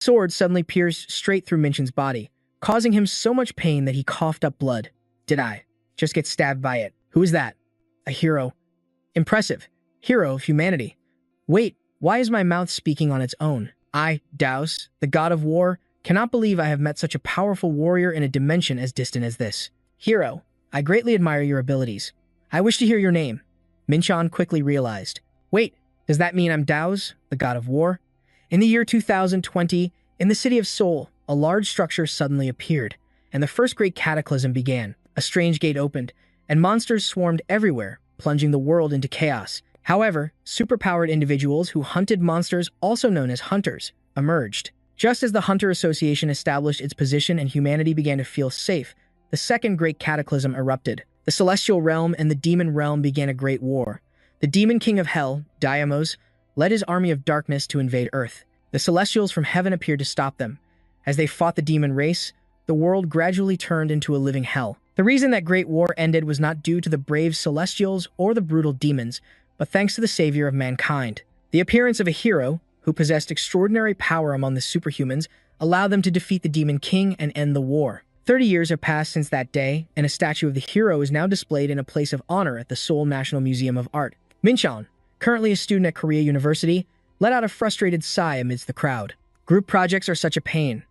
Sword suddenly pierced straight through Minchin's body, causing him so much pain that he coughed up blood. Did I just get stabbed by it? Who is that? A hero. Impressive. Hero of humanity. Wait, why is my mouth speaking on its own? I, Daos, the god of war, cannot believe I have met such a powerful warrior in a dimension as distant as this. Hero, I greatly admire your abilities. I wish to hear your name. Minchan quickly realized. Wait, does that mean I'm Daos, the god of war? In the year 2020, in the city of Seoul, a large structure suddenly appeared, and the first great cataclysm began. A strange gate opened, and monsters swarmed everywhere, plunging the world into chaos. However, superpowered individuals who hunted monsters, also known as hunters, emerged. Just as the Hunter Association established its position and humanity began to feel safe, the second great cataclysm erupted. The celestial realm and the demon realm began a great war. The demon king of hell, Diamos, led his army of darkness to invade Earth. The celestials from heaven appeared to stop them. As they fought the demon race, the world gradually turned into a living hell. The reason that great war ended was not due to the brave celestials or the brutal demons, but thanks to the savior of mankind. The appearance of a hero, who possessed extraordinary power among the superhumans, allowed them to defeat the demon king and end the war. 30 years have passed since that day, and a statue of the hero is now displayed in a place of honor at the Seoul National Museum of Art. Minchan, currently a student at Korea University, let out a frustrated sigh amidst the crowd. Group projects are such a pain.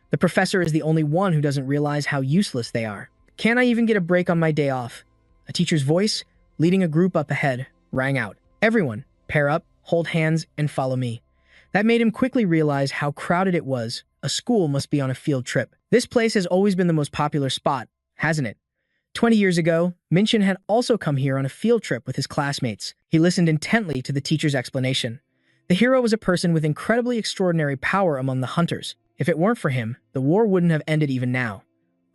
The professor is the only one who doesn't realize how useless they are. Can't I even get a break on my day off? A teacher's voice, leading a group up ahead, rang out. Everyone, pair up, hold hands, and follow me. That made him quickly realize how crowded it was. A school must be on a field trip. This place has always been the most popular spot, hasn't it? 20 years ago, Minchin had also come here on a field trip with his classmates. He listened intently to the teacher's explanation. The hero was a person with incredibly extraordinary power among the hunters. If it weren't for him, the war wouldn't have ended even now.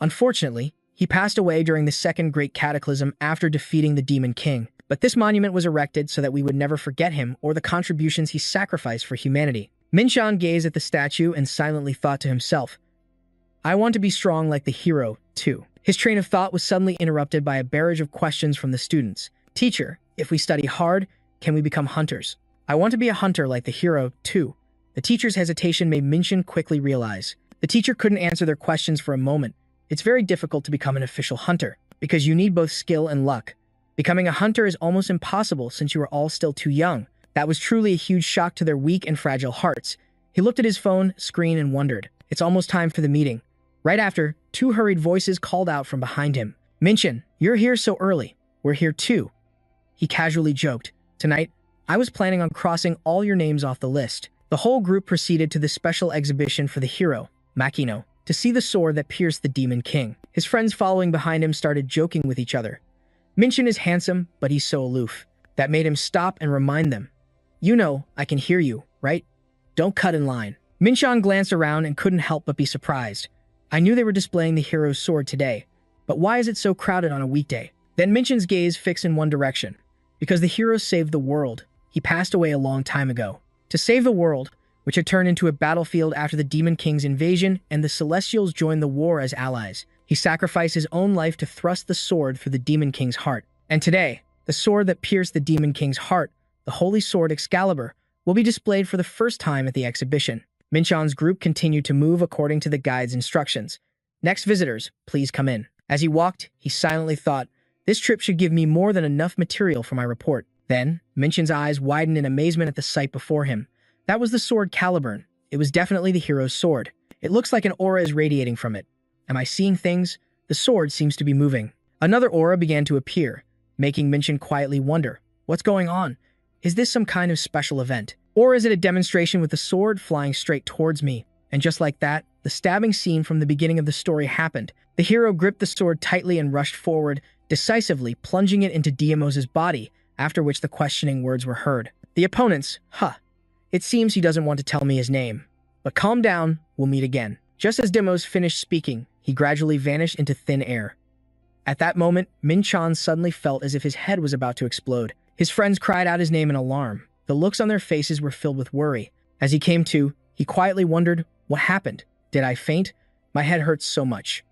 Unfortunately, he passed away during the second great cataclysm after defeating the Demon King. But this monument was erected so that we would never forget him or the contributions he sacrificed for humanity. Minchan gazed at the statue and silently thought to himself, I want to be strong like the hero, too. His train of thought was suddenly interrupted by a barrage of questions from the students. Teacher, if we study hard, can we become hunters? I want to be a hunter like the hero, too. The teacher's hesitation made Minchan quickly realize. The teacher couldn't answer their questions for a moment. It's very difficult to become an official hunter, because you need both skill and luck. Becoming a hunter is almost impossible since you are all still too young. That was truly a huge shock to their weak and fragile hearts. He looked at his phone screen and wondered. It's almost time for the meeting. Right after, two hurried voices called out from behind him. Minchan, you're here so early. We're here too. He casually joked. Tonight, I was planning on crossing all your names off the list. The whole group proceeded to the special exhibition for the hero, Makino, to see the sword that pierced the Demon King. His friends following behind him started joking with each other. Minchan is handsome, but he's so aloof. That made him stop and remind them. You know, I can hear you, right? Don't cut in line. Minchan glanced around and couldn't help but be surprised. I knew they were displaying the hero's sword today, but why is it so crowded on a weekday? Then Minchan's gaze fixed in one direction. Because the hero saved the world. He passed away a long time ago. To save the world, which had turned into a battlefield after the Demon King's invasion and the Celestials joined the war as allies. He sacrificed his own life to thrust the sword through the Demon King's heart. And today, the sword that pierced the Demon King's heart, the holy sword Excalibur, will be displayed for the first time at the exhibition. Minchan's group continued to move according to the guide's instructions. Next visitors, please come in. As he walked, he silently thought, this trip should give me more than enough material for my report. Then, Minchan's eyes widened in amazement at the sight before him. That was the sword Caliburn. It was definitely the hero's sword. It looks like an aura is radiating from it. Am I seeing things? The sword seems to be moving. Another aura began to appear, making Minchan quietly wonder, what's going on? Is this some kind of special event? Or is it a demonstration with the sword flying straight towards me? And just like that, the stabbing scene from the beginning of the story happened. The hero gripped the sword tightly and rushed forward, decisively plunging it into Diamos's body, after which the questioning words were heard. The opponents, it seems he doesn't want to tell me his name. But calm down, we'll meet again. Just as Diamos finished speaking, he gradually vanished into thin air. At that moment, Minchan suddenly felt as if his head was about to explode. His friends cried out his name in alarm. The looks on their faces were filled with worry. As he came to, he quietly wondered, what happened? Did I faint? My head hurts so much.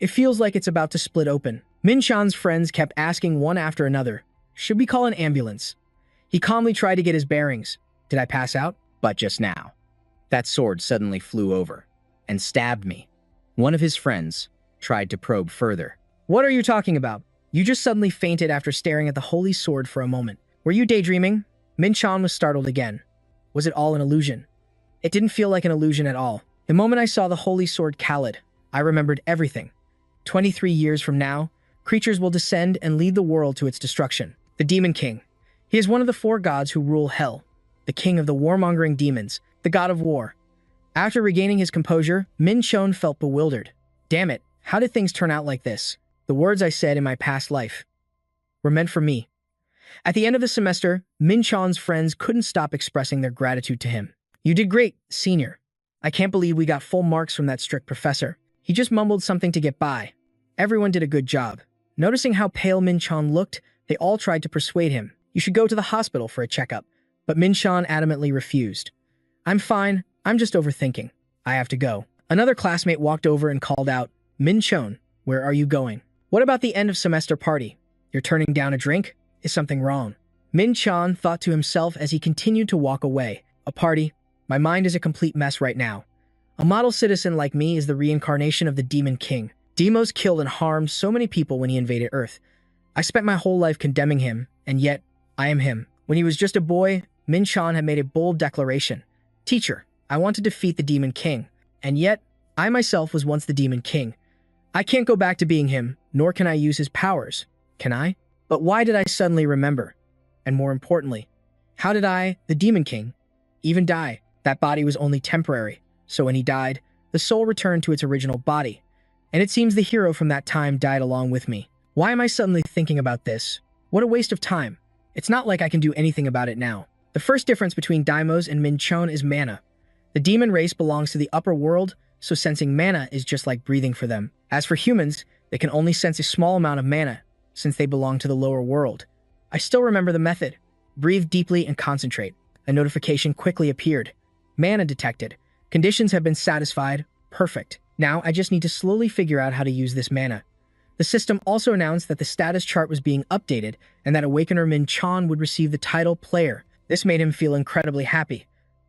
It feels like it's about to split open. Minchan's friends kept asking one after another, should we call an ambulance? He calmly tried to get his bearings. Did I pass out? But just now. That sword suddenly flew over and stabbed me. One of his friends tried to probe further. What are you talking about? You just suddenly fainted after staring at the holy sword for a moment. Were you daydreaming? Min-chan was startled again. Was it all an illusion? It didn't feel like an illusion at all. The moment I saw the holy sword Khaled, I remembered everything. 23 years from now, creatures will descend and lead the world to its destruction. The Demon King. He is one of the 4 gods who rule hell, the king of the warmongering demons, the god of war. After regaining his composure, Min-chan felt bewildered. Damn it, how did things turn out like this? The words I said in my past life were meant for me. At the end of the semester, Min-chan's friends couldn't stop expressing their gratitude to him. You did great, senior. I can't believe we got full marks from that strict professor. He just mumbled something to get by. Everyone did a good job. Noticing how pale Min-chan looked, they all tried to persuade him. You should go to the hospital for a checkup. But Min-chan adamantly refused. I'm fine. I'm just overthinking. I have to go. Another classmate walked over and called out, Min-chan, where are you going? What about the end of semester party? You're turning down a drink? Is something wrong? Min-chan thought to himself as he continued to walk away. A party? My mind is a complete mess right now. A model citizen like me is the reincarnation of the Demon King. Demos killed and harmed so many people when he invaded Earth. I spent my whole life condemning him, and yet, I am him. When he was just a boy, Min-chan had made a bold declaration. Teacher, I want to defeat the Demon King. And yet, I myself was once the Demon King. I can't go back to being him, nor can I use his powers. Can I? But why did I suddenly remember? And more importantly, how did I, the Demon King, even die? That body was only temporary, so when he died, the soul returned to its original body. And it seems the hero from that time died along with me. Why am I suddenly thinking about this? What a waste of time. It's not like I can do anything about it now. The first difference between Daimos and Min-chan is mana. The demon race belongs to the upper world, so sensing mana is just like breathing for them. As for humans, they can only sense a small amount of mana, since they belong to the lower world. I still remember the method. Breathe deeply and concentrate. A notification quickly appeared. Mana detected. Conditions have been satisfied. Perfect. Now I just need to slowly figure out how to use this mana. The system also announced that the status chart was being updated and that Awakener Min-chan would receive the title Player. This made him feel incredibly happy.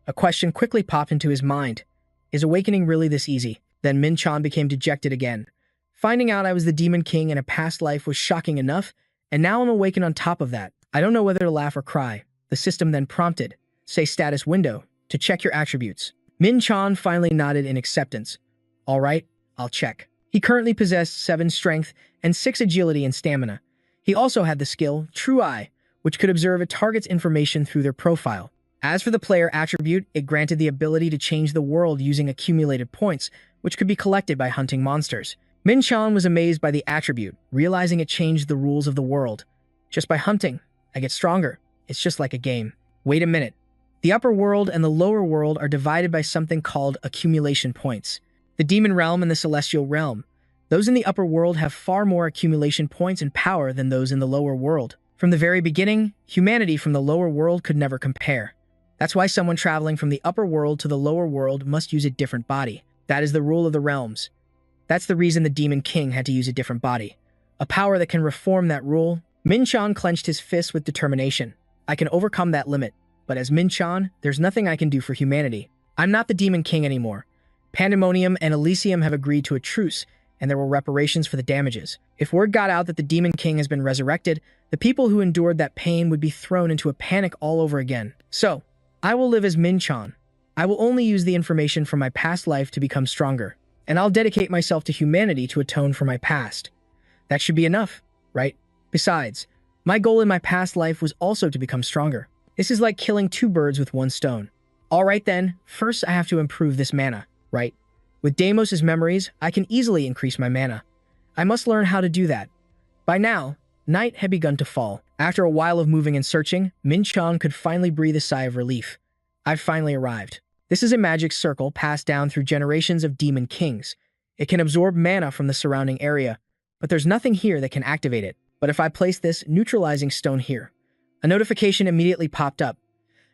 A question quickly popped into his mind. Is awakening really this easy? Then Min-chan became dejected again. Finding out I was the Demon King in a past life was shocking enough, and now I'm awakened on top of that. I don't know whether to laugh or cry. The system then prompted, say status window, to check your attributes. Min-chan finally nodded in acceptance. All right, I'll check. He currently possessed 7 strength and 6 agility and stamina. He also had the skill, True Eye, which could observe a target's information through their profile. As for the player attribute, it granted the ability to change the world using accumulated points, which could be collected by hunting monsters. Min-chan was amazed by the attribute, realizing it changed the rules of the world. Just by hunting, I get stronger. It's just like a game. Wait a minute. The upper world and the lower world are divided by something called accumulation points. The demon realm and the celestial realm. Those in the upper world have far more accumulation points and power than those in the lower world. From the very beginning, humanity from the lower world could never compare. That's why someone traveling from the upper world to the lower world must use a different body. That is the rule of the realms. That's the reason the Demon King had to use a different body. A power that can reform that rule. Min-chan clenched his fists with determination. I can overcome that limit. But as Min-chan, there's nothing I can do for humanity. I'm not the Demon King anymore. Pandemonium and Elysium have agreed to a truce, and there were reparations for the damages. If word got out that the Demon King has been resurrected, the people who endured that pain would be thrown into a panic all over again. So, I will live as Min-chan. I will only use the information from my past life to become stronger, and I'll dedicate myself to humanity to atone for my past. That should be enough, right? Besides, my goal in my past life was also to become stronger. This is like killing 2 birds with 1 stone. Alright then, first I have to improve this mana, right? With Deimos' memories, I can easily increase my mana. I must learn how to do that. By now, night had begun to fall. After a while of moving and searching, Min-chan could finally breathe a sigh of relief. I've finally arrived. This is a magic circle passed down through generations of Demon Kings. It can absorb mana from the surrounding area, but there's nothing here that can activate it. But if I place this neutralizing stone here, a notification immediately popped up.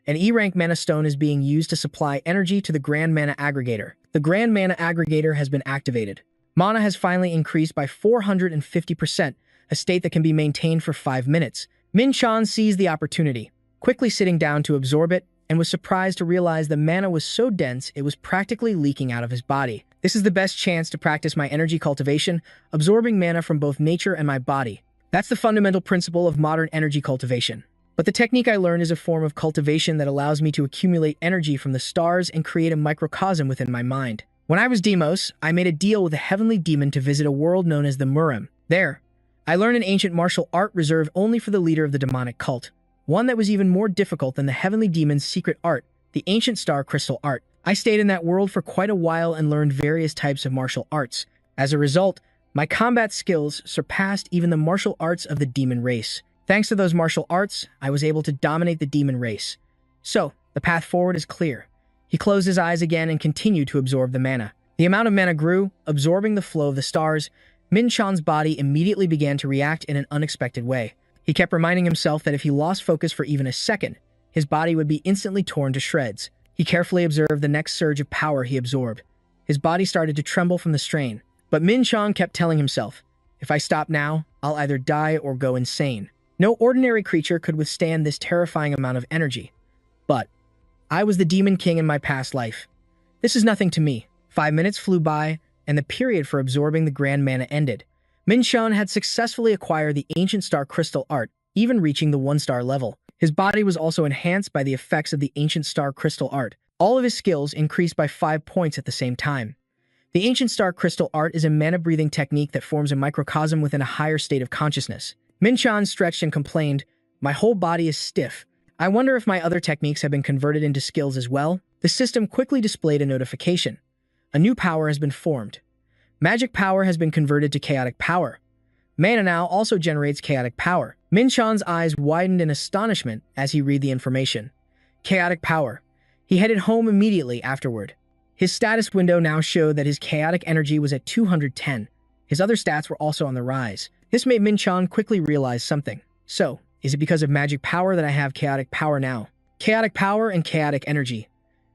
An E-rank mana stone is being used to supply energy to the Grand Mana Aggregator. The Grand Mana Aggregator has been activated. Mana has finally increased by 450%, a state that can be maintained for 5 minutes. Min-chan seized the opportunity, quickly sitting down to absorb it and was surprised to realize the mana was so dense it was practically leaking out of his body. This is the best chance to practice my energy cultivation, absorbing mana from both nature and my body. That's the fundamental principle of modern energy cultivation. But the technique I learned is a form of cultivation that allows me to accumulate energy from the stars and create a microcosm within my mind. When I was Deimos, I made a deal with a heavenly demon to visit a world known as the Murim. There, I learned an ancient martial art reserved only for the leader of the demonic cult, one that was even more difficult than the heavenly demon's secret art, the ancient star crystal art. I stayed in that world for quite a while and learned various types of martial arts. As a result, my combat skills surpassed even the martial arts of the demon race. Thanks to those martial arts, I was able to dominate the demon race. So, the path forward is clear. He closed his eyes again and continued to absorb the mana. The amount of mana grew, absorbing the flow of the stars. Min Chan's body immediately began to react in an unexpected way. He kept reminding himself that if he lost focus for even a second, his body would be instantly torn to shreds. He carefully observed the next surge of power he absorbed. His body started to tremble from the strain. But Min Chan kept telling himself, if I stop now, I'll either die or go insane. No ordinary creature could withstand this terrifying amount of energy. But I was the Demon King in my past life. This is nothing to me. 5 minutes flew by, and the period for absorbing the grand mana ended. Min Chan had successfully acquired the ancient star crystal art, even reaching the 1-star level. His body was also enhanced by the effects of the ancient star crystal art. All of his skills increased by 5 points at the same time. The ancient star crystal art is a mana-breathing technique that forms a microcosm within a higher state of consciousness. Min Chan stretched and complained, my whole body is stiff. I wonder if my other techniques have been converted into skills as well? The system quickly displayed a notification. A new power has been formed. Magic power has been converted to chaotic power. Mana now also generates chaotic power. Min Chan's eyes widened in astonishment as he read the information. Chaotic power. He headed home immediately afterward. His status window now showed that his chaotic energy was at 210. His other stats were also on the rise. This made Min Chan quickly realize something. So, is it because of magic power that I have chaotic power now? Chaotic power and chaotic energy.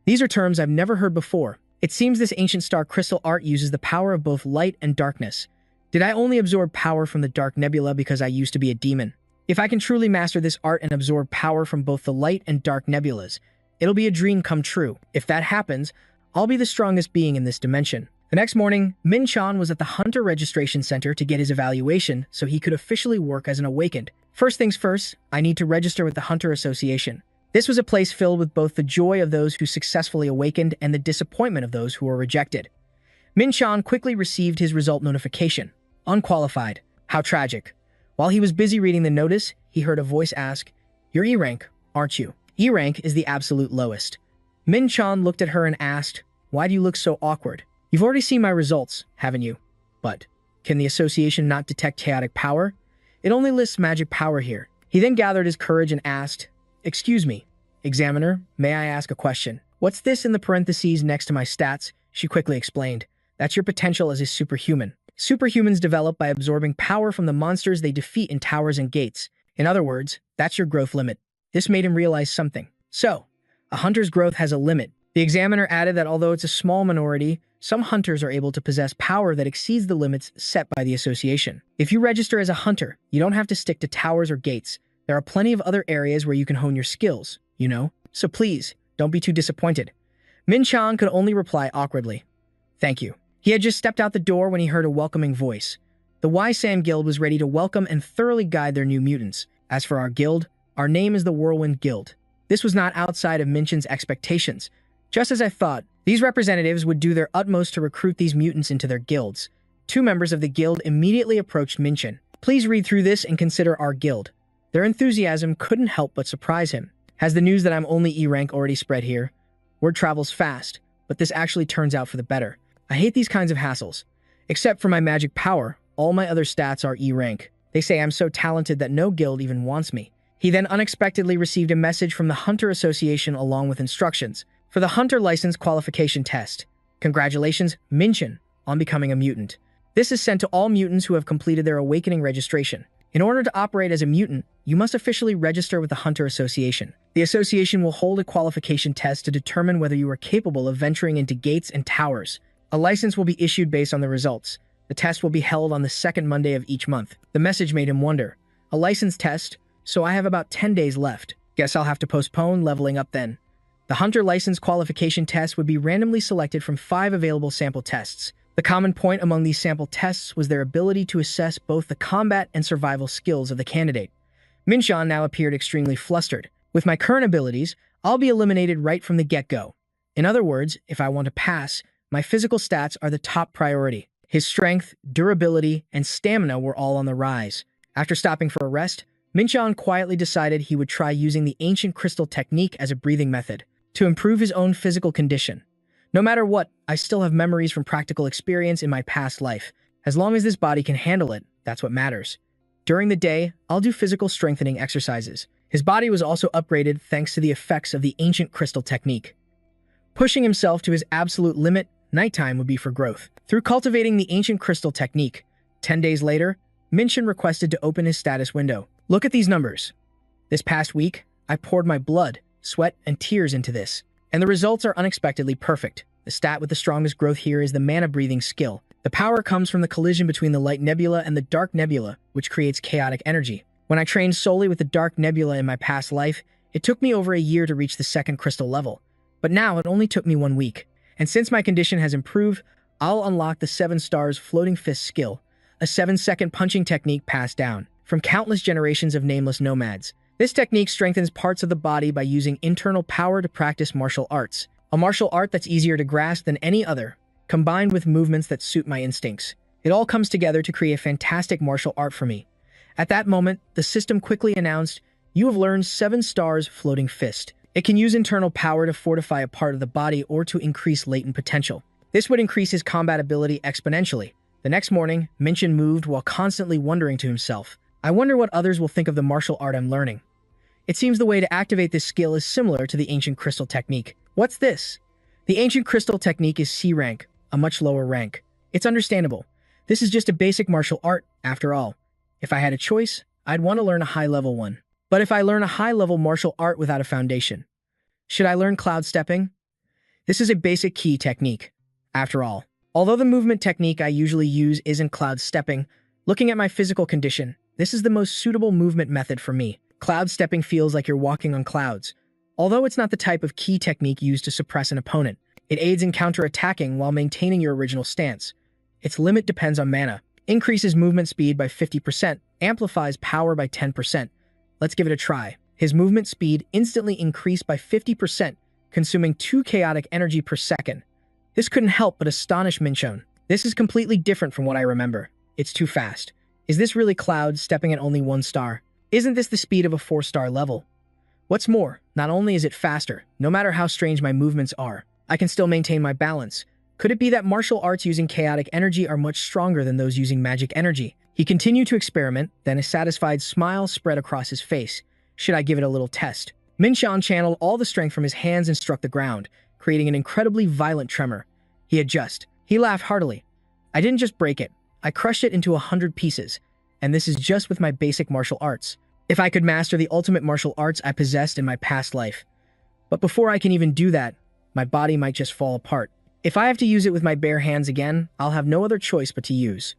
These are terms I've never heard before. It seems this ancient star crystal art uses the power of both light and darkness. Did I only absorb power from the dark nebula because I used to be a demon? If I can truly master this art and absorb power from both the light and dark nebulas, it'll be a dream come true. If that happens, I'll be the strongest being in this dimension. The next morning, Min Chan was at the Hunter Registration Center to get his evaluation so he could officially work as an awakened. First things first, I need to register with the Hunter Association. This was a place filled with both the joy of those who successfully awakened and the disappointment of those who were rejected. Min Chan quickly received his result notification. Unqualified. How tragic. While he was busy reading the notice, he heard a voice ask, "You're E rank, aren't you?" E rank is the absolute lowest. Min Chan looked at her and asked, "Why do you look so awkward? You've already seen my results, haven't you? But can the association not detect chaotic power? It only lists magic power here." He then gathered his courage and asked, "Excuse me, examiner, may I ask a question?" "What's this in the parentheses next to my stats?" She quickly explained. "That's your potential as a superhuman. Superhumans develop by absorbing power from the monsters they defeat in towers and gates. In other words, that's your growth limit." This made him realize something. So, a hunter's growth has a limit. The examiner added that although it's a small minority, some hunters are able to possess power that exceeds the limits set by the association. If you register as a hunter, you don't have to stick to towers or gates. There are plenty of other areas where you can hone your skills, you know? So please, don't be too disappointed. Min Chan could only reply awkwardly, "Thank you." He had just stepped out the door when he heard a welcoming voice. The Y-Sam Guild was ready to welcome and thoroughly guide their new mutants. As for our guild, our name is the Whirlwind Guild. This was not outside of Min Chan's expectations. Just as I thought, these representatives would do their utmost to recruit these mutants into their guilds. 2 members of the guild immediately approached Min Chan. "Please read through this and consider our guild." Their enthusiasm couldn't help but surprise him. Has the news that I'm only E rank already spread here? Word travels fast, but this actually turns out for the better. I hate these kinds of hassles. Except for my magic power, all my other stats are E rank. They say I'm so talented that no guild even wants me. He then unexpectedly received a message from the Hunter Association along with instructions for the Hunter License Qualification Test. Congratulations, Min Chan, on becoming a mutant. This is sent to all mutants who have completed their awakening registration. In order to operate as a mutant, you must officially register with the Hunter Association. The association will hold a qualification test to determine whether you are capable of venturing into gates and towers. A license will be issued based on the results. The test will be held on the second Monday of each month. The message made him wonder. A license test, so I have about 10 days left. Guess I'll have to postpone leveling up then. The hunter license qualification test would be randomly selected from 5 available sample tests. The common point among these sample tests was their ability to assess both the combat and survival skills of the candidate. Minchon now appeared extremely flustered. With my current abilities, I'll be eliminated right from the get-go. In other words, if I want to pass, my physical stats are the top priority. His strength, durability, and stamina were all on the rise. After stopping for a rest, Minchon quietly decided he would try using the ancient crystal technique as a breathing method to improve his own physical condition. No matter what, I still have memories from practical experience in my past life. As long as this body can handle it, that's what matters. During the day, I'll do physical strengthening exercises. His body was also upgraded thanks to the effects of the ancient crystal technique. Pushing himself to his absolute limit, nighttime would be for growth. Through cultivating the ancient crystal technique, 10 days later, Minchon requested to open his status window. Look at these numbers. This past week, I poured my blood, sweat, and tears into this, and the results are unexpectedly perfect. The stat with the strongest growth here is the mana-breathing skill. The power comes from the collision between the light nebula and the dark nebula, which creates chaotic energy. When I trained solely with the dark nebula in my past life, it took me over a year to reach the second crystal level. But now it only took me 1 week. And since my condition has improved, I'll unlock the 7 stars floating fist skill, a 7-second punching technique passed down from countless generations of nameless nomads. This technique strengthens parts of the body by using internal power to practice martial arts. A martial art that's easier to grasp than any other, combined with movements that suit my instincts. It all comes together to create a fantastic martial art for me. At that moment, the system quickly announced, "You have learned 7 stars floating fist." It can use internal power to fortify a part of the body or to increase latent potential. This would increase his combat ability exponentially. The next morning, Minchon moved while constantly wondering to himself, I wonder what others will think of the martial art I'm learning. It seems the way to activate this skill is similar to the ancient crystal technique. What's this? The ancient crystal technique is C rank, a much lower rank. It's understandable. This is just a basic martial art, after all. If I had a choice, I'd want to learn a high-level one. But if I learn a high-level martial art without a foundation, should I learn cloud stepping? This is a basic key technique. After all, although the movement technique I usually use isn't cloud stepping, looking at my physical condition, this is the most suitable movement method for me. Cloud stepping feels like you're walking on clouds. Although it's not the type of key technique used to suppress an opponent, it aids in counter-attacking while maintaining your original stance. Its limit depends on mana. Increases movement speed by 50%, amplifies power by 10%. Let's give it a try. His movement speed instantly increased by 50%, consuming 2 chaotic energy per second. This couldn't help but astonish Minchon. This is completely different from what I remember. It's too fast. Is this really Cloud stepping at only 1 star? Isn't this the speed of a 4-star level? What's more, not only is it faster, no matter how strange my movements are, I can still maintain my balance. Could it be that martial arts using chaotic energy are much stronger than those using magic energy? He continued to experiment, then a satisfied smile spread across his face. Should I give it a little test? Minchon channeled all the strength from his hands and struck the ground, creating an incredibly violent tremor. He adjusted. He laughed heartily. I didn't just break it. I crushed it into 100 pieces. And this is just with my basic martial arts. If I could master the ultimate martial arts I possessed in my past life. But before I can even do that, my body might just fall apart. If I have to use it with my bare hands again, I'll have no other choice but to use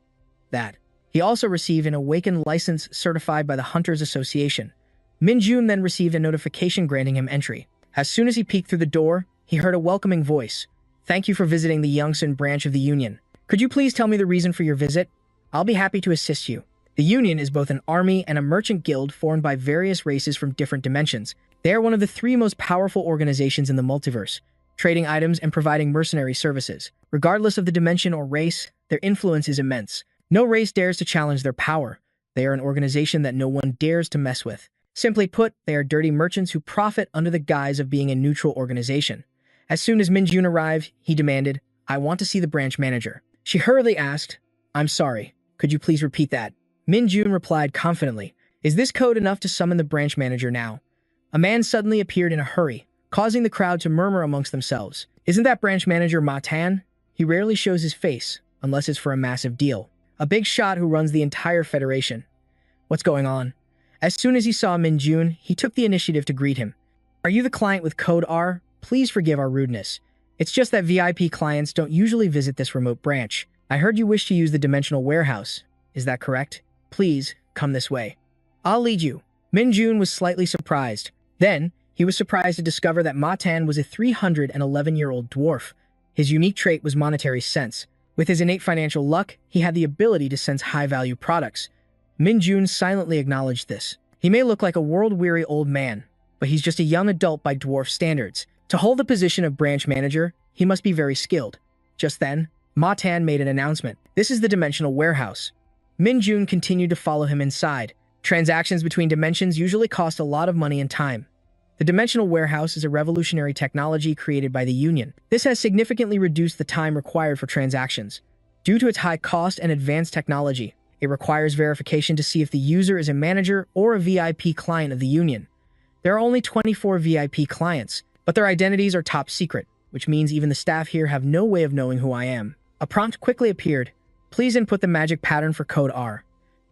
that. He also received an awakened license certified by the Hunters Association. Minjun then received a notification granting him entry. As soon as he peeked through the door, he heard a welcoming voice. Thank you for visiting the Yongsun branch of the Union. Could you please tell me the reason for your visit? I'll be happy to assist you. The Union is both an army and a merchant guild formed by various races from different dimensions. They are one of the 3 most powerful organizations in the multiverse, trading items and providing mercenary services. Regardless of the dimension or race, their influence is immense. No race dares to challenge their power. They are an organization that no one dares to mess with. Simply put, they are dirty merchants who profit under the guise of being a neutral organization. As soon as Minjun arrived, he demanded, I want to see the branch manager. She hurriedly asked, I'm sorry, could you please repeat that? Minjun replied confidently, Is this code enough to summon the branch manager now? A man suddenly appeared in a hurry, causing the crowd to murmur amongst themselves. Isn't that branch manager Ma Tan? He rarely shows his face, unless it's for a massive deal. A big shot who runs the entire federation. What's going on? As soon as he saw Minjun, he took the initiative to greet him. Are you the client with code R? Please forgive our rudeness. It's just that VIP clients don't usually visit this remote branch. I heard you wish to use the dimensional warehouse. Is that correct? Please, come this way. I'll lead you. Minjun was slightly surprised. Then, he was surprised to discover that Matan was a 311-year-old dwarf. His unique trait was monetary sense. With his innate financial luck, he had the ability to sense high-value products. Min-jun silently acknowledged this. He may look like a world-weary old man, but he's just a young adult by dwarf standards. To hold the position of branch manager, he must be very skilled. Just then, Matan made an announcement. This is the dimensional warehouse. Min-jun continued to follow him inside. Transactions between dimensions usually cost a lot of money and time. The dimensional warehouse is a revolutionary technology created by the Union. This has significantly reduced the time required for transactions. Due to its high cost and advanced technology, it requires verification to see if the user is a manager or a VIP client of the Union. There are only 24 VIP clients, but their identities are top secret, which means even the staff here have no way of knowing who I am. A prompt quickly appeared. Please input the magic pattern for code R.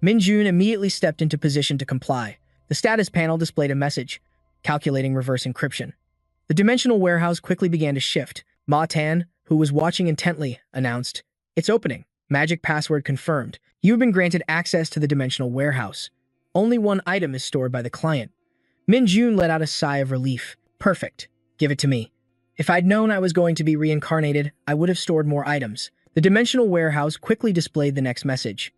Min-jun immediately stepped into position to comply. The status panel displayed a message. Calculating reverse encryption. The dimensional warehouse quickly began to shift. Matan, who was watching intently, announced, "It's opening. Magic password confirmed. You have been granted access to the dimensional warehouse. Only one item is stored by the client." Min-jun let out a sigh of relief. Perfect. Give it to me. If I'd known I was going to be reincarnated, I would have stored more items. The dimensional warehouse quickly displayed the next message.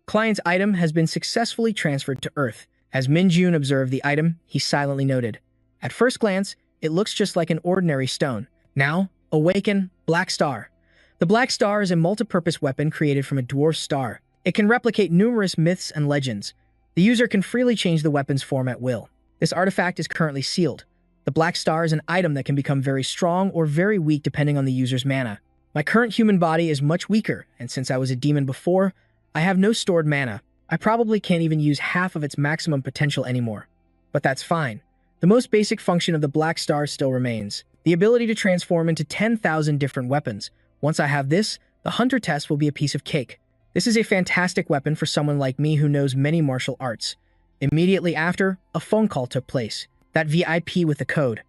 Client's item has been successfully transferred to Earth. As Min-jun observed the item, he silently noted. At first glance, it looks just like an ordinary stone. Now, awaken, Black Star. The Black Star is a multi-purpose weapon created from a dwarf star. It can replicate numerous myths and legends. The user can freely change the weapon's form at will. This artifact is currently sealed. The Black Star is an item that can become very strong or very weak depending on the user's mana. My current human body is much weaker, and since I was a demon before, I have no stored mana. I probably can't even use half of its maximum potential anymore. But that's fine. The most basic function of the Black Star still remains. The ability to transform into 10,000 different weapons. Once I have this, the Hunter test will be a piece of cake. This is a fantastic weapon for someone like me who knows many martial arts. Immediately after, a phone call took place. That VIP with the code.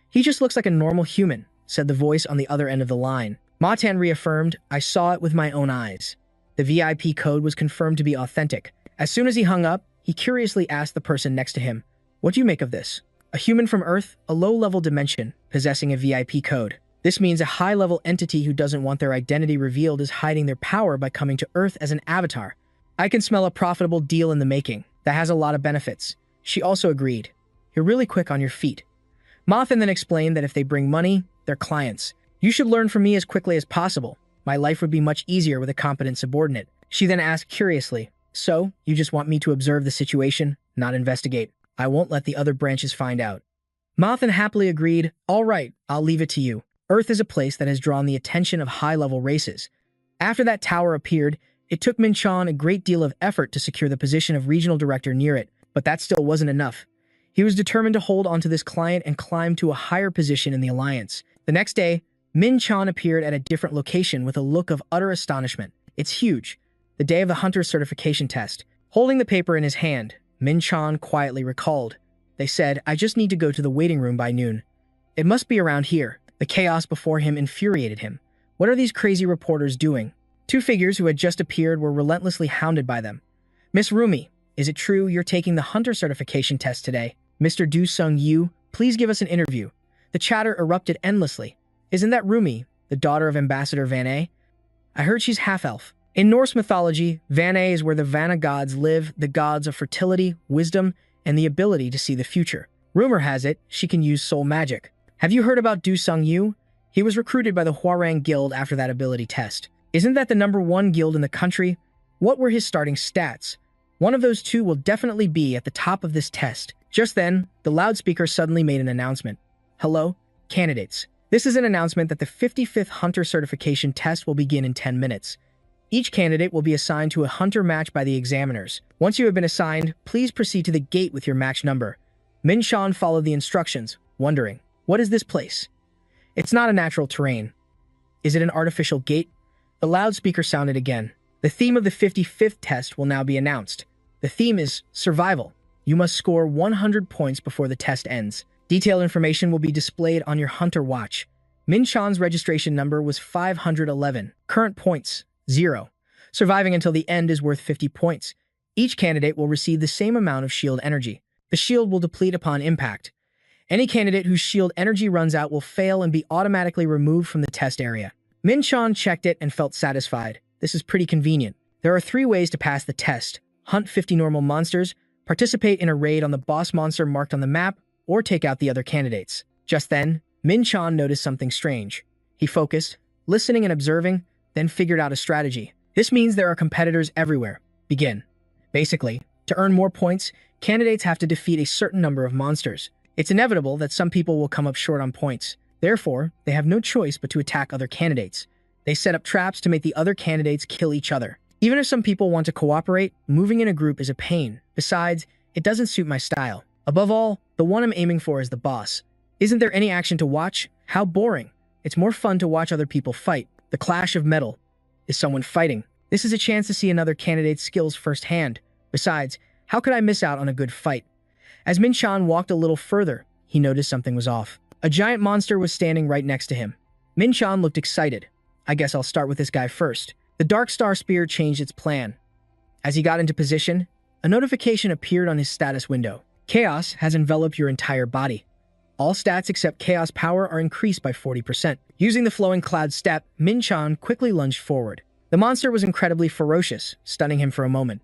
"He just looks like a normal human," said the voice on the other end of the line. Matan reaffirmed, "I saw it with my own eyes." The VIP code was confirmed to be authentic. As soon as he hung up, he curiously asked the person next to him, "What do you make of this? A human from Earth, a low-level dimension, possessing a VIP code. This means a high-level entity who doesn't want their identity revealed is hiding their power by coming to Earth as an avatar. I can smell a profitable deal in the making. That has a lot of benefits." She also agreed. "You're really quick on your feet." Matan then explained that if they bring money, they're clients. "You should learn from me as quickly as possible. My life would be much easier with a competent subordinate." She then asked curiously, "So, you just want me to observe the situation, not investigate? I won't let the other branches find out." Matan happily agreed, "All right, I'll leave it to you. Earth is a place that has drawn the attention of high-level races." After that tower appeared, it took Min-chan a great deal of effort to secure the position of regional director near it, but that still wasn't enough. He was determined to hold onto this client and climb to a higher position in the alliance. The next day, Min-chan appeared at a different location with a look of utter astonishment. "It's huge." The day of the Hunter's certification test. Holding the paper in his hand, Min-chan quietly recalled. "They said, I just need to go to the waiting room by noon. It must be around here." The chaos before him infuriated him. What are these crazy reporters doing? Two figures who had just appeared were relentlessly hounded by them. "Miss Rumi, is it true you're taking the Hunter certification test today? Mr. Do-sung-yu, please give us an interview." The chatter erupted endlessly. "Isn't that Rumi, the daughter of Ambassador Van'e? I heard she's half-elf." In Norse mythology, Van'e is where the Vanna gods live, the gods of fertility, wisdom, and the ability to see the future. Rumor has it, she can use soul magic. Have you heard about Do-sung-yu? He was recruited by the Hwarang Guild after that ability test. Isn't that the #1 guild in the country? What were his starting stats? One of those two will definitely be at the top of this test. Just then, the loudspeaker suddenly made an announcement. "Hello, candidates. This is an announcement that the 55th Hunter certification test will begin in 10 minutes. Each candidate will be assigned to a Hunter match by the examiners. Once you have been assigned, please proceed to the gate with your match number." Min-chan followed the instructions, wondering, what is this place? It's not a natural terrain. Is it an artificial gate? The loudspeaker sounded again. The theme of the 55th test will now be announced. The theme is survival. You must score 100 points before the test ends. Detailed information will be displayed on your Hunter watch. Min-chan's registration number was 511. Current points, 0. Surviving until the end is worth 50 points. Each candidate will receive the same amount of shield energy. The shield will deplete upon impact. Any candidate whose shield energy runs out will fail and be automatically removed from the test area. Min-chan checked it and felt satisfied. This is pretty convenient. There are 3 ways to pass the test: hunt 50 normal monsters, participate in a raid on the boss monster marked on the map, or take out the other candidates. Just then, Min-chan noticed something strange. He focused, listening and observing, then figured out a strategy. This means there are competitors everywhere. Begin. Basically, to earn more points, candidates have to defeat a certain number of monsters. It's inevitable that some people will come up short on points. Therefore, they have no choice but to attack other candidates. They set up traps to make the other candidates kill each other. Even if some people want to cooperate, moving in a group is a pain. Besides, it doesn't suit my style. Above all, the one I'm aiming for is the boss. Isn't there any action to watch? How boring. It's more fun to watch other people fight. The clash of metal. Is someone fighting? This is a chance to see another candidate's skills firsthand. Besides, how could I miss out on a good fight? As Min-chan walked a little further, he noticed something was off. A giant monster was standing right next to him. Min-chan looked excited. I guess I'll start with this guy first. The Dark Star Spear changed its plan. As he got into position, a notification appeared on his status window. Chaos has enveloped your entire body. All stats except Chaos Power are increased by 40%. Using the Flowing Cloud step, Min-chan quickly lunged forward. The monster was incredibly ferocious, stunning him for a moment.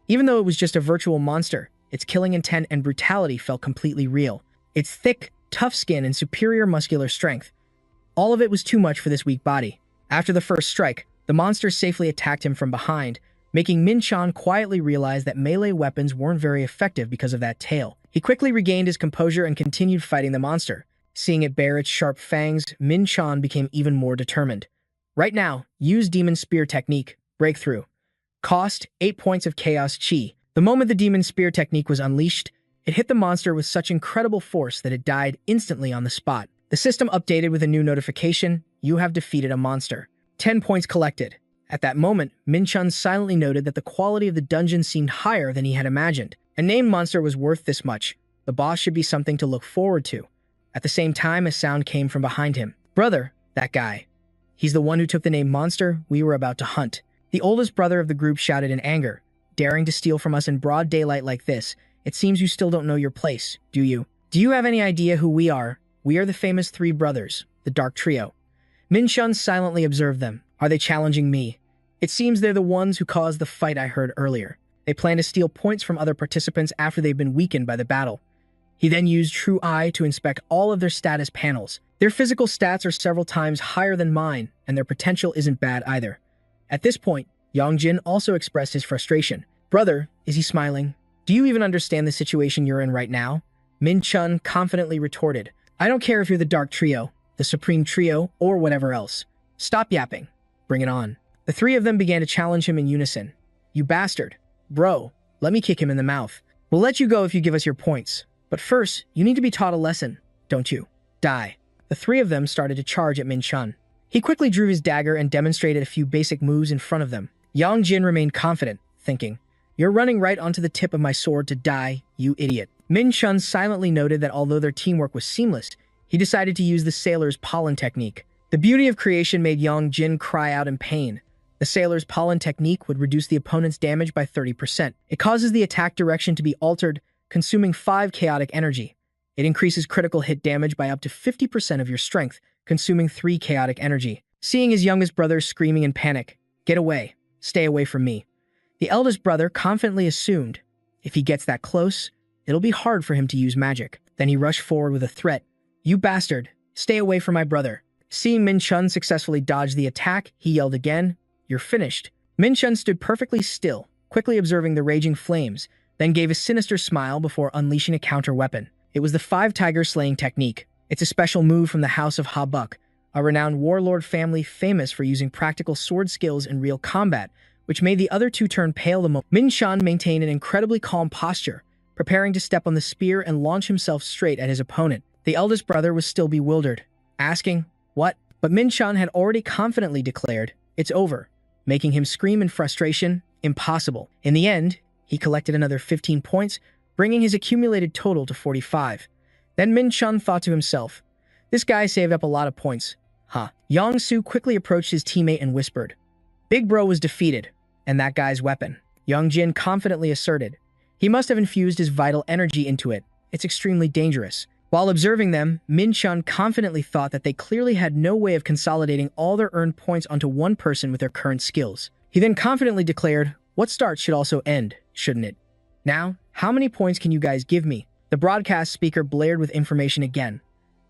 Even though it was just a virtual monster, its killing intent and brutality felt completely real. Its thick, tough skin and superior muscular strength. All of it was too much for this weak body. After the first strike, the monster safely attacked him from behind, making Min-chan quietly realize that melee weapons weren't very effective because of that tail. He quickly regained his composure and continued fighting the monster. Seeing it bare its sharp fangs, Min-chan became even more determined. Right now, use Demon Spear technique, Breakthrough. Cost, 8 points of Chaos Chi. The moment the Demon Spear technique was unleashed, it hit the monster with such incredible force that it died instantly on the spot. The system updated with a new notification: you have defeated a monster. 10 points collected. At that moment, Min-chan silently noted that the quality of the dungeon seemed higher than he had imagined. A named monster was worth this much. The boss should be something to look forward to. At the same time, a sound came from behind him. Brother, that guy. He's the one who took the name monster we were about to hunt. The oldest brother of the group shouted in anger. Daring to steal from us in broad daylight like this, it seems you still don't know your place, do you? Do you have any idea who we are? We are the famous 3 brothers, the Dark Trio. Min-chan silently observed them. Are they challenging me? It seems they're the ones who caused the fight I heard earlier. They plan to steal points from other participants after they've been weakened by the battle. He then used True Eye to inspect all of their status panels. Their physical stats are several times higher than mine, and their potential isn't bad either. At this point, Yongjin also expressed his frustration. Brother, is he smiling? Do you even understand the situation you're in right now? Min-chan confidently retorted. I don't care if you're the Dark Trio, the Supreme Trio, or whatever else. Stop yapping. Bring it on. The 3 of them began to challenge him in unison. You bastard. Bro, let me kick him in the mouth. We'll let you go if you give us your points. But first, you need to be taught a lesson, don't you? Die. The 3 of them started to charge at Min-chan. He quickly drew his dagger and demonstrated a few basic moves in front of them. Yongjin remained confident, thinking, you're running right onto the tip of my sword to die, you idiot. Min-chan silently noted that although their teamwork was seamless, he decided to use the sailor's pollen technique. The beauty of creation made Yongjin cry out in pain. The sailor's pollen technique would reduce the opponent's damage by 30%. It causes the attack direction to be altered, consuming 5 chaotic energy. It increases critical hit damage by up to 50% of your strength, consuming 3 chaotic energy. Seeing his youngest brother screaming in panic, get away, stay away from me. The eldest brother confidently assumed, if he gets that close, it'll be hard for him to use magic. Then he rushed forward with a threat. You bastard, stay away from my brother. Seeing Min-chan successfully dodge the attack, he yelled again, you're finished. Min-chan stood perfectly still, quickly observing the raging flames, then gave a sinister smile before unleashing a counter-weapon. It was the 5-tiger slaying technique. It's a special move from the House of Ha-Buk, a renowned warlord family famous for using practical sword skills in real combat, which made the other 2 turn pale the moment. Min-chan maintained an incredibly calm posture, preparing to step on the spear and launch himself straight at his opponent. The eldest brother was still bewildered, asking, what? But Min-chan had already confidently declared, it's over, making him scream in frustration, impossible. In the end, he collected another 15 points, bringing his accumulated total to 45. Then Min-chan thought to himself, this guy saved up a lot of points. Huh. Yong-soo quickly approached his teammate and whispered, Big Bro was defeated, and that guy's weapon. Yongjin confidently asserted, he must have infused his vital energy into it. It's extremely dangerous. While observing them, Min-chun confidently thought that they clearly had no way of consolidating all their earned points onto one person with their current skills. He then confidently declared, "What starts should also end, shouldn't it? Now, how many points can you guys give me?" The broadcast speaker blared with information again.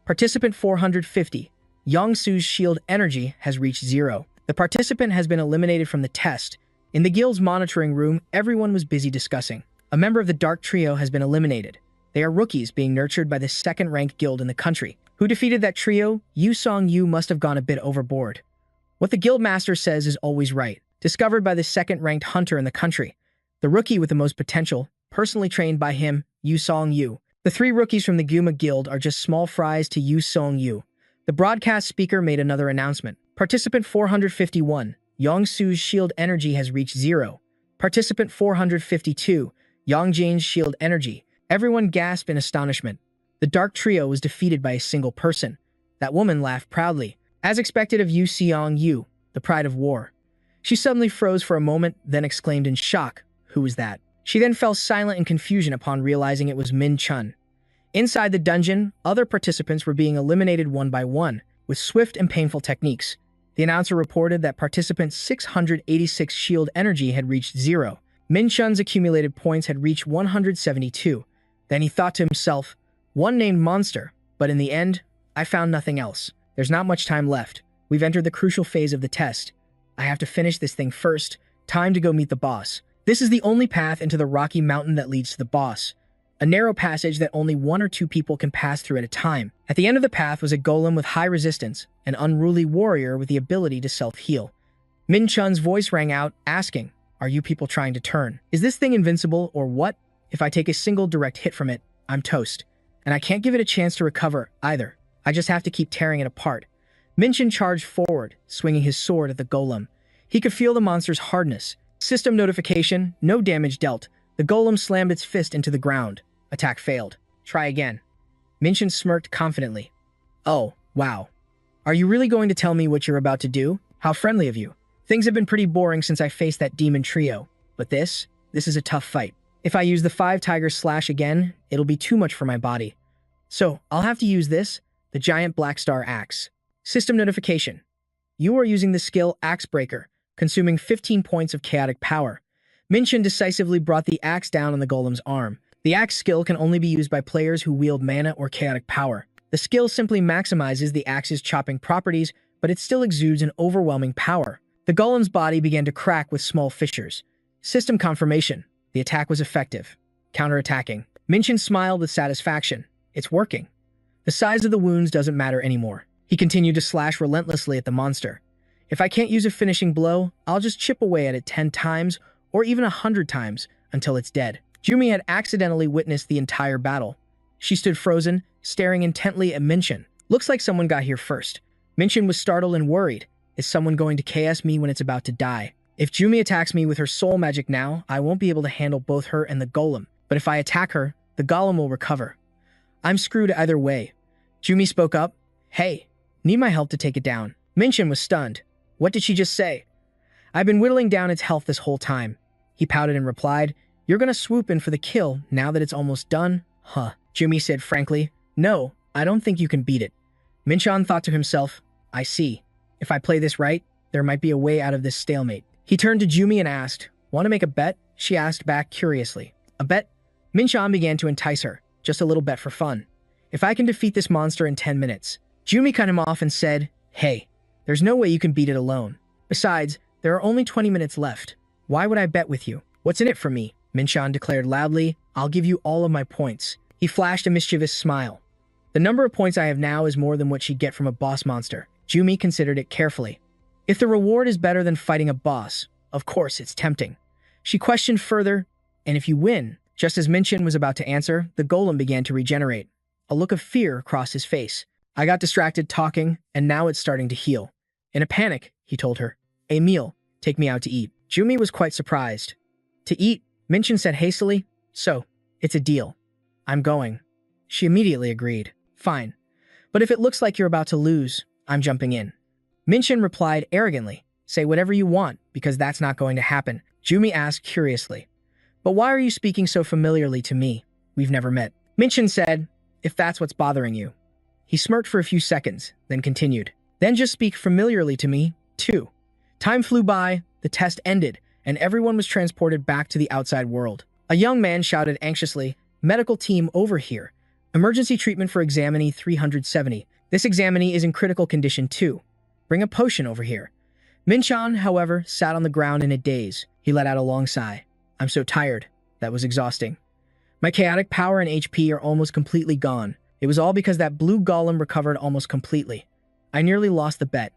Participant 450. Yongsu's shield energy has reached 0. The participant has been eliminated from the test. In the guild's monitoring room, everyone was busy discussing. A member of the Dark Trio has been eliminated. They are rookies being nurtured by the second-ranked guild in the country. Who defeated that trio? Yu Song-yu must have gone a bit overboard. What the guild master says is always right. Discovered by the second-ranked hunter in the country. The rookie with the most potential, personally trained by him, Yu Song-yu. The 3 rookies from the Guma Guild are just small fries to Yu Song-yu. The broadcast speaker made another announcement. Participant 451. Yongsu's shield energy has reached 0. Participant 452. Yongjane's shield energy. Everyone gasped in astonishment. The Dark Trio was defeated by a single person. That woman laughed proudly, as expected of Yu Seong-yu, the pride of war. She suddenly froze for a moment, then exclaimed in shock, "Who was that?" She then fell silent in confusion upon realizing it was Min-chun. Inside the dungeon, other participants were being eliminated one by one, with swift and painful techniques. The announcer reported that participant 686 shield energy had reached 0. Min-chun's accumulated points had reached 172. Then he thought to himself, "One named monster, but in the end, I found nothing else. There's not much time left. We've entered the crucial phase of the test. I have to finish this thing first. Time to go meet the boss. This is the only path into the rocky mountain that leads to the boss. A narrow passage that only 1 or 2 people can pass through at a time. At the end of the path was a golem with high resistance, an unruly warrior with the ability to self-heal." Min-chun's voice rang out, asking, "Are you people trying to turn? Is this thing invincible or what? If I take a single direct hit from it, I'm toast. And I can't give it a chance to recover, either. I just have to keep tearing it apart." Min-chun charged forward, swinging his sword at the golem. He could feel the monster's hardness. System notification, no damage dealt. The golem slammed its fist into the ground. Attack failed. Try again. Min-chun smirked confidently. "Oh, wow. Are you really going to tell me what you're about to do? How friendly of you. Things have been pretty boring since I faced that demon trio. But this is a tough fight. If I use the 5 tiger slash again, it'll be too much for my body. So, I'll have to use this, the giant black star axe. System notification. You are using the skill Axe Breaker, consuming 15 points of chaotic power." Min-chun decisively brought the axe down on the golem's arm. The axe skill can only be used by players who wield mana or chaotic power. The skill simply maximizes the axe's chopping properties, but it still exudes an overwhelming power. The golem's body began to crack with small fissures. System confirmation. The attack was effective. Counterattacking. Min-chun smiled with satisfaction. It's working. The size of the wounds doesn't matter anymore. He continued to slash relentlessly at the monster. If I can't use a finishing blow, I'll just chip away at it 10 times, or even 100 times, until it's dead. Jumi had accidentally witnessed the entire battle. She stood frozen, staring intently at Min-chun. Looks like someone got here first. Min-chun was startled and worried. Is someone going to KS me when it's about to die? If Jumi attacks me with her soul magic now, I won't be able to handle both her and the golem. But if I attack her, the golem will recover. I'm screwed either way. Jumi spoke up. "Hey, need my help to take it down." Min-chun was stunned. What did she just say? "I've been whittling down its health this whole time." He pouted and replied, "You're gonna swoop in for the kill now that it's almost done? Huh." Jumi said frankly, "No, I don't think you can beat it." Min-chun thought to himself, "I see. If I play this right, there might be a way out of this stalemate." He turned to Jumi and asked, "Want to make a bet?" She asked back curiously. "A bet?" Min-chun began to entice her. "Just a little bet for fun. If I can defeat this monster in 10 minutes. Jumi cut him off and said, "Hey, there's no way you can beat it alone. Besides, there are only 20 minutes left. Why would I bet with you? What's in it for me?" Min-chun declared loudly, "I'll give you all of my points." He flashed a mischievous smile. "The number of points I have now is more than what she'd get from a boss monster." Jumi considered it carefully. If the reward is better than fighting a boss, of course it's tempting. She questioned further, "And if you win?" Just as Min-chun was about to answer, the golem began to regenerate. A look of fear crossed his face. "I got distracted talking, and now it's starting to heal." In a panic, he told her, "A meal. Take me out to eat." Jumi was quite surprised. "To eat?" Min-chun said hastily. "So, it's a deal. I'm going." She immediately agreed. "Fine. But if it looks like you're about to lose, I'm jumping in." Min-chun replied arrogantly, "Say whatever you want, because that's not going to happen." Jumi asked curiously, "But why are you speaking so familiarly to me? We've never met." Min-chun said, if that's what's bothering you. He smirked for a few seconds, then continued. Then just speak familiarly to me, too. Time flew by, the test ended, and everyone was transported back to the outside world. A young man shouted anxiously, "Medical team over here. Emergency treatment for examinee 370. This examinee is in critical condition too. Bring a potion over here." Min-chan, however, sat on the ground in a daze. He let out a long sigh. "I'm so tired. That was exhausting. My chaotic power and HP are almost completely gone. It was all because that blue golem recovered almost completely. I nearly lost the bet."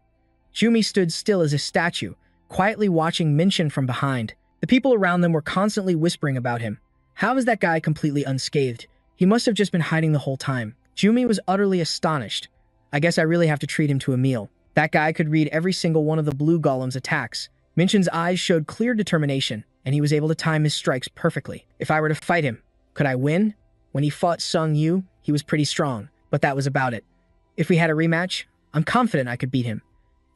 Jumi stood still as a statue, quietly watching Min-chan from behind. The people around them were constantly whispering about him. How is that guy completely unscathed? He must have just been hiding the whole time. Jumi was utterly astonished. I guess I really have to treat him to a meal. That guy could read every single one of the blue golem's attacks. Min-chan's eyes showed clear determination, and he was able to time his strikes perfectly. If I were to fight him, could I win? When he fought Sung Yu, he was pretty strong, but that was about it. If we had a rematch, I'm confident I could beat him.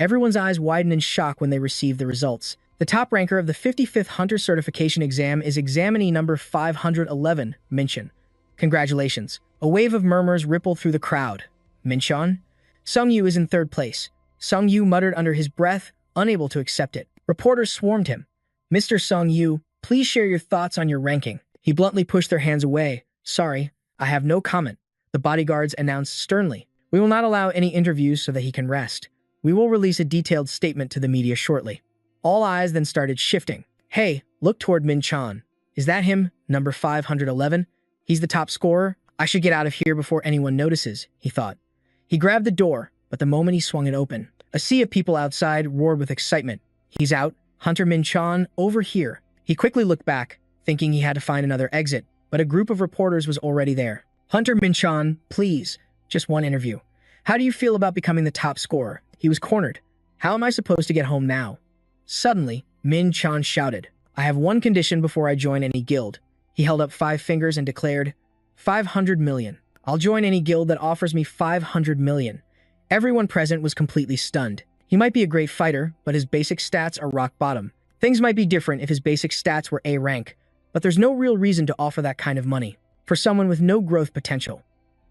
Everyone's eyes widened in shock when they received the results. The top ranker of the 55th Hunter Certification Exam is examinee number 511, Min-chan. Congratulations. A wave of murmurs rippled through the crowd. Min-chan? Sung Yu is in third place. Sung Yu muttered under his breath, unable to accept it. Reporters swarmed him. "Mr. Sung Yu, please share your thoughts on your ranking." He bluntly pushed their hands away. "Sorry, I have no comment," the bodyguards announced sternly. "We will not allow any interviews so that he can rest. We will release a detailed statement to the media shortly." All eyes then started shifting. "Hey, look toward Min-chan. Is that him, number 511? He's the top scorer? I should get out of here before anyone notices," he thought. He grabbed the door, but the moment he swung it open, a sea of people outside roared with excitement. "He's out. Hunter Min-chan, over here." He quickly looked back, thinking he had to find another exit, but a group of reporters was already there. "Hunter Min-chan, please, just one interview. How do you feel about becoming the top scorer?" He was cornered. "How am I supposed to get home now?" Suddenly, Min-chan shouted, "I have one condition before I join any guild." He held up 5 fingers and declared, 500 million. I'll join any guild that offers me 500 million. Everyone present was completely stunned. He might be a great fighter, but his basic stats are rock bottom. Things might be different if his basic stats were A rank, but there's no real reason to offer that kind of money for someone with no growth potential.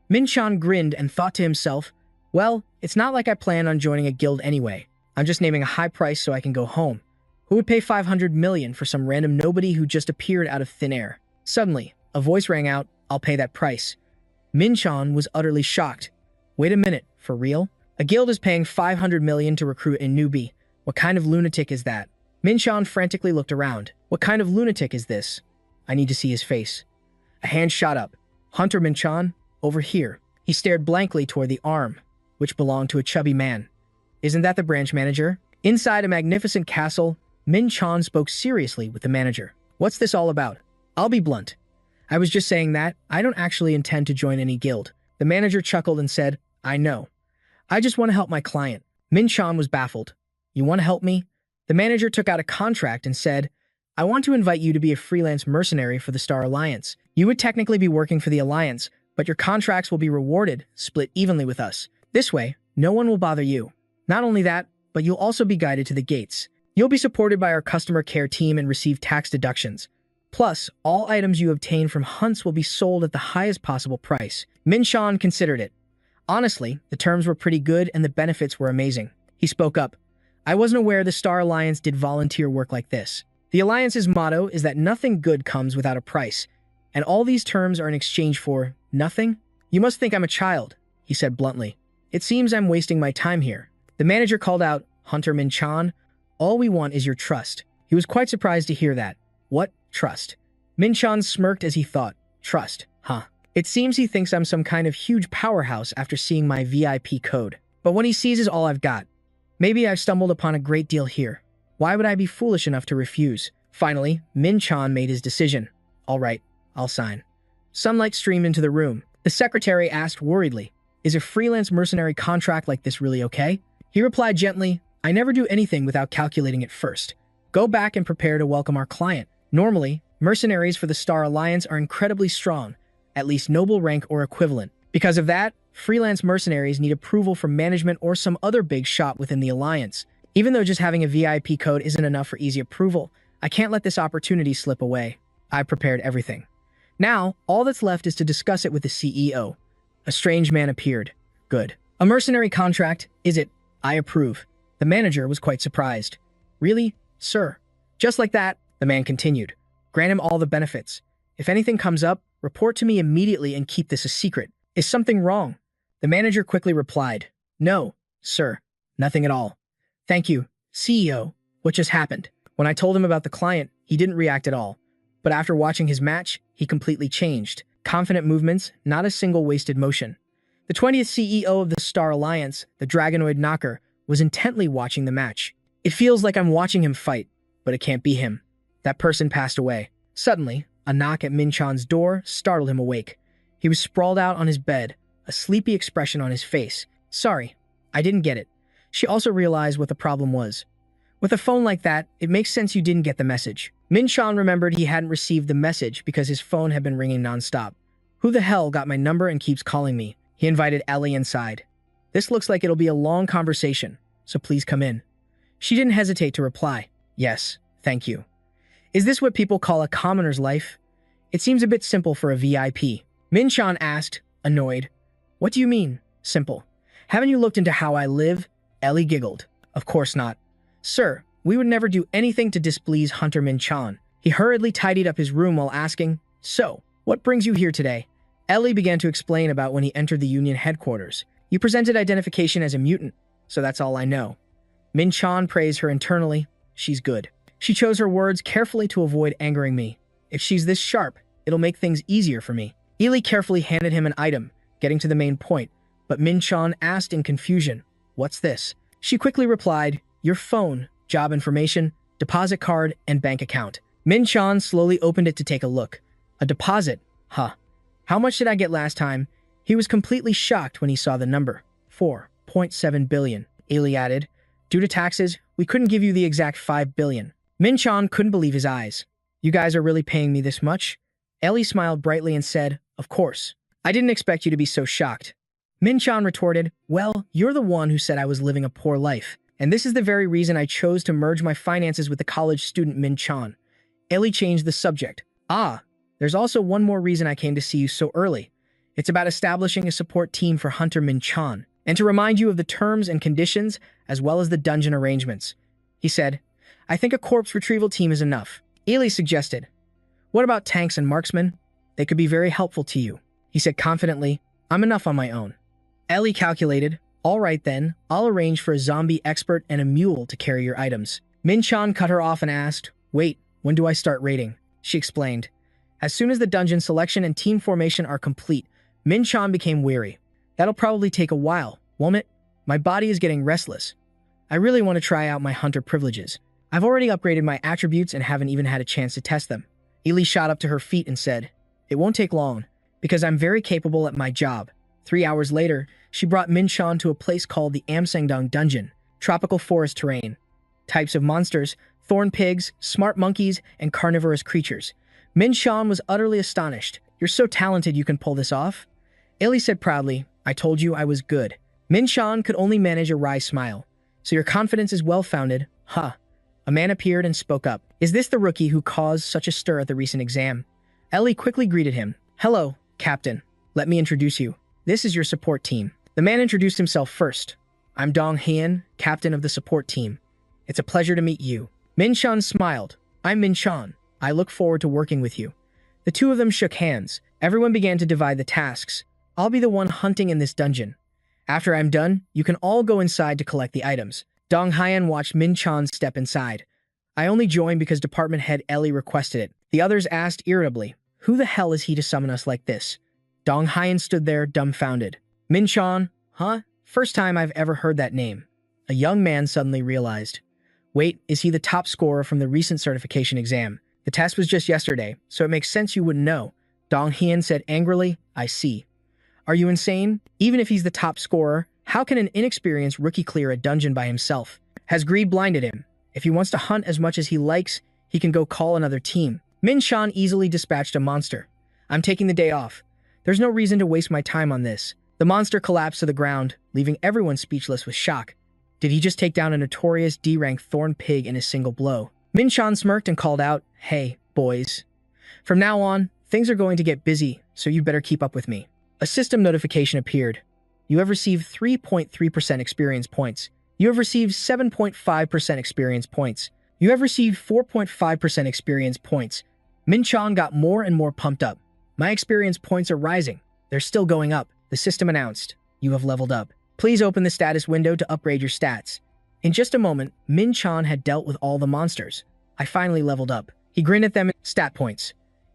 Min-chan grinned and thought to himself, well, it's not like I plan on joining a guild anyway. I'm just naming a high price so I can go home. Who would pay 500 million for some random nobody who just appeared out of thin air? Suddenly, a voice rang out, "I'll pay that price." Min-chan was utterly shocked. Wait a minute, for real? A guild is paying 500 million to recruit a newbie. What kind of lunatic is that? Min-chan frantically looked around. What kind of lunatic is this? I need to see his face. A hand shot up. Hunter Min-chan, over here. He stared blankly toward the arm, which belonged to a chubby man. Isn't that the branch manager? Inside a magnificent castle, Min-chan spoke seriously with the manager. What's this all about? I'll be blunt. I was just saying that I don't actually intend to join any guild. The manager chuckled and said, I know. I just want to help my client. Min-chan was baffled. You want to help me? The manager took out a contract and said, I want to invite you to be a freelance mercenary for the Star Alliance. You would technically be working for the Alliance, but your contracts will be rewarded, split evenly with us. This way, no one will bother you. Not only that, but you'll also be guided to the gates. You'll be supported by our customer care team and receive tax deductions. Plus, all items you obtain from hunts will be sold at the highest possible price. Min-chan considered it. Honestly, the terms were pretty good and the benefits were amazing. He spoke up. I wasn't aware the Star Alliance did volunteer work like this. The Alliance's motto is that nothing good comes without a price, and all these terms are in exchange for nothing? You must think I'm a child, he said bluntly. It seems I'm wasting my time here. The manager called out, Hunter Min-chan, all we want is your trust. He was quite surprised to hear that. What? Trust. Min-chan smirked as he thought, trust, huh? It seems he thinks I'm some kind of huge powerhouse after seeing my VIP code. But what he sees is all I've got. Maybe I've stumbled upon a great deal here. Why would I be foolish enough to refuse? Finally, Min-chan made his decision. All right, I'll sign. Sunlight streamed into the room. The secretary asked worriedly, is a freelance mercenary contract like this really okay? He replied gently, I never do anything without calculating it first. Go back and prepare to welcome our client. Normally, mercenaries for the Star Alliance are incredibly strong, at least noble rank or equivalent. Because of that, freelance mercenaries need approval from management or some other big shot within the Alliance. Even though just having a VIP code isn't enough for easy approval, I can't let this opportunity slip away. I've prepared everything. Now, all that's left is to discuss it with the CEO. A strange man appeared. Good. A mercenary contract, is it? I approve. The manager was quite surprised. Really, sir? Just like that, the man continued. Grant him all the benefits. If anything comes up, report to me immediately and keep this a secret. Is something wrong? The manager quickly replied. No, sir. Nothing at all. Thank you, CEO. What just happened? When I told him about the client, he didn't react at all. But after watching his match, he completely changed. Confident movements, not a single wasted motion. The 20th CEO of the Star Alliance, the Dragonoid Knocker, was intently watching the match. It feels like I'm watching him fight, but it can't be him. That person passed away. Suddenly, a knock at Min Chan's door startled him awake. He was sprawled out on his bed, a sleepy expression on his face. Sorry, I didn't get it. She also realized what the problem was. With a phone like that, it makes sense you didn't get the message. Min Chan remembered he hadn't received the message because his phone had been ringing nonstop. Who the hell got my number and keeps calling me? He invited Ellie inside. This looks like it'll be a long conversation, so please come in. She didn't hesitate to reply. Yes, thank you. Is this what people call a commoner's life? It seems a bit simple for a VIP. Min Chan asked, annoyed. What do you mean, simple? Haven't you looked into how I live? Ellie giggled. Of course not. Sir, we would never do anything to displease Hunter Min Chan. He hurriedly tidied up his room while asking, so, what brings you here today? Ellie began to explain about when he entered the Union headquarters. You presented identification as a mutant, so that's all I know. Min Chan praised her internally. She's good. She chose her words carefully to avoid angering me. If she's this sharp, it'll make things easier for me. Ely carefully handed him an item, getting to the main point, but Min Chan asked in confusion, what's this? She quickly replied, your phone, job information, deposit card, and bank account. Min Chan slowly opened it to take a look. A deposit? Huh. How much did I get last time? He was completely shocked when he saw the number. 4.7 billion. Ely added, due to taxes, we couldn't give you the exact 5 billion. Min Chan couldn't believe his eyes. You guys are really paying me this much? Ellie smiled brightly and said, of course. I didn't expect you to be so shocked. Min Chan retorted, well, you're the one who said I was living a poor life. And this is the very reason I chose to merge my finances with the college student Min Chan. Ellie changed the subject. Ah, there's also one more reason I came to see you so early. It's about establishing a support team for Hunter Min Chan, and to remind you of the terms and conditions, as well as the dungeon arrangements. He said, I think a corpse retrieval team is enough. Ely suggested, what about tanks and marksmen? They could be very helpful to you. He said confidently, I'm enough on my own. Ellie calculated, all right then, I'll arrange for a zombie expert and a mule to carry your items. Min Chan cut her off and asked, wait, when do I start raiding? She explained, as soon as the dungeon selection and team formation are complete. Min Chan became weary. That'll probably take a while, won't it? My body is getting restless. I really want to try out my hunter privileges. I've already upgraded my attributes and haven't even had a chance to test them. Ely shot up to her feet and said, it won't take long, because I'm very capable at my job. 3 hours later, she brought Min Chan to a place called the Amsangdong Dungeon, tropical forest terrain. Types of monsters, thorn pigs, smart monkeys, and carnivorous creatures. Min Chan was utterly astonished. You're so talented you can pull this off? Ely said proudly, I told you I was good. Min Chan could only manage a wry smile. So your confidence is well-founded, huh? A man appeared and spoke up. Is this the rookie who caused such a stir at the recent exam? Ellie quickly greeted him. Hello, Captain. Let me introduce you. This is your support team. The man introduced himself first. I'm Dong Hien, captain of the support team. It's a pleasure to meet you. Min Chan smiled. I'm Min Chan. I look forward to working with you. The two of them shook hands. Everyone began to divide the tasks. I'll be the one hunting in this dungeon. After I'm done, you can all go inside to collect the items. Dong Hien watched Min Chan step inside. I only joined because department head Ellie requested it. The others asked irritably, who the hell is he to summon us like this? Dong Hien stood there dumbfounded. Min Chan, huh? First time I've ever heard that name. A young man suddenly realized. Wait, is he the top scorer from the recent certification exam? The test was just yesterday, so it makes sense you wouldn't know. Dong Hien said angrily, I see. Are you insane? Even if he's the top scorer, how can an inexperienced rookie clear a dungeon by himself? Has greed blinded him? If he wants to hunt as much as he likes, he can go call another team. Min Chan easily dispatched a monster. I'm taking the day off. There's no reason to waste my time on this. The monster collapsed to the ground, leaving everyone speechless with shock. Did he just take down a notorious D-rank thorn pig in a single blow? Min Chan smirked and called out, hey, boys. From now on, things are going to get busy, so you better keep up with me. A system notification appeared. You have received 3.3% experience points. You have received 7.5% experience points. You have received 4.5% experience points. Min-chan got more and more pumped up. My experience points are rising. They're still going up. The system announced. You have leveled up. Please open the status window to upgrade your stats. In just a moment, Min-chan had dealt with all the monsters. I finally leveled up. He grinned at them. Stat points.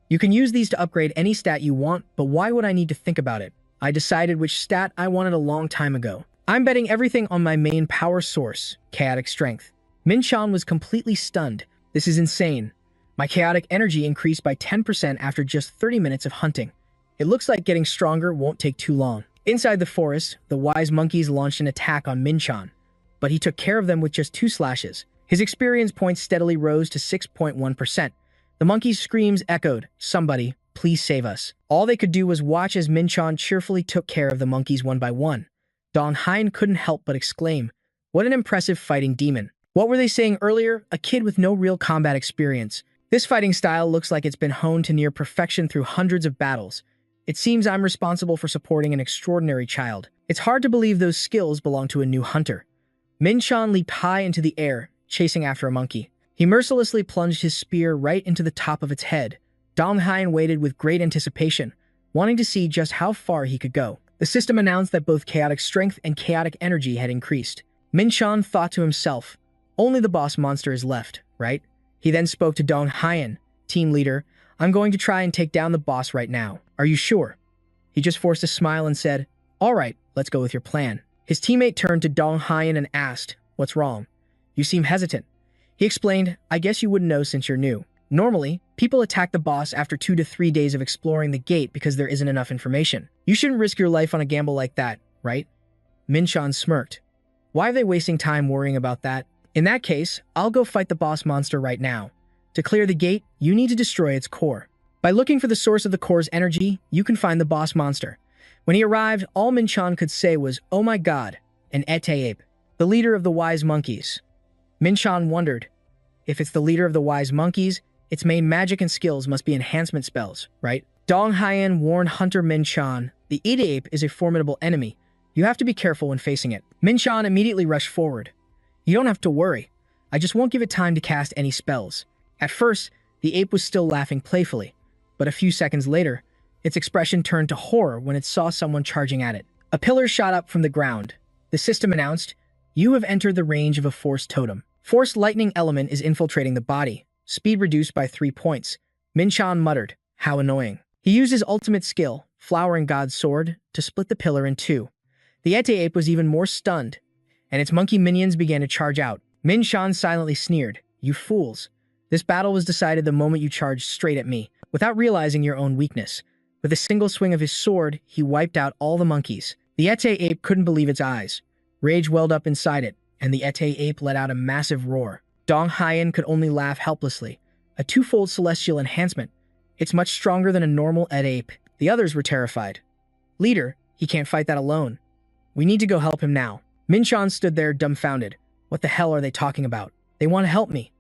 You can use these to upgrade any stat you want, but why would I need to think about it? I decided which stat I wanted a long time ago. I'm betting everything on my main power source, chaotic strength. Min-chan was completely stunned. This is insane. My chaotic energy increased by 10% after just 30 minutes of hunting. It looks like getting stronger won't take too long. Inside the forest, the wise monkeys launched an attack on Min-chan, but he took care of them with just 2 slashes. His experience points steadily rose to 6.1%. The monkeys' screams echoed, "Somebody, please save us." All they could do was watch as Min-chan cheerfully took care of the monkeys one by one. Dong Hein couldn't help but exclaim, "What an impressive fighting demon." What were they saying earlier? A kid with no real combat experience. This fighting style looks like it's been honed to near perfection through hundreds of battles. It seems I'm responsible for supporting an extraordinary child. It's hard to believe those skills belong to a new hunter. Min-chan leaped high into the air, chasing after a monkey. He mercilessly plunged his spear right into the top of its head. Dong Hein waited with great anticipation, wanting to see just how far he could go. The system announced that both chaotic strength and chaotic energy had increased. Min-chan thought to himself, only the boss monster is left, right? He then spoke to Dong Hein, team leader, I'm going to try and take down the boss right now. Are you sure? He just forced a smile and said, all right, let's go with your plan. His teammate turned to Dong Hein and asked, what's wrong? You seem hesitant. He explained, I guess you wouldn't know since you're new. Normally, people attack the boss after 2 to 3 days of exploring the gate because there isn't enough information. You shouldn't risk your life on a gamble like that, right? Min-chan smirked. Why are they wasting time worrying about that? In that case, I'll go fight the boss monster right now. To clear the gate, you need to destroy its core. By looking for the source of the core's energy, you can find the boss monster. When he arrived, all Min-chan could say was, oh my god, an ete ape, the leader of the wise monkeys. Min-chan wondered, if it's the leader of the wise monkeys, its main magic and skills must be enhancement spells, right? Dong Hein warned Hunter Min-chan, the ete ape is a formidable enemy. You have to be careful when facing it. Min-chan immediately rushed forward. You don't have to worry. I just won't give it time to cast any spells. At first, the ape was still laughing playfully, but a few seconds later, its expression turned to horror when it saw someone charging at it. A pillar shot up from the ground. The system announced, you have entered the range of a force totem. Force lightning element is infiltrating the body. Speed reduced by 3 points. Min-chan muttered, how annoying. He used his ultimate skill, Flowering God's Sword, to split the pillar in 2. The ete ape was even more stunned, and its monkey minions began to charge out. Min-chan silently sneered, you fools. This battle was decided the moment you charged straight at me, without realizing your own weakness. With a single swing of his sword, he wiped out all the monkeys. The ete ape couldn't believe its eyes. Rage welled up inside it, and the ete ape let out a massive roar. Dong Hein could only laugh helplessly. A 2-fold celestial enhancement. It's much stronger than a normal ete ape. The others were terrified. Leader, he can't fight that alone. We need to go help him now. Min-chan stood there dumbfounded. What the hell are they talking about? They want to help me.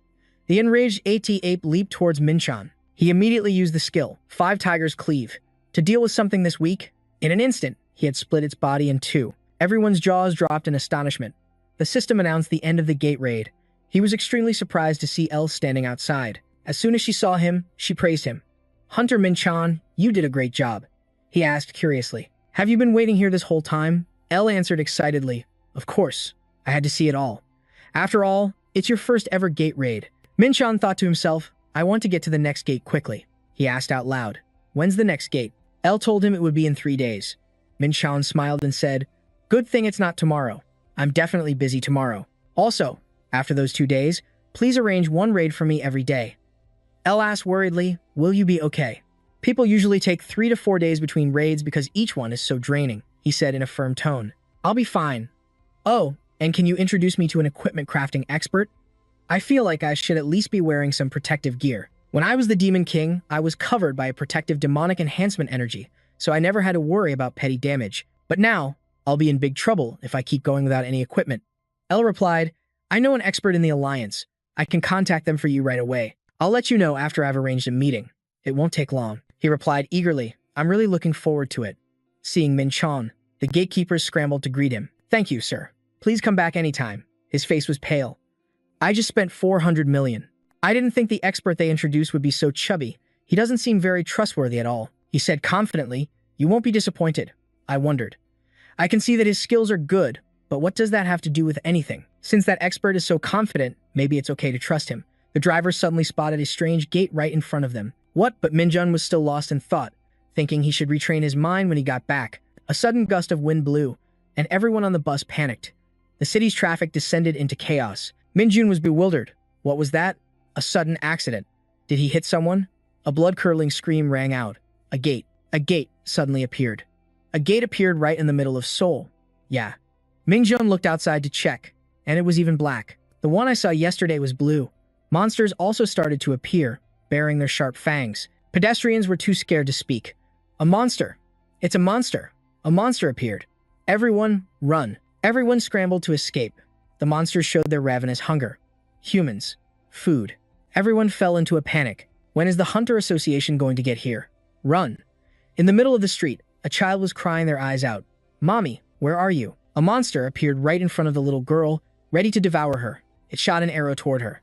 The enraged ete ape leaped towards Min-chan. He immediately used the skill, 5 Tigers Cleave, to deal with something this weak. In an instant, he had split its body in 2. Everyone's jaws dropped in astonishment. The system announced the end of the gate raid. He was extremely surprised to see Elle standing outside. As soon as she saw him, she praised him. Hunter Min-chan, you did a great job. He asked curiously. Have you been waiting here this whole time? Elle answered excitedly. Of course. I had to see it all. After all, it's your first ever gate raid. Min-chan thought to himself, I want to get to the next gate quickly. He asked out loud. When's the next gate? Elle told him it would be in 3 days. Min-chan smiled and said, good thing it's not tomorrow. I'm definitely busy tomorrow. Also, after those 2 days, please arrange 1 raid for me every day. Elle asked worriedly, will you be okay? People usually take 3 to 4 days between raids because each one is so draining, he said in a firm tone. I'll be fine. Oh, and can you introduce me to an equipment crafting expert? I feel like I should at least be wearing some protective gear. When I was the Demon King, I was covered by a protective demonic enhancement energy, so I never had to worry about petty damage. But now, I'll be in big trouble if I keep going without any equipment. Elle replied, I know an expert in the Alliance. I can contact them for you right away. I'll let you know after I've arranged a meeting. It won't take long. He replied eagerly, I'm really looking forward to it. Seeing Min Chan, the gatekeepers scrambled to greet him. "Thank you, sir. Please come back anytime." His face was pale. "I just spent 400 million. I didn't think the expert they introduced would be so chubby. He doesn't seem very trustworthy at all," he said confidently. "You won't be disappointed." I wondered. I can see that his skills are good, but what does that have to do with anything? Since that expert is so confident, maybe it's okay to trust him. The driver suddenly spotted a strange gate right in front of them. What? But Minjun was still lost in thought, thinking he should retrain his mind when he got back. A sudden gust of wind blew, and everyone on the bus panicked. The city's traffic descended into chaos. Minjun was bewildered. What was that? A sudden accident. Did he hit someone? A blood-curdling scream rang out. A gate suddenly appeared. A gate appeared right in the middle of Seoul. Yeah. Minjun looked outside to check, and it was even black. The one I saw yesterday was blue. Monsters also started to appear, bearing their sharp fangs. Pedestrians were too scared to speak. A monster! It's a monster! A monster appeared. Everyone, run. Everyone scrambled to escape. The monsters showed their ravenous hunger. Humans. Food. Everyone fell into a panic. When is the Hunter Association going to get here? Run. In the middle of the street, a child was crying their eyes out. "Mommy, where are you?" A monster appeared right in front of the little girl, ready to devour her. It shot an arrow toward her.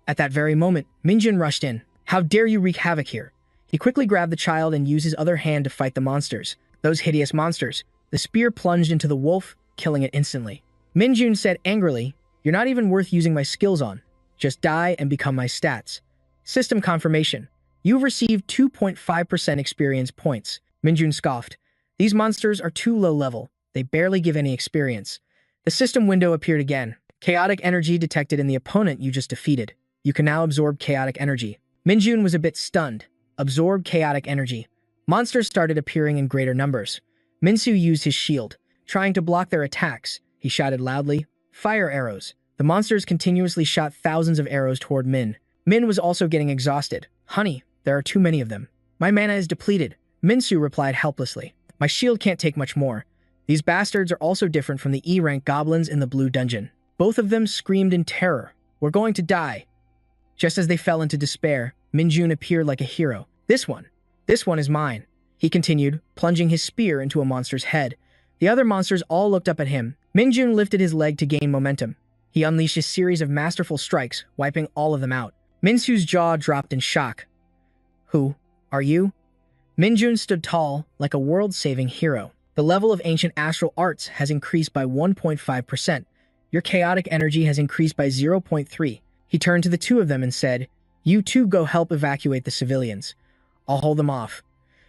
At that very moment, Minjun rushed in. "How dare you wreak havoc here?" He quickly grabbed the child and used his other hand to fight the monsters. Those hideous monsters. The spear plunged into the wolf, killing it instantly. Minjun said angrily, "You're not even worth using my skills on. Just die and become my stats." System confirmation. You've received 2.5% experience points. Minjun scoffed. These monsters are too low level. They barely give any experience. The system window appeared again. Chaotic energy detected in the opponent you just defeated. You can now absorb chaotic energy. Minjun was a bit stunned. Absorb chaotic energy. Monsters started appearing in greater numbers. Minsu used his shield. Trying to block their attacks, he shouted loudly, "Fire arrows." The monsters continuously shot thousands of arrows toward Min. Min was also getting exhausted. "Honey, there are too many of them. My mana is depleted." Minsu replied helplessly. "My shield can't take much more. These bastards are also different from the E-rank goblins in the blue dungeon." Both of them screamed in terror. "We're going to die." Just as they fell into despair, Minjun appeared like a hero. This one is mine," he continued, plunging his spear into a monster's head. The other monsters all looked up at him. Minjun lifted his leg to gain momentum. He unleashed a series of masterful strikes, wiping all of them out. Minsu's jaw dropped in shock. "Who are you?" Minjun stood tall, like a world-saving hero. "The level of ancient astral arts has increased by 1.5%. Your chaotic energy has increased by 0.3. He turned to the two of them and said, "You two go help evacuate the civilians. I'll hold them off."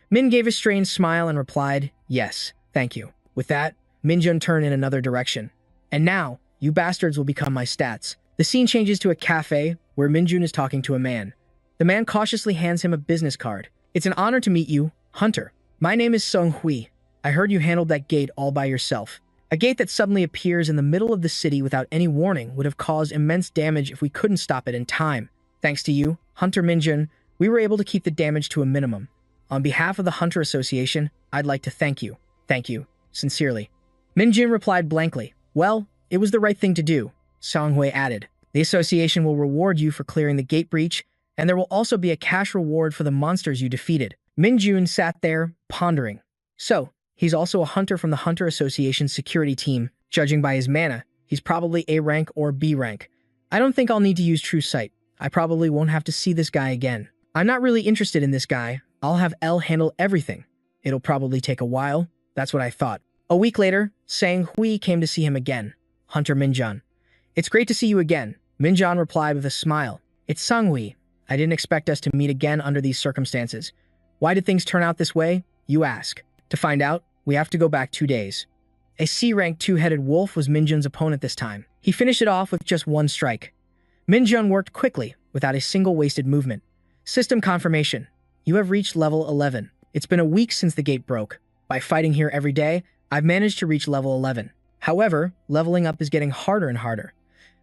Min gave a strange smile and replied, "Yes, thank you." With that, Minjun turned in another direction. "And now, you bastards will become my stats." The scene changes to a cafe where Minjun is talking to a man. The man cautiously hands him a business card. "It's an honor to meet you, Hunter. My name is Sung Hui. I heard you handled that gate all by yourself." A gate that suddenly appears in the middle of the city without any warning would have caused immense damage if we couldn't stop it in time. Thanks to you, Hunter Minjun, we were able to keep the damage to a minimum. On behalf of the Hunter Association, I'd like to thank you. Thank you. Sincerely. Minjun replied blankly. "Well, it was the right thing to do," Songhui added. "The association will reward you for clearing the gate breach, and there will also be a cash reward for the monsters you defeated." Minjun sat there, pondering. So, he's also a hunter from the Hunter Association's security team. Judging by his mana, he's probably A rank or B rank. I don't think I'll need to use True Sight. I probably won't have to see this guy again. I'm not really interested in this guy. I'll have L handle everything. It'll probably take a while. That's what I thought. A week later, Sang Hui came to see him again. Hunter Minjun. "It's great to see you again," Minjun replied with a smile. "It's Sang Hui. I didn't expect us to meet again under these circumstances. Why did things turn out this way, you ask? To find out, we have to go back 2 days." A C-rank two-headed wolf was Minjun's opponent this time. He finished it off with just one strike. Minjun worked quickly, without a single wasted movement. System confirmation. You have reached level 11. It's been a week since the gate broke. By fighting here every day, I've managed to reach level 11. However, leveling up is getting harder and harder.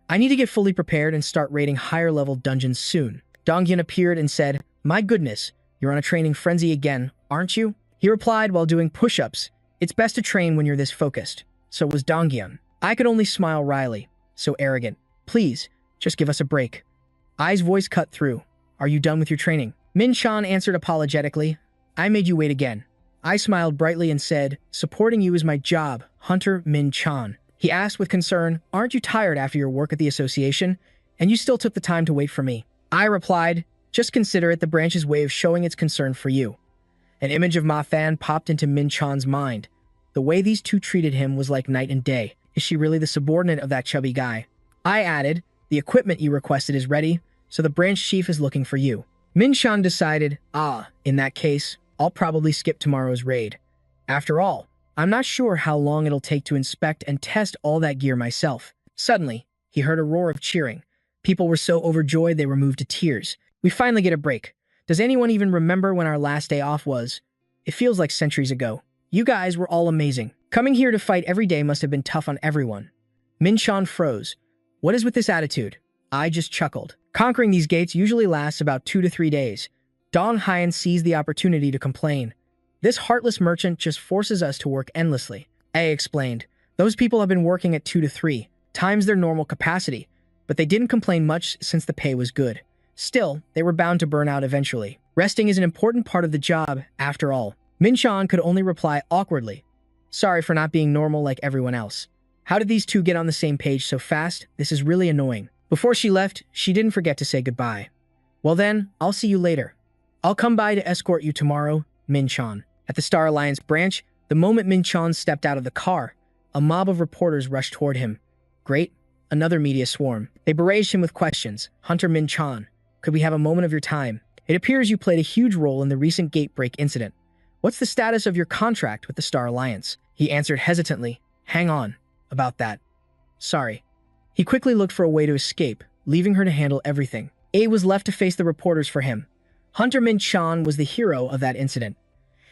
I need to get fully prepared and start raiding higher level dungeons soon. Dongyun appeared and said, "My goodness, you're on a training frenzy again, aren't you?" He replied while doing push-ups. "It's best to train when you're this focused." So was Dongyun. I could only smile wryly. So arrogant. "Please, just give us a break." Ai's voice cut through. "Are you done with your training?" Min Chan answered apologetically. "I made you wait again. I smiled brightly and said, "Supporting you is my job, Hunter Min-chan." He asked with concern, "Aren't you tired after your work at the association? And you still took the time to wait for me?" I replied, "Just consider it the branch's way of showing its concern for you." An image of Ma Fan popped into Min-chan's mind. The way these two treated him was like night and day. Is she really the subordinate of that chubby guy? I added, "The equipment you requested is ready, so the branch chief is looking for you." Min-chan decided, in that case, I'll probably skip tomorrow's raid. After all, I'm not sure how long it'll take to inspect and test all that gear myself. Suddenly, he heard a roar of cheering. People were so overjoyed they were moved to tears. We finally get a break. Does anyone even remember when our last day off was? It feels like centuries ago. You guys were all amazing. Coming here to fight every day must have been tough on everyone. Min-chan froze. What is with this attitude? I just chuckled. Conquering these gates usually lasts about 2 to 3 days. Dong Hyan seized the opportunity to complain. This heartless merchant just forces us to work endlessly. A explained. Those people have been working at 2 to 3 times their normal capacity, but they didn't complain much since the pay was good. Still, they were bound to burn out eventually. Resting is an important part of the job, after all. Min-chan could only reply awkwardly. Sorry for not being normal like everyone else. How did these two get on the same page so fast? This is really annoying. Before she left, she didn't forget to say goodbye. Well then, I'll see you later. I'll come by to escort you tomorrow, Min-chan. At the Star Alliance branch, the moment Min-chan stepped out of the car, a mob of reporters rushed toward him. Great, another media swarm. They barraged him with questions. Hunter Min-chan, could we have a moment of your time? It appears you played a huge role in the recent gate break incident. What's the status of your contract with the Star Alliance? He answered hesitantly. Hang on, about that. Sorry. He quickly looked for a way to escape, leaving her to handle everything. A was left to face the reporters for him. Hunter Min-chan was the hero of that incident.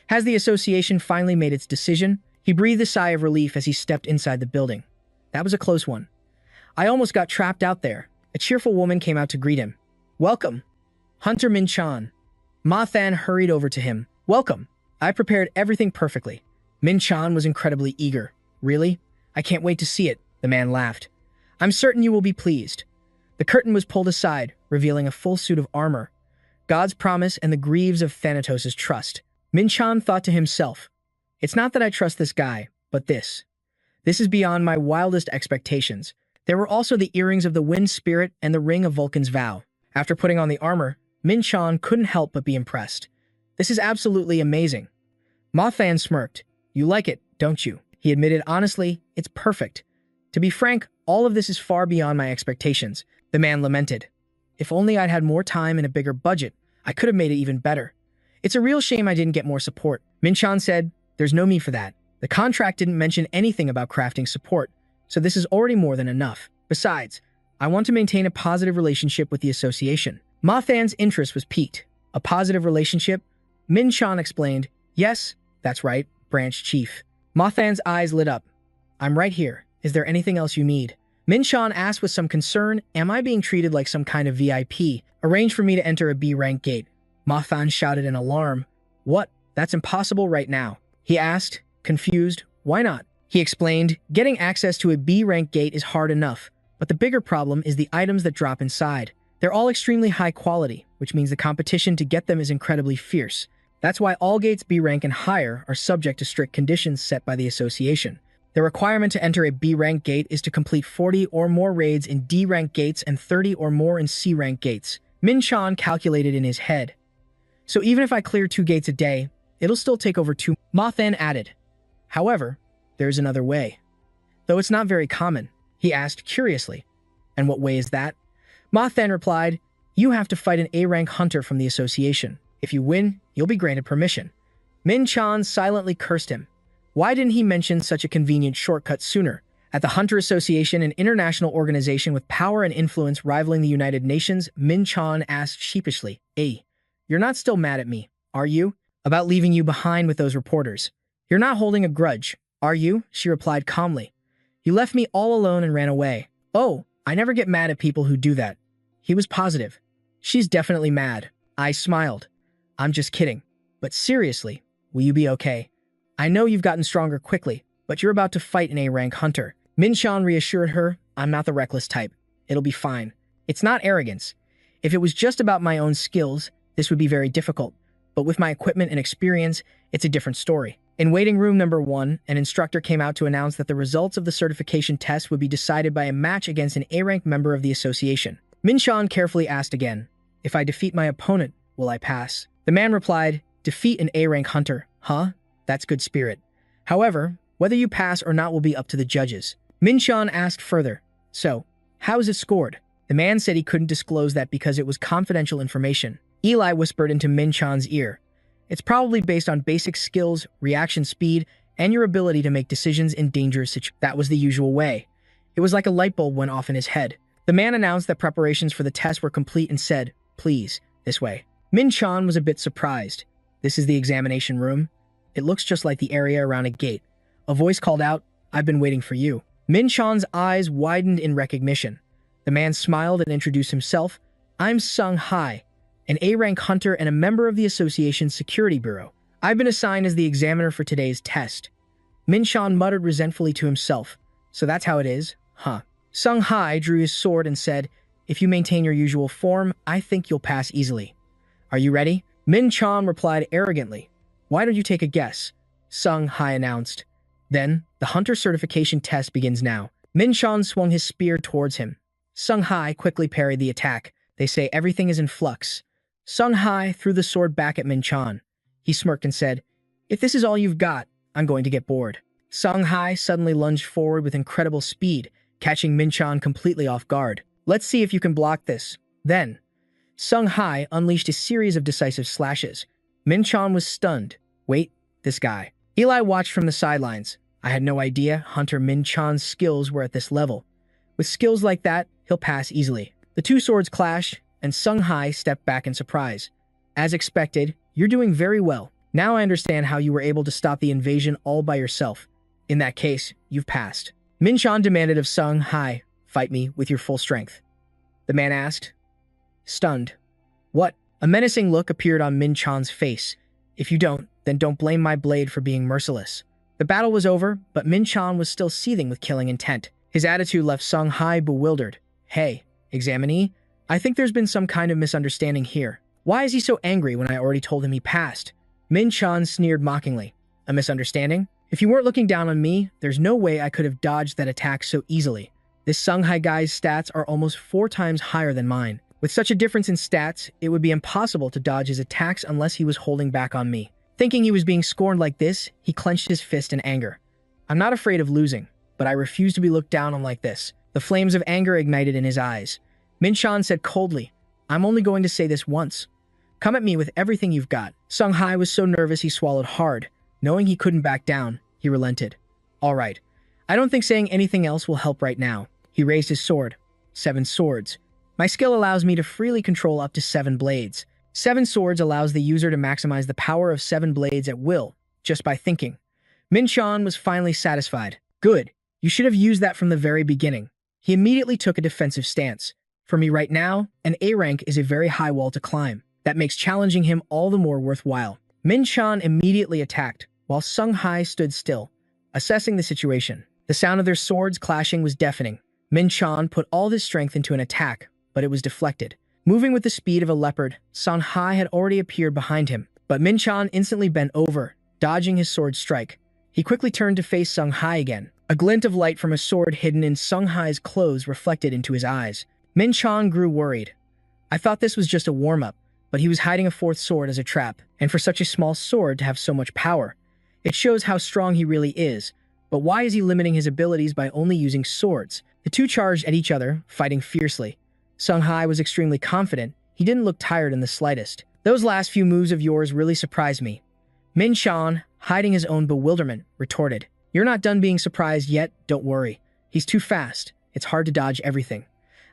Has the association finally made its decision? He breathed a sigh of relief as he stepped inside the building. That was a close one. I almost got trapped out there. A cheerful woman came out to greet him. Welcome, Hunter Min-chan. Ma Fan hurried over to him. Welcome. I prepared everything perfectly. Min-chan was incredibly eager. Really? I can't wait to see it, the man laughed. I'm certain you will be pleased. The curtain was pulled aside, revealing a full suit of armor. God's promise and the greaves of Thanatos' trust. Min-chan thought to himself, it's not that I trust this guy, but this. This is beyond my wildest expectations. There were also the earrings of the wind spirit and the ring of Vulcan's vow. After putting on the armor, Min-chan couldn't help but be impressed. This is absolutely amazing. Ma Fan smirked. You like it, don't you? He admitted honestly, it's perfect. To be frank, all of this is far beyond my expectations. The man lamented. If only I'd had more time and a bigger budget, I could have made it even better. It's a real shame I didn't get more support. Min-chan said, there's no need for that. The contract didn't mention anything about crafting support, so this is already more than enough. Besides, I want to maintain a positive relationship with the association. Ma Fan's interest was piqued. A positive relationship? Min-chan explained, yes, that's right, branch chief. Ma Fan's eyes lit up. I'm right here. Is there anything else you need? Min-chan asked with some concern, am I being treated like some kind of VIP? Arrange for me to enter a B-rank gate. Ma Fan shouted in alarm. What? That's impossible right now. He asked, confused, why not? He explained, getting access to a B-rank gate is hard enough, but the bigger problem is the items that drop inside. They're all extremely high quality, which means the competition to get them is incredibly fierce. That's why all gates B rank and higher are subject to strict conditions set by the association. The requirement to enter a B rank gate is to complete 40 or more raids in D rank gates and 30 or more in C rank gates. Min-chan calculated in his head. So even if I clear 2 gates a day, it'll still take over 2. Ma Fan added. However, there's another way. Though it's not very common, he asked curiously. And what way is that? Ma Fan replied, you have to fight an A-rank hunter from the association. If you win, you'll be granted permission. Min-chan silently cursed him. Why didn't he mention such a convenient shortcut sooner? At the Hunter Association, an international organization with power and influence rivaling the United Nations, Min-chan asked sheepishly, Hey, you're not still mad at me, are you? About leaving you behind with those reporters. You're not holding a grudge, are you? She replied calmly. You left me all alone and ran away. Oh, I never get mad at people who do that. He was positive. She's definitely mad. I smiled. I'm just kidding. But seriously, will you be okay? I know you've gotten stronger quickly, but you're about to fight an A-rank hunter. Min-chan reassured her, I'm not the reckless type. It'll be fine. It's not arrogance. If it was just about my own skills, this would be very difficult. but with my equipment and experience, it's a different story. In waiting room number 1, an instructor came out to announce that the results of the certification test would be decided by a match against an A-rank member of the association. Min-chan carefully asked again, "If I defeat my opponent, will I pass?" The man replied, "Defeat an A-rank hunter, huh? That's good spirit. However, whether you pass or not will be up to the judges." Min-chan asked further, "So, how is it scored?" The man said he couldn't disclose that because it was confidential information. Eli whispered into Min-chan's ear, "It's probably based on basic skills, reaction speed, and your ability to make decisions in dangerous situations." That was the usual way. It was like a light bulb went off in his head. The man announced that preparations for the test were complete and said, "Please, this way." Min-chan was a bit surprised. "This is the examination room? It looks just like the area around a gate." A voice called out, "I've been waiting for you." Min-chan's eyes widened in recognition. The man smiled and introduced himself. "I'm Sung Hai, an A-rank hunter and a member of the association's security bureau. I've been assigned as the examiner for today's test." Min-chan muttered resentfully to himself, "So that's how it is, huh?" Sung Hai drew his sword and said, "If you maintain your usual form, I think you'll pass easily. Are you ready?" Min-chan replied arrogantly, "Why don't you take a guess?" Sung Hai announced. "Then, the hunter certification test begins now." Min-chan swung his spear towards him. Sung Hai quickly parried the attack. They say everything is in flux. Sung Hai threw the sword back at Min-chan. He smirked and said, "If this is all you've got, I'm going to get bored." Sung Hai suddenly lunged forward with incredible speed, catching Min-chan completely off guard. "Let's see if you can block this." Then, Sung Hai unleashed a series of decisive slashes. Min-chan was stunned. "Wait, this guy." Eli watched from the sidelines. "I had no idea Hunter Min-chan's skills were at this level. With skills like that, he'll pass easily." The two swords clashed, and Sung Hai stepped back in surprise. "As expected, you're doing very well. Now I understand how you were able to stop the invasion all by yourself. In that case, you've passed." Min-chan demanded of Sung Hai, "Fight me with your full strength." The man asked, stunned, "What?" A menacing look appeared on Min-chan's face. "If you don't, then don't blame my blade for being merciless." The battle was over, but Min-chan was still seething with killing intent. His attitude left Sung Hai bewildered. "Hey, examinee, I think there's been some kind of misunderstanding here. Why is he so angry when I already told him he passed?" Min-chan sneered mockingly. "A misunderstanding? If you weren't looking down on me, there's no way I could have dodged that attack so easily. This Sung Hai guy's stats are almost 4 times higher than mine. With such a difference in stats, it would be impossible to dodge his attacks unless he was holding back on me." Thinking he was being scorned like this, he clenched his fist in anger. "I'm not afraid of losing, but I refuse to be looked down on like this." The flames of anger ignited in his eyes. Min-chan said coldly, "I'm only going to say this once. Come at me with everything you've got." Sung Hai was so nervous he swallowed hard. Knowing he couldn't back down, he relented. "All right. I don't think saying anything else will help right now." He raised his sword. 7 swords. My skill allows me to freely control up to 7 blades. 7 swords allows the user to maximize the power of 7 blades at will, just by thinking. Min-chan was finally satisfied. "Good. You should have used that from the very beginning." He immediately took a defensive stance. "For me right now, an A rank is a very high wall to climb. That makes challenging him all the more worthwhile." Min-chan immediately attacked, while Sung Hai stood still, assessing the situation. The sound of their swords clashing was deafening. Min-chan put all his strength into an attack, but it was deflected. Moving with the speed of a leopard, Sung Hai had already appeared behind him, but Min-chan instantly bent over, dodging his sword strike. He quickly turned to face Sung Hai again. A glint of light from a sword hidden in Sung Hai's clothes reflected into his eyes. Min-chan grew worried. I thought this was just a warm-up, but he was hiding a 4th sword as a trap, and for such a small sword to have so much power. It shows how strong he really is, but why is he limiting his abilities by only using swords? The two charged at each other, fighting fiercely. Sung Hai was extremely confident. He didn't look tired in the slightest. "Those last few moves of yours really surprised me." Min-chan, hiding his own bewilderment, retorted. "You're not done being surprised yet, don't worry. He's too fast. It's hard to dodge everything.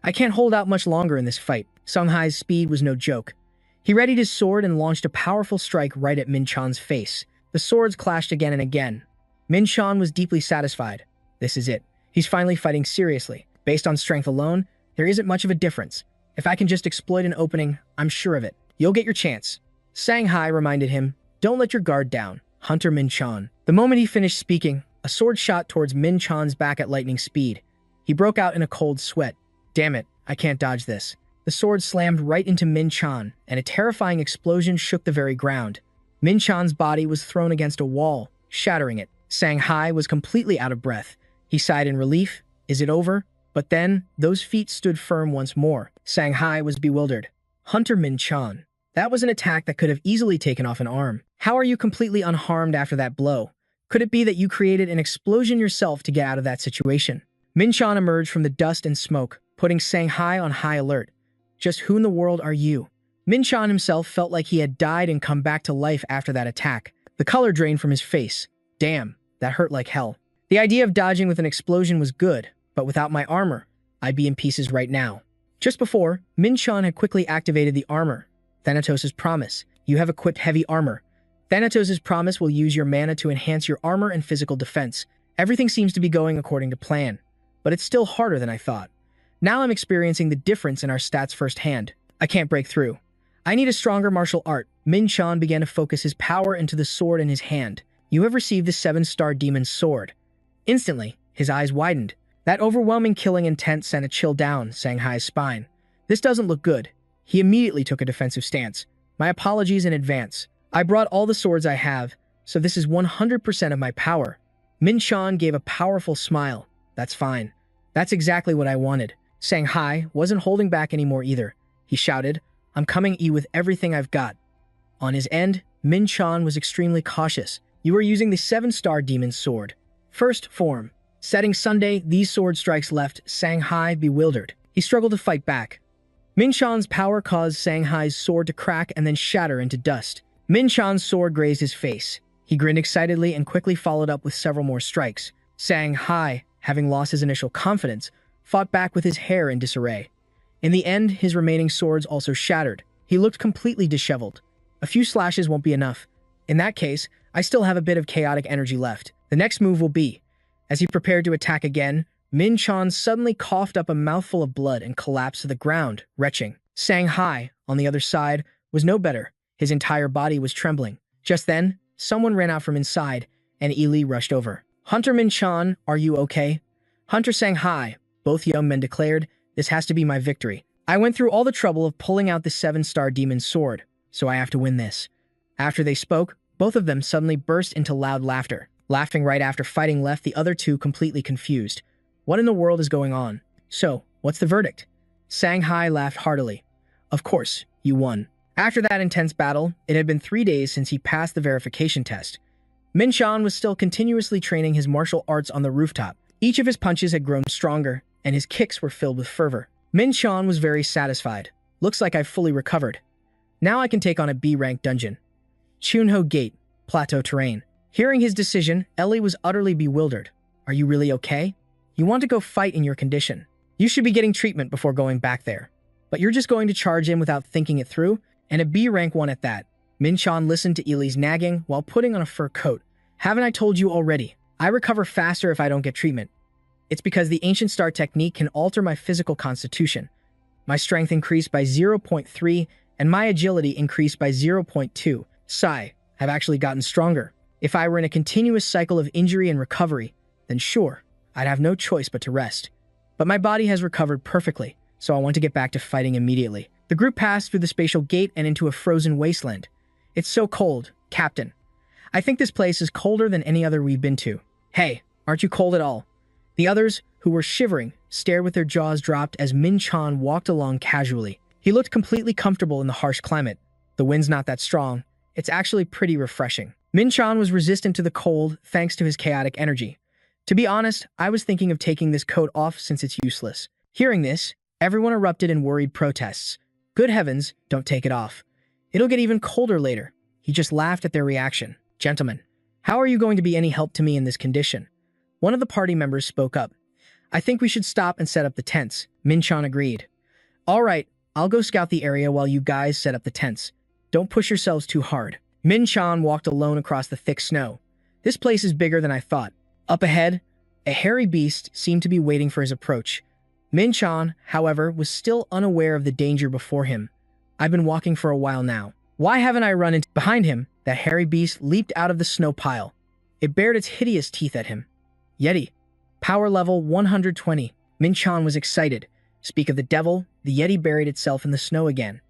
I can't hold out much longer in this fight." Sung Hai's speed was no joke. He readied his sword and launched a powerful strike right at Min-chan's face. The swords clashed again and again. Min-chan was deeply satisfied. This is it. He's finally fighting seriously. Based on strength alone, there isn't much of a difference. If I can just exploit an opening, I'm sure of it. You'll get your chance. Sung Hai reminded him, "Don't let your guard down, Hunter Min-chan." The moment he finished speaking, a sword shot towards Min-chan's back at lightning speed. He broke out in a cold sweat. "Damn it, I can't dodge this." The The sword slammed right into Min Chan, and a terrifying explosion shook the very ground. Min Chan's body was thrown against a wall, shattering it. Shanghai was completely out of breath. He sighed in relief. Is it over? But then, those feet stood firm once more. Shanghai was bewildered. Hunter Min Chan. That was an attack that could have easily taken off an arm. How are you completely unharmed after that blow? Could it be that you created an explosion yourself to get out of that situation? Min Chan emerged from the dust and smoke, putting Shanghai on high alert. Just who in the world are you? Min Chan himself felt like he had died and come back to life after that attack. The color drained from his face. Damn, that hurt like hell. The idea of dodging with an explosion was good, but without my armor, I'd be in pieces right now. Just before, Min Chan had quickly activated the armor. Thanatos' promise. You have equipped heavy armor. Thanatos' promise will use your mana to enhance your armor and physical defense. Everything seems to be going according to plan, but it's still harder than I thought. Now I'm experiencing the difference in our stats firsthand. I can't break through. I need a stronger martial art. Min Chan began to focus his power into the sword in his hand. You have received the 7-star demon sword. Instantly, his eyes widened. That overwhelming killing intent sent a chill down Shanghai's spine. This doesn't look good. He immediately took a defensive stance. My apologies in advance. I brought all the swords I have, so this is 100% of my power. Min Chan gave a powerful smile. That's fine. That's exactly what I wanted. Shanghai wasn't holding back anymore either. He shouted, I'm coming at you with everything I've got. On his end, Min Chan was extremely cautious. You are using the 7-star demon sword. First form. Setting Sunday, these sword strikes left Shanghai bewildered. He struggled to fight back. Min Chan's power caused Shanghai's sword to crack and then shatter into dust. Min Chan's sword grazed his face. He grinned excitedly and quickly followed up with several more strikes. Shanghai, having lost his initial confidence, fought back with his hair in disarray. In the end, his remaining swords also shattered. He looked completely disheveled. A few slashes won't be enough. In that case, I still have a bit of chaotic energy left. The next move will be... As he prepared to attack again, Min Chan suddenly coughed up a mouthful of blood and collapsed to the ground, retching. Shanghai, on the other side, was no better. His entire body was trembling. Just then, someone ran out from inside, and Ili rushed over. Hunter Min Chan, are you okay? Hunter Shanghai, both young men declared, this has to be my victory. I went through all the trouble of pulling out the 7-star demon sword, so I have to win this. After they spoke, both of them suddenly burst into loud laughter. Laughing right after fighting left the other two completely confused. What in the world is going on? So, what's the verdict? Shanghai laughed heartily. Of course, you won. After that intense battle, it had been 3 days since he passed the verification test. Min Chan was still continuously training his martial arts on the rooftop. Each of his punches had grown stronger, and his kicks were filled with fervor. Min Chan was very satisfied. Looks like I've fully recovered. Now I can take on a B-rank dungeon. Chunho Gate, Plateau Terrain. Hearing his decision, Ellie was utterly bewildered. Are you really okay? You want to go fight in your condition. You should be getting treatment before going back there. But you're just going to charge in without thinking it through, and a B-rank one at that. Min Chan listened to Ili's nagging while putting on a fur coat. Haven't I told you already? I recover faster if I don't get treatment. It's because the Ancient Star technique can alter my physical constitution. My strength increased by 0.3, and my agility increased by 0.2. Sigh, I've actually gotten stronger. If I were in a continuous cycle of injury and recovery, then sure, I'd have no choice but to rest. But my body has recovered perfectly, so I want to get back to fighting immediately. The group passed through the spatial gate and into a frozen wasteland. It's so cold, Captain. I think this place is colder than any other we've been to. Hey, aren't you cold at all? The others, who were shivering, stared with their jaws dropped as Min Chan walked along casually. He looked completely comfortable in the harsh climate. The wind's not that strong. It's actually pretty refreshing. Min Chan was resistant to the cold thanks to his chaotic energy. To be honest, I was thinking of taking this coat off since it's useless. Hearing this, everyone erupted in worried protests. Good heavens, don't take it off. It'll get even colder later. He just laughed at their reaction. Gentlemen, how are you going to be any help to me in this condition? One of the party members spoke up. I think we should stop and set up the tents. Min Chan agreed. All right, I'll go scout the area while you guys set up the tents. Don't push yourselves too hard. Min Chan walked alone across the thick snow. This place is bigger than I thought. Up ahead, a hairy beast seemed to be waiting for his approach. Min Chan, however, was still unaware of the danger before him. I've been walking for a while now. Why haven't I run into... Behind him, that hairy beast leaped out of the snow pile. It bared its hideous teeth at him. Yeti. Power level 120. Min Chan was excited. Speak of the devil, the Yeti buried itself in the snow again.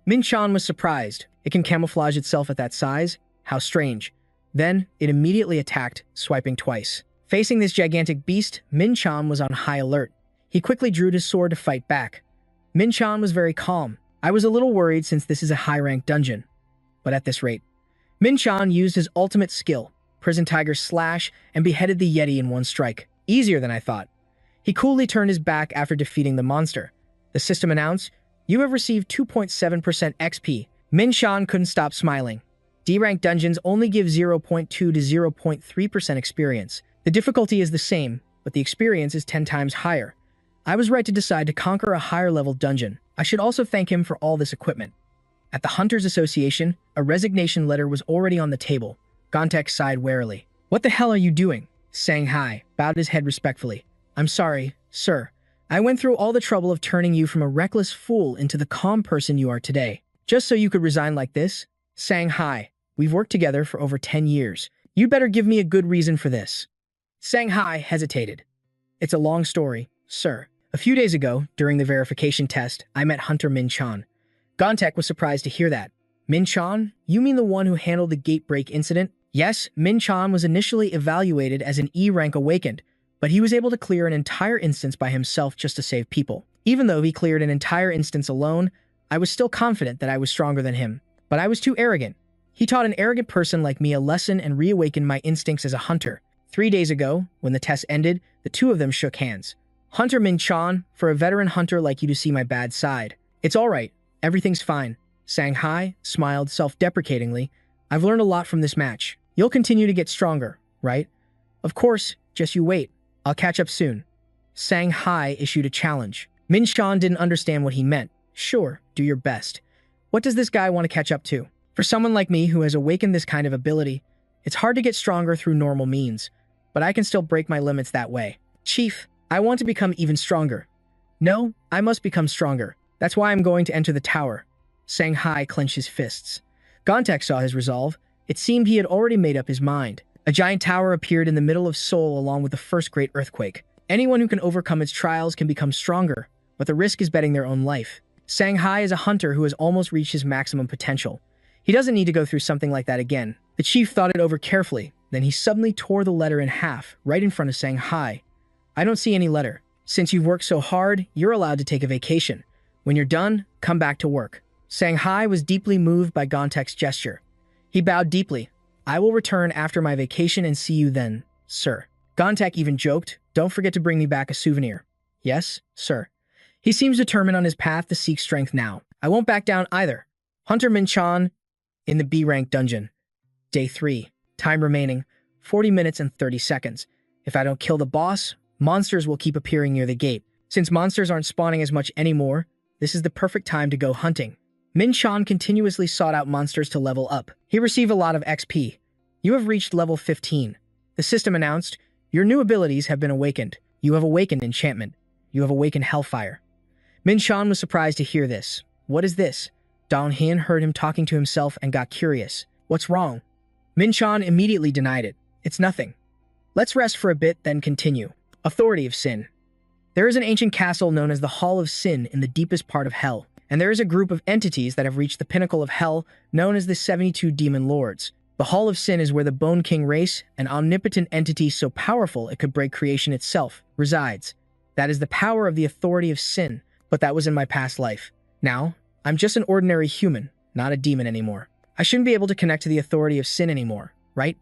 Min-chan was surprised. It can camouflage itself at that size? How strange. Then, it immediately attacked, swiping twice. Facing this gigantic beast, Min-chan was on high alert. He quickly drew his sword to fight back. Min-chan was very calm. I was a little worried since this is a high-ranked dungeon. But at this rate, Min-chan used his ultimate skill, Prison Tiger Slash, and beheaded the Yeti in one strike. Easier than I thought. He coolly turned his back after defeating the monster. The system announced, "You have received 2.7% XP. Min-chan couldn't stop smiling. D-rank dungeons only give 0.2 to 0.3% experience. The difficulty is the same, but the experience is 10 times higher. I was right to decide to conquer a higher-level dungeon. I should also thank him for all this equipment." At the Hunters Association, a resignation letter was already on the table. Gontek sighed warily. "What the hell are you doing?" Shanghai bowed his head respectfully. "I'm sorry, sir. I went through all the trouble of turning you from a reckless fool into the calm person you are today. Just so you could resign like this? Shanghai, we've worked together for over 10 years. You'd better give me a good reason for this." Shanghai hesitated. "It's a long story, sir. A few days ago, during the verification test, I met Hunter Min-chan." Gontek was surprised to hear that. "Min-chan? You mean the one who handled the gate break incident?" Yes, Min-chan was initially evaluated as an E-rank awakened, but he was able to clear an entire instance by himself just to save people. Even though he cleared an entire instance alone, I was still confident that I was stronger than him. But I was too arrogant. He taught an arrogant person like me a lesson and reawakened my instincts as a hunter. 3 days ago, when the test ended, the two of them shook hands. "Hunter Min-chan, for a veteran hunter like you to see my bad side. It's all right. Everything's fine." Shanghai smiled self-deprecatingly. "I've learned a lot from this match. You'll continue to get stronger, right?" "Of course, just you wait. I'll catch up soon." Shanghai issued a challenge. Min-chan didn't understand what he meant. "Sure, do your best. What does this guy want to catch up to?" For someone like me who has awakened this kind of ability, it's hard to get stronger through normal means, but I can still break my limits that way. "Chief, I want to become even stronger." "No, I must become stronger. That's why I'm going to enter the tower." Shanghai clenched his fists. Gontek saw his resolve. It seemed he had already made up his mind. A giant tower appeared in the middle of Seoul along with the first great earthquake. Anyone who can overcome its trials can become stronger, but the risk is betting their own life. Shanghai is a hunter who has almost reached his maximum potential. He doesn't need to go through something like that again. The chief thought it over carefully, then he suddenly tore the letter in half, right in front of Shanghai. "I don't see any letter. Since you've worked so hard, you're allowed to take a vacation. When you're done, come back to work." Shanghai was deeply moved by Gontek's gesture. He bowed deeply. "I will return after my vacation and see you then, sir." Gontek even joked, "Don't forget to bring me back a souvenir." "Yes, sir." He seems determined on his path to seek strength now. "I won't back down either." Hunter Min-chan in the B-rank dungeon. Day 3. Time remaining, 40 minutes and 30 seconds. If I don't kill the boss, monsters will keep appearing near the gate. Since monsters aren't spawning as much anymore, this is the perfect time to go hunting. Min-chan continuously sought out monsters to level up. He received a lot of XP. "You have reached level 15. The system announced, your new abilities have been awakened. You have awakened enchantment. You have awakened hellfire." Min-chan was surprised to hear this. "What is this?" Dong-hin heard him talking to himself and got curious. "What's wrong?" Min-chan immediately denied it. "It's nothing. Let's rest for a bit, then continue." Authority of Sin. There is an ancient castle known as the Hall of Sin in the deepest part of Hell, and there is a group of entities that have reached the pinnacle of Hell, known as the 72 Demon Lords. The Hall of Sin is where the Bone King race, an omnipotent entity so powerful it could break creation itself, resides. That is the power of the Authority of Sin, but that was in my past life. Now, I'm just an ordinary human, not a demon anymore. I shouldn't be able to connect to the Authority of Sin anymore, right?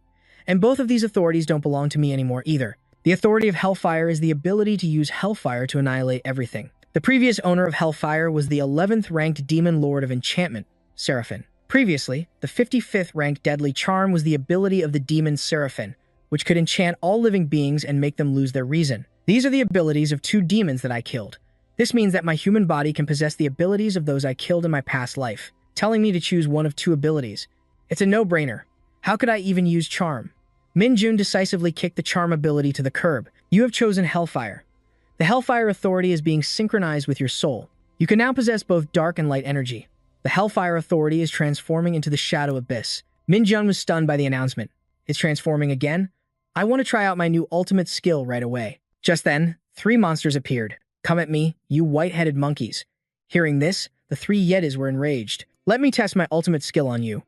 And both of these authorities don't belong to me anymore either. The Authority of Hellfire is the ability to use Hellfire to annihilate everything. The previous owner of Hellfire was the 11th ranked Demon Lord of Enchantment, Seraphim. Previously, the 55th ranked Deadly Charm was the ability of the demon Seraphim, which could enchant all living beings and make them lose their reason. These are the abilities of 2 demons that I killed. This means that my human body can possess the abilities of those I killed in my past life, telling me to choose one of 2 abilities. It's a no-brainer. How could I even use Charm? Min-jun decisively kicked the Charm ability to the curb. You have chosen Hellfire. The Hellfire Authority is being synchronized with your soul. You can now possess both dark and light energy. The Hellfire Authority is transforming into the Shadow Abyss. Min-jun was stunned by the announcement. It's transforming again? I want to try out my new ultimate skill right away. Just then, 3 monsters appeared. "Come at me, you white-headed monkeys." Hearing this, the three Yetis were enraged. Let me test my ultimate skill on you.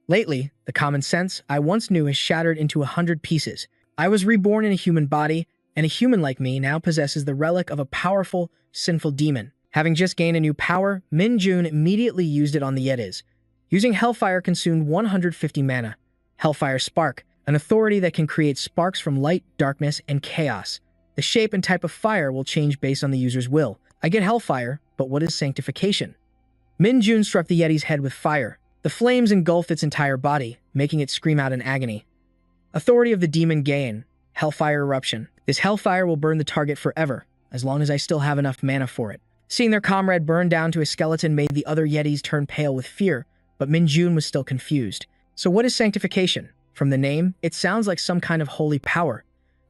Lately, the common sense I once knew has shattered into 100 pieces. I was reborn in a human body, and a human like me now possesses the relic of a powerful, sinful demon. Having just gained a new power, Min Jun immediately used it on the Yetis. Using Hellfire consumed 150 mana. Hellfire Spark, an authority that can create sparks from light, darkness, and chaos. The shape and type of fire will change based on the user's will. I get Hellfire, but what is Sanctification? Min Jun struck the Yeti's head with fire. The flames engulfed its entire body, making it scream out in agony. Authority of the Demon Gain, Hellfire Eruption. This Hellfire will burn the target forever, as long as I still have enough mana for it. Seeing their comrade burn down to a skeleton made the other Yetis turn pale with fear, but Min Jun was still confused. So what is Sanctification? From the name, it sounds like some kind of holy power.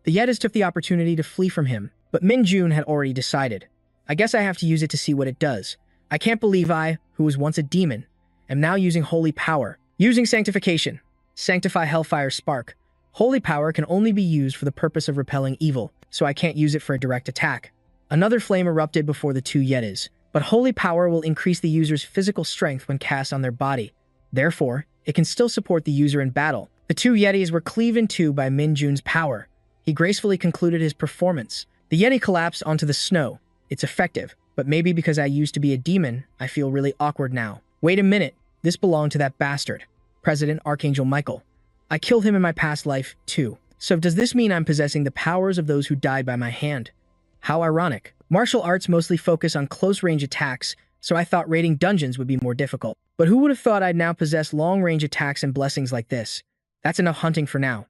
The Yetis took the opportunity to flee from him, but Min Jun had already decided. I guess I have to use it to see what it does. I can't believe I, who was once a demon, am now using holy power. Using Sanctification. Sanctify Hellfire Spark. Holy power can only be used for the purpose of repelling evil, so I can't use it for a direct attack. Another flame erupted before the two Yetis, but holy power will increase the user's physical strength when cast on their body. Therefore, it can still support the user in battle. The two Yetis were cleaved in two by Min Jun's power. He gracefully concluded his performance. The Yeti collapsed onto the snow. It's effective, but maybe because I used to be a demon, I feel really awkward now. Wait a minute, this belonged to that bastard, President Archangel Michael. I killed him in my past life, too. So does this mean I'm possessing the powers of those who died by my hand? How ironic. Martial arts mostly focus on close-range attacks, so I thought raiding dungeons would be more difficult. But who would have thought I'd now possess long-range attacks and blessings like this? That's enough hunting for now.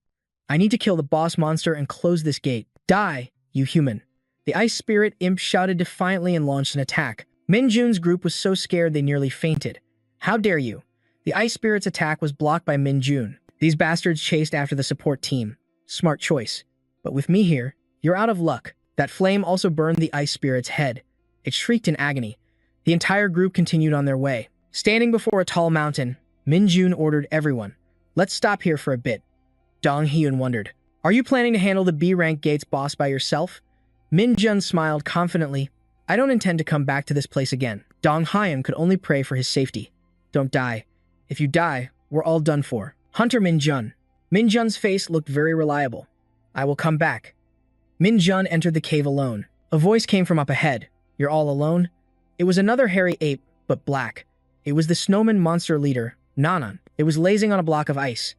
I need to kill the boss monster and close this gate. Die, you human. The ice spirit imp shouted defiantly and launched an attack. Min Jun's group was so scared they nearly fainted. How dare you? The ice spirit's attack was blocked by Min Jun. These bastards chased after the support team. Smart choice. But with me here, you're out of luck. That flame also burned the ice spirit's head. It shrieked in agony. The entire group continued on their way. Standing before a tall mountain, Min Jun ordered everyone, "Let's stop here for a bit." Dong Hyun wondered, "Are you planning to handle the B-rank gates boss by yourself?" Min Jun smiled confidently. "I don't intend to come back to this place again." Dong Hyun could only pray for his safety. "Don't die. If you die, we're all done for." Hunter Min Jun. Min Jun's face looked very reliable. "I will come back." Min Jun entered the cave alone. A voice came from up ahead. "You're all alone?" It was another hairy ape, but black. It was the snowman monster leader, Nanan. It was lazing on a block of ice.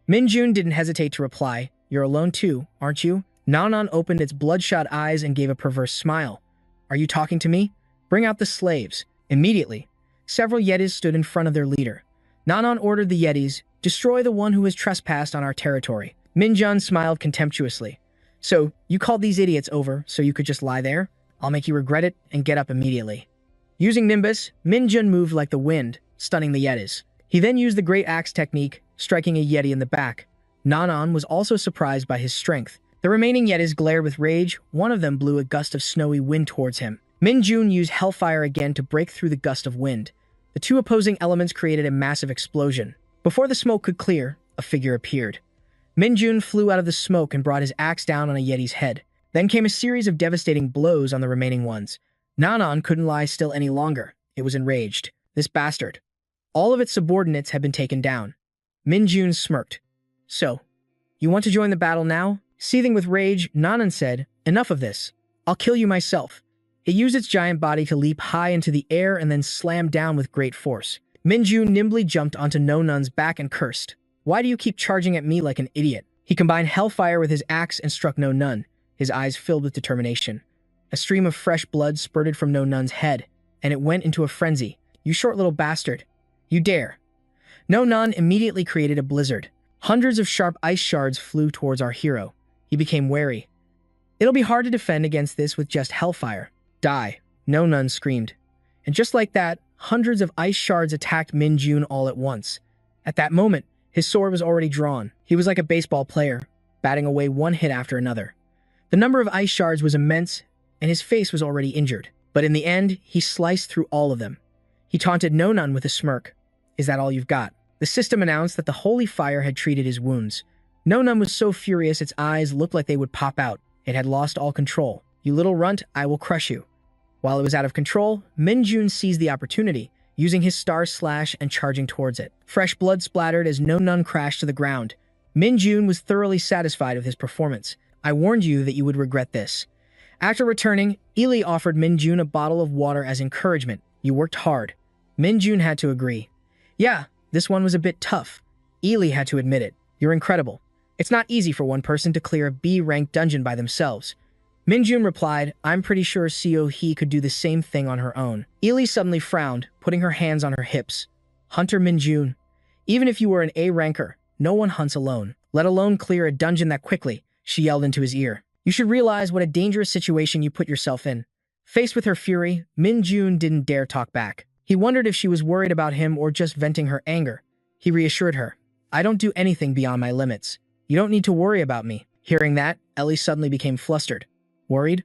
Min Jun didn't hesitate to reply, "You're alone too, aren't you?" Nanan opened its bloodshot eyes and gave a perverse smile. "Are you talking to me? Bring out the slaves." Immediately, several Yetis stood in front of their leader. Nanan ordered the Yetis, "Destroy the one who has trespassed on our territory." Min Jun smiled contemptuously. "So, you called these idiots over so you could just lie there? I'll make you regret it and get up immediately." Using Nimbus, Min Jun moved like the wind, stunning the Yetis. He then used the Great Axe technique, striking a Yeti in the back. Nanan was also surprised by his strength. The remaining Yetis glared with rage. One of them blew a gust of snowy wind towards him. Min Jun used Hellfire again to break through the gust of wind. The two opposing elements created a massive explosion. Before the smoke could clear, a figure appeared. Min Jun flew out of the smoke and brought his axe down on a Yeti's head. Then came a series of devastating blows on the remaining ones. Nanan couldn't lie still any longer. It was enraged. This bastard. All of its subordinates had been taken down. Min Jun smirked. "So, you want to join the battle now?" Seething with rage, Nanan said, "Enough of this. I'll kill you myself." It used its giant body to leap high into the air and then slammed down with great force. Min Jun nimbly jumped onto Nonun's back and cursed. "Why do you keep charging at me like an idiot?" He combined Hellfire with his axe and struck Nonun, his eyes filled with determination. A stream of fresh blood spurted from Nonun's head, and it went into a frenzy. "You short little bastard. You dare." Nonun immediately created a blizzard. Hundreds of sharp ice shards flew towards our hero. He became wary. "It'll be hard to defend against this with just Hellfire." "Die," Nonun screamed. And just like that, hundreds of ice shards attacked Min Jun all at once. At that moment, his sword was already drawn. He was like a baseball player, batting away one hit after another. The number of ice shards was immense, and his face was already injured. But in the end, he sliced through all of them. He taunted Nonun with a smirk. "Is that all you've got?" The system announced that the holy fire had treated his wounds. Nonun was so furious its eyes looked like they would pop out. It had lost all control. "You little runt, I will crush you." While it was out of control, Minjun seized the opportunity, using his star slash and charging towards it. Fresh blood splattered as no nun crashed to the ground. Minjun was thoroughly satisfied with his performance. I warned you that you would regret this. After returning, Ili offered Minjun a bottle of water as encouragement. You worked hard. Minjun had to agree. Yeah, this one was a bit tough. Ili had to admit it. You're incredible. It's not easy for one person to clear a B-ranked dungeon by themselves. Minjun replied, I'm pretty sure Seo Hee could do the same thing on her own. Ili suddenly frowned, putting her hands on her hips. Hunter Minjun, even if you were an A-ranker, no one hunts alone, let alone clear a dungeon that quickly, she yelled into his ear. You should realize what a dangerous situation you put yourself in. Faced with her fury, Minjun didn't dare talk back. He wondered if she was worried about him or just venting her anger. He reassured her, I don't do anything beyond my limits. You don't need to worry about me. Hearing that, Ellie suddenly became flustered. Worried?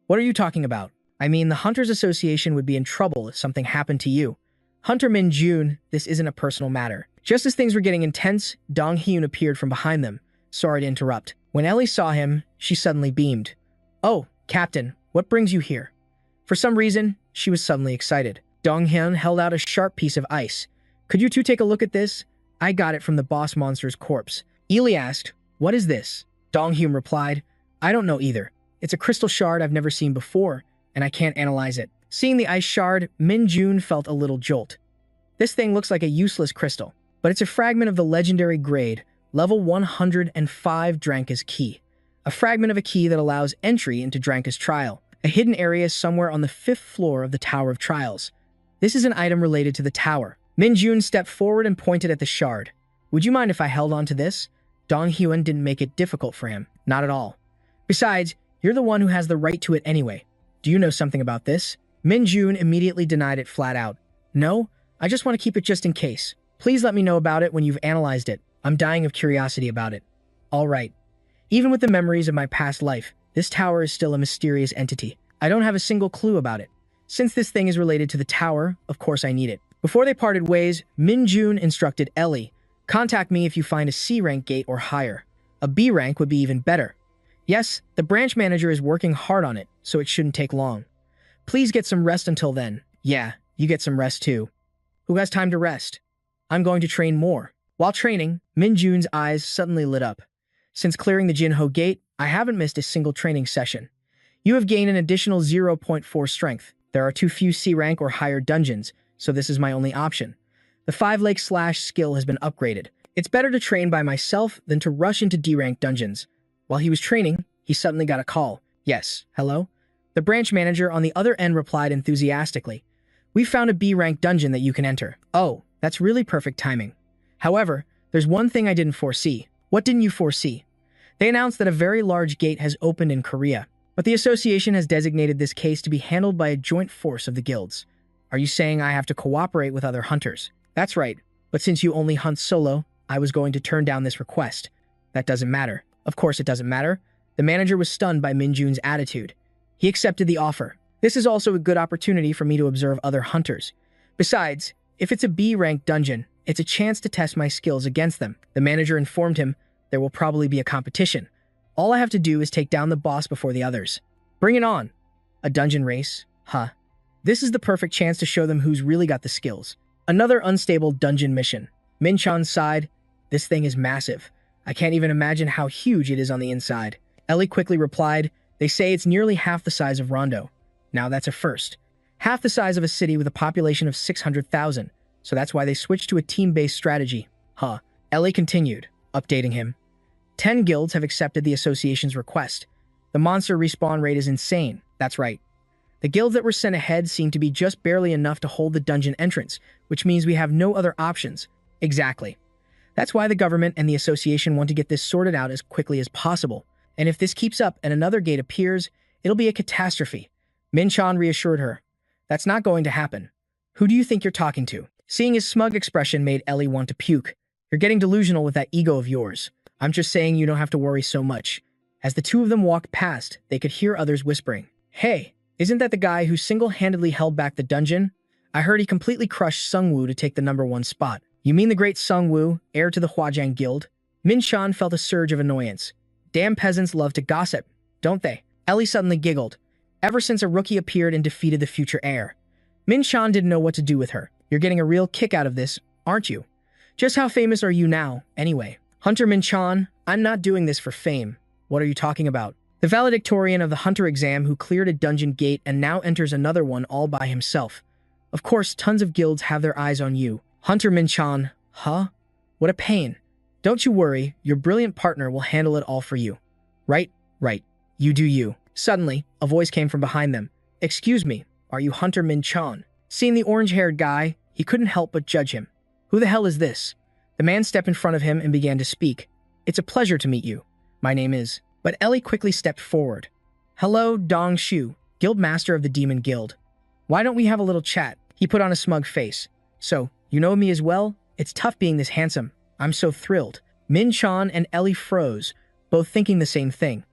What are you talking about? I mean, the Hunters Association would be in trouble if something happened to you. Hunter Minjun, this isn't a personal matter. Just as things were getting intense, Dong Hyun appeared from behind them. Sorry to interrupt. When Ellie saw him, she suddenly beamed. Oh, Captain, what brings you here? For some reason, she was suddenly excited. Dong Hyun held out a sharp piece of ice. Could you two take a look at this? I got it from the boss monster's corpse. Ili asked, what is this? Dong Hyun replied, I don't know either. It's a crystal shard I've never seen before, and I can't analyze it. Seeing the ice shard, Minjun felt a little jolt. This thing looks like a useless crystal, but it's a fragment of the legendary grade, level 105 Dranka's Key. A fragment of a key that allows entry into Dranka's Trial, a hidden area somewhere on the 5th floor of the Tower of Trials. This is an item related to the tower. Minjun stepped forward and pointed at the shard. Would you mind if I held on to this? Dong Hyun didn't make it difficult for him. Not at all. Besides, you're the one who has the right to it anyway. Do you know something about this? Minjun immediately denied it flat out. No, I just want to keep it just in case. Please let me know about it when you've analyzed it. I'm dying of curiosity about it. All right. Even with the memories of my past life, this tower is still a mysterious entity. I don't have a single clue about it. Since this thing is related to the tower, of course I need it. Before they parted ways, Minjun instructed Ellie, contact me if you find a C-rank gate or higher. A B rank would be even better. Yes, the branch manager is working hard on it, so it shouldn't take long. Please get some rest until then. Yeah, you get some rest too. Who has time to rest? I'm going to train more. While training, Minjun's eyes suddenly lit up. Since clearing the Jinho Gate, I haven't missed a single training session. You have gained an additional 0.4 strength. There are too few C-rank or higher dungeons, so this is my only option. The 5-Lake Slash skill has been upgraded. It's better to train by myself than to rush into D-rank dungeons. While he was training, he suddenly got a call. Yes, hello? The branch manager on the other end replied enthusiastically. We found a B-rank dungeon that you can enter. Oh, that's really perfect timing. However, there's one thing I didn't foresee. What didn't you foresee? They announced that a very large gate has opened in Korea, but the association has designated this case to be handled by a joint force of the guilds. Are you saying I have to cooperate with other hunters? That's right, but since you only hunt solo, I was going to turn down this request. That doesn't matter. Of course it doesn't matter. The manager was stunned by Minjun's attitude. He accepted the offer. This is also a good opportunity for me to observe other hunters. Besides, if it's a B-rank dungeon, it's a chance to test my skills against them. The manager informed him there will probably be a competition. All I have to do is take down the boss before the others. Bring it on. A dungeon race? Huh. This is the perfect chance to show them who's really got the skills. Another unstable dungeon mission. Minchan sighed. This thing is massive. I can't even imagine how huge it is on the inside. Ellie quickly replied, they say it's nearly half the size of Rondo. Now that's a first. Half the size of a city with a population of 600,000. So that's why they switched to a team-based strategy. Huh. Ellie continued, updating him. 10 guilds have accepted the association's request. The monster respawn rate is insane. That's right. The guilds that were sent ahead seem to be just barely enough to hold the dungeon entrance, which means we have no other options. Exactly. That's why the government and the association want to get this sorted out as quickly as possible. And if this keeps up and another gate appears, it'll be a catastrophe. Minchan reassured her. That's not going to happen. Who do you think you're talking to? Seeing his smug expression made Ellie want to puke. You're getting delusional with that ego of yours. I'm just saying you don't have to worry so much. As the two of them walked past, they could hear others whispering. Hey, isn't that the guy who single-handedly held back the dungeon? I heard he completely crushed Sungwoo to take the #1 spot. You mean the great Sungwoo, heir to the Huajiang Guild? Minchan felt a surge of annoyance. Damn peasants love to gossip, don't they? Ellie suddenly giggled. ever since a rookie appeared and defeated the future heir. Min Chan didn't know what to do with her. You're getting a real kick out of this, aren't you? Just how famous are you now, anyway? Hunter Min Chan, I'm not doing this for fame. What are you talking about? The valedictorian of the Hunter exam who cleared a dungeon gate and now enters another one all by himself. Of course, tons of guilds have their eyes on you. Hunter Min Chan, huh? What a pain. Don't you worry, your brilliant partner will handle it all for you. Right, right. You do you. Suddenly, a voice came from behind them. Excuse me, are you Hunter Min Chan? Seeing the orange-haired guy, he couldn't help but judge him. Who the hell is this? The man stepped in front of him and began to speak. It's a pleasure to meet you. My name is... But Ellie quickly stepped forward. Hello, Dong Shu, guild master of the Demon Guild. Why don't we have a little chat? He put on a smug face. So, you know me as well? It's tough being this handsome. I'm so thrilled. Min Chan and Ellie froze, both thinking the same thing.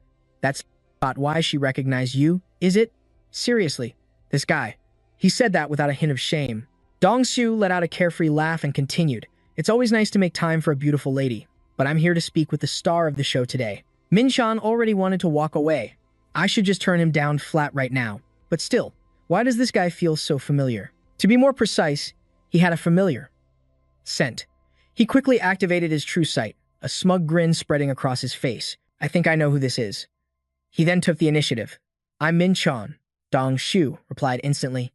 That's not why she recognized you, is it? Seriously, this guy. He said that without a hint of shame. Dong Shu let out a carefree laugh and continued. It's always nice to make time for a beautiful lady, but I'm here to speak with the star of the show today. Min Chan already wanted to walk away. I should just turn him down flat right now. But still, why does this guy feel so familiar? To be more precise, he had a familiar scent. He quickly activated his true sight, a smug grin spreading across his face. I think I know who this is. He then took the initiative. I'm Min Chan. Dong Shu replied instantly.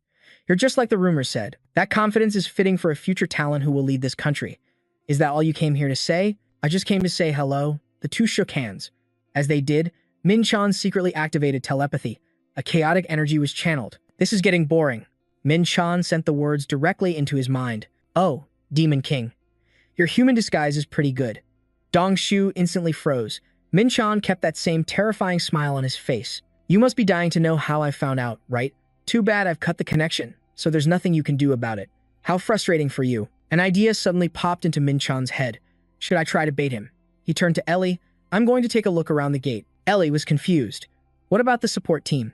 You're just like the rumor said. That confidence is fitting for a future talent who will lead this country. Is that all you came here to say? I just came to say hello. The two shook hands. As they did, Min Chan secretly activated telepathy. A chaotic energy was channeled. This is getting boring. Min Chan sent the words directly into his mind. Oh, Demon King. Your human disguise is pretty good. Dong Shu instantly froze. Min Chan kept that same terrifying smile on his face. You must be dying to know how I found out, right? Too bad I've cut the connection, so there's nothing you can do about it. How frustrating for you. An idea suddenly popped into Min Chan's head. Should I try to bait him? He turned to Ellie. I'm going to take a look around the gate. Ellie was confused. What about the support team?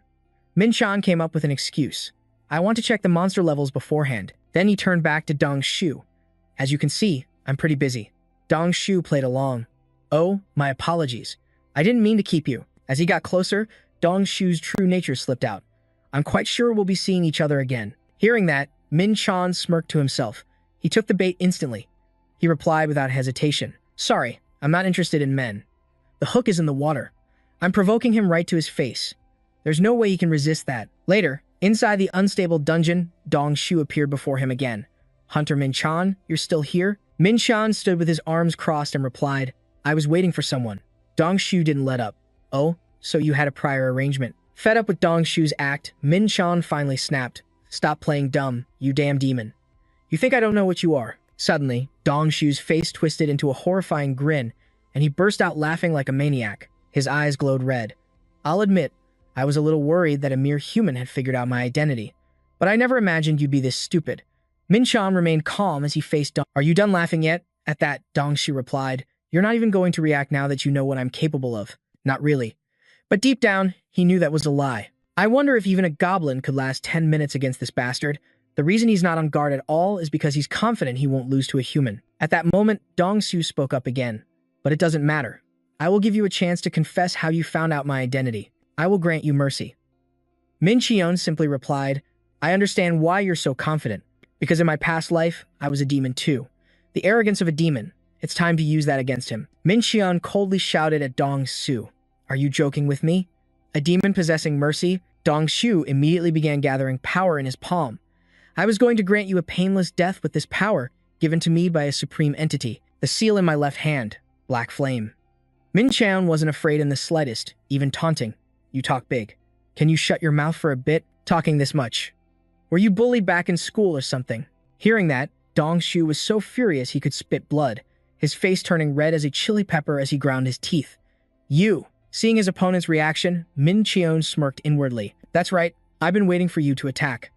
Min Chan came up with an excuse. I want to check the monster levels beforehand. Then he turned back to Dong Shu. As you can see, I'm pretty busy. Dong Shu played along. Oh, my apologies. I didn't mean to keep you. As he got closer, Dong Shu's true nature slipped out. I'm quite sure we'll be seeing each other again. Hearing that, Min Chan smirked to himself. He took the bait instantly. He replied without hesitation. Sorry, I'm not interested in men. The hook is in the water. I'm provoking him right to his face. There's no way he can resist that. Later, inside the unstable dungeon, Dong Shu appeared before him again. Hunter Min Chan, you're still here? Min Chan stood with his arms crossed and replied, I was waiting for someone. Dong Shu didn't let up. Oh, so you had a prior arrangement. Fed up with Dong Shu's act, Min Chan finally snapped. Stop playing dumb, you damn demon. You think I don't know what you are? Suddenly, Dong Shu's face twisted into a horrifying grin, and he burst out laughing like a maniac. His eyes glowed red. I'll admit, I was a little worried that a mere human had figured out my identity, but I never imagined you'd be this stupid. Min Chan remained calm as he faced Dong. Are you done laughing yet? At that, Dong Shu replied, You're not even going to react now that you know what I'm capable of. Not really. But deep down, he knew that was a lie. I wonder if even a goblin could last 10 minutes against this bastard. The reason he's not on guard at all is because he's confident he won't lose to a human. At that moment, Dong Shu spoke up again. But it doesn't matter. I will give you a chance to confess how you found out my identity. I will grant you mercy. Min Cheon simply replied, I understand why you're so confident. Because in my past life, I was a demon too. The arrogance of a demon. It's time to use that against him. Min Cheon coldly shouted at Dong Shu. Are you joking with me? A demon possessing mercy? Dong Shu immediately began gathering power in his palm. I was going to grant you a painless death with this power, given to me by a supreme entity. The seal in my left hand. Black flame. Min Cheon wasn't afraid in the slightest, even taunting. You talk big. Can you shut your mouth for a bit, talking this much? Were you bullied back in school or something? Hearing that, Dong Shu was so furious he could spit blood, his face turning red as a chili pepper as he ground his teeth. You! Seeing his opponent's reaction, Min Cheon smirked inwardly. That's right, I've been waiting for you to attack.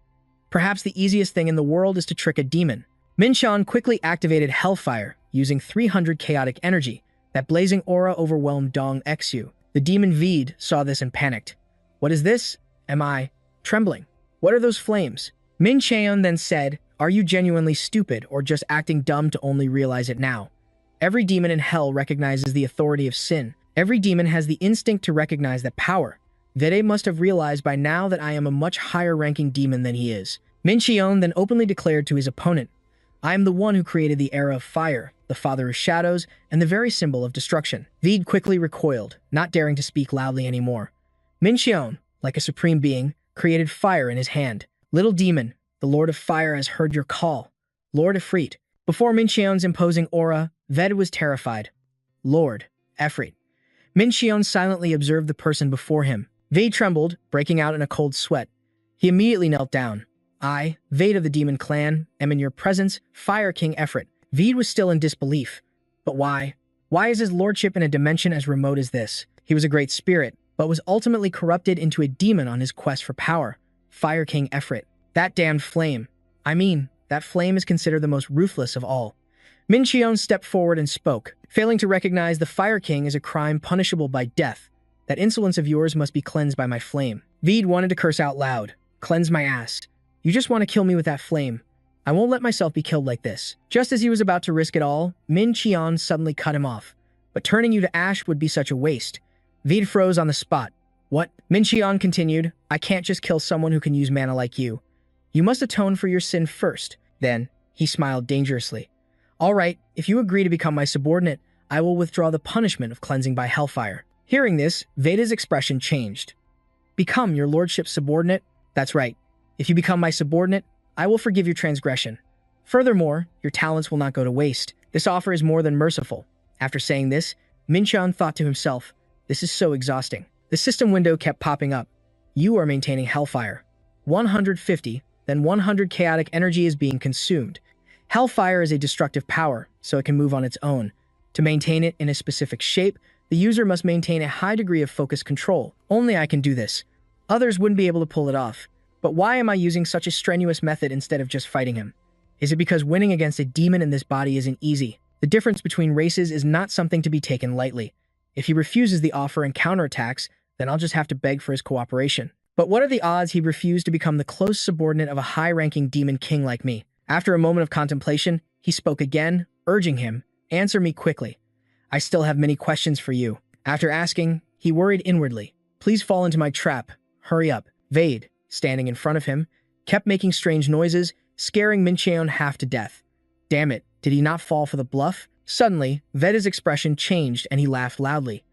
Perhaps the easiest thing in the world is to trick a demon. Min Cheon quickly activated Hellfire, using 300 chaotic energy. That blazing aura overwhelmed Dong Xu. The demon Veed saw this and panicked. What is this? Am I trembling? What are those flames? Min Cheon then said, Are you genuinely stupid or just acting dumb to only realize it now? Every demon in hell recognizes the authority of sin. Every demon has the instinct to recognize that power, Vede must have realized by now that I am a much higher-ranking demon than he is. Min Xion then openly declared to his opponent, I am the one who created the era of fire, the father of shadows, and the very symbol of destruction. Vede quickly recoiled, not daring to speak loudly anymore. Min Xion, like a supreme being, created fire in his hand. Little demon, the Lord of Fire has heard your call. Lord Efreet. Before Min Xion's imposing aura, Vede was terrified. Lord Efreet. Min Xion silently observed the person before him. Vede trembled, breaking out in a cold sweat. He immediately knelt down. I, Vede of the Demon Clan, am in your presence, Fire King Efreet. Vede was still in disbelief. But why? Why is his lordship in a dimension as remote as this? He was a great spirit, but was ultimately corrupted into a demon on his quest for power. Fire King Efreet. That damned flame. I mean, that flame is considered the most ruthless of all. Min Xion stepped forward and spoke, failing to recognize the Fire King as a crime punishable by death. That insolence of yours must be cleansed by my flame. Vede wanted to curse out loud. Cleanse my ass. You just want to kill me with that flame. I won't let myself be killed like this. Just as he was about to risk it all, Min Xion suddenly cut him off. But turning you to ash would be such a waste. Vede froze on the spot. What? Min Xion continued, I can't just kill someone who can use mana like you. You must atone for your sin first. Then, he smiled dangerously. All right, if you agree to become my subordinate, I will withdraw the punishment of cleansing by hellfire. Hearing this, Veda's expression changed. Become your lordship's subordinate? That's right. If you become my subordinate, I will forgive your transgression. Furthermore, your talents will not go to waste. This offer is more than merciful. After saying this, Min Xion thought to himself, this is so exhausting. The system window kept popping up. You are maintaining hellfire. 150, then 100 chaotic energy is being consumed. Hellfire is a destructive power, so it can move on its own. To maintain it in a specific shape, the user must maintain a high degree of focus control. Only I can do this. Others wouldn't be able to pull it off. But why am I using such a strenuous method instead of just fighting him? Is it because winning against a demon in this body isn't easy? The difference between races is not something to be taken lightly. If he refuses the offer and counterattacks, then I'll just have to beg for his cooperation. But what are the odds he refused to become the close subordinate of a high-ranking demon king like me? After a moment of contemplation, he spoke again, urging him, answer me quickly. I still have many questions for you. After asking, he worried inwardly. Please fall into my trap. Hurry up. Vade, standing in front of him, kept making strange noises, scaring Min Xion half to death. Damn it, did he not fall for the bluff? Suddenly, Veda's expression changed and he laughed loudly.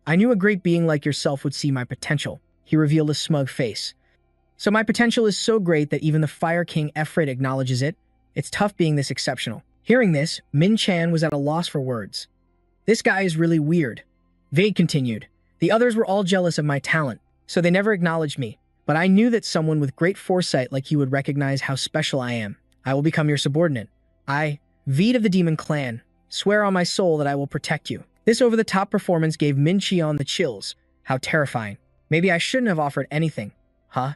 I knew a great being like yourself would see my potential. He revealed a smug face. So my potential is so great that even the Fire King Efreet acknowledges it. It's tough being this exceptional. Hearing this, Min Xion was at a loss for words. This guy is really weird. Vade continued. The others were all jealous of my talent, so they never acknowledged me. But I knew that someone with great foresight like you would recognize how special I am. I will become your subordinate. I, Vade of the Demon Clan, swear on my soul that I will protect you. This over-the-top performance gave Min Xion the chills. How terrifying. Maybe I shouldn't have offered anything. Huh?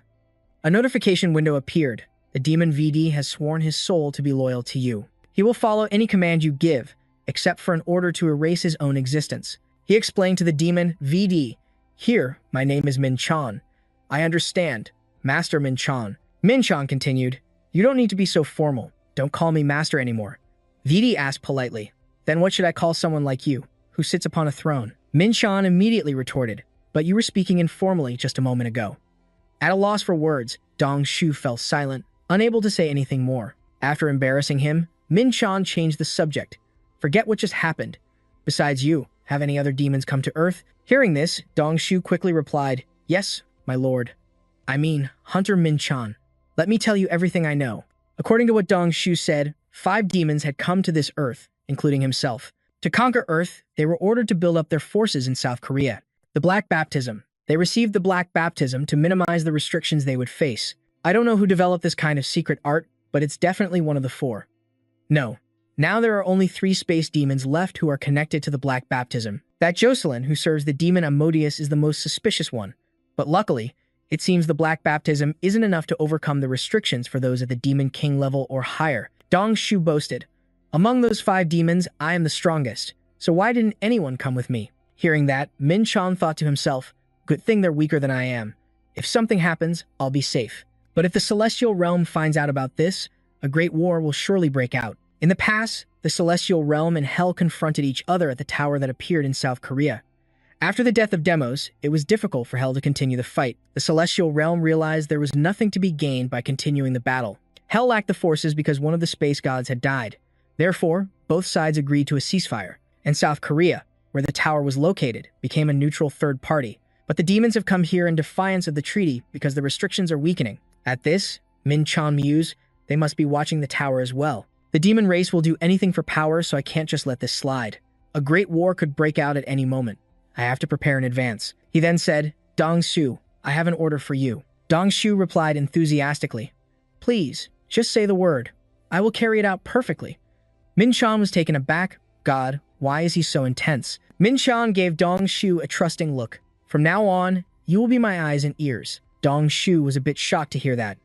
A notification window appeared. The demon VD has sworn his soul to be loyal to you. He will follow any command you give, except for an order to erase his own existence. He explained to the demon VD, Here, my name is Min Xion. I understand. Master Min Xion. Min Xion continued, You don't need to be so formal. Don't call me master anymore. VD asked politely, Then what should I call someone like you, who sits upon a throne? Min Xion immediately retorted, But you were speaking informally just a moment ago. At a loss for words, Dong Shu fell silent, unable to say anything more. After embarrassing him, Min Xion changed the subject. Forget what just happened. Besides you, have any other demons come to Earth? Hearing this, Dong Shu quickly replied, Yes, my lord. I mean, Hunter Min Xion. Let me tell you everything I know. According to what Dong Shu said, 5 demons had come to this Earth, including himself. To conquer Earth, they were ordered to build up their forces in South Korea. The Black Baptism. They received the Black Baptism to minimize the restrictions they would face. I don't know who developed this kind of secret art, but it's definitely one of the 4. No. Now there are only 3 space demons left who are connected to the Black Baptism. That Jocelyn, who serves the demon Amodius, is the most suspicious one. But luckily, it seems the Black Baptism isn't enough to overcome the restrictions for those at the Demon King level or higher. Dong Shu boasted, Among those 5 demons, I am the strongest, so why didn't anyone come with me? Hearing that, Min Xion thought to himself, Good thing they're weaker than I am. If something happens, I'll be safe. But if the Celestial Realm finds out about this, a great war will surely break out. In the past, the Celestial Realm and Hell confronted each other at the tower that appeared in South Korea. After the death of Demos, it was difficult for Hell to continue the fight. The Celestial Realm realized there was nothing to be gained by continuing the battle. Hell lacked the forces because one of the space gods had died. Therefore, both sides agreed to a ceasefire, and South Korea, where the tower was located, became a neutral third party. But the demons have come here in defiance of the treaty because the restrictions are weakening. At this, Min Chan mused, they must be watching the tower as well. The demon race will do anything for power, so I can't just let this slide. A great war could break out at any moment. I have to prepare in advance. He then said, Dong Shu, I have an order for you. Dong Shu replied enthusiastically, please, just say the word. I will carry it out perfectly. Min Chan was taken aback. God, why is he so intense? Min Chan gave Dong Shu a trusting look. From now on, you will be my eyes and ears. Dong Shu was a bit shocked to hear that.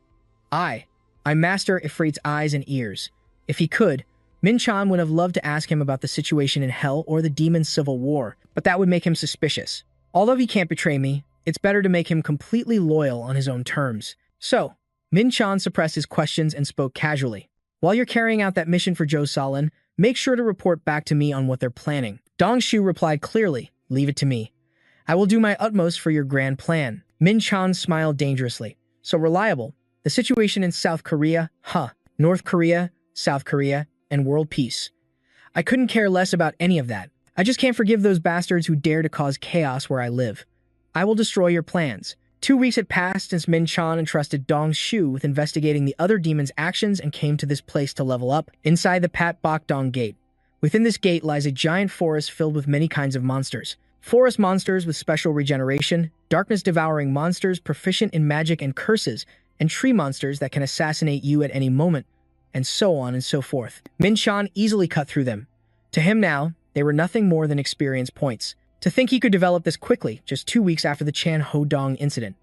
I master Ifrit's eyes and ears. If he could, Min Chan would have loved to ask him about the situation in Hell or the Demon's Civil War, but that would make him suspicious. Although he can't betray me, it's better to make him completely loyal on his own terms. So, Min Chan suppressed his questions and spoke casually. While you're carrying out that mission for Joe Solin, make sure to report back to me on what they're planning. Dong Shu replied clearly, leave it to me. I will do my utmost for your grand plan. Min Chan smiled dangerously. So reliable. The situation in South Korea, North Korea, South Korea, and world peace. I couldn't care less about any of that. I just can't forgive those bastards who dare to cause chaos where I live. I will destroy your plans. 2 weeks had passed since Min Chan entrusted Dong Shu with investigating the other demon's actions and came to this place to level up, inside the Pat Bok Dong Gate. Within this gate lies a giant forest filled with many kinds of monsters. Forest monsters with special regeneration, darkness-devouring monsters proficient in magic and curses, and tree monsters that can assassinate you at any moment, and so on and so forth. Min Chan easily cut through them. To him now, they were nothing more than experience points. To think he could develop this quickly, just 2 weeks after the Chan Ho Dong incident.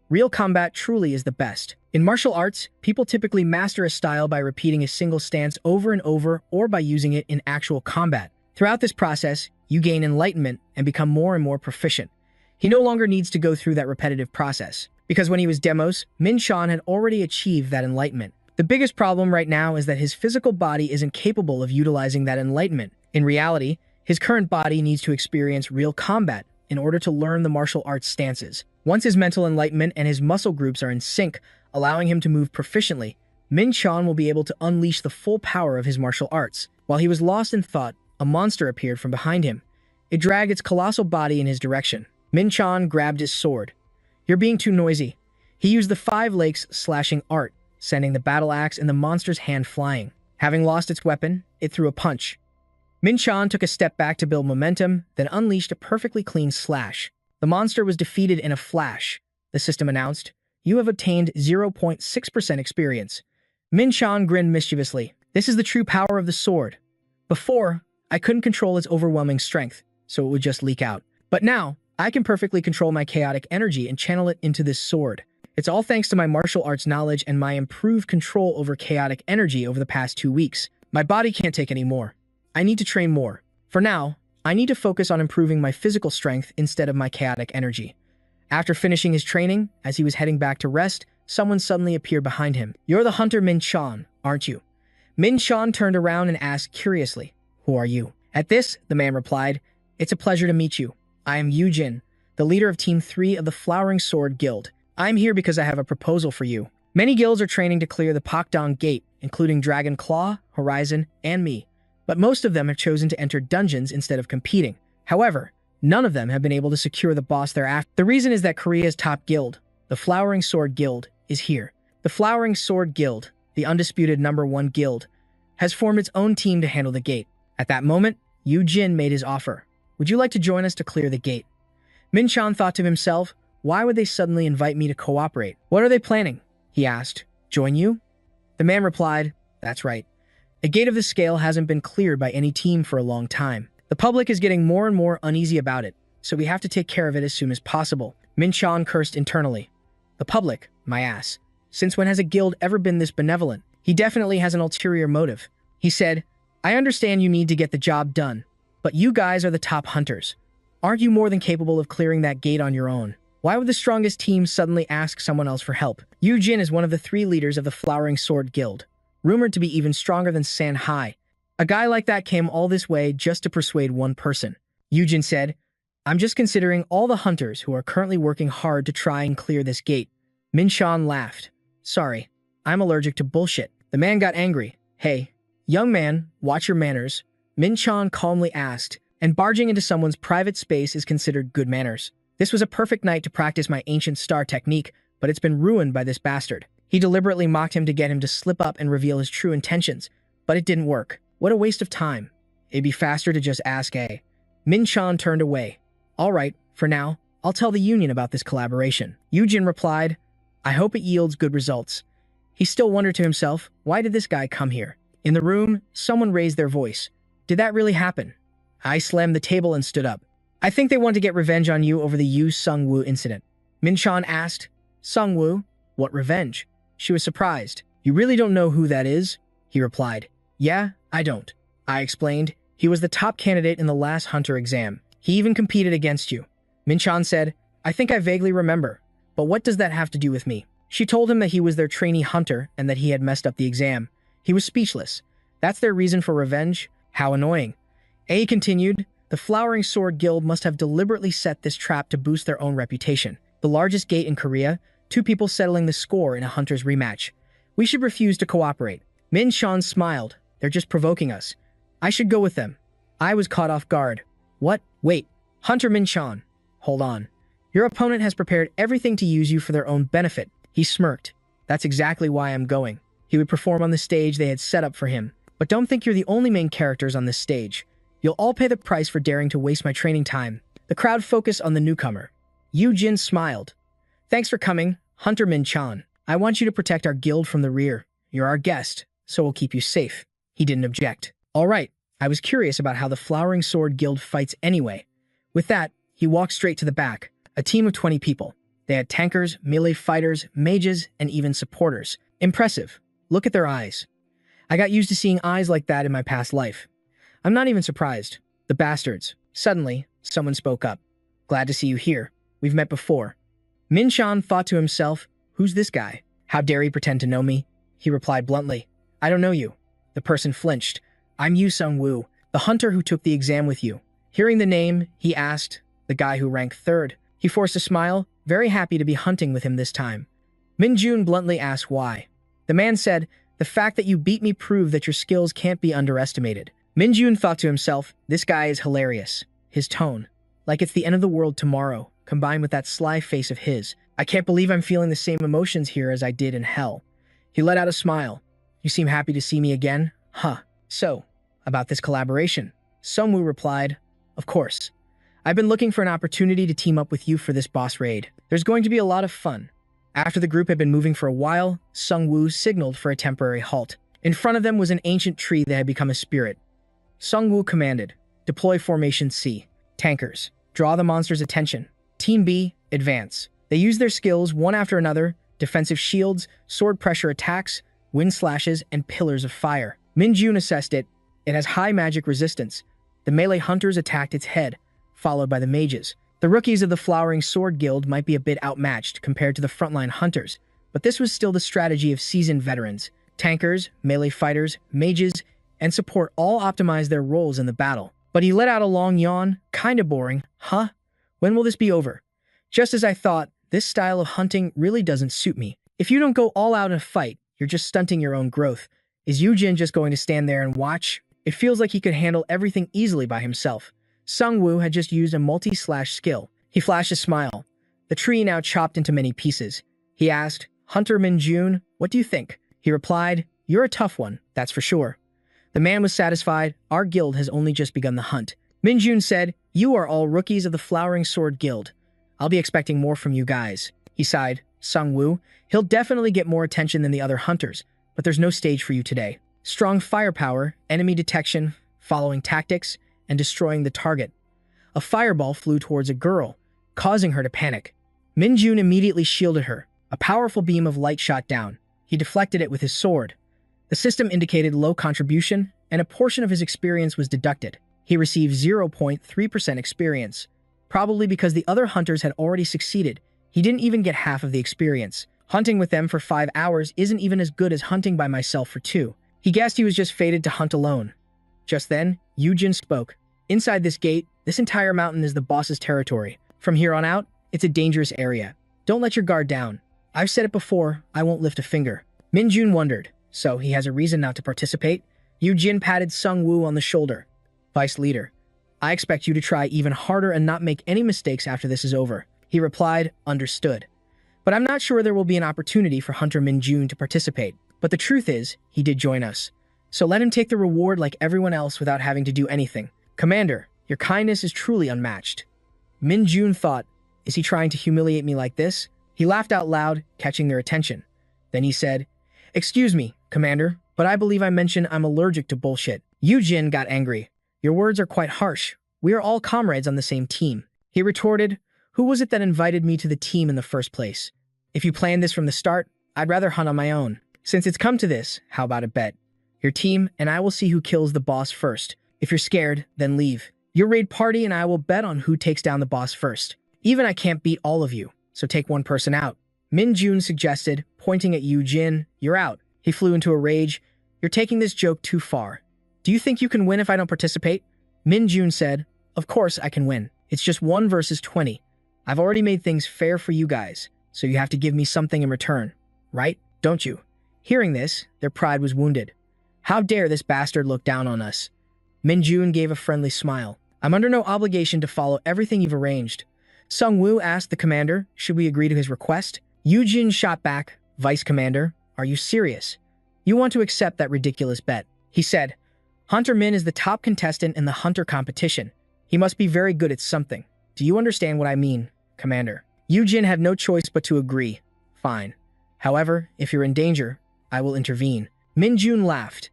Real combat truly is the best. In martial arts, people typically master a style by repeating a single stance over and over or by using it in actual combat. Throughout this process, you gain enlightenment and become more and more proficient. He no longer needs to go through that repetitive process, because when he was Demos, Min Chan had already achieved that enlightenment. The biggest problem right now is that his physical body isn't capable of utilizing that enlightenment. In reality, his current body needs to experience real combat in order to learn the martial arts stances. Once his mental enlightenment and his muscle groups are in sync, allowing him to move proficiently, Min Chan will be able to unleash the full power of his martial arts. While he was lost in thought, a monster appeared from behind him. It dragged its colossal body in his direction. Min Chan grabbed his sword. You're being too noisy. He used the 5 lakes slashing art, sending the battle axe in the monster's hand flying. Having lost its weapon, it threw a punch. Min Chan took a step back to build momentum, then unleashed a perfectly clean slash. The monster was defeated in a flash. The system announced, you have obtained 0.6% experience. Min Chan grinned mischievously. This is the true power of the sword. Before, I couldn't control its overwhelming strength, so it would just leak out. But now, I can perfectly control my chaotic energy and channel it into this sword. It's all thanks to my martial arts knowledge and my improved control over chaotic energy over the past 2 weeks. My body can't take any more. I need to train more. For now, I need to focus on improving my physical strength instead of my chaotic energy. After finishing his training, as he was heading back to rest, someone suddenly appeared behind him. You're the hunter Min Chan, aren't you? Min Chan turned around and asked curiously, who are you? At this, the man replied, it's a pleasure to meet you. I am Yu Jin, the leader of Team 3 of the Flowering Sword Guild. I'm here because I have a proposal for you. Many guilds are training to clear the Pakdong Gate, including Dragon Claw, Horizon, and me. But most of them have chosen to enter dungeons instead of competing. However, none of them have been able to secure the boss thereafter. The reason is that Korea's top guild, the Flowering Sword Guild, is here. The Flowering Sword Guild, the undisputed #1 guild, has formed its own team to handle the gate. At that moment, Yu Jin made his offer. Would you like to join us to clear the gate? Min Chan thought to himself, why would they suddenly invite me to cooperate? What are they planning? He asked. Join you? The man replied, that's right. The gate of the scale hasn't been cleared by any team for a long time. The public is getting more and more uneasy about it, so we have to take care of it as soon as possible. Min Chan cursed internally. The public, my ass. Since when has a guild ever been this benevolent? He definitely has an ulterior motive. He said, I understand you need to get the job done, but you guys are the top hunters. Aren't you more than capable of clearing that gate on your own? Why would the strongest team suddenly ask someone else for help? Yu Jin is one of the 3 leaders of the Flowering Sword Guild, rumored to be even stronger than San Hai. A guy like that came all this way just to persuade one person. Yu Jin said, I'm just considering all the hunters who are currently working hard to try and clear this gate. Min-chan laughed. Sorry, I'm allergic to bullshit. The man got angry. Hey, young man, watch your manners. Min-chan calmly asked, and barging into someone's private space is considered good manners. This was a perfect night to practice my ancient star technique, but it's been ruined by this bastard. He deliberately mocked him to get him to slip up and reveal his true intentions, but it didn't work. What a waste of time. It'd be faster to just ask A. Min-chan turned away. All right, for now, I'll tell the union about this collaboration. Yujin replied, I hope it yields good results. He still wondered to himself, why did this guy come here? In the room, someone raised their voice. Did that really happen? I slammed the table and stood up. I think they want to get revenge on you over the Yu Sung-woo incident. Min-chan asked, Sung-woo? What revenge? She was surprised. You really don't know who that is? He replied. Yeah, I don't. I explained. He was the top candidate in the last hunter exam. He even competed against you. Min-chan said, I think I vaguely remember. But what does that have to do with me? She told him that he was their trainee hunter and that he had messed up the exam. He was speechless. That's their reason for revenge? How annoying. A continued, the Flowering Sword Guild must have deliberately set this trap to boost their own reputation. The largest gate in Korea, 2 people settling the score in a hunter's rematch. We should refuse to cooperate. Min-chan smiled. They're just provoking us. I should go with them. I was caught off guard. What? Wait. Hunter Min-chan. Hold on. Your opponent has prepared everything to use you for their own benefit. He smirked. That's exactly why I'm going. He would perform on the stage they had set up for him. But don't think you're the only main characters on this stage. You'll all pay the price for daring to waste my training time. The crowd focused on the newcomer. Yujin smiled. Thanks for coming, Hunter Min-chan. I want you to protect our guild from the rear. You're our guest, so we'll keep you safe. He didn't object. All right, I was curious about how the Flowering Sword Guild fights anyway. With that, he walked straight to the back. A team of 20 people. They had tankers, melee fighters, mages, and even supporters. Impressive. Look at their eyes. I got used to seeing eyes like that in my past life. I'm not even surprised. The bastards. Suddenly, someone spoke up. Glad to see you here. We've met before. Min-chan thought to himself, who's this guy? How dare he pretend to know me? He replied bluntly, I don't know you. The person flinched. I'm Yu Sung-woo, the hunter who took the exam with you. Hearing the name, he asked, the guy who ranked 3rd. He forced a smile, very happy to be hunting with him this time. Min-jun bluntly asked why. The man said, the fact that you beat me proved that your skills can't be underestimated. Min-jun thought to himself, this guy is hilarious. His tone, like it's the end of the world tomorrow, combined with that sly face of his. I can't believe I'm feeling the same emotions here as I did in hell. He let out a smile. You seem happy to see me again? Huh. So, about this collaboration. Sung-woo replied, of course. I've been looking for an opportunity to team up with you for this boss raid. There's going to be a lot of fun. After the group had been moving for a while, Sung-woo signaled for a temporary halt. In front of them was an ancient tree that had become a spirit. Sung-woo commanded, deploy Formation C. Tankers, draw the monster's attention. Team B, advance. They used their skills one after another, defensive shields, sword pressure attacks, wind slashes, and pillars of fire. Min-jun assessed it. It has high magic resistance. The melee hunters attacked its head, followed by the mages. The rookies of the Flowering Sword Guild might be a bit outmatched compared to the frontline hunters, but this was still the strategy of seasoned veterans. Tankers, melee fighters, mages, and support all optimized their roles in the battle. But he let out a long yawn, kinda boring. Huh? When will this be over? Just as I thought, this style of hunting really doesn't suit me. If you don't go all out in a fight, you're just stunting your own growth. Is Yujin just going to stand there and watch? It feels like he could handle everything easily by himself. Sung-woo had just used a multi-slash skill. He flashed a smile. The tree now chopped into many pieces. He asked, Hunter Min-jun, what do you think? He replied, you're a tough one, that's for sure. The man was satisfied. Our guild has only just begun the hunt. Min-jun said, you are all rookies of the Flowering Sword Guild. I'll be expecting more from you guys. He sighed. Sung-woo, he'll definitely get more attention than the other hunters, but there's no stage for you today. Strong firepower, enemy detection, following tactics, and destroying the target. A fireball flew towards a girl, causing her to panic. Min-jun immediately shielded her. A powerful beam of light shot down. He deflected it with his sword. The system indicated low contribution, and a portion of his experience was deducted. He received 0.3% experience. Probably because the other hunters had already succeeded, he didn't even get half of the experience. Hunting with them for 5 hours isn't even as good as hunting by myself for 2. He guessed he was just fated to hunt alone. Just then, Yujin spoke. Inside this gate, this entire mountain is the boss's territory. From here on out, it's a dangerous area. Don't let your guard down. I've said it before, I won't lift a finger. Minjun wondered, so he has a reason not to participate? Yujin patted Sung-woo on the shoulder. Vice leader, I expect you to try even harder and not make any mistakes after this is over. He replied, understood. But I'm not sure there will be an opportunity for Hunter Minjun to participate. But the truth is, he did join us. So let him take the reward like everyone else without having to do anything. Commander, your kindness is truly unmatched. Minjun thought, is he trying to humiliate me like this? He laughed out loud, catching their attention. Then he said, excuse me, Commander, but I believe I mentioned I'm allergic to bullshit. Yujin got angry. Your words are quite harsh. We are all comrades on the same team. He retorted, who was it that invited me to the team in the first place? If you planned this from the start, I'd rather hunt on my own. Since it's come to this, how about a bet? Your team and I will see who kills the boss first. If you're scared, then leave. Your raid party and I will bet on who takes down the boss first. Even I can't beat all of you, so take one person out. Minjun suggested, pointing at Yujin, you're out. He flew into a rage. You're taking this joke too far. Do you think you can win if I don't participate? Minjun said, of course I can win. It's just 1 versus 20. I've already made things fair for you guys, so you have to give me something in return. Right? Don't you? Hearing this, their pride was wounded. How dare this bastard look down on us? Minjun gave a friendly smile. I'm under no obligation to follow everything you've arranged. Sung-woo asked the commander, should we agree to his request? Yujin shot back, Vice Commander, are you serious? You want to accept that ridiculous bet? He said, Hunter Min is the top contestant in the hunter competition. He must be very good at something. Do you understand what I mean, Commander? Yujin had no choice but to agree. Fine. However, if you're in danger, I will intervene. Minjun laughed.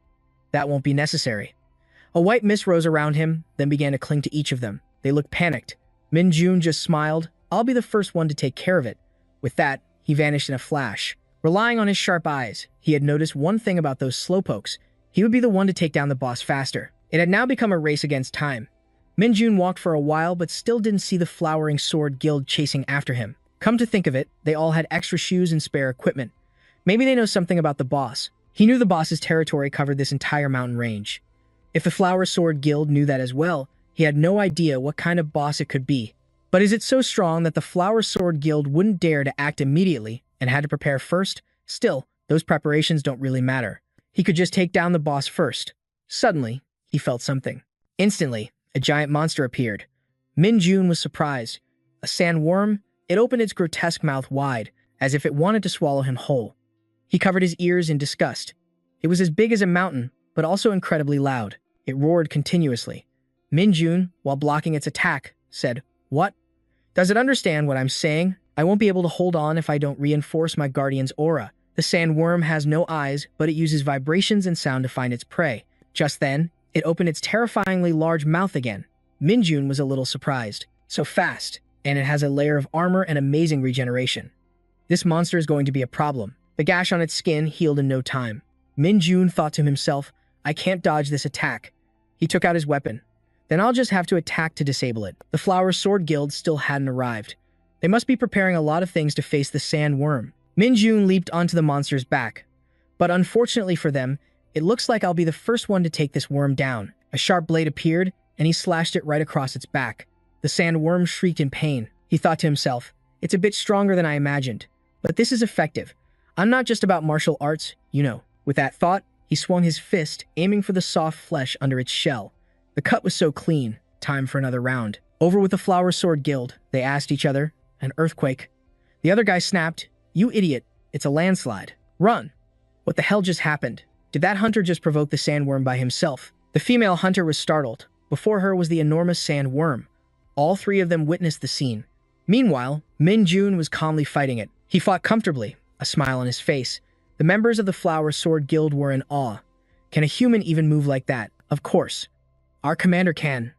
That won't be necessary. A white mist rose around him, then began to cling to each of them. They looked panicked. Minjun just smiled. I'll be the first one to take care of it. With that, he vanished in a flash. Relying on his sharp eyes, he had noticed one thing about those slowpokes. He would be the one to take down the boss faster. It had now become a race against time. Minjun walked for a while but still didn't see the flowering sword guild chasing after him. Come to think of it, they all had extra shoes and spare equipment. Maybe they know something about the boss. He knew the boss's territory covered this entire mountain range. If the Flower Sword Guild knew that as well, he had no idea what kind of boss it could be. But is it so strong that the Flower Sword Guild wouldn't dare to act immediately and had to prepare first? Still, those preparations don't really matter. He could just take down the boss first. Suddenly, he felt something. Instantly, a giant monster appeared. Minjun was surprised. A sandworm, it opened its grotesque mouth wide, as if it wanted to swallow him whole. He covered his ears in disgust. It was as big as a mountain, but also incredibly loud. It roared continuously. Minjun, while blocking its attack, said, What? Does it understand what I'm saying? I won't be able to hold on if I don't reinforce my guardian's aura. The sandworm has no eyes, but it uses vibrations and sound to find its prey. Just then, it opened its terrifyingly large mouth again. Minjun was a little surprised. So fast, and it has a layer of armor and amazing regeneration. This monster is going to be a problem. The gash on its skin healed in no time. Minjun thought to himself, I can't dodge this attack. He took out his weapon. Then I'll just have to attack to disable it. The Flower Sword Guild still hadn't arrived. They must be preparing a lot of things to face the sandworm. Minjun leaped onto the monster's back. But unfortunately for them, it looks like I'll be the first one to take this worm down. A sharp blade appeared, and he slashed it right across its back. The sandworm shrieked in pain. He thought to himself, it's a bit stronger than I imagined. But this is effective. I'm not just about martial arts, you know. With that thought, he swung his fist, aiming for the soft flesh under its shell. The cut was so clean. Time for another round. Over with the Flower Sword Guild, they asked each other. An earthquake. The other guy snapped, You idiot. It's a landslide. Run. What the hell just happened? Did that hunter just provoke the sandworm by himself? The female hunter was startled. Before her was the enormous sandworm. All three of them witnessed the scene. Meanwhile, Minjun was calmly fighting it. He fought comfortably, a smile on his face. The members of the Flower Sword Guild were in awe. Can a human even move like that? Of course. Our commander can.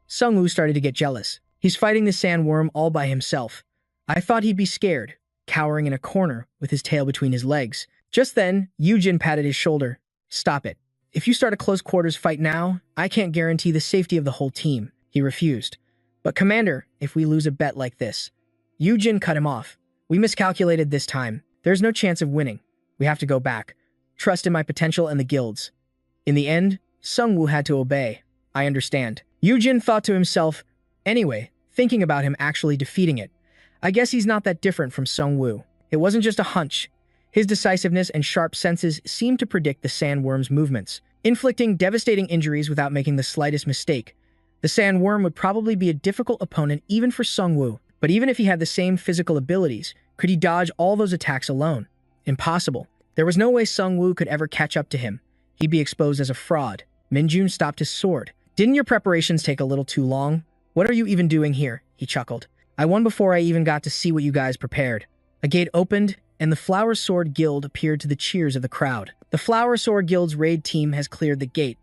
Sung-woo started to get jealous. He's fighting the sandworm all by himself. I thought he'd be scared, cowering in a corner with his tail between his legs. Just then, Yujin patted his shoulder. Stop it. If you start a close quarters fight now, I can't guarantee the safety of the whole team. He refused. But commander, if we lose a bet like this. Yujin cut him off. We miscalculated this time. There's no chance of winning. We have to go back. Trust in my potential and the guilds. In the end, Sung-woo had to obey. I understand. Yujin thought to himself, anyway, thinking about him actually defeating it. I guess he's not that different from Sungwoo. It wasn't just a hunch. His decisiveness and sharp senses seemed to predict the sandworm's movements, inflicting devastating injuries without making the slightest mistake. The sandworm would probably be a difficult opponent even for Sungwoo, but even if he had the same physical abilities, could he dodge all those attacks alone? Impossible. There was no way Sungwoo could ever catch up to him. He'd be exposed as a fraud. Minjun stopped his sword. Didn't your preparations take a little too long? What are you even doing here? He chuckled. I won before I even got to see what you guys prepared. A gate opened, and the Flower Sword Guild appeared to the cheers of the crowd. The Flower Sword Guild's raid team has cleared the gate.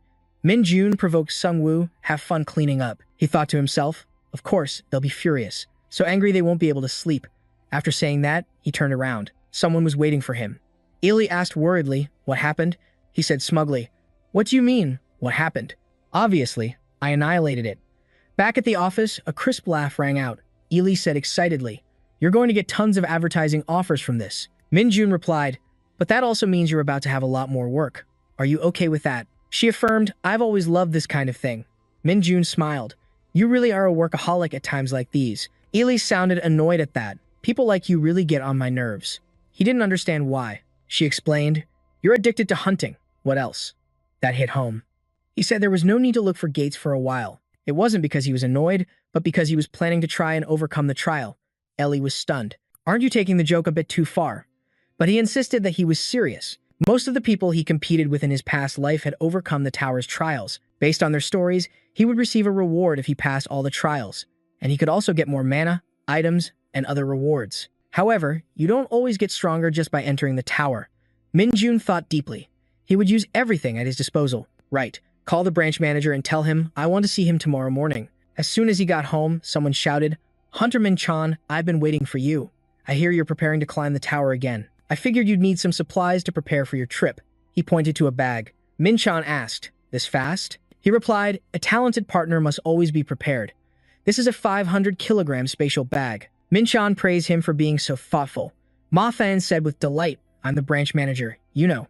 Minjun provoked Sungwoo, have fun cleaning up. He thought to himself, of course, they'll be furious. So angry they won't be able to sleep. After saying that, he turned around. Someone was waiting for him. Ely asked worriedly, what happened? He said smugly, what do you mean, what happened? Obviously, I annihilated it. Back at the office, a crisp laugh rang out. Ely said excitedly, you're going to get tons of advertising offers from this. Minjun replied, but that also means you're about to have a lot more work. Are you okay with that? She affirmed, I've always loved this kind of thing. Minjun smiled. You really are a workaholic at times like these. Ely sounded annoyed at that. People like you really get on my nerves. He didn't understand why. She explained, you're addicted to hunting. What else? That hit home. He said there was no need to look for gates for a while. It wasn't because he was annoyed, but because he was planning to try and overcome the trial. Ellie was stunned. Aren't you taking the joke a bit too far? But he insisted that he was serious. Most of the people he competed with in his past life had overcome the tower's trials. Based on their stories, he would receive a reward if he passed all the trials, and he could also get more mana, items, and other rewards. However, you don't always get stronger just by entering the tower. Minjun thought deeply. He would use everything at his disposal. Right. Call the branch manager and tell him I want to see him tomorrow morning. As soon as he got home, someone shouted, Hunter Min-chan, I've been waiting for you. I hear you're preparing to climb the tower again. I figured you'd need some supplies to prepare for your trip. He pointed to a bag. Min-chan asked, this fast? He replied, a talented partner must always be prepared. This is a 500-kilogram spatial bag. Min-chan praised him for being so thoughtful. Ma Fan said with delight, I'm the branch manager, you know.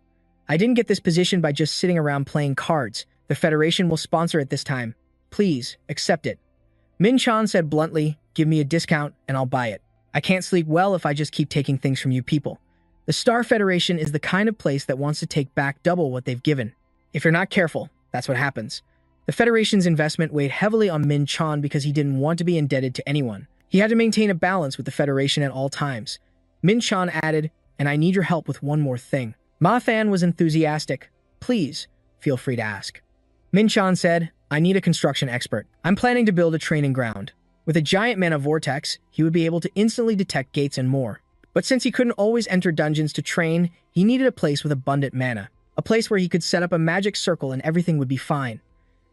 I didn't get this position by just sitting around playing cards. The Federation will sponsor it this time. Please, accept it. Min-chan said bluntly, give me a discount and I'll buy it. I can't sleep well if I just keep taking things from you people. The Star Federation is the kind of place that wants to take back double what they've given. If you're not careful, that's what happens. The Federation's investment weighed heavily on Min-chan because he didn't want to be indebted to anyone. He had to maintain a balance with the Federation at all times. Min-chan added, and I need your help with one more thing. Ma Fan was enthusiastic. Please, feel free to ask. Min-chan said, I need a construction expert. I'm planning to build a training ground. With a giant mana vortex, he would be able to instantly detect gates and more. But since he couldn't always enter dungeons to train, he needed a place with abundant mana. A place where he could set up a magic circle and everything would be fine.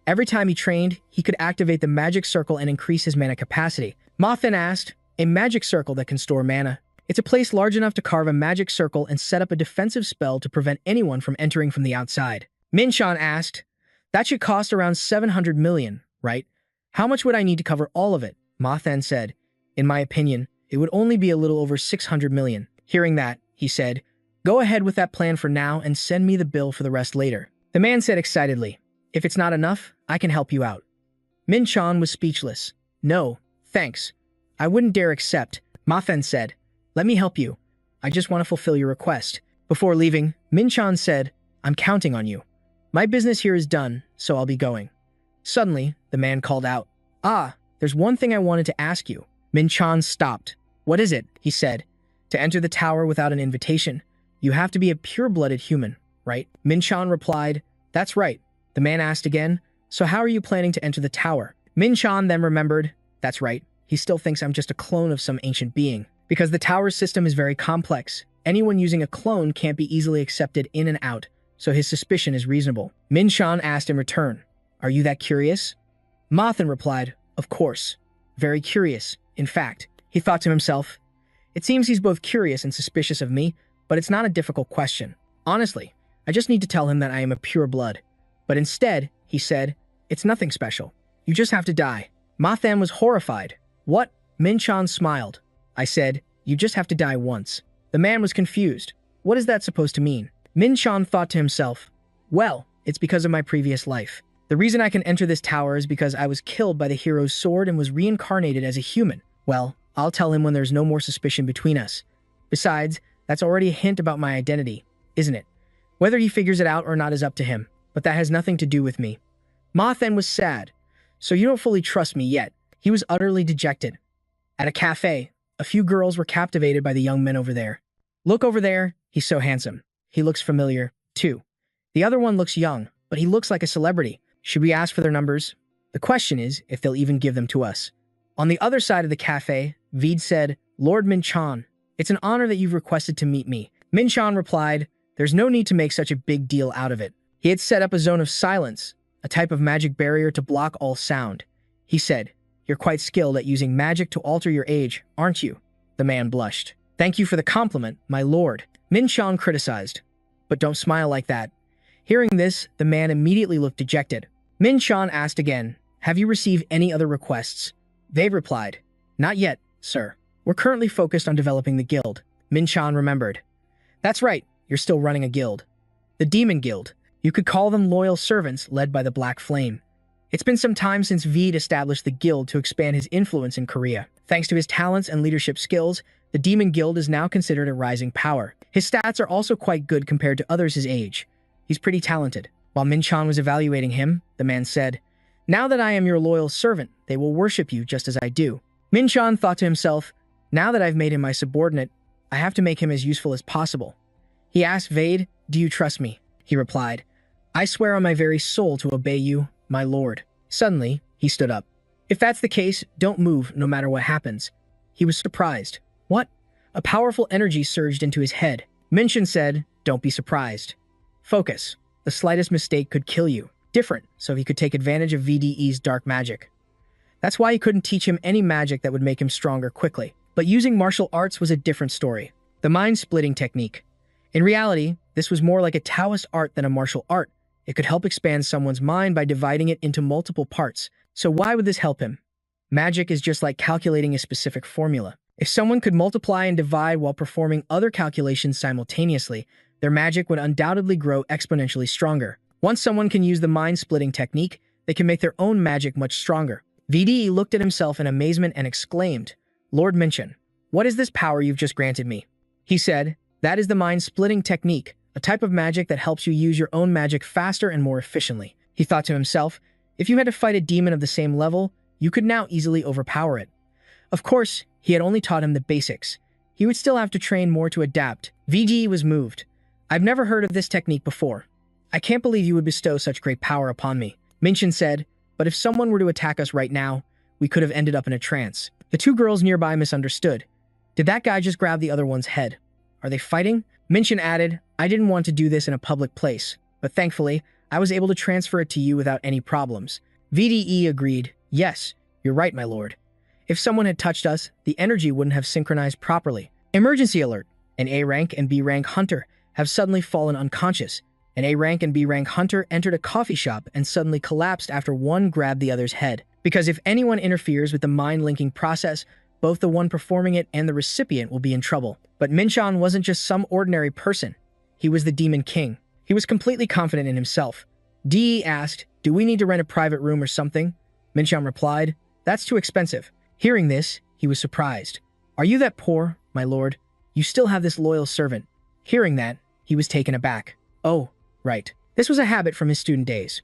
Every time he trained, he could activate the magic circle and increase his mana capacity. Ma Fan asked, a magic circle that can store mana. It's a place large enough to carve a magic circle and set up a defensive spell to prevent anyone from entering from the outside. Min-chan asked, that should cost around 700 million, right? How much would I need to cover all of it? Ma Fan said, in my opinion, it would only be a little over 600 million. Hearing that, he said, go ahead with that plan for now and send me the bill for the rest later. The man said excitedly, if it's not enough, I can help you out. Min-chan was speechless. No, thanks. I wouldn't dare accept. Ma Fan said, let me help you. I just want to fulfill your request. Before leaving, Min-chan said, I'm counting on you. My business here is done, so I'll be going. Suddenly, the man called out, there's one thing I wanted to ask you. Min-chan stopped. What is it? He said. To enter the tower without an invitation, you have to be a pure-blooded human, right? Min-chan replied, that's right. The man asked again, so how are you planning to enter the tower? Min-chan then remembered, that's right. He still thinks I'm just a clone of some ancient being. Because the tower system is very complex, anyone using a clone can't be easily accepted in and out, so his suspicion is reasonable. Min-chan asked in return, are you that curious? Ma Fan replied, of course. Very curious. In fact, he thought to himself, it seems he's both curious and suspicious of me, but it's not a difficult question. Honestly, I just need to tell him that I am a pure blood. But instead, he said, it's nothing special. You just have to die. Ma Fan was horrified. What? Min-chan smiled. I said, you just have to die once. The man was confused. What is that supposed to mean? Min-chan thought to himself, well, it's because of my previous life. The reason I can enter this tower is because I was killed by the hero's sword and was reincarnated as a human. Well, I'll tell him when there's no more suspicion between us. Besides, that's already a hint about my identity, isn't it? Whether he figures it out or not is up to him, but that has nothing to do with me. Ma then was sad. So you don't fully trust me yet. He was utterly dejected. At a cafe, a few girls were captivated by the young men over there. Look over there, he's so handsome. He looks familiar, too. The other one looks young, but he looks like a celebrity. Should we ask for their numbers? The question is if they'll even give them to us. On the other side of the cafe, Veed said, Lord Min-chan, it's an honor that you've requested to meet me. Min-chan replied, there's no need to make such a big deal out of it. He had set up a zone of silence, a type of magic barrier to block all sound. He said, you're quite skilled at using magic to alter your age, aren't you? The man blushed. Thank you for the compliment, my lord. Min-chan criticized. But don't smile like that. Hearing this, the man immediately looked dejected. Min-chan asked again, have you received any other requests? They replied, not yet, sir. We're currently focused on developing the guild. Min-chan remembered. That's right, you're still running a guild. The Demon Guild. You could call them loyal servants led by the Black Flame. It's been some time since Veed established the guild to expand his influence in Korea. Thanks to his talents and leadership skills, the Demon Guild is now considered a rising power. His stats are also quite good compared to others his age. He's pretty talented. While Min-chan was evaluating him, the man said, now that I am your loyal servant, they will worship you just as I do. Min-chan thought to himself, now that I've made him my subordinate, I have to make him as useful as possible. He asked Vade, do you trust me? He replied, I swear on my very soul to obey you, my lord. Suddenly, he stood up. If that's the case, don't move no matter what happens. He was surprised. What? A powerful energy surged into his head. Min-chan said, don't be surprised. Focus. The slightest mistake could kill you. Different, so he could take advantage of VDE's dark magic. That's why he couldn't teach him any magic that would make him stronger quickly. But using martial arts was a different story. The mind-splitting technique. In reality, this was more like a Taoist art than a martial art. It could help expand someone's mind by dividing it into multiple parts. So why would this help him? Magic is just like calculating a specific formula. If someone could multiply and divide while performing other calculations simultaneously, their magic would undoubtedly grow exponentially stronger. Once someone can use the mind-splitting technique, they can make their own magic much stronger. VDE looked at himself in amazement and exclaimed, Lord Min-chan, what is this power you've just granted me? He said, that is the mind-splitting technique, a type of magic that helps you use your own magic faster and more efficiently. He thought to himself, if you had to fight a demon of the same level, you could now easily overpower it. Of course, he had only taught him the basics. He would still have to train more to adapt. VGE was moved. I've never heard of this technique before. I can't believe you would bestow such great power upon me. Min-chan said, but if someone were to attack us right now, we could have ended up in a trance. The two girls nearby misunderstood. Did that guy just grab the other one's head? Are they fighting? Min-chan added, I didn't want to do this in a public place, but thankfully, I was able to transfer it to you without any problems. VDE agreed, yes, you're right, my lord. If someone had touched us, the energy wouldn't have synchronized properly. Emergency alert. An A-rank and B-rank hunter have suddenly fallen unconscious. An A-rank and B-rank hunter entered a coffee shop and suddenly collapsed after one grabbed the other's head. Because if anyone interferes with the mind-linking process, both the one performing it and the recipient will be in trouble. But Min-chan wasn't just some ordinary person. He was the Demon King. He was completely confident in himself. DE asked, do we need to rent a private room or something? Min-chan replied, that's too expensive. Hearing this, he was surprised. Are you that poor, my lord? You still have this loyal servant. Hearing that, he was taken aback. Oh, right. This was a habit from his student days.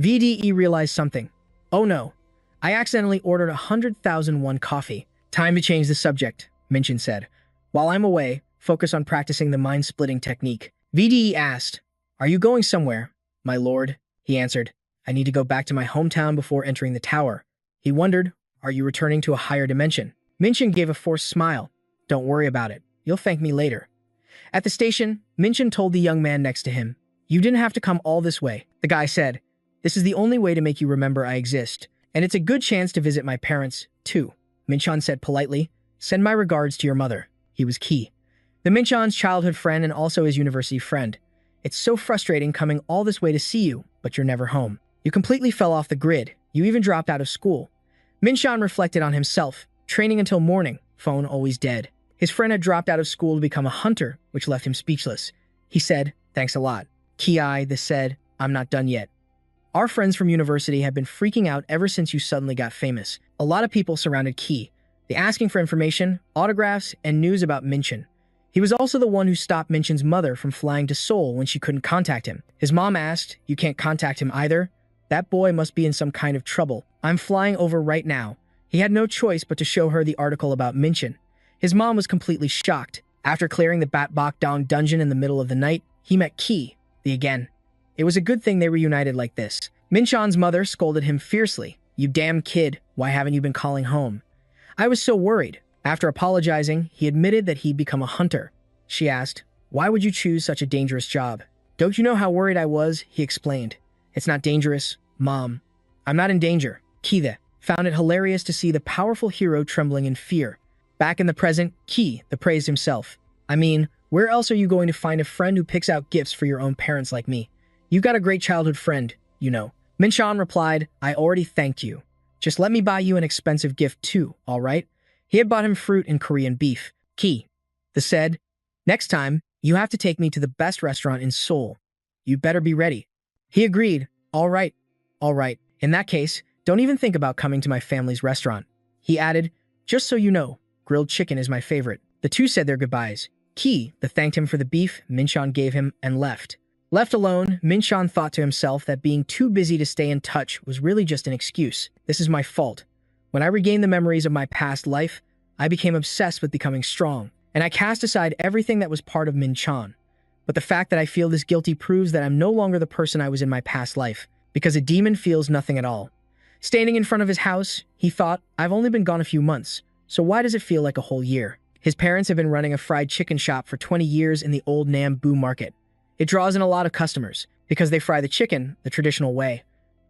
VDE realized something. Oh no, I accidentally ordered 100,001 coffee. Time to change the subject, Min-chan said. While I'm away, focus on practicing the mind-splitting technique. VDE asked, are you going somewhere, my lord? He answered, I need to go back to my hometown before entering the tower. He wondered, are you returning to a higher dimension? Min-chan gave a forced smile. Don't worry about it. You'll thank me later. At the station, Min-chan told the young man next to him, you didn't have to come all this way. The guy said, this is the only way to make you remember I exist, and it's a good chance to visit my parents, too. Min-chan said politely, send my regards to your mother. He was key. The Min-chan's childhood friend and also his university friend. It's so frustrating coming all this way to see you, but you're never home. You completely fell off the grid. You even dropped out of school. Min-chan reflected on himself, training until morning, phone always dead. His friend had dropped out of school to become a hunter, which left him speechless. He said, thanks a lot. Ki this said, I'm not done yet. Our friends from university have been freaking out ever since you suddenly got famous. A lot of people surrounded Key. They asking for information, autographs, and news about Minchin. He was also the one who stopped Minchin's mother from flying to Seoul when she couldn't contact him. His mom asked, "You can't contact him either? That boy must be in some kind of trouble. I'm flying over right now." He had no choice but to show her the article about Minchin. His mom was completely shocked. After clearing the Batbok Dong dungeon in the middle of the night, he met Key, the again. It was a good thing they reunited like this. Minchan's mother scolded him fiercely. "You damn kid, why haven't you been calling home?" "I was so worried." After apologizing, he admitted that he'd become a hunter. She asked, "Why would you choose such a dangerous job?" "Don't you know how worried I was?" he explained. "It's not dangerous, Mom. I'm not in danger." Key found it hilarious to see the powerful hero trembling in fear. Back in the present, Key praised himself. "I mean, where else are you going to find a friend who picks out gifts for your own parents like me? You got a great childhood friend, you know." Minchan replied, "I already thanked you. Just let me buy you an expensive gift too, all right?" He had bought him fruit and Korean beef. Key said, "Next time, you have to take me to the best restaurant in Seoul. You better be ready." He agreed. All right. In that case, don't even think about coming to my family's restaurant." He added, "Just so you know, grilled chicken is my favorite." The two said their goodbyes. Key thanked him for the beef Minchan gave him and left. Left alone, Minchan thought to himself that being too busy to stay in touch was really just an excuse. "This is my fault. When I regained the memories of my past life, I became obsessed with becoming strong, and I cast aside everything that was part of Minchan. But the fact that I feel this guilty proves that I'm no longer the person I was in my past life, because a demon feels nothing at all." Standing in front of his house, he thought, "I've only been gone a few months, so why does it feel like a whole year?" His parents have been running a fried chicken shop for 20 years in the old Nambu market. It draws in a lot of customers, because they fry the chicken the traditional way.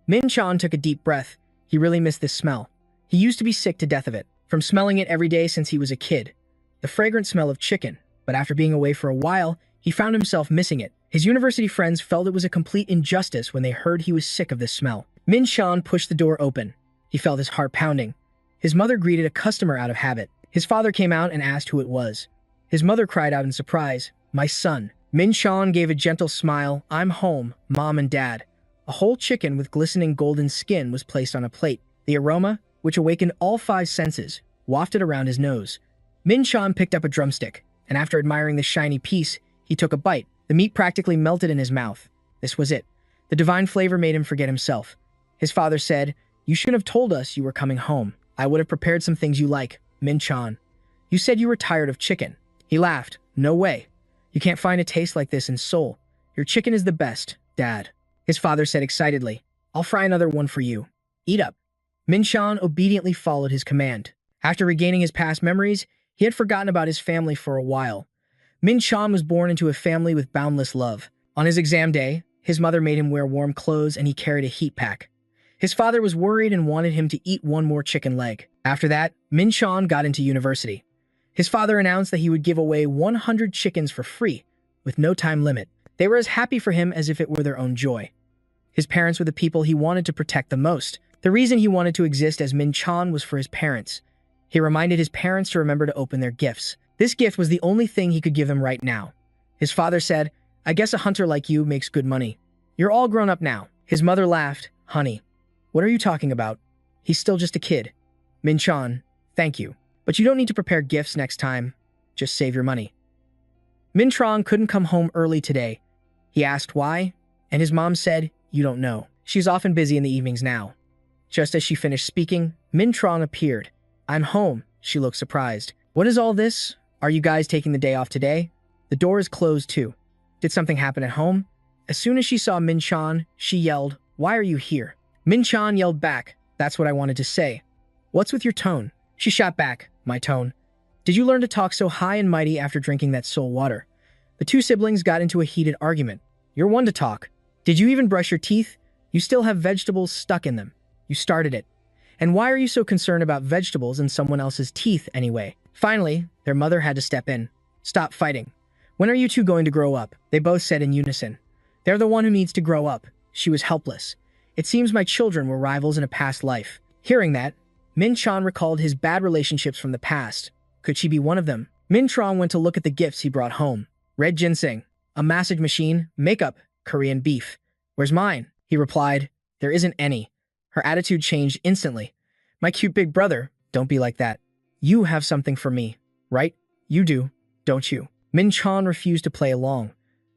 Minchan took a deep breath. He really missed this smell. He used to be sick to death of it, from smelling it every day since he was a kid. The fragrant smell of chicken, but after being away for a while, he found himself missing it. His university friends felt it was a complete injustice when they heard he was sick of this smell. Minchan pushed the door open. He felt his heart pounding. His mother greeted a customer out of habit. His father came out and asked who it was. His mother cried out in surprise, "My son." Minchan gave a gentle smile. "I'm home, Mom and Dad." A whole chicken with glistening golden skin was placed on a plate. The aroma, which awakened all 5 senses, wafted around his nose. Minchan picked up a drumstick, and after admiring the shiny piece, he took a bite. The meat practically melted in his mouth. This was it. The divine flavor made him forget himself. His father said, "You shouldn't have told us you were coming home. I would have prepared some things you like, Minchan. You said you were tired of chicken." He laughed. "No way. You can't find a taste like this in Seoul. Your chicken is the best, Dad." His father said excitedly, "I'll fry another one for you. Eat up." Minchan obediently followed his command. After regaining his past memories, he had forgotten about his family for a while. Minchan was born into a family with boundless love. On his exam day, his mother made him wear warm clothes and he carried a heat pack. His father was worried and wanted him to eat one more chicken leg. After that, Minchan got into university. His father announced that he would give away 100 chickens for free, with no time limit. They were as happy for him as if it were their own joy. His parents were the people he wanted to protect the most. The reason he wanted to exist as Minchan was for his parents. He reminded his parents to remember to open their gifts. This gift was the only thing he could give them right now. His father said, "I guess a hunter like you makes good money. You're all grown up now." His mother laughed. "Honey, what are you talking about? He's still just a kid." "Minchan, thank you. But you don't need to prepare gifts next time. Just save your money." Minchan couldn't come home early today. He asked why, and his mom said, "You don't know. She's often busy in the evenings now." Just as she finished speaking, Minchan appeared. "I'm home." She looked surprised. "What is all this? Are you guys taking the day off today?" The door is closed too. Did something happen at home? As soon as she saw Minchan, she yelled, "Why are you here?" Minchan yelled back, "That's what I wanted to say." "What's with your tone?" She shot back, "My tone. Did you learn to talk so high and mighty after drinking that soul water?" The two siblings got into a heated argument. "You're one to talk. Did you even brush your teeth? You still have vegetables stuck in them. You started it. And why are you so concerned about vegetables in someone else's teeth anyway?" Finally, their mother had to step in. "Stop fighting. When are you two going to grow up?" They both said in unison. "They're the one who needs to grow up." She was helpless. "It seems my children were rivals in a past life." Hearing that, Minchan recalled his bad relationships from the past. Could she be one of them? Minchan went to look at the gifts he brought home. Red ginseng, a massage machine, makeup, Korean beef. "Where's mine?" He replied. There isn't any. Her attitude changed instantly. My cute big brother, don't be like that. You have something for me, right? You do, don't you? Min Chan refused to play along.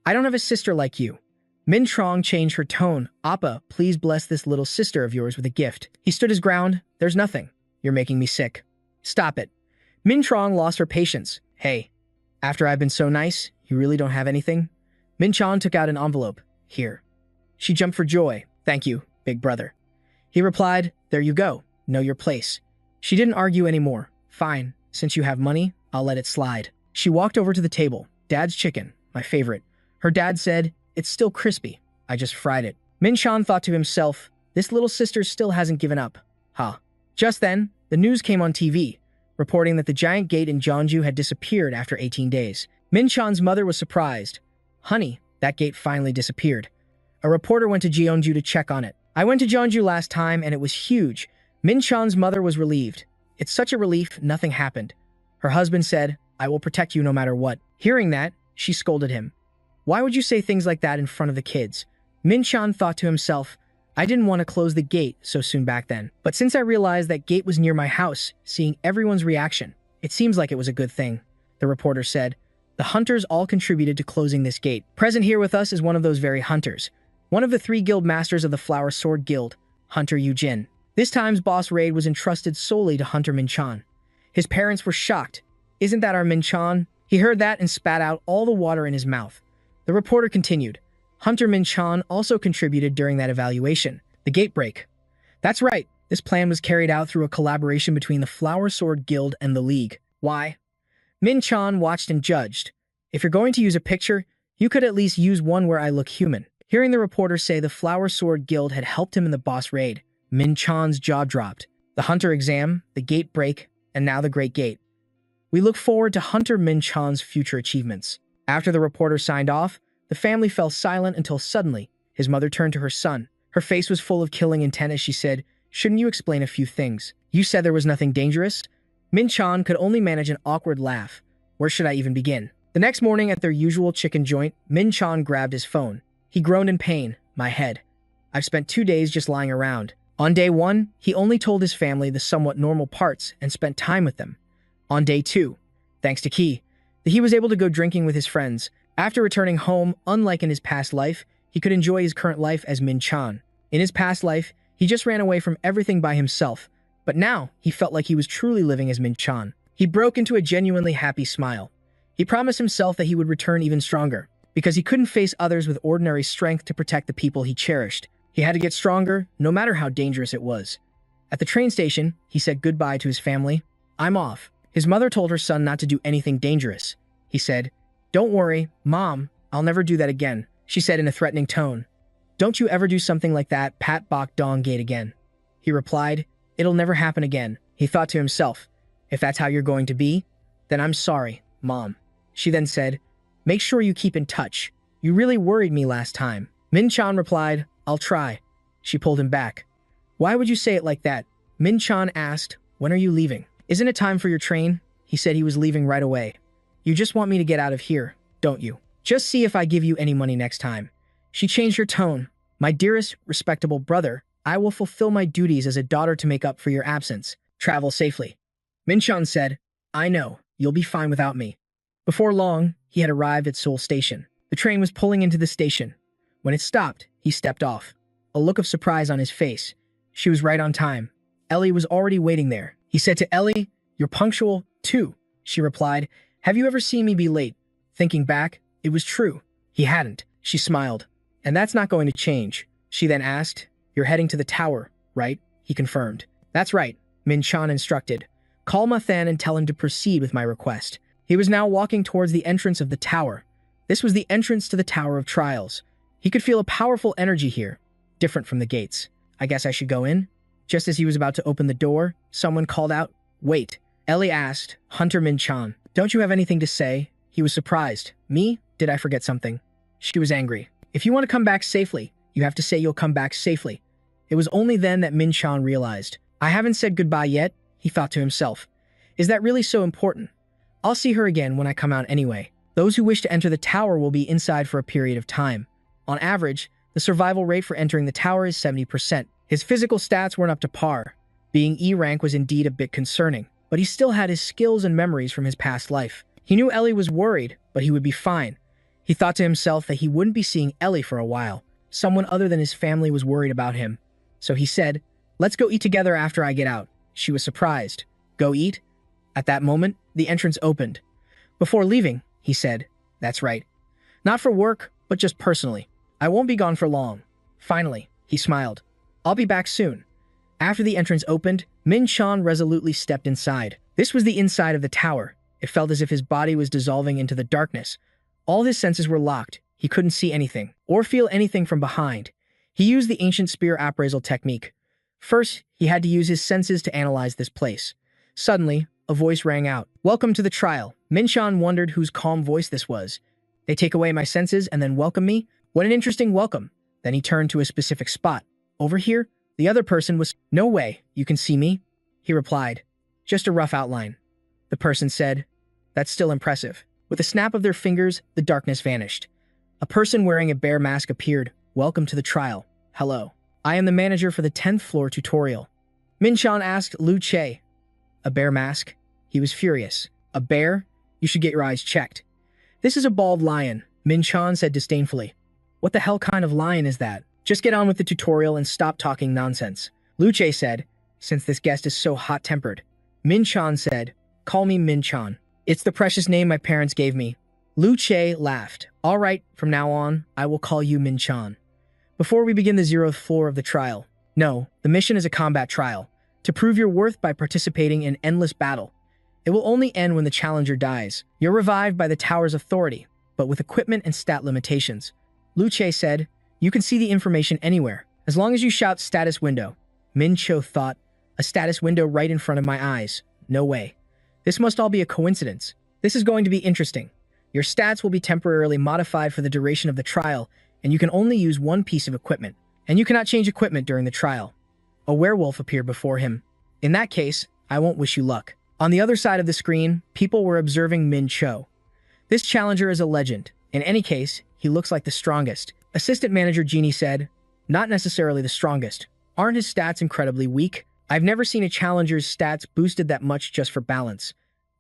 I don't have a sister like you. Min Trong changed her tone. Appa, please bless this little sister of yours with a gift. He stood his ground. There's nothing. You're making me sick. Stop it. Min Trong lost her patience. Hey, after I've been so nice, you really don't have anything? Min Chan took out an envelope. Here. She jumped for joy. Thank you, big brother. He replied, there you go. Know your place. She didn't argue anymore. Fine, since you have money, I'll let it slide. She walked over to the table. Dad's chicken, my favorite. Her dad said, it's still crispy. I just fried it. Min Chan thought to himself, this little sister still hasn't given up. Huh. Just then, the news came on TV, reporting that the giant gate in Jeonju had disappeared after 18 days. Min Chan's mother was surprised. Honey, that gate finally disappeared. A reporter went to Jeonju to check on it. I went to Jeonju last time and it was huge. Min Chan's mother was relieved. It's such a relief, nothing happened. Her husband said, I will protect you no matter what. Hearing that, she scolded him. Why would you say things like that in front of the kids? Min Chan thought to himself, I didn't want to close the gate so soon back then. But since I realized that gate was near my house, seeing everyone's reaction, it seems like it was a good thing. The reporter said, the hunters all contributed to closing this gate. Present here with us is one of those very hunters. One of the 3 guild masters of the Flower Sword Guild, Hunter Yujin. This time's boss raid was entrusted solely to Hunter Min Chan. His parents were shocked. Isn't that our Min Chan? He heard that and spat out all the water in his mouth. The reporter continued. Hunter Min Chan also contributed during that evaluation. The gate break. That's right. This plan was carried out through a collaboration between the Flower Sword Guild and the League. Why? Min Chan watched and judged. If you're going to use a picture, you could at least use one where I look human. Hearing the reporter say the Flower Sword Guild had helped him in the boss raid, Min Chan's jaw dropped. The Hunter exam, the gate break, and now the Great Gate. We look forward to Hunter Min Chan's future achievements. After the reporter signed off, the family fell silent until suddenly, his mother turned to her son. Her face was full of killing intent as she said, shouldn't you explain a few things? You said there was nothing dangerous? Min Chan could only manage an awkward laugh. Where should I even begin? The next morning at their usual chicken joint, Min Chan grabbed his phone. He groaned in pain. My head. I've spent 2 days just lying around. On day 1, he only told his family the somewhat normal parts and spent time with them. On day 2, thanks to Ki, he was able to go drinking with his friends. After returning home, unlike in his past life, he could enjoy his current life as Min Chan. In his past life, he just ran away from everything by himself, but now he felt like he was truly living as Min Chan. He broke into a genuinely happy smile. He promised himself that he would return even stronger, because he couldn't face others with ordinary strength to protect the people he cherished. He had to get stronger, no matter how dangerous it was. At the train station, he said goodbye to his family. I'm off. His mother told her son not to do anything dangerous. He said, don't worry, Mom, I'll never do that again, she said in a threatening tone. Don't you ever do something like that, Pat Bok Dong Gate again. He replied, it'll never happen again. He thought to himself, if that's how you're going to be, then I'm sorry, Mom. She then said, make sure you keep in touch. You really worried me last time. Min Chan replied, I'll try. She pulled him back. Why would you say it like that? Min Chan asked, when are you leaving? Isn't it time for your train? He said he was leaving right away. You just want me to get out of here, don't you? Just see if I give you any money next time. She changed her tone. My dearest, respectable brother, I will fulfill my duties as a daughter to make up for your absence. Travel safely. Min Chan said, I know, you'll be fine without me. Before long, he had arrived at Seoul Station. The train was pulling into the station. When it stopped, he stepped off. A look of surprise on his face. She was right on time. Ellie was already waiting there. He said to Ellie, you're punctual, too. She replied, have you ever seen me be late? Thinking back, it was true. He hadn't. She smiled. And that's not going to change. She then asked, you're heading to the tower, right? He confirmed. That's right, Min Chan instructed. Call Ma Than and tell him to proceed with my request. He was now walking towards the entrance of the tower. This was the entrance to the Tower of Trials. He could feel a powerful energy here, different from the gates. I guess I should go in? Just as he was about to open the door, someone called out, wait. Ellie asked, Hunter Min Chan, don't you have anything to say? He was surprised. Me? Did I forget something? She was angry. If you want to come back safely, you have to say you'll come back safely. It was only then that Min Chan realized. I haven't said goodbye yet, he thought to himself. Is that really so important? I'll see her again when I come out anyway. Those who wish to enter the tower will be inside for a period of time. On average, The survival rate for entering the tower is 70%. His physical stats weren't up to par. Being E rank was indeed a bit concerning, but he still had his skills and memories from his past life. He knew Ellie was worried, but he would be fine. He thought to himself that he wouldn't be seeing Ellie for a while. Someone other than his family was worried about him. So he said, "Let's go eat together after I get out." She was surprised. "Go eat?" At that moment, the entrance opened. Before leaving, he said, "That's right. Not for work, but just personally. I won't be gone for long." Finally, he smiled. "I'll be back soon." After the entrance opened, Min-chan resolutely stepped inside. This was the inside of the tower. It felt as if his body was dissolving into the darkness. All his senses were locked. He couldn't see anything, or feel anything from behind. He used the ancient spear appraisal technique. First, he had to use his senses to analyze this place. Suddenly, a voice rang out. "Welcome to the trial." Min-chan wondered whose calm voice this was. "They take away my senses and then welcome me? What an interesting welcome." Then he turned to a specific spot. "Over here?" The other person was, "No way, you can see me?" He replied, "Just a rough outline." The person said, "That's still impressive." With a snap of their fingers, the darkness vanished. A person wearing a bear mask appeared. "Welcome to the trial." "Hello. I am the manager for the 10th floor tutorial." Min-chan asked Lu Che. "A bear mask?" He was furious. "A bear? You should get your eyes checked." "This is a bald lion," Min-chan said disdainfully. "What the hell kind of lion is that? Just get on with the tutorial and stop talking nonsense." Lu Che said, "Since this guest is so hot-tempered." Min-chan said, "Call me Min-chan. It's the precious name my parents gave me." Lu Che laughed. "All right, from now on, I will call you Min-chan." "Before we begin the 0th floor of the trial." "No, the mission is a combat trial. To prove your worth by participating in endless battle. It will only end when the challenger dies. You're revived by the tower's authority, but with equipment and stat limitations." Lu Che said, "You can see the information anywhere, as long as you shout status window." Min-cho thought, "A status window right in front of my eyes. No way. This must all be a coincidence. This is going to be interesting. Your stats will be temporarily modified for the duration of the trial, and you can only use one piece of equipment. And you cannot change equipment during the trial." A werewolf appeared before him. "In that case, I won't wish you luck." On the other side of the screen, people were observing Min-cho. "This challenger is a legend. In any case, he looks like the strongest." Assistant Manager Jeannie said, "Not necessarily the strongest. Aren't his stats incredibly weak? I've never seen a challenger's stats boosted that much just for balance.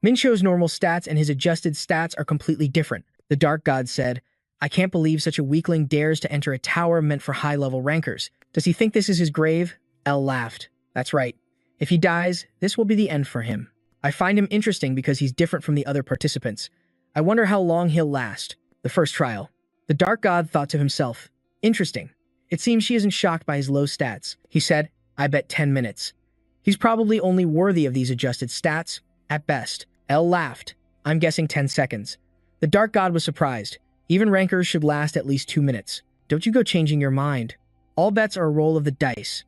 Min-cho's normal stats and his adjusted stats are completely different." The Dark God said, "I can't believe such a weakling dares to enter a tower meant for high-level rankers. Does he think this is his grave?" Elle laughed. "That's right. If he dies, this will be the end for him. I find him interesting because he's different from the other participants. I wonder how long he'll last." The first trial. The Dark God thought to himself, "Interesting. It seems she isn't shocked by his low stats." He said, "I bet 10 minutes. He's probably only worthy of these adjusted stats, at best." Elle laughed. "I'm guessing 10 seconds. The Dark God was surprised. Even rankers should last at least 2 minutes. Don't you go changing your mind. All bets are a roll of the dice.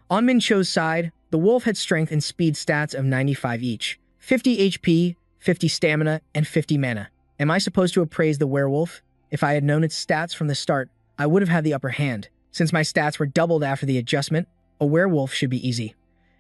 On Min-cho's side, the wolf had strength and speed stats of 95 each, 50 HP, 50 stamina, and 50 mana. Am I supposed to appraise the werewolf? If I had known its stats from the start, I would have had the upper hand. Since my stats were doubled after the adjustment, a werewolf should be easy."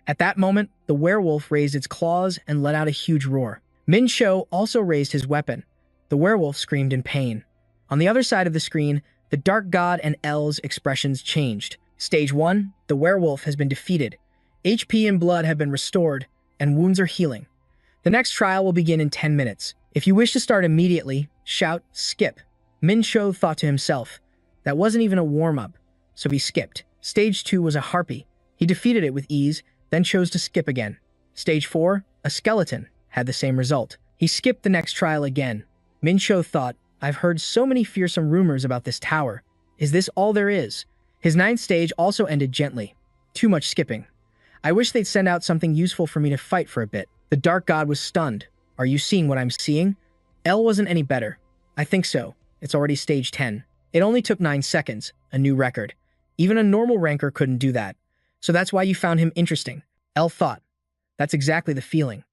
At that moment, the werewolf raised its claws and let out a huge roar. Min-cho also raised his weapon. The werewolf screamed in pain. On the other side of the screen, the Dark God and Elle's expressions changed. Stage 1, the werewolf has been defeated. HP and blood have been restored, and wounds are healing. The next trial will begin in 10 minutes. If you wish to start immediately, shout, "Skip." Min-cho thought to himself, that wasn't even a warm-up, so he skipped. Stage 2 was a harpy. He defeated it with ease, then chose to skip again. Stage 4, a skeleton, had the same result. He skipped the next trial again. Min-cho thought, I've heard so many fearsome rumors about this tower. Is this all there is? His 9th stage also ended gently. Too much skipping. I wish they'd send out something useful for me to fight for a bit. The Dark God was stunned. Are you seeing what I'm seeing? Elle wasn't any better. I think so. It's already stage 10. It only took 9 seconds, a new record. Even a normal ranker couldn't do that. So that's why you found him interesting. Elle thought. That's exactly the feeling.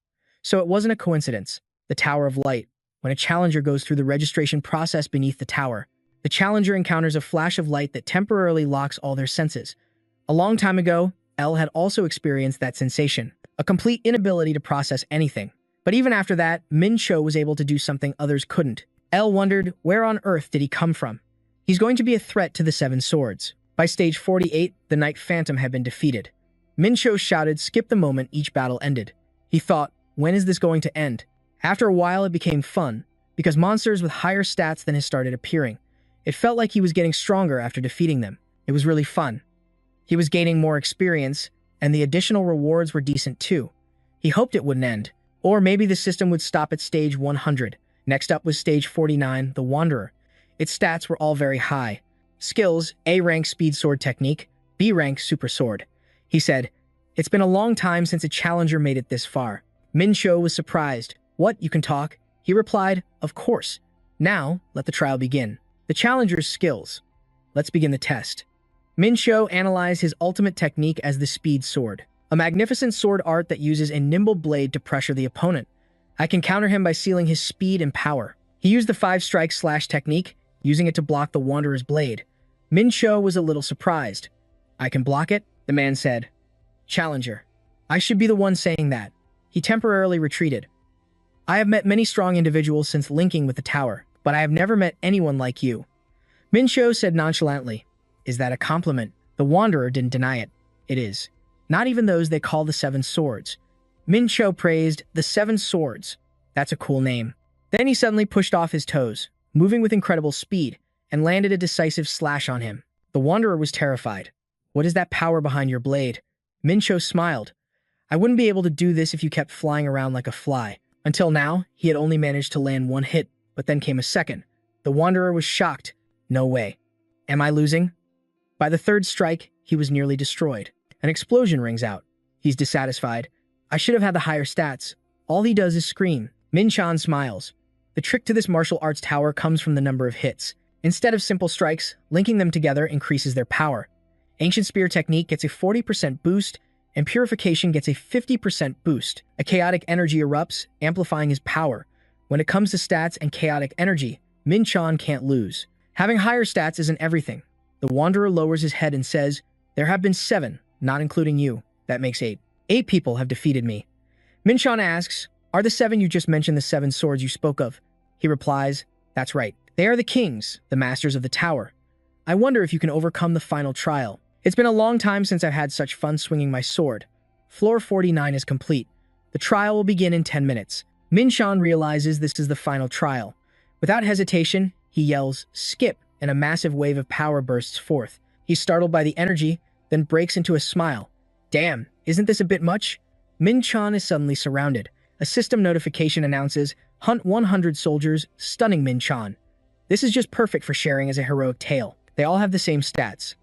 So it wasn't a coincidence. The Tower of Light. When a challenger goes through the registration process beneath the tower, the challenger encounters a flash of light that temporarily locks all their senses. A long time ago, Elle had also experienced that sensation, a complete inability to process anything. But even after that, Min-cho was able to do something others couldn't. Elle wondered, where on earth did he come from? He's going to be a threat to the Seven Swords. By stage 48, the Knight Phantom had been defeated. Mincho shouted, "Skip the moment each battle ended." He thought, when is this going to end? After a while, it became fun, because monsters with higher stats than his started appearing. It felt like he was getting stronger after defeating them. It was really fun. He was gaining more experience, and the additional rewards were decent too. He hoped it wouldn't end, or maybe the system would stop at stage 100. Next up was stage 49, the Wanderer. Its stats were all very high. Skills, A rank speed sword technique, B rank super sword. He said, "It's been a long time since a challenger made it this far." Mincho was surprised. "What, you can talk?" He replied, "Of course. Now, let the trial begin." The challenger's skills. Let's begin the test. Mincho analyzed his ultimate technique as the speed sword, a magnificent sword art that uses a nimble blade to pressure the opponent. I can counter him by sealing his speed and power. He used the 5-strike slash technique, using it to block the Wanderer's blade. Mincho was a little surprised. "I can block it?" the man said. "Challenger. I should be the one saying that." He temporarily retreated. "I have met many strong individuals since linking with the tower, but I have never met anyone like you." Mincho said nonchalantly. "Is that a compliment?" The Wanderer didn't deny it. "It is. Not even those they call the Seven Swords." Mincho praised the Seven Swords. "That's a cool name." Then he suddenly pushed off his toes, moving with incredible speed, and landed a decisive slash on him. The Wanderer was terrified. "What is that power behind your blade?" Mincho smiled. "I wouldn't be able to do this if you kept flying around like a fly." Until now, he had only managed to land one hit, but then came a second. The Wanderer was shocked. "No way. Am I losing?" By the third strike, he was nearly destroyed. An explosion rings out. He's dissatisfied. "I should have had the higher stats. All he does is scream." Minchan smiles. The trick to this martial arts tower comes from the number of hits. Instead of simple strikes, linking them together increases their power. Ancient Spear technique gets a 40% boost, and Purification gets a 50% boost. A chaotic energy erupts, amplifying his power. When it comes to stats and chaotic energy, Minchan can't lose. Having higher stats isn't everything. The Wanderer lowers his head and says, "There have been 7, not including you. That makes 8. 8 people have defeated me." Minchan asks, "Are the 7 you just mentioned the 7 swords you spoke of?" He replies, "That's right. They are the kings, the masters of the tower. I wonder if you can overcome the final trial. It's been a long time since I've had such fun swinging my sword." Floor 49 is complete. The trial will begin in 10 minutes. Minchan realizes this is the final trial. Without hesitation, he yells, "Skip," and a massive wave of power bursts forth. He's startled by the energy, then breaks into a smile. "Damn, isn't this a bit much?" Minchan is suddenly surrounded. A system notification announces, "Hunt 100 soldiers, stunning Minchan." This is just perfect for sharing as a heroic tale. They all have the same stats.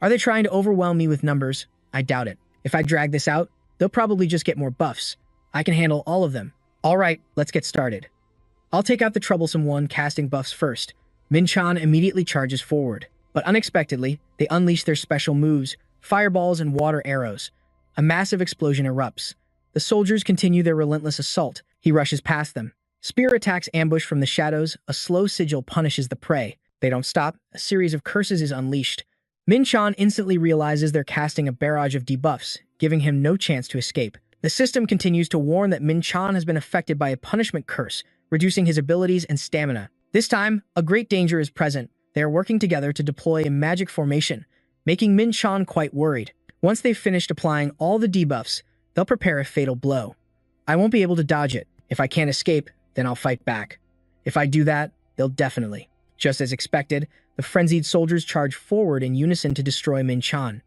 Are they trying to overwhelm me with numbers? I doubt it. If I drag this out, they'll probably just get more buffs. I can handle all of them. Alright, let's get started. I'll take out the troublesome one, casting buffs first. Minchan immediately charges forward. But unexpectedly, they unleash their special moves, fireballs and water arrows. A massive explosion erupts. The soldiers continue their relentless assault. He rushes past them. Spear attacks ambush from the shadows. A slow sigil punishes the prey. They don't stop. A series of curses is unleashed. Minchan instantly realizes they're casting a barrage of debuffs, giving him no chance to escape. The system continues to warn that Minchan has been affected by a punishment curse, reducing his abilities and stamina. This time, a great danger is present. They are working together to deploy a magic formation, making Minchan quite worried. Once they've finished applying all the debuffs, they'll prepare a fatal blow. I won't be able to dodge it. If I can't escape, then I'll fight back. If I do that, they'll definitely. Just as expected, the frenzied soldiers charge forward in unison to destroy Minchan.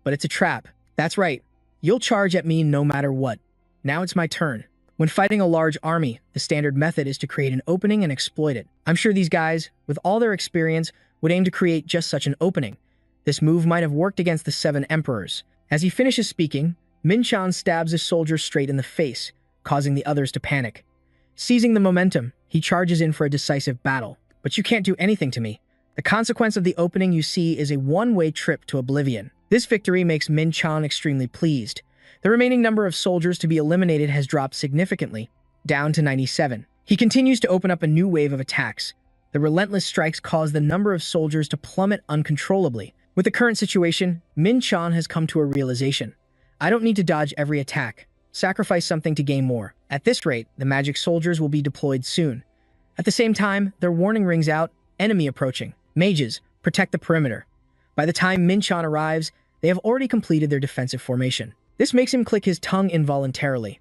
But it's a trap. That's right. You'll charge at me no matter what. Now it's my turn. When fighting a large army, the standard method is to create an opening and exploit it. I'm sure these guys, with all their experience, would aim to create just such an opening. This move might have worked against the 7 emperors. As he finishes speaking, Minchan stabs a soldier straight in the face, causing the others to panic. Seizing the momentum, he charges in for a decisive battle. But you can't do anything to me. The consequence of the opening you see is a one-way trip to oblivion. This victory makes Minchan extremely pleased. The remaining number of soldiers to be eliminated has dropped significantly, down to 97. He continues to open up a new wave of attacks. The relentless strikes cause the number of soldiers to plummet uncontrollably. With the current situation, Minchan has come to a realization. I don't need to dodge every attack. Sacrifice something to gain more. At this rate, the magic soldiers will be deployed soon. At the same time, their warning rings out, enemy approaching. Mages, protect the perimeter. By the time Min-chan arrives, they have already completed their defensive formation. This makes him click his tongue involuntarily.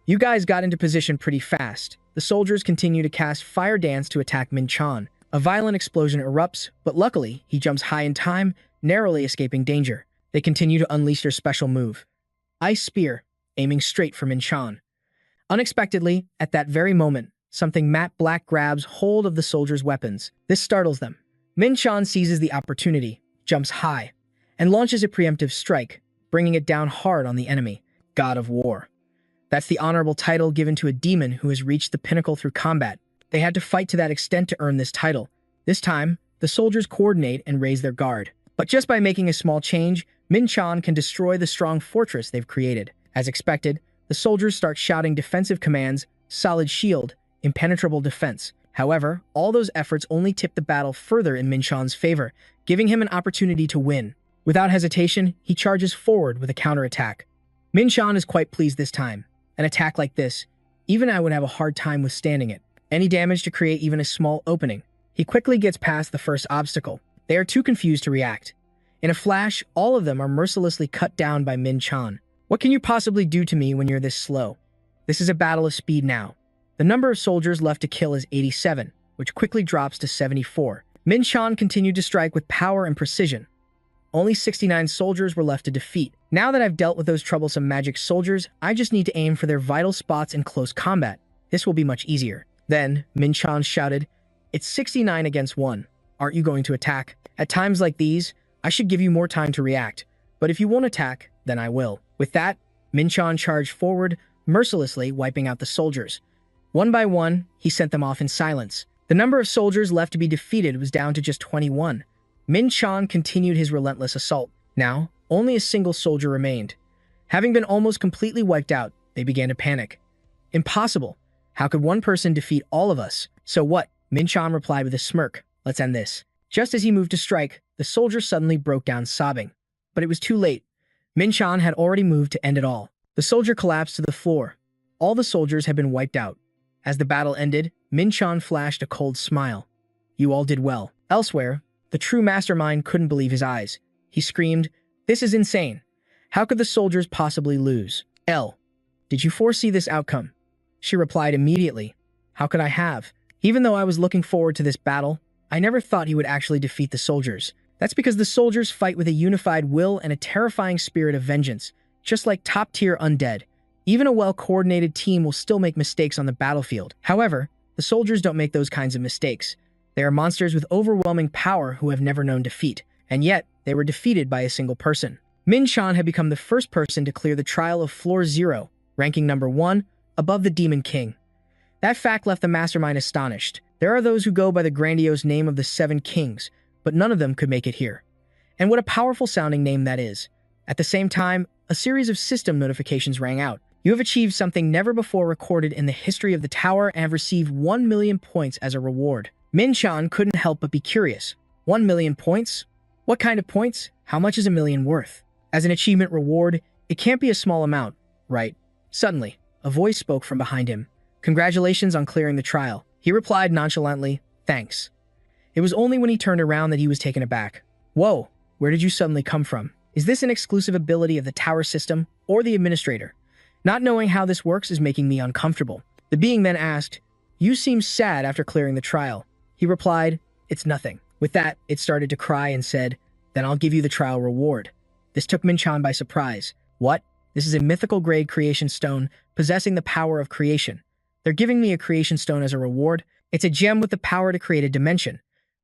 You guys got into position pretty fast. The soldiers continue to cast Fire Dance to attack Min-chan. A violent explosion erupts, but luckily, he jumps high in time, narrowly escaping danger. They continue to unleash their special move, Ice Spear, aiming straight for Min-chan. Unexpectedly, at that very moment, something matte black grabs hold of the soldiers' weapons. This startles them. Min-chan seizes the opportunity, jumps high, and launches a preemptive strike, bringing it down hard on the enemy, God of War. That's the honorable title given to a demon who has reached the pinnacle through combat. They had to fight to that extent to earn this title. This time, the soldiers coordinate and raise their guard. But just by making a small change, Min-chan can destroy the strong fortress they've created. As expected, the soldiers start shouting defensive commands, solid shield, impenetrable defense. However, all those efforts only tip the battle further in Min-chan's favor, giving him an opportunity to win. Without hesitation, he charges forward with a counterattack. Min-chan is quite pleased this time. An attack like this, even I would have a hard time withstanding it. Any damage to create even a small opening. He quickly gets past the first obstacle. They are too confused to react. In a flash, all of them are mercilessly cut down by Min-chan. What can you possibly do to me when you're this slow? This is a battle of speed now. The number of soldiers left to kill is 87, which quickly drops to 74. Min-chan continued to strike with power and precision. Only 69 soldiers were left to defeat. Now that I've dealt with those troublesome magic soldiers, I just need to aim for their vital spots in close combat. This will be much easier. Then, Min-chan shouted, "It's 69 against 1. Aren't you going to attack? At times like these, I should give you more time to react. But if you won't attack, then I will." With that, Min-chan charged forward, mercilessly wiping out the soldiers. One by one, he sent them off in silence. The number of soldiers left to be defeated was down to just 21. Min-chan continued his relentless assault. Now, only a single soldier remained. Having been almost completely wiped out, they began to panic. Impossible. How could one person defeat all of us? So what? Min-chan replied with a smirk. Let's end this. Just as he moved to strike, the soldier suddenly broke down sobbing. But it was too late. Min-chan had already moved to end it all. The soldier collapsed to the floor. All the soldiers had been wiped out. As the battle ended, Min-chan flashed a cold smile. You all did well. Elsewhere, the true mastermind couldn't believe his eyes. He screamed, "This is insane. How could the soldiers possibly lose?" Did you foresee this outcome? She replied immediately. How could I have? Even though I was looking forward to this battle, I never thought he would actually defeat the soldiers. That's because the soldiers fight with a unified will and a terrifying spirit of vengeance, just like top-tier undead. Even a well-coordinated team will still make mistakes on the battlefield. However, the soldiers don't make those kinds of mistakes. They are monsters with overwhelming power who have never known defeat, and yet they were defeated by a single person. Min-chan had become the first person to clear the trial of Floor 0, ranking number 1, above the Demon King. That fact left the mastermind astonished. There are those who go by the grandiose name of the Seven Kings, but none of them could make it here. And what a powerful-sounding name that is. At the same time, a series of system notifications rang out. You have achieved something never before recorded in the history of the tower and have received 1 million points as a reward. Min-chan couldn't help but be curious. 1 million points? What kind of points? How much is a million worth? As an achievement reward, it can't be a small amount, right? Suddenly, a voice spoke from behind him. Congratulations on clearing the trial. He replied nonchalantly, thanks. It was only when he turned around that he was taken aback. Whoa, where did you suddenly come from? Is this an exclusive ability of the tower system or the administrator? Not knowing how this works is making me uncomfortable. The being then asked, you seem sad after clearing the trial. He replied, it's nothing. With that, it started to cry and said, then I'll give you the trial reward. This took Min-chan by surprise. What? This is a mythical grade creation stone possessing the power of creation. They're giving me a creation stone as a reward. It's a gem with the power to create a dimension.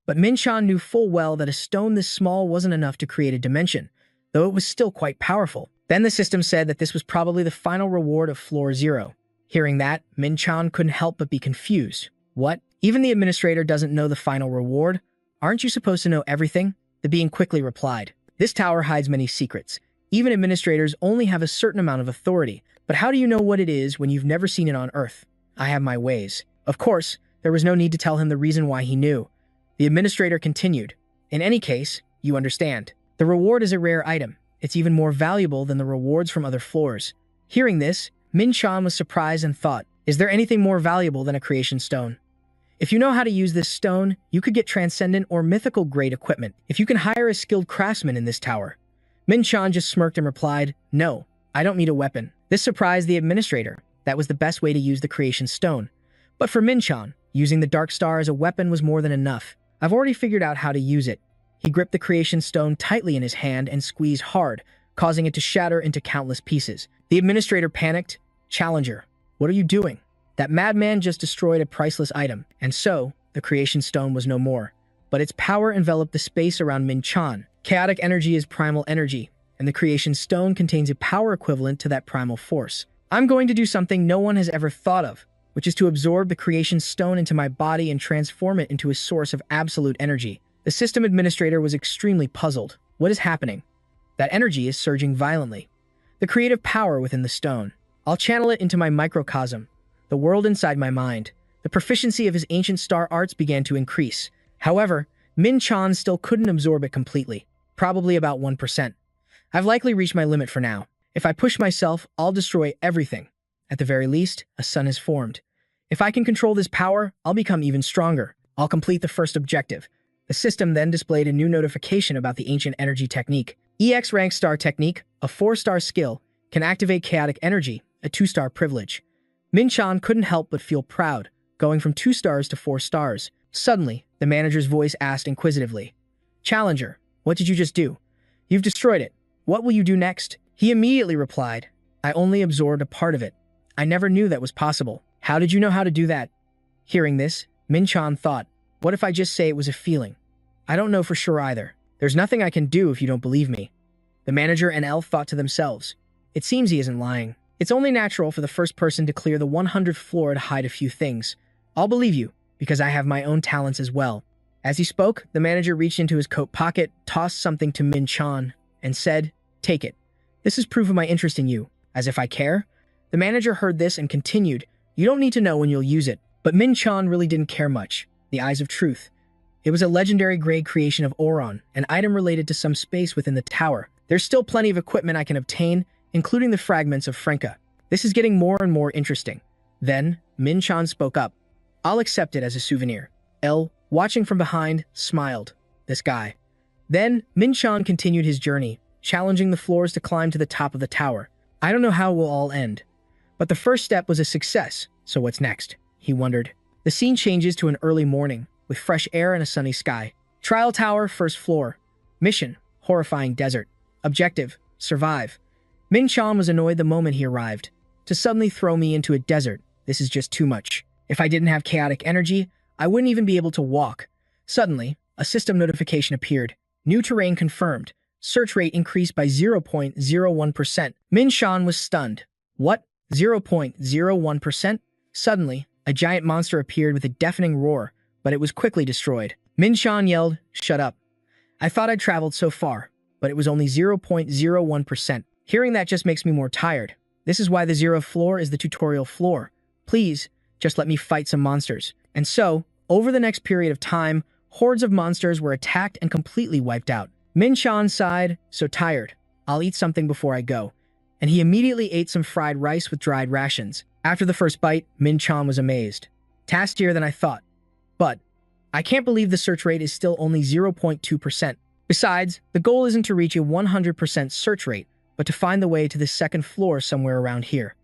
But Min-chan knew full well that a stone this small wasn't enough to create a dimension, though it was still quite powerful. Then the system said that this was probably the final reward of Floor 0. Hearing that, Min-chan couldn't help but be confused. What? Even the administrator doesn't know the final reward? Aren't you supposed to know everything? The being quickly replied. This tower hides many secrets. Even administrators only have a certain amount of authority. But how do you know what it is when you've never seen it on Earth? I have my ways. Of course, there was no need to tell him the reason why he knew. The administrator continued. In any case, you understand. The reward is a rare item. It's even more valuable than the rewards from other floors. Hearing this, Min-chan was surprised and thought, is there anything more valuable than a creation stone? If you know how to use this stone, you could get transcendent or mythical grade equipment if you can hire a skilled craftsman in this tower. Min-chan just smirked and replied, "No, I don't need a weapon." This surprised the administrator. That was the best way to use the creation stone. But for Min-chan, using the Dark Star as a weapon was more than enough. "I've already figured out how to use it." He gripped the creation stone tightly in his hand and squeezed hard, causing it to shatter into countless pieces. The administrator panicked. "Challenger, what are you doing?" That madman just destroyed a priceless item, and so, the creation stone was no more. But its power enveloped the space around Min-chan. Chaotic energy is primal energy, and the creation stone contains a power equivalent to that primal force. I'm going to do something no one has ever thought of, which is to absorb the creation stone into my body and transform it into a source of absolute energy. The system administrator was extremely puzzled. What is happening? That energy is surging violently. The creative power within the stone. I'll channel it into my microcosm, the world inside my mind. The proficiency of his ancient star arts began to increase. However, Min-chan still couldn't absorb it completely, probably about 1%. I've likely reached my limit for now. If I push myself, I'll destroy everything. At the very least, a sun has formed. If I can control this power, I'll become even stronger. I'll complete the first objective. The system then displayed a new notification about the ancient energy technique. EX rank star technique, a 4-star skill, can activate chaotic energy, a 2-star privilege. Min-chan couldn't help but feel proud, going from 2 stars to 4 stars. Suddenly, the manager's voice asked inquisitively, "Challenger, what did you just do? You've destroyed it. What will you do next?" He immediately replied, "I only absorbed a part of it. I never knew that was possible." "How did you know how to do that?" Hearing this, Min-chan thought, "What if I just say it was a feeling? I don't know for sure either. There's nothing I can do if you don't believe me." The manager and elf thought to themselves, "It seems he isn't lying. It's only natural for the first person to clear the 100th floor to hide a few things. I'll believe you, because I have my own talents as well." As he spoke, the manager reached into his coat pocket, tossed something to Min-chan, and said, "Take it. This is proof of my interest in you." As if I care? The manager heard this and continued, "You don't need to know when you'll use it." But Min-chan really didn't care much. The Eyes of Truth. It was a legendary grade creation of Oron, an item related to some space within the tower. There's still plenty of equipment I can obtain, including the fragments of Frenka. This is getting more and more interesting. Then, Min-chan spoke up. "I'll accept it as a souvenir." L, watching from behind, smiled. This guy. Then, Min-chan continued his journey, challenging the floors to climb to the top of the tower. I don't know how it will all end. But the first step was a success, so what's next? He wondered. The scene changes to an early morning, with fresh air and a sunny sky. Trial Tower, first floor. Mission, horrifying desert. Objective, survive. Min-chan was annoyed the moment he arrived. To suddenly throw me into a desert, this is just too much. If I didn't have chaotic energy, I wouldn't even be able to walk. Suddenly, a system notification appeared. New terrain confirmed. Search rate increased by 0.01%. Min-chan was stunned. What? 0.01%? Suddenly, a giant monster appeared with a deafening roar, but it was quickly destroyed. Min-chan yelled, "Shut up. I thought I'd traveled so far, but it was only 0.01%. Hearing that just makes me more tired. This is why the 0th floor is the tutorial floor. Please, just let me fight some monsters." And so, over the next period of time, hordes of monsters were attacked and completely wiped out. Min-chan sighed, "So tired. I'll eat something before I go." And he immediately ate some fried rice with dried rations. After the first bite, Min-chan was amazed. "Tastier than I thought. But I can't believe the search rate is still only 0.2%. Besides, the goal isn't to reach a 100% search rate, but to find the way to the 2nd floor somewhere around here.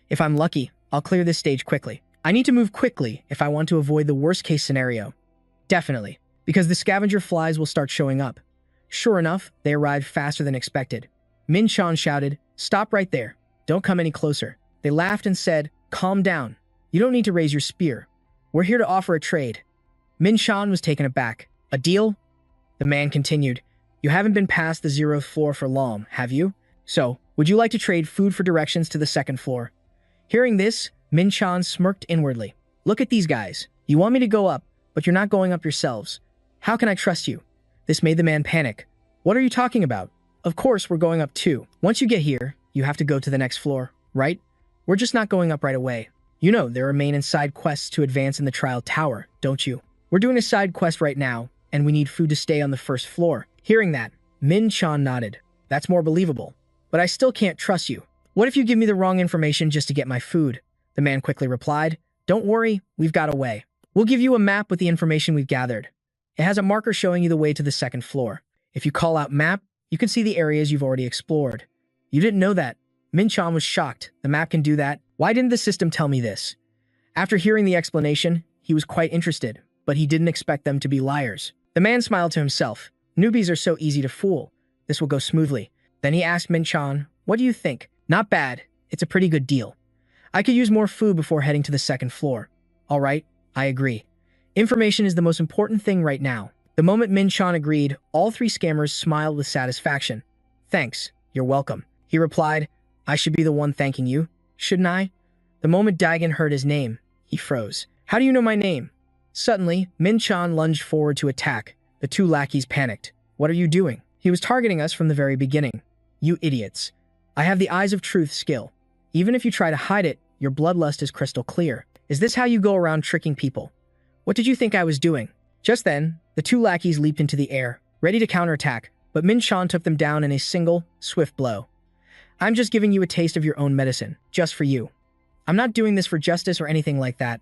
If I'm lucky, I'll clear this stage quickly. I need to move quickly if I want to avoid the worst-case scenario. Definitely, because the scavenger flies will start showing up." Sure enough, they arrived faster than expected. Min-chan shouted, "Stop right there. Don't come any closer." They laughed and said, "Calm down. You don't need to raise your spear. We're here to offer a trade." Min-chan was taken aback. "A deal?" The man continued, "You haven't been past the 0th floor for long, have you? So, would you like to trade food for directions to the 2nd floor?" Hearing this, Min-chan smirked inwardly. "Look at these guys. You want me to go up, but you're not going up yourselves. How can I trust you?" This made the man panic. "What are you talking about? Of course we're going up too. Once you get here, you have to go to the next floor, right? We're just not going up right away. You know there are main and side quests to advance in the Trial Tower, don't you? We're doing a side quest right now, and we need food to stay on the 1st floor." Hearing that, Min-chan nodded. "That's more believable. But I still can't trust you. What if you give me the wrong information just to get my food?" The man quickly replied, "Don't worry, we've got a way." We'll give you a map with the information we've gathered. It has a marker showing you the way to the second floor. If you call out map, you can see the areas you've already explored. You didn't know that. Min-chan was shocked. The map can do that? Why didn't the system tell me this? After hearing the explanation, he was quite interested, but he didn't expect them to be liars. The man smiled to himself. Newbies are so easy to fool. This will go smoothly. Then he asked Min-chan, "What do you think?" "Not bad. It's a pretty good deal. I could use more food before heading to the second floor." "All right, I agree. Information is the most important thing right now." The moment Min-chan agreed, all three scammers smiled with satisfaction. "Thanks. You're welcome." He replied, "I should be the one thanking you, shouldn't I?" The moment Daigen heard his name, he froze. "How do you know my name?" Suddenly, Min-chan lunged forward to attack. The two lackeys panicked. "What are you doing?" "He was targeting us from the very beginning. You idiots. I have the eyes of truth skill. Even if you try to hide it, your bloodlust is crystal clear. Is this how you go around tricking people? What did you think I was doing?" Just then, the two lackeys leaped into the air, ready to counterattack, but Min-chan took them down in a single, swift blow. "I'm just giving you a taste of your own medicine, just for you. I'm not doing this for justice or anything like that.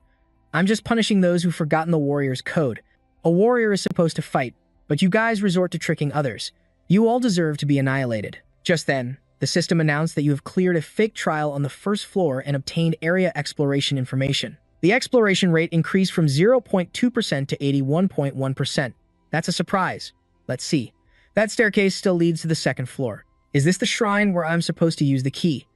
I'm just punishing those who've forgotten the warrior's code. A warrior is supposed to fight, but you guys resort to tricking others. You all deserve to be annihilated." Just then, the system announced that you have cleared a fake trial on the first floor and obtained area exploration information. The exploration rate increased from 0.2% to 81.1%. That's a surprise. Let's see. That staircase still leads to the second floor. Is this the shrine where I'm supposed to use the key?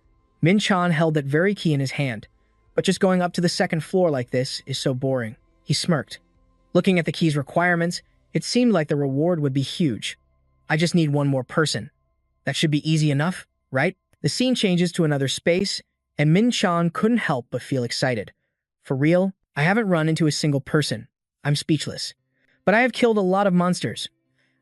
Min-chan held that very key in his hand. But just going up to the second floor like this is so boring. He smirked. Looking at the key's requirements, it seemed like the reward would be huge. I just need one more person. That should be easy enough, right? The scene changes to another space, and Min-chan couldn't help but feel excited. For real, I haven't run into a single person. I'm speechless. But I have killed a lot of monsters.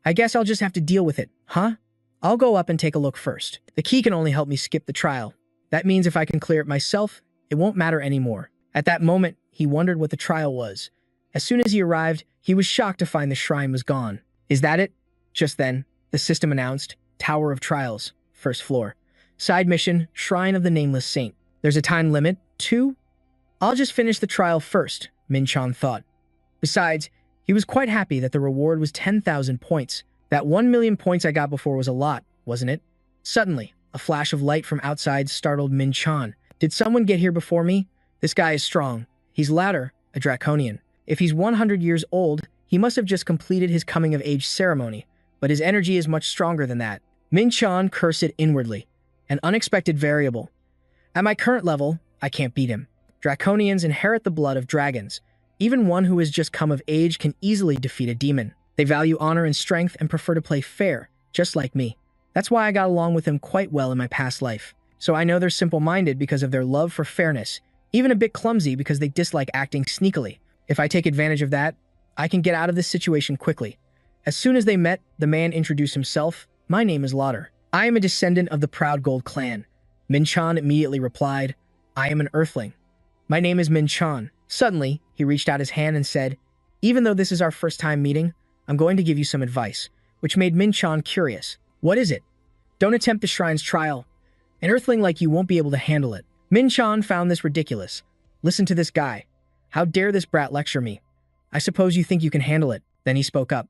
I guess I'll just have to deal with it, huh? I'll go up and take a look first. The key can only help me skip the trial. That means if I can clear it myself, it won't matter anymore. At that moment, he wondered what the trial was. As soon as he arrived, he was shocked to find the shrine was gone. Is that it? Just then, the system announced, Tower of Trials, first floor. Side mission, Shrine of the Nameless Saint. There's a time limit, 2? I'll just finish the trial first, Min-chan thought. Besides, he was quite happy that the reward was 10,000 points. That 1,000,000 points I got before was a lot, wasn't it? Suddenly, a flash of light from outside startled Min-chan. Did someone get here before me? This guy is strong. He's louder, a draconian. If he's 100 years old, he must have just completed his coming-of-age ceremony, but his energy is much stronger than that. Min-chan cursed inwardly. An unexpected variable. At my current level, I can't beat him. Draconians inherit the blood of dragons. Even one who has just come of age can easily defeat a demon. They value honor and strength and prefer to play fair, just like me. That's why I got along with them quite well in my past life. So I know they're simple-minded because of their love for fairness, even a bit clumsy because they dislike acting sneakily. If I take advantage of that, I can get out of this situation quickly. As soon as they met, the man introduced himself. My name is Lauder. I am a descendant of the Proud Gold clan. Min-chan immediately replied, I am an earthling. My name is Min-chan. Suddenly, he reached out his hand and said, even though this is our first time meeting, I'm going to give you some advice, which made Min-chan curious. What is it? Don't attempt the shrine's trial. An earthling like you won't be able to handle it. Min-chan found this ridiculous. Listen to this guy. How dare this brat lecture me? I suppose you think you can handle it. Then he spoke up.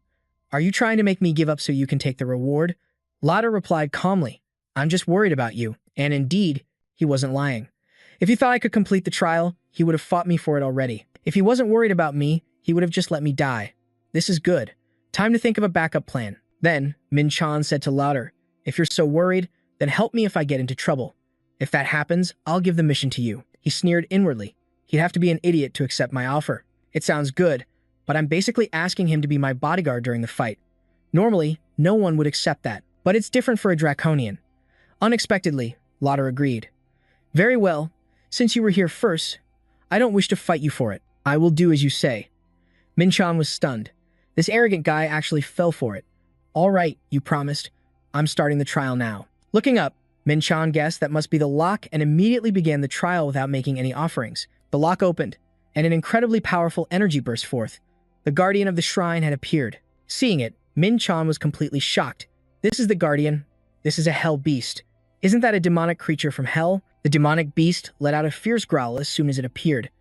Are you trying to make me give up so you can take the reward? Lauder replied calmly. I'm just worried about you. And indeed, he wasn't lying. If he thought I could complete the trial, he would have fought me for it already. If he wasn't worried about me, he would have just let me die. This is good. Time to think of a backup plan. Then, Min-chan said to Lauder, if you're so worried, then help me if I get into trouble. If that happens, I'll give the mission to you. He sneered inwardly. He'd have to be an idiot to accept my offer. It sounds good, but I'm basically asking him to be my bodyguard during the fight. Normally, no one would accept that, but it's different for a draconian. Unexpectedly, Lauder agreed. Very well. Since you were here first, I don't wish to fight you for it. I will do as you say. Min-chan was stunned. This arrogant guy actually fell for it. All right, you promised. I'm starting the trial now. Looking up, Min-chan guessed that must be the lock and immediately began the trial without making any offerings. The lock opened, and an incredibly powerful energy burst forth. The guardian of the shrine had appeared. Seeing it, Min-chan was completely shocked. This is the guardian. This is a hell beast. Isn't that a demonic creature from hell? The demonic beast let out a fierce growl as soon as it appeared.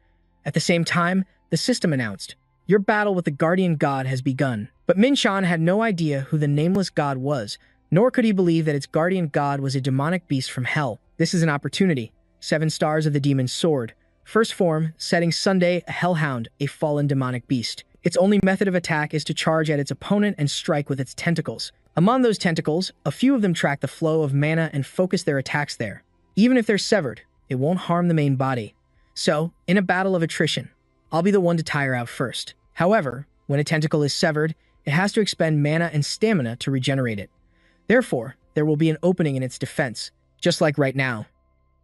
At the same time, the system announced, "Your battle with the guardian god has begun." But Min-chan had no idea who the nameless god was, nor could he believe that its guardian god was a demonic beast from hell. This is an opportunity. 7 stars of the demon's sword. First form, setting Sunday, a hellhound, a fallen demonic beast. Its only method of attack is to charge at its opponent and strike with its tentacles. Among those tentacles, a few of them track the flow of mana and focus their attacks there. Even if they're severed, it won't harm the main body. So, in a battle of attrition, I'll be the one to tire out first. However, when a tentacle is severed, it has to expend mana and stamina to regenerate it. Therefore, there will be an opening in its defense, just like right now.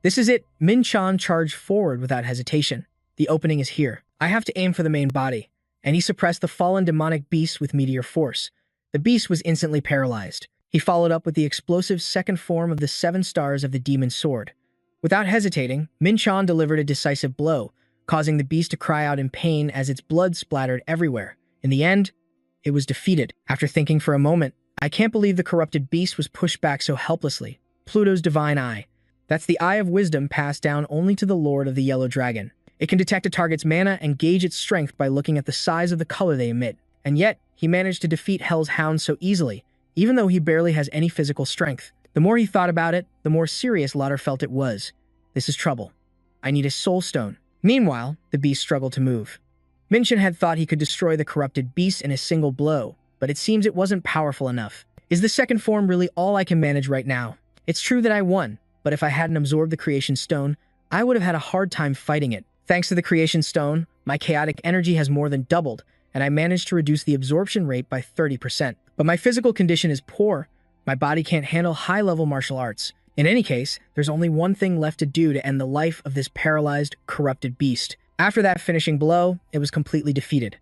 This is it. Min-chan charged forward without hesitation. The opening is here. I have to aim for the main body. And he suppressed the fallen demonic beast with meteor force. The beast was instantly paralyzed. He followed up with the explosive second form of the 7 stars of the demon's sword. Without hesitating, Min-chan delivered a decisive blow, causing the beast to cry out in pain as its blood splattered everywhere. In the end, it was defeated. After thinking for a moment, I can't believe the corrupted beast was pushed back so helplessly. Pluto's divine eye. That's the eye of wisdom passed down only to the Lord of the Yellow Dragon. It can detect a target's mana and gauge its strength by looking at the size of the color they emit. And yet, he managed to defeat Hell's Hound so easily, even though he barely has any physical strength. The more he thought about it, the more serious Lauder felt it was. This is trouble. I need a soul stone. Meanwhile, the beast struggled to move. Min-chan had thought he could destroy the corrupted beast in a single blow, but it seems it wasn't powerful enough. Is the second form really all I can manage right now? It's true that I won, but if I hadn't absorbed the creation stone, I would have had a hard time fighting it. Thanks to the creation stone, my chaotic energy has more than doubled, and I managed to reduce the absorption rate by 30%. But my physical condition is poor. My body can't handle high-level martial arts. In any case, there's only one thing left to do to end the life of this paralyzed, corrupted beast. After that finishing blow, it was completely defeated.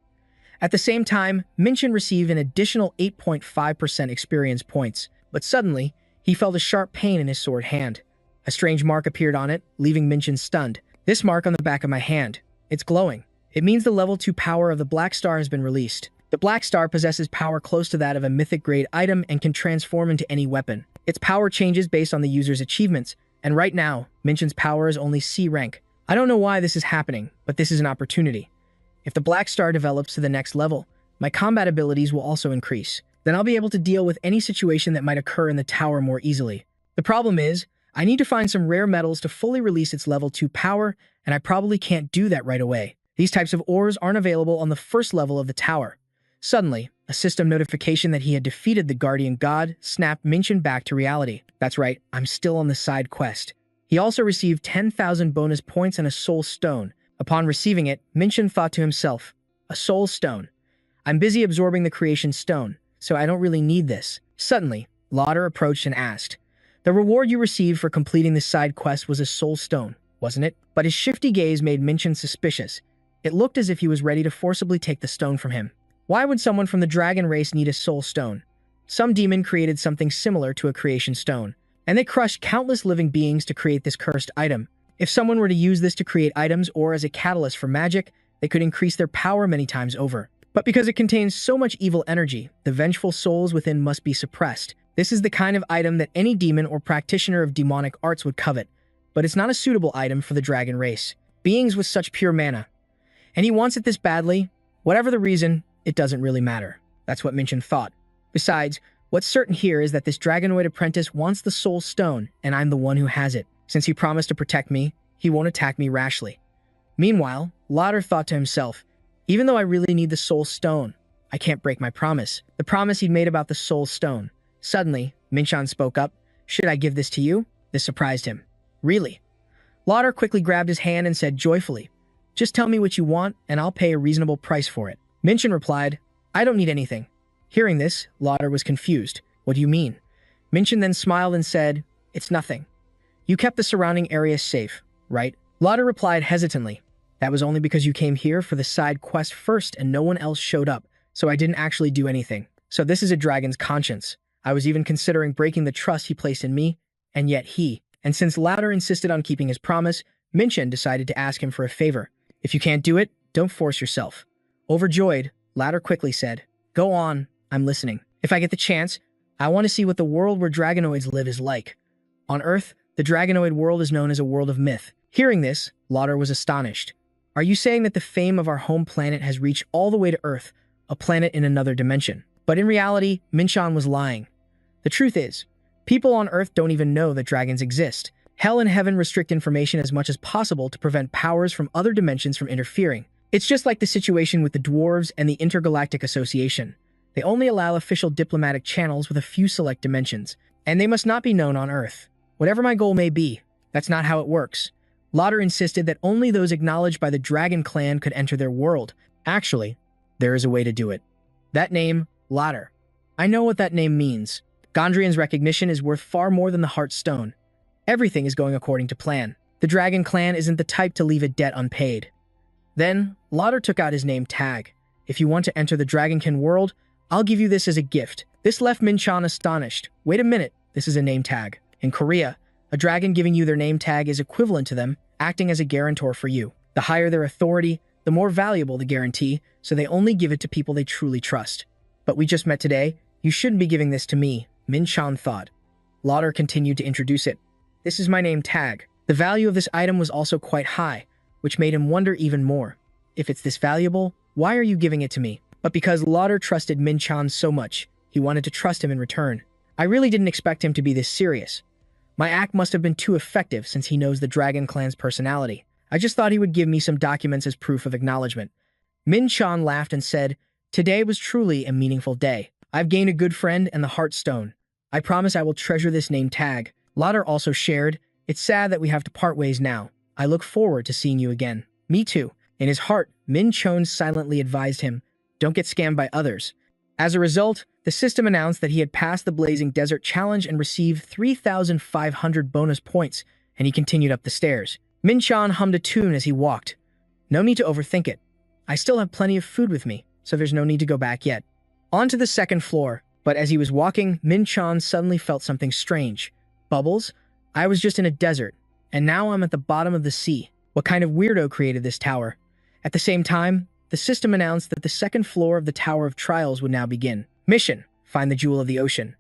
At the same time, Min-chan received an additional 8.5% experience points, but suddenly, he felt a sharp pain in his sword hand. A strange mark appeared on it, leaving Min-chan stunned. This mark on the back of my hand. It's glowing. It means the level 2 power of the Black Star has been released. The Black Star possesses power close to that of a mythic-grade item and can transform into any weapon. Its power changes based on the user's achievements, and right now, Min-chan's power is only C rank. I don't know why this is happening, but this is an opportunity. If the Black Star develops to the next level, my combat abilities will also increase. Then I'll be able to deal with any situation that might occur in the tower more easily. The problem is, I need to find some rare metals to fully release its level 2 power, and I probably can't do that right away. These types of ores aren't available on the first level of the tower. Suddenly, a system notification that he had defeated the guardian god snapped Min-chan back to reality. That's right, I'm still on the side quest. He also received 10,000 bonus points and a soul stone. Upon receiving it, Min-chan thought to himself, a soul stone. I'm busy absorbing the creation stone, so I don't really need this. Suddenly, Lauder approached and asked, the reward you received for completing this side quest was a soul stone, wasn't it? But his shifty gaze made Min-chan suspicious. It looked as if he was ready to forcibly take the stone from him. Why would someone from the dragon race need a soul stone? Some demon created something similar to a creation stone, and they crushed countless living beings to create this cursed item. If someone were to use this to create items or as a catalyst for magic, they could increase their power many times over. But because it contains so much evil energy, the vengeful souls within must be suppressed. This is the kind of item that any demon or practitioner of demonic arts would covet, but it's not a suitable item for the dragon race. Beings with such pure mana. And he wants it this badly. Whatever the reason, it doesn't really matter. That's what Min-chan thought. Besides, what's certain here is that this dragonoid apprentice wants the soul stone, and I'm the one who has it. Since he promised to protect me, he won't attack me rashly. Meanwhile, Lauder thought to himself, even though I really need the soul stone, I can't break my promise. The promise he'd made about the soul stone. Suddenly, Min-chan spoke up. Should I give this to you? This surprised him. Really? Lauder quickly grabbed his hand and said joyfully, just tell me what you want, and I'll pay a reasonable price for it. Min-chan replied, I don't need anything. Hearing this, Lauder was confused. What do you mean? Min-chan then smiled and said, it's nothing. You kept the surrounding area safe, right? Lauder replied hesitantly, that was only because you came here for the side quest first and no one else showed up, so I didn't actually do anything. So this is a dragon's conscience. I was even considering breaking the trust he placed in me, and yet and since Lauder insisted on keeping his promise, Min-chan decided to ask him for a favor. If you can't do it, don't force yourself. Overjoyed, Lauder quickly said, go on, I'm listening. If I get the chance, I want to see what the world where dragonoids live is like. On Earth, the dragonoid world is known as a world of myth. Hearing this, Lauder was astonished. Are you saying that the fame of our home planet has reached all the way to Earth, a planet in another dimension? But in reality, Minchan was lying. The truth is, people on Earth don't even know that dragons exist. Hell and heaven restrict information as much as possible to prevent powers from other dimensions from interfering. It's just like the situation with the dwarves and the Intergalactic Association. They only allow official diplomatic channels with a few select dimensions, and they must not be known on Earth. Whatever my goal may be, that's not how it works. Lauder insisted that only those acknowledged by the Dragon Clan could enter their world. Actually, there is a way to do it. That name, Lauder. I know what that name means. Gondrian's recognition is worth far more than the Heart Stone. Everything is going according to plan. The Dragon Clan isn't the type to leave a debt unpaid. Then, Lauder took out his name tag. If you want to enter the Dragonkin world, I'll give you this as a gift. This left Minchan astonished. Wait a minute, this is a name tag. In Korea, a dragon giving you their name tag is equivalent to them acting as a guarantor for you. The higher their authority, the more valuable the guarantee, so they only give it to people they truly trust. But we just met today. You shouldn't be giving this to me, Minchan thought. Lauder continued to introduce it. This is my name tag. The value of this item was also quite high, which made him wonder even more. If it's this valuable, why are you giving it to me? But because Lauder trusted Minchan so much, he wanted to trust him in return. I really didn't expect him to be this serious. My act must have been too effective since he knows the Dragon Clan's personality. I just thought he would give me some documents as proof of acknowledgement. Minchan laughed and said, "Today was truly a meaningful day. I've gained a good friend and the Heart Stone. I promise I will treasure this name tag." Lauder also shared, "It's sad that we have to part ways now. I look forward to seeing you again." Me too. In his heart, Minchan silently advised him, "Don't get scammed by others." As a result, the system announced that he had passed the Blazing Desert Challenge and received 3,500 bonus points, and he continued up the stairs. Minchan hummed a tune as he walked. No need to overthink it. I still have plenty of food with me, so there's no need to go back yet. On to the second floor, but as he was walking, Minchan suddenly felt something strange. Bubbles? I was just in a desert, and now I'm at the bottom of the sea. What kind of weirdo created this tower? At the same time, the system announced that the second floor of the Tower of Trials would now begin. Mission: find the Jewel of the Ocean.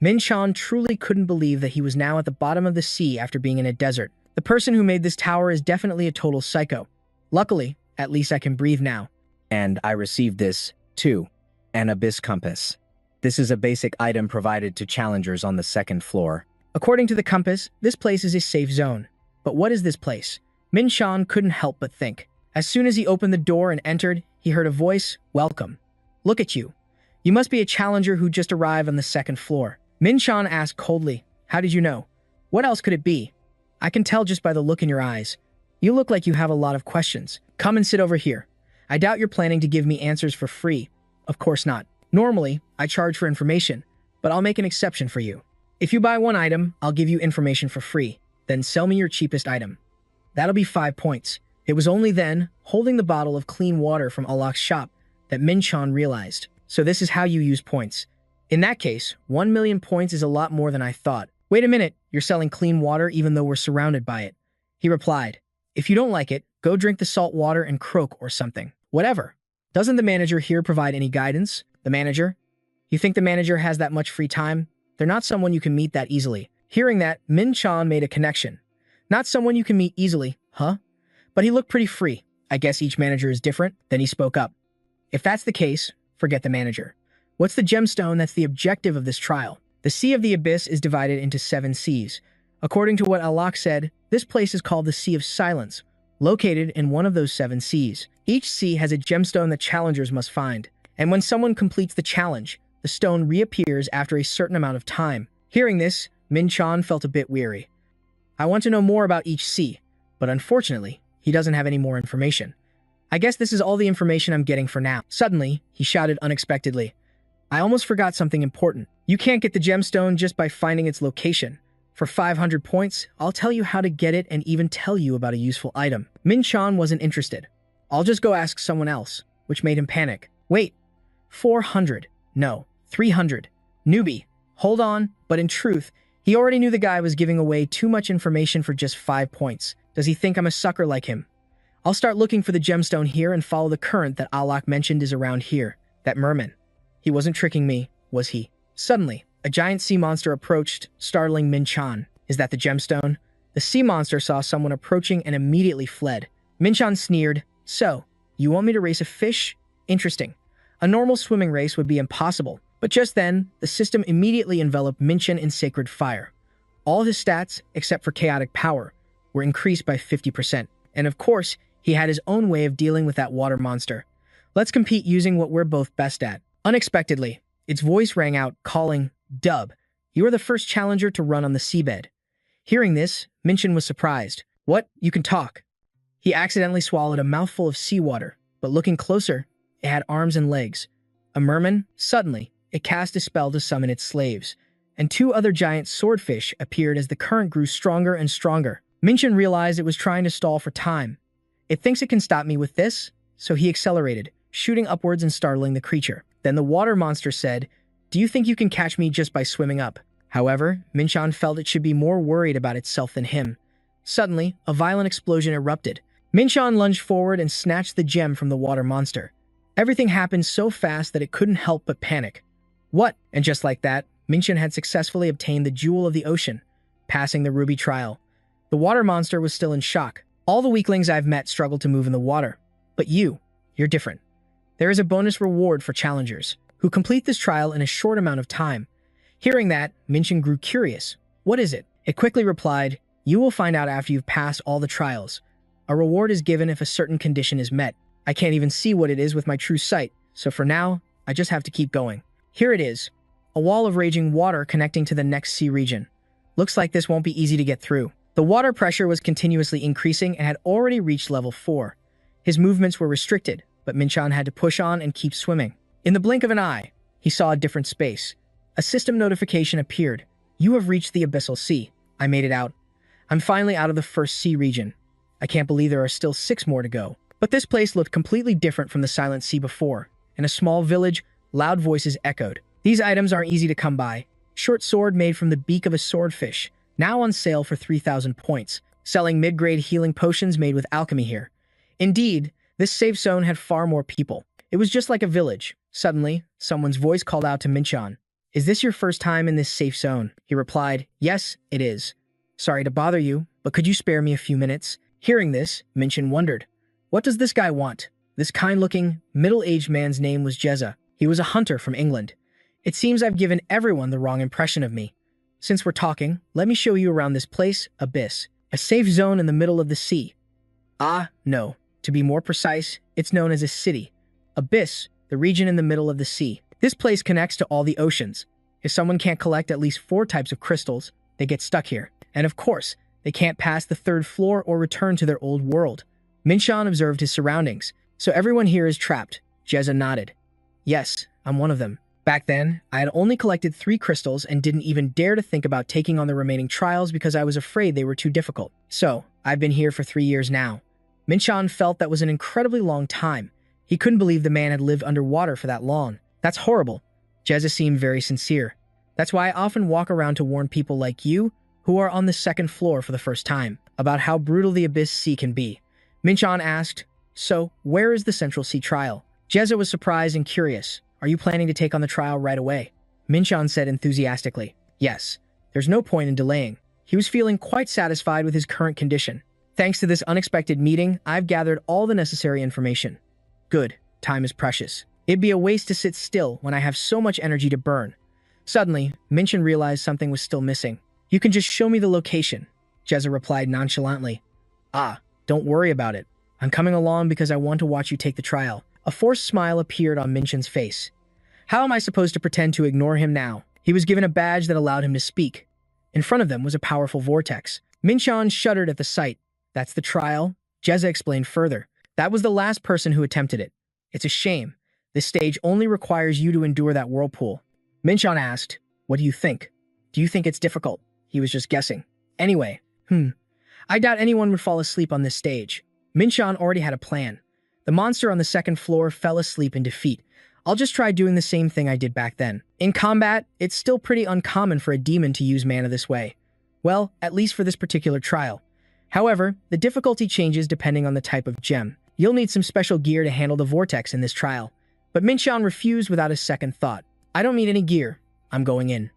Minchan truly couldn't believe that he was now at the bottom of the sea after being in a desert. The person who made this tower is definitely a total psycho. Luckily, at least I can breathe now. And I received this, too. An abyss compass. This is a basic item provided to challengers on the second floor. According to the compass, this place is a safe zone. But what is this place? Minchan couldn't help but think. As soon as he opened the door and entered, he heard a voice, "Welcome. Look at you. You must be a challenger who just arrived on the second floor." Minchan asked coldly, "How did you know? What else could it be? I can tell just by the look in your eyes. You look like you have a lot of questions. Come and sit over here. I doubt you're planning to give me answers for free." "Of course not. Normally, I charge for information, but I'll make an exception for you. If you buy one item, I'll give you information for free. Then sell me your cheapest item. That'll be 5 points." It was only then, holding the bottle of clean water from Alok's shop, that Minchan realized. So this is how you use points. In that case, 1 million points is a lot more than I thought. "Wait a minute, you're selling clean water even though we're surrounded by it." He replied, "If you don't like it, go drink the salt water and croak or something. Whatever." Doesn't the manager here provide any guidance? The manager? You think the manager has that much free time? They're not someone you can meet that easily. Hearing that, Minchan made a connection. Not someone you can meet easily, huh? But he looked pretty free. I guess each manager is different. Then he spoke up. "If that's the case, forget the manager. What's the gemstone that's the objective of this trial?" The Sea of the Abyss is divided into 7 seas. According to what Alok said, this place is called the Sea of Silence, located in one of those 7 seas. Each sea has a gemstone that challengers must find. And when someone completes the challenge, the stone reappears after a certain amount of time. Hearing this, Minchan felt a bit weary. I want to know more about each sea, but unfortunately, he doesn't have any more information. I guess this is all the information I'm getting for now. Suddenly, he shouted unexpectedly, "I almost forgot something important. You can't get the gemstone just by finding its location. For 500 points, I'll tell you how to get it and even tell you about a useful item." Minchan wasn't interested. "I'll just go ask someone else," which made him panic. "Wait, 400. No, 300. Newbie, hold on." But in truth, he already knew the guy was giving away too much information for just 5 points. Does he think I'm a sucker like him? I'll start looking for the gemstone here and follow the current that Alok mentioned is around here. That merman. He wasn't tricking me, was he? Suddenly, a giant sea monster approached, startling Minchan. Is that the gemstone? The sea monster saw someone approaching and immediately fled. Minchan sneered, So, you want me to race a fish? Interesting. A normal swimming race would be impossible. But just then, the system immediately enveloped Minchin in sacred fire. All his stats, except for chaotic power, were increased by 50%. And of course, he had his own way of dealing with that water monster. Let's compete using what we're both best at. Unexpectedly, its voice rang out, calling, Dub, you are the first challenger to run on the seabed. Hearing this, Minchin was surprised. What? You can talk. He accidentally swallowed a mouthful of seawater, but looking closer, it had arms and legs. A merman, suddenly, it cast a spell to summon its slaves, and 2 other giant swordfish appeared as the current grew stronger and stronger. Minchin realized it was trying to stall for time. It thinks it can stop me with this, so he accelerated, shooting upwards and startling the creature. Then the water monster said, Do you think you can catch me just by swimming up? However, Minchin felt it should be more worried about itself than him. Suddenly, a violent explosion erupted. Minchin lunged forward and snatched the gem from the water monster. Everything happened so fast that it couldn't help but panic. What? And just like that, Minchin had successfully obtained the Jewel of the Ocean, passing the Ruby trial. The water monster was still in shock. All the weaklings I've met struggle to move in the water. But you're different. There is a bonus reward for challengers who complete this trial in a short amount of time. Hearing that, Minchin grew curious. What is it? It quickly replied, You will find out after you've passed all the trials. A reward is given if a certain condition is met. I can't even see what it is with my true sight, so for now, I just have to keep going. Here it is. A wall of raging water connecting to the next sea region. Looks like this won't be easy to get through. The water pressure was continuously increasing and had already reached level 4. His movements were restricted, but Minchin had to push on and keep swimming. In the blink of an eye, he saw a different space. A system notification appeared. You have reached the Abyssal Sea. I made it out. I'm finally out of the first sea region. I can't believe there are still 6 more to go. But this place looked completely different from the Silent Sea before. In a small village, loud voices echoed. These items aren't easy to come by. Short sword made from the beak of a swordfish, now on sale for 3,000 points. Selling mid-grade healing potions made with alchemy here. Indeed, this safe zone had far more people. It was just like a village. Suddenly, someone's voice called out to Minchin. Is this your first time in this safe zone? He replied, Yes, it is. Sorry to bother you, but could you spare me a few minutes? Hearing this, Minchin wondered. What does this guy want? This kind-looking, middle-aged man's name was Jezza. He was a hunter from England. It seems I've given everyone the wrong impression of me. Since we're talking, let me show you around this place, Abyss, a safe zone in the middle of the sea. Ah, no. To be more precise, it's known as a city. Abyss, the region in the middle of the sea. This place connects to all the oceans. If someone can't collect at least 4 types of crystals, they get stuck here. And of course, they can't pass the 3rd floor or return to their old world. Minchin observed his surroundings. So everyone here is trapped. Jezza nodded. Yes, I'm one of them. Back then, I had only collected 3 crystals and didn't even dare to think about taking on the remaining trials because I was afraid they were too difficult. So, I've been here for 3 years now. Minchin felt that was an incredibly long time. He couldn't believe the man had lived underwater for that long. That's horrible. Jezza seemed very sincere. That's why I often walk around to warn people like you, who are on the 2nd floor for the first time, about how brutal the Abyss Sea can be. Minchin asked, So, where is the Central Sea trial? Jezza was surprised and curious. Are you planning to take on the trial right away? Minchin said enthusiastically, Yes. There's no point in delaying. He was feeling quite satisfied with his current condition. Thanks to this unexpected meeting, I've gathered all the necessary information. Good. Time is precious. It'd be a waste to sit still when I have so much energy to burn. Suddenly, Minchin realized something was still missing. You can just show me the location, Jezza replied nonchalantly. Ah, don't worry about it. I'm coming along because I want to watch you take the trial. A forced smile appeared on Minchin's face. How am I supposed to pretend to ignore him now? He was given a badge that allowed him to speak. In front of them was a powerful vortex. Minchin shuddered at the sight. That's the trial, Jezza explained further. That was the last person who attempted it. It's a shame. This stage only requires you to endure that whirlpool. Minchin asked, What do you think? Do you think it's difficult? He was just guessing. Anyway, I doubt anyone would fall asleep on this stage. Minchin already had a plan. The monster on the 2nd floor fell asleep in defeat. I'll just try doing the same thing I did back then. In combat, it's still pretty uncommon for a demon to use mana this way. Well, at least for this particular trial. However, the difficulty changes depending on the type of gem. You'll need some special gear to handle the vortex in this trial. But Minchin refused without a second thought. I don't need any gear. I'm going in.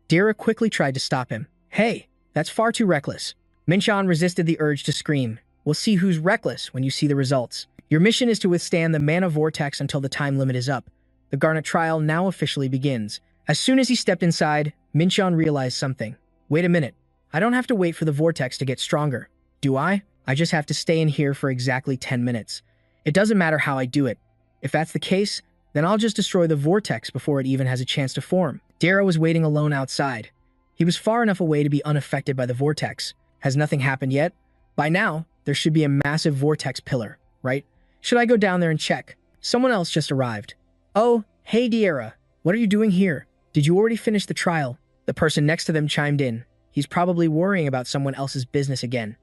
Dira quickly tried to stop him. Hey, that's far too reckless. Minchin resisted the urge to scream. We'll see who's reckless when you see the results. Your mission is to withstand the mana vortex until the time limit is up. The Garnet trial now officially begins. As soon as he stepped inside, Minchan realized something. Wait a minute. I don't have to wait for the vortex to get stronger. Do I? I just have to stay in here for exactly 10 minutes. It doesn't matter how I do it. If that's the case, then I'll just destroy the vortex before it even has a chance to form. Dara was waiting alone outside. He was far enough away to be unaffected by the vortex. Has nothing happened yet? By now, there should be a massive vortex pillar, right? Should I go down there and check? Someone else just arrived. Oh, hey Dara, what are you doing here? Did you already finish the trial? The person next to them chimed in. He's probably worrying about someone else's business again.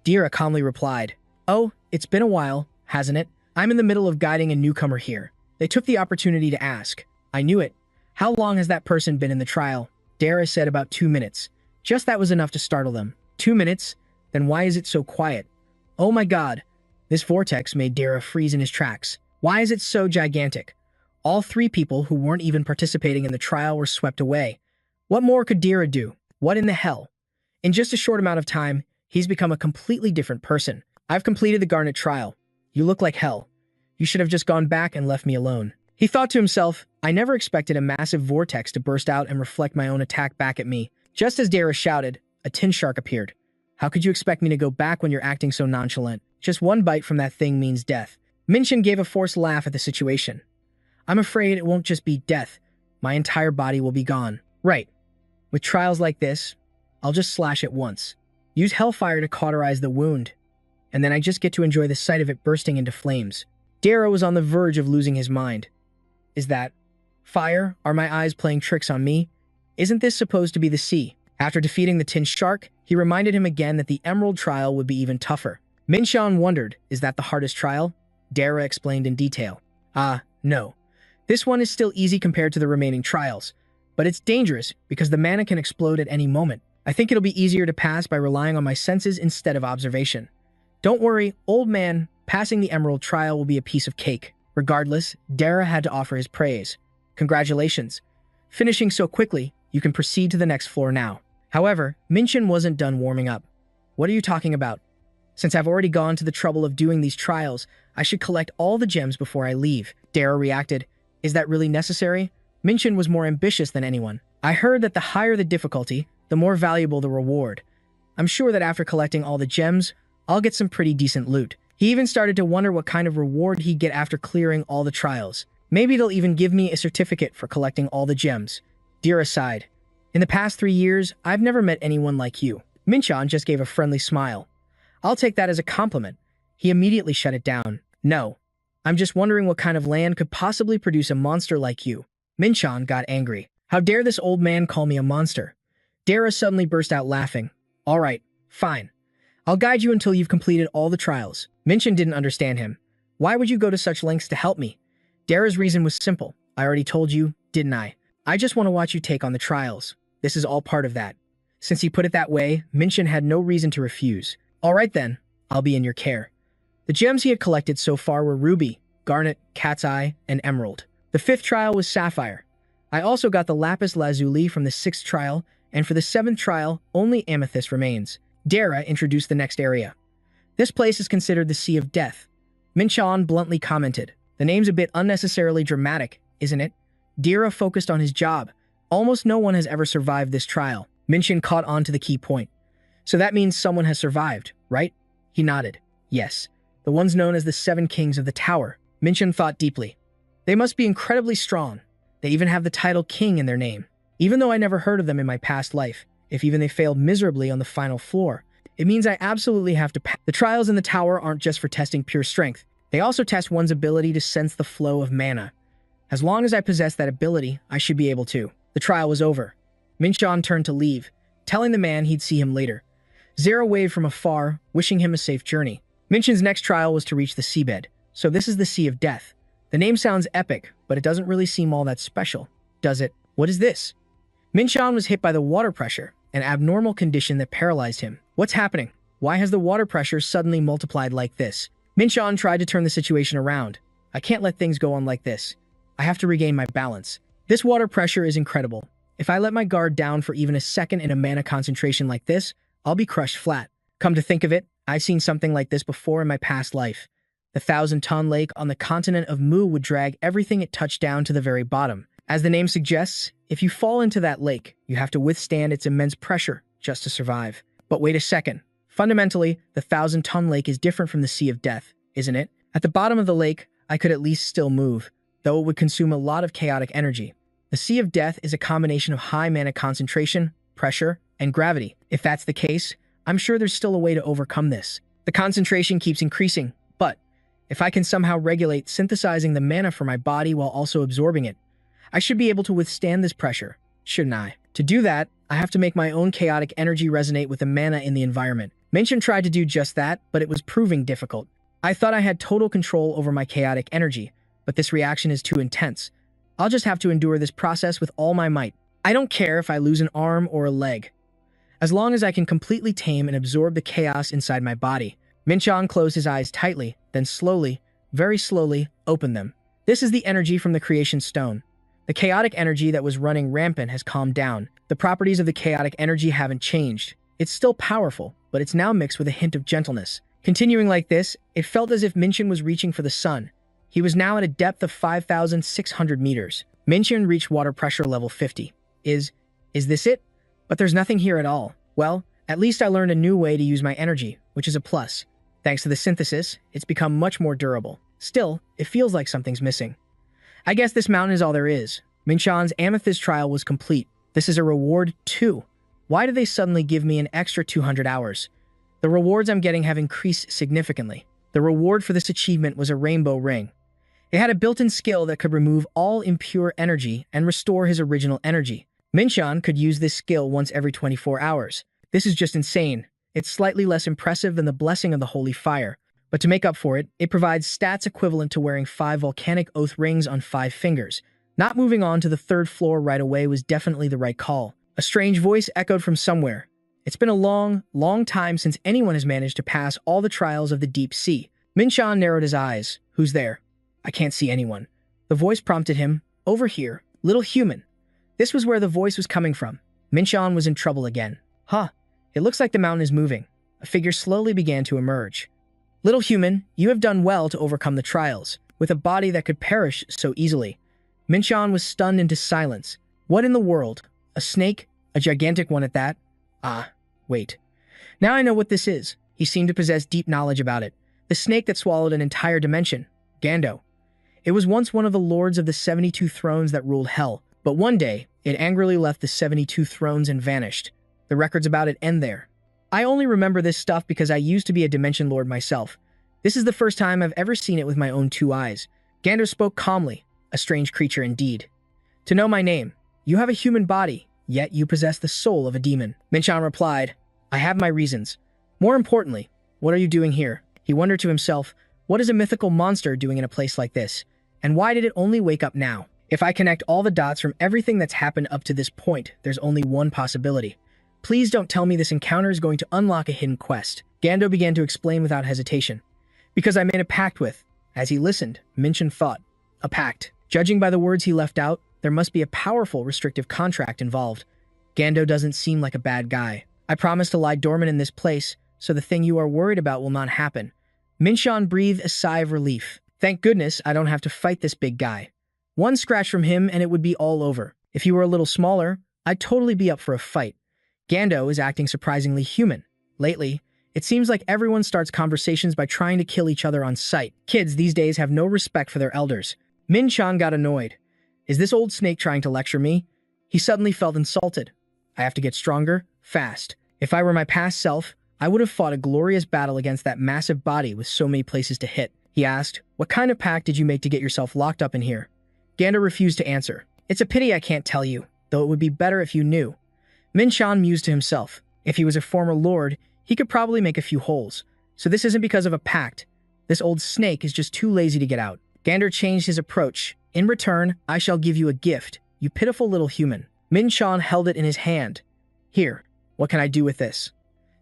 Dara calmly replied, Oh, it's been a while, hasn't it? I'm in the middle of guiding a newcomer here. They took the opportunity to ask. I knew it. How long has that person been in the trial? Dara said about 2 minutes. Just that was enough to startle them. 2 minutes? Then why is it so quiet? Oh my god. This vortex made Dara freeze in his tracks. Why is it so gigantic? All 3 people who weren't even participating in the trial were swept away. What more could Dara do? What in the hell? In just a short amount of time, he's become a completely different person. I've completed the Garnet trial. You look like hell. You should have just gone back and left me alone. He thought to himself, I never expected a massive vortex to burst out and reflect my own attack back at me. Just as Dara shouted, a tin shark appeared. How could you expect me to go back when you're acting so nonchalant? Just one bite from that thing means death. Minchin gave a forced laugh at the situation. I'm afraid it won't just be death. My entire body will be gone. Right. With trials like this, I'll just slash it once. Use hellfire to cauterize the wound. And then I just get to enjoy the sight of it bursting into flames. Dara was on the verge of losing his mind. Is that fire? Are my eyes playing tricks on me? Isn't this supposed to be the sea? After defeating the tin shark, he reminded him again that the emerald trial would be even tougher. Minchan wondered, is that the hardest trial? Dara explained in detail. No. This one is still easy compared to the remaining trials, but it's dangerous because the mana can explode at any moment. I think it'll be easier to pass by relying on my senses instead of observation. Don't worry, old man, passing the emerald trial will be a piece of cake. Regardless, Dara had to offer his praise. Congratulations. Finishing so quickly, you can proceed to the next floor now. However, Minchin wasn't done warming up. What are you talking about? Since I've already gone to the trouble of doing these trials, I should collect all the gems before I leave. Dara reacted. Is that really necessary? Minchin was more ambitious than anyone. I heard that the higher the difficulty, the more valuable the reward. I'm sure that after collecting all the gems, I'll get some pretty decent loot. He even started to wonder what kind of reward he'd get after clearing all the trials. Maybe they'll even give me a certificate for collecting all the gems. Dara sighed. In the past 3 years, I've never met anyone like you. Minchan just gave a friendly smile. I'll take that as a compliment. He immediately shut it down. No. I'm just wondering what kind of land could possibly produce a monster like you. Minchan got angry. How dare this old man call me a monster? Dara suddenly burst out laughing. All right, fine. I'll guide you until you've completed all the trials. Minchin didn't understand him. Why would you go to such lengths to help me? Dara's reason was simple. I already told you, didn't I? I just want to watch you take on the trials. This is all part of that. Since he put it that way, Minchin had no reason to refuse. All right then, I'll be in your care. The gems he had collected so far were ruby, garnet, cat's eye, and emerald. The 5th trial was sapphire. I also got the lapis lazuli from the 6th trial, and for the 7th trial, only amethyst remains. Dara introduced the next area. This place is considered the Sea of Death. Minchan bluntly commented. The name's a bit unnecessarily dramatic, isn't it? Dara focused on his job. Almost no one has ever survived this trial. Minchin caught on to the key point. So that means someone has survived, right? He nodded. Yes. The ones known as the 7 Kings of the Tower. Minchin thought deeply. They must be incredibly strong. They even have the title King in their name. Even though I never heard of them in my past life, if even they failed miserably on the final floor, it means I absolutely have to pass. The trials in the tower aren't just for testing pure strength. They also test one's ability to sense the flow of mana. As long as I possess that ability, I should be able to. The trial was over. Minchan turned to leave, telling the man he'd see him later. Zara waved from afar, wishing him a safe journey. Minchin's next trial was to reach the seabed, so this is the Sea of Death. The name sounds epic, but it doesn't really seem all that special, does it? What is this? Minchan was hit by the water pressure, an abnormal condition that paralyzed him. What's happening? Why has the water pressure suddenly multiplied like this? Minchan tried to turn the situation around. I can't let things go on like this. I have to regain my balance. This water pressure is incredible. If I let my guard down for even a second in a mana concentration like this, I'll be crushed flat. Come to think of it, I've seen something like this before in my past life. The 1,000-ton lake on the continent of Mu would drag everything it touched down to the very bottom. As the name suggests, if you fall into that lake, you have to withstand its immense pressure just to survive. But wait a second. Fundamentally, the 1,000-ton lake is different from the Sea of Death, isn't it? At the bottom of the lake, I could at least still move, though it would consume a lot of chaotic energy. The Sea of Death is a combination of high mana concentration, pressure, and gravity. If that's the case, I'm sure there's still a way to overcome this. The concentration keeps increasing, but if I can somehow regulate synthesizing the mana for my body while also absorbing it, I should be able to withstand this pressure, shouldn't I? To do that, I have to make my own chaotic energy resonate with the mana in the environment. Minshin tried to do just that, but it was proving difficult. I thought I had total control over my chaotic energy, but this reaction is too intense. I'll just have to endure this process with all my might. I don't care if I lose an arm or a leg, as long as I can completely tame and absorb the chaos inside my body. Minshan closed his eyes tightly, then slowly, very slowly, opened them. This is the energy from the creation stone. The chaotic energy that was running rampant has calmed down. The properties of the chaotic energy haven't changed. It's still powerful, but it's now mixed with a hint of gentleness. Continuing like this, it felt as if Minshin was reaching for the sun. He was now at a depth of 5,600 meters. Minshin reached water pressure level 50. Is this it? But there's nothing here at all. Well, at least I learned a new way to use my energy, which is a plus. Thanks to the synthesis, it's become much more durable. Still, it feels like something's missing. I guess this mountain is all there is. Minshan's amethyst trial was complete. This is a reward too. Why did they suddenly give me an extra 200 hours? The rewards I'm getting have increased significantly. The reward for this achievement was a rainbow ring. It had a built-in skill that could remove all impure energy and restore his original energy. Minshan could use this skill once every 24 hours. This is just insane. It's slightly less impressive than the blessing of the holy fire. But to make up for it, it provides stats equivalent to wearing 5 volcanic oath rings on 5 fingers. Not moving on to the 3rd floor right away was definitely the right call. A strange voice echoed from somewhere. It's been a long, long time since anyone has managed to pass all the trials of the deep sea. Minshan narrowed his eyes. Who's there? I can't see anyone. The voice prompted him. Over here, little human. This was where the voice was coming from. Minshan was in trouble again. Huh. It looks like the mountain is moving. A figure slowly began to emerge. Little human, you have done well to overcome the trials, with a body that could perish so easily. Minshan was stunned into silence. What in the world? A snake? A gigantic one at that? Ah, wait. Now I know what this is. He seemed to possess deep knowledge about it. The snake that swallowed an entire dimension. Gando. It was once one of the lords of the 72 thrones that ruled hell, but one day, it angrily left the 72 thrones and vanished. The records about it end there. I only remember this stuff because I used to be a dimension lord myself. This is the first time I've ever seen it with my own 2 eyes. Gando spoke calmly, a strange creature indeed. To know my name, you have a human body, yet you possess the soul of a demon. Minshan replied, I have my reasons. More importantly, what are you doing here? He wondered to himself, what is a mythical monster doing in a place like this? And why did it only wake up now? If I connect all the dots from everything that's happened up to this point, there's only one possibility. Please don't tell me this encounter is going to unlock a hidden quest. Gando began to explain without hesitation. Because I made a pact with. As he listened, Minshan thought. A pact. Judging by the words he left out, there must be a powerful restrictive contract involved. Gando doesn't seem like a bad guy. I promise to lie dormant in this place, so the thing you are worried about will not happen. Minshan breathed a sigh of relief. Thank goodness I don't have to fight this big guy. One scratch from him and it would be all over. If he were a little smaller, I'd totally be up for a fight. Gando is acting surprisingly human. Lately, it seems like everyone starts conversations by trying to kill each other on sight. Kids these days have no respect for their elders. Minshan got annoyed. Is this old snake trying to lecture me? He suddenly felt insulted. I have to get stronger, fast. If I were my past self, I would have fought a glorious battle against that massive body with so many places to hit. He asked, what kind of pact did you make to get yourself locked up in here? Gando refused to answer. It's a pity I can't tell you, though it would be better if you knew. Minshan mused to himself. If he was a former lord, he could probably make a few holes. So this isn't because of a pact. This old snake is just too lazy to get out. Gando changed his approach. In return, I shall give you a gift, you pitiful little human. Minshan held it in his hand. Here, what can I do with this?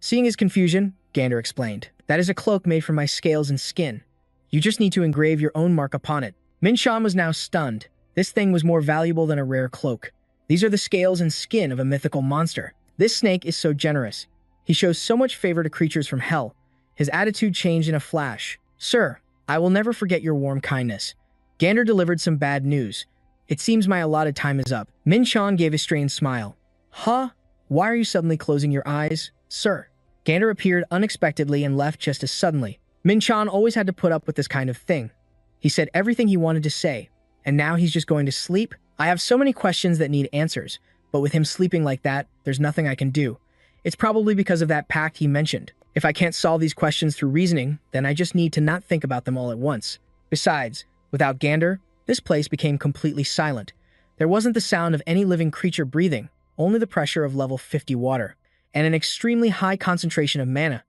Seeing his confusion, Gando explained. That is a cloak made from my scales and skin. You just need to engrave your own mark upon it. Minshan was now stunned. This thing was more valuable than a rare cloak. These are the scales and skin of a mythical monster. This snake is so generous. He shows so much favor to creatures from hell. His attitude changed in a flash. Sir, I will never forget your warm kindness. Gander delivered some bad news. It seems my allotted time is up. Min-chan gave a strained smile. Huh? Why are you suddenly closing your eyes, sir? Gander appeared unexpectedly and left just as suddenly. Min-chan always had to put up with this kind of thing. He said everything he wanted to say, and now he's just going to sleep? I have so many questions that need answers, but with him sleeping like that, there's nothing I can do. It's probably because of that pact he mentioned. If I can't solve these questions through reasoning, then I just need to not think about them all at once. Besides, without Gander, this place became completely silent. There wasn't the sound of any living creature breathing, only the pressure of level 50 water, and an extremely high concentration of mana.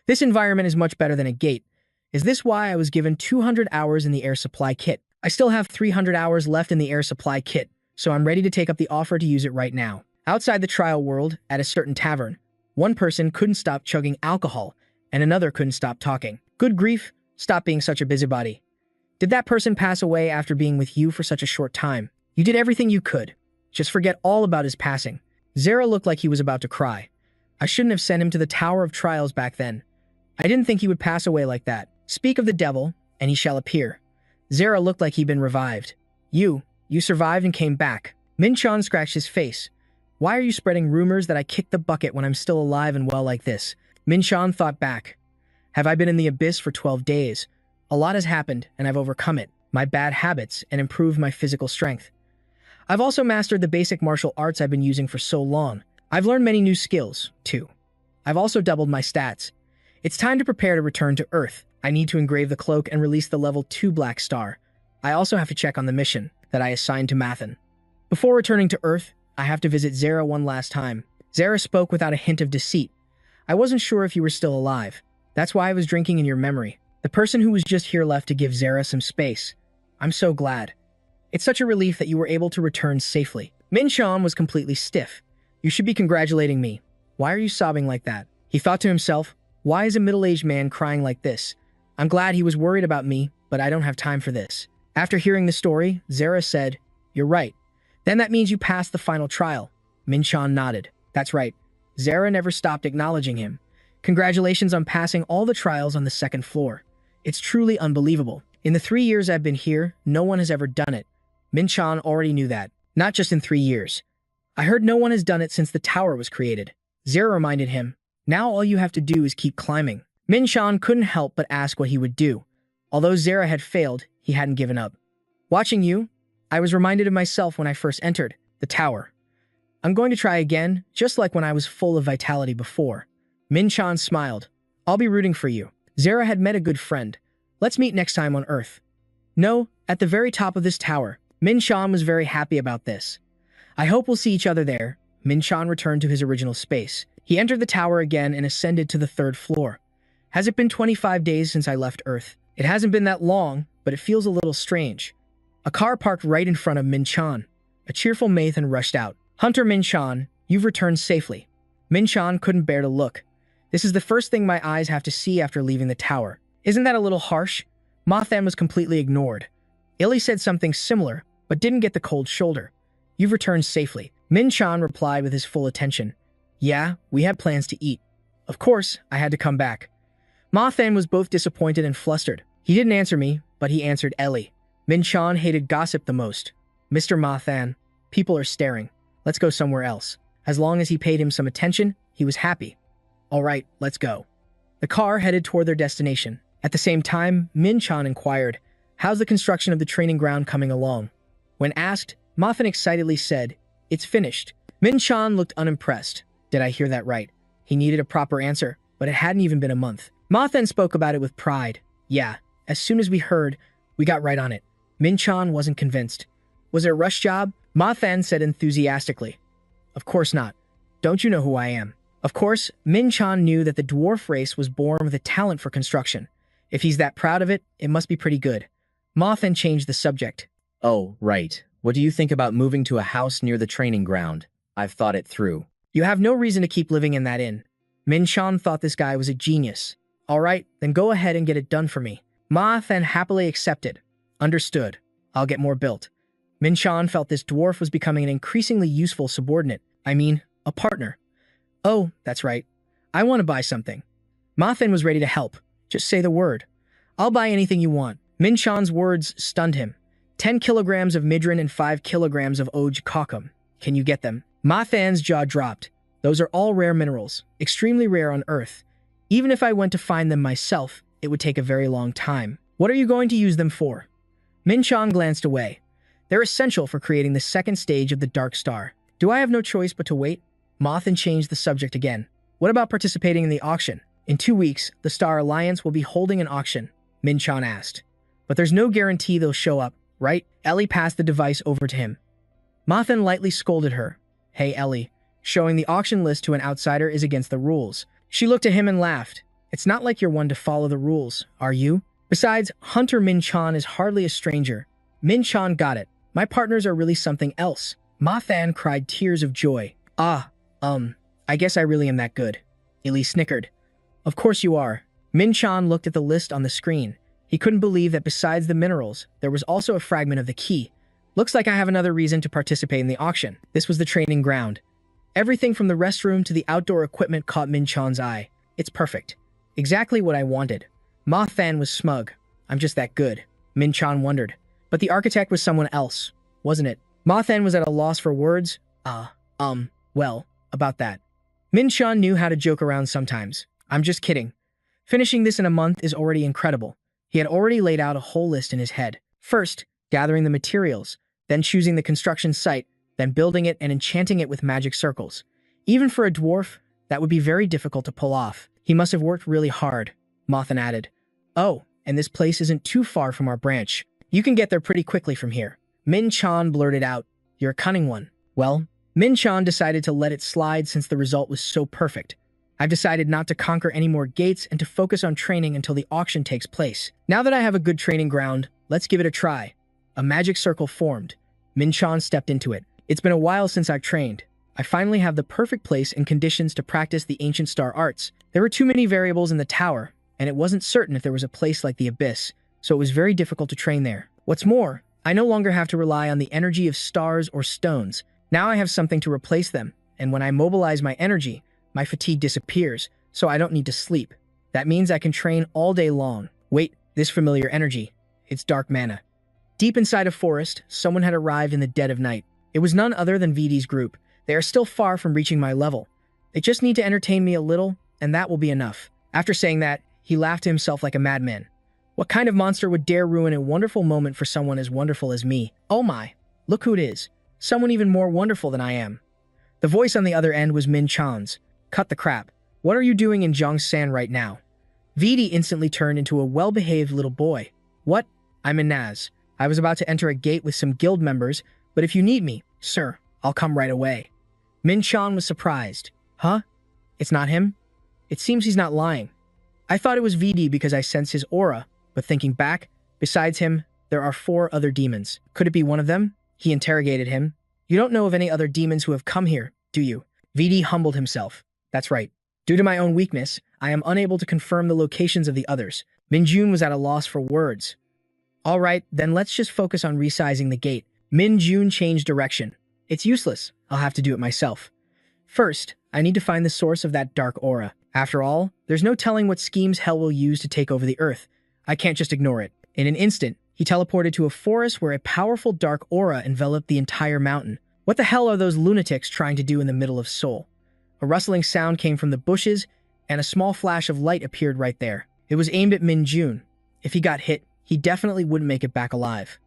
This environment is much better than a gate. Is this why I was given 200 hours in the air supply kit? I still have 300 hours left in the air supply kit, so I'm ready to take up the offer to use it right now. Outside the trial world, at a certain tavern, one person couldn't stop chugging alcohol, and another couldn't stop talking. Good grief, stop being such a busybody. Did that person pass away after being with you for such a short time? You did everything you could. Just forget all about his passing. Zera looked like he was about to cry. I shouldn't have sent him to the Tower of Trials back then. I didn't think he would pass away like that. Speak of the devil, and he shall appear. Zera looked like he'd been revived. You survived and came back. Min-chan scratched his face. Why are you spreading rumors that I kicked the bucket when I'm still alive and well like this? Min-chan thought back. Have I been in the abyss for 12 days? A lot has happened, and I've overcome it, my bad habits, and improved my physical strength. I've also mastered the basic martial arts I've been using for so long. I've learned many new skills, too. I've also doubled my stats. It's time to prepare to return to Earth. I need to engrave the cloak and release the level 2 Black Star. I also have to check on the mission that I assigned to Mathan. Before returning to Earth, I have to visit Zera one last time. Zera spoke without a hint of deceit. I wasn't sure if you were still alive. That's why I was drinking in your memory. The person who was just here left to give Zera some space. I'm so glad. It's such a relief that you were able to return safely. Min-chan was completely stiff. You should be congratulating me. Why are you sobbing like that? He thought to himself, why is a middle-aged man crying like this? I'm glad he was worried about me, but I don't have time for this. After hearing the story, Zera said, you're right. Then that means you passed the final trial. Min-chan nodded. That's right. Zera never stopped acknowledging him. Congratulations on passing all the trials on the second floor. It's truly unbelievable. In the 3 years I've been here, no one has ever done it. Min-chan already knew that. Not just in 3 years. I heard no one has done it since the tower was created. Zera reminded him, now all you have to do is keep climbing. Min-chan couldn't help but ask what he would do. Although Zera had failed, he hadn't given up. Watching you, I was reminded of myself when I first entered the tower. I'm going to try again, just like when I was full of vitality before. Min-chan smiled. I'll be rooting for you. Zera had met a good friend. Let's meet next time on Earth. No, at the very top of this tower. Min-chan was very happy about this. I hope we'll see each other there. Min-chan returned to his original space. He entered the tower again and ascended to the 3rd floor. Has it been 25 days since I left Earth? It hasn't been that long, but it feels a little strange. A car parked right in front of Min-chan. A cheerful Mathan rushed out. Hunter Min-chan, you've returned safely. Min-chan couldn't bear to look. This is the first thing my eyes have to see after leaving the tower. Isn't that a little harsh? Mathan was completely ignored. Illy said something similar, but didn't get the cold shoulder. You've returned safely. Min-chan replied with his full attention. Yeah, we had plans to eat. Of course, I had to come back. Mathan was both disappointed and flustered. He didn't answer me, but he answered Ellie. Min-chan hated gossip the most. Mr. Mathan, people are staring. Let's go somewhere else. As long as he paid him some attention, he was happy. All right, let's go. The car headed toward their destination. At the same time, Min-chan inquired, how's the construction of the training ground coming along? When asked, Mathan excitedly said, it's finished. Min-chan looked unimpressed. Did I hear that right? He needed a proper answer, but it hadn't even been a month. Mathan spoke about it with pride. Yeah, as soon as we heard, we got right on it. Min-chan wasn't convinced. Was it a rush job? Mathan said enthusiastically. Of course not. Don't you know who I am? Of course, Min-chan knew that the dwarf race was born with a talent for construction. If he's that proud of it, it must be pretty good. Mathan changed the subject. Oh, right. What do you think about moving to a house near the training ground? I've thought it through. You have no reason to keep living in that inn. Min-chan thought this guy was a genius. All right, then go ahead and get it done for me. Mathan happily accepted. Understood. I'll get more built. Min-chan felt this dwarf was becoming an increasingly useful subordinate. I mean, a partner. Oh, that's right. I want to buy something. Mathan was ready to help. Just say the word. I'll buy anything you want. Min Chan's words stunned him. 10 kilograms of midran and 5 kilograms of oj kokum. Can you get them? Ma Than's jaw dropped. Those are all rare minerals, extremely rare on Earth. Even if I went to find them myself, it would take a very long time. What are you going to use them for? Min Chan glanced away. They're essential for creating the second stage of the Dark Star. Do I have no choice but to wait? Ma Than changed the subject again. What about participating in the auction? In 2 weeks, the Star Alliance will be holding an auction, Min Chan asked. But there's no guarantee they'll show up, right? Ellie passed the device over to him. Ma Than lightly scolded her. Hey, Ellie, showing the auction list to an outsider is against the rules. She looked at him and laughed. It's not like you're one to follow the rules, are you? Besides, Hunter Min Chan is hardly a stranger. Min Chan got it. My partners are really something else. Ma Than cried tears of joy. I guess I really am that good. Ellie snickered. Of course you are. Min Chan looked at the list on the screen. He couldn't believe that besides the minerals, there was also a fragment of the key. Looks like I have another reason to participate in the auction. This was the training ground. Everything from the restroom to the outdoor equipment caught Min Chan's eye. It's perfect. Exactly what I wanted. Ma Than was smug. I'm just that good. Min Chan wondered. But the architect was someone else, wasn't it? Ma Than was at a loss for words. Well, about that. Min Chan knew how to joke around sometimes. I'm just kidding. Finishing this in a month is already incredible. He had already laid out a whole list in his head. First, gathering the materials, then choosing the construction site, then building it and enchanting it with magic circles. Even for a dwarf, that would be very difficult to pull off. He must have worked really hard, Ma Than added. Oh, and this place isn't too far from our branch. You can get there pretty quickly from here. Min Chan blurted out, You're a cunning one. Well, Min Chan decided to let it slide since the result was so perfect. I've decided not to conquer any more gates and to focus on training until the auction takes place. Now that I have a good training ground, let's give it a try. A magic circle formed. Min Chan stepped into it. It's been a while since I've trained. I finally have the perfect place and conditions to practice the ancient star arts. There were too many variables in the tower, and it wasn't certain if there was a place like the Abyss, so it was very difficult to train there. What's more, I no longer have to rely on the energy of stars or stones. Now I have something to replace them, and when I mobilize my energy, my fatigue disappears, so I don't need to sleep. That means I can train all day long. Wait, this familiar energy. It's dark mana. Deep inside a forest, someone had arrived in the dead of night. It was none other than VD's group. They are still far from reaching my level. They just need to entertain me a little, and that will be enough. After saying that, he laughed to himself like a madman. What kind of monster would dare ruin a wonderful moment for someone as wonderful as me? Oh my, look who it is. Someone even more wonderful than I am. The voice on the other end was Min Chan's. Cut the crap. What are you doing in Zhongshan right now? VD instantly turned into a well-behaved little boy. What? I'm in Naz. I was about to enter a gate with some guild members, but if you need me, sir, I'll come right away. Min Chan was surprised. Huh? It's not him? It seems he's not lying. I thought it was VD because I sense his aura, but thinking back, besides him, there are 4 other demons. Could it be one of them? He interrogated him. You don't know of any other demons who have come here, do you? VD humbled himself. That's right. Due to my own weakness, I am unable to confirm the locations of the others. Min Jun was at a loss for words. All right, then let's just focus on resizing the gate. Min Jun changed direction. It's useless. I'll have to do it myself. First, I need to find the source of that dark aura. After all, there's no telling what schemes hell will use to take over the earth. I can't just ignore it. In an instant, he teleported to a forest where a powerful dark aura enveloped the entire mountain. What the hell are those lunatics trying to do in the middle of Seoul? A rustling sound came from the bushes, and a small flash of light appeared right there. It was aimed at Min Jun. If he got hit, he definitely wouldn't make it back alive.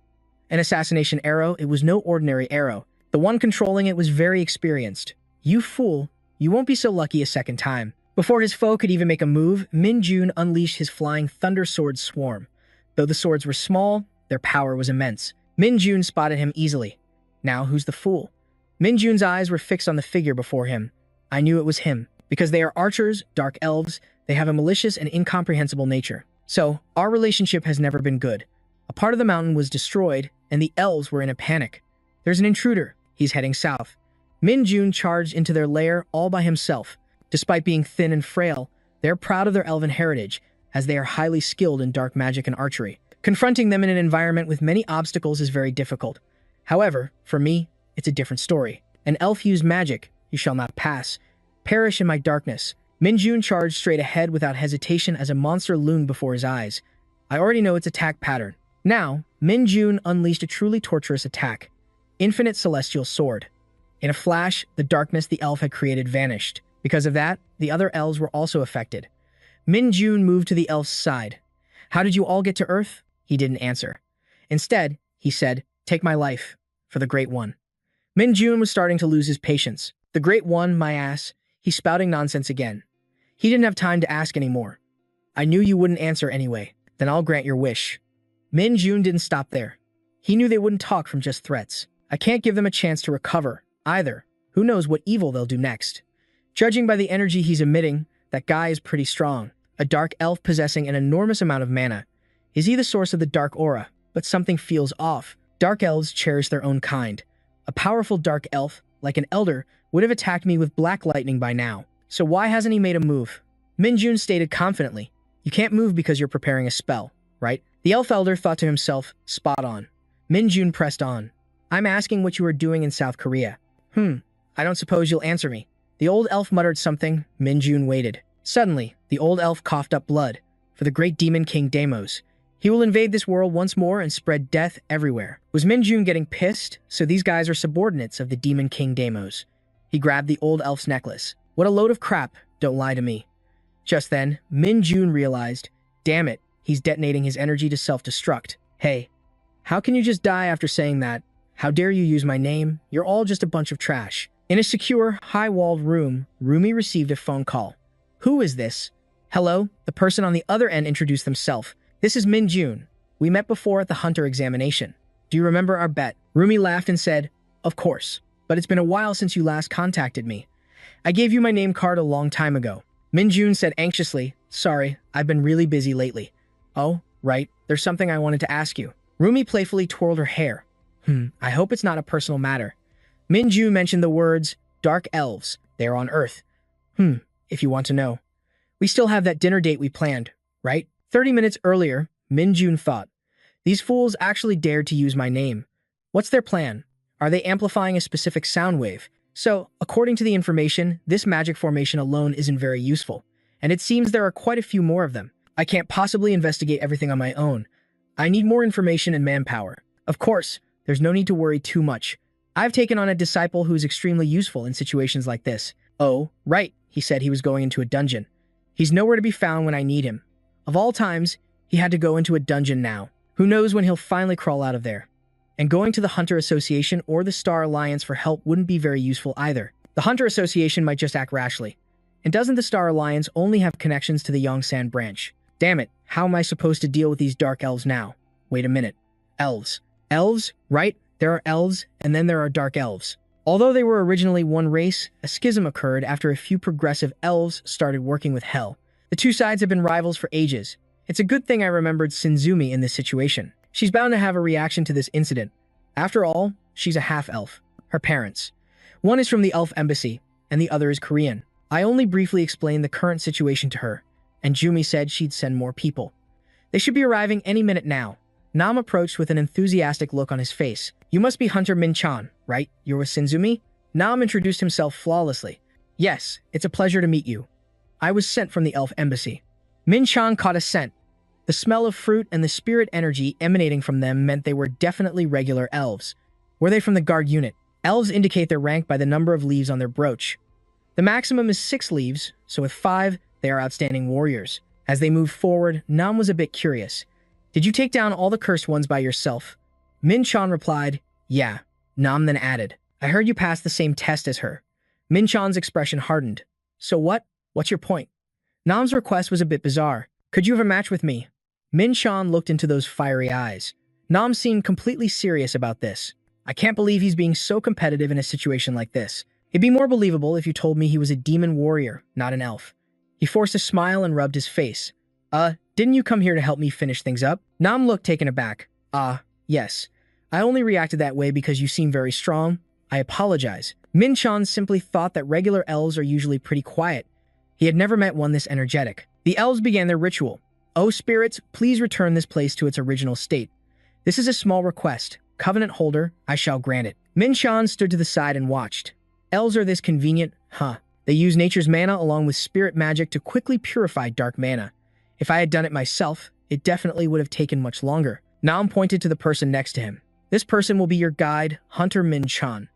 An assassination arrow, it was no ordinary arrow. The one controlling it was very experienced. You fool, you won't be so lucky a second time. Before his foe could even make a move, Min Jun unleashed his flying thunder sword swarm. Though the swords were small, their power was immense. Min Jun spotted him easily. Now who's the fool? Min Jun's eyes were fixed on the figure before him. I knew it was him. Because they are archers, dark elves, they have a malicious and incomprehensible nature. So, our relationship has never been good. A part of the mountain was destroyed, and the elves were in a panic. There's an intruder. He's heading south. Min Jun charged into their lair all by himself. Despite being thin and frail, they're proud of their elven heritage, as they are highly skilled in dark magic and archery. Confronting them in an environment with many obstacles is very difficult. However, for me, it's a different story. An elf used magic, you shall not pass. Perish in my darkness. Min Jun charged straight ahead without hesitation as a monster loomed before his eyes. I already know its attack pattern. Now, Min Jun unleashed a truly torturous attack. Infinite Celestial Sword. In a flash, the darkness the elf had created vanished. Because of that, the other elves were also affected. Min Jun moved to the elf's side. How did you all get to Earth? He didn't answer. Instead, he said, take my life, for the Great One. Min Jun was starting to lose his patience. The Great One, my ass, he's spouting nonsense again. He didn't have time to ask anymore. I knew you wouldn't answer anyway. Then I'll grant your wish. Min Jun didn't stop there. He knew they wouldn't talk from just threats. I can't give them a chance to recover, either. Who knows what evil they'll do next. Judging by the energy he's emitting, that guy is pretty strong. A dark elf possessing an enormous amount of mana. Is he the source of the dark aura? But something feels off. Dark elves cherish their own kind. A powerful dark elf, like an elder, would have attacked me with black lightning by now. So why hasn't he made a move? Min Jun stated confidently, you can't move because you're preparing a spell, right? The elf elder thought to himself, spot on. Min Jun pressed on. I'm asking what you are doing in South Korea. I don't suppose you'll answer me. The old elf muttered something. Min Jun waited. Suddenly, the old elf coughed up blood. For the great demon king Deimos. He will invade this world once more and spread death everywhere. Was Min Jun getting pissed? So these guys are subordinates of the demon king Deimos. He grabbed the old elf's necklace. What a load of crap, don't lie to me. Just then, Min Jun realized, damn it, he's detonating his energy to self-destruct. Hey, how can you just die after saying that? How dare you use my name? You're all just a bunch of trash. In a secure, high-walled room, Rumi received a phone call. Who is this? Hello? The person on the other end introduced themselves. This is Min Jun. We met before at the hunter examination. Do you remember our bet? Rumi laughed and said, of course, but it's been a while since you last contacted me. I gave you my name card a long time ago. Min Jun said anxiously, sorry, I've been really busy lately. Oh, right, there's something I wanted to ask you. Rumi playfully twirled her hair. I hope it's not a personal matter. Min Jun mentioned the words, dark elves. They're on Earth. If you want to know. We still have that dinner date we planned, right? 30 minutes earlier, Min Jun thought. These fools actually dared to use my name. What's their plan? Are they amplifying a specific sound wave? So, according to the information, this magic formation alone isn't very useful, and it seems there are quite a few more of them. I can't possibly investigate everything on my own. I need more information and manpower. Of course, there's no need to worry too much. I've taken on a disciple who's extremely useful in situations like this. Oh, right, he said he was going into a dungeon. He's nowhere to be found when I need him. Of all times, he had to go into a dungeon now. Who knows when he'll finally crawl out of there. And going to the Hunter Association or the Star Alliance for help wouldn't be very useful either. The Hunter Association might just act rashly. And doesn't the Star Alliance only have connections to the Yongsan branch? Damn it, how am I supposed to deal with these dark elves now? Wait a minute. Elves. Elves? Right, there are elves, and then there are dark elves. Although they were originally one race, a schism occurred after a few progressive elves started working with Hell. The two sides have been rivals for ages. It's a good thing I remembered Sinzumi in this situation. She's bound to have a reaction to this incident. After all, she's a half-elf. Her parents. One is from the elf embassy, and the other is Korean. I only briefly explained the current situation to her, and Jumi said she'd send more people. They should be arriving any minute now. Nam approached with an enthusiastic look on his face. You must be Hunter Min-chan, right? You're with Sinzumi? Nam introduced himself flawlessly. Yes, it's a pleasure to meet you. I was sent from the elf embassy. Min-chan caught a scent. The smell of fruit and the spirit energy emanating from them meant they were definitely regular elves. Were they from the guard unit? Elves indicate their rank by the number of leaves on their brooch. The maximum is 6 leaves, so with 5, they are outstanding warriors. As they moved forward, Nam was a bit curious. Did you take down all the cursed ones by yourself? Min-chan replied, yeah. Nam then added, I heard you passed the same test as her. Min-chan's expression hardened. So what? What's your point? Nam's request was a bit bizarre. Could you have a match with me? Min-chan looked into those fiery eyes. Nam seemed completely serious about this. I can't believe he's being so competitive in a situation like this. It'd be more believable if you told me he was a demon warrior, not an elf. He forced a smile and rubbed his face. Didn't you come here to help me finish things up? Nam looked taken aback. Yes. I only reacted that way because you seem very strong. I apologize. Min-chan simply thought that regular elves are usually pretty quiet. He had never met one this energetic. The elves began their ritual. Oh, spirits, please return this place to its original state. This is a small request. Covenant holder, I shall grant it. Min-chan stood to the side and watched. Elves are this convenient, huh? They use nature's mana along with spirit magic to quickly purify dark mana. If I had done it myself, It definitely would have taken much longer. Nam pointed to the person next to him. This person will be your guide, Hunter Min-chan.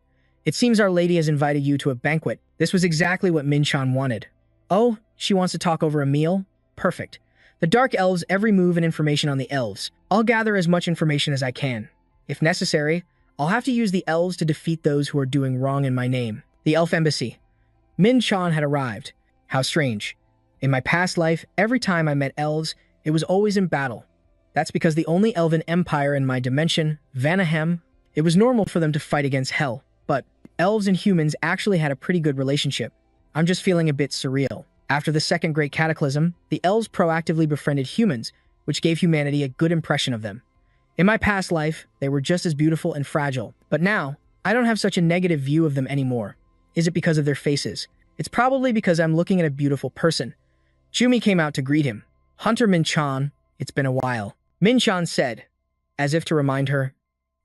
It seems Our Lady has invited you to a banquet. This was exactly what Min-chan wanted. Oh, she wants to talk over a meal? Perfect. The Dark Elves, every move and information on the elves. I'll gather as much information as I can. If necessary, I'll have to use the elves to defeat those who are doing wrong in my name. The Elf Embassy. Min-chan had arrived. How strange. In my past life, every time I met elves, it was always in battle. That's because the only elven empire in my dimension, Vanahem, it was normal for them to fight against hell. But elves and humans actually had a pretty good relationship. I'm just feeling a bit surreal. After the Second Great Cataclysm, the elves proactively befriended humans, which gave humanity a good impression of them. In my past life, they were just as beautiful and fragile. But now, I don't have such a negative view of them anymore. Is it because of their faces? It's probably because I'm looking at a beautiful person. Jumi came out to greet him. Hunter Min-chan, it's been a while. Min-chan said, as if to remind her,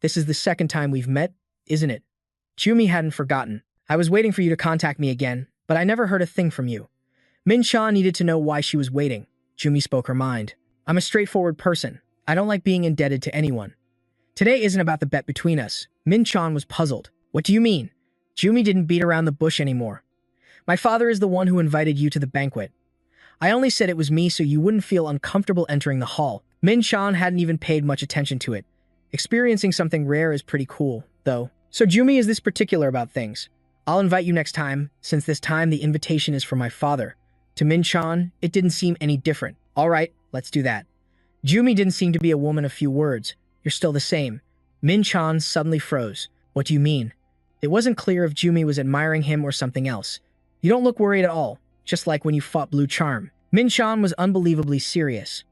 this is the second time we've met, isn't it? Jumi hadn't forgotten. I was waiting for you to contact me again, but I never heard a thing from you. Min-chan needed to know why she was waiting. Jumi spoke her mind. I'm a straightforward person. I don't like being indebted to anyone. Today isn't about the bet between us. Min-chan was puzzled. What do you mean? Jumi didn't beat around the bush anymore. My father is the one who invited you to the banquet. I only said it was me so you wouldn't feel uncomfortable entering the hall. Min-chan hadn't even paid much attention to it. Experiencing something rare is pretty cool, though. So Jumi is this particular about things. I'll invite you next time, since this time the invitation is from my father. To Min-chan, it didn't seem any different. All right, let's do that. Jumi didn't seem to be a woman of few words. You're still the same. Min-chan suddenly froze. What do you mean? It wasn't clear if Jumi was admiring him or something else. You don't look worried at all, just like when you fought Blue Charm. Min-chan was unbelievably serious.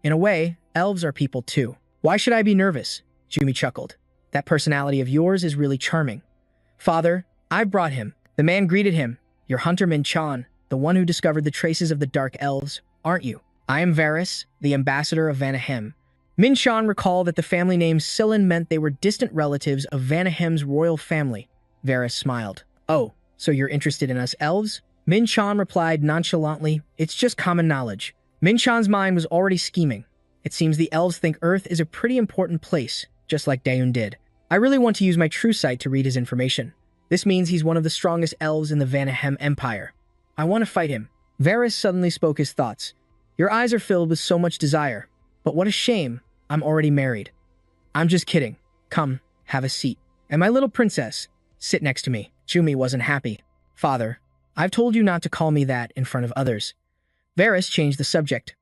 In a way, elves are people too. Why should I be nervous? Jumi chuckled. That personality of yours is really charming. Father, I brought him. The man greeted him. You're Hunter Min-chan, the one who discovered the traces of the Dark Elves, aren't you? I am Varys, the ambassador of Vanahem. Min-chan recalled that the family name Silin meant they were distant relatives of Vanahem's royal family. Varys smiled. Oh, so you're interested in us elves? Min-chan replied nonchalantly, it's just common knowledge. Min-chan's mind was already scheming. It seems the elves think Earth is a pretty important place, just like Daeun did. I really want to use my true sight to read his information. This means he's one of the strongest elves in the Vanahem Empire. I want to fight him. Varys suddenly spoke his thoughts. Your eyes are filled with so much desire. But what a shame, I'm already married. I'm just kidding. Come, have a seat. And my little princess, sit next to me. Jumi wasn't happy. Father, I've told you not to call me that in front of others. Varys changed the subject.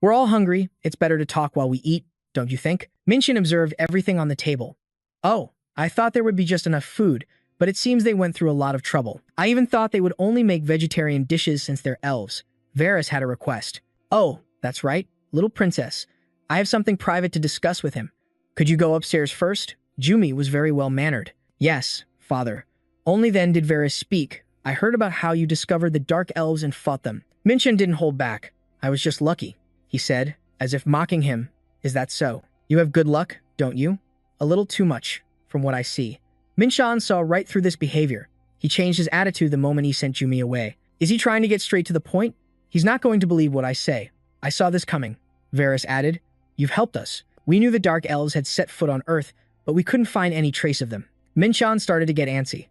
We're all hungry. It's better to talk while we eat, don't you think? Min-chan observed everything on the table. Oh, I thought there would be just enough food, but it seems they went through a lot of trouble. I even thought they would only make vegetarian dishes since they're elves. Varys had a request. Oh, that's right, little princess. I have something private to discuss with him. Could you go upstairs first? Jumi was very well-mannered. Yes, father. Only then did Varys speak. I heard about how you discovered the Dark Elves and fought them. Min-chan didn't hold back. I was just lucky, he said, as if mocking him. Is that so? You have good luck, don't you? A little too much, from what I see. Min-chan saw right through this behavior. He changed his attitude the moment he sent Jumi away. Is he trying to get straight to the point? He's not going to believe what I say. I saw this coming. Varys added, you've helped us. We knew the Dark Elves had set foot on Earth, but we couldn't find any trace of them. Min-chan started to get antsy.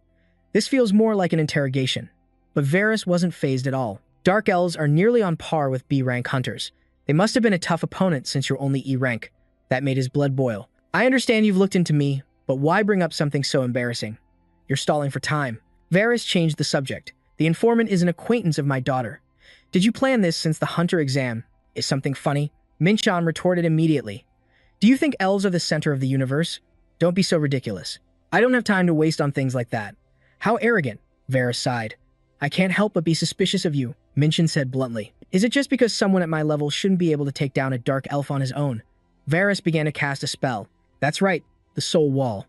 This feels more like an interrogation. But Varys wasn't fazed at all. Dark Elves are nearly on par with B-rank hunters. They must have been a tough opponent since you're only E-rank. That made his blood boil. I understand you've looked into me, but why bring up something so embarrassing? You're stalling for time. Varys changed the subject. The informant is an acquaintance of my daughter. Did you plan this since the hunter exam? Is something funny? Min-chan retorted immediately. Do you think elves are the center of the universe? Don't be so ridiculous. I don't have time to waste on things like that. How arrogant, Varys sighed. I can't help but be suspicious of you, Min-chan said bluntly. Is it just because someone at my level shouldn't be able to take down a dark elf on his own? Varys began to cast a spell. That's right, the soul wall.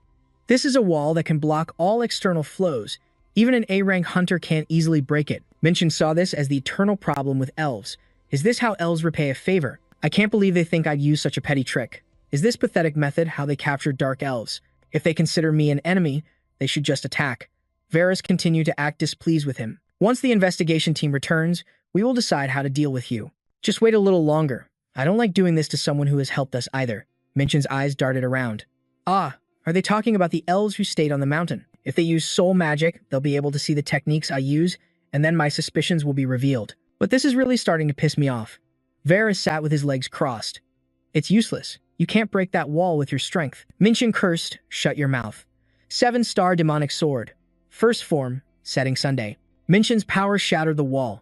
This is a wall that can block all external flows. Even an A-rank hunter can't easily break it. Min-chan saw this as the eternal problem with elves. Is this how elves repay a favor? I can't believe they think I'd use such a petty trick. Is this pathetic method how they capture dark elves? If they consider me an enemy, they should just attack. Varys continued to act displeased with him. Once the investigation team returns, we will decide how to deal with you. Just wait a little longer, I don't like doing this to someone who has helped us either. Minchin's eyes darted around. Ah, are they talking about the elves who stayed on the mountain? If they use soul magic, they'll be able to see the techniques I use, and then my suspicions will be revealed. But this is really starting to piss me off. Varys sat with his legs crossed. It's useless. You can't break that wall with your strength. Minchin cursed, shut your mouth. 7-star demonic sword. First form, setting Sunday. Minchin's power shattered the wall.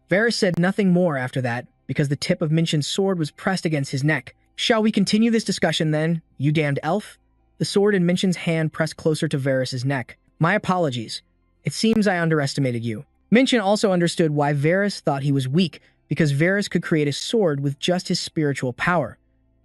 Varys said nothing more after that, because the tip of Minchin's sword was pressed against his neck. Shall we continue this discussion then, you damned elf? The sword in Minchin's hand pressed closer to Varys' neck. My apologies. It seems I underestimated you. Minchin also understood why Varys thought he was weak, because Varys could create a sword with just his spiritual power.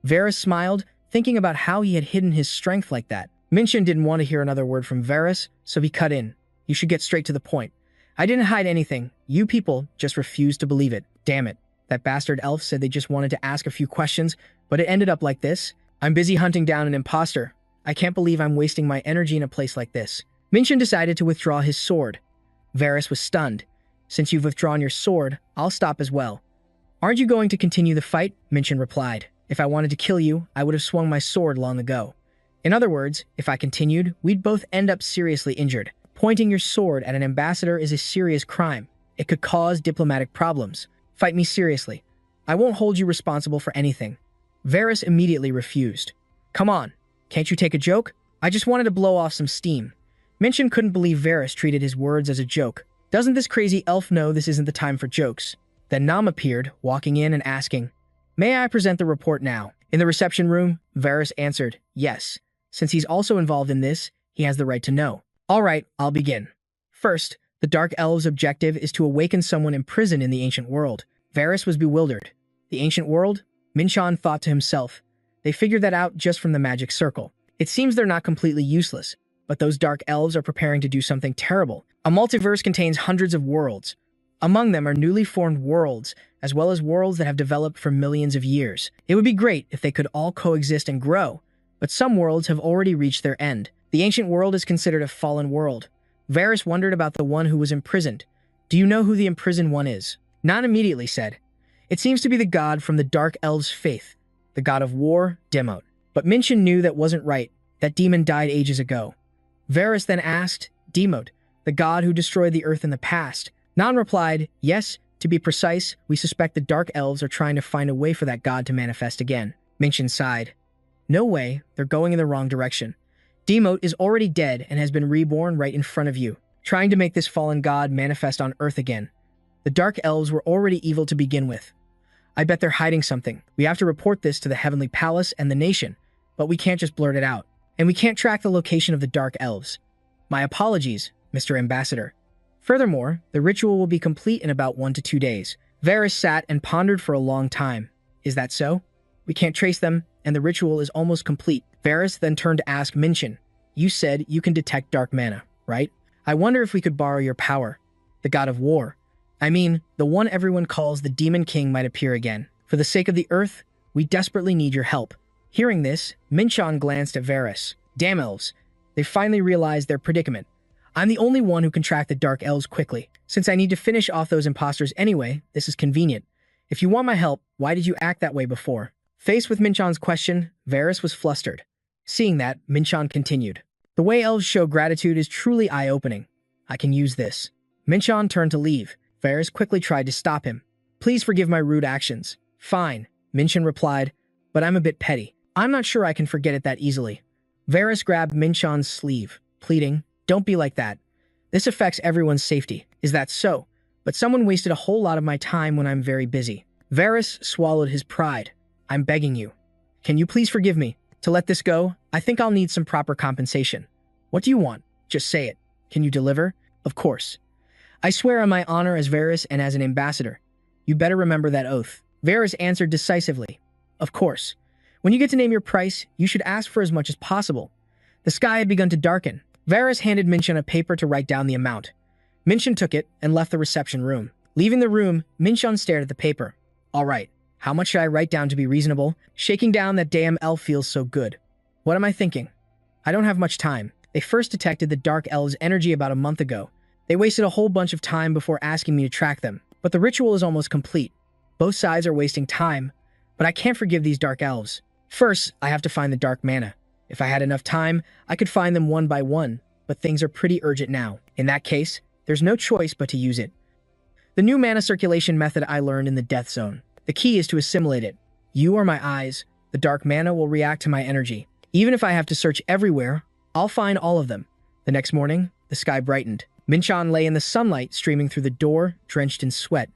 Varys smiled, thinking about how he had hidden his strength like that. Minchin didn't want to hear another word from Varys, so he cut in. You should get straight to the point. I didn't hide anything. You people just refused to believe it. Damn it. That bastard elf said they just wanted to ask a few questions, but it ended up like this. I'm busy hunting down an imposter. I can't believe I'm wasting my energy in a place like this. Minchin decided to withdraw his sword. Varys was stunned. Since you've withdrawn your sword, I'll stop as well. Aren't you going to continue the fight? Minchin replied. If I wanted to kill you, I would have swung my sword long ago. In other words, if I continued, we'd both end up seriously injured. Pointing your sword at an ambassador is a serious crime. It could cause diplomatic problems. Fight me seriously. I won't hold you responsible for anything. Varys immediately refused. Come on, can't you take a joke? I just wanted to blow off some steam. Minchin couldn't believe Varys treated his words as a joke. Doesn't this crazy elf know this isn't the time for jokes? Then Nam appeared, walking in and asking, May I present the report now? In the reception room, Varys answered, yes. Since he's also involved in this, he has the right to know. All right, I'll begin. First, the Dark Elves' objective is to awaken someone imprisoned in the ancient world. Varys was bewildered. The ancient world? Minchin thought to himself. They figured that out just from the magic circle. It seems they're not completely useless, but those Dark Elves are preparing to do something terrible. A multiverse contains hundreds of worlds. Among them are newly formed worlds, as well as worlds that have developed for millions of years. It would be great if they could all coexist and grow, but some worlds have already reached their end. The ancient world is considered a fallen world. Varys wondered about the one who was imprisoned. Do you know who the imprisoned one is? Nan immediately said. It seems to be the god from the Dark Elves' faith, the god of war, Demote. But Minchin knew that wasn't right. That demon died ages ago. Varys then asked, Demote, the god who destroyed the earth in the past. Nan replied, yes, to be precise, we suspect the Dark Elves are trying to find a way for that god to manifest again. Minchin sighed. No way, they're going in the wrong direction. Demote is already dead and has been reborn right in front of you, trying to make this fallen god manifest on Earth again. The Dark Elves were already evil to begin with. I bet they're hiding something. We have to report this to the Heavenly Palace and the nation, but we can't just blurt it out. And we can't track the location of the Dark Elves. My apologies, Mr. Ambassador. Furthermore, the ritual will be complete in about 1 to 2 days. Varys sat and pondered for a long time. Is that so? We can't trace them, and the ritual is almost complete. Varys then turned to ask Minchin. You said you can detect dark mana, right? I wonder if we could borrow your power. The god of war. I mean, the one everyone calls the Demon King might appear again. For the sake of the Earth, we desperately need your help. Hearing this, Minchin glanced at Varys. Damn elves. They finally realized their predicament. I'm the only one who can track the Dark Elves quickly. Since I need to finish off those imposters anyway, this is convenient. If you want my help, why did you act that way before? Faced with Minchin's question, Varys was flustered. Seeing that, Minchin continued. The way elves show gratitude is truly eye-opening. I can use this. Minchin turned to leave. Varys quickly tried to stop him. Please forgive my rude actions. Fine, Minchin replied, but I'm a bit petty. I'm not sure I can forget it that easily. Varys grabbed Minchin's sleeve, pleading, don't be like that. This affects everyone's safety. Is that so? But someone wasted a whole lot of my time when I'm very busy. Varys swallowed his pride. I'm begging you. Can you please forgive me? To let this go, I think I'll need some proper compensation. What do you want? Just say it. Can you deliver? Of course. I swear on my honor as Varys and as an ambassador. You better remember that oath. Varys answered decisively. Of course. When you get to name your price, you should ask for as much as possible. The sky had begun to darken. Varys handed Minchin a paper to write down the amount. Minchin took it and left the reception room. Leaving the room, Minchin stared at the paper. All right. How much should I write down to be reasonable? Shaking down that damn elf feels so good. What am I thinking? I don't have much time. They first detected the Dark Elves' energy about a month ago. They wasted a whole bunch of time before asking me to track them. But the ritual is almost complete. Both sides are wasting time. but I can't forgive these dark elves. First, I have to find the dark mana. If I had enough time, I could find them one by one, but things are pretty urgent now. In that case, there's no choice but to use it. The new mana circulation method I learned in the Death Zone. The key is to assimilate it. You are my eyes. The dark mana will react to my energy. Even if I have to search everywhere, I'll find all of them. The next morning, the sky brightened. Minchan lay in the sunlight, streaming through the door, drenched in sweat.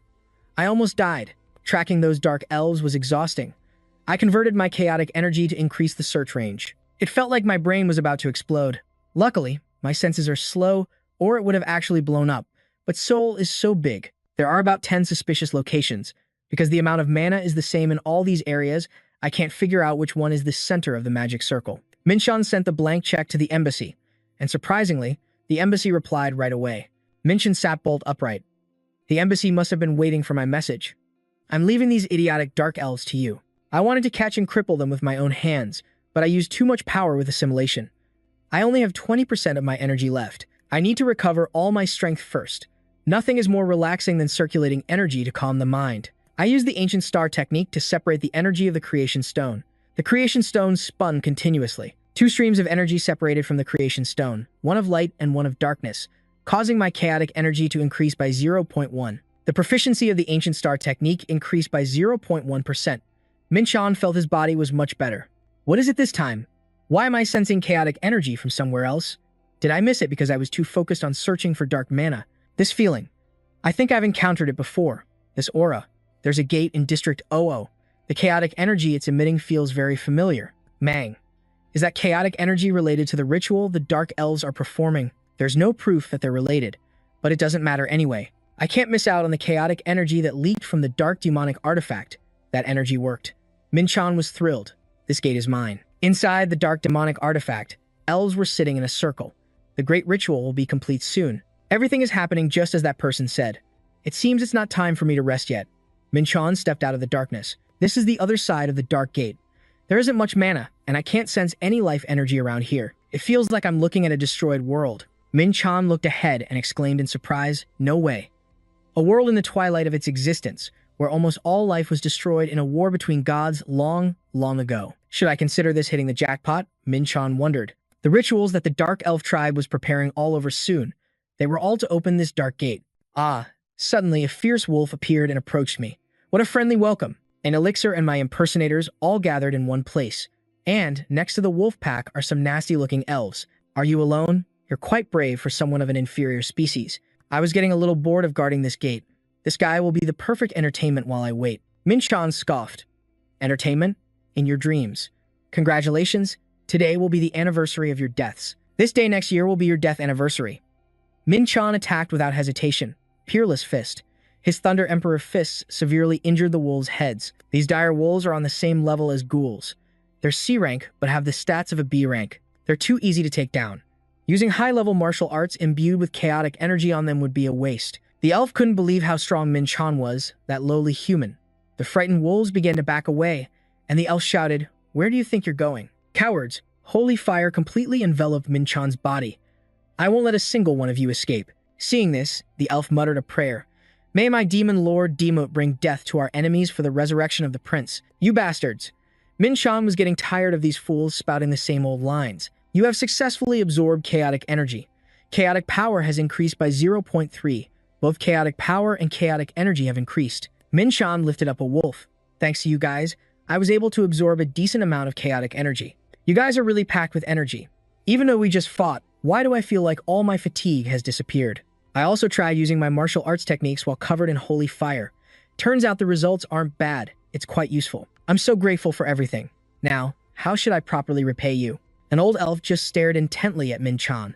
I almost died. Tracking those dark elves was exhausting. I converted my chaotic energy to increase the search range. It felt like my brain was about to explode. Luckily, my senses are slow, or it would have actually blown up. But Seoul is so big. There are about 10 suspicious locations. Because the amount of mana is the same in all these areas, I can't figure out which one is the center of the magic circle. Minchan sent the blank check to the embassy, and surprisingly, the embassy replied right away. Minchan sat bolt upright. The embassy must have been waiting for my message. I'm leaving these idiotic dark elves to you. I wanted to catch and cripple them with my own hands, but I used too much power with assimilation. I only have 20% of my energy left. I need to recover all my strength first. Nothing is more relaxing than circulating energy to calm the mind. I used the ancient star technique to separate the energy of the creation stone. The creation stone spun continuously. 2 streams of energy separated from the creation stone, one of light and one of darkness, causing my chaotic energy to increase by 0.1. The proficiency of the ancient star technique increased by 0.1%. Minchan felt his body was much better. What is it this time? Why am I sensing chaotic energy from somewhere else? Did I miss it because I was too focused on searching for dark mana? This feeling. I think I've encountered it before. This aura. There's a gate in District 00. The chaotic energy it's emitting feels very familiar. Mang. Is that chaotic energy related to the ritual the dark elves are performing? There's no proof that they're related, but it doesn't matter anyway. I can't miss out on the chaotic energy that leaked from the dark demonic artifact. That energy worked. Minchan was thrilled. This gate is mine. Inside the dark demonic artifact, elves were sitting in a circle. The great ritual will be complete soon. Everything is happening just as that person said. It seems it's not time for me to rest yet. Minchan stepped out of the darkness. This is the other side of the dark gate. There isn't much mana, and I can't sense any life energy around here. It feels like I'm looking at a destroyed world. Minchan looked ahead and exclaimed in surprise, "No way." A world in the twilight of its existence, where almost all life was destroyed in a war between gods long, long ago. Should I consider this hitting the jackpot? Minchan wondered. The rituals that the Dark Elf tribe was preparing all over soon. They were all to open this dark gate. Suddenly a fierce wolf appeared and approached me. What a friendly welcome. An elixir and my impersonators all gathered in one place. And next to the wolf pack are some nasty-looking elves. Are you alone? You're quite brave for someone of an inferior species. I was getting a little bored of guarding this gate. This guy will be the perfect entertainment while I wait. Minchan scoffed. Entertainment? In your dreams. Congratulations. Today will be the anniversary of your deaths. This day next year will be your death anniversary. Minchan attacked without hesitation. Peerless fist. His Thunder Emperor fists severely injured the wolves' heads. These dire wolves are on the same level as ghouls. They're C rank, but have the stats of a B rank. They're too easy to take down. Using high-level martial arts imbued with chaotic energy on them would be a waste. The elf couldn't believe how strong Minchan was, that lowly human. The frightened wolves began to back away, and the elf shouted, "Where do you think you're going? Cowards!" Holy fire completely enveloped Minchan's body. "I won't let a single one of you escape." Seeing this, the elf muttered a prayer. "May my demon lord Demot bring death to our enemies for the resurrection of the prince. You bastards!" Minchan was getting tired of these fools spouting the same old lines. You have successfully absorbed chaotic energy. Chaotic power has increased by 0.3. Both chaotic power and chaotic energy have increased. Minchan lifted up a wolf. Thanks to you guys, I was able to absorb a decent amount of chaotic energy. You guys are really packed with energy. Even though we just fought, why do I feel like all my fatigue has disappeared? I also tried using my martial arts techniques while covered in holy fire. Turns out the results aren't bad. It's quite useful. I'm so grateful for everything. Now, how should I properly repay you? An old elf just stared intently at Minchan.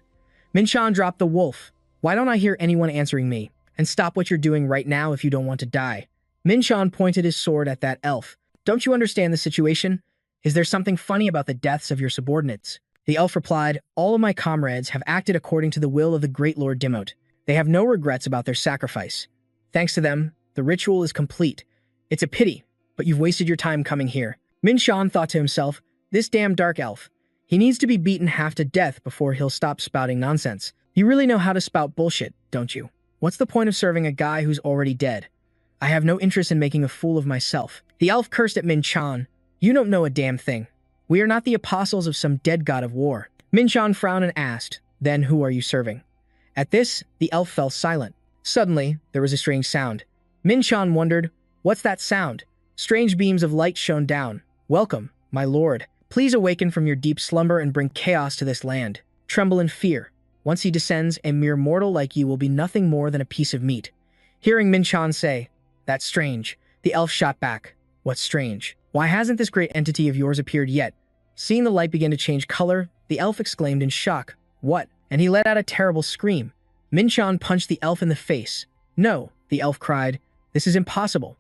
Minchan dropped the wolf. Why don't I hear anyone answering me? And stop what you're doing right now if you don't want to die. Minchan pointed his sword at that elf. Don't you understand the situation? Is there something funny about the deaths of your subordinates? The elf replied, all of my comrades have acted according to the will of the great Lord Demot. They have no regrets about their sacrifice. Thanks to them, the ritual is complete. It's a pity, but you've wasted your time coming here. Minchan thought to himself, this damn dark elf. He needs to be beaten half to death before he'll stop spouting nonsense. You really know how to spout bullshit, don't you? What's the point of serving a guy who's already dead? I have no interest in making a fool of myself. The elf cursed at Min Chan. You don't know a damn thing. We are not the apostles of some dead god of war. Min Chan frowned and asked, then who are you serving? At this, the elf fell silent. Suddenly, there was a strange sound. Min Chan wondered, what's that sound? Strange beams of light shone down. Welcome, my lord. Please awaken from your deep slumber and bring chaos to this land. Tremble in fear. Once he descends, a mere mortal like you will be nothing more than a piece of meat. Hearing Min Chan say, that's strange, the elf shot back. What's strange? Why hasn't this great entity of yours appeared yet? Seeing the light begin to change color, the elf exclaimed in shock. What? And he let out a terrible scream. Min Chan punched the elf in the face. No, the elf cried. This is impossible.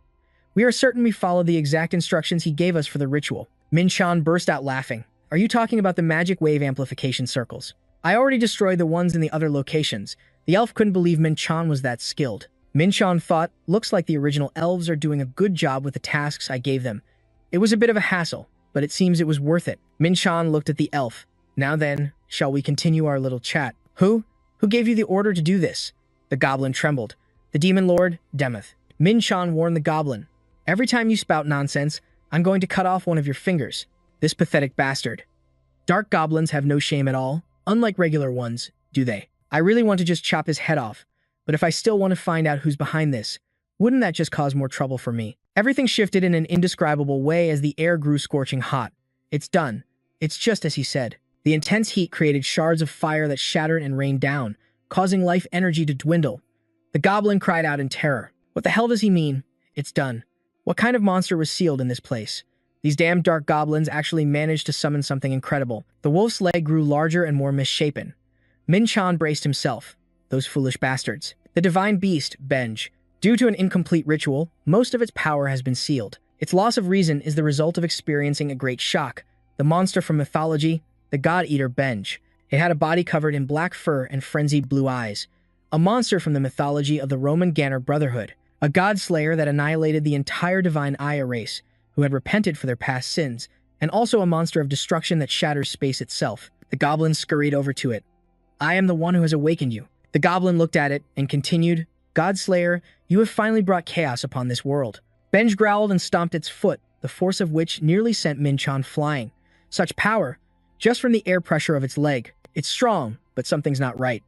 We are certain we followed the exact instructions he gave us for the ritual. Min Chan burst out laughing. Are you talking about the magic wave amplification circles? I already destroyed the ones in the other locations. The elf couldn't believe Min Chan was that skilled. Min Chan thought, looks like the original elves are doing a good job with the tasks I gave them. It was a bit of a hassle, but it seems it was worth it. Min Chan looked at the elf. Now then, shall we continue our little chat? Who? Who gave you the order to do this? The goblin trembled. The demon lord, Demoth. Min Chan warned the goblin. Every time you spout nonsense, I'm going to cut off one of your fingers. This pathetic bastard. Dark goblins have no shame at all, unlike regular ones, do they? I really want to just chop his head off, but if I still want to find out who's behind this, wouldn't that just cause more trouble for me? Everything shifted in an indescribable way as the air grew scorching hot. It's done. It's just as he said. The intense heat created shards of fire that shattered and rained down, causing life energy to dwindle. The goblin cried out in terror. What the hell does he mean? It's done. What kind of monster was sealed in this place? These damn dark goblins actually managed to summon something incredible. The wolf's leg grew larger and more misshapen. Min Chan braced himself. Those foolish bastards. The divine beast, Benj. Due to an incomplete ritual, most of its power has been sealed. Its loss of reason is the result of experiencing a great shock. The monster from mythology, the god-eater Benj. It had a body covered in black fur and frenzied blue eyes. A monster from the mythology of the Roman Ganner Brotherhood. A god-slayer that annihilated the entire divine Aya race, who had repented for their past sins, and also a monster of destruction that shatters space itself. The goblin scurried over to it. I am the one who has awakened you. The goblin looked at it and continued, God-slayer, you have finally brought chaos upon this world. Benj growled and stomped its foot, the force of which nearly sent Min Chan flying. Such power, just from the air pressure of its leg. It's strong, but something's not right.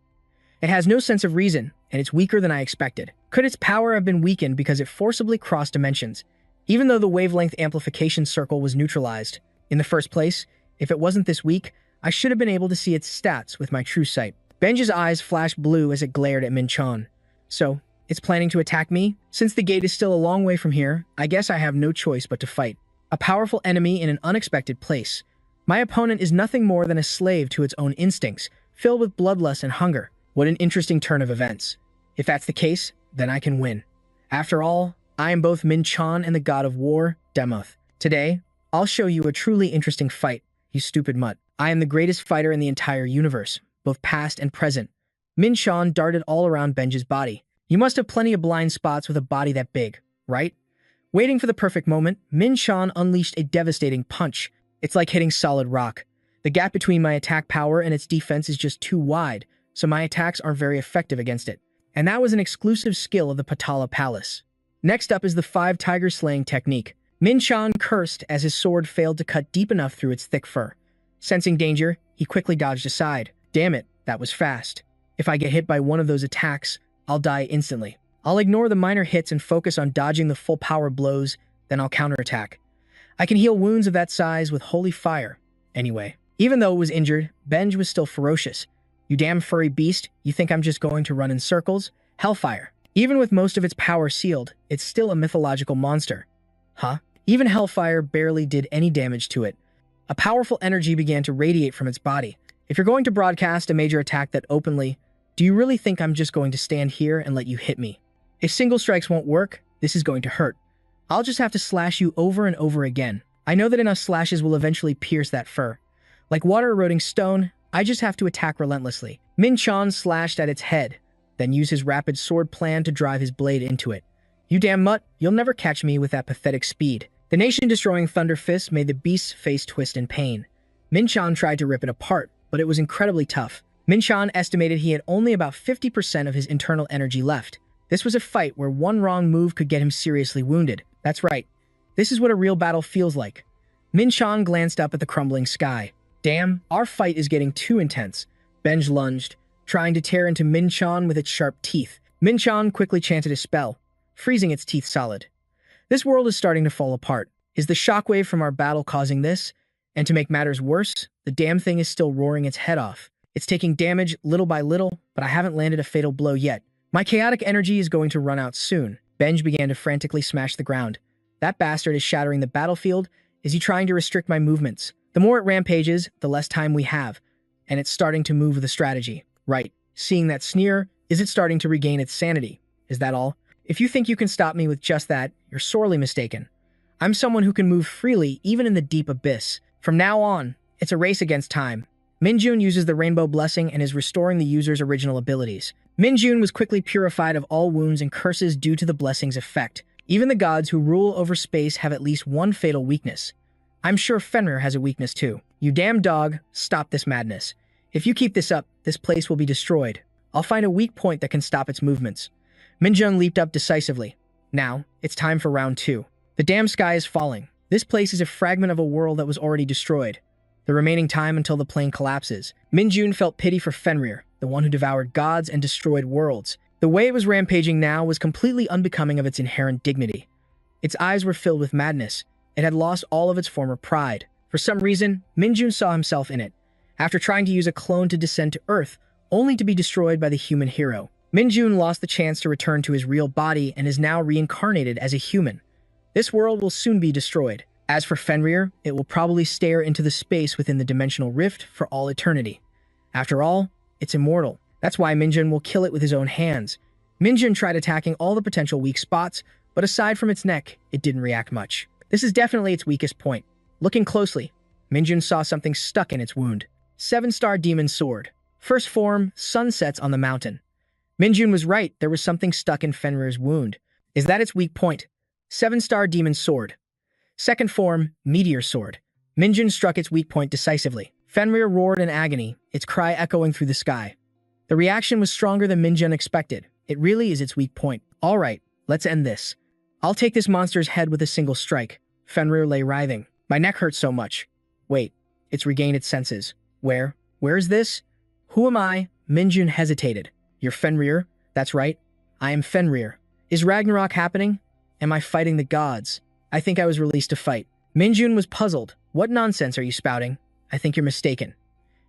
It has no sense of reason, and it's weaker than I expected. Could its power have been weakened because it forcibly crossed dimensions, even though the wavelength amplification circle was neutralized? In the first place, if it wasn't this weak, I should have been able to see its stats with my true sight. Benj's eyes flashed blue as it glared at Min Chan. So, it's planning to attack me? Since the gate is still a long way from here, I guess I have no choice but to fight. A powerful enemy in an unexpected place. My opponent is nothing more than a slave to its own instincts, filled with bloodlust and hunger. What an interesting turn of events. If that's the case, then I can win. After all, I am both Min Chan and the god of war, Demoth. Today, I'll show you a truly interesting fight, you stupid mutt. I am the greatest fighter in the entire universe, both past and present. Min Chan darted all around Benj's body. You must have plenty of blind spots with a body that big, right? Waiting for the perfect moment, Min Chan unleashed a devastating punch. It's like hitting solid rock. The gap between my attack power and its defense is just too wide, so my attacks aren't very effective against it. And that was an exclusive skill of the Patala Palace. Next up is the 5 tiger slaying technique. Min Chan cursed as his sword failed to cut deep enough through its thick fur. Sensing danger, he quickly dodged aside. Damn it, that was fast. If I get hit by one of those attacks, I'll die instantly. I'll ignore the minor hits and focus on dodging the full power blows, then I'll counterattack. I can heal wounds of that size with holy fire. Anyway, even though it was injured, Benj was still ferocious. You damn furry beast, you think I'm just going to run in circles? Hellfire. Even with most of its power sealed, it's still a mythological monster. Huh? Even Hellfire barely did any damage to it. A powerful energy began to radiate from its body. If you're going to broadcast a major attack that openly, do you really think I'm just going to stand here and let you hit me? If single strikes won't work, this is going to hurt. I'll just have to slash you over and over again. I know that enough slashes will eventually pierce that fur. Like water eroding stone, I just have to attack relentlessly. Min Chan slashed at its head, then used his rapid sword plan to drive his blade into it. You damn mutt, you'll never catch me with that pathetic speed. The nation-destroying thunder fist made the beast's face twist in pain. Min Chan tried to rip it apart, but it was incredibly tough. Min Chan estimated he had only about 50% of his internal energy left. This was a fight where one wrong move could get him seriously wounded. That's right. This is what a real battle feels like. Min-chan glanced up at the crumbling sky. Damn, our fight is getting too intense. Benj lunged, trying to tear into Min-chan with its sharp teeth. Min-chan quickly chanted a spell, freezing its teeth solid. This world is starting to fall apart. Is the shockwave from our battle causing this? And to make matters worse, the damn thing is still roaring its head off. It's taking damage little by little, but I haven't landed a fatal blow yet. My chaotic energy is going to run out soon. Benj began to frantically smash the ground. That bastard is shattering the battlefield. Is he trying to restrict my movements? The more it rampages, the less time we have. And it's starting to move with a strategy. Right. Seeing that sneer, is it starting to regain its sanity? Is that all? If you think you can stop me with just that, you're sorely mistaken. I'm someone who can move freely even in the deep abyss. From now on, it's a race against time. Minjun uses the Rainbow Blessing and is restoring the user's original abilities. Minjun was quickly purified of all wounds and curses due to the blessing's effect. Even the gods who rule over space have at least one fatal weakness. I'm sure Fenrir has a weakness too. You damn dog, stop this madness. If you keep this up, this place will be destroyed. I'll find a weak point that can stop its movements. Minjun leaped up decisively. Now, it's time for round 2. The damn sky is falling. This place is a fragment of a world that was already destroyed. The remaining time until the plane collapses. Minjun felt pity for Fenrir, the one who devoured gods and destroyed worlds. The way it was rampaging now was completely unbecoming of its inherent dignity. Its eyes were filled with madness. It had lost all of its former pride. For some reason, Minjun saw himself in it. After trying to use a clone to descend to Earth, only to be destroyed by the human hero. Minjun lost the chance to return to his real body and is now reincarnated as a human. This world will soon be destroyed. As for Fenrir, it will probably stare into the space within the dimensional rift for all eternity. After all, it's immortal. That's why Minjun will kill it with his own hands. Minjun tried attacking all the potential weak spots, but aside from its neck, it didn't react much. This is definitely its weakest point. Looking closely, Minjun saw something stuck in its wound. 7-star Demon Sword. First form, sun sets on the mountain. Minjun was right, there was something stuck in Fenrir's wound. Is that its weak point? 7-star Demon Sword. Second form, Meteor Sword. Minjun struck its weak point decisively. Fenrir roared in agony, its cry echoing through the sky. The reaction was stronger than Minjun expected. It really is its weak point. All right, let's end this. I'll take this monster's head with a single strike. Fenrir lay writhing. My neck hurts so much. Wait, it's regained its senses. Where is this? Who am I? Minjun hesitated. You're Fenrir? That's right. I am Fenrir. Is Ragnarok happening? Am I fighting the gods? I think I was released to fight. Minjun was puzzled. What nonsense are you spouting? I think you're mistaken.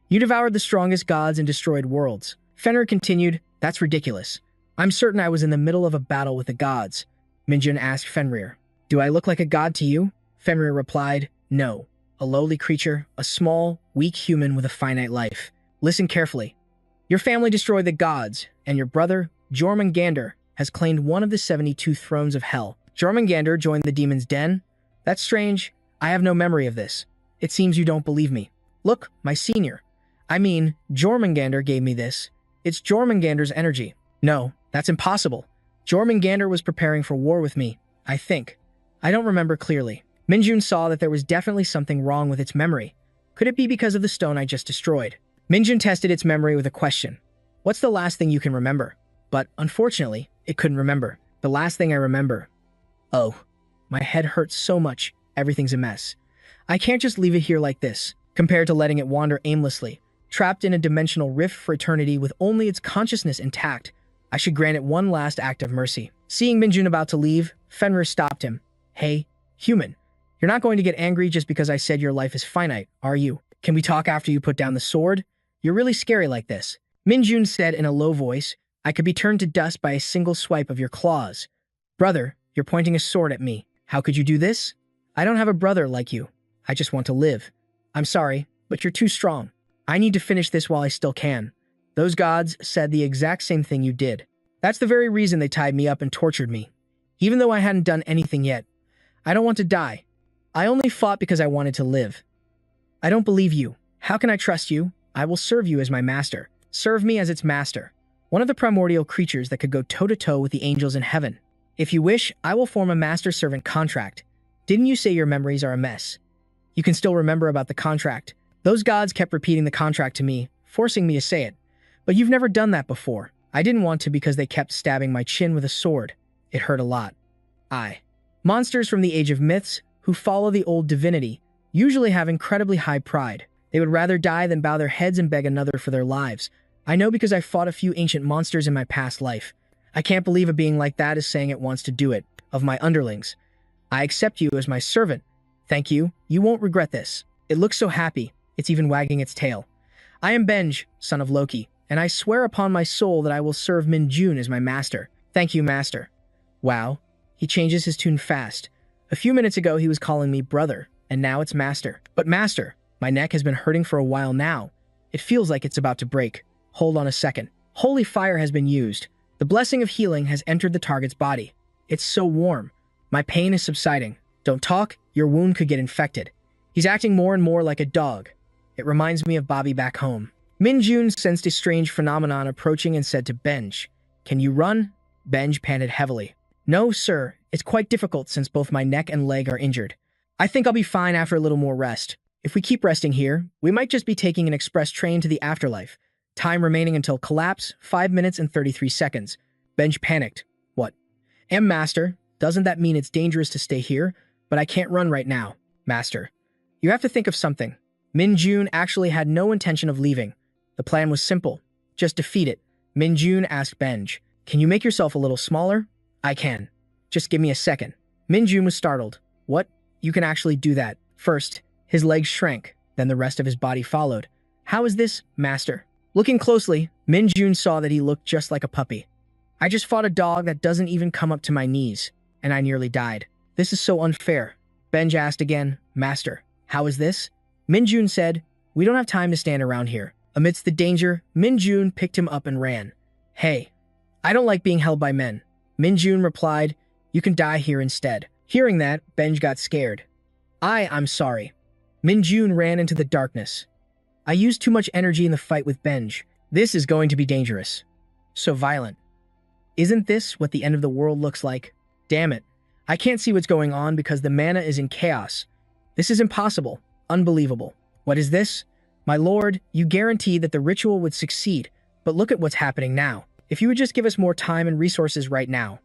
You devoured the strongest gods and destroyed worlds. Fenrir continued, that's ridiculous. I'm certain I was in the middle of a battle with the gods. Minjun asked Fenrir. Do I look like a god to you? Fenrir replied, no. A lowly creature, a small, weak human with a finite life. Listen carefully. Your family destroyed the gods, and your brother, Jormungandr, has claimed one of the 72 thrones of hell. Jormungandr joined the demon's den? That's strange. I have no memory of this. It seems you don't believe me. Look, my senior. I mean, Jormungandr gave me this. It's Jormungandr's energy. No, that's impossible. Jormungandr was preparing for war with me, I think. I don't remember clearly. Minjun saw that there was definitely something wrong with its memory. Could it be because of the stone I just destroyed? Minjun tested its memory with a question. What's the last thing you can remember? But, unfortunately, it couldn't remember. The last thing I remember. Oh, my head hurts so much, everything's a mess. I can't just leave it here like this, compared to letting it wander aimlessly, trapped in a dimensional rift for eternity with only its consciousness intact. I should grant it one last act of mercy. Seeing Minjun about to leave, Fenrir stopped him. Hey, human. You're not going to get angry just because I said your life is finite, are you? Can we talk after you put down the sword? You're really scary like this. Minjun said in a low voice, I could be turned to dust by a single swipe of your claws. Brother, you're pointing a sword at me. How could you do this? I don't have a brother like you. I just want to live. I'm sorry, but you're too strong. I need to finish this while I still can. Those gods said the exact same thing you did. That's the very reason they tied me up and tortured me. Even though I hadn't done anything yet. I don't want to die. I only fought because I wanted to live. I don't believe you. How can I trust you? I will serve you as my master. Serve me as its master. One of the primordial creatures that could go toe-to-toe with the angels in heaven. If you wish, I will form a master-servant contract. Didn't you say your memories are a mess? You can still remember about the contract. Those gods kept repeating the contract to me, forcing me to say it. But you've never done that before. I didn't want to because they kept stabbing my chin with a sword. It hurt a lot. Monsters from the age of myths who follow the old divinity usually have incredibly high pride. They would rather die than bow their heads and beg another for their lives. I know because I fought a few ancient monsters in my past life. I can't believe a being like that is saying it wants to do it. Of my underlings, I accept you as my servant. Thank you. You won't regret this. It looks so happy. It's even wagging its tail. I am Benj, son of Loki, and I swear upon my soul that I will serve Min Jun as my master. Thank you, master. Wow. He changes his tune fast. A few minutes ago, he was calling me brother, and now it's master. But master, my neck has been hurting for a while now. It feels like it's about to break. Hold on a second. Holy fire has been used. The blessing of healing has entered the target's body. It's so warm. My pain is subsiding. Don't talk, your wound could get infected. He's acting more and more like a dog. It reminds me of Bobby back home. Min Jun sensed a strange phenomenon approaching and said to Benj, "Can you run?" Benj panted heavily. "No, sir. It's quite difficult since both my neck and leg are injured. I think I'll be fine after a little more rest. If we keep resting here, we might just be taking an express train to the afterlife. Time remaining until collapse, 5 minutes and 33 seconds. Benj panicked. What? Master, doesn't that mean it's dangerous to stay here? But I can't run right now. Master, you have to think of something. Min Jun actually had no intention of leaving. The plan was simple. Just defeat it. Min Jun asked Benj, "Can you make yourself a little smaller?" "I can. Just give me a second." Min Jun was startled. "What? You can actually do that?" First, his legs shrank, then the rest of his body followed. "How is this, master?" Looking closely, Min Jun saw that he looked just like a puppy. "I just fought a dog that doesn't even come up to my knees, and I nearly died. This is so unfair." Benj asked again, "Master, how is this?" Min Jun said, "We don't have time to stand around here." Amidst the danger, Min Jun picked him up and ran. "Hey, I don't like being held by men." Min Jun replied, "You can die here instead." Hearing that, Benj got scared. I'm sorry." Min Jun ran into the darkness. "I used too much energy in the fight with Benj. This is going to be dangerous. So violent. Isn't this what the end of the world looks like? Damn it. I can't see what's going on because the mana is in chaos. This is impossible. Unbelievable. What is this? My lord, you guaranteed that the ritual would succeed, but look at what's happening now. If you would just give us more time and resources right now.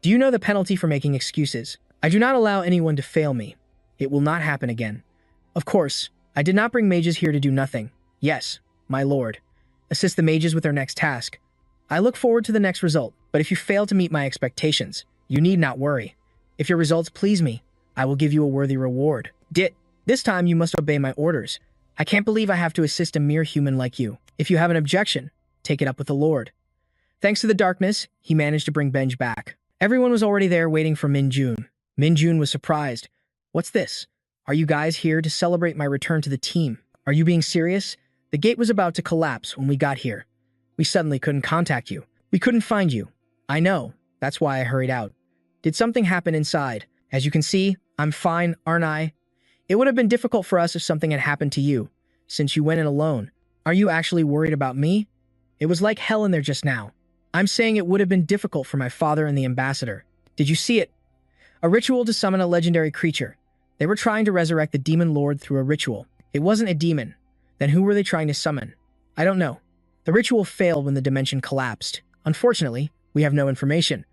Do you know the penalty for making excuses? I do not allow anyone to fail me. It will not happen again. Of course, I did not bring mages here to do nothing. Yes, my lord. Assist the mages with their next task. I look forward to the next result, but if you fail to meet my expectations, you need not worry. If your results please me, I will give you a worthy reward. This time you must obey my orders. I can't believe I have to assist a mere human like you. If you have an objection, take it up with the Lord." Thanks to the darkness, he managed to bring Benj back. Everyone was already there waiting for Min Jun. Min Jun was surprised. "What's this? Are you guys here to celebrate my return to the team? Are you being serious? The gate was about to collapse when we got here. We suddenly couldn't contact you. We couldn't find you. I know. That's why I hurried out. Did something happen inside? As you can see, I'm fine, aren't I? It would have been difficult for us if something had happened to you, since you went in alone. Are you actually worried about me? It was like hell in there just now. I'm saying it would have been difficult for my father and the ambassador. Did you see it? A ritual to summon a legendary creature. They were trying to resurrect the demon lord through a ritual. It wasn't a demon. Then who were they trying to summon? I don't know. The ritual failed when the dimension collapsed. Unfortunately, we have no information.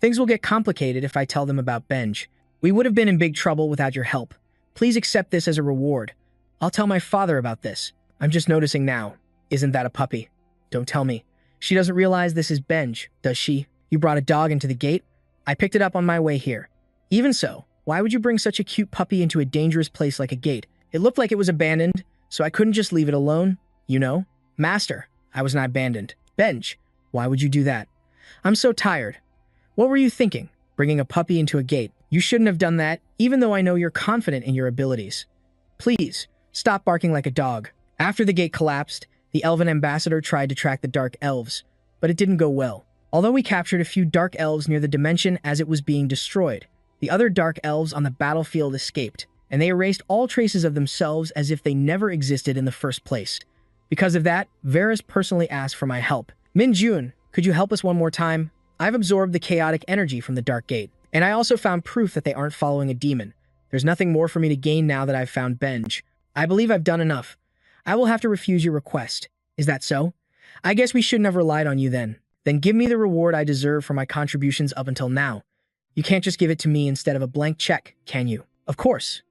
Things will get complicated if I tell them about Benj. We would have been in big trouble without your help. Please accept this as a reward. I'll tell my father about this. I'm just noticing now. Isn't that a puppy? Don't tell me. She doesn't realize this is Benj, does she? You brought a dog into the gate? I picked it up on my way here. Even so, why would you bring such a cute puppy into a dangerous place like a gate? It looked like it was abandoned, so I couldn't just leave it alone, you know? Master, I was not abandoned. Benj, why would you do that? I'm so tired. What were you thinking? Bringing a puppy into a gate? You shouldn't have done that, even though I know you're confident in your abilities. Please, stop barking like a dog. After the gate collapsed, the elven ambassador tried to track the dark elves, but it didn't go well. Although we captured a few dark elves near the dimension as it was being destroyed, the other dark elves on the battlefield escaped, and they erased all traces of themselves as if they never existed in the first place. Because of that, Varys personally asked for my help. Min Jun, could you help us one more time? I've absorbed the chaotic energy from the Dark Gate, and I also found proof that they aren't following a demon. There's nothing more for me to gain now that I've found Benj. I believe I've done enough. I will have to refuse your request. Is that so? I guess we shouldn't have relied on you then. Then give me the reward I deserve for my contributions up until now. You can't just give it to me instead of a blank check, can you? Of course.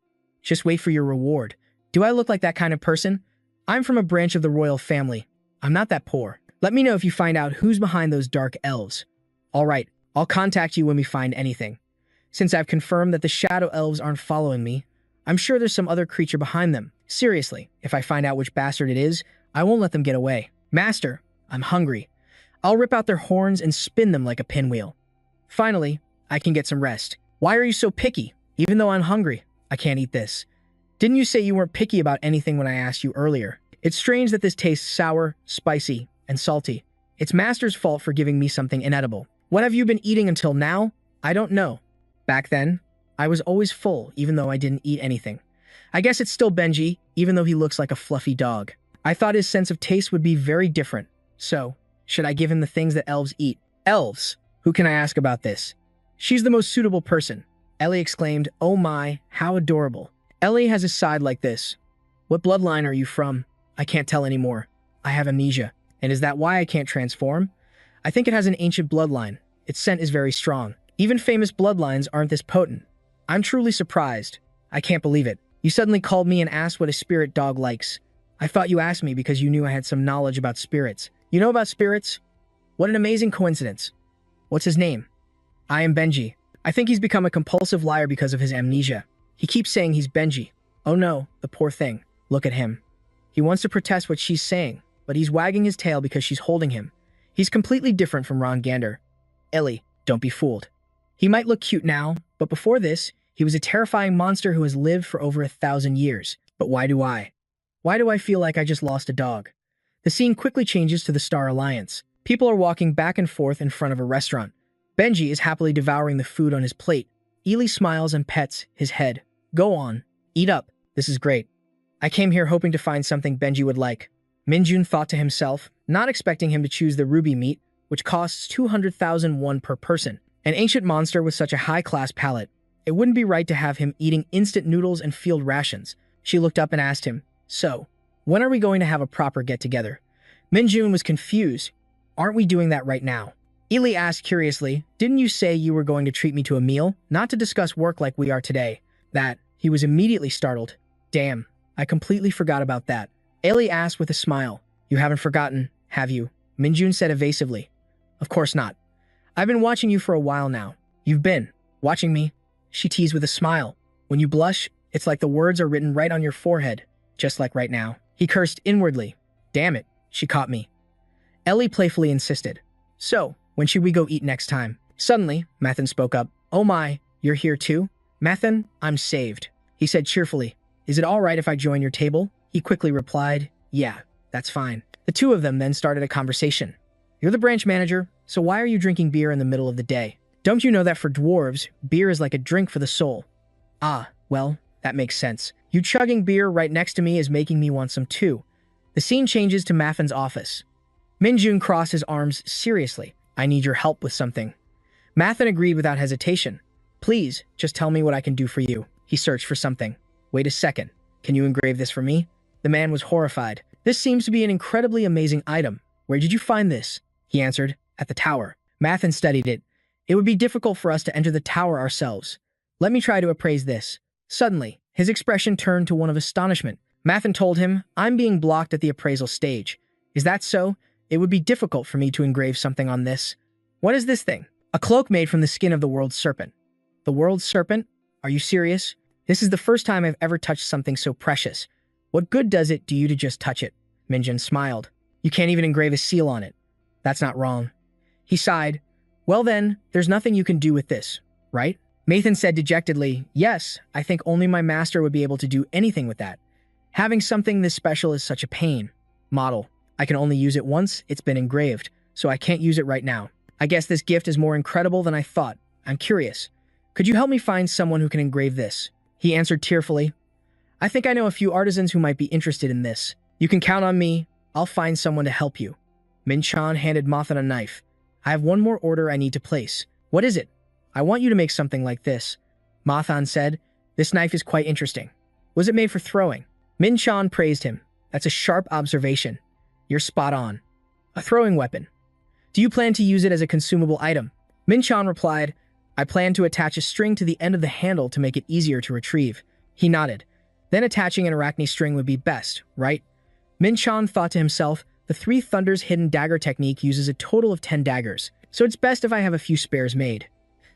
Just wait for your reward. Do I look like that kind of person? I'm from a branch of the royal family. I'm not that poor. Let me know if you find out who's behind those dark elves. All right, I'll contact you when we find anything. Since I've confirmed that the shadow elves aren't following me, I'm sure there's some other creature behind them. Seriously, if I find out which bastard it is, I won't let them get away. Master, I'm hungry. I'll rip out their horns and spin them like a pinwheel. Finally, I can get some rest. Why are you so picky? Even though I'm hungry, I can't eat this. Didn't you say you weren't picky about anything when I asked you earlier? It's strange that this tastes sour, spicy, and salty. It's Master's fault for giving me something inedible. What have you been eating until now? I don't know. Back then, I was always full even though I didn't eat anything. I guess it's still Benji, even though he looks like a fluffy dog. I thought his sense of taste would be very different. So, should I give him the things that elves eat? Elves? Who can I ask about this? She's the most suitable person. Ellie exclaimed, "Oh my, how adorable." Ellie has a side like this. What bloodline are you from? I can't tell anymore. I have amnesia. And is that why I can't transform? I think it has an ancient bloodline. Its scent is very strong. Even famous bloodlines aren't this potent. I'm truly surprised. I can't believe it. You suddenly called me and asked what a spirit dog likes. I thought you asked me because you knew I had some knowledge about spirits. You know about spirits? What an amazing coincidence. What's his name? I am Benji. I think he's become a compulsive liar because of his amnesia. He keeps saying he's Benji. Oh no, the poor thing. Look at him. He wants to protest what she's saying, but he's wagging his tail because she's holding him. He's completely different from Ron Gander. Ellie, don't be fooled. He might look cute now, but before this, he was a terrifying monster who has lived for over 1,000 years. But why do I? Why do I feel like I just lost a dog? The scene quickly changes to the Star Alliance. People are walking back and forth in front of a restaurant. Benji is happily devouring the food on his plate. Ely smiles and pets his head. Go on, eat up. This is great. I came here hoping to find something Benji would like. Minjun thought to himself, not expecting him to choose the ruby meat, which costs 200,000 won per person. An ancient monster with such a high-class palate. It wouldn't be right to have him eating instant noodles and field rations. She looked up and asked him, "So, when are we going to have a proper get-together?" Minjun was confused. "Aren't we doing that right now?" Ely asked curiously, "Didn't you say you were going to treat me to a meal, not to discuss work like we are today?" He was immediately startled. "Damn, I completely forgot about that." Ely asked with a smile. "You haven't forgotten, have you?" Minjun said evasively. "Of course not. I've been watching you for a while now." "You've been watching me?" She teased with a smile. "When you blush, it's like the words are written right on your forehead, just like right now." He cursed inwardly. "Damn it, she caught me." Ellie playfully insisted. "So, when should we go eat next time?" Suddenly, Mathan spoke up. "Oh my, you're here too?" "Mathan, I'm saved," he said cheerfully. "Is it all right if I join your table?" He quickly replied, "Yeah, that's fine." The two of them then started a conversation. "You're the branch manager, so why are you drinking beer in the middle of the day? Don't you know that for dwarves, beer is like a drink for the soul?" "Ah, well, that makes sense. You chugging beer right next to me is making me want some too." The scene changes to Mathan's office. Minjun crossed his arms seriously. "I need your help with something." Mathan agreed without hesitation. "Please, just tell me what I can do for you." He searched for something. "Wait a second. Can you engrave this for me?" The man was horrified. "This seems to be an incredibly amazing item. Where did you find this?" He answered, "At the tower." Mathan studied it. "It would be difficult for us to enter the tower ourselves. Let me try to appraise this." Suddenly, his expression turned to one of astonishment. Mathan told him, "I'm being blocked at the appraisal stage." "Is that so? It would be difficult for me to engrave something on this." "What is this thing?" "A cloak made from the skin of the world serpent." "The world serpent? Are you serious? This is the first time I've ever touched something so precious. What good does it do you to just touch it?" Minjun smiled. "You can't even engrave a seal on it." "That's not wrong." He sighed. "Well then, there's nothing you can do with this, right?" Mathan said dejectedly, "Yes, I think only my master would be able to do anything with that. Having something this special is such a pain. Model. I can only use it once it's been engraved, so I can't use it right now. I guess this gift is more incredible than I thought. I'm curious. Could you help me find someone who can engrave this?" He answered tearfully, "I think I know a few artisans who might be interested in this. You can count on me. I'll find someone to help you." Min-chan handed Mathan a knife. "I have one more order I need to place." "What is it?" "I want you to make something like this." Mathan said, "This knife is quite interesting. Was it made for throwing?" Min-chan praised him. "That's a sharp observation. You're spot on. A throwing weapon. Do you plan to use it as a consumable item?" Min-chan replied, I plan to attach a string to the end of the handle to make it easier to retrieve. He nodded. Then attaching an arachne string would be best, right? Min-chan thought to himself, the Three Thunders hidden dagger technique uses a total of 10 daggers, so it's best if I have a few spares made.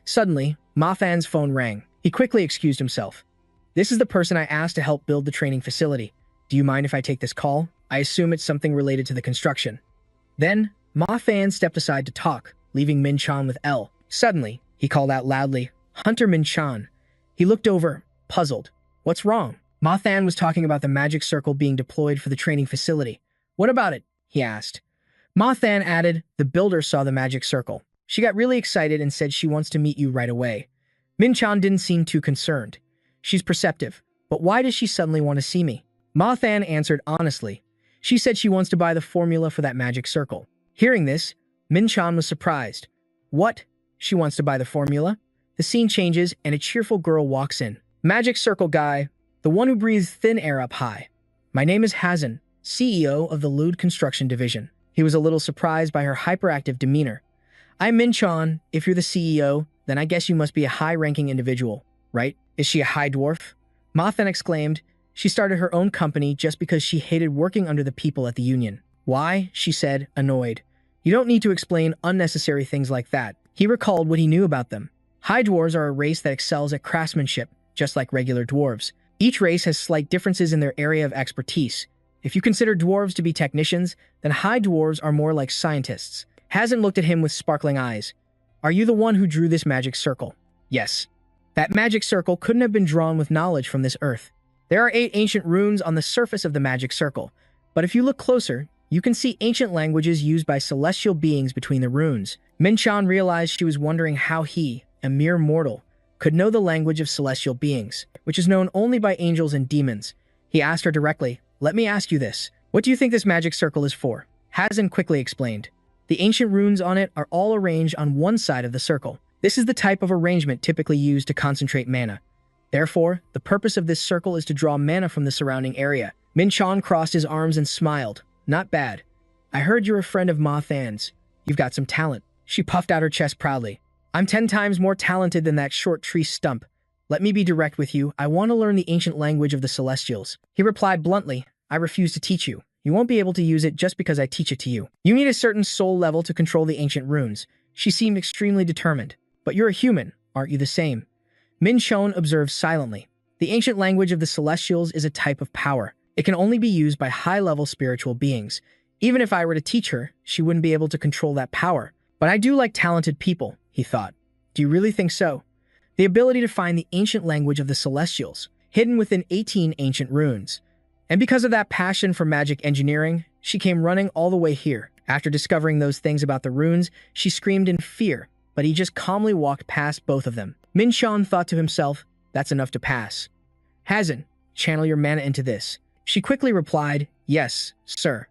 Suddenly, Ma-fan's phone rang. He quickly excused himself. This is the person I asked to help build the training facility. Do you mind if I take this call? I assume it's something related to the construction. Then, Ma-fan stepped aside to talk, leaving Min-chan with L. Suddenly, he called out loudly, Hunter Min-chan. He looked over, puzzled. What's wrong? Ma-fan was talking about the magic circle being deployed for the training facility. What about it? He asked. Ma-fan added, the builder saw the magic circle. She got really excited and said she wants to meet you right away. Min-chan didn't seem too concerned. She's perceptive, but why does she suddenly want to see me? Ma-fan answered honestly. She said she wants to buy the formula for that magic circle. Hearing this, Min-chan was surprised. What? She wants to buy the formula? The scene changes and a cheerful girl walks in. Magic circle guy, the one who breathes thin air up high. My name is Hazen, CEO of the Lude Construction Division. He was a little surprised by her hyperactive demeanor. I'm Min-chan. If you're the CEO, then I guess you must be a high-ranking individual, right? Is she a high dwarf? Ma-fan exclaimed. She started her own company just because she hated working under the people at the union. Why? She said, annoyed. You don't need to explain unnecessary things like that. He recalled what he knew about them. High dwarves are a race that excels at craftsmanship, just like regular dwarves. Each race has slight differences in their area of expertise. If you consider dwarves to be technicians, then high dwarves are more like scientists. Hazen looked at him with sparkling eyes. Are you the one who drew this magic circle? Yes. That magic circle couldn't have been drawn with knowledge from this earth. There are 8 ancient runes on the surface of the magic circle, but if you look closer, you can see ancient languages used by celestial beings between the runes. Min-chan realized she was wondering how he, a mere mortal, could know the language of celestial beings, which is known only by angels and demons. He asked her directly, let me ask you this. What do you think this magic circle is for? Hazen quickly explained. The ancient runes on it are all arranged on one side of the circle. This is the type of arrangement typically used to concentrate mana. Therefore, the purpose of this circle is to draw mana from the surrounding area. Min-chan crossed his arms and smiled. Not bad. I heard you're a friend of Ma-fan's. You've got some talent. She puffed out her chest proudly. I'm 10 times more talented than that short tree stump. Let me be direct with you. I want to learn the ancient language of the Celestials. He replied bluntly, I refuse to teach you. You won't be able to use it just because I teach it to you. You need a certain soul level to control the ancient runes. She seemed extremely determined. But you're a human, aren't you the same? Min-chan observed silently. The ancient language of the Celestials is a type of power. It can only be used by high-level spiritual beings. Even if I were to teach her, she wouldn't be able to control that power. But I do like talented people, he thought. Do you really think so? The ability to find the ancient language of the Celestials, hidden within 18 ancient runes. And because of that passion for magic engineering, she came running all the way here. After discovering those things about the runes, she screamed in fear, but he just calmly walked past both of them. Min-chan thought to himself, that's enough to pass. Hazen, channel your mana into this. She quickly replied, yes, sir.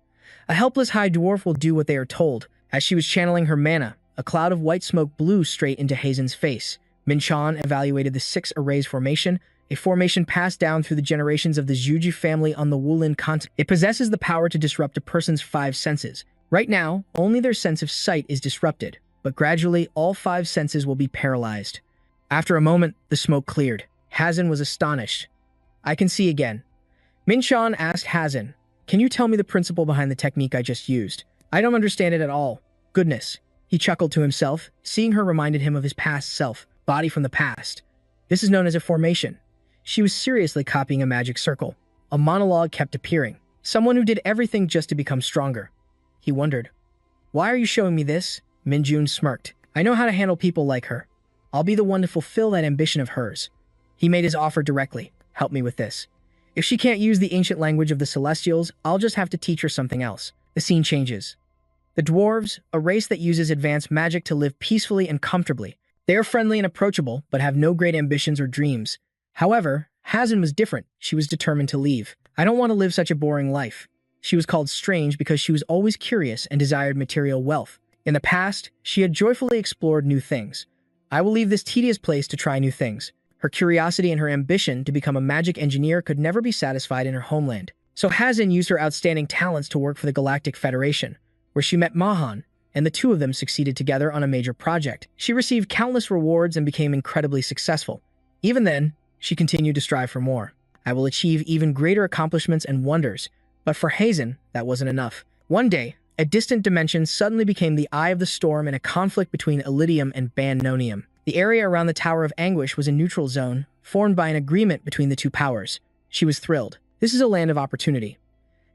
A helpless high dwarf will do what they are told. As she was channeling her mana, a cloud of white smoke blew straight into Hazen's face. Min-chan evaluated the 6 arrays formation, a formation passed down through the generations of the Zhuji family on the Wulin continent. It possesses the power to disrupt a person's 5 senses. Right now, only their sense of sight is disrupted, but gradually all 5 senses will be paralyzed. After a moment, the smoke cleared. Hazen was astonished. I can see again. Min-chan asked Hazen, can you tell me the principle behind the technique I just used? I don't understand it at all. Goodness. He chuckled to himself. Seeing her reminded him of his past self, body from the past. This is known as a formation. She was seriously copying a magic circle. A monologue kept appearing. Someone who did everything just to become stronger. He wondered. Why are you showing me this? Min-jun smirked. I know how to handle people like her. I'll be the one to fulfill that ambition of hers. He made his offer directly. Help me with this. If she can't use the ancient language of the Celestials, I'll just have to teach her something else. The scene changes. The dwarves, a race that uses advanced magic to live peacefully and comfortably. They are friendly and approachable, but have no great ambitions or dreams. However, Hazen was different. She was determined to leave. I don't want to live such a boring life. She was called strange because she was always curious and desired material wealth. In the past, she had joyfully explored new things. I will leave this tedious place to try new things. Her curiosity and her ambition to become a magic engineer could never be satisfied in her homeland. So Hazen used her outstanding talents to work for the Galactic Federation, where she met Mahan, and the two of them succeeded together on a major project. She received countless rewards and became incredibly successful. Even then, she continued to strive for more. I will achieve even greater accomplishments and wonders. But for Hazen, that wasn't enough. One day, a distant dimension suddenly became the eye of the storm in a conflict between Elydium and Bandnonium. The area around the Tower of Anguish was a neutral zone, formed by an agreement between the two powers. She was thrilled. This is a land of opportunity.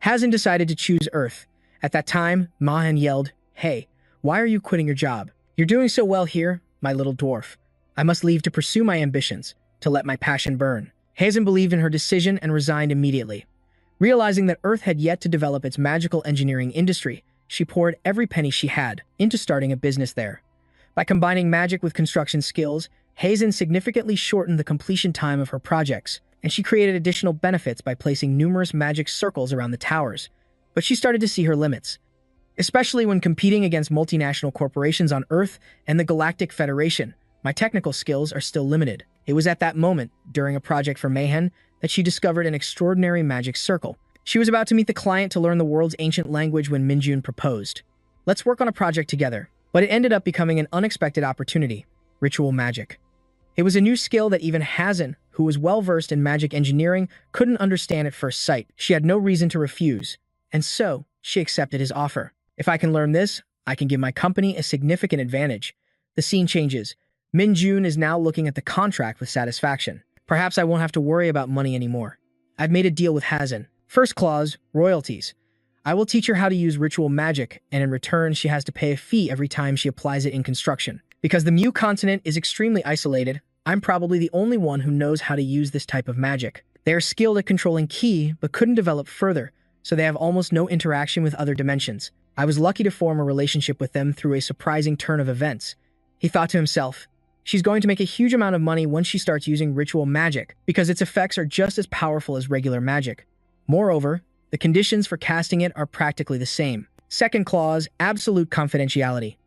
Hazen decided to choose Earth. At that time, Mahan yelled, "Hey, why are you quitting your job? You're doing so well here, my little dwarf. I must leave to pursue my ambitions, to let my passion burn." Hazen believed in her decision and resigned immediately. Realizing that Earth had yet to develop its magical engineering industry, she poured every penny she had into starting a business there. By combining magic with construction skills, Hazen significantly shortened the completion time of her projects, and she created additional benefits by placing numerous magic circles around the towers. But she started to see her limits, especially when competing against multinational corporations on Earth and the Galactic Federation. My technical skills are still limited. It was at that moment, during a project for Mayhem, that she discovered an extraordinary magic circle. She was about to meet the client to learn the world's ancient language when Minjun proposed. "Let's work on a project together." But it ended up becoming an unexpected opportunity: ritual magic. It was a new skill that even Hazen, who was well-versed in magic engineering, couldn't understand at first sight. She had no reason to refuse, and so she accepted his offer. "If I can learn this, I can give my company a significant advantage." The scene changes. Minjun is now looking at the contract with satisfaction. "Perhaps I won't have to worry about money anymore. I've made a deal with Hazen. First clause, royalties. I will teach her how to use ritual magic, and in return she has to pay a fee every time she applies it in construction. Because the Mu continent is extremely isolated, I'm probably the only one who knows how to use this type of magic. They are skilled at controlling Ki, but couldn't develop further, so they have almost no interaction with other dimensions. I was lucky to form a relationship with them through a surprising turn of events." He thought to himself, "She's going to make a huge amount of money once she starts using ritual magic, because its effects are just as powerful as regular magic. Moreover, the conditions for casting it are practically the same." Second clause, absolute confidentiality.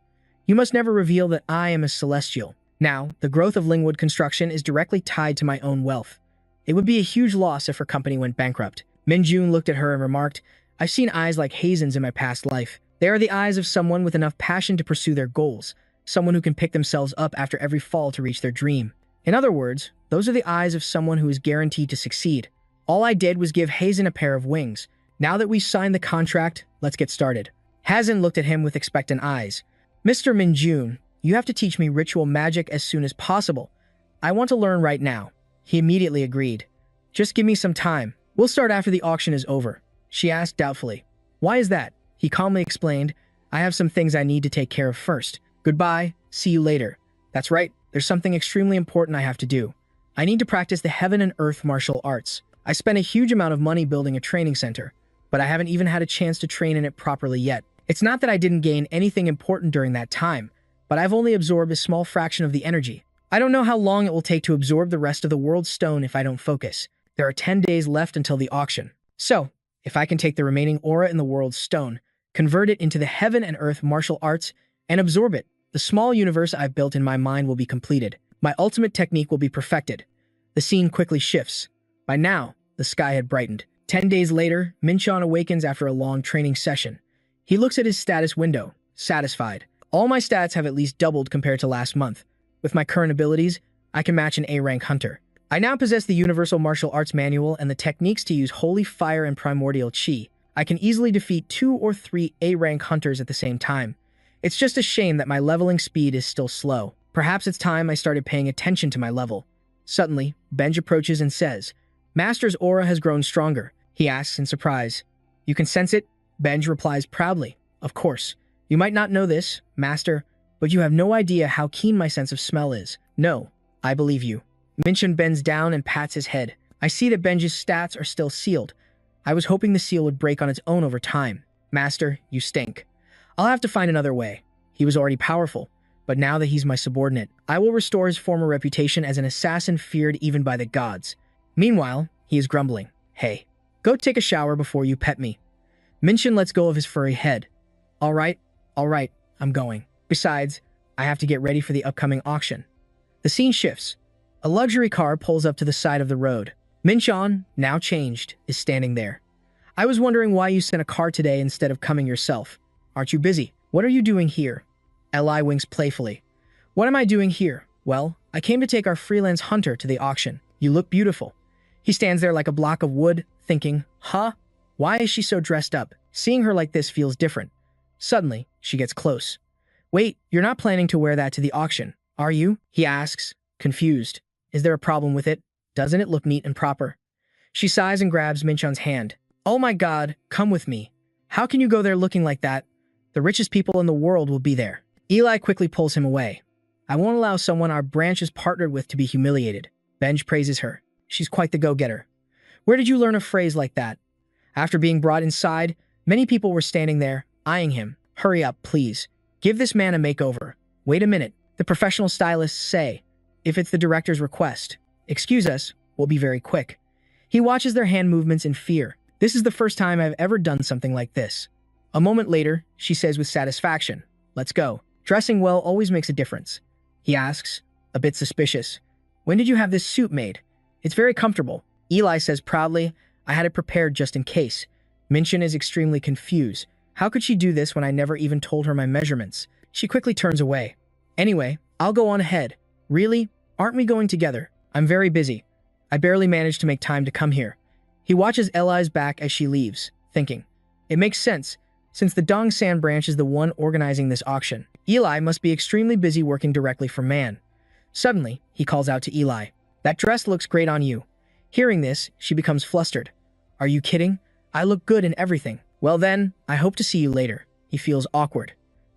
"You must never reveal that I am a celestial." Now, the growth of Lingwood construction is directly tied to my own wealth. It would be a huge loss if her company went bankrupt. Minjun looked at her and remarked, "I've seen eyes like Hazen's in my past life. They are the eyes of someone with enough passion to pursue their goals, someone who can pick themselves up after every fall to reach their dream. In other words, those are the eyes of someone who is guaranteed to succeed. All I did was give Hazen a pair of wings. Now that we've signed the contract, let's get started." Hazen looked at him with expectant eyes. "Mr. Minjun, you have to teach me ritual magic as soon as possible. I want to learn right now." He immediately agreed. "Just give me some time. We'll start after the auction is over." She asked doubtfully. "Why is that?" He calmly explained, "I have some things I need to take care of first. Goodbye, see you later." "That's right, there's something extremely important I have to do. I need to practice the heaven and earth martial arts. I spent a huge amount of money building a training center, but I haven't even had a chance to train in it properly yet. It's not that I didn't gain anything important during that time, but I've only absorbed a small fraction of the energy. I don't know how long it will take to absorb the rest of the world's stone if I don't focus. There are 10 days left until the auction. So, if I can take the remaining aura in the world's stone, convert it into the heaven and earth martial arts, and absorb it, the small universe I've built in my mind will be completed. My ultimate technique will be perfected." The scene quickly shifts. By now, the sky had brightened. 10 days later, Minchon awakens after a long training session. He looks at his status window, satisfied. "All my stats have at least doubled compared to last month. With my current abilities, I can match an A-rank hunter. I now possess the Universal Martial Arts Manual and the techniques to use Holy Fire and Primordial Chi. I can easily defeat 2 or 3 A-rank hunters at the same time. It's just a shame that my leveling speed is still slow. Perhaps it's time I started paying attention to my level." Suddenly, Benj approaches and says, "Master's aura has grown stronger." He asks in surprise, "You can sense it?" Benj replies proudly, "Of course. You might not know this, Master, but you have no idea how keen my sense of smell is." "No, I believe you." Minchun bends down and pats his head. "I see that Benj's stats are still sealed. I was hoping the seal would break on its own over time. Master, you stink. I'll have to find another way. He was already powerful, but now that he's my subordinate, I will restore his former reputation as an assassin feared even by the gods." Meanwhile, he is grumbling. "Hey, go take a shower before you pet me." Minchun lets go of his furry head. All right, I'm going. Besides, I have to get ready for the upcoming auction." The scene shifts. A luxury car pulls up to the side of the road. Minchon, now changed, is standing there. "I was wondering why you sent a car today instead of coming yourself. Aren't you busy?" What are you doing here? Li winks playfully. What am I doing here? Well, I came to take our freelance hunter to the auction. You look beautiful. He stands there like a block of wood, thinking, huh? Why is she so dressed up? Seeing her like this feels different. Suddenly, she gets close. Wait, you're not planning to wear that to the auction, are you? He asks, confused. Is there a problem with it? Doesn't it look neat and proper? She sighs and grabs Minchon's hand. Oh my god, come with me. How can you go there looking like that? The richest people in the world will be there. Eli quickly pulls him away. I won't allow someone our branch is partnered with to be humiliated. Benj praises her. She's quite the go-getter. Where did you learn a phrase like that? After being brought inside, many people were standing there, eyeing him. Hurry up, please. Give this man a makeover. Wait a minute. The professional stylists say, if it's the director's request. Excuse us, we'll be very quick. He watches their hand movements in fear. This is the first time I've ever done something like this. A moment later, she says with satisfaction, let's go. Dressing well always makes a difference. He asks, a bit suspicious. When did you have this suit made? It's very comfortable. Eli says proudly, I had it prepared just in case. Minchon is extremely confused. How could she do this when I never even told her my measurements? She quickly turns away. Anyway, I'll go on ahead. Really? Aren't we going together? I'm very busy. I barely managed to make time to come here. He watches Eli's back as she leaves, thinking, it makes sense, since the Dongsan branch is the one organizing this auction. Eli must be extremely busy working directly for Man. Suddenly, he calls out to Eli, that dress looks great on you. Hearing this, she becomes flustered. Are you kidding? I look good in everything. Well then, I hope to see you later. He feels awkward.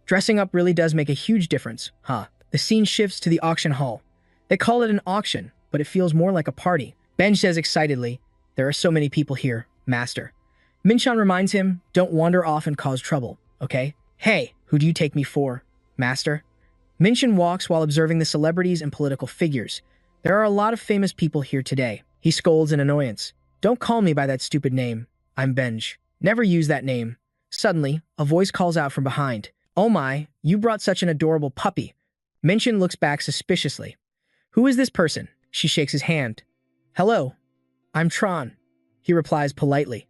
Dressing up really does make a huge difference, huh? The scene shifts to the auction hall. They call it an auction, but it feels more like a party. Benj says excitedly, there are so many people here, master. Minchon reminds him, don't wander off and cause trouble, okay? Hey, who do you take me for, master? Minchon walks while observing the celebrities and political figures. There are a lot of famous people here today. He scolds in annoyance. Don't call me by that stupid name. I'm Benj. Never use that name. Suddenly, a voice calls out from behind. Oh my, you brought such an adorable puppy. Minchon looks back suspiciously. Who is this person? She shakes his hand. Hello, I'm Tron. He replies politely.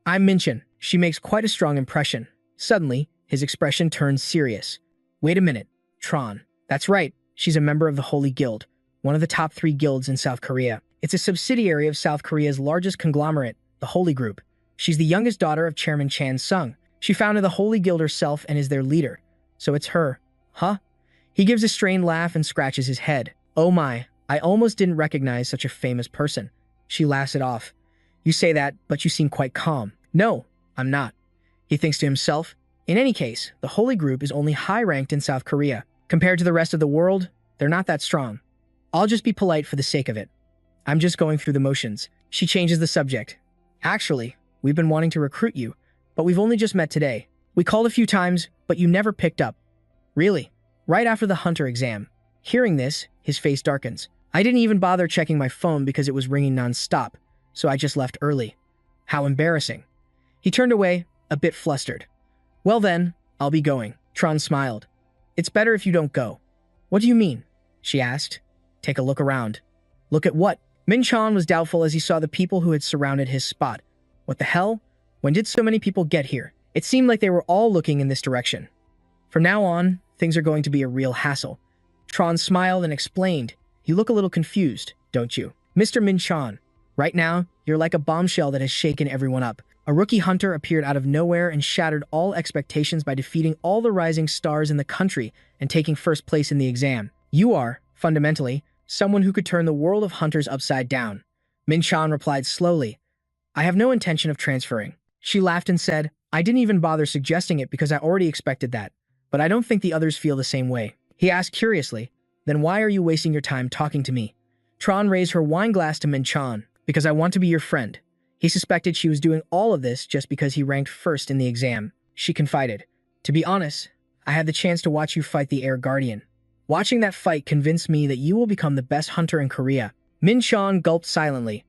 I'm Minchon. She makes quite a strong impression. Suddenly, his expression turns serious. Wait a minute, Tron. That's right, she's a member of the Holy Guild, one of the top 3 guilds in South Korea. It's a subsidiary of South Korea's largest conglomerate, the Holy Group. She's the youngest daughter of Chairman Chan Sung. She founded the Holy Guild herself and is their leader. So it's her. Huh? He gives a strained laugh and scratches his head. Oh my, I almost didn't recognize such a famous person. She laughs it off. You say that, but you seem quite calm. No, I'm not. He thinks to himself. In any case, the Holy Group is only high-ranked in South Korea. Compared to the rest of the world, they're not that strong. I'll just be polite for the sake of it. I'm just going through the motions. She changes the subject. Actually, we've been wanting to recruit you, but we've only just met today. We called a few times, but you never picked up. Really? Right after the hunter exam. Hearing this, his face darkens. I didn't even bother checking my phone because it was ringing non-stop, so I just left early. How embarrassing. He turned away, a bit flustered. Well then, I'll be going. Tron smiled. It's better if you don't go. What do you mean? She asked. Take a look around. Look at what? Minchon was doubtful as he saw the people who had surrounded his spot. What the hell? When did so many people get here? It seemed like they were all looking in this direction. From now on, things are going to be a real hassle. Tron smiled and explained. You look a little confused, don't you? Mr. Minchon, right now, you're like a bombshell that has shaken everyone up. A rookie hunter appeared out of nowhere and shattered all expectations by defeating all the rising stars in the country and taking first place in the exam. You are, fundamentally, someone who could turn the world of hunters upside down. Minchon replied slowly, I have no intention of transferring. She laughed and said, I didn't even bother suggesting it because I already expected that, but I don't think the others feel the same way. He asked curiously, then why are you wasting your time talking to me? Tron raised her wine glass to Minchon, because I want to be your friend. He suspected she was doing all of this just because he ranked first in the exam. She confided, to be honest, I had the chance to watch you fight the Air Guardian. Watching that fight convinced me that you will become the best hunter in Korea. Minchon gulped silently.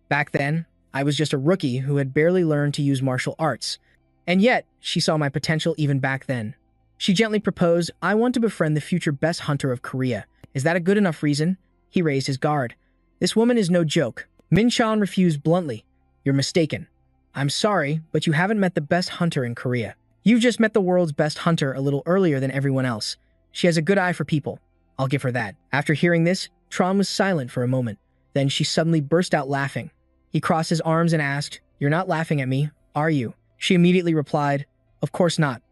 Back then, I was just a rookie who had barely learned to use martial arts. And yet, she saw my potential even back then. She gently proposed, I want to befriend the future best hunter of Korea. Is that a good enough reason? He raised his guard. This woman is no joke. Minchon refused bluntly. You're mistaken. I'm sorry, but you haven't met the best hunter in Korea. You've just met the world's best hunter a little earlier than everyone else. She has a good eye for people. I'll give her that." After hearing this, Tron was silent for a moment. Then she suddenly burst out laughing. He crossed his arms and asked, "You're not laughing at me, are you?" She immediately replied, "Of course not."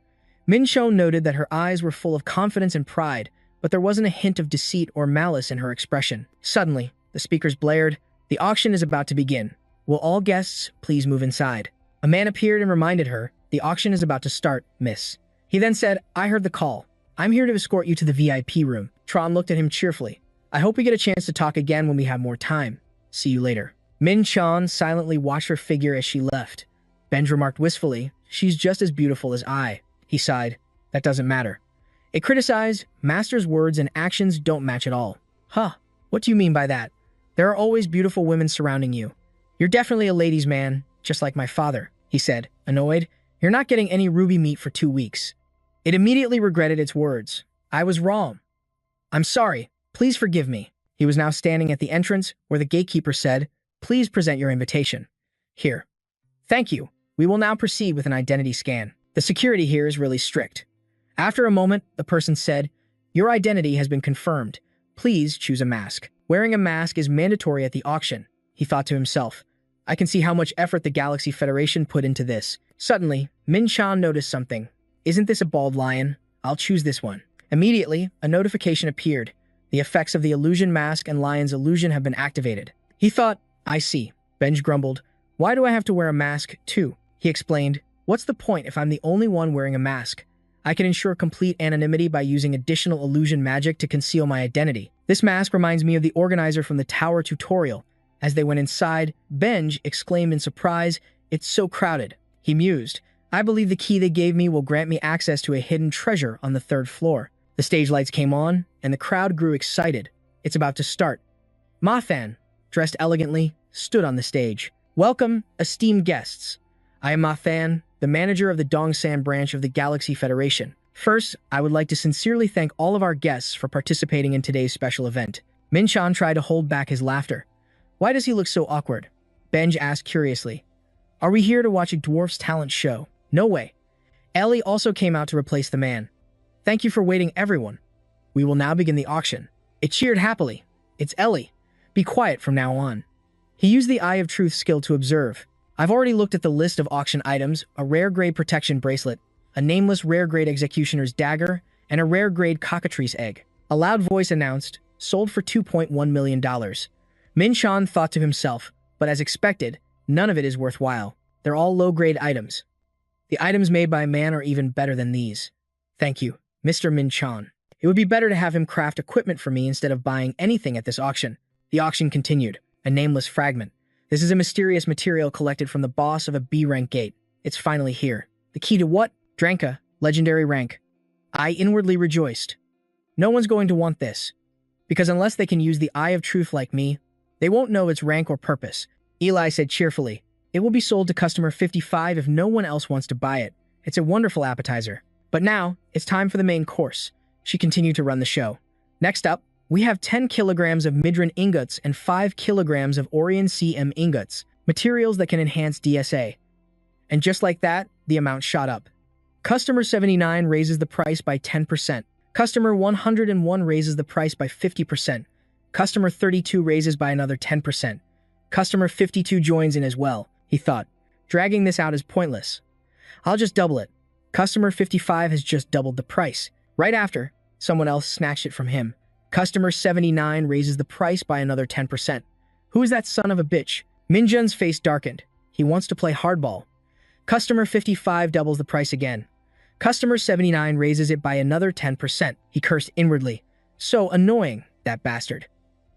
Min-chon noted that her eyes were full of confidence and pride, but there wasn't a hint of deceit or malice in her expression. Suddenly, the speakers blared, "The auction is about to begin. Will all guests please move inside?" A man appeared and reminded her, "The auction is about to start, miss." He then said, "I heard the call. I'm here to escort you to the VIP room." Tron looked at him cheerfully. "I hope we get a chance to talk again when we have more time. See you later." Min-chon silently watched her figure as she left. Benj remarked wistfully, "She's just as beautiful as I." He sighed, "That doesn't matter." It criticized, "Master's words and actions don't match at all." "Huh, what do you mean by that? There are always beautiful women surrounding you. You're definitely a ladies' man, just like my father," he said, annoyed. "You're not getting any ruby meat for 2 weeks." It immediately regretted its words. "I was wrong. I'm sorry. Please forgive me." He was now standing at the entrance where the gatekeeper said, "Please present your invitation." "Here." "Thank you. We will now proceed with an identity scan. The security here is really strict." After a moment, the person said, "Your identity has been confirmed. Please choose a mask." Wearing a mask is mandatory at the auction, he thought to himself. I can see how much effort the Galaxy Federation put into this. Suddenly, Min-chan noticed something. "Isn't this a bald lion? I'll choose this one." Immediately, a notification appeared. The effects of the illusion mask and lion's illusion have been activated. He thought, "I see." Benj grumbled, "Why do I have to wear a mask, too?" He explained, "What's the point if I'm the only one wearing a mask? I can ensure complete anonymity by using additional illusion magic to conceal my identity. This mask reminds me of the organizer from the Tower tutorial." As they went inside, Benj exclaimed in surprise, "It's so crowded." He mused, "I believe the key they gave me will grant me access to a hidden treasure on the 3rd floor." The stage lights came on, and the crowd grew excited. It's about to start. Ma-fan, dressed elegantly, stood on the stage. "Welcome, esteemed guests. I am Ma-fan, the manager of the Dongsan branch of the Galaxy Federation. First, I would like to sincerely thank all of our guests for participating in today's special event." Min-chan tried to hold back his laughter. "Why does he look so awkward?" Benj asked curiously. "Are we here to watch a dwarf's talent show?" "No way." Ellie also came out to replace the man. "Thank you for waiting, everyone. We will now begin the auction." It cheered happily. "It's Ellie. Be quiet from now on." He used the Eye of Truth skill to observe. "I've already looked at the list of auction items, a rare grade protection bracelet, a nameless rare grade executioner's dagger, and a rare grade cockatrice egg." A loud voice announced, "Sold for $2.1 million. Min-chan thought to himself, but as expected, none of it is worthwhile. They're all low-grade items. The items made by man are even better than these. Thank you, Mr. Min-chan. It would be better to have him craft equipment for me instead of buying anything at this auction." The auction continued. A nameless fragment. "This is a mysterious material collected from the boss of a B-rank gate. It's finally here. The key to what? Dranka, legendary rank." I inwardly rejoiced. No one's going to want this, because unless they can use the Eye of Truth like me, they won't know its rank or purpose. Eli said cheerfully, "It will be sold to customer 55 if no one else wants to buy it. It's a wonderful appetizer. But now, it's time for the main course." She continued to run the show. "Next up, we have 10 kilograms of Midran ingots and 5 kilograms of Orion CM ingots, materials that can enhance DSA." And just like that, the amount shot up. Customer 79 raises the price by 10%. Customer 101 raises the price by 50%. Customer 32 raises by another 10%. Customer 52 joins in as well, he thought. Dragging this out is pointless. I'll just double it. Customer 55 has just doubled the price. Right after, someone else snatched it from him. Customer 79 raises the price by another 10%. Who is that son of a bitch? Minjun's face darkened. He wants to play hardball. Customer 55 doubles the price again. Customer 79 raises it by another 10%. He cursed inwardly. So annoying, that bastard.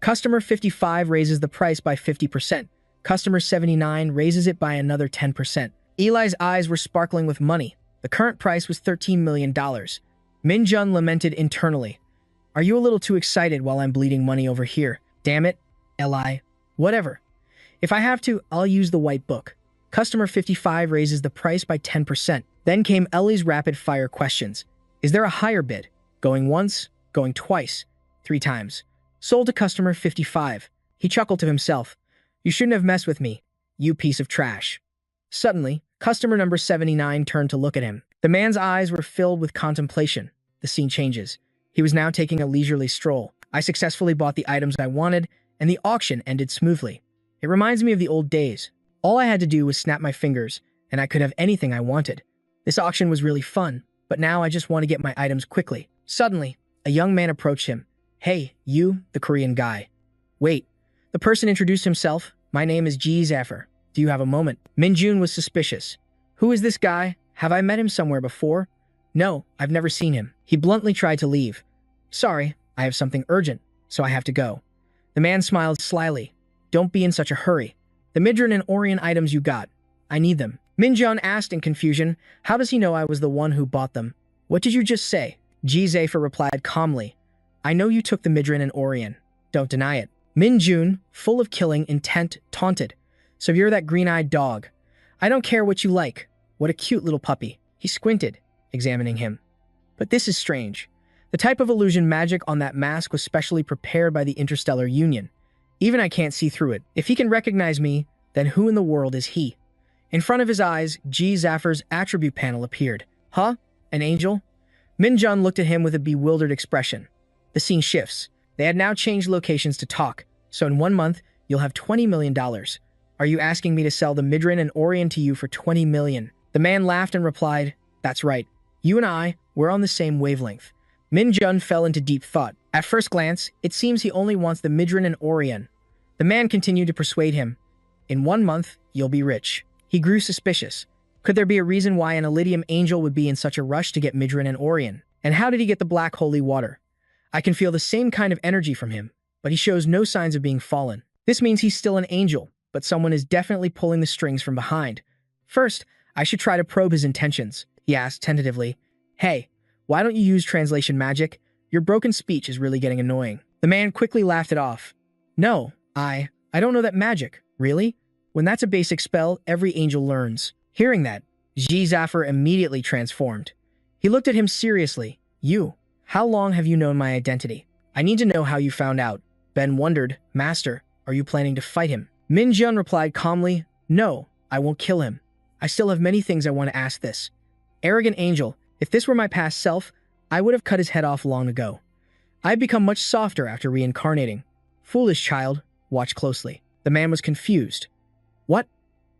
Customer 55 raises the price by 50%. Customer 79 raises it by another 10%. Eli's eyes were sparkling with money. The current price was $13 million. Minjun lamented internally. Are you a little too excited while I'm bleeding money over here? Damn it, Eli. Whatever. If I have to, I'll use the white book. Customer 55 raises the price by 10%. Then came Ellie's rapid-fire questions. Is there a higher bid? Going once? Going twice? 3 times. Sold to customer 55. He chuckled to himself. You shouldn't have messed with me, you piece of trash. Suddenly, customer number 79 turned to look at him. The man's eyes were filled with contemplation. The scene changes. He was now taking a leisurely stroll. I successfully bought the items I wanted, and the auction ended smoothly. It reminds me of the old days. All I had to do was snap my fingers, and I could have anything I wanted. This auction was really fun, but now I just want to get my items quickly. Suddenly, a young man approached him. Hey, you, the Korean guy. Wait. The person introduced himself. My name is Ji Zaffer. Do you have a moment? Minjun was suspicious. Who is this guy? Have I met him somewhere before? No, I've never seen him. He bluntly tried to leave. Sorry, I have something urgent, so I have to go. The man smiled slyly. Don't be in such a hurry. The Midran and Orion items you got. I need them. Minjun asked in confusion. How does he know I was the one who bought them? What did you just say? Ji Zaffer replied calmly. I know you took the Midran and Orion. Don't deny it. Minjun, full of killing intent, taunted. So you're that green-eyed dog. I don't care what you like. What a cute little puppy. He squinted, examining him. But this is strange. The type of illusion magic on that mask was specially prepared by the Interstellar Union. Even I can't see through it. If he can recognize me, then who in the world is he? In front of his eyes, Ji Zaffer's attribute panel appeared. Huh? An angel? Minjun looked at him with a bewildered expression. The scene shifts. They had now changed locations to talk. So in 1 month, you'll have $20 million. Are you asking me to sell the Midran and Orion to you for $20 million? The man laughed and replied, That's right. You and I, we're on the same wavelength. Minjun fell into deep thought. At first glance, it seems he only wants the Midran and Orion. The man continued to persuade him. In 1 month, you'll be rich. He grew suspicious. Could there be a reason why an Elydium angel would be in such a rush to get Midran and Orion? And how did he get the black holy water? I can feel the same kind of energy from him, but he shows no signs of being fallen. This means he's still an angel, but someone is definitely pulling the strings from behind. First, I should try to probe his intentions, he asked tentatively. Hey, why don't you use translation magic? Your broken speech is really getting annoying. The man quickly laughed it off. No, I don't know that magic. Really? When that's a basic spell, every angel learns. Hearing that, Ji Zaffer immediately transformed. He looked at him seriously. You, how long have you known my identity? I need to know how you found out. Ben wondered, Master, are you planning to fight him? Minjun replied calmly, No, I won't kill him. I still have many things I want to ask this. Arrogant angel, if this were my past self, I would have cut his head off long ago. I've become much softer after reincarnating. Foolish child, watch closely. The man was confused. What?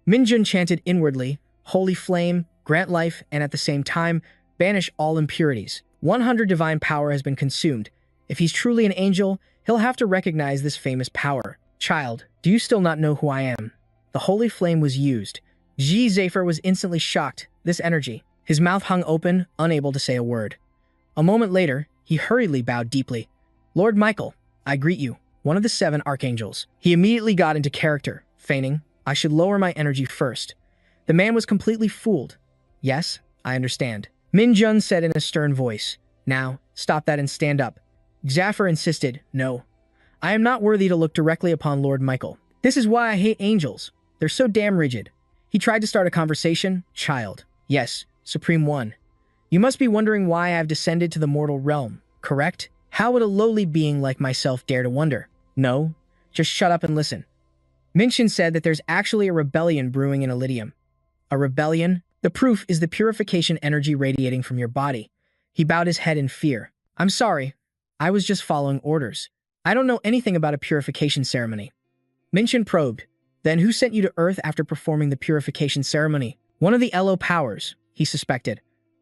Minjun chanted inwardly, Holy flame, grant life, and at the same time, banish all impurities. 100 divine power has been consumed. If he's truly an angel, he'll have to recognize this famous power. Child, do you still not know who I am? The holy flame was used. Ji Zaffer was instantly shocked. This energy. His mouth hung open, unable to say a word. A moment later, he hurriedly bowed deeply. Lord Michael, I greet you, one of the 7 archangels. He immediately got into character, feigning, I should lower my energy first. The man was completely fooled. Yes, I understand. Minjun said in a stern voice. Now, stop that and stand up. Zaffer insisted, No. I am not worthy to look directly upon Lord Michael. This is why I hate angels. They're so damn rigid. He tried to start a conversation. Child. Yes, Supreme One. You must be wondering why I have descended to the mortal realm, correct? How would a lowly being like myself dare to wonder? No, just shut up and listen. Minshin said that there's actually a rebellion brewing in Elydium. A rebellion? The proof is the purification energy radiating from your body. He bowed his head in fear. I'm sorry. I was just following orders. I don't know anything about a purification ceremony. Minshin probed. Then who sent you to Earth after performing the purification ceremony? One of the Yahello powers, he suspected.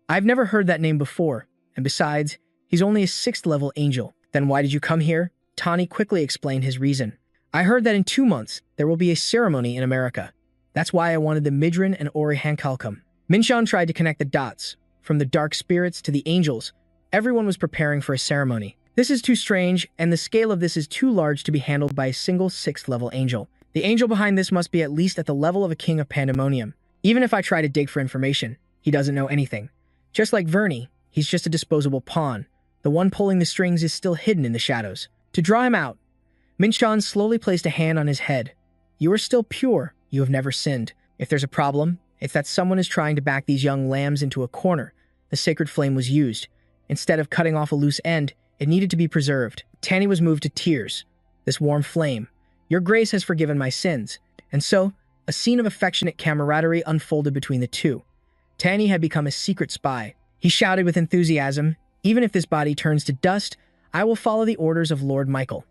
I've never heard that name before, and besides, he's only a 6th level angel. Then why did you come here? Tani quickly explained his reason. I heard that in 2 months, there will be a ceremony in America. That's why I wanted the Midran and Ori Hankalkum. Minshan tried to connect the dots. From the dark spirits to the angels, everyone was preparing for a ceremony. This is too strange, and the scale of this is too large to be handled by a single 6th level angel. The angel behind this must be at least at the level of a king of pandemonium. Even if I try to dig for information, he doesn't know anything. Just like Verney, he's just a disposable pawn. The one pulling the strings is still hidden in the shadows. To draw him out, Minshan slowly placed a hand on his head. You are still pure. You have never sinned. If there's a problem, it's that someone is trying to back these young lambs into a corner. The sacred flame was used. Instead of cutting off a loose end, it needed to be preserved. Tani was moved to tears. This warm flame. Your grace has forgiven my sins. And so, a scene of affectionate camaraderie unfolded between the two. Tanny had become a secret spy. He shouted with enthusiasm, "Even if this body turns to dust, I will follow the orders of Lord Michael.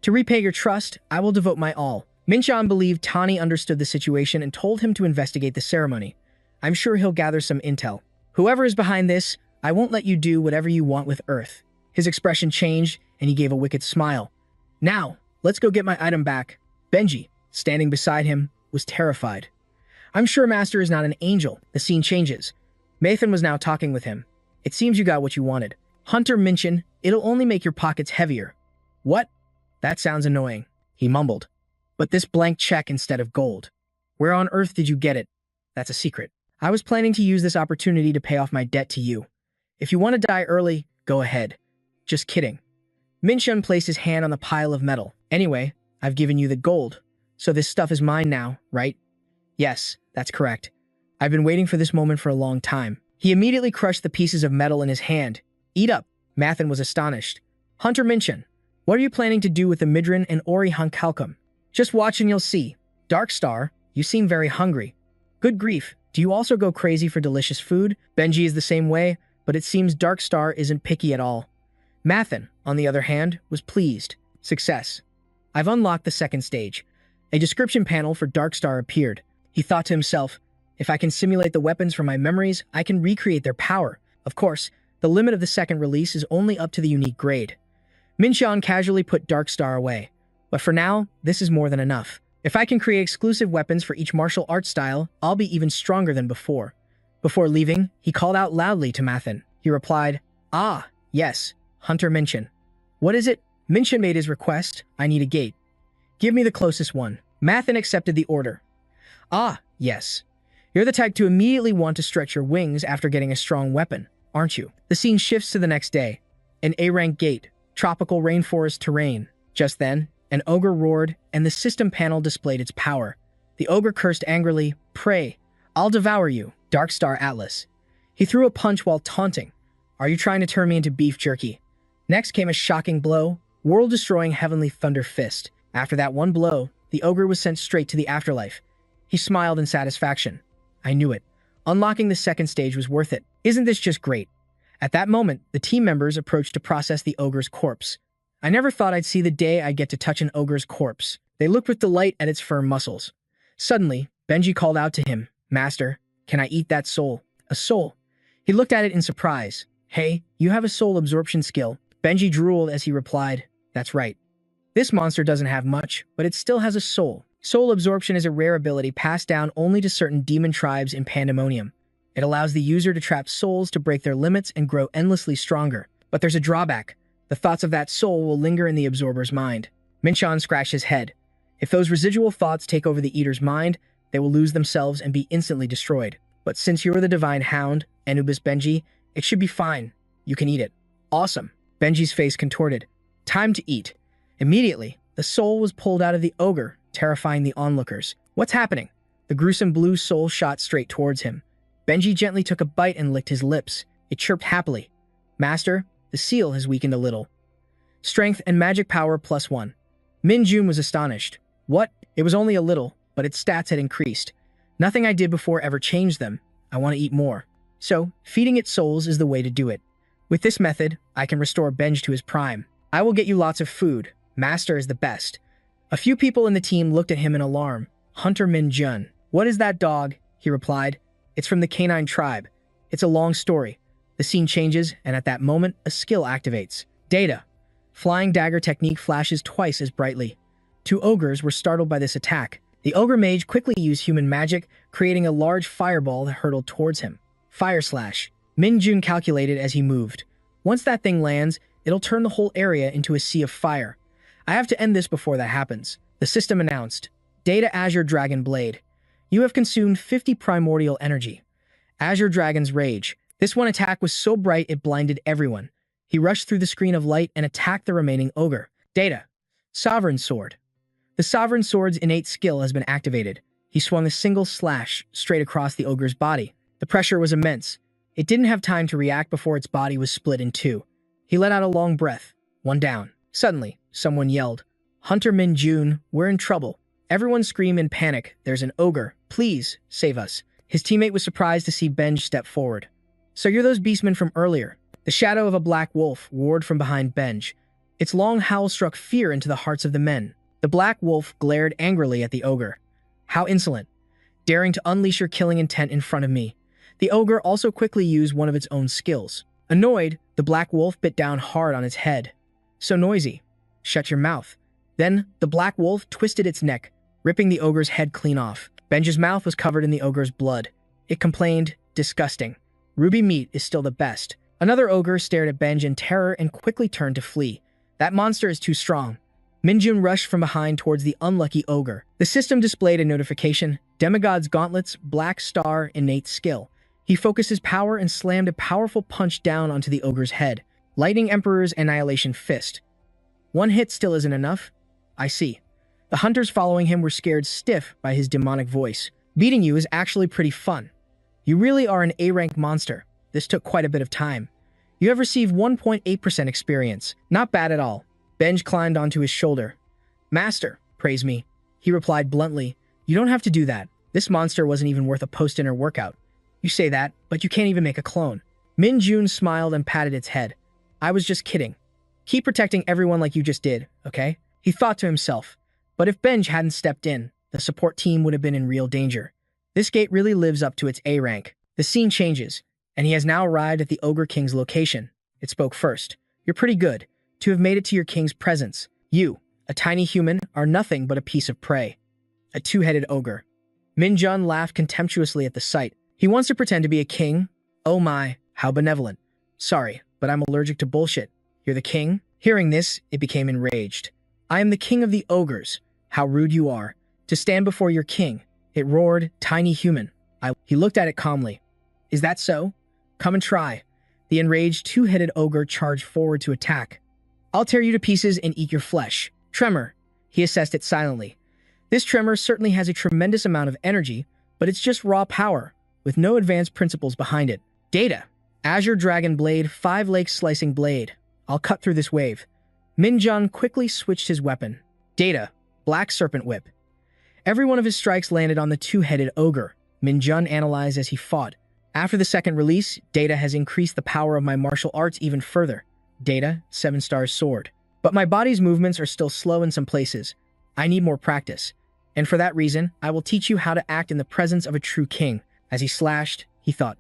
To repay your trust, I will devote my all." Minchan believed Tani understood the situation and told him to investigate the ceremony. "I'm sure he'll gather some intel. Whoever is behind this, I won't let you do whatever you want with Earth." His expression changed, and he gave a wicked smile. "Now, let's go get my item back." Benji, standing beside him, was terrified. "I'm sure Master is not an angel." The scene changes. Mathan was now talking with him. "It seems you got what you wanted. Hunter Minchin, it'll only make your pockets heavier." "What? That sounds annoying," he mumbled. "But this blank check instead of gold. Where on earth did you get it?" "That's a secret. I was planning to use this opportunity to pay off my debt to you. If you want to die early, go ahead." "Just kidding." Minchin placed his hand on the pile of metal. "Anyway, I've given you the gold, so this stuff is mine now, right?" "Yes, that's correct. I've been waiting for this moment for a long time." He immediately crushed the pieces of metal in his hand. "Eat up." Mathan was astonished. "Hunter Minchin, what are you planning to do with the Midran and Ori Hankalkum?" "Just watch and you'll see." "Darkstar, you seem very hungry." "Good grief, do you also go crazy for delicious food?" Benji is the same way, but it seems Darkstar isn't picky at all. Mathan, on the other hand, was pleased. "Success. I've unlocked the second stage." A description panel for Darkstar appeared. He thought to himself, "If I can simulate the weapons from my memories, I can recreate their power." Of course, the limit of the second release is only up to the unique grade. Minchan casually put Darkstar away. "But for now, this is more than enough. If I can create exclusive weapons for each martial art style, I'll be even stronger than before." Before leaving, he called out loudly to Mathan. He replied, "Ah, yes, Hunter Minchin." "What is it?" Minchin made his request. "I need a gate. Give me the closest one." Mathan accepted the order. "Ah, yes. You're the type to immediately want to stretch your wings after getting a strong weapon, aren't you?" The scene shifts to the next day. An A-rank gate, tropical rainforest terrain. Just then, an ogre roared, and the system panel displayed its power. The ogre cursed angrily, "Pray, I'll devour you, Darkstar Atlas." He threw a punch while taunting. "Are you trying to turn me into beef jerky?" Next came a shocking blow, world-destroying heavenly thunder fist. After that one blow, the ogre was sent straight to the afterlife. He smiled in satisfaction. "I knew it. Unlocking the second stage was worth it. Isn't this just great?" At that moment, the team members approached to process the ogre's corpse. "I never thought I'd see the day I'd get to touch an ogre's corpse." They looked with delight at its firm muscles. Suddenly, Benji called out to him, "Master, can I eat that soul?" "A soul?" He looked at it in surprise. "Hey, you have a soul absorption skill." Benji drooled as he replied, "That's right. This monster doesn't have much, but it still has a soul." Soul absorption is a rare ability passed down only to certain demon tribes in Pandemonium. It allows the user to trap souls to break their limits and grow endlessly stronger. But there's a drawback. The thoughts of that soul will linger in the absorber's mind. Minchan scratched his head. If those residual thoughts take over the eater's mind, they will lose themselves and be instantly destroyed. But since you're the divine hound, Anubis Benji, it should be fine. You can eat it. "Awesome." Benji's face contorted. "Time to eat." Immediately, the soul was pulled out of the ogre, terrifying the onlookers. "What's happening?" The gruesome blue soul shot straight towards him. Benji gently took a bite and licked his lips. It chirped happily. "Master, the seal has weakened a little. Strength and magic power +1. Min Jun was astonished. "What?" It was only a little, but its stats had increased. "Nothing I did before ever changed them. I want to eat more." So, feeding it souls is the way to do it. With this method, I can restore Benj to his prime. "I will get you lots of food. Master is the best." A few people in the team looked at him in alarm. Hunter Min Jun. "What is that dog?" He replied. "It's from the canine tribe. It's a long story." The scene changes, and at that moment, a skill activates. Data. Flying dagger technique flashes twice as brightly. Two ogres were startled by this attack. The ogre mage quickly used human magic, creating a large fireball that hurtled towards him. Fire slash. Min Jun calculated as he moved. Once that thing lands, it'll turn the whole area into a sea of fire. I have to end this before that happens. The system announced. Data Azure Dragon Blade. You have consumed 50 primordial energy. Azure Dragon's Rage. This one attack was so bright it blinded everyone. He rushed through the screen of light and attacked the remaining ogre. Data. Sovereign Sword. The Sovereign Sword's innate skill has been activated. He swung a single slash straight across the ogre's body. The pressure was immense. It didn't have time to react before its body was split in two. He let out a long breath. One down. Suddenly, someone yelled, "Hunter Min Jun, we're in trouble." Everyone screamed in panic. "There's an ogre. Please, save us." His teammate was surprised to see Benj step forward. "So you're those beastmen from earlier." The shadow of a black wolf roared from behind Benj. Its long howl struck fear into the hearts of the men. The black wolf glared angrily at the ogre. "How insolent, daring to unleash your killing intent in front of me." The ogre also quickly used one of its own skills. Annoyed, the black wolf bit down hard on its head. "So noisy. Shut your mouth." Then, the black wolf twisted its neck, ripping the ogre's head clean off. Benj's mouth was covered in the ogre's blood. It complained, "Disgusting. Ruby meat is still the best." Another ogre stared at Benj in terror and quickly turned to flee. "That monster is too strong." Minjun rushed from behind towards the unlucky ogre. The system displayed a notification, "Demigod's Gauntlets, Black Star, Innate Skill." He focused his power and slammed a powerful punch down onto the ogre's head. Lightning Emperor's Annihilation Fist. "One hit still isn't enough." "I see." The hunters following him were scared stiff by his demonic voice. "Beating you is actually pretty fun. You really are an A-rank monster. This took quite a bit of time. You have received 1.8% experience. Not bad at all." Benj climbed onto his shoulder. "Master, praise me." He replied bluntly, "You don't have to do that. This monster wasn't even worth a post-dinner workout." "You say that, but you can't even make a clone." Min Jun smiled and patted its head. "I was just kidding. Keep protecting everyone like you just did, okay?" He thought to himself, but if Benj hadn't stepped in, the support team would have been in real danger. This gate really lives up to its A rank. The scene changes, and he has now arrived at the Ogre King's location. It spoke first. "You're pretty good to have made it to your king's presence. You, a tiny human, are nothing but a piece of prey." A two-headed ogre. Min Jun laughed contemptuously at the sight. "He wants to pretend to be a king? Oh my, how benevolent. Sorry, but I'm allergic to bullshit. You're the king?" Hearing this, it became enraged. "I am the king of the ogres. How rude you are. To stand before your king." It roared, "Tiny human." He looked at it calmly. "Is that so? Come and try." The enraged two-headed ogre charged forward to attack. "I'll tear you to pieces and eat your flesh." Tremor. He assessed it silently. This tremor certainly has a tremendous amount of energy, but it's just raw power, with no advanced principles behind it. Data. Azure Dragon Blade, 5 Lakes Slicing Blade. I'll cut through this wave. Min Jun quickly switched his weapon. Data. Black Serpent Whip. Every one of his strikes landed on the two-headed ogre. Min Jun analyzed as he fought. After the second release, Data has increased the power of my martial arts even further. Data, 7-star sword. But my body's movements are still slow in some places. I need more practice. And for that reason, I will teach you how to act in the presence of a true king. As he slashed, he thought,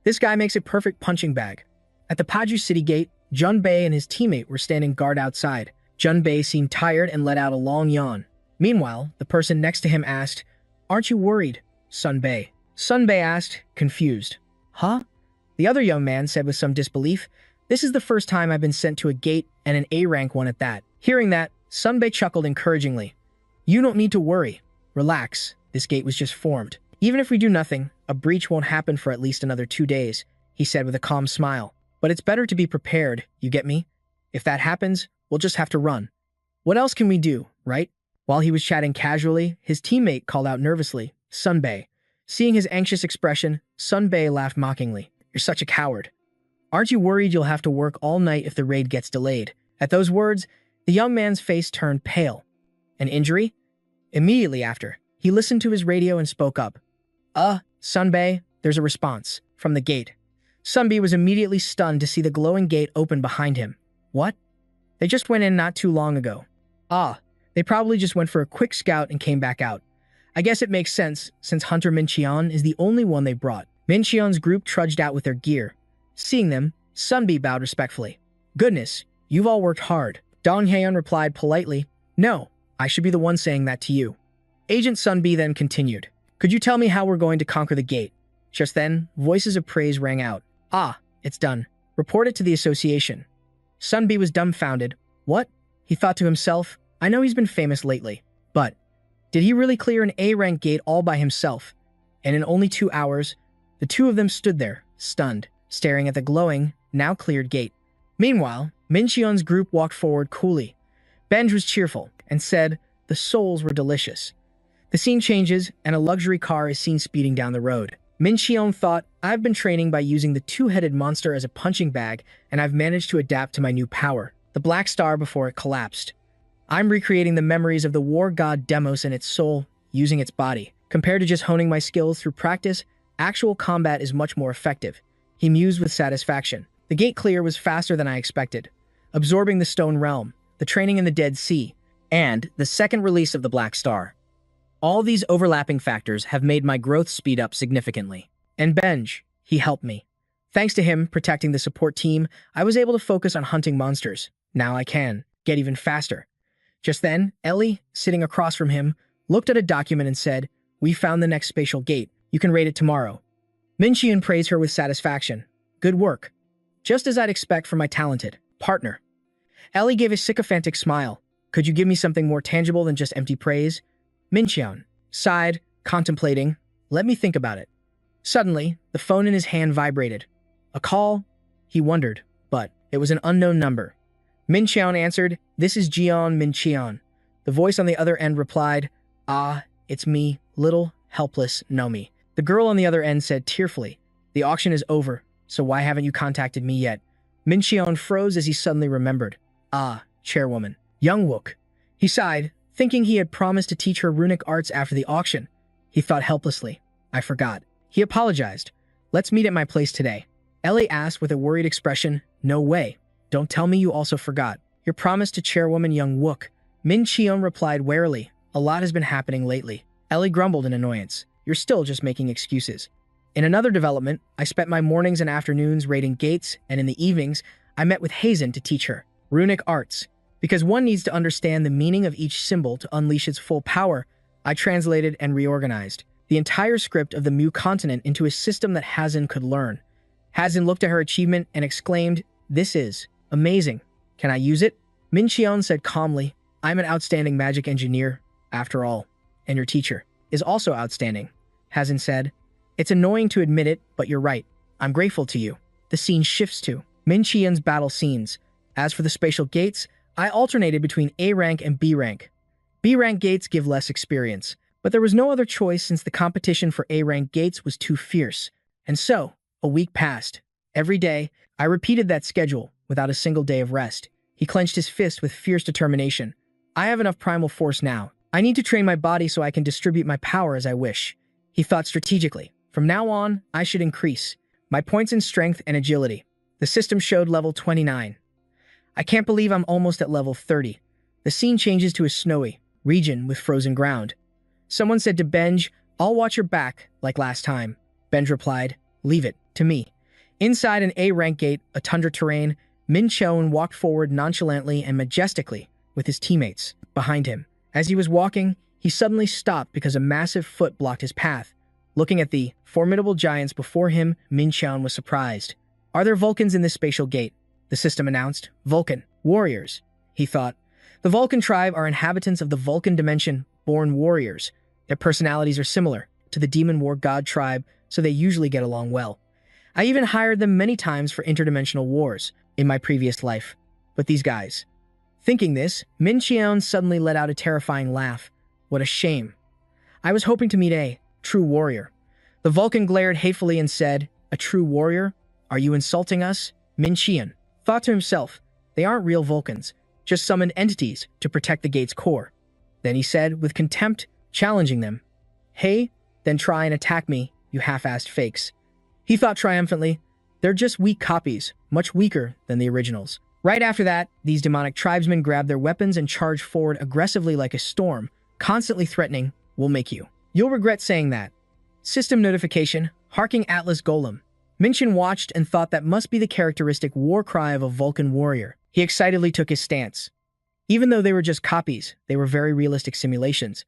"This guy makes a perfect punching bag." At the Paju City Gate, Junbei and his teammate were standing guard outside. Junbei seemed tired and let out a long yawn. Meanwhile, the person next to him asked, "Aren't you worried, Sunbei?" Sunbei asked, confused. "Huh?" The other young man said with some disbelief, "This is the first time I've been sent to a gate, and an A-rank one at that." Hearing that, Sunbei chuckled encouragingly. "You don't need to worry. Relax. This gate was just formed. Even if we do nothing, a breach won't happen for at least another 2 days," he said with a calm smile. "But it's better to be prepared, you get me? If that happens, we'll just have to run. What else can we do, right?" While he was chatting casually, his teammate called out nervously, "Sunbei." Seeing his anxious expression, Sunbei laughed mockingly. "You're such a coward. Aren't you worried you'll have to work all night if the raid gets delayed?" At those words, the young man's face turned pale. "An injury?" Immediately after, he listened to his radio and spoke up. Sunbei, there's a response from the gate." Sunbei was immediately stunned to see the glowing gate open behind him. "What? They just went in not too long ago." They probably just went for a quick scout and came back out. I guess it makes sense, since Hunter Mincheon is the only one they brought. Mincheon's group trudged out with their gear. Seeing them, Sunbei bowed respectfully. "Goodness, you've all worked hard." Dong Hyeon replied politely, "No, I should be the one saying that to you." Agent Sunbei then continued, "Could you tell me how we're going to conquer the gate?" Just then, voices of praise rang out. It's done. Report it to the association." Sunbei was dumbfounded. What? He thought to himself, I know he's been famous lately, but did he really clear an A-rank gate all by himself? And in only 2 hours, the two of them stood there, stunned, staring at the glowing, now cleared gate. Meanwhile, Mincheon's group walked forward coolly. Benj was cheerful and said the souls were delicious. The scene changes, and a luxury car is seen speeding down the road. Mincheon thought, I've been training by using the two-headed monster as a punching bag, and I've managed to adapt to my new power, the black star before it collapsed. I'm recreating the memories of the war god Demos and its soul, using its body. Compared to just honing my skills through practice, Actual combat is much more effective. He mused with satisfaction. The gate clear was faster than I expected. Absorbing the Stone Realm, the training in the Dead Sea, and the second release of the Black Star. All these overlapping factors have made my growth speed up significantly. And Benj, he helped me. Thanks to him protecting the support team, I was able to focus on hunting monsters. Now I can get even faster. Just then, Ellie, sitting across from him, looked at a document and said, "We found the next spatial gate. You can raid it tomorrow." Minchian praised her with satisfaction. "Good work. Just as I'd expect from my talented partner." Ellie gave a sycophantic smile. "Could you give me something more tangible than just empty praise?" Minchian sighed, contemplating. "Let me think about it." Suddenly, the phone in his hand vibrated. A call? He wondered, but it was an unknown number. Minchian answered, "This is Jian Minchian." The voice on the other end replied, "Ah, it's me, little, helpless Nomi." The girl on the other end said tearfully, "The auction is over, so why haven't you contacted me yet?" Minchian froze as he suddenly remembered. "Ah, chairwoman, young Wook." He sighed, thinking he had promised to teach her runic arts after the auction. He thought helplessly, "I forgot." He apologized. "Let's meet at my place today." Ellie asked with a worried expression, "No way. Don't tell me you also forgot your promise to chairwoman young Wook." Min Cheon replied warily, "A lot has been happening lately." Ellie grumbled in annoyance. "You're still just making excuses." In another development, I spent my mornings and afternoons raiding gates, and in the evenings, I met with Hazen to teach her runic arts. Because one needs to understand the meaning of each symbol to unleash its full power, I translated and reorganized the entire script of the Mu continent into a system that Hazen could learn. Hazen looked at her achievement and exclaimed, "This is amazing. Can I use it?" Min Cheon said calmly, "I'm an outstanding magic engineer, after all, and your teacher is also outstanding." Hazen said, "It's annoying to admit it, but you're right. I'm grateful to you." The scene shifts to Min Cheon's battle scenes. As for the spatial gates, I alternated between A rank and B rank. B rank gates give less experience, but there was no other choice since the competition for A rank gates was too fierce. And so, a week passed. Every day, I repeated that schedule without a single day of rest. He clenched his fist with fierce determination. "I have enough primal force now. I need to train my body so I can distribute my power as I wish." He thought strategically. From now on, I should increase my points in strength and agility. The system showed level 29. I can't believe I'm almost at level 30. The scene changes to a snowy region with frozen ground. Someone said to Benj, "I'll watch your back, like last time." Benj replied, "Leave it to me." Inside an A-rank gate, a tundra terrain, Min Cheon walked forward nonchalantly and majestically with his teammates behind him. As he was walking, he suddenly stopped because a massive foot blocked his path. Looking at the formidable giants before him, Min Cheon was surprised. "Are there Vulcans in this spatial gate?" The system announced. "Vulcan warriors," he thought. The Vulcan tribe are inhabitants of the Vulcan dimension, born warriors. Their personalities are similar to the Demon War God tribe, so they usually get along well. I even hired them many times for interdimensional wars in my previous life. But these guys. Thinking this, Min Cheon suddenly let out a terrifying laugh. What a shame. I was hoping to meet a true warrior. The Vulcan glared hatefully and said, "A true warrior? Are you insulting us?" Min Cheon thought to himself, "They aren't real Vulcans, just summoned entities to protect the gate's core." Then he said, with contempt, challenging them, "Hey, then try and attack me, you half-assed fakes." He thought triumphantly, "They're just weak copies, much weaker than the originals." Right after that, these demonic tribesmen grabbed their weapons and charged forward aggressively like a storm, constantly threatening, "We'll make you. You'll regret saying that." System notification, Harking Atlas Golem. Minchin watched and thought that must be the characteristic war cry of a Vulcan warrior. He excitedly took his stance. Even though they were just copies, they were very realistic simulations.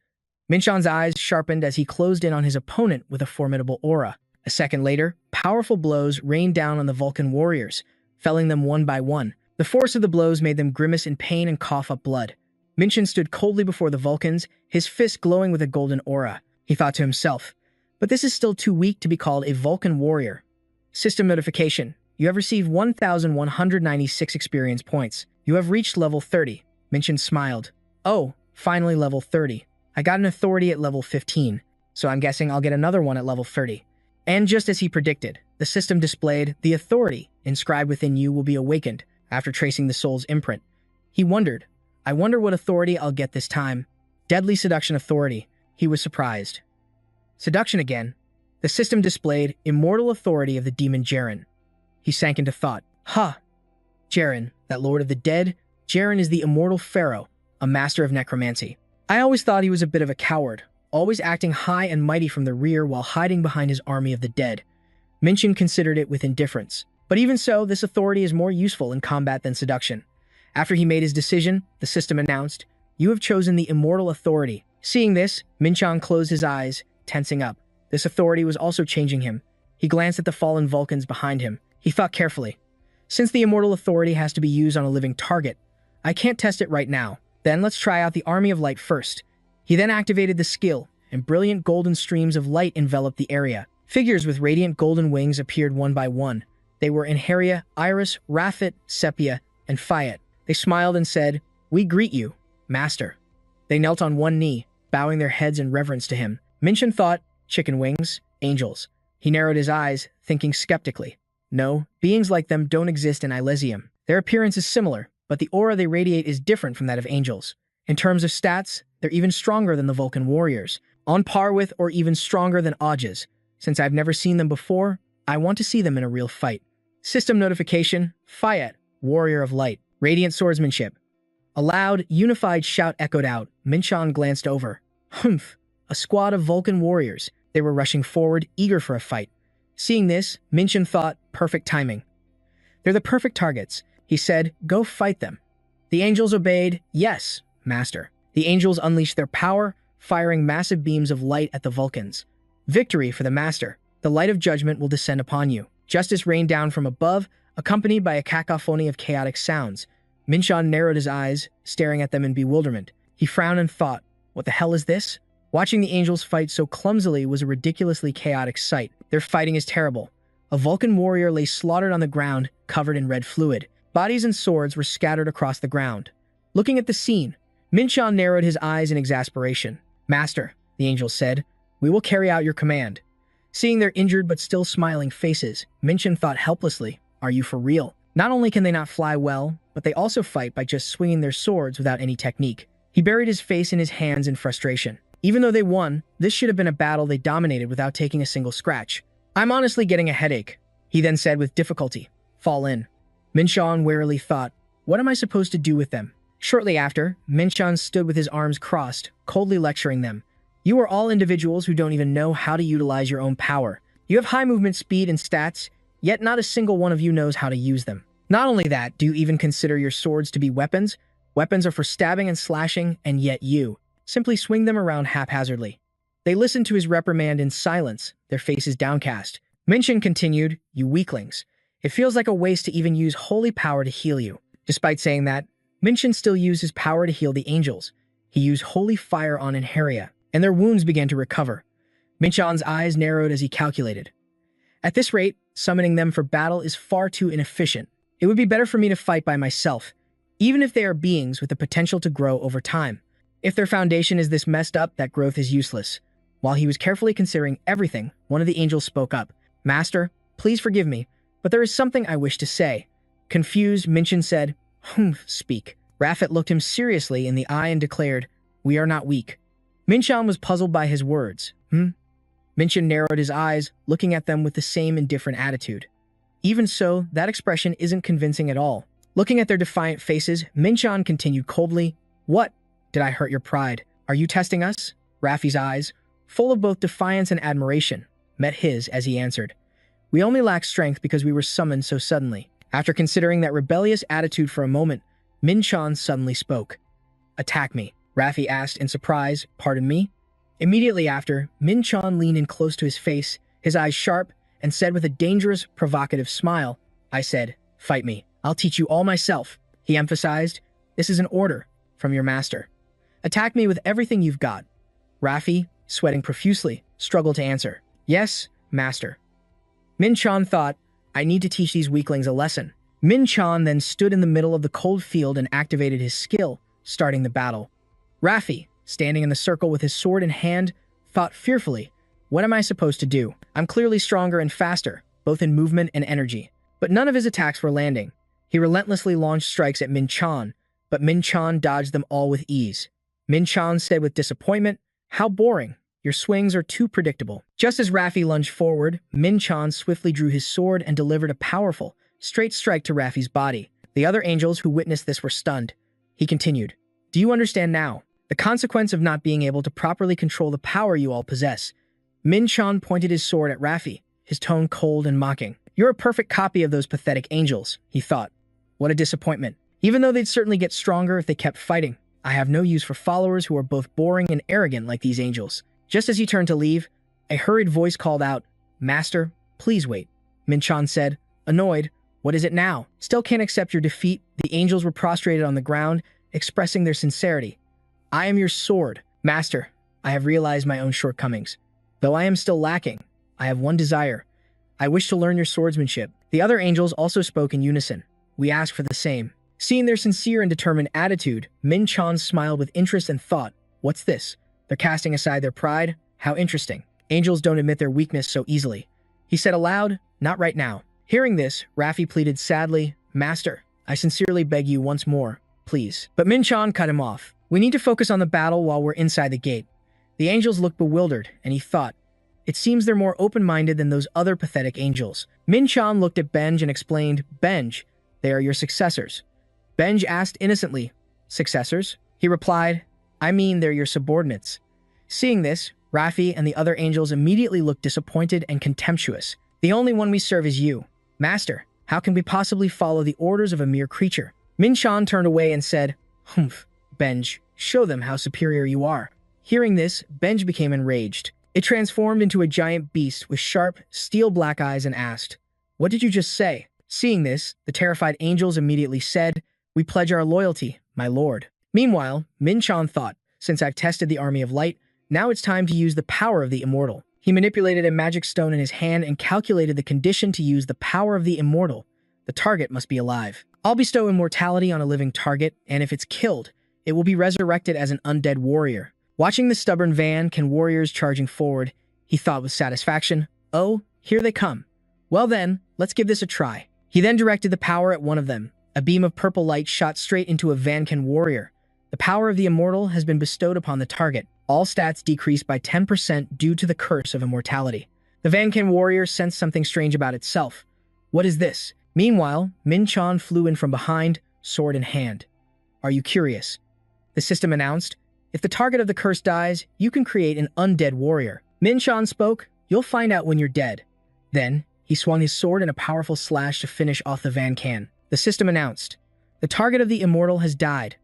Minchan's eyes sharpened as he closed in on his opponent with a formidable aura. A second later, powerful blows rained down on the Vulcan warriors, felling them one by one. The force of the blows made them grimace in pain and cough up blood. Minchin stood coldly before the Vulcans, his fist glowing with a golden aura. He thought to himself, "But this is still too weak to be called a Vulcan warrior." System notification. You have received 1,196 experience points. You have reached level 30. Minchin smiled. "Oh, finally level 30. I got an authority at level 15, so I'm guessing I'll get another one at level 30. And just as he predicted, the system displayed, "The authority inscribed within you will be awakened after tracing the soul's imprint." He wondered, "I wonder what authority I'll get this time." Deadly Seduction Authority. He was surprised. Seduction again? The system displayed immortal authority of the demon Jaren. He sank into thought. Jaren, that lord of the dead. Jaren is the immortal pharaoh, a master of necromancy. I always thought he was a bit of a coward, always acting high and mighty from the rear while hiding behind his army of the dead. Minchin considered it with indifference. But even so, this authority is more useful in combat than seduction. After he made his decision, the system announced, "You have chosen the immortal authority." Seeing this, Minchan closed his eyes, tensing up. This authority was also changing him. He glanced at the fallen Vulcans behind him. He thought carefully. Since the immortal authority has to be used on a living target, I can't test it right now. Then let's try out the Army of Light first. He then activated the skill, and brilliant golden streams of light enveloped the area. Figures with radiant golden wings appeared one by one. They were Inheria, Iris, Rafit, Sepia, and Fiat. They smiled and said, "We greet you, Master." They knelt on one knee, bowing their heads in reverence to him. Minchin thought, chicken wings, angels. He narrowed his eyes, thinking skeptically. No, beings like them don't exist in Elysium. Their appearance is similar, but the aura they radiate is different from that of angels. In terms of stats, they're even stronger than the Vulcan warriors, on par with or even stronger than Ajas. Since I've never seen them before, I want to see them in a real fight. System notification, Fiat, Warrior of Light, Radiant Swordsmanship. A loud, unified shout echoed out. Minchan glanced over. Humph, a squad of Vulcan warriors. They were rushing forward, eager for a fight. Seeing this, Minchan thought, perfect timing. They're the perfect targets. He said, "Go fight them." The angels obeyed. "Yes, Master." The angels unleashed their power, firing massive beams of light at the Vulcans. Victory for the Master. The light of judgment will descend upon you. Justice rained down from above, accompanied by a cacophony of chaotic sounds. Minchan narrowed his eyes, staring at them in bewilderment. He frowned and thought, what the hell is this? Watching the angels fight so clumsily was a ridiculously chaotic sight. Their fighting is terrible. A Vulcan warrior lay slaughtered on the ground, covered in red fluid. Bodies and swords were scattered across the ground. Looking at the scene, Minchan narrowed his eyes in exasperation. "Master," the angel said, "we will carry out your command." Seeing their injured but still smiling faces, Minchan thought helplessly, are you for real? Not only can they not fly well, but they also fight by just swinging their swords without any technique. He buried his face in his hands in frustration. Even though they won, this should have been a battle they dominated without taking a single scratch. "I'm honestly getting a headache," he then said with difficulty. "Fall in." Minchan warily thought, what am I supposed to do with them? Shortly after, Minchan stood with his arms crossed, coldly lecturing them. You are all individuals who don't even know how to utilize your own power. You have high movement speed and stats, yet not a single one of you knows how to use them. Not only that, do you even consider your swords to be weapons? Weapons are for stabbing and slashing, and yet you simply swing them around haphazardly. They listened to his reprimand in silence, their faces downcast. Minchan continued, you weaklings. It feels like a waste to even use holy power to heal you. Despite saying that, Minchan still used his power to heal the angels. He used holy fire on Inheria, and their wounds began to recover. Minchan's eyes narrowed as he calculated. At this rate, summoning them for battle is far too inefficient. It would be better for me to fight by myself, even if they are beings with the potential to grow over time. If their foundation is this messed up, that growth is useless. While he was carefully considering everything, one of the angels spoke up. Master, please forgive me, but there is something I wish to say. Confused, Minchan said, speak. Rafit looked him seriously in the eye and declared, we are not weak. Minchan was puzzled by his words. Minchan narrowed his eyes, looking at them with the same indifferent attitude. Even so, that expression isn't convincing at all. Looking at their defiant faces, Minchan continued coldly, what? Did I hurt your pride? Are you testing us? Rafi's eyes, full of both defiance and admiration, met his as he answered. We only lack strength because we were summoned so suddenly. After considering that rebellious attitude for a moment, Minchan suddenly spoke. Attack me, Rafi asked in surprise, pardon me? Immediately after, Minchan leaned in close to his face, his eyes sharp, and said with a dangerous, provocative smile, I said, fight me. I'll teach you all myself. He emphasized, this is an order from your master. Attack me with everything you've got. Rafi, sweating profusely, struggled to answer. Yes, master. Minchan thought, I need to teach these weaklings a lesson. Minchan then stood in the middle of the cold field and activated his skill, starting the battle. Rafi, standing in the circle with his sword in hand, thought fearfully, what am I supposed to do? I'm clearly stronger and faster, both in movement and energy. But none of his attacks were landing. He relentlessly launched strikes at Minchan, but Minchan dodged them all with ease. Minchan said with disappointment, how boring. Your swings are too predictable. Just as Raffi lunged forward, Min-chan swiftly drew his sword and delivered a powerful, straight strike to Raffi's body. The other angels who witnessed this were stunned. He continued, "Do you understand now? The consequence of not being able to properly control the power you all possess." Min-chan pointed his sword at Raffi, his tone cold and mocking. "You're a perfect copy of those pathetic angels," he thought. What a disappointment. Even though they'd certainly get stronger if they kept fighting, I have no use for followers who are both boring and arrogant like these angels. Just as he turned to leave, a hurried voice called out, "Master, please wait." Min-chan said, annoyed, "What is it now?" "Still can't accept your defeat." The angels were prostrated on the ground, expressing their sincerity. "I am your sword. Master, I have realized my own shortcomings. Though I am still lacking, I have one desire. I wish to learn your swordsmanship." The other angels also spoke in unison. "We ask for the same." Seeing their sincere and determined attitude, Min-chan smiled with interest and thought, "What's this? They're casting aside their pride? How interesting. Angels don't admit their weakness so easily." He said aloud, "Not right now." Hearing this, Raffi pleaded sadly, "Master, I sincerely beg you once more, please." But Min-chan cut him off. "We need to focus on the battle while we're inside the gate." The angels looked bewildered, and he thought, "It seems they're more open-minded than those other pathetic angels." Min-chan looked at Benj and explained, "Benj, they are your successors." Benj asked innocently, "Successors?" He replied, "I mean they're your subordinates." Seeing this, Raffi and the other angels immediately looked disappointed and contemptuous. "The only one we serve is you. Master, how can we possibly follow the orders of a mere creature?" Min-chan turned away and said, "Humph, Benj, show them how superior you are." Hearing this, Benj became enraged. It transformed into a giant beast with sharp, steel-black eyes and asked, "What did you just say?" Seeing this, the terrified angels immediately said, "We pledge our loyalty, my lord." Meanwhile, Min-chan thought, "Since I've tested the army of light, now it's time to use the power of the immortal." He manipulated a magic stone in his hand and calculated the condition to use the power of the immortal. The target must be alive. "I'll bestow immortality on a living target, and if it's killed, it will be resurrected as an undead warrior." Watching the stubborn Van-Ken warriors charging forward, he thought with satisfaction, "Oh, here they come. Well then, let's give this a try." He then directed the power at one of them. A beam of purple light shot straight into a Van-Ken warrior. The power of the immortal has been bestowed upon the target. All stats decreased by 10% due to the curse of immortality. The Van-Ken warrior sensed something strange about itself. "What is this?" Meanwhile, Min-chan flew in from behind, sword in hand. "Are you curious?" The system announced, "If the target of the curse dies, you can create an undead warrior." Min-chan spoke, "You'll find out when you're dead." Then, he swung his sword in a powerful slash to finish off the Van-Ken. The system announced, "The target of the immortal has died."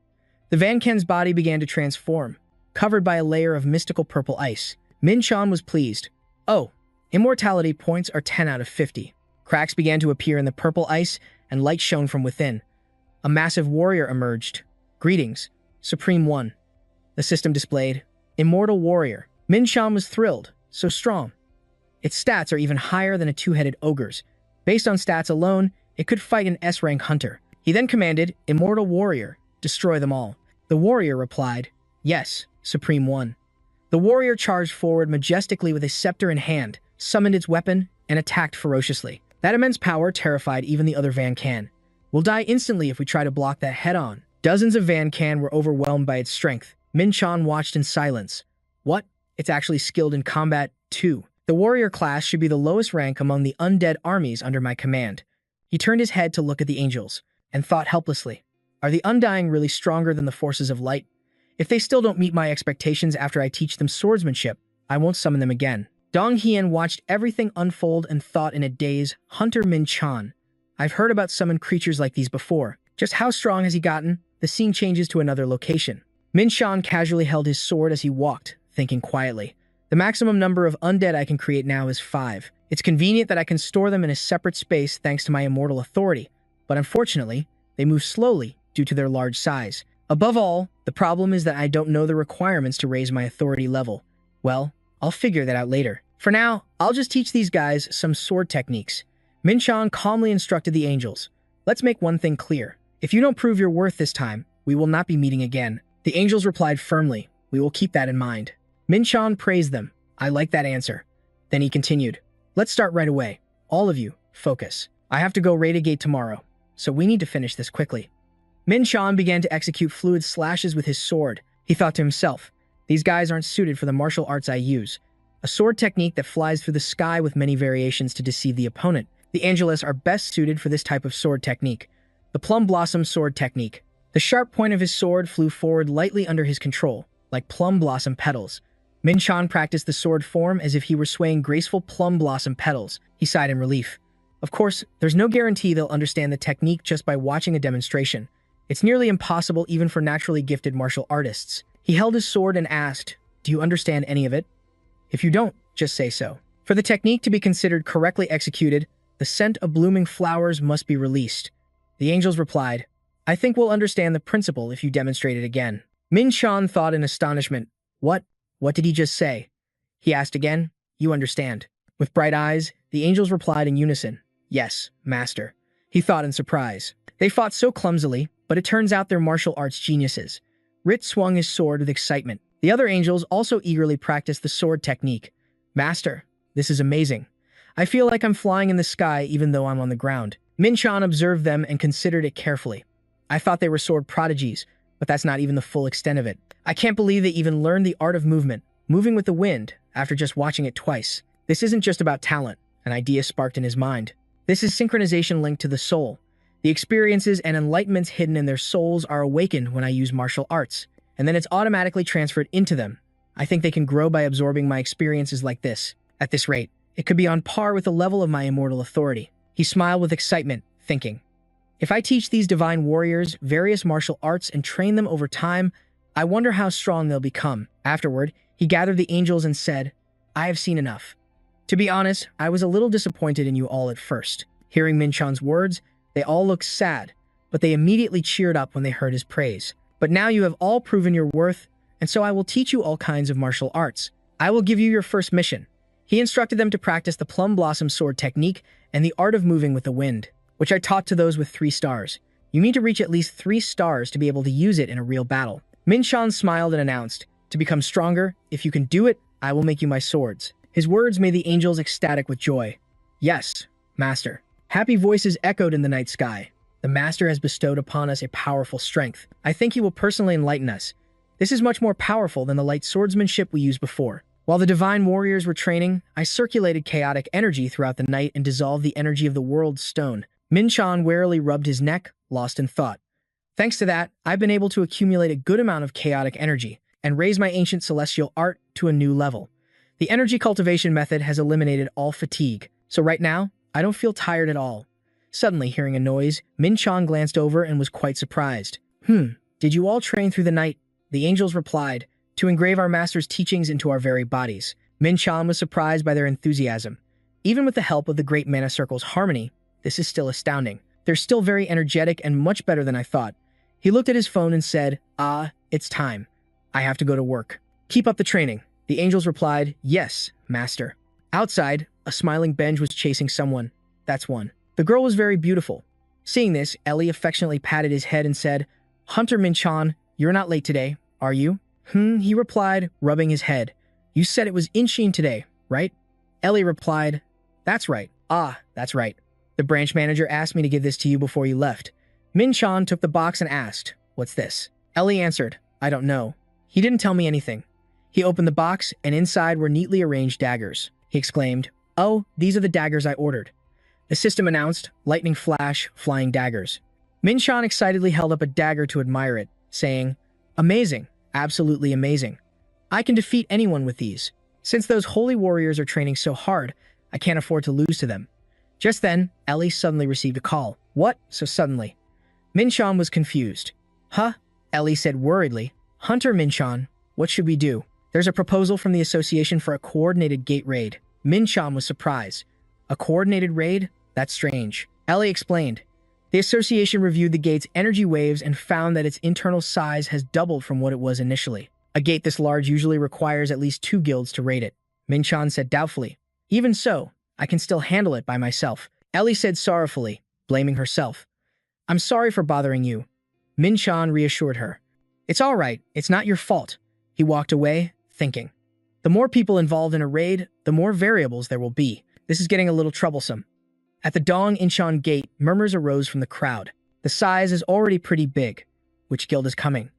The Van-Ken's body began to transform, covered by a layer of mystical purple ice. Min-chan was pleased. "Oh, immortality points are 10 out of 50. Cracks began to appear in the purple ice, and light shone from within. A massive warrior emerged. "Greetings, Supreme One." The system displayed, "Immortal Warrior." Min-chan was thrilled. So strong. Its stats are even higher than a two-headed ogre's. Based on stats alone, it could fight an S-rank hunter. He then commanded, "Immortal Warrior, destroy them all." The warrior replied, "Yes, Supreme One." The warrior charged forward majestically with a scepter in hand, summoned its weapon, and attacked ferociously. That immense power terrified even the other Van-Ken. "We'll die instantly if we try to block that head-on." Dozens of Van-Ken were overwhelmed by its strength. Min-chan watched in silence. "What? It's actually skilled in combat, too. The warrior class should be the lowest rank among the undead armies under my command." He turned his head to look at the angels, and thought helplessly, "Are the Undying really stronger than the forces of light? If they still don't meet my expectations after I teach them swordsmanship, I won't summon them again." Dong Hien watched everything unfold and thought in a daze, "Hunter Min-chan. I've heard about summoned creatures like these before. Just how strong has he gotten?" The scene changes to another location. Min-chan casually held his sword as he walked, thinking quietly. "The maximum number of undead I can create now is 5. It's convenient that I can store them in a separate space thanks to my immortal authority, but unfortunately, they move slowly due to their large size. Above all, the problem is that I don't know the requirements to raise my authority level. Well, I'll figure that out later. For now, I'll just teach these guys some sword techniques." Min-chan calmly instructed the angels. "Let's make one thing clear. If you don't prove your worth this time, we will not be meeting again." The angels replied firmly, "We will keep that in mind." Min-chan praised them. "I like that answer." Then he continued, "Let's start right away. All of you, focus. I have to go raid a gate tomorrow, so we need to finish this quickly." Min-chan began to execute fluid slashes with his sword. He thought to himself, These guys aren't suited for the martial arts I use. A sword technique that flies through the sky with many variations to deceive the opponent. The Angelus are best suited for this type of sword technique. The Plum Blossom Sword Technique. The sharp point of his sword flew forward lightly under his control, like plum blossom petals. Min-chan practiced the sword form as if he were swaying graceful plum blossom petals. He sighed in relief. Of course, there's no guarantee they'll understand the technique just by watching a demonstration. It's nearly impossible even for naturally gifted martial artists. He held his sword and asked, "Do you understand any of it? If you don't, just say so." For the technique to be considered correctly executed, the scent of blooming flowers must be released. The angels replied, "I think we'll understand the principle if you demonstrate it again." Min-chan thought in astonishment. What? What did he just say? He asked again, "You understand?" With bright eyes, the angels replied in unison, "Yes, master." He thought in surprise. They fought so clumsily, but it turns out they're martial arts geniuses. Rit swung his sword with excitement. The other angels also eagerly practiced the sword technique. "Master, this is amazing. I feel like I'm flying in the sky even though I'm on the ground." Min-chan observed them and considered it carefully. "I thought they were sword prodigies, but that's not even the full extent of it. I can't believe they even learned the art of movement, moving with the wind, after just watching it twice. This isn't just about talent," an idea sparked in his mind. "This is synchronization linked to the soul. The experiences and enlightenments hidden in their souls are awakened when I use martial arts, and then it's automatically transferred into them. I think they can grow by absorbing my experiences like this. At this rate, it could be on par with the level of my immortal authority." He smiled with excitement, thinking, "If I teach these divine warriors various martial arts and train them over time, I wonder how strong they'll become." Afterward, he gathered the angels and said, "I have seen enough. To be honest, I was a little disappointed in you all at first." Hearing Min-chan's words, they all looked sad, but they immediately cheered up when they heard his praise. "But now you have all proven your worth, and so I will teach you all kinds of martial arts. I will give you your first mission." He instructed them to practice the Plum Blossom Sword Technique and the art of moving with the wind, which I taught to those with 3 stars. You need to reach at least 3 stars to be able to use it in a real battle. Min-chan smiled and announced, "To become stronger, if you can do it, I will make you my swords." His words made the angels ecstatic with joy. "Yes, master." Happy voices echoed in the night sky. "The master has bestowed upon us a powerful strength. I think he will personally enlighten us. This is much more powerful than the light swordsmanship we used before." While the divine warriors were training, I circulated chaotic energy throughout the night and dissolved the energy of the world's stone. Min-chan warily rubbed his neck, lost in thought. "Thanks to that, I've been able to accumulate a good amount of chaotic energy and raise my ancient celestial art to a new level. The energy cultivation method has eliminated all fatigue, so right now, I don't feel tired at all." Suddenly, hearing a noise, Min-chan glanced over and was quite surprised. Did you all train through the night?" The angels replied, "To engrave our master's teachings into our very bodies." Min-chan was surprised by their enthusiasm. Even with the help of the Great Mana Circle's harmony, this is still astounding. They're still very energetic and much better than I thought. He looked at his phone and said, It's time. I have to go to work. Keep up the training." The angels replied, "Yes, master." Outside, a smiling Benj was chasing someone. That's one. The girl was very beautiful. Seeing this, Ellie affectionately patted his head and said, "Hunter Min-chan, you're not late today, are you?" He replied, rubbing his head. "You said it was Inshin today, right?" Ellie replied, "That's right." That's right. The branch manager asked me to give this to you before you left." Min-chan took the box and asked, "What's this?" Ellie answered, "I don't know. He didn't tell me anything." He opened the box, and inside were neatly arranged daggers. He exclaimed, "Oh, these are the daggers I ordered." The system announced, "Lightning flash, flying daggers." Min-chan excitedly held up a dagger to admire it, saying, "Amazing. Absolutely amazing. I can defeat anyone with these. Since those holy warriors are training so hard, I can't afford to lose to them." Just then, Ellie suddenly received a call. "What? So suddenly?" Min-chan was confused. "Huh?" Ellie said worriedly. "Hunter Min-chan, what should we do?" "There's a proposal from the association for a coordinated gate raid." Min-chan was surprised. "A coordinated raid? That's strange." Ellie explained. The association reviewed the gate's energy waves and found that its internal size has doubled from what it was initially. A gate this large usually requires at least 2 guilds to raid it. Min-chan said doubtfully. "Even so, I can still handle it by myself." Ellie said sorrowfully, blaming herself. "I'm sorry for bothering you." Min-chan reassured her. "It's all right, it's not your fault." He walked away, thinking. The more people involved in a raid, the more variables there will be. This is getting a little troublesome. At the Dong Incheon gate, murmurs arose from the crowd. "The size is already pretty big. Which guild is coming?"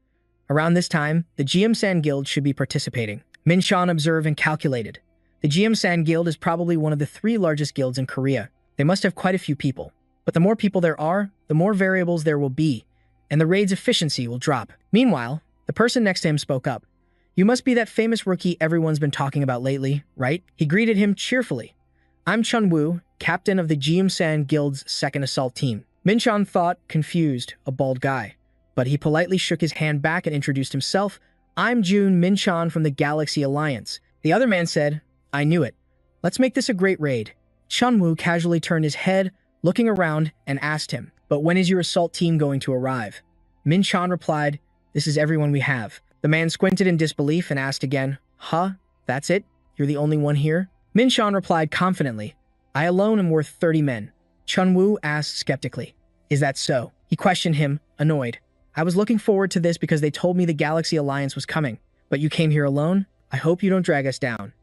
Around this time, the GM-san Guild should be participating. Min-chan observed and calculated. The GM-san Guild is probably one of the 3 largest guilds in Korea. They must have quite a few people. But the more people there are, the more variables there will be, and the raid's efficiency will drop. Meanwhile, the person next to him spoke up. You must be that famous rookie everyone's been talking about lately, right? He greeted him cheerfully. I'm Chun-woo, captain of the GM-san Guild's second assault team. Min-chan thought, confused, a bald guy. But he politely shook his hand back and introduced himself. I'm Jun Min-chan from the Galaxy Alliance. The other man said, I knew it. Let's make this a great raid. Chun-woo casually turned his head, looking around, and asked him, but when is your assault team going to arrive? Min-chan replied, this is everyone we have. The man squinted in disbelief and asked again, huh? That's it? You're the only one here? Min-chan replied confidently, I alone am worth 30 men. Chun-woo asked skeptically, is that so? He questioned him, annoyed. I was looking forward to this because they told me the Galaxy Alliance was coming, but you came here alone? I hope you don't drag us down.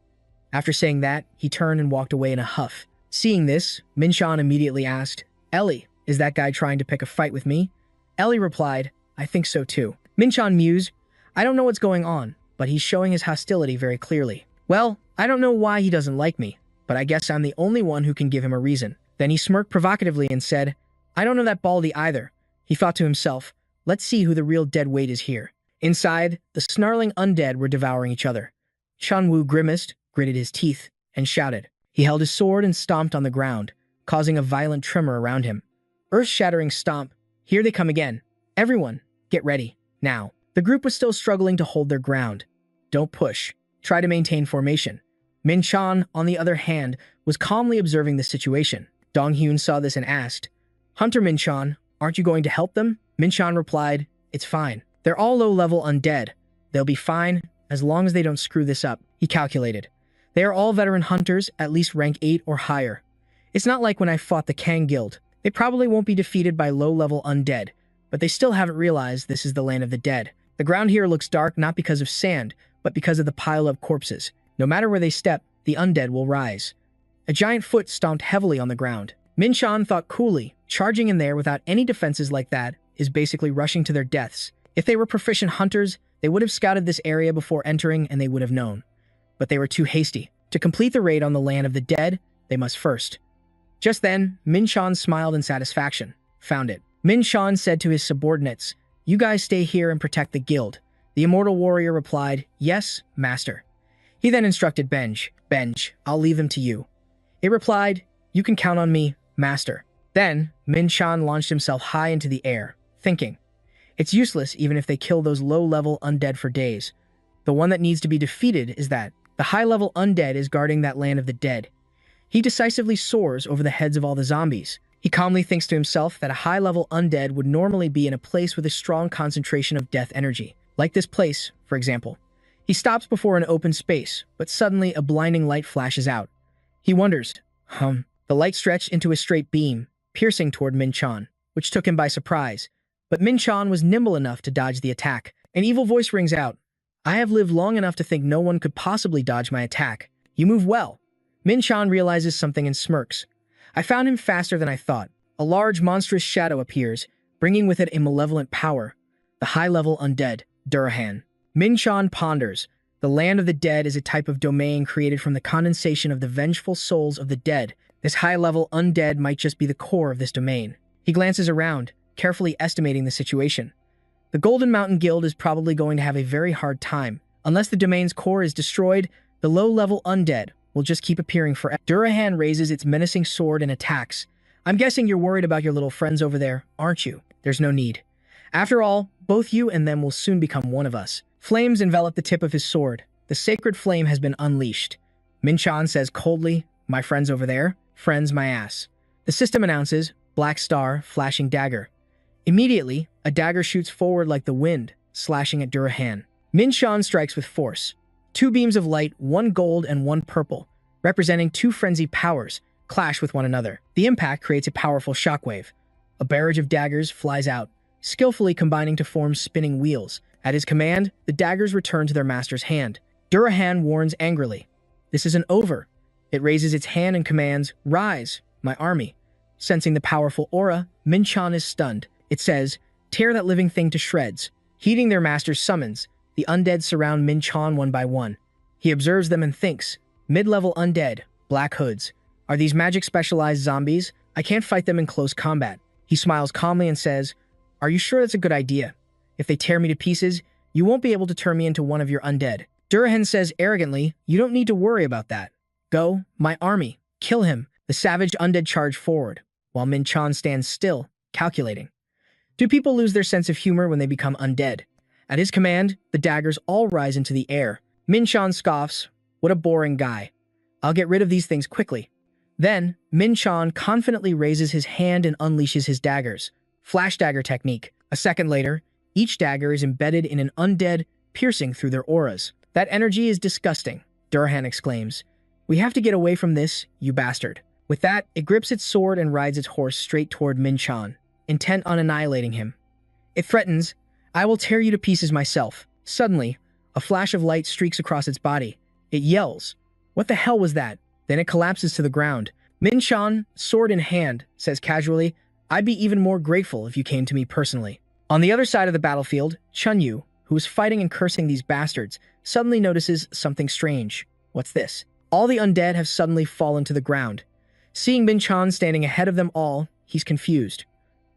After saying that, he turned and walked away in a huff. Seeing this, Min-chan immediately asked, Ellie, is that guy trying to pick a fight with me? Ellie replied, I think so too. Min-chan mused, I don't know what's going on, but he's showing his hostility very clearly. Well, I don't know why he doesn't like me, but I guess I'm the only one who can give him a reason. Then he smirked provocatively and said, I don't know that baldy either. He thought to himself, let's see who the real dead weight is here. Inside, the snarling undead were devouring each other. Chun-woo grimaced, gritted his teeth, and shouted. He held his sword and stomped on the ground, causing a violent tremor around him. Earth-shattering stomp. Here they come again. Everyone, get ready, now. The group was still struggling to hold their ground. Don't push. Try to maintain formation. Min-chan, on the other hand, was calmly observing the situation. Dong-hyun saw this and asked, Hunter Min-chan, aren't you going to help them? Min-chan replied, it's fine. They're all low-level undead. They'll be fine, as long as they don't screw this up, he calculated. They are all veteran hunters, at least rank 8 or higher. It's not like when I fought the Kang Guild. They probably won't be defeated by low-level undead, but they still haven't realized this is the land of the dead. The ground here looks dark not because of sand, but because of the pile of corpses. No matter where they step, the undead will rise. A giant foot stomped heavily on the ground. Min-chan thought coolly, charging in there without any defenses like that is basically rushing to their deaths. If they were proficient hunters, they would have scouted this area before entering and they would have known. But they were too hasty. To complete the raid on the land of the dead, they must first. Just then, Min-chan smiled in satisfaction. Found it. Min-chan said to his subordinates, you guys stay here and protect the guild. The immortal warrior replied, yes, master. He then instructed Benj, I'll leave them to you. It replied, you can count on me, master. Then, Min-chan launched himself high into the air, thinking, it's useless even if they kill those low-level undead for days. The one that needs to be defeated is that the high-level undead is guarding that land of the dead. He decisively soars over the heads of all the zombies. He calmly thinks to himself that a high-level undead would normally be in a place with a strong concentration of death energy, like this place, for example. He stops before an open space, but suddenly a blinding light flashes out. He wonders, the light stretched into a straight beam, piercing toward Min-chan, which took him by surprise. But Min-chan was nimble enough to dodge the attack. An evil voice rings out, I have lived long enough to think no one could possibly dodge my attack. You move well. Min-chan realizes something and smirks. I found him faster than I thought. A large, monstrous shadow appears, bringing with it a malevolent power. The high-level undead, Durahan. Min-chan ponders. The land of the dead is a type of domain created from the condensation of the vengeful souls of the dead. This high-level undead might just be the core of this domain. He glances around, carefully estimating the situation. The Golden Mountain Guild is probably going to have a very hard time. Unless the domain's core is destroyed, the low-level undead will just keep appearing forever. Durahan raises its menacing sword and attacks. I'm guessing you're worried about your little friends over there, aren't you? There's no need. After all, both you and them will soon become one of us. Flames envelop the tip of his sword. The sacred flame has been unleashed. Min-chan says coldly, my friends over there? Friends my ass. The system announces, black star, flashing dagger. Immediately, a dagger shoots forward like the wind, slashing at Durahan. Min-chan strikes with force. 2 beams of light, one gold and one purple, representing 2 frenzied powers, clash with one another. The impact creates a powerful shockwave. A barrage of daggers flies out, skillfully combining to form spinning wheels. At his command, the daggers return to their master's hand. Durahan warns angrily. This isn't over. It raises its hand and commands, rise, my army. Sensing the powerful aura, Min-chan is stunned. It says, tear that living thing to shreds. Heeding their master's summons, the undead surround Min Chan one by one. He observes them and thinks, mid-level undead, black hoods. Are these magic-specialized zombies? I can't fight them in close combat. He smiles calmly and says, are you sure that's a good idea? If they tear me to pieces, you won't be able to turn me into one of your undead. Durahan says arrogantly, you don't need to worry about that. Go, my army, kill him. The savage undead charge forward, while Min Chan stands still, calculating. Do people lose their sense of humor when they become undead? At his command, the daggers all rise into the air. Min Chan scoffs, what a boring guy. I'll get rid of these things quickly. Then, Min Chan confidently raises his hand and unleashes his daggers. Flash dagger technique. A second later, each dagger is embedded in an undead, piercing through their auras. That energy is disgusting, Durahan exclaims. We have to get away from this, you bastard. With that, it grips its sword and rides its horse straight toward Min Chan, intent on annihilating him. It threatens, I will tear you to pieces myself. Suddenly, a flash of light streaks across its body. It yells, what the hell was that? Then it collapses to the ground. Min Chan, sword in hand, says casually, I'd be even more grateful if you came to me personally. On the other side of the battlefield, Chun Yu, who is fighting and cursing these bastards, suddenly notices something strange. What's this? All the undead have suddenly fallen to the ground. Seeing Min Chan standing ahead of them all, he's confused.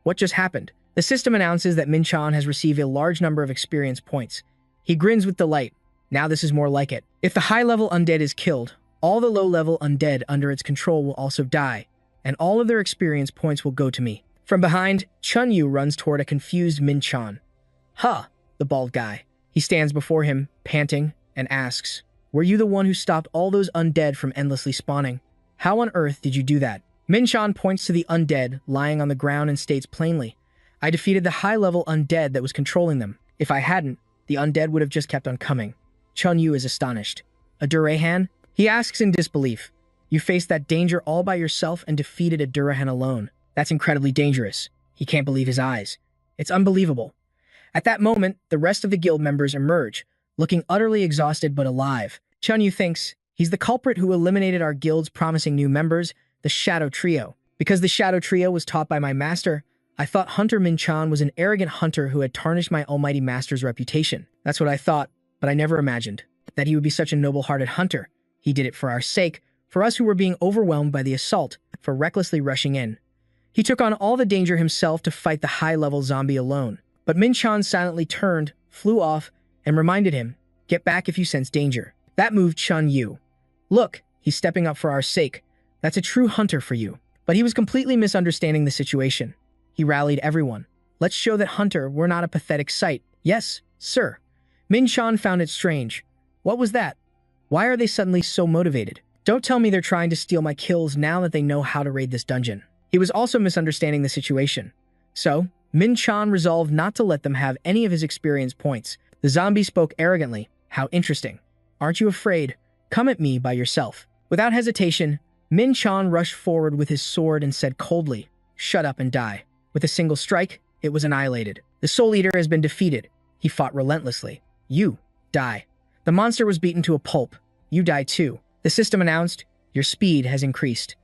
What just happened? The system announces that Min Chan has received a large number of experience points. He grins with delight. Now this is more like it. If the high-level undead is killed, all the low-level undead under its control will also die, and all of their experience points will go to me. From behind, Chun Yu runs toward a confused Min Chan. Huh, the bald guy. He stands before him, panting, and asks, were you the one who stopped all those undead from endlessly spawning? How on earth did you do that? Min Chan points to the undead lying on the ground and states plainly, I defeated the high-level undead that was controlling them. If I hadn't, the undead would have just kept on coming. Chun Yu is astonished. A Durahan? He asks in disbelief. You faced that danger all by yourself and defeated a Durahan alone. That's incredibly dangerous. He can't believe his eyes. It's unbelievable. At that moment, the rest of the guild members emerge, looking utterly exhausted but alive. Chun Yu thinks, he's the culprit who eliminated our guild's promising new members, the Shadow Trio. Because the Shadow Trio was taught by my master, I thought Hunter Min Chan was an arrogant hunter who had tarnished my almighty master's reputation. That's what I thought, but I never imagined that he would be such a noble-hearted hunter. He did it for our sake, for us who were being overwhelmed by the assault, for recklessly rushing in. He took on all the danger himself to fight the high-level zombie alone. But Min Chan silently turned, flew off, and reminded him, get back if you sense danger. That moved Chun Yu. Look, he's stepping up for our sake. That's a true hunter for you. But he was completely misunderstanding the situation. He rallied everyone. Let's show that hunter we're not a pathetic sight. Yes, sir. Min Chan found it strange. What was that? Why are they suddenly so motivated? Don't tell me they're trying to steal my kills now that they know how to raid this dungeon. He was also misunderstanding the situation. So, Min Chan resolved not to let them have any of his experience points. The zombie spoke arrogantly. How interesting. Aren't you afraid? Come at me by yourself. Without hesitation, Min Chan rushed forward with his sword and said coldly, shut up and die. With a single strike, it was annihilated. The Soul Eater has been defeated. He fought relentlessly. You, die. The monster was beaten to a pulp. You die too. The system announced, your speed has increased.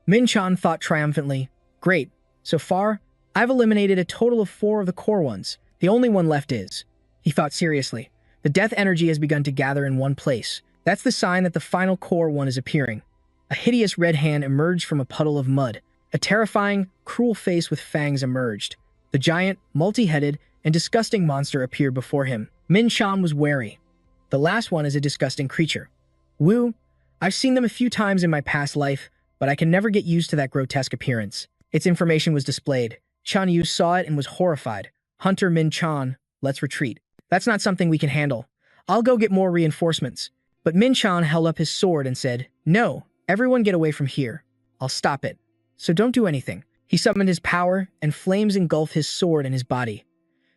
Min Chan thought triumphantly, great. So far, I've eliminated a total of 4 of the core ones. The only one left is. He thought seriously. The death energy has begun to gather in one place. That's the sign that the final core one is appearing. A hideous red hand emerged from a puddle of mud. A terrifying, cruel face with fangs emerged. The giant, multi-headed, and disgusting monster appeared before him. Min Chan was wary. The last one is a disgusting creature. Woo, I've seen them a few times in my past life, but I can never get used to that grotesque appearance. Its information was displayed. Chun Yu saw it and was horrified. Hunter Min Chan, let's retreat. That's not something we can handle. I'll go get more reinforcements. But Min Chan held up his sword and said, no, everyone get away from here. I'll stop it. So don't do anything. He summoned his power, and flames engulfed his sword and his body.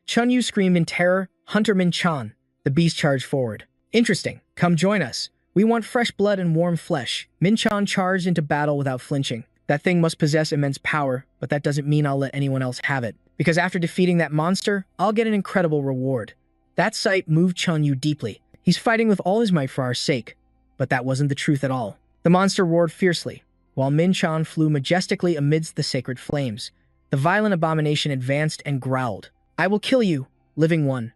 Chun Yu screamed in terror, Hunter Min Chan. The beast charged forward. Interesting. Come join us. We want fresh blood and warm flesh. Min Chan charged into battle without flinching. That thing must possess immense power, but that doesn't mean I'll let anyone else have it. Because after defeating that monster, I'll get an incredible reward. That sight moved Chun Yu deeply. He's fighting with all his might for our sake. But that wasn't the truth at all. The monster roared fiercely, while Min Chan flew majestically amidst the sacred flames. The violent abomination advanced and growled. I will kill you, living one.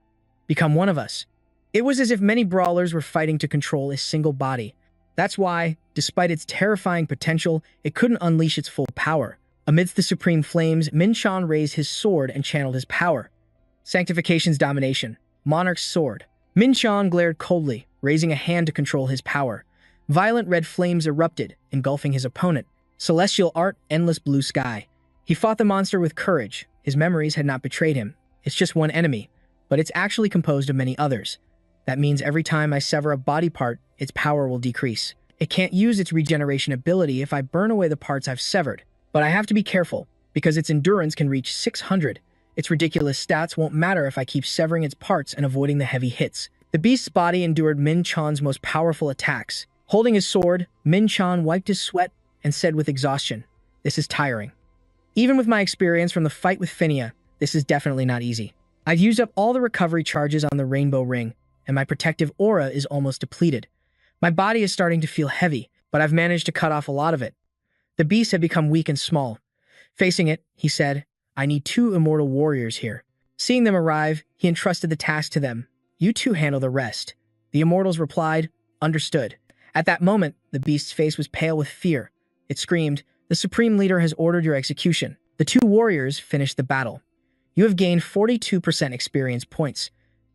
become one of us. It was as if many brawlers were fighting to control a single body. That's why, despite its terrifying potential, it couldn't unleash its full power. Amidst the supreme flames, Min Chan raised his sword and channeled his power. Sanctification's domination. Monarch's sword. Min Chan glared coldly, raising a hand to control his power. Violent red flames erupted, engulfing his opponent. Celestial art, endless blue sky. He fought the monster with courage. His memories had not betrayed him. It's just one enemy, but it's actually composed of many others. That means every time I sever a body part, its power will decrease. It can't use its regeneration ability if I burn away the parts I've severed. But I have to be careful, because its endurance can reach 600. Its ridiculous stats won't matter if I keep severing its parts and avoiding the heavy hits. The beast's body endured Min Chan's most powerful attacks. Holding his sword, Min Chan wiped his sweat and said with exhaustion, "This is tiring. Even with my experience from the fight with Phinia, this is definitely not easy. I've used up all the recovery charges on the rainbow ring, and my protective aura is almost depleted. My body is starting to feel heavy, but I've managed to cut off a lot of it." The beast had become weak and small. Facing it, he said, "I need 2 immortal warriors here." Seeing them arrive, he entrusted the task to them. "You two handle the rest." The immortals replied, "Understood." At that moment, the beast's face was pale with fear. It screamed, "The Supreme Leader has ordered your execution." The 2 warriors finished the battle. "You have gained 42% experience points."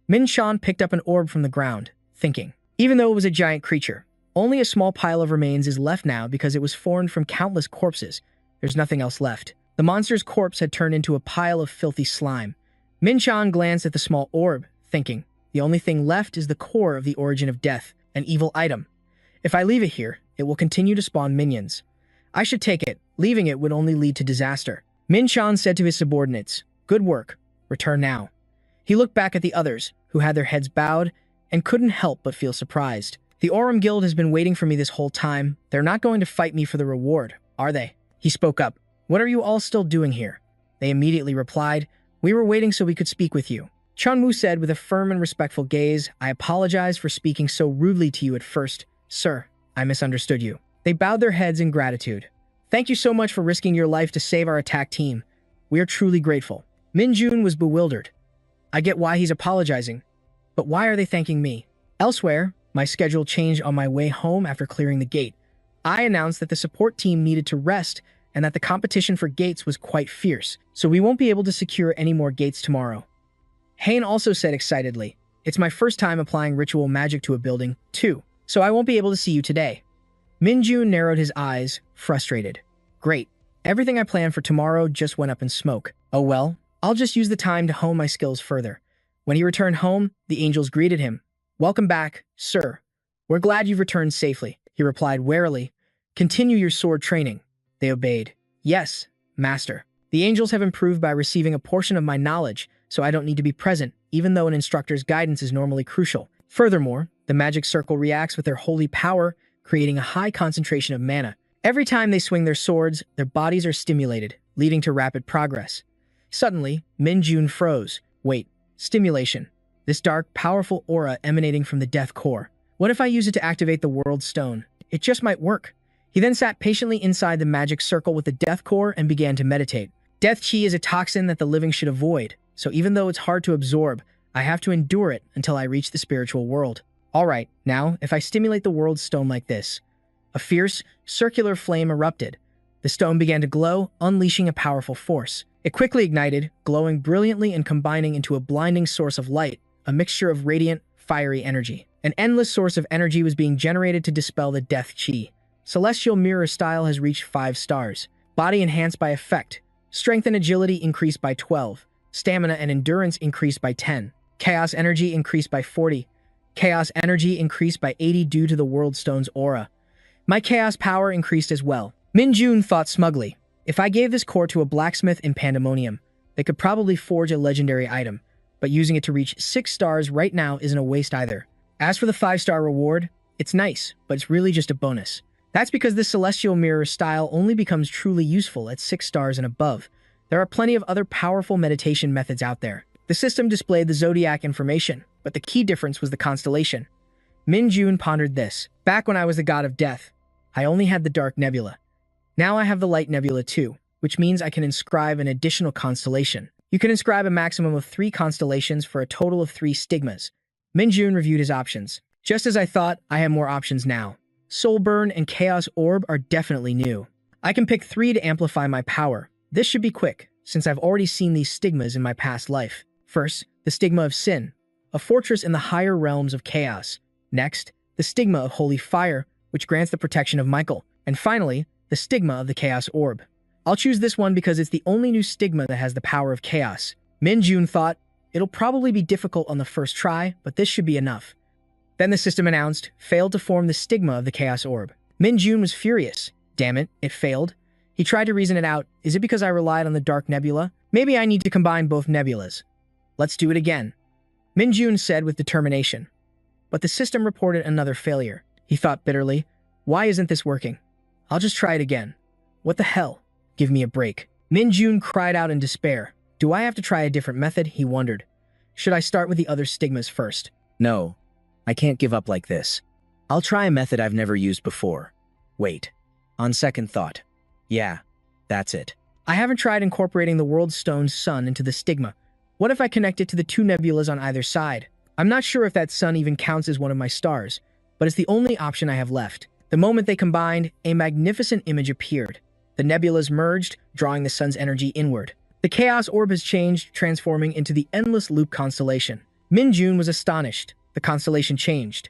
Min Chan picked up an orb from the ground, thinking. Even though it was a giant creature, only a small pile of remains is left now because it was formed from countless corpses. There's nothing else left. The monster's corpse had turned into a pile of filthy slime. Min Chan glanced at the small orb, thinking, the only thing left is the core of the origin of death, an evil item. If I leave it here, it will continue to spawn minions. I should take it. Leaving it would only lead to disaster. Min Chan said to his subordinates, "Good work. Return now." He looked back at the others, who had their heads bowed, and couldn't help but feel surprised. "The Aurum Guild has been waiting for me this whole time. They're not going to fight me for the reward, are they?" He spoke up. "What are you all still doing here?" They immediately replied, "We were waiting so we could speak with you." Chunmu said with a firm and respectful gaze, "I apologize for speaking so rudely to you at first. Sir, I misunderstood you." They bowed their heads in gratitude. "Thank you so much for risking your life to save our attack team. We are truly grateful." Min Jun was bewildered. "I get why he's apologizing, but why are they thanking me?" Elsewhere, my schedule changed on my way home after clearing the gate. I announced that the support team needed to rest and that the competition for gates was quite fierce, so we won't be able to secure any more gates tomorrow. Hain also said excitedly, "It's my first time applying ritual magic to a building, too, so I won't be able to see you today." Min Jun narrowed his eyes, frustrated. "Great. Everything I planned for tomorrow just went up in smoke. Oh well, I'll just use the time to hone my skills further." When he returned home, the angels greeted him. "Welcome back, sir. We're glad you've returned safely," he replied warily. "Continue your sword training." They obeyed. "Yes, master. The angels have improved by receiving a portion of my knowledge, so I don't need to be present, even though an instructor's guidance is normally crucial. Furthermore, the magic circle reacts with their holy power, creating a high concentration of mana. Every time they swing their swords, their bodies are stimulated, leading to rapid progress." Suddenly, Min Jun froze. "Wait, stimulation. This dark, powerful aura emanating from the death core. What if I use it to activate the world stone? It just might work." He then sat patiently inside the magic circle with the death core and began to meditate. Death chi is a toxin that the living should avoid, so even though it's hard to absorb, I have to endure it until I reach the spiritual world. Alright, now, if I stimulate the world stone like this. A fierce, circular flame erupted. The stone began to glow, unleashing a powerful force. It quickly ignited, glowing brilliantly and combining into a blinding source of light, a mixture of radiant, fiery energy. An endless source of energy was being generated to dispel the death chi. Celestial Mirror style has reached 5 stars. Body enhanced by effect. Strength and agility increased by 12. Stamina and endurance increased by 10. Chaos energy increased by 40. Chaos energy increased by 80 due to the World Stone's aura. My chaos power increased as well. Min Jun thought smugly, if I gave this core to a blacksmith in Pandemonium, they could probably forge a legendary item, but using it to reach 6 stars right now isn't a waste either. As for the 5-star reward, it's nice, but it's really just a bonus. That's because this Celestial Mirror style only becomes truly useful at 6 stars and above. There are plenty of other powerful meditation methods out there. The system displayed the zodiac information, but the key difference was the constellation. Min Jun pondered this. Back when I was the god of death, I only had the dark nebula. Now I have the light nebula too, which means I can inscribe an additional constellation. You can inscribe a maximum of 3 constellations for a total of 3 stigmas. Minjun reviewed his options. Just as I thought, I have more options now. Soulburn and Chaos Orb are definitely new. I can pick 3 to amplify my power. This should be quick, since I've already seen these stigmas in my past life. First, the Stigma of Sin, a fortress in the higher realms of chaos. Next, the Stigma of Holy Fire, which grants the protection of Michael. And finally, the Stigma of the Chaos Orb. I'll choose this one because it's the only new stigma that has the power of chaos. Minjun thought, it'll probably be difficult on the first try, but this should be enough. Then the system announced, failed to form the Stigma of the Chaos Orb. Minjun was furious. Damn it, it failed. He tried to reason it out. Is it because I relied on the Dark Nebula? Maybe I need to combine both nebulas. Let's do it again. Minjun said with determination. But the system reported another failure. He thought bitterly, why isn't this working? I'll just try it again. What the hell? Give me a break. Minjun cried out in despair. Do I have to try a different method? He wondered. Should I start with the other stigmas first? No, I can't give up like this. I'll try a method I've never used before. Wait. On second thought. Yeah, that's it. I haven't tried incorporating the World Stone's sun into the stigma. What if I connect it to the 2 nebulas on either side? I'm not sure if that sun even counts as one of my stars, but it's the only option I have left. The moment they combined, a magnificent image appeared. The nebulas merged, drawing the sun's energy inward. The Chaos Orb has changed, transforming into the Endless Loop constellation. Minjun was astonished. The constellation changed.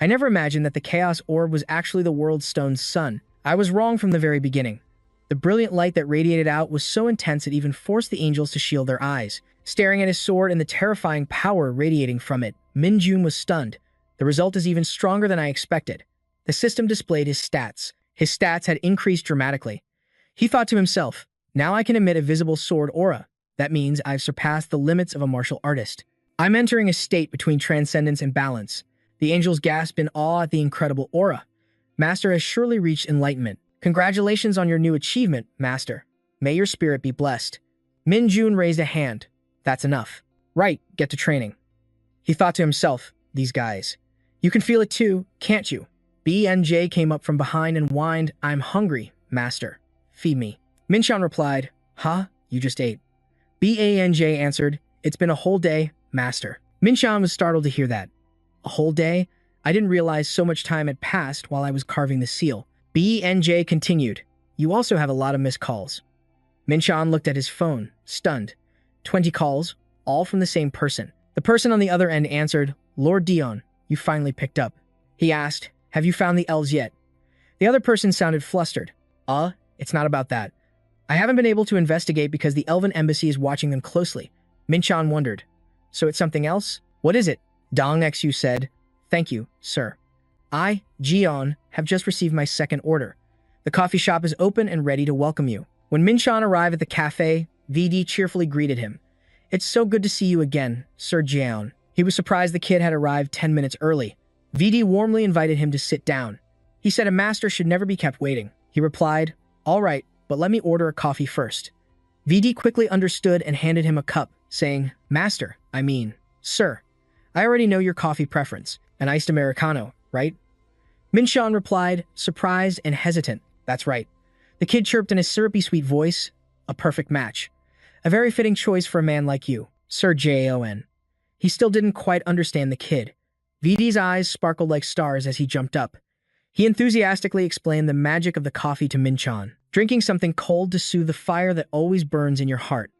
I never imagined that the Chaos Orb was actually the World Stone's sun. I was wrong from the very beginning. The brilliant light that radiated out was so intense it even forced the angels to shield their eyes. Staring at his sword and the terrifying power radiating from it, Minjun was stunned. The result is even stronger than I expected. The system displayed his stats. His stats had increased dramatically. He thought to himself, now I can emit a visible sword aura. That means I've surpassed the limits of a martial artist. I'm entering a state between transcendence and balance. The angels gasped in awe at the incredible aura. Master has surely reached enlightenment. Congratulations on your new achievement, Master. May your spirit be blessed. Minjun raised a hand. That's enough. Right, get to training. He thought to himself, these guys. You can feel it too, can't you? BNJ came up from behind and whined, I'm hungry, Master. Feed me. Minshan replied, huh? You just ate. BANJ answered, it's been a whole day, Master. Minshan was startled to hear that. A whole day? I didn't realize so much time had passed while I was carving the seal. BNJ continued, you also have a lot of missed calls. Minshan looked at his phone, stunned. 20 calls, all from the same person. The person on the other end answered, Lord Dion, you finally picked up. He asked, have you found the elves yet? The other person sounded flustered. It's not about that. I haven't been able to investigate because the Elven Embassy is watching them closely. Minshan wondered. So it's something else? What is it? Dong Xu said, thank you, sir. I, Jion, have just received my second order. The coffee shop is open and ready to welcome you. When Minshan arrived at the cafe, VD cheerfully greeted him. It's so good to see you again, Sir Jion. He was surprised the kid had arrived 10 minutes early. VD warmly invited him to sit down. He said a master should never be kept waiting. He replied, all right, but let me order a coffee first. VD quickly understood and handed him a cup, saying, Master, Sir, I already know your coffee preference, an iced Americano, right? Minshan replied, surprised and hesitant. That's right. The kid chirped in a syrupy sweet voice, a perfect match. A very fitting choice for a man like you, Sir Jon. He still didn't quite understand the kid. VD's eyes sparkled like stars as he jumped up. He enthusiastically explained the magic of the coffee to Minshan, drinking something cold to soothe the fire that always burns in your heart.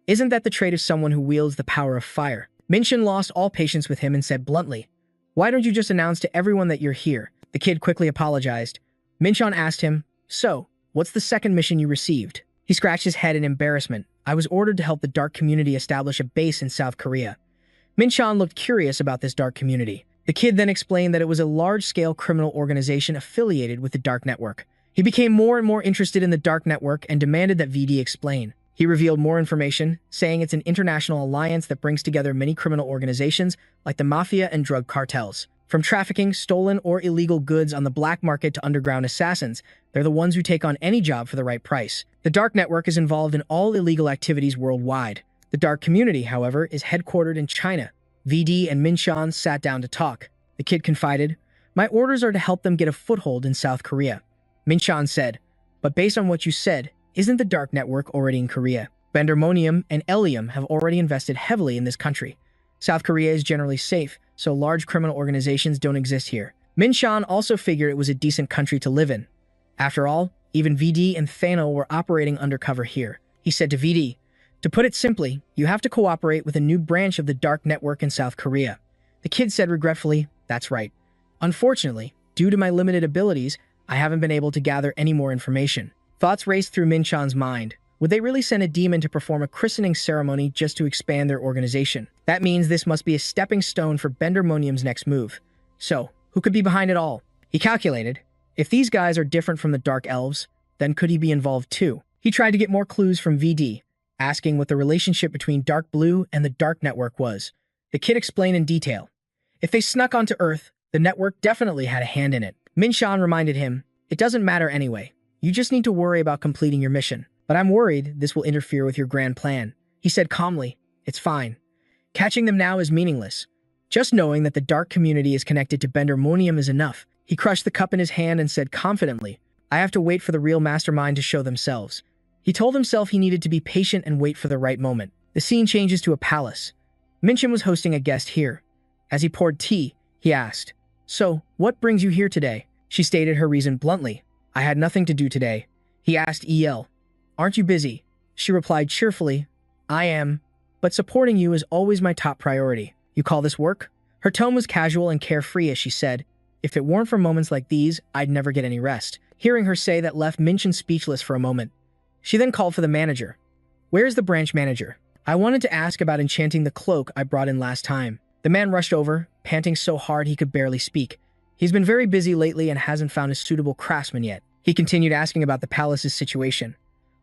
Isn't that the trait of someone who wields the power of fire? Minshan lost all patience with him and said bluntly, why don't you just announce to everyone that you're here? The kid quickly apologized. Minshan asked him, so, what's the second mission you received? He scratched his head in embarrassment. I was ordered to help the dark community establish a base in South Korea. Minshan looked curious about this dark community. The kid then explained that it was a large-scale criminal organization affiliated with the Dark Network. He became more and more interested in the Dark Network and demanded that VD explain. He revealed more information, saying it's an international alliance that brings together many criminal organizations like the mafia and drug cartels. From trafficking stolen or illegal goods on the black market to underground assassins, they're the ones who take on any job for the right price. The Dark Network is involved in all illegal activities worldwide. The Dark Community, however, is headquartered in China. VD and Minshan sat down to talk. The kid confided, my orders are to help them get a foothold in South Korea. Minshan said, but based on what you said, isn't the Dark Network already in Korea? Bendermonium and Ellium have already invested heavily in this country. South Korea is generally safe, so large criminal organizations don't exist here. Minshan also figured it was a decent country to live in. After all, even VD and Thano were operating undercover here. He said to VD, "To put it simply, you have to cooperate with a new branch of the dark network in South Korea." The kid said regretfully, "That's right. Unfortunately, due to my limited abilities, I haven't been able to gather any more information." Thoughts raced through Minshan's mind. Would they really send a demon to perform a christening ceremony just to expand their organization? That means this must be a stepping stone for Bendermonium's next move. So, who could be behind it all? He calculated, if these guys are different from the Dark Elves, then could he be involved too? He tried to get more clues from VD, asking what the relationship between Dark Blue and the Dark Network was. The kid explained in detail. If they snuck onto Earth, the network definitely had a hand in it. Minshan reminded him, "It doesn't matter anyway. You just need to worry about completing your mission. But I'm worried this will interfere with your grand plan." He said calmly, "It's fine. Catching them now is meaningless. Just knowing that the dark community is connected to Bendermonium is enough." He crushed the cup in his hand and said confidently, "I have to wait for the real mastermind to show themselves." He told himself he needed to be patient and wait for the right moment. The scene changes to a palace. Minchin was hosting a guest here. As he poured tea, he asked, "So, what brings you here today?" She stated her reason bluntly. "I had nothing to do today." He asked EL, "Aren't you busy?" She replied cheerfully, "I am, but supporting you is always my top priority." "You call this work?" Her tone was casual and carefree as she said, "If it weren't for moments like these, I'd never get any rest." Hearing her say that left Minchin speechless for a moment. She then called for the manager. "Where's the branch manager? I wanted to ask about enchanting the cloak I brought in last time." The man rushed over, panting so hard he could barely speak. He's been very busy lately and hasn't found a suitable craftsman yet. He continued asking about the palace's situation.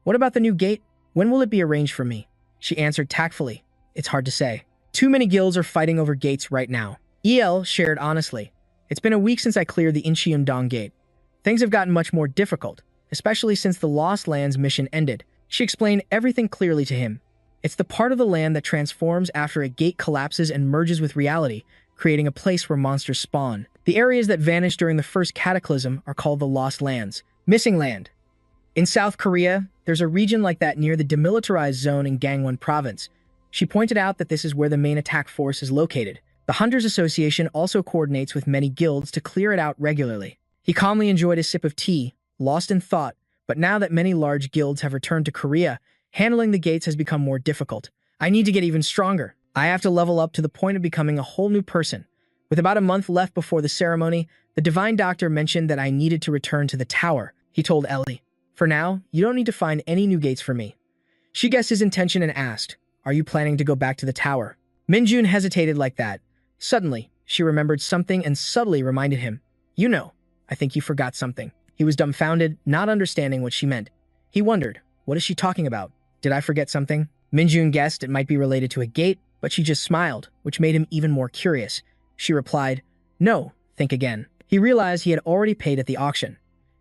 "What about the new gate? When will it be arranged for me?" She answered tactfully, "It's hard to say. Too many guilds are fighting over gates right now." EL shared honestly, "It's been a week since I cleared the Incheon-dong gate. Things have gotten much more difficult, especially since the Lost Lands mission ended." She explained everything clearly to him. It's the part of the land that transforms after a gate collapses and merges with reality, creating a place where monsters spawn. The areas that vanished during the first cataclysm are called the Lost Lands. Missing land. In South Korea, there's a region like that near the demilitarized zone in Gangwon province. She pointed out that this is where the main attack force is located. The Hunters Association also coordinates with many guilds to clear it out regularly. He calmly enjoyed a sip of tea, lost in thought, but now that many large guilds have returned to Korea, handling the gates has become more difficult. "I need to get even stronger. I have to level up to the point of becoming a whole new person." With about a month left before the ceremony, the Divine Doctor mentioned that I needed to return to the tower. He told Ellie, "For now, you don't need to find any new gates for me." She guessed his intention and asked, "Are you planning to go back to the tower?" Minjun hesitated like that. Suddenly, she remembered something and subtly reminded him, "You know, I think you forgot something." He was dumbfounded, not understanding what she meant. He wondered, what is she talking about? Did I forget something? Minjun guessed it might be related to a gate, but she just smiled, which made him even more curious. She replied, "No, think again." He realized he had already paid at the auction.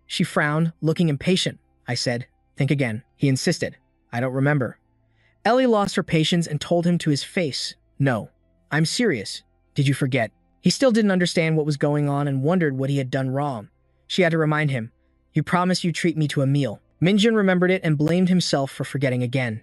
She frowned, looking impatient. "I said, think again." He insisted, "I don't remember." Ellie lost her patience and told him to his face, "No, I'm serious. Did you forget?" He still didn't understand what was going on and wondered what he had done wrong. She had to remind him, "You promised you'd treat me to a meal." Minjun remembered it and blamed himself for forgetting again.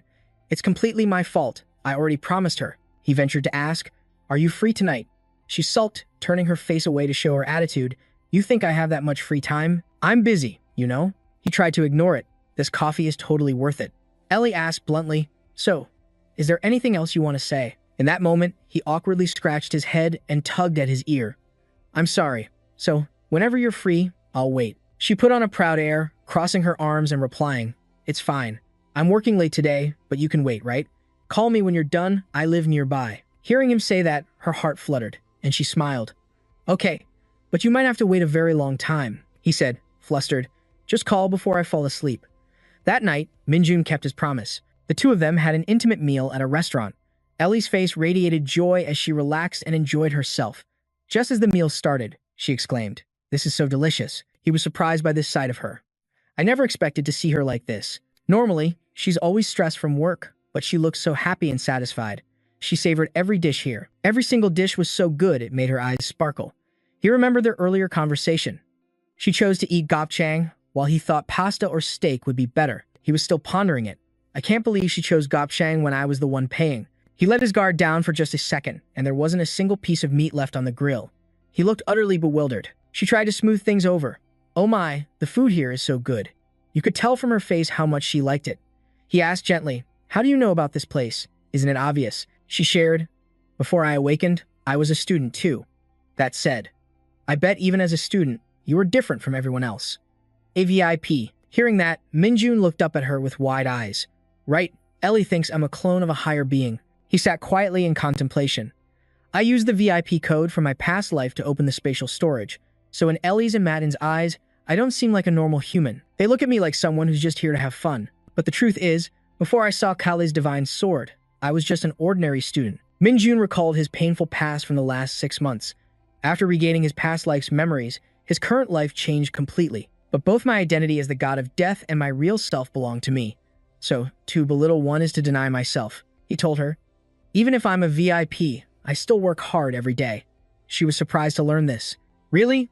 "It's completely my fault. I already promised her." He ventured to ask, "Are you free tonight?" She sulked, turning her face away to show her attitude. "You think I have that much free time? I'm busy, you know?" He tried to ignore it. "This coffee is totally worth it." Ellie asked bluntly, "So, is there anything else you want to say?" In that moment, he awkwardly scratched his head and tugged at his ear. "I'm sorry. So, whenever you're free, I'll wait." She put on a proud air, crossing her arms and replying, "It's fine. I'm working late today, but you can wait, right? Call me when you're done. I live nearby." Hearing him say that, her heart fluttered, and she smiled. "Okay, but you might have to wait a very long time," he said, flustered. "Just call before I fall asleep." That night, Minjun kept his promise. The two of them had an intimate meal at a restaurant. Ellie's face radiated joy as she relaxed and enjoyed herself. Just as the meal started, she exclaimed, "This is so delicious." He was surprised by this side of her. "I never expected to see her like this. Normally, she's always stressed from work, but she looked so happy and satisfied. She savored every dish here. Every single dish was so good it made her eyes sparkle." He remembered their earlier conversation. She chose to eat gopchang, while he thought pasta or steak would be better. He was still pondering it. I can't believe she chose Gopchang when I was the one paying. He let his guard down for just a second, and there wasn't a single piece of meat left on the grill. He looked utterly bewildered. She tried to smooth things over. Oh my, the food here is so good. You could tell from her face how much she liked it. He asked gently, how do you know about this place? Isn't it obvious? She shared, before I awakened, I was a student too. That said, I bet even as a student, you were different from everyone else. A VIP. Hearing that, Minjun looked up at her with wide eyes. Right, Ellie thinks I'm a clone of a higher being. He sat quietly in contemplation. I used the VIP code from my past life to open the spatial storage, so in Ellie's and Madden's eyes, I don't seem like a normal human. They look at me like someone who's just here to have fun. But the truth is, before I saw Kali's divine sword, I was just an ordinary student. Minjun recalled his painful past from the last 6 months. After regaining his past life's memories, his current life changed completely. But both my identity as the god of death and my real self belong to me. So, to belittle one is to deny myself, he told her. Even if I'm a VIP, I still work hard every day. She was surprised to learn this. Really?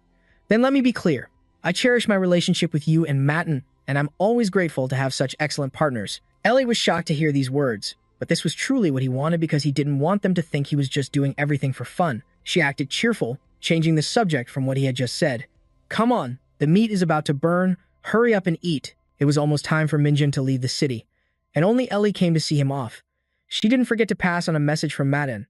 Then let me be clear. I cherish my relationship with you and Matten, and I'm always grateful to have such excellent partners. Ellie was shocked to hear these words, but this was truly what he wanted because he didn't want them to think he was just doing everything for fun. She acted cheerful, changing the subject from what he had just said. Come on, the meat is about to burn. Hurry up and eat. It was almost time for Minjun to leave the city, and only Ellie came to see him off. She didn't forget to pass on a message from Matten.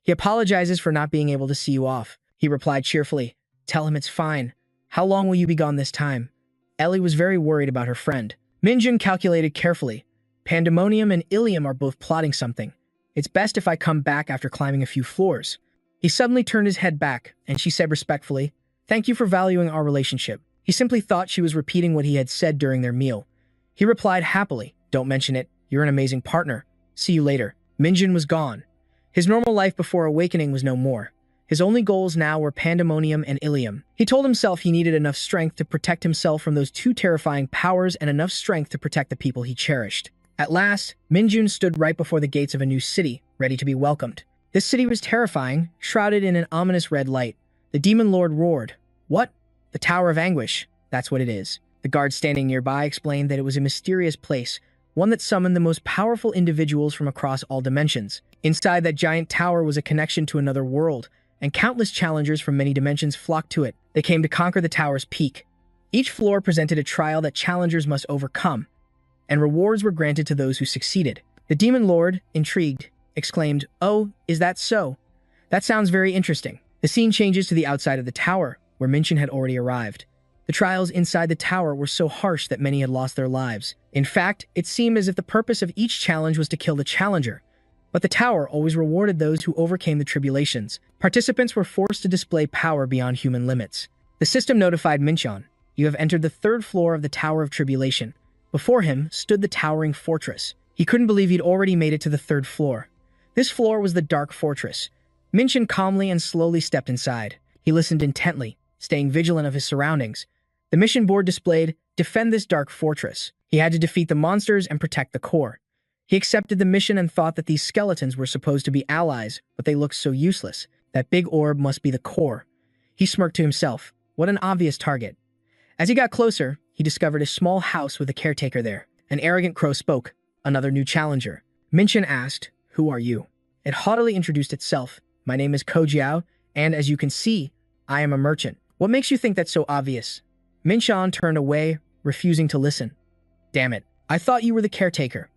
He apologizes for not being able to see you off. He replied cheerfully. Tell him it's fine. How long will you be gone this time? Ellie was very worried about her friend. Minjun calculated carefully. Pandemonium and Ilium are both plotting something. It's best if I come back after climbing a few floors. He suddenly turned his head back, and she said respectfully, Thank you for valuing our relationship. He simply thought she was repeating what he had said during their meal. He replied happily, Don't mention it. You're an amazing partner. See you later. Minjun was gone. His normal life before awakening was no more. His only goals now were Pandemonium and Ilium. He told himself he needed enough strength to protect himself from those two terrifying powers and enough strength to protect the people he cherished. At last, Minjun stood right before the gates of a new city, ready to be welcomed. This city was terrifying, shrouded in an ominous red light. The demon lord roared. What? The Tower of Anguish. That's what it is. The guard standing nearby explained that it was a mysterious place, one that summoned the most powerful individuals from across all dimensions. Inside that giant tower was a connection to another world, and countless challengers from many dimensions flocked to it. They came to conquer the tower's peak. Each floor presented a trial that challengers must overcome, and rewards were granted to those who succeeded. The demon lord, intrigued, exclaimed, Oh, is that so? That sounds very interesting. The scene changes to the outside of the tower, where Minjun had already arrived. The trials inside the tower were so harsh that many had lost their lives. In fact, it seemed as if the purpose of each challenge was to kill the challenger. But the tower always rewarded those who overcame the tribulations. Participants were forced to display power beyond human limits. The system notified Minchon, You have entered the 3rd floor of the Tower of Tribulation. Before him stood the towering fortress. He couldn't believe he'd already made it to the 3rd floor. This floor was the Dark Fortress. Minchon calmly and slowly stepped inside. He listened intently, staying vigilant of his surroundings. The mission board displayed, Defend this dark fortress. He had to defeat the monsters and protect the core. He accepted the mission and thought that these skeletons were supposed to be allies, but they looked so useless. That big orb must be the core. He smirked to himself. What an obvious target. As he got closer, he discovered a small house with a caretaker there. An arrogant crow spoke, another new challenger. Minchon asked, Who are you? It haughtily introduced itself. My name is Kojiao, and as you can see, I am a merchant. What makes you think that's so obvious? Minchon turned away, refusing to listen. Damn it, I thought you were the caretaker.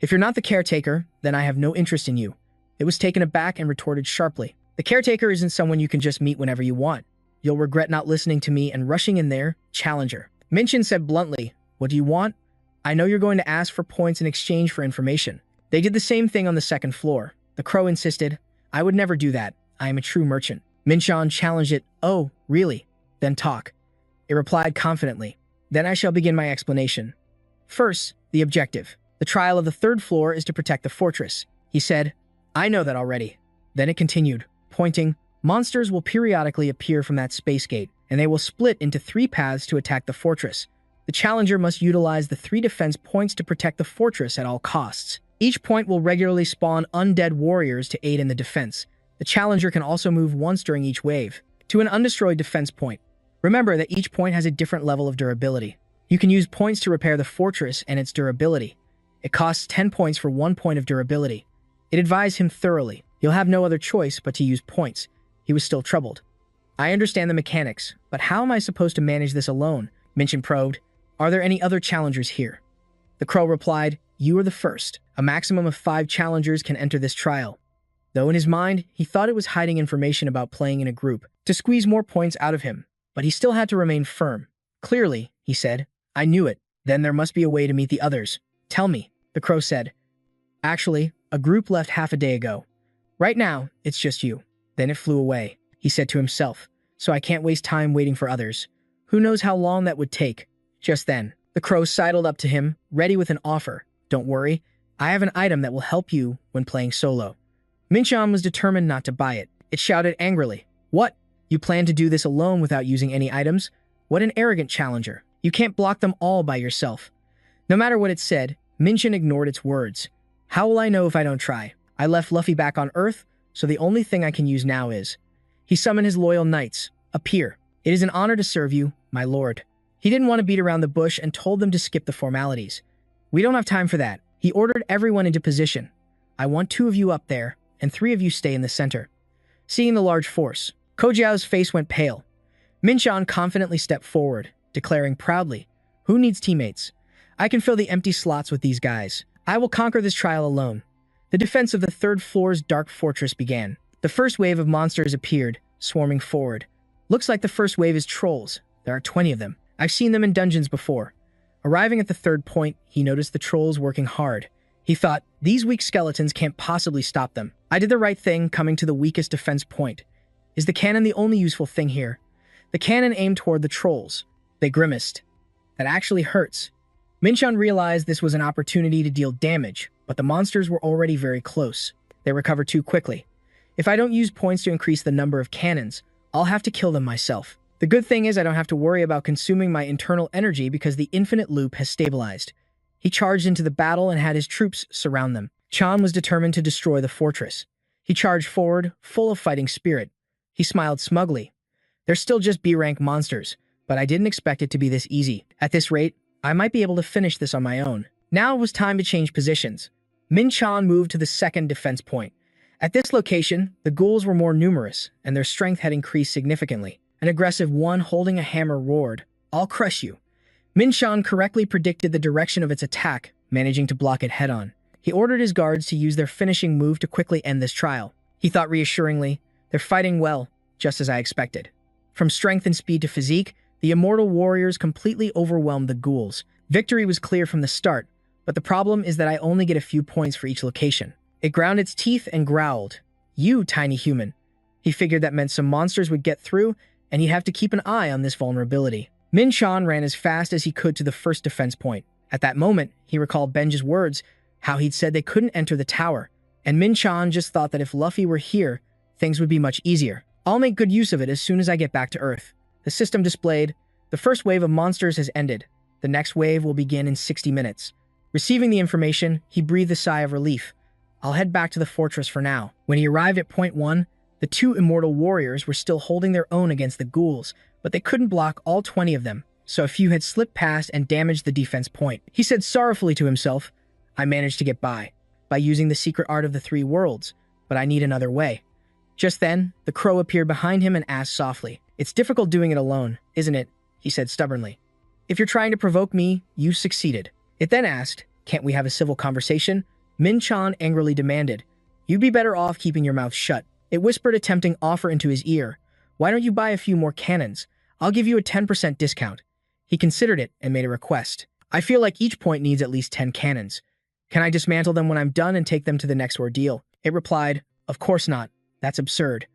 If you're not the caretaker, then I have no interest in you. It was taken aback and retorted sharply. The caretaker isn't someone you can just meet whenever you want. You'll regret not listening to me and rushing in there, challenger. Minchon said bluntly, What do you want? I know you're going to ask for points in exchange for information. They did the same thing on the 2nd floor. The crow insisted, I would never do that. I am a true merchant. Minchon challenged it, Oh, really? Then talk. It replied confidently. Then I shall begin my explanation. First, the objective. The trial of the 3rd floor is to protect the fortress. He said, I know that already. Then it continued, pointing, Monsters will periodically appear from that space gate, and they will split into 3 paths to attack the fortress. The challenger must utilize the 3 defense points to protect the fortress at all costs. Each point will regularly spawn undead warriors to aid in the defense. The challenger can also move once during each wave to an undestroyed defense point. Remember that each point has a different level of durability. You can use points to repair the fortress and its durability. It costs 10 points for 1 point of durability. It advised him thoroughly. You'll have no other choice but to use points. He was still troubled. I understand the mechanics, but how am I supposed to manage this alone? Minchin probed. Are there any other challengers here? The crow replied, You are the first. A maximum of 5 challengers can enter this trial. Though in his mind, he thought it was hiding information about playing in a group to squeeze more points out of him, but he still had to remain firm. Clearly, he said, I knew it. Then there must be a way to meet the others. Tell me, the crow said. Actually, a group left half a day ago. Right now, it's just you. Then it flew away, he said to himself, so I can't waste time waiting for others. Who knows how long that would take? Just then, the crow sidled up to him, ready with an offer. Don't worry, I have an item that will help you when playing solo. Minchan was determined not to buy it. It shouted angrily, What? You plan to do this alone without using any items? What an arrogant challenger. You can't block them all by yourself. No matter what it said, Minchan ignored its words. How will I know if I don't try? I left Luffy back on Earth, so the only thing I can use now is... He summoned his loyal knights. Appear. It is an honor to serve you, my lord. He didn't want to beat around the bush and told them to skip the formalities. We don't have time for that. He ordered everyone into position. I want 2 of you up there, and 3 of you stay in the center. Seeing the large force, Kojiao's face went pale. Minchan confidently stepped forward, declaring proudly, Who needs teammates? I can fill the empty slots with these guys. I will conquer this trial alone. The defense of the 3rd floor's dark fortress began. The first wave of monsters appeared, swarming forward. Looks like the first wave is trolls. There are 20 of them. I've seen them in dungeons before. Arriving at the 3rd point, he noticed the trolls working hard. He thought, these weak skeletons can't possibly stop them. I did the right thing coming to the weakest defense point. Is the cannon the only useful thing here? The cannon aimed toward the trolls. They grimaced. That actually hurts. Minchan realized this was an opportunity to deal damage, but the monsters were already very close. They recovered too quickly. If I don't use points to increase the number of cannons, I'll have to kill them myself. The good thing is I don't have to worry about consuming my internal energy because the infinite loop has stabilized. He charged into the battle and had his troops surround them. Chan was determined to destroy the fortress. He charged forward, full of fighting spirit. He smiled smugly. They're still just B-rank monsters, but I didn't expect it to be this easy. At this rate, I might be able to finish this on my own. Now it was time to change positions. Minchan moved to the 2nd defense point. At this location, the ghouls were more numerous, and their strength had increased significantly. An aggressive one holding a hammer roared, I'll crush you. Minchan correctly predicted the direction of its attack, managing to block it head-on. He ordered his guards to use their finishing move to quickly end this trial. He thought reassuringly, they're fighting well, just as I expected. From strength and speed to physique, the immortal warriors completely overwhelmed the ghouls. Victory was clear from the start, but the problem is that I only get a few points for each location. It ground its teeth and growled, You, tiny human. He figured that meant some monsters would get through, and he'd have to keep an eye on this vulnerability. Minchan ran as fast as he could to the 1st defense point. At that moment, he recalled Benja's words, how he'd said they couldn't enter the tower, and Minchan just thought that if Luffy were here, things would be much easier. I'll make good use of it as soon as I get back to Earth. The system displayed, the first wave of monsters has ended. The next wave will begin in 60 minutes. Receiving the information, he breathed a sigh of relief. I'll head back to the fortress for now. When he arrived at point 1, the 2 immortal warriors were still holding their own against the ghouls, but they couldn't block all 20 of them, so a few had slipped past and damaged the defense point. He said sorrowfully to himself, I managed to get by using the secret art of the 3 worlds, but I need another way. Just then, the crow appeared behind him and asked softly, It's difficult doing it alone, isn't it? He said stubbornly. If you're trying to provoke me, you succeeded. It then asked, Can't we have a civil conversation? Minchan angrily demanded, You'd be better off keeping your mouth shut. It whispered a tempting offer into his ear. Why don't you buy a few more cannons? I'll give you a 10% discount. He considered it and made a request. I feel like each point needs at least 10 cannons. Can I dismantle them when I'm done and take them to the next ordeal? It replied, Of course not. That's absurd.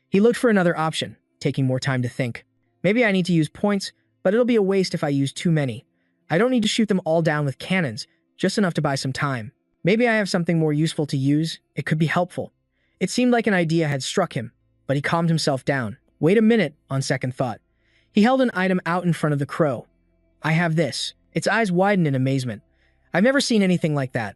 He looked for another option, taking more time to think. Maybe I need to use points, but it'll be a waste if I use too many. I don't need to shoot them all down with cannons, just enough to buy some time. Maybe I have something more useful to use. It could be helpful. It seemed like an idea had struck him, but he calmed himself down. Wait a minute, on second thought. He held an item out in front of the crow. I have this. Its eyes widened in amazement. I've never seen anything like that.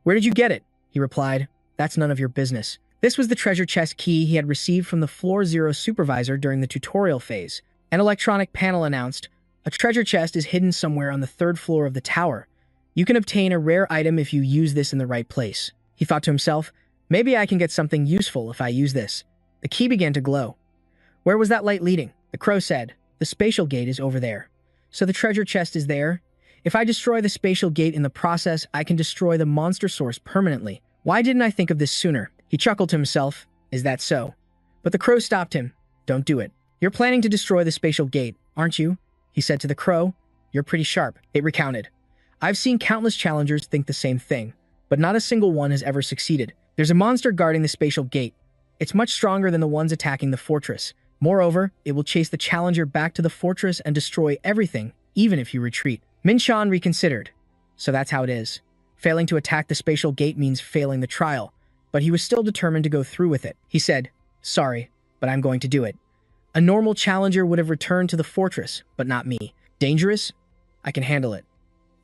Where did you get it? He replied. That's none of your business. This was the treasure chest key he had received from the Floor Zero supervisor during the tutorial phase. An electronic panel announced, A treasure chest is hidden somewhere on the 3rd floor of the tower. You can obtain a rare item if you use this in the right place. He thought to himself, maybe I can get something useful if I use this. The key began to glow. Where was that light leading? The crow said, the spatial gate is over there. So the treasure chest is there? If I destroy the spatial gate in the process, I can destroy the monster source permanently. Why didn't I think of this sooner? He chuckled to himself. Is that so? But the crow stopped him. Don't do it. You're planning to destroy the spatial gate, aren't you? He said to the crow. You're pretty sharp. It recounted. I've seen countless challengers think the same thing, but not a single one has ever succeeded. There's a monster guarding the spatial gate. It's much stronger than the ones attacking the fortress. Moreover, it will chase the challenger back to the fortress and destroy everything, even if you retreat. Min-chan reconsidered. So that's how it is. Failing to attack the spatial gate means failing the trial, but he was still determined to go through with it. He said, sorry, but I'm going to do it. A normal challenger would have returned to the fortress, but not me. Dangerous? I can handle it.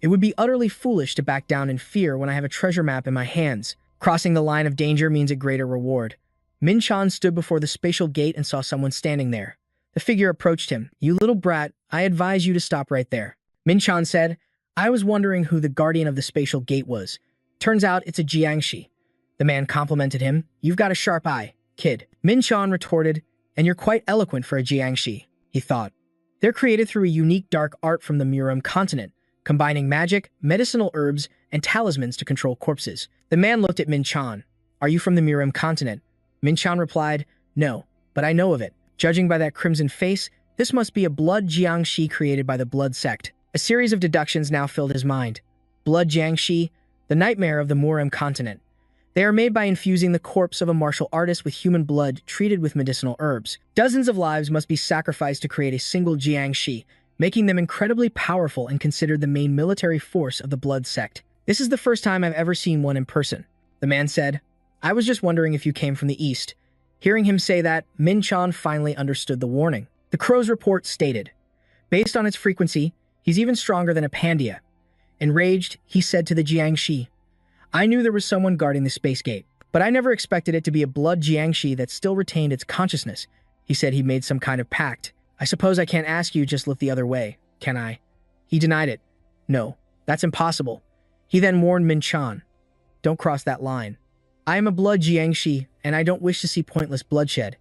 It would be utterly foolish to back down in fear when I have a treasure map in my hands. Crossing the line of danger means a greater reward. Min-chan stood before the spatial gate and saw someone standing there. The figure approached him. You little brat, I advise you to stop right there. Min-chan said, I was wondering who the guardian of the spatial gate was. Turns out it's a Jiangshi. The man complimented him. You've got a sharp eye, kid. Min-chan retorted, and you're quite eloquent for a Jiangshi, he thought. They're created through a unique dark art from the Muram continent, combining magic, medicinal herbs, and talismans to control corpses. The man looked at Min-chan. Are you from the Muram continent? Min-chan replied, no, but I know of it. Judging by that crimson face, this must be a blood Jiangshi created by the blood sect. A series of deductions now filled his mind. Blood Jiangshi, the nightmare of the Muram continent. They are made by infusing the corpse of a martial artist with human blood treated with medicinal herbs. Dozens of lives must be sacrificed to create a single Jiangshi, making them incredibly powerful and considered the main military force of the blood sect. This is the first time I've ever seen one in person. The man said, I was just wondering if you came from the east. Hearing him say that, Min-chan finally understood the warning. The crow's report stated, based on its frequency, he's even stronger than a Pandya. Enraged, he said to the Jiangshi, I knew there was someone guarding the space gate, but I never expected it to be a blood Jiangshi that still retained its consciousness. He said he made some kind of pact. I suppose I can't ask you just look the other way, can I? He denied it. No, that's impossible. He then warned Min-chan, don't cross that line. I am a blood Jiangshi, and I don't wish to see pointless bloodshed.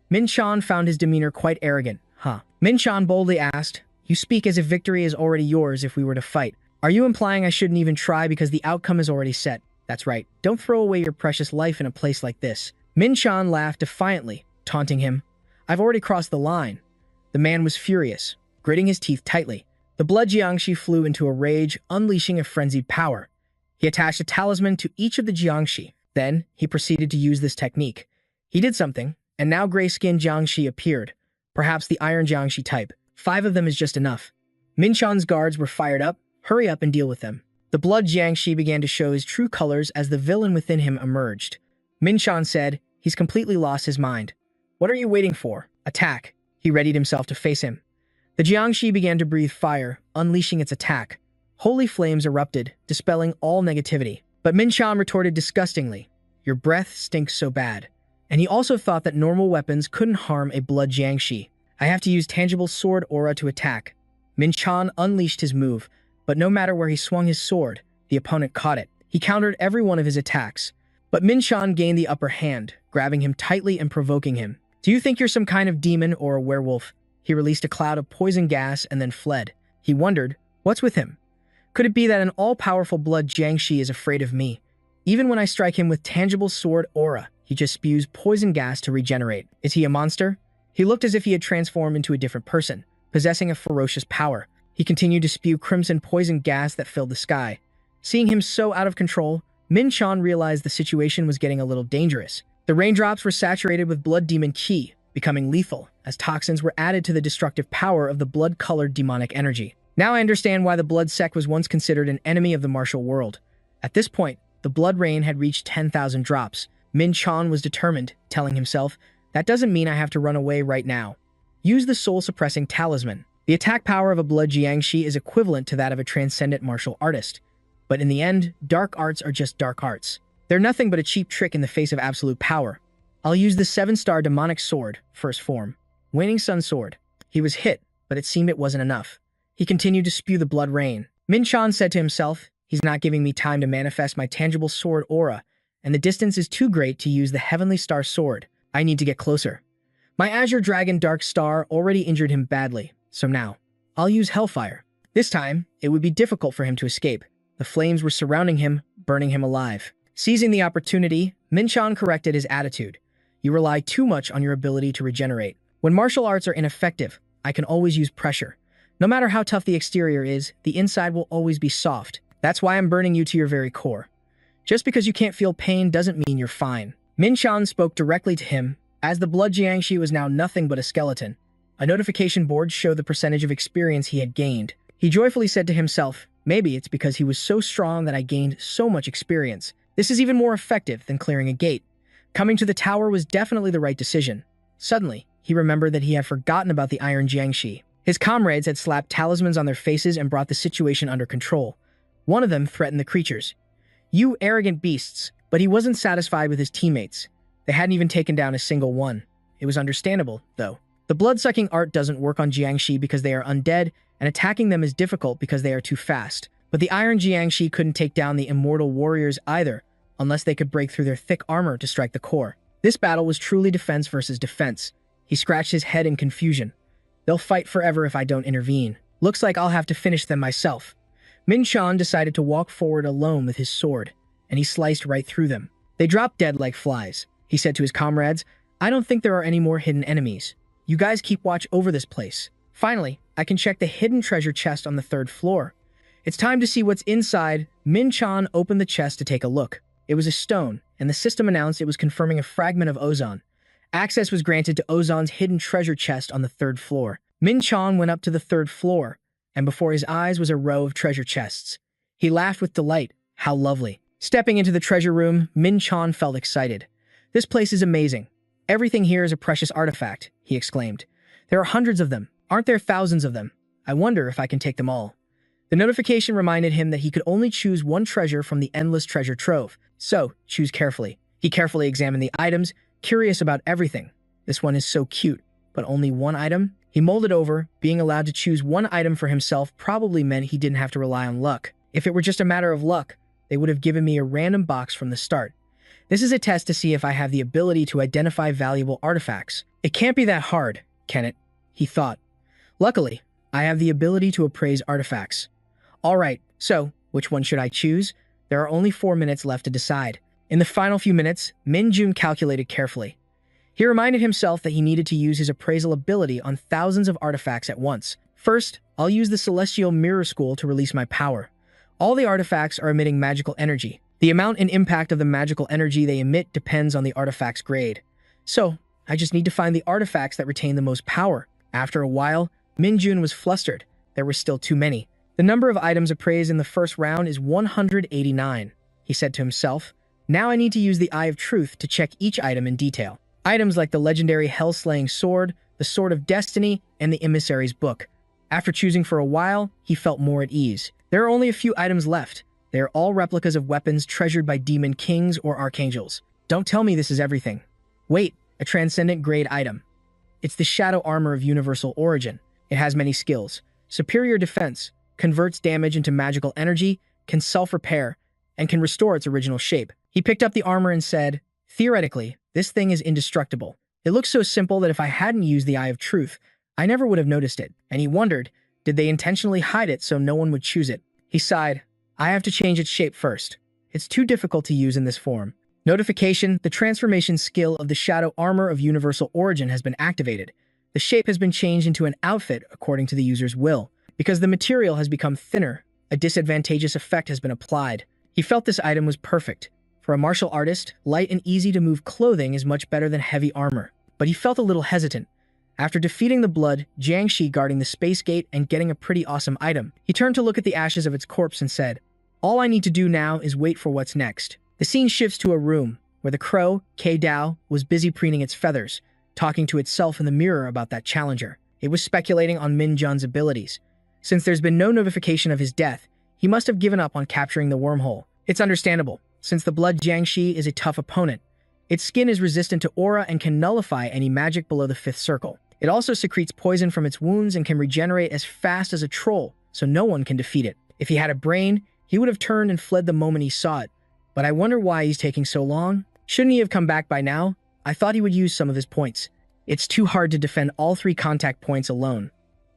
Min-chan found his demeanor quite arrogant. Huh. Min-chan boldly asked, you speak as if victory is already yours if we were to fight. Are you implying I shouldn't even try because the outcome is already set? That's right. Don't throw away your precious life in a place like this. Min-chan laughed defiantly, taunting him. I've already crossed the line. The man was furious, gritting his teeth tightly. The blood Jiangshi flew into a rage, unleashing a frenzied power. He attached a talisman to each of the Jiangshi. Then, he proceeded to use this technique. He did something, and now gray-skinned Jiangshi appeared. Perhaps the iron Jiangshi type. 5 of them is just enough. Min-chan's guards were fired up. Hurry up and deal with them. The blood Jiangshi began to show his true colors as the villain within him emerged. Min-chan said, he's completely lost his mind. What are you waiting for? Attack. He readied himself to face him. The Jiangshi began to breathe fire, unleashing its attack. Holy flames erupted, dispelling all negativity. But Min-chan retorted disgustingly, your breath stinks so bad. And he also thought that normal weapons couldn't harm a blood Jiangshi. I have to use tangible sword aura to attack. Min-chan unleashed his move, but no matter where he swung his sword, the opponent caught it. He countered every one of his attacks. But Min-chan gained the upper hand, grabbing him tightly and provoking him. Do you think you're some kind of demon or a werewolf? He released a cloud of poison gas and then fled. He wondered, what's with him? Could it be that an all-powerful blood Jiangshi is afraid of me? Even when I strike him with tangible sword aura, he just spews poison gas to regenerate. Is he a monster? He looked as if he had transformed into a different person, possessing a ferocious power. He continued to spew crimson poison gas that filled the sky. Seeing him so out of control, Min-chan realized the situation was getting a little dangerous. The raindrops were saturated with blood demon qi, becoming lethal, as toxins were added to the destructive power of the blood-colored demonic energy. Now I understand why the blood sect was once considered an enemy of the martial world. At this point, the blood rain had reached 10,000 drops. Min-chan was determined, telling himself, that doesn't mean I have to run away right now. Use the soul-suppressing talisman. The attack power of a blood Jiangshi is equivalent to that of a transcendent martial artist. But in the end, dark arts are just dark arts. They're nothing but a cheap trick in the face of absolute power. I'll use the 7-star demonic sword, first form. Waning Sun Sword. He was hit, but it seemed it wasn't enough. He continued to spew the blood rain. Min-chan said to himself, He's not giving me time to manifest my tangible sword aura, and the distance is too great to use the Heavenly Star Sword. I need to get closer. My Azure Dragon Dark Star already injured him badly, so now, I'll use Hellfire. This time, it would be difficult for him to escape. The flames were surrounding him, burning him alive. Seizing the opportunity, Min-chan corrected his attitude. You rely too much on your ability to regenerate. When martial arts are ineffective, I can always use pressure. No matter how tough the exterior is, the inside will always be soft. That's why I'm burning you to your very core. Just because you can't feel pain doesn't mean you're fine. Min-chan spoke directly to him, as the blood Jiangshi was now nothing but a skeleton. A notification board showed the percentage of experience he had gained. He joyfully said to himself, maybe it's because he was so strong that I gained so much experience. This is even more effective than clearing a gate. Coming to the tower was definitely the right decision. Suddenly, he remembered that he had forgotten about the Iron Jiangshi. His comrades had slapped talismans on their faces and brought the situation under control. One of them threatened the creatures. You arrogant beasts, but he wasn't satisfied with his teammates. They hadn't even taken down a single one. It was understandable, though. The blood-sucking art doesn't work on Jiangshi because they are undead, and attacking them is difficult because they are too fast. But the Iron Jiangshi couldn't take down the immortal warriors either, unless they could break through their thick armor to strike the core. This battle was truly defense versus defense. He scratched his head in confusion. They'll fight forever if I don't intervene. Looks like I'll have to finish them myself. Min-chan decided to walk forward alone with his sword, and he sliced right through them. They dropped dead like flies. He said to his comrades, I don't think there are any more hidden enemies. You guys keep watch over this place. Finally, I can check the hidden treasure chest on the 3rd floor. It's time to see what's inside. Min-chan opened the chest to take a look. It was a stone, and the system announced it was confirming a fragment of ozon. Access was granted to ozon's hidden treasure chest on the 3rd floor. Min-chan went up to the 3rd floor, and before his eyes was a row of treasure chests. He laughed with delight. How lovely. Stepping into the treasure room, Min-chan felt excited. This place is amazing. Everything here is a precious artifact, he exclaimed. There are hundreds of them. Aren't there thousands of them? I wonder if I can take them all. The notification reminded him that he could only choose one treasure from the endless treasure trove, so choose carefully. He carefully examined the items, curious about everything. This one is so cute, but only one item? He mulled it over. Being allowed to choose one item for himself probably meant he didn't have to rely on luck. If it were just a matter of luck, they would have given me a random box from the start. This is a test to see if I have the ability to identify valuable artifacts. It can't be that hard, can it? He thought. Luckily, I have the ability to appraise artifacts. All right, so which one should I choose? There are only 4 minutes left to decide. In the final few minutes, Min-jun calculated carefully. He reminded himself that he needed to use his appraisal ability on thousands of artifacts at once. First, I'll use the Celestial Mirror School to release my power. All the artifacts are emitting magical energy. The amount and impact of the magical energy they emit depends on the artifact's grade. So, I just need to find the artifacts that retain the most power. After a while, Min-jun was flustered. There were still too many. The number of items appraised in the first round is 189, he said to himself. Now I need to use the Eye of Truth to check each item in detail. Items like the legendary Hell-slaying sword, the Sword of Destiny, and the Emissary's book. After choosing for a while, he felt more at ease. There are only a few items left. They are all replicas of weapons treasured by demon kings or archangels. Don't tell me this is everything. Wait, a transcendent grade item. It's the Shadow Armor of Universal Origin. It has many skills. Superior defense, converts damage into magical energy, can self-repair, and can restore its original shape. He picked up the armor and said, theoretically, this thing is indestructible. It looks so simple that if I hadn't used the Eye of Truth, I never would have noticed it. And he wondered, did they intentionally hide it so no one would choose it? He sighed, I have to change its shape first. It's too difficult to use in this form. Notification, the transformation skill of the Shadow Armor of Universal Origin has been activated. The shape has been changed into an outfit according to the user's will. Because the material has become thinner, a disadvantageous effect has been applied. He felt this item was perfect. For a martial artist, light and easy-to-move clothing is much better than heavy armor. But he felt a little hesitant. After defeating the blood, Jiangshi guarding the space gate and getting a pretty awesome item, he turned to look at the ashes of its corpse and said, all I need to do now is wait for what's next. The scene shifts to a room where the crow, K-Dao, was busy preening its feathers, talking to itself in the mirror about that challenger. It was speculating on Min-jun's abilities. Since there's been no notification of his death, he must have given up on capturing the wormhole. It's understandable, since the blood Jiangshi is a tough opponent. Its skin is resistant to aura and can nullify any magic below the 5th circle. It also secretes poison from its wounds and can regenerate as fast as a troll, so no one can defeat it. If he had a brain, He would have turned and fled the moment he saw it. But I wonder why he's taking so long. Shouldn't he have come back by now? I thought he would use some of his points. It's too hard to defend all 3 contact points alone.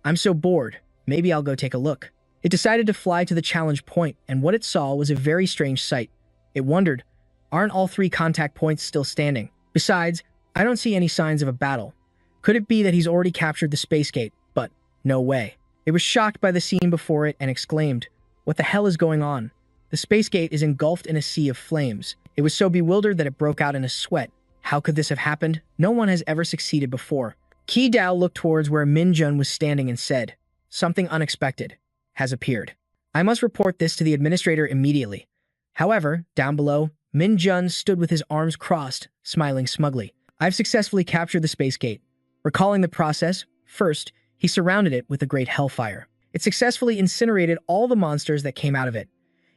I'm so bored. Maybe I'll go take a look. It decided to fly to the challenge point, and what it saw was a very strange sight. It wondered, aren't all 3 contact points still standing? Besides, I don't see any signs of a battle. Could it be that he's already captured the space gate? But no way. It was shocked by the scene before it and exclaimed, what the hell is going on? The space gate is engulfed in a sea of flames. It was so bewildered that it broke out in a sweat. How could this have happened? No one has ever succeeded before. Ki Dao looked towards where Min Jun was standing and said, something unexpected has appeared. I must report this to the administrator immediately. However, down below, Min Jun stood with his arms crossed, smiling smugly. I've successfully captured the space gate. Recalling the process, first, he surrounded it with a great hellfire. It successfully incinerated all the monsters that came out of it.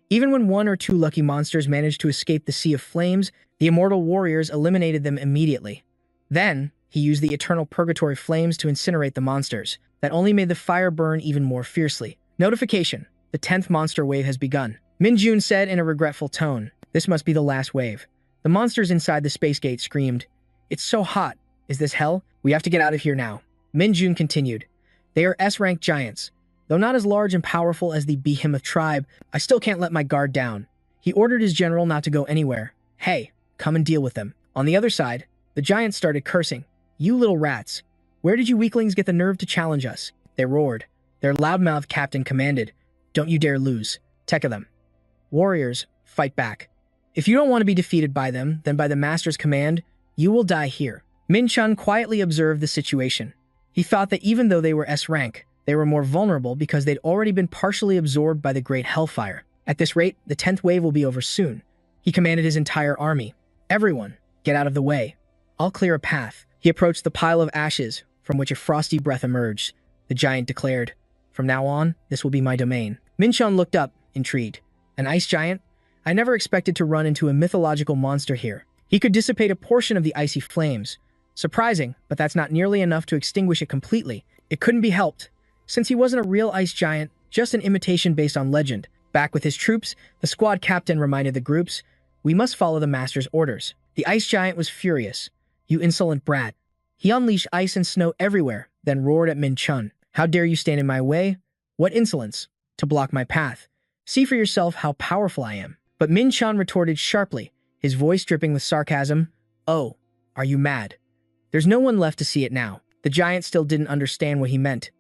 Even when 1 or 2 lucky monsters managed to escape the sea of flames, the immortal warriors eliminated them immediately. Then, he used the eternal purgatory flames to incinerate the monsters. That only made the fire burn even more fiercely. Notification: the 10th monster wave has begun. Min Jun said in a regretful tone, this must be the last wave. The monsters inside the space gate screamed, it's so hot. Is this hell? We have to get out of here now. Min Jun continued, they are S-rank giants. Though not as large and powerful as the behemoth tribe, I still can't let my guard down. He ordered his general not to go anywhere. Hey, come and deal with them. On the other side, the giants started cursing. You little rats. Where did you weaklings get the nerve to challenge us? They roared. Their loudmouth captain commanded, don't you dare lose. Tech of them. Warriors, fight back. If you don't want to be defeated by them, then by the master's command, you will die here. Min Chun quietly observed the situation. He thought that even though they were S-rank, they were more vulnerable because they'd already been partially absorbed by the great hellfire. At this rate, the 10th wave will be over soon. He commanded his entire army. Everyone, get out of the way. I'll clear a path. He approached the pile of ashes, from which a frosty breath emerged. The giant declared, from now on, this will be my domain. Min Chun looked up, intrigued. An ice giant? I never expected to run into a mythological monster here. He could dissipate a portion of the icy flames. Surprising, but that's not nearly enough to extinguish it completely. It couldn't be helped. Since he wasn't a real ice giant, just an imitation based on legend. Back with his troops, the squad captain reminded the groups, we must follow the master's orders. The ice giant was furious. You insolent brat. He unleashed ice and snow everywhere, then roared at Min Chun. How dare you stand in my way? What insolence! To block my path. See for yourself how powerful I am. But Min Chun retorted sharply, his voice dripping with sarcasm. Oh, are you mad? There's no one left to see it now. The giant still didn't understand what he meant.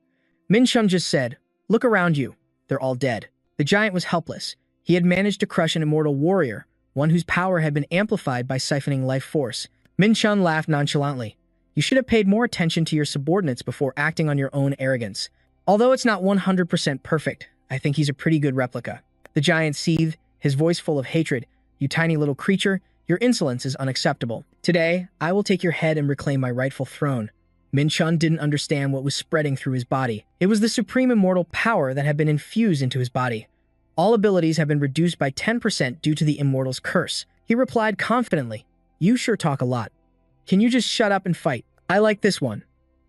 Min Chun just said, look around you. They're all dead. The giant was helpless. He had managed to crush an immortal warrior, one whose power had been amplified by siphoning life force. Min Chun laughed nonchalantly. You should have paid more attention to your subordinates before acting on your own arrogance. Although it's not 100% perfect, I think he's a pretty good replica. The giant seethed, his voice full of hatred. You tiny little creature, your insolence is unacceptable. Today, I will take your head and reclaim my rightful throne. Min Chun didn't understand what was spreading through his body. It was the supreme immortal power that had been infused into his body. All abilities have been reduced by 10% due to the immortal's curse. He replied confidently, you sure talk a lot. Can you just shut up and fight? I like this one.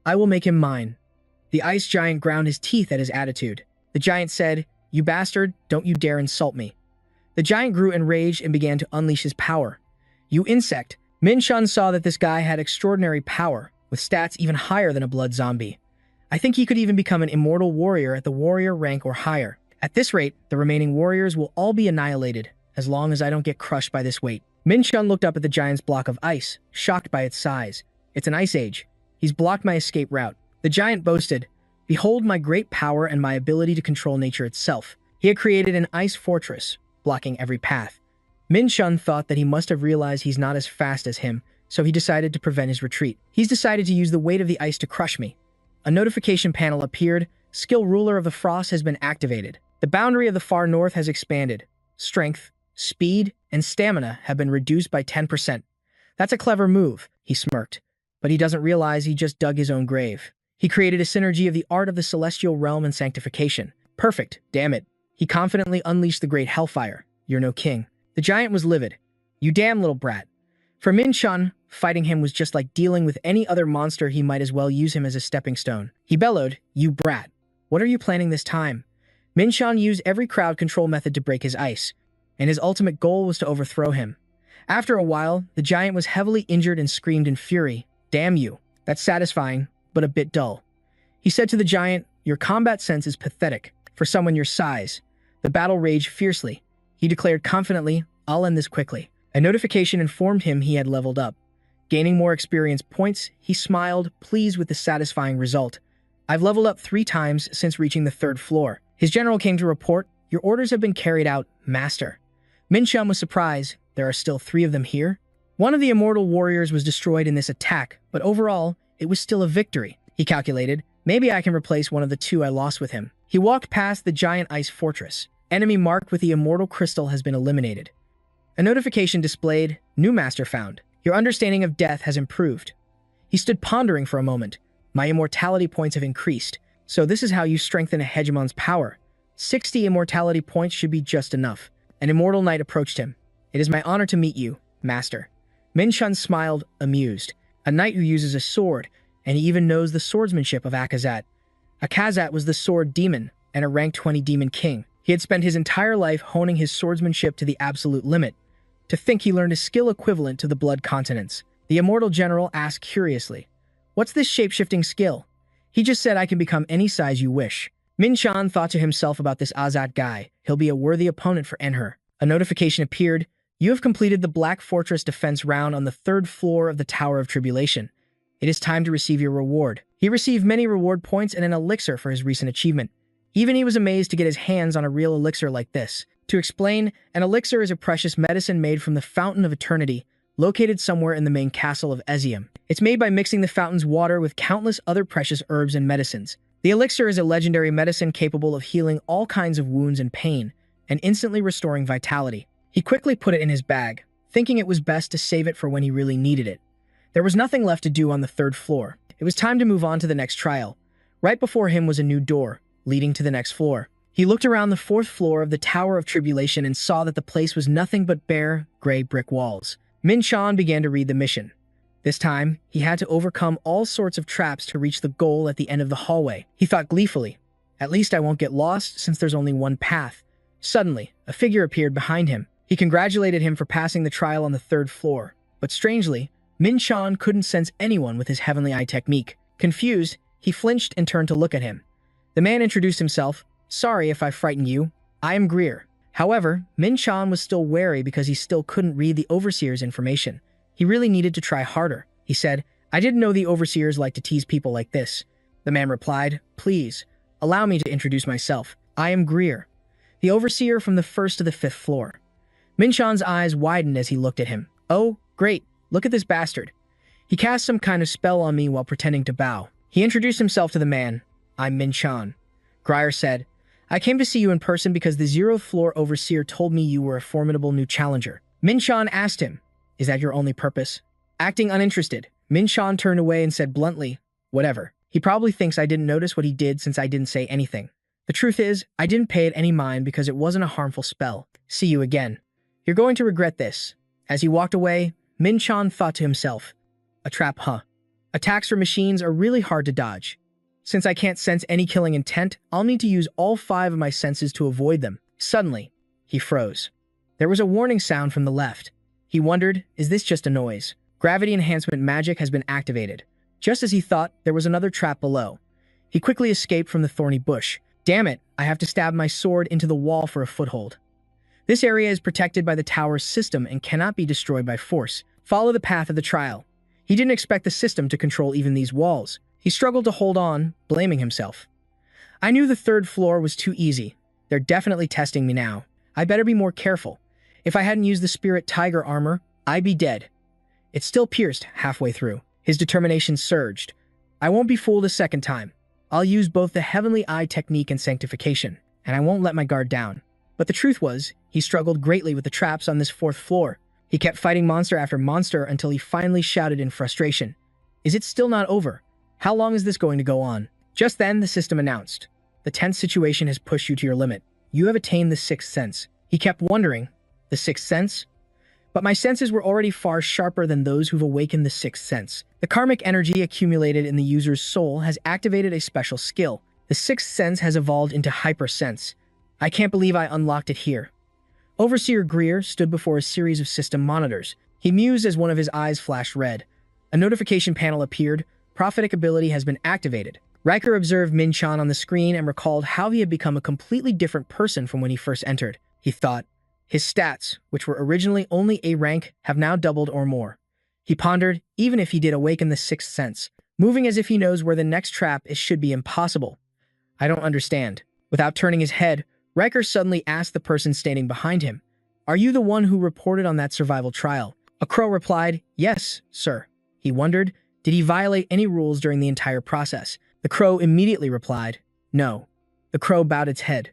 I will make him mine. The ice giant ground his teeth at his attitude. The giant said, you bastard, don't you dare insult me. The giant grew enraged and began to unleash his power. You insect. Min Chun saw that this guy had extraordinary power, with stats even higher than a blood zombie. I think he could even become an immortal warrior at the warrior rank or higher. At this rate, the remaining warriors will all be annihilated, as long as I don't get crushed by this weight. Min Chun looked up at the giant's block of ice, shocked by its size. It's an ice age. He's blocked my escape route. The giant boasted, behold my great power and my ability to control nature itself. He had created an ice fortress, blocking every path. Min Chun thought that he must have realized he's not as fast as him, so he decided to prevent his retreat. He's decided to use the weight of the ice to crush me. A notification panel appeared. Skill Ruler of the Frost has been activated. The boundary of the far north has expanded. Strength, speed, and stamina have been reduced by 10%. That's a clever move, he smirked. But he doesn't realize he just dug his own grave. He created a synergy of the art of the celestial realm and sanctification. Perfect, damn it. He confidently unleashed the great hellfire. You're no king. The giant was livid. You damn little brat. For Min Chun, fighting him was just like dealing with any other monster. He might as well use him as a stepping stone. He bellowed, you brat. What are you planning this time? Minshan used every crowd control method to break his ice, and his ultimate goal was to overthrow him. After a while, the giant was heavily injured and screamed in fury, "Damn you! That's satisfying, but a bit dull." He said to the giant, "Your combat sense is pathetic for someone your size." The battle raged fiercely. He declared confidently, "I'll end this quickly." A notification informed him he had leveled up. Gaining more experience points, he smiled, pleased with the satisfying result. "I've leveled up 3 times since reaching the 3rd floor." His general came to report, "Your orders have been carried out, master." Minshan was surprised. There are still 3 of them here? One of the immortal warriors was destroyed in this attack, but overall, it was still a victory. He calculated, maybe I can replace one of the 2 I lost with him. He walked past the giant ice fortress. Enemy marked with the immortal crystal has been eliminated. A notification displayed, "New master found. Your understanding of death has improved." He stood pondering for a moment. "My immortality points have increased. So this is how you strengthen a hegemon's power. 60 immortality points should be just enough." An immortal knight approached him. "It is my honor to meet you, master." Minshan smiled, amused. A knight who uses a sword, and he even knows the swordsmanship of Akazat. Akazat was the sword demon and a rank 20 demon king. He had spent his entire life honing his swordsmanship to the absolute limit. To think he learned a skill equivalent to the blood continents. The immortal general asked curiously, "What's this shape-shifting skill?" He just said, "I can become any size you wish." Minshan thought to himself about this Azat guy. He'll be a worthy opponent for Enher. A notification appeared. "You have completed the Black Fortress defense round on the 3rd floor of the Tower of Tribulation. It is time to receive your reward." He received many reward points and an elixir for his recent achievement. Even he was amazed to get his hands on a real elixir like this. To explain, an elixir is a precious medicine made from the Fountain of Eternity, located somewhere in the main castle of Ezium. It's made by mixing the fountain's water with countless other precious herbs and medicines. The elixir is a legendary medicine capable of healing all kinds of wounds and pain, and instantly restoring vitality. He quickly put it in his bag, thinking it was best to save it for when he really needed it. There was nothing left to do on the 3rd floor. It was time to move on to the next trial. Right before him was a new door, leading to the next floor. He looked around the 4th floor of the Tower of Tribulation and saw that the place was nothing but bare, gray brick walls. Minshan began to read the mission. This time, he had to overcome all sorts of traps to reach the goal at the end of the hallway. He thought gleefully, "At least I won't get lost since there's only one path." Suddenly, a figure appeared behind him. He congratulated him for passing the trial on the 3rd floor, but strangely, Minshan couldn't sense anyone with his heavenly eye technique. Confused, he flinched and turned to look at him. The man introduced himself. "Sorry if I frightened you. I am Greer." However, Minshan was still wary because he still couldn't read the Overseer's information. He really needed to try harder. He said, "I didn't know the Overseers like to tease people like this." The man replied, "Please, allow me to introduce myself. I am Greer, the Overseer from the 1st to the 5th floor." Minshan's eyes widened as he looked at him. "Oh, great. Look at this bastard. He cast some kind of spell on me while pretending to bow." He introduced himself to the man. "I'm Minshan." Greer said, "I came to see you in person because the 0th floor Overseer told me you were a formidable new challenger." Minshan asked him, "Is that your only purpose?" Acting uninterested, Minshan turned away and said bluntly, "Whatever. He probably thinks I didn't notice what he did since I didn't say anything. The truth is, I didn't pay it any mind because it wasn't a harmful spell. See you again. You're going to regret this." As he walked away, Minshan thought to himself, "A trap, huh? Attacks from machines are really hard to dodge. Since I can't sense any killing intent, I'll need to use all 5 of my senses to avoid them." Suddenly, he froze. There was a warning sound from the left. He wondered, is this just a noise? Gravity enhancement magic has been activated. Just as he thought, there was another trap below. He quickly escaped from the thorny bush. Damn it, I have to stab my sword into the wall for a foothold. This area is protected by the tower's system and cannot be destroyed by force. Follow the path of the trial. He didn't expect the system to control even these walls. He struggled to hold on, blaming himself. "I knew the 3rd floor was too easy. They're definitely testing me now. I better be more careful. If I hadn't used the spirit tiger armor, I'd be dead." It still pierced halfway through. His determination surged. "I won't be fooled a second time. I'll use both the heavenly eye technique and sanctification, and I won't let my guard down." But the truth was, he struggled greatly with the traps on this 4th floor. He kept fighting monster after monster until he finally shouted in frustration, "Is it still not over? How long is this going to go on?" Just then, the system announced, "The tense situation has pushed you to your limit. You have attained the 6th sense." He kept wondering, the 6th sense? But my senses were already far sharper than those who've awakened the 6th sense. The karmic energy accumulated in the user's soul has activated a special skill. The 6th sense has evolved into hypersense. I can't believe I unlocked it here. Overseer Greer stood before a series of system monitors. He mused as one of his eyes flashed red. A notification panel appeared. Prophetic ability has been activated. Riker observed Min-chan on the screen and recalled how he had become a completely different person from when he first entered. He thought, his stats, which were originally only A rank, have now doubled or more. He pondered, even if he did awaken the sixth sense, moving as if he knows where the next trap is should be impossible. I don't understand. Without turning his head, Riker suddenly asked the person standing behind him, "Are you the one who reported on that survival trial?" A crow replied, "Yes, sir." He wondered, did he violate any rules during the entire process? The crow immediately replied, "No." The crow bowed its head.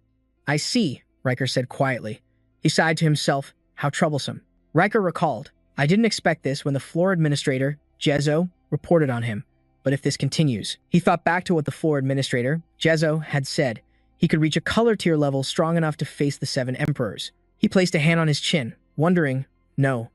"I see," Riker said quietly. He sighed to himself, how troublesome. Riker recalled, "I didn't expect this when the floor administrator, Jezo, reported on him. But if this continues..." He thought back to what the floor administrator, Jezo, had said. He could reach a color tier level strong enough to face the 7 emperors. He placed a hand on his chin, wondering, no.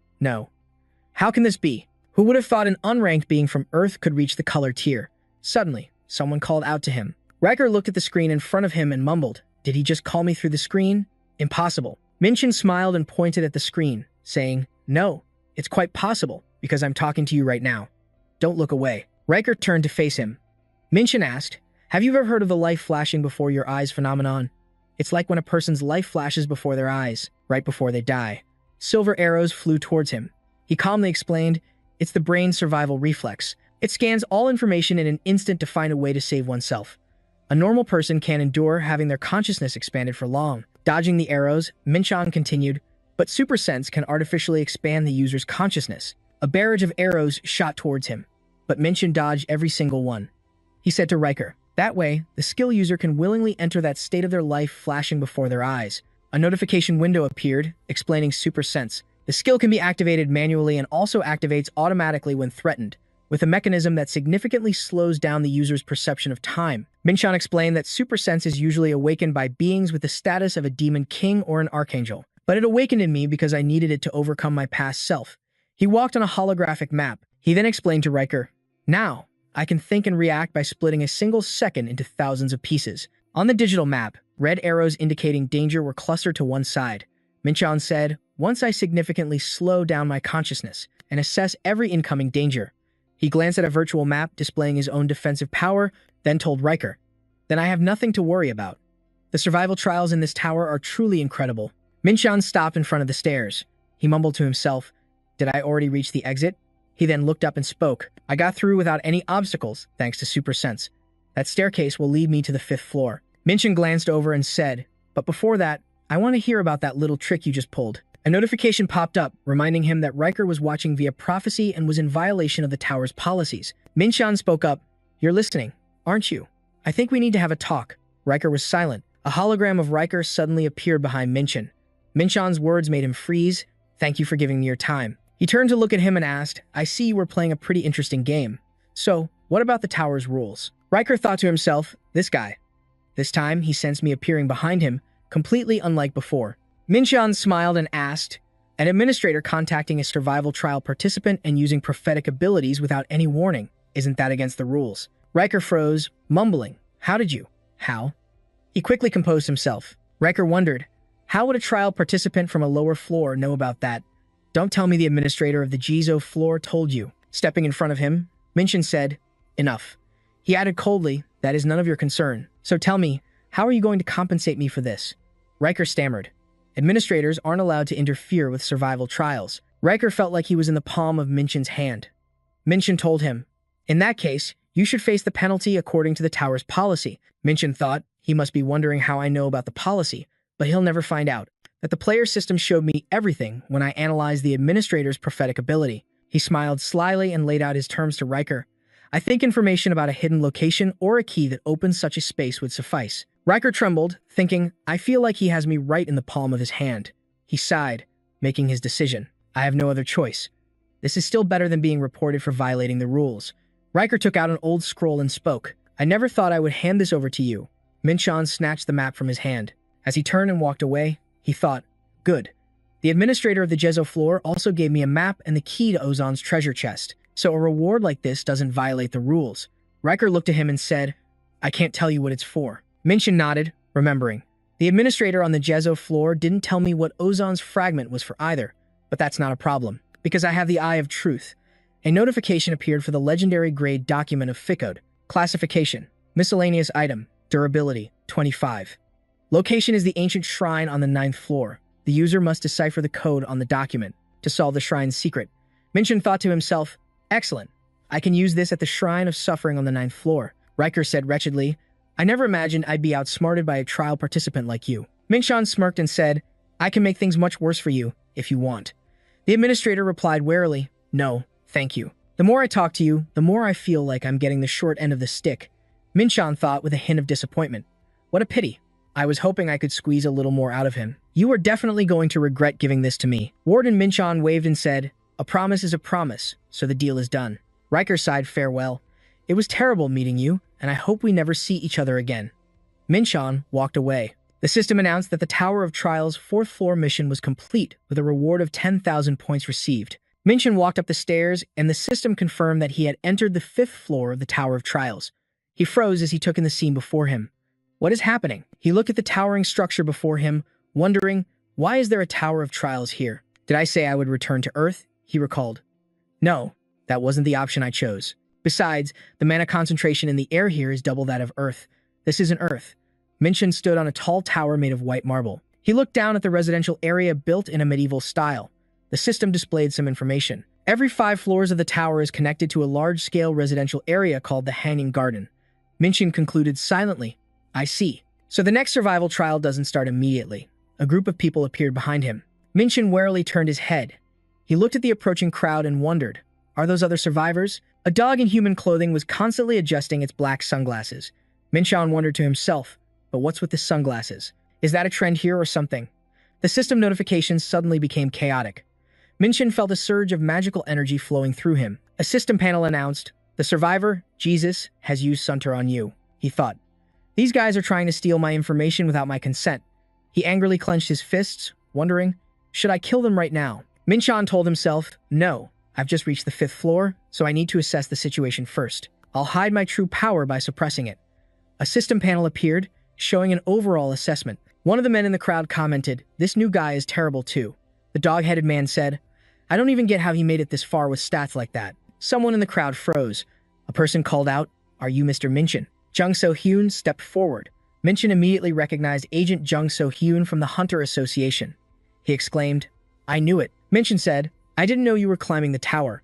How can this be? Who would have thought an unranked being from Earth could reach the color tier? Suddenly, someone called out to him. Riker looked at the screen in front of him and mumbled, "Did he just call me through the screen? Impossible." Min-chan smiled and pointed at the screen, saying, "No, it's quite possible, because I'm talking to you right now. Don't look away." Riker turned to face him. Min-chan asked, "Have you ever heard of the life flashing before your eyes phenomenon? It's like when a person's life flashes before their eyes, right before they die." Silver arrows flew towards him. He calmly explained, "It's the brain's survival reflex. It scans all information in an instant to find a way to save oneself. A normal person can't endure having their consciousness expanded for long." Dodging the arrows, Min-chan continued, "But Super Sense can artificially expand the user's consciousness." A barrage of arrows shot towards him, but Min-chan dodged every single one. He said to Riker, "That way, the skill user can willingly enter that state of their life flashing before their eyes." A notification window appeared, explaining Super Sense. The skill can be activated manually and also activates automatically when threatened, with a mechanism that significantly slows down the user's perception of time. Min-chan explained that Super Sense is usually awakened by beings with the status of a demon king or an archangel, but it awakened in me because I needed it to overcome my past self. He walked on a holographic map. He then explained to Riker, "Now, I can think and react by splitting a single second into thousands of pieces." On the digital map, red arrows indicating danger were clustered to one side. Min-chan said, "Once I significantly slow down my consciousness and assess every incoming danger." He glanced at a virtual map displaying his own defensive power, then told Riker, "Then I have nothing to worry about. The survival trials in this tower are truly incredible." Min-chan stopped in front of the stairs. He mumbled to himself, "Did I already reach the exit?" He then looked up and spoke, "I got through without any obstacles, thanks to Super Sense. That staircase will lead me to the 5th floor." Min-chan glanced over and said, "But before that, I want to hear about that little trick you just pulled." A notification popped up, reminding him that Riker was watching via prophecy and was in violation of the tower's policies. Min-chan spoke up, "You're listening, aren't you? I think we need to have a talk." Riker was silent. A hologram of Riker suddenly appeared behind Min-chan. Min-chan's words made him freeze. "Thank you for giving me your time." He turned to look at him and asked, "I see you were playing a pretty interesting game. So, what about the tower's rules?" Riker thought to himself, "This guy." This time, he sensed me appearing behind him, completely unlike before. Min-chan smiled and asked, "An administrator contacting a survival trial participant and using prophetic abilities without any warning. Isn't that against the rules?" Riker froze, mumbling, "How did you? How?" He quickly composed himself. Riker wondered, how would a trial participant from a lower floor know about that? "Don't tell me the administrator of the Jizo floor told you." Stepping in front of him, Min-chan said, "Enough." He added coldly, "That is none of your concern. So tell me, how are you going to compensate me for this?" Riker stammered, "Administrators aren't allowed to interfere with survival trials." Riker felt like he was in the palm of Min-chan's hand. Min-chan told him, "In that case, you should face the penalty according to the tower's policy." Min-chan thought, he must be wondering how I know about the policy, but he'll never find out. That the player system showed me everything when I analyzed the administrator's prophetic ability. He smiled slyly and laid out his terms to Riker. "I think information about a hidden location or a key that opens such a space would suffice." Riker trembled, thinking, I feel like he has me right in the palm of his hand. He sighed, making his decision. "I have no other choice. This is still better than being reported for violating the rules." Riker took out an old scroll and spoke. "I never thought I would hand this over to you." Min-chan snatched the map from his hand. As he turned and walked away, he thought, "Good. The administrator of the Jezo floor also gave me a map and the key to Ozon's treasure chest, so a reward like this doesn't violate the rules." Riker looked at him and said, "I can't tell you what it's for." Min-chan nodded, remembering. The administrator on the Jezo floor didn't tell me what Ozon's fragment was for either, but that's not a problem, because I have the Eye of Truth. A notification appeared for the legendary grade document of Ficode. Classification: miscellaneous item, durability, 25. Location is the ancient shrine on the 9th floor. The user must decipher the code on the document to solve the shrine's secret. Minshin thought to himself, excellent. I can use this at the Shrine of Suffering on the 9th floor. Riker said wretchedly, I never imagined I'd be outsmarted by a trial participant like you. Minshan smirked and said, I can make things much worse for you, if you want. The administrator replied warily, no, thank you. The more I talk to you, the more I feel like I'm getting the short end of the stick. Minshan thought with a hint of disappointment. What a pity. I was hoping I could squeeze a little more out of him. You are definitely going to regret giving this to me. Warden Minshan waved and said, a promise is a promise, so the deal is done. Riker sighed farewell. It was terrible meeting you, and I hope we never see each other again. Minshan walked away. The system announced that the Tower of Trials' 4th floor mission was complete with a reward of 10,000 points received. Minshan walked up the stairs, and the system confirmed that he had entered the 5th floor of the Tower of Trials. He froze as he took in the scene before him. What is happening? He looked at the towering structure before him, wondering, why is there a Tower of Trials here? Did I say I would return to Earth? He recalled. No, that wasn't the option I chose. Besides, the mana concentration in the air here is double that of Earth. This isn't Earth. Minshan stood on a tall tower made of white marble. He looked down at the residential area built in a medieval style. The system displayed some information. Every 5 floors of the tower is connected to a large-scale residential area called the Hanging Garden. Minshan concluded silently, I see. So the next survival trial doesn't start immediately. A group of people appeared behind him. Minshan warily turned his head. He looked at the approaching crowd and wondered, are those other survivors? A dog in human clothing was constantly adjusting its black sunglasses. Minshan wondered to himself, but what's with the sunglasses? Is that a trend here or something? The system notifications suddenly became chaotic. Minshan felt a surge of magical energy flowing through him. A system panel announced, the survivor, Jesus, has used Sunter on you. He thought, these guys are trying to steal my information without my consent. He angrily clenched his fists, wondering, should I kill them right now? Minshan told himself, no, I've just reached the 5th floor, so I need to assess the situation first. I'll hide my true power by suppressing it. A system panel appeared, showing an overall assessment. One of the men in the crowd commented, this new guy is terrible too. The dog-headed man said, I don't even get how he made it this far with stats like that. Someone in the crowd froze. A person called out, are you Mr. Minshan? Jung So-hyun stepped forward. Minshan immediately recognized Agent Jung So-hyun from the Hunter Association. He exclaimed, I knew it. Minshan said, I didn't know you were climbing the tower.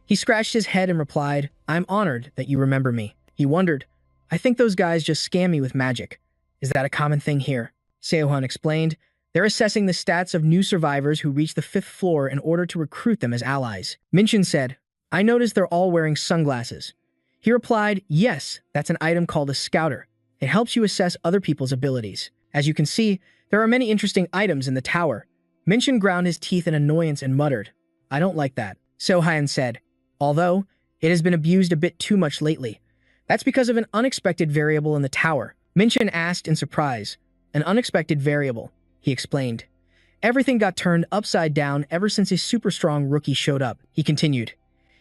He scratched his head and replied, I'm honored that you remember me. He wondered, I think those guys just scam me with magic. Is that a common thing here? Seo-hun explained, they're assessing the stats of new survivors who reach the 5th floor in order to recruit them as allies. Minshan said, I noticed they're all wearing sunglasses. He replied, yes, that's an item called a scouter. It helps you assess other people's abilities. As you can see, there are many interesting items in the tower. Minshan ground his teeth in annoyance and muttered, I don't like that. So-hyun said, although it has been abused a bit too much lately. That's because of an unexpected variable in the tower. Minshan asked in surprise, an unexpected variable, he explained. Everything got turned upside down ever since a super strong rookie showed up, he continued.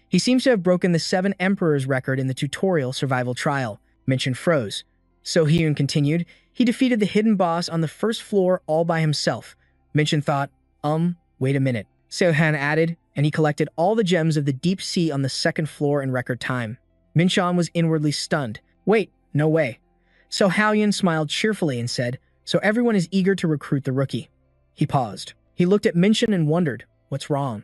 He seems to have broken the 7 Emperors record in the tutorial survival trial. Minshan froze. So-hyun continued, he defeated the hidden boss on the 1st floor all by himself. Minshan thought, wait a minute. So-hyun added, and he collected all the gems of the deep sea on the 2nd floor in record time. Minshan was inwardly stunned. Wait, no way. So-hyun smiled cheerfully and said, so everyone is eager to recruit the rookie. He paused. He looked at Minshan and wondered, what's wrong?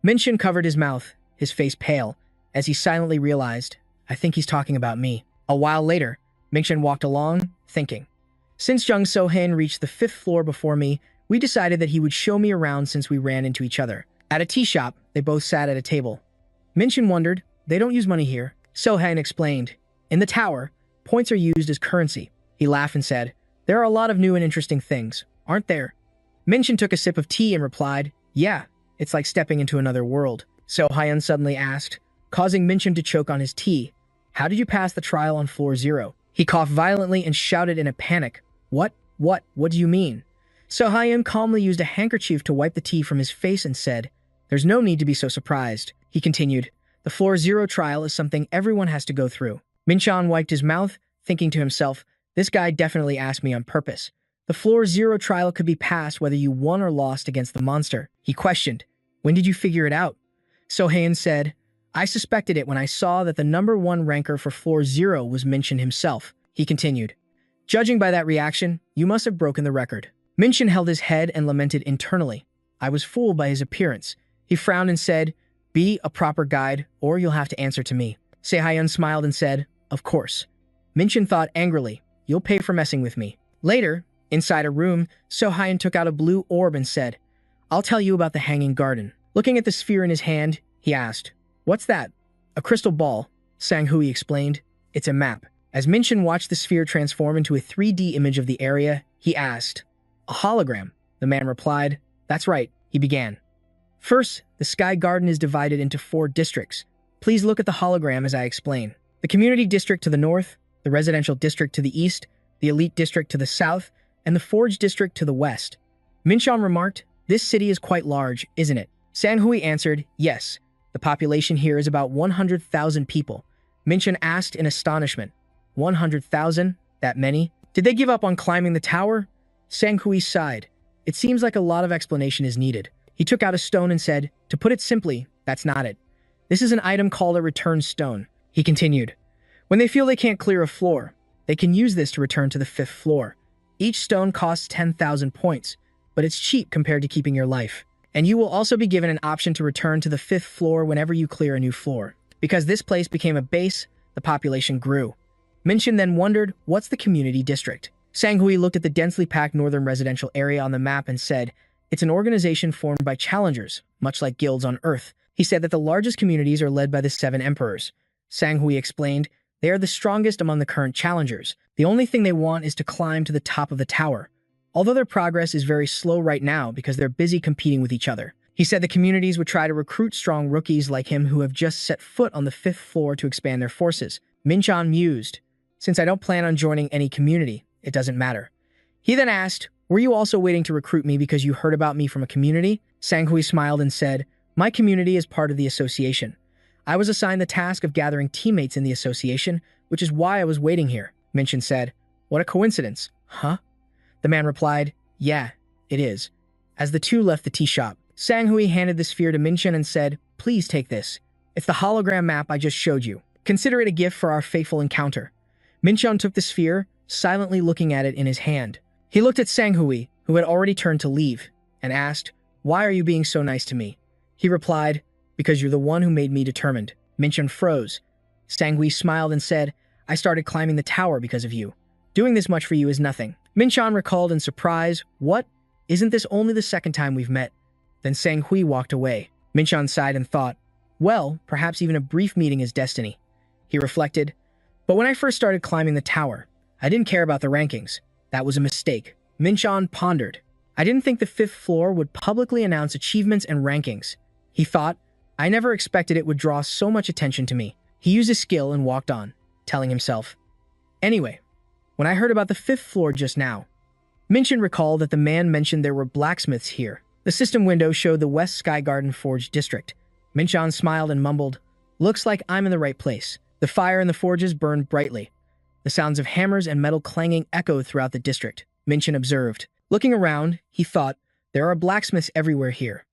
Minshan covered his mouth, his face pale, as he silently realized, I think he's talking about me. A while later, Minshan walked along, thinking. Since Jung So-hyun reached the 5th floor before me, we decided that he would show me around since we ran into each other. At a tea shop, they both sat at a table. Minshan wondered, they don't use money here. So-hyun explained, in the tower, points are used as currency. He laughed and said, there are a lot of new and interesting things, aren't there? Minshan took a sip of tea and replied, yeah, it's like stepping into another world. So-hyun suddenly asked, causing Minshan to choke on his tea, how did you pass the trial on floor 0? He coughed violently and shouted in a panic, what do you mean? So-hyun calmly used a handkerchief to wipe the tea from his face and said, there's no need to be so surprised. He continued, the floor 0 trial is something everyone has to go through. Minshan wiped his mouth, thinking to himself, this guy definitely asked me on purpose. The floor 0 trial could be passed whether you won or lost against the monster. He questioned, "When did you figure it out?" Sohaen said, "I suspected it when I saw that the number 1 ranker for floor 0 was Minchin himself." He continued, "Judging by that reaction, you must have broken the record." Minchin held his head and lamented internally. "I was fooled by his appearance." He frowned and said, "Be a proper guide, or you'll have to answer to me." Sohaen smiled and said, "Of course." Minchin thought angrily, "You'll pay for messing with me." Later, inside a room, Sohaen took out a blue orb and said, "I'll tell you about the Hanging Garden." Looking at the sphere in his hand, he asked, "What's that?" "A crystal ball," Sanghui explained. "It's a map." As Minchin watched the sphere transform into a 3D image of the area, he asked, "A hologram?" The man replied, "That's right." He began. "First, the Sky Garden is divided into 4 districts. Please look at the hologram as I explain. The community district to the north, the residential district to the east, the elite district to the south, and the forge district to the west." Minchan remarked, "This city is quite large, isn't it?" Sanghui answered, "Yes. The population here is about 100,000 people." Minchan asked in astonishment, 100,000? That many? Did they give up on climbing the tower? Sanghui sighed. "It seems like a lot of explanation is needed." He took out a stone and said, "To put it simply, that's not it. This is an item called a return stone." He continued, "When they feel they can't clear a floor, they can use this to return to the 5th floor. Each stone costs 10,000 points, but it's cheap compared to keeping your life. And you will also be given an option to return to the 5th floor whenever you clear a new floor." Because this place became a base, the population grew. Minchin then wondered, "What's the community district?" Sanghui looked at the densely packed northern residential area on the map and said, "It's an organization formed by challengers, much like guilds on Earth." He said that the largest communities are led by the 7 emperors. Sanghui explained, "They are the strongest among the current challengers. The only thing they want is to climb to the top of the tower. Although their progress is very slow right now because they're busy competing with each other." He said the communities would try to recruit strong rookies like him who have just set foot on the 5th floor to expand their forces. Minchan mused, "Since I don't plan on joining any community, it doesn't matter." He then asked, "Were you also waiting to recruit me because you heard about me from a community?" Sanghui smiled and said, "My community is part of the association. I was assigned the task of gathering teammates in the association, which is why I was waiting here." Minchin said, "What a coincidence, huh?" The man replied, "Yeah, it is." As the two left the tea shop, Sanghui handed the sphere to Minchin and said, "Please take this. It's the hologram map I just showed you. Consider it a gift for our fateful encounter." Minchan took the sphere, silently looking at it in his hand. He looked at Sanghui, who had already turned to leave, and asked, "Why are you being so nice to me?" He replied, "Because you're the one who made me determined." Minchan froze. Sanghui smiled and said, "I started climbing the tower because of you. Doing this much for you is nothing." Minchan recalled in surprise, "What? Isn't this only the 2nd time we've met?" Then Sanghui walked away. Minchan sighed and thought, "Well, perhaps even a brief meeting is destiny." He reflected, "But when I first started climbing the tower, I didn't care about the rankings. That was a mistake." Minchan pondered. "I didn't think the 5th floor would publicly announce achievements and rankings." He thought, "I never expected it would draw so much attention to me." He used his skill and walked on, telling himself, "Anyway, when I heard about the 5th floor just now." Minchin recalled that the man mentioned there were blacksmiths here. The system window showed the West Sky Garden Forge district. Minchan smiled and mumbled, "Looks like I'm in the right place." The fire in the forges burned brightly. The sounds of hammers and metal clanging echoed throughout the district. Minchin observed. Looking around, he thought, "There are blacksmiths everywhere here.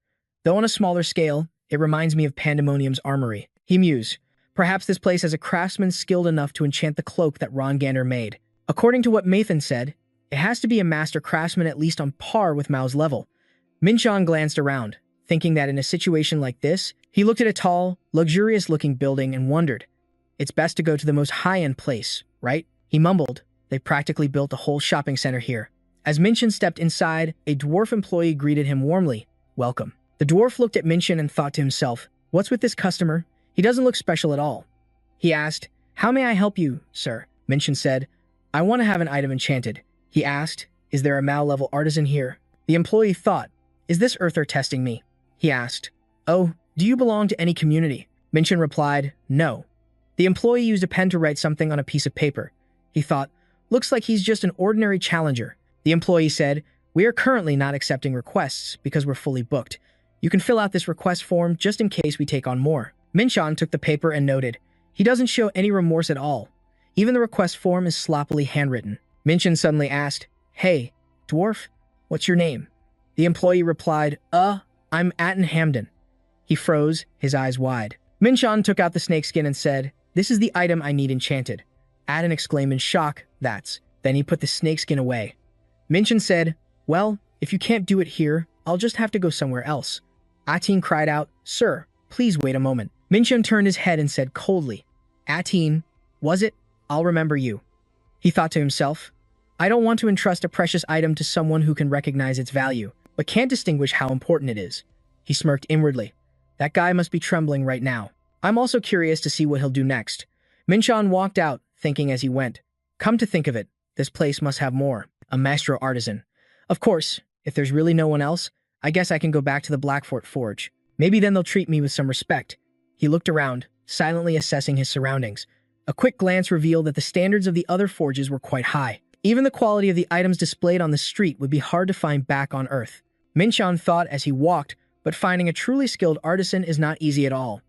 Though on a smaller scale, it reminds me of Pandemonium's armory." He mused, "Perhaps this place has a craftsman skilled enough to enchant the cloak that Ron Gander made." According to what Mathan said, it has to be a master craftsman at least on par with Mao's level. Minchan glanced around, thinking that in a situation like this, he looked at a tall, luxurious-looking building and wondered, "It's best to go to the most high-end place, right?" He mumbled, "They practically built a whole shopping center here." As Minchin stepped inside, a dwarf employee greeted him warmly, "Welcome." The dwarf looked at Minchin and thought to himself, "What's with this customer? He doesn't look special at all." He asked, "How may I help you, sir?" Minchin said, "I want to have an item enchanted." He asked, "Is there a Mao-level artisan here?" The employee thought, "Is this Earther testing me?" He asked, "Oh, do you belong to any community?" Minchin replied, "No." The employee used a pen to write something on a piece of paper. He thought, "Looks like he's just an ordinary challenger." The employee said, "We are currently not accepting requests because we're fully booked. You can fill out this request form just in case we take on more." Minchan took the paper and noted, "He doesn't show any remorse at all. Even the request form is sloppily handwritten." Minchin suddenly asked, "Hey, Dwarf, what's your name? The employee replied, I'm Atten Hamden. He froze, his eyes wide. Minchan took out the snakeskin and said, this is the item I need enchanted. Atten exclaimed in shock, that's. Then he put the snakeskin away. Minchan said, well, if you can't do it here, I'll just have to go somewhere else. Atin cried out, sir, please wait a moment. Minchan turned his head and said coldly, Atin, was it? I'll remember you. He thought to himself, I don't want to entrust a precious item to someone who can recognize its value, but can't distinguish how important it is. He smirked inwardly. That guy must be trembling right now. I'm also curious to see what he'll do next. Minchan walked out, thinking as he went, come to think of it, this place must have more. A maestro artisan. Of course, if there's really no one else, I guess I can go back to the Blackfort Forge. Maybe then they'll treat me with some respect. He looked around, silently assessing his surroundings. A quick glance revealed that the standards of the other forges were quite high. Even the quality of the items displayed on the street would be hard to find back on Earth. Minchan thought as he walked, but finding a truly skilled artisan is not easy at all.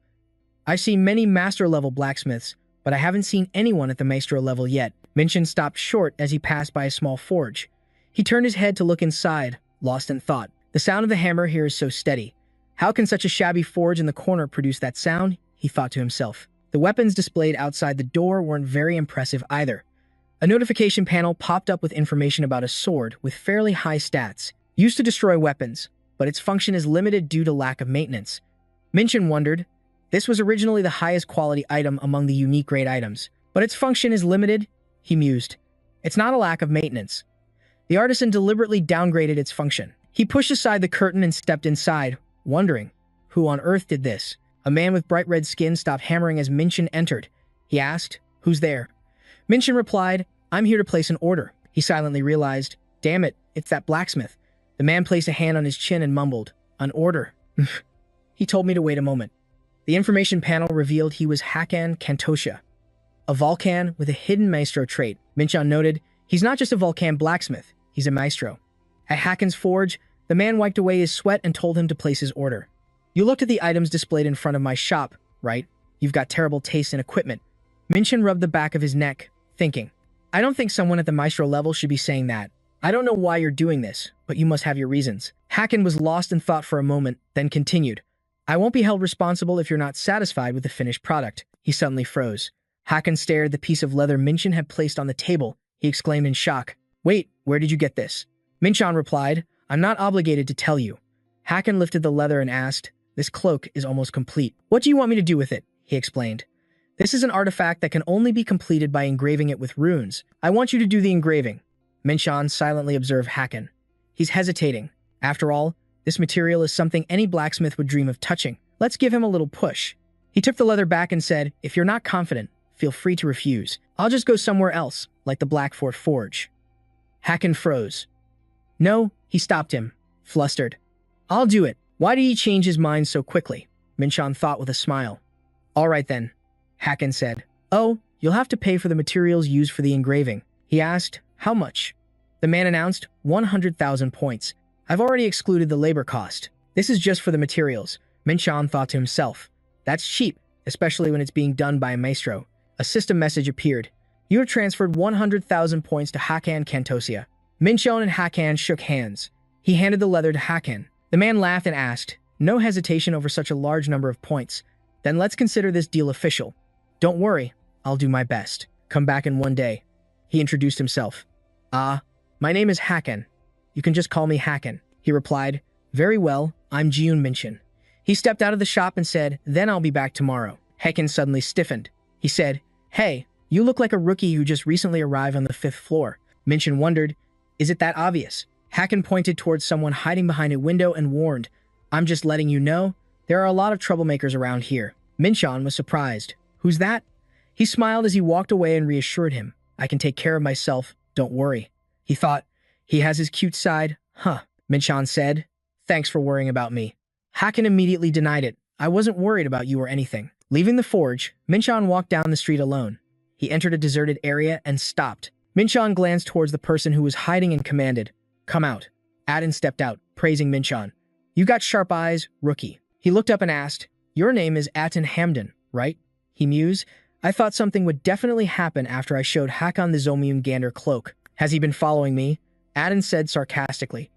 I've seen many master-level blacksmiths, but I haven't seen anyone at the maestro level yet. Minchan stopped short as he passed by a small forge. He turned his head to look inside, lost in thought. The sound of the hammer here is so steady. How can such a shabby forge in the corner produce that sound? He thought to himself. The weapons displayed outside the door weren't very impressive either. A notification panel popped up with information about a sword with fairly high stats, used to destroy weapons, but its function is limited due to lack of maintenance. Minchan wondered, this was originally the highest quality item among the unique grade items, but its function is limited, he mused. It's not a lack of maintenance. The artisan deliberately downgraded its function. He pushed aside the curtain and stepped inside, wondering, who on earth did this? A man with bright red skin stopped hammering as Minchan entered. He asked, who's there? Minchan replied, I'm here to place an order. He silently realized, damn it, it's that blacksmith. The man placed a hand on his chin and mumbled, an order. He told me to wait a moment. The information panel revealed he was Hakan Kantosha, a Vulcan with a hidden maestro trait. Minchan noted, he's not just a Vulcan blacksmith, he's a maestro. At Hakan's forge, the man wiped away his sweat and told him to place his order. You looked at the items displayed in front of my shop, right? You've got terrible taste in equipment. Minchan rubbed the back of his neck, thinking, I don't think someone at the maestro level should be saying that. I don't know why you're doing this, but you must have your reasons. Hakan was lost in thought for a moment, then continued, I won't be held responsible if you're not satisfied with the finished product. He suddenly froze. Hakan stared at the piece of leather Minchan had placed on the table. He exclaimed in shock, wait, where did you get this? Minchan replied, I'm not obligated to tell you. Hakan lifted the leather and asked, this cloak is almost complete. What do you want me to do with it? He explained. This is an artifact that can only be completed by engraving it with runes. I want you to do the engraving. Minchan silently observed Hakan. He's hesitating. After all, this material is something any blacksmith would dream of touching. Let's give him a little push. He took the leather back and said, if you're not confident, feel free to refuse. I'll just go somewhere else, like the Blackfort Forge. Hakan froze. No, he stopped him, flustered. I'll do it. Why did he change his mind so quickly? Minchan thought with a smile. All right then, Hakan said. Oh, you'll have to pay for the materials used for the engraving. He asked, how much? The man announced, 100,000 points. I've already excluded the labor cost. This is just for the materials. Minchan thought to himself. That's cheap, especially when it's being done by a maestro. A system message appeared. You have transferred 100,000 points to Hakan Kantosia. Minchan and Hakan shook hands. He handed the leather to Hakan. The man laughed and asked, no hesitation over such a large number of points. Then let's consider this deal official. Don't worry, I'll do my best. Come back in one day. He introduced himself. My name is Hakan. You can just call me Hakan. He replied, very well, I'm Jiun Minchan. He stepped out of the shop and said, then I'll be back tomorrow. Hakan suddenly stiffened. He said, hey, you look like a rookie who just recently arrived on the 5th floor. Minchan wondered, is it that obvious? Hakan pointed towards someone hiding behind a window and warned, I'm just letting you know, there are a lot of troublemakers around here. Minchan was surprised. Who's that? He smiled as he walked away and reassured him, I can take care of myself, don't worry. He thought, he has his cute side, huh? Minchan said, thanks for worrying about me. Hakan immediately denied it. I wasn't worried about you or anything. Leaving the forge, Minchan walked down the street alone. He entered a deserted area and stopped. Minchan glanced towards the person who was hiding and commanded, come out. Atten stepped out, praising Minchan. You got sharp eyes, rookie. He looked up and asked, your name is Atten Hamden, right? He mused, I thought something would definitely happen after I showed Hakan the Zomium Gander cloak. Has he been following me? Aden said sarcastically.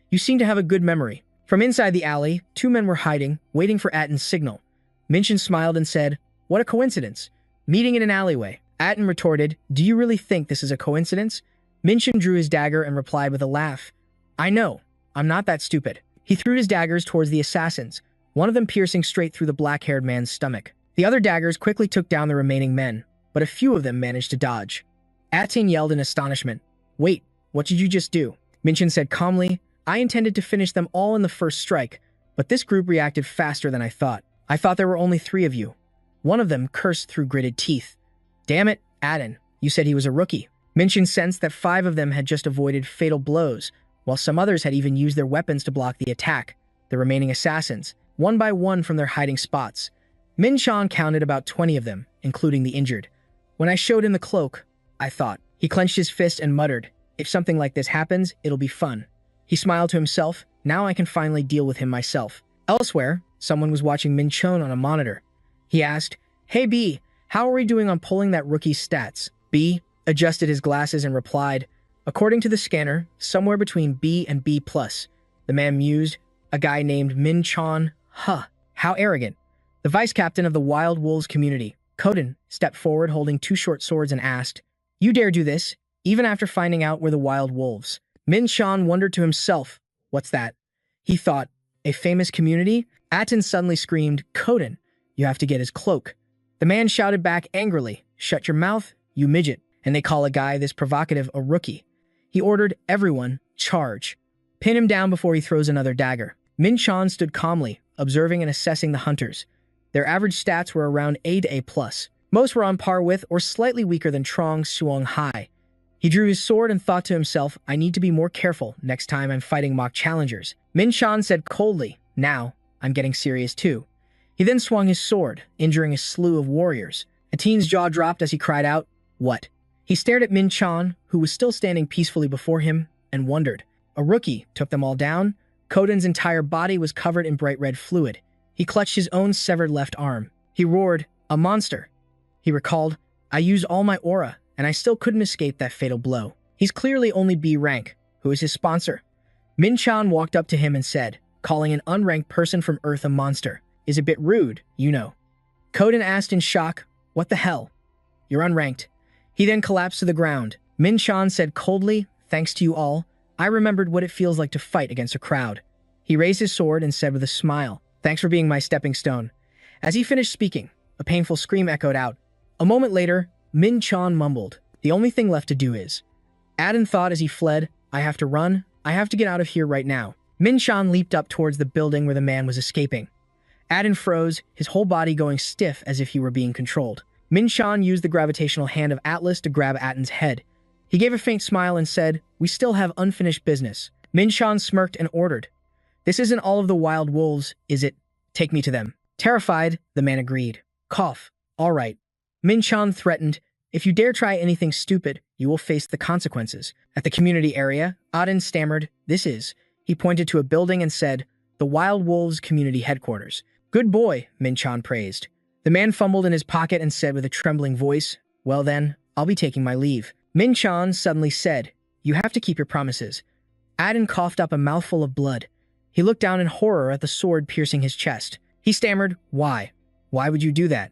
You seem to have a good memory. From inside the alley, two men were hiding, waiting for Aten's signal. Minchin smiled and said, What a coincidence. Meeting in an alleyway. Aten retorted, Do you really think this is a coincidence? Minchin drew his dagger and replied with a laugh. I know. I'm not that stupid. He threw his daggers towards the assassins, one of them piercing straight through the black-haired man's stomach. The other daggers quickly took down the remaining men, but a few of them managed to dodge. Aten yelled in astonishment. Wait, what did you just do? Minchin said calmly, I intended to finish them all in the first strike, but this group reacted faster than I thought. I thought there were only 3 of you. One of them cursed through gritted teeth. Damn it, Aten, you said he was a rookie. Minchin sensed that 5 of them had just avoided fatal blows, while some others had even used their weapons to block the attack. The remaining assassins, one by one from their hiding spots. Minchan counted about 20 of them, including the injured. When I showed him the cloak, I thought. He clenched his fist and muttered, If something like this happens, it'll be fun. He smiled to himself, Now I can finally deal with him myself. Elsewhere, someone was watching Minchon on a monitor. He asked, Hey B, how are we doing on pulling that rookie's stats? B adjusted his glasses and replied, According to the scanner, somewhere between B and B+. The man mused, A guy named Minchon. Huh, how arrogant. The vice captain of the Wild Wolves community, Koden, stepped forward holding 2 short swords and asked, You dare do this, even after finding out we're the Wild Wolves? Minchon wondered to himself, What's that? He thought, A famous community? Aten suddenly screamed, Koden, you have to get his cloak. The man shouted back angrily, Shut your mouth, you midget. And they call a guy this provocative a rookie. He ordered everyone, charge. Pin him down before he throws another dagger. Minchon stood calmly, observing and assessing the hunters. Their average stats were around A to A+. Most were on par with or slightly weaker than Trong Suong Hai. He drew his sword and thought to himself, I need to be more careful next time I'm fighting mock challengers. Minchon said coldly, Now, I'm getting serious too. He then swung his sword, injuring a slew of warriors. Aten's jaw dropped as he cried out, What? He stared at Minchon, who was still standing peacefully before him, and wondered. A rookie took them all down. Koden's entire body was covered in bright red fluid. He clutched his own severed left arm. He roared, A monster. He recalled, I used all my aura, and I still couldn't escape that fatal blow. He's clearly only B rank. Who is his sponsor? Minchon walked up to him and said, calling an unranked person from Earth a monster is a bit rude, you know. Koden asked in shock, What the hell? You're unranked. He then collapsed to the ground. Minchon said coldly, Thanks to you all, I remembered what it feels like to fight against a crowd. He raised his sword and said with a smile, Thanks for being my stepping stone. As he finished speaking, a painful scream echoed out. A moment later, Minchon mumbled, The only thing left to do is. Aden thought as he fled, I have to run. I have to get out of here right now. Minchon leaped up towards the building where the man was escaping. Aden froze, his whole body going stiff as if he were being controlled. Minchon used the gravitational hand of Atlas to grab Aten's head. He gave a faint smile and said, We still have unfinished business. Minchon smirked and ordered, This isn't all of the wild wolves, is it? Take me to them. Terrified, the man agreed. Cough. All right. Minchon threatened, If you dare try anything stupid, you will face the consequences. At the community area, Aden stammered, This is. He pointed to a building and said, The Wild Wolves Community Headquarters. Good boy, Minchon praised. The man fumbled in his pocket and said with a trembling voice, Well then, I'll be taking my leave. Minchon suddenly said, You have to keep your promises. Aden coughed up a mouthful of blood. He looked down in horror at the sword piercing his chest. He stammered, Why? Why would you do that?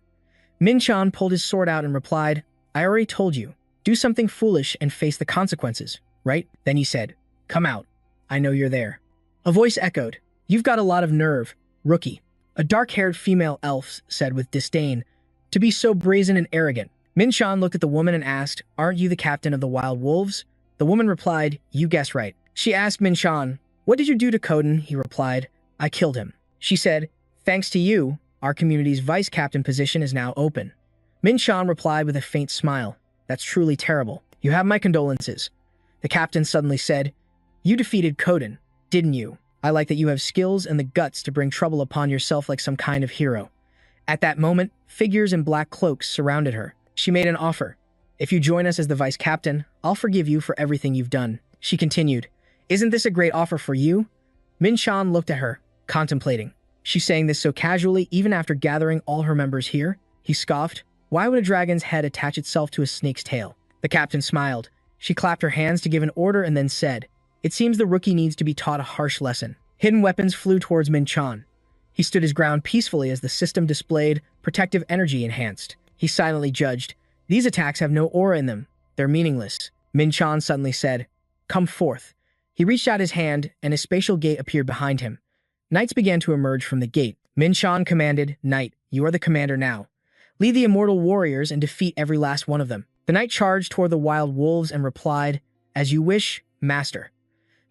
Minchon pulled his sword out and replied, I already told you. Do something foolish and face the consequences, right? Then he said, Come out. I know you're there. A voice echoed, You've got a lot of nerve, rookie. A dark-haired female elf said with disdain, To be so brazen and arrogant. Minchon looked at the woman and asked, Aren't you the captain of the Wild Wolves? The woman replied, You guessed right. She asked Minchon, What did you do to Koden? He replied, I killed him. She said, Thanks to you, our community's vice captain position is now open. Minchon replied with a faint smile, That's truly terrible. You have my condolences. The captain suddenly said, You defeated Koden, didn't you? I like that you have skills and the guts to bring trouble upon yourself like some kind of hero. At that moment, figures in black cloaks surrounded her. She made an offer. If you join us as the vice captain, I'll forgive you for everything you've done. She continued, Isn't this a great offer for you? Minchon looked at her, contemplating. She's saying this so casually even after gathering all her members here? He scoffed. Why would a dragon's head attach itself to a snake's tail? The captain smiled. She clapped her hands to give an order and then said, It seems the rookie needs to be taught a harsh lesson. Hidden weapons flew towards Min Chan. He stood his ground peacefully as the system displayed protective energy enhanced. He silently judged, "These attacks have no aura in them. They're meaningless." Min Chan suddenly said, "Come forth." He reached out his hand, and a spatial gate appeared behind him. Knights began to emerge from the gate. Min Chan commanded, "Knight, you are the commander now. Lead the immortal warriors and defeat every last one of them." The knight charged toward the wild wolves and replied, "As you wish, master."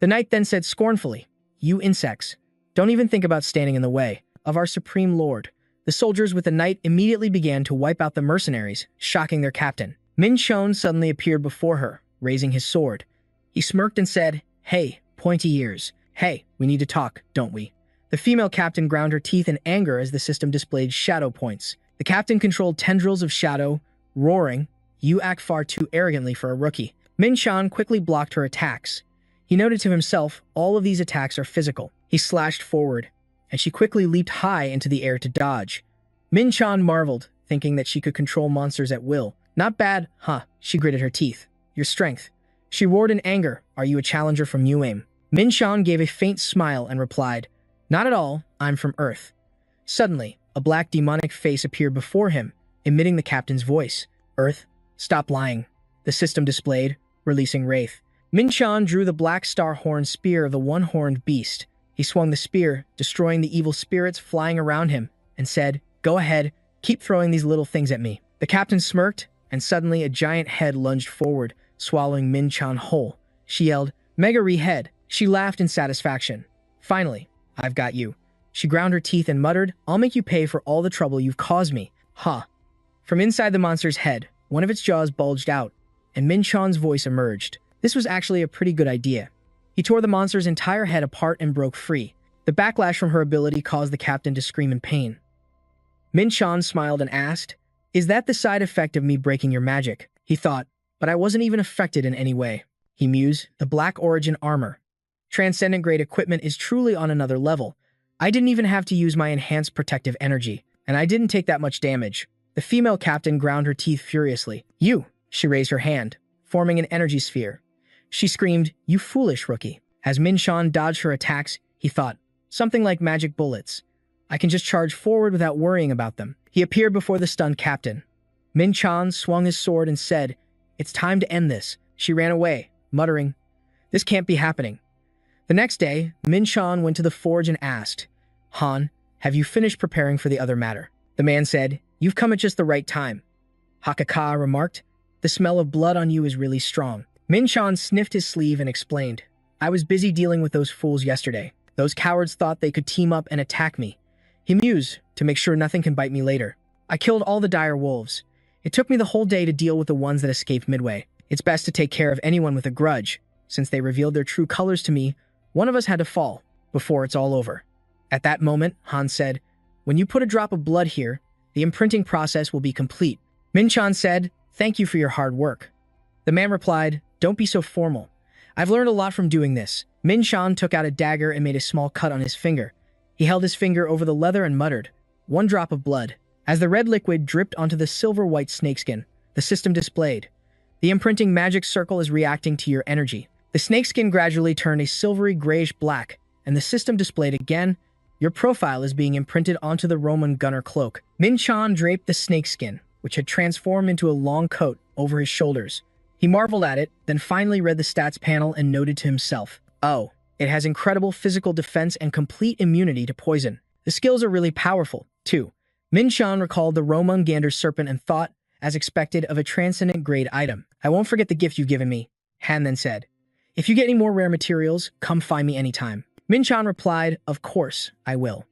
The knight then said scornfully, "You insects, don't even think about standing in the way of our supreme lord." The soldiers with the knight immediately began to wipe out the mercenaries, shocking their captain. Min Chan suddenly appeared before her, raising his sword. He smirked and said, "Hey, pointy ears. Hey, we need to talk, don't we?" The female captain ground her teeth in anger as the system displayed shadow points. The captain controlled tendrils of shadow, roaring, "You act far too arrogantly for a rookie." Min Chan quickly blocked her attacks. He noted to himself, all of these attacks are physical. He slashed forward, and she quickly leaped high into the air to dodge. Min Chan marveled, thinking that she could control monsters at will. "Not bad, huh?" She gritted her teeth. "Your strength." She roared in anger, "Are you a challenger from Uaim?" Min Chan gave a faint smile and replied, "Not at all, I'm from Earth." Suddenly, a black demonic face appeared before him, emitting the captain's voice. "Earth, stop lying." The system displayed, releasing Wraith. Min Chan drew the black star-horned spear of the one-horned beast. He swung the spear, destroying the evil spirits flying around him, and said, "Go ahead, keep throwing these little things at me." The captain smirked, and suddenly a giant head lunged forward, swallowing Min Chan whole. She yelled, "Mega Re-Head." She laughed in satisfaction. "Finally, I've got you." She ground her teeth and muttered, "I'll make you pay for all the trouble you've caused me." Ha! From inside the monster's head, one of its jaws bulged out, and Min Chan's voice emerged. This was actually a pretty good idea. He tore the monster's entire head apart and broke free. The backlash from her ability caused the captain to scream in pain. Min Chan smiled and asked, "Is that the side effect of me breaking your magic?" He thought, "But I wasn't even affected in any way." He mused, "The Black Origin armor. Transcendent grade equipment is truly on another level. I didn't even have to use my enhanced protective energy, and I didn't take that much damage." The female captain ground her teeth furiously. "You!" She raised her hand, forming an energy sphere. She screamed, "You foolish rookie." As Min Chan dodged her attacks, he thought, "Something like magic bullets. I can just charge forward without worrying about them." He appeared before the stunned captain. Min Chan swung his sword and said, "It's time to end this." She ran away, muttering, "This can't be happening." The next day, Min Chan went to the forge and asked, "Han, have you finished preparing for the other matter?" The man said, "You've come at just the right time." Hakaka remarked, "The smell of blood on you is really strong." Min Chan sniffed his sleeve and explained, "I was busy dealing with those fools yesterday. Those cowards thought they could team up and attack me." He mused, "To make sure nothing can bite me later. I killed all the dire wolves. It took me the whole day to deal with the ones that escaped midway. It's best to take care of anyone with a grudge. Since they revealed their true colors to me, one of us had to fall, before it's all over." At that moment, Han said, "When you put a drop of blood here, the imprinting process will be complete." Min Chan said, "Thank you for your hard work." The man replied, "Don't be so formal. I've learned a lot from doing this." Min Chan took out a dagger and made a small cut on his finger. He held his finger over the leather and muttered, "One drop of blood." As the red liquid dripped onto the silver-white snakeskin, the system displayed. The imprinting magic circle is reacting to your energy. The snakeskin gradually turned a silvery grayish-black, and the system displayed again. Your profile is being imprinted onto the Roman gunner cloak. Min Chan draped the snakeskin, which had transformed into a long coat, over his shoulders. He marveled at it, then finally read the stats panel and noted to himself, "Oh, it has incredible physical defense and complete immunity to poison. The skills are really powerful, too." Min Chan recalled the Roman gander serpent and thought, as expected, of a transcendent grade item. "I won't forget the gift you've given me," Han then said. "If you get any more rare materials, come find me anytime." Min Chan replied, "Of course, I will.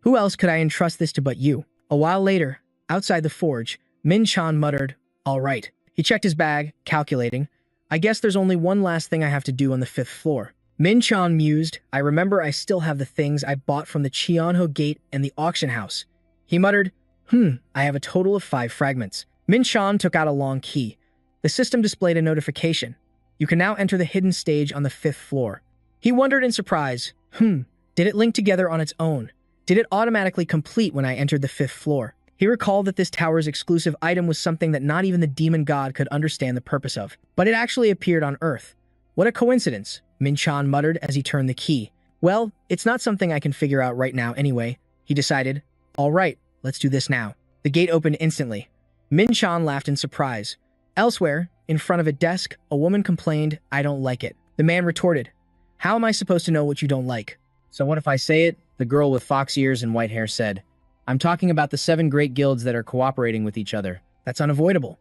Who else could I entrust this to but you?" A while later, outside the forge, Min Chan muttered, "All right." He checked his bag, calculating, "I guess there's only one last thing I have to do on the 5th floor." Min Chan mused, "I remember I still have the things I bought from the Cheonho Gate and the auction house." He muttered, I have a total of 5 fragments." Min Chan took out a long key. The system displayed a notification. "You can now enter the hidden stage on the 5th floor." He wondered in surprise, did it link together on its own? Did it automatically complete when I entered the 5th floor? He recalled that this tower's exclusive item was something that not even the demon god could understand the purpose of, but it actually appeared on Earth. What a coincidence! Min-chan muttered as he turned the key. Well, it's not something I can figure out right now anyway, he decided. All right, let's do this now. The gate opened instantly. Min-chan laughed in surprise. Elsewhere, in front of a desk, a woman complained, "I don't like it." The man retorted, "How am I supposed to know what you don't like?" So what if I say it? The girl with fox ears and white hair said. I'm talking about the 7 great guilds that are cooperating with each other. That's unavoidable.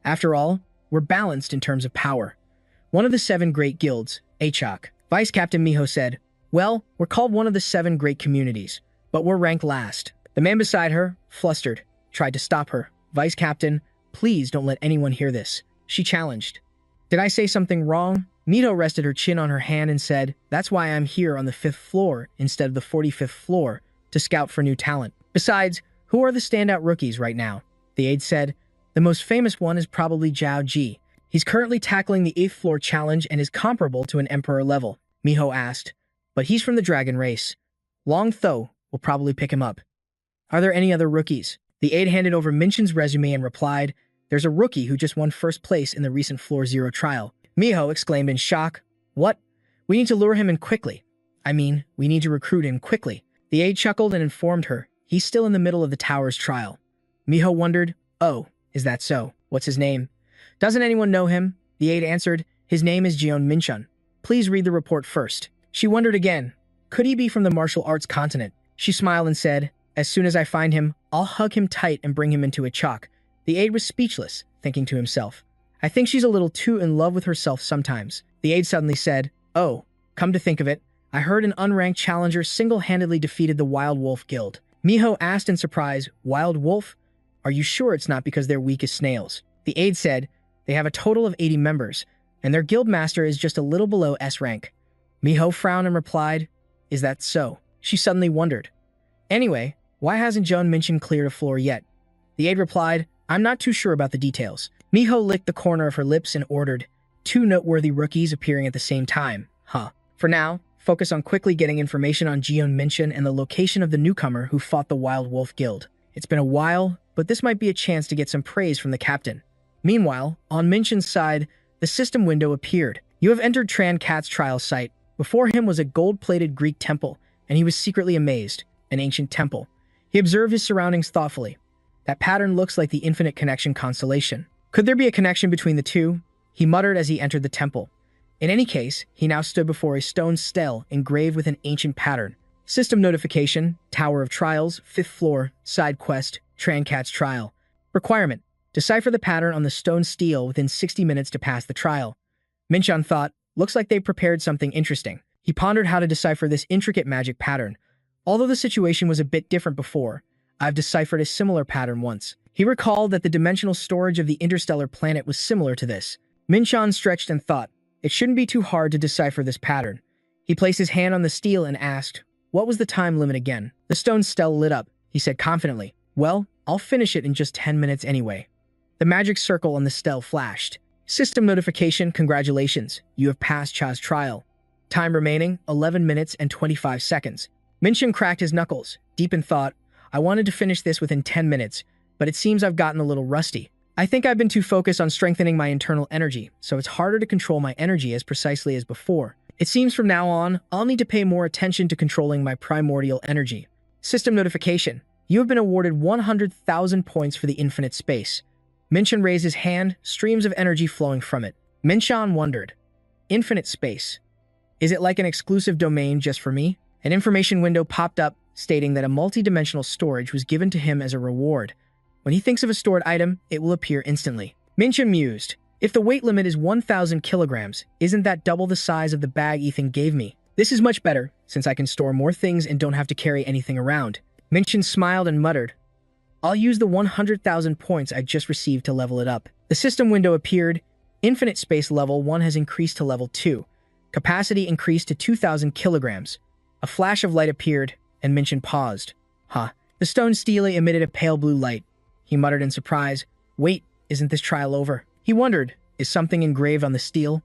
After all, we're balanced in terms of power. One of the 7 great guilds, Achok. Vice Captain Miho said, "Well, we're called one of the 7 great communities, but we're ranked last." The man beside her, flustered, tried to stop her. "Vice Captain, please don't let anyone hear this," she challenged. "Did I say something wrong?" Miho rested her chin on her hand and said, "That's why I'm here on the 5th floor instead of the 45th floor, to scout for new talent. Besides, who are the standout rookies right now?" The aide said, "The most famous one is probably Zhao Ji. He's currently tackling the 8th floor challenge and is comparable to an emperor level." Miho asked, "But he's from the dragon race. Long Tho will probably pick him up." "Are there any other rookies?" The aide handed over Minchin's resume and replied, "There's a rookie who just won first place in the recent Floor Zero trial." Miho exclaimed in shock, "What? We need to lure him in quickly. We need to recruit him quickly." The aide chuckled and informed her, "He's still in the middle of the tower's trial." Miho wondered, "Oh, is that so? What's his name?" "Doesn't anyone know him?" The aide answered, "His name is Jeon Minchun. Please read the report first." She wondered again, could he be from the martial arts continent? She smiled and said, "As soon as I find him, I'll hug him tight and bring him into a chalk." The aide was speechless, thinking to himself, "I think she's a little too in love with herself sometimes." The aide suddenly said, "Oh, come to think of it, I heard an unranked challenger single-handedly defeated the Wild Wolf Guild." Miho asked in surprise, "Wild Wolf? Are you sure it's not because they're weak as snails?" The aide said, "They have a total of 80 members, and their guild master is just a little below S rank." Miho frowned and replied, "Is that so?" She suddenly wondered, "Anyway, why hasn't Joan Minchin cleared a floor yet?" The aide replied, "I'm not too sure about the details." Miho licked the corner of her lips and ordered, "2 noteworthy rookies appearing at the same time. For now, focus on quickly getting information on Jeon Minchin and the location of the newcomer who fought the Wild Wolf Guild. It's been a while, but this might be a chance to get some praise from the captain." Meanwhile, on Minchin's side, the system window appeared. "You have entered Tran Cat's trial site." Before him was a gold-plated Greek temple, and he was secretly amazed. An ancient temple. He observed his surroundings thoughtfully. That pattern looks like the Infinite Connection constellation. Could there be a connection between the two? He muttered as he entered the temple. In any case, he now stood before a stone stele engraved with an ancient pattern. System notification, Tower of Trials, 5th floor, side quest, Tran Cat's trial. Requirement: decipher the pattern on the stone stele within 60 minutes to pass the trial. Minchan thought, looks like they prepared something interesting. He pondered how to decipher this intricate magic pattern. Although the situation was a bit different before, I've deciphered a similar pattern once. He recalled that the dimensional storage of the interstellar planet was similar to this. Minchan stretched and thought, it shouldn't be too hard to decipher this pattern. He placed his hand on the stele and asked, what was the time limit again? The stone stele lit up. He said confidently, well, I'll finish it in just 10 minutes anyway. The magic circle on the stele flashed. System notification, congratulations. You have passed Cha's trial. Time remaining, 11 minutes and 25 seconds. Minchin cracked his knuckles, deep in thought. I wanted to finish this within 10 minutes, but it seems I've gotten a little rusty. I think I've been too focused on strengthening my internal energy, so it's harder to control my energy as precisely as before. It seems from now on, I'll need to pay more attention to controlling my primordial energy. System notification. You have been awarded 100,000 points for the infinite space. Minchin raised his hand, streams of energy flowing from it. Minchan wondered. Infinite space. Is it like an exclusive domain just for me? An information window popped up, stating that a multi-dimensional storage was given to him as a reward. When he thinks of a stored item, it will appear instantly. Minchin mused. If the weight limit is 1,000 kilograms, isn't that double the size of the bag Ethan gave me? This is much better, since I can store more things and don't have to carry anything around. Minchin smiled and muttered, I'll use the 100,000 points I just received to level it up. The system window appeared. Infinite space level 1 has increased to level 2. Capacity increased to 2,000 kilograms. A flash of light appeared, and Minchin paused. The stone stele emitted a pale blue light. He muttered in surprise, wait, isn't this trial over? He wondered, is something engraved on the stele?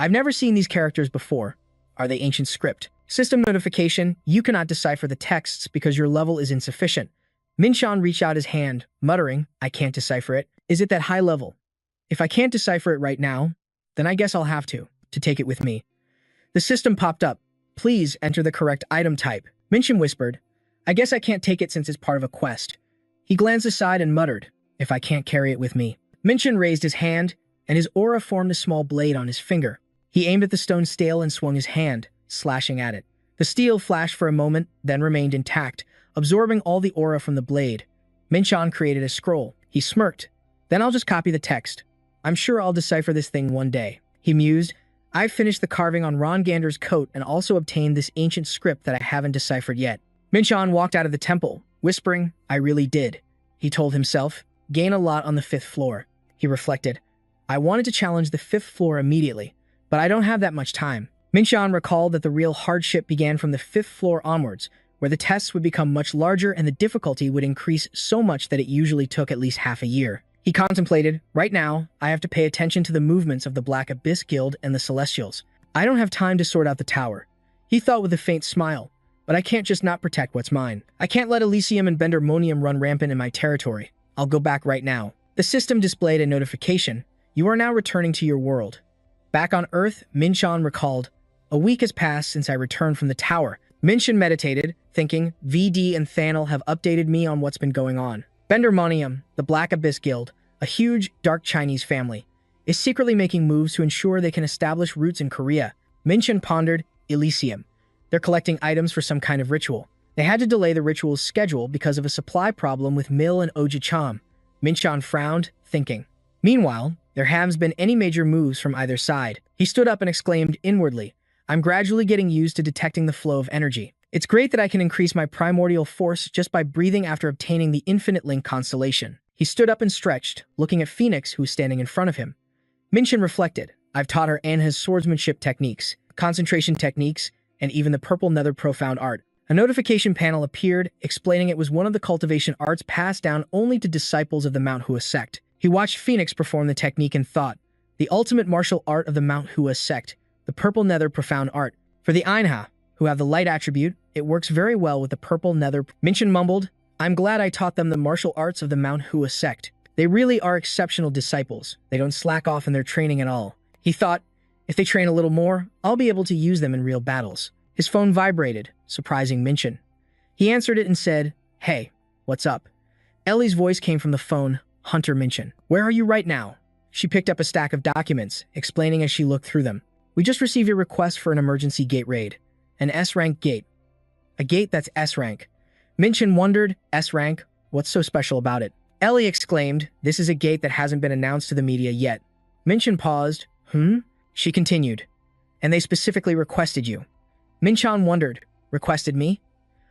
I've never seen these characters before. Are they ancient script? System notification, you cannot decipher the texts because your level is insufficient. Minchan reached out his hand, muttering, I can't decipher it. Is it that high level? If I can't decipher it right now, then I guess I'll have to take it with me. The system popped up. Please enter the correct item type. Minchin whispered, I guess I can't take it since it's part of a quest. He glanced aside and muttered, if I can't carry it with me. Minchin raised his hand, and his aura formed a small blade on his finger. He aimed at the stone stele and swung his hand, slashing at it. The steel flashed for a moment, then remained intact, absorbing all the aura from the blade. Minchan created a scroll. He smirked. Then I'll just copy the text. I'm sure I'll decipher this thing one day. He mused, I've finished the carving on Ron Gander's coat and also obtained this ancient script that I haven't deciphered yet. Minchan walked out of the temple, whispering, I really did. He told himself, gain a lot on the 5th floor. He reflected, I wanted to challenge the 5th floor immediately, but I don't have that much time. Minchan recalled that the real hardship began from the 5th floor onwards, where the tests would become much larger and the difficulty would increase so much that it usually took at least half a year. He contemplated, right now, I have to pay attention to the movements of the Black Abyss Guild and the Celestials. I don't have time to sort out the tower. He thought with a faint smile, but I can't just not protect what's mine. I can't let Elysium and Bendermonium run rampant in my territory. I'll go back right now. The system displayed a notification. You are now returning to your world. Back on Earth, Minchan recalled, a week has passed since I returned from the tower. Minchan meditated, thinking, VD and Thanel have updated me on what's been going on. Bendermonium, the Black Abyss Guild, a huge, dark Chinese family, is secretly making moves to ensure they can establish roots in Korea. Minchan pondered, Elysium. They're collecting items for some kind of ritual. They had to delay the ritual's schedule because of a supply problem with Mill and Ojicham. Minchan frowned, thinking. Meanwhile, there haven't been any major moves from either side. He stood up and exclaimed inwardly, I'm gradually getting used to detecting the flow of energy. It's great that I can increase my primordial force just by breathing after obtaining the Infinite Link constellation. He stood up and stretched, looking at Phoenix, who was standing in front of him. Minchan reflected, I've taught her Anha's swordsmanship techniques, concentration techniques, and even the purple nether profound art. A notification panel appeared, explaining it was one of the cultivation arts passed down only to disciples of the Mount Hua sect. He watched Phoenix perform the technique and thought, the ultimate martial art of the Mount Hua sect, the purple nether profound art. For the Ainha, who have the light attribute, it works very well with the purple nether. Minchan mumbled, I'm glad I taught them the martial arts of the Mount Hua sect. They really are exceptional disciples. They don't slack off in their training at all. He thought, if they train a little more, I'll be able to use them in real battles. His phone vibrated, surprising Minchan. He answered it and said, Hey, what's up? Ellie's voice came from the phone, Hunter Minchan. Where are you right now? She picked up a stack of documents, explaining as she looked through them. We just received a request for an emergency gate raid. An S-rank gate. A gate that's S-rank. Minchan wondered, S-rank? What's so special about it? Ellie exclaimed, this is a gate that hasn't been announced to the media yet. Minchan paused. She continued. And they specifically requested you. Minchan wondered, requested me?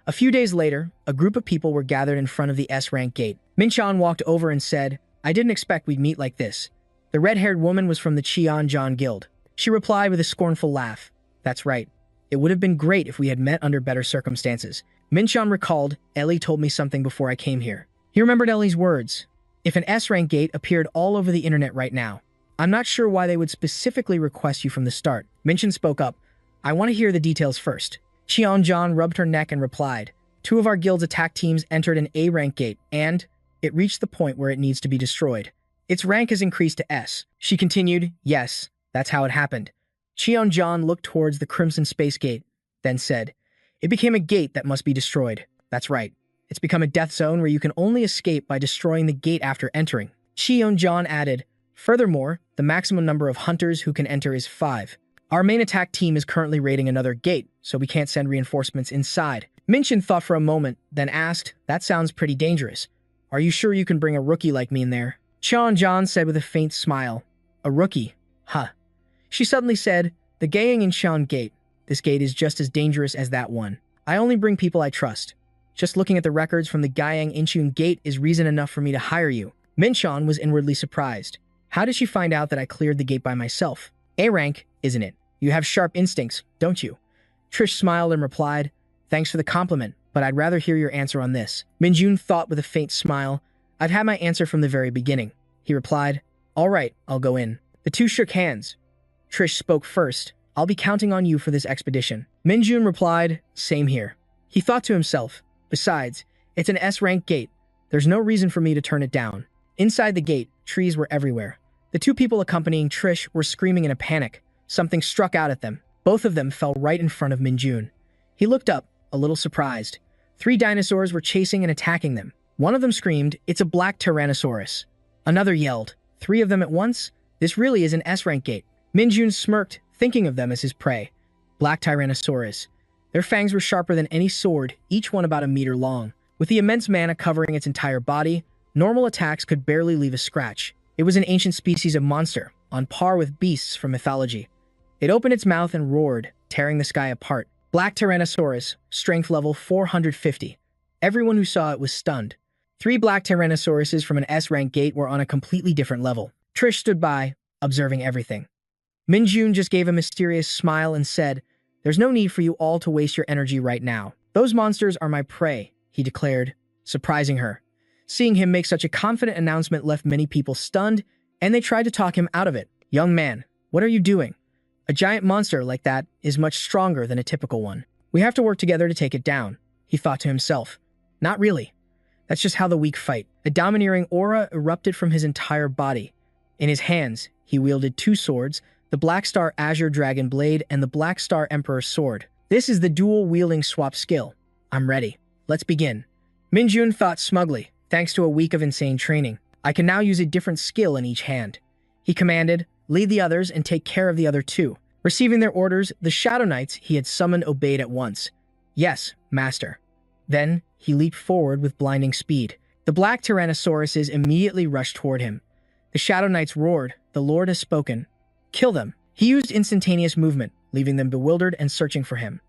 A few days later, a group of people were gathered in front of the S-rank gate. Minchan walked over and said, I didn't expect we'd meet like this. The red-haired woman was from the Cheon-Jon Guild. She replied with a scornful laugh. That's right. It would have been great if we had met under better circumstances. Minchan recalled, Ellie told me something before I came here. He remembered Ellie's words. If an S-rank gate appeared all over the internet right now, I'm not sure why they would specifically request you from the start. Minchan spoke up. I want to hear the details first. Cheon-Jon rubbed her neck and replied, 2 of our guild's attack teams entered an A-rank gate, and it reached the point where it needs to be destroyed. Its rank has increased to S. She continued, yes, that's how it happened. Cheon-Jon looked towards the Crimson Space Gate, then said, it became a gate that must be destroyed. That's right. It's become a death zone where you can only escape by destroying the gate after entering. Cheon-Jon added, furthermore, the maximum number of hunters who can enter is 5. Our main attack team is currently raiding another gate, so we can't send reinforcements inside. Minchan thought for a moment, then asked, that sounds pretty dangerous. Are you sure you can bring a rookie like me in there? Cheon-Jon said with a faint smile, a rookie? Huh. She suddenly said, the Gayang Incheon Gate. This gate is just as dangerous as that one. I only bring people I trust. Just looking at the records from the Gayang Incheon Gate is reason enough for me to hire you. Minchan was inwardly surprised. How did she find out that I cleared the gate by myself? A-rank, isn't it? You have sharp instincts, don't you? Trish smiled and replied, thanks for the compliment, but I'd rather hear your answer on this. Minjun thought with a faint smile, I've had my answer from the very beginning. He replied, all right, I'll go in. The two shook hands. Trish spoke first, I'll be counting on you for this expedition. Minjun replied, same here. He thought to himself, besides, it's an S-rank gate. There's no reason for me to turn it down. Inside the gate, trees were everywhere. The two people accompanying Trish were screaming in a panic. Something struck out at them. Both of them fell right in front of Minjun. He looked up, a little surprised. 3 dinosaurs were chasing and attacking them. One of them screamed, "It's a black Tyrannosaurus." Another yelled, 3 of them at once? This really is an S-rank gate. Minjun smirked, thinking of them as his prey. Black Tyrannosaurus. Their fangs were sharper than any sword, each one about a meter long. With the immense mana covering its entire body, normal attacks could barely leave a scratch. It was an ancient species of monster, on par with beasts from mythology. It opened its mouth and roared, tearing the sky apart. Black Tyrannosaurus, strength level 450. Everyone who saw it was stunned. 3 black Tyrannosauruses from an S-rank gate were on a completely different level. Trish stood by, observing everything. Minjun just gave a mysterious smile and said, "There's no need for you all to waste your energy right now. Those monsters are my prey," he declared, surprising her. Seeing him make such a confident announcement left many people stunned, and they tried to talk him out of it. "Young man, what are you doing? A giant monster like that is much stronger than a typical one. We have to work together to take it down," he thought to himself. Not really. That's just how the weak fight. A domineering aura erupted from his entire body. In his hands, he wielded 2 swords, the Black Star Azure Dragon Blade and the Black Star Emperor Sword. This is the dual-wielding swap skill. I'm ready. Let's begin. Minjun thought smugly, thanks to a week of insane training. I can now use a different skill in each hand. He commanded, lead the others and take care of the other 2. Receiving their orders, the Shadow Knights he had summoned obeyed at once. Yes, master. Then, he leaped forward with blinding speed. The black Tyrannosauruses immediately rushed toward him. The Shadow Knights roared, "The Lord has spoken. Kill them." He used instantaneous movement, leaving them bewildered and searching for him.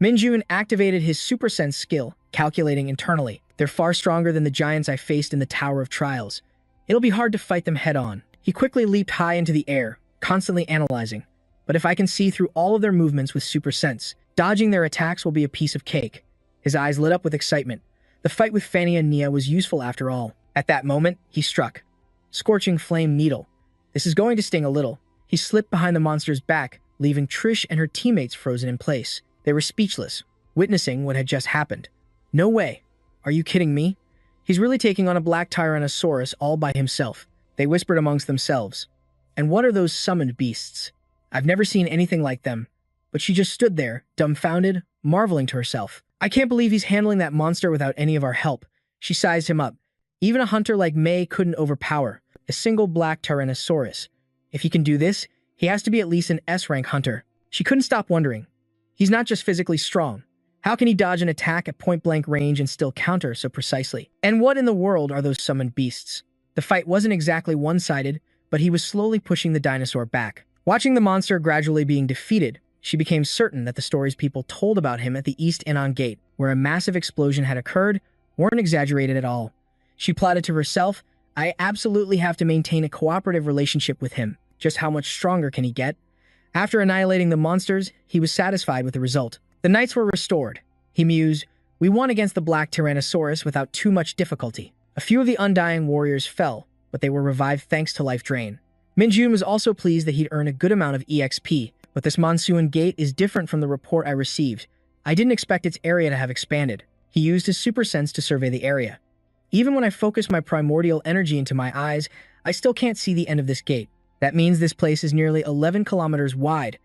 Minjun activated his Super Sense skill, calculating internally. They're far stronger than the giants I faced in the Tower of Trials. It'll be hard to fight them head-on. He quickly leaped high into the air, constantly analyzing. But if I can see through all of their movements with Super Sense, dodging their attacks will be a piece of cake. His eyes lit up with excitement. The fight with Fanny and Nia was useful after all. At that moment, he struck. Scorching Flame Needle. This is going to sting a little. He slipped behind the monster's back, leaving Trish and her teammates frozen in place. They were speechless, witnessing what had just happened. No way. Are you kidding me? He's really taking on a black Tyrannosaurus all by himself. They whispered amongst themselves. And what are those summoned beasts? I've never seen anything like them. But she just stood there, dumbfounded, marveling to herself. I can't believe he's handling that monster without any of our help. She sized him up. Even a hunter like May couldn't overpower a single black Tyrannosaurus. If he can do this, he has to be at least an S-rank hunter. She couldn't stop wondering. He's not just physically strong. How can he dodge an attack at point-blank range and still counter so precisely? And what in the world are those summoned beasts? The fight wasn't exactly one-sided, but he was slowly pushing the dinosaur back. Watching the monster gradually being defeated, she became certain that the stories people told about him at the East Anon Gate, where a massive explosion had occurred, weren't exaggerated at all. She plotted to herself, I absolutely have to maintain a cooperative relationship with him. Just how much stronger can he get? After annihilating the monsters, he was satisfied with the result. The knights were restored. He mused, we won against the black Tyrannosaurus without too much difficulty. A few of the undying warriors fell, but they were revived thanks to life drain. Minjun was also pleased that he'd earned a good amount of EXP, but this Monsoon Gate is different from the report I received. I didn't expect its area to have expanded. He used his super sense to survey the area. Even when I focus my primordial energy into my eyes, I still can't see the end of this gate. That means this place is nearly 11 kilometers wide.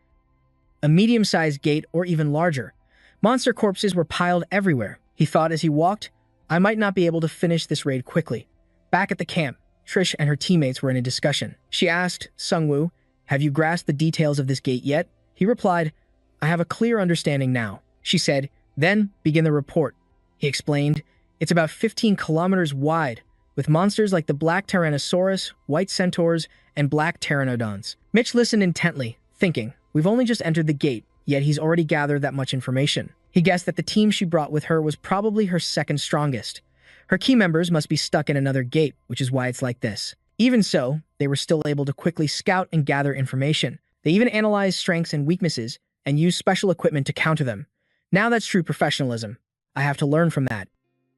A medium-sized gate or even larger. Monster corpses were piled everywhere. He thought as he walked, I might not be able to finish this raid quickly. Back at the camp, Trish and her teammates were in a discussion. She asked Sungwoo, have you grasped the details of this gate yet? He replied, I have a clear understanding now. She said, then begin the report. He explained, it's about 15 kilometers wide, with monsters like the black Tyrannosaurus, white centaurs, and black pteranodons. Mitch listened intently, thinking, we've only just entered the gate, yet he's already gathered that much information. He guessed that the team she brought with her was probably her second strongest. Her key members must be stuck in another gate, which is why it's like this. Even so, they were still able to quickly scout and gather information. They even analyzed strengths and weaknesses, and used special equipment to counter them. Now that's true professionalism. I have to learn from that.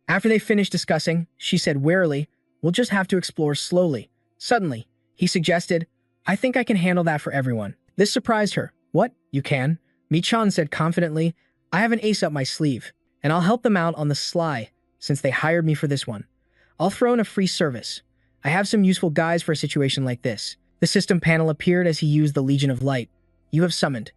After they finished discussing, she said wearily, we'll just have to explore slowly. Suddenly, he suggested, I think I can handle that for everyone. This surprised her. What? You can? Mi-chan said confidently, I have an ace up my sleeve, and I'll help them out on the sly, since they hired me for this one. I'll throw in a free service. I have some useful guys for a situation like this. The system panel appeared as he used the Legion of Light. You have summoned.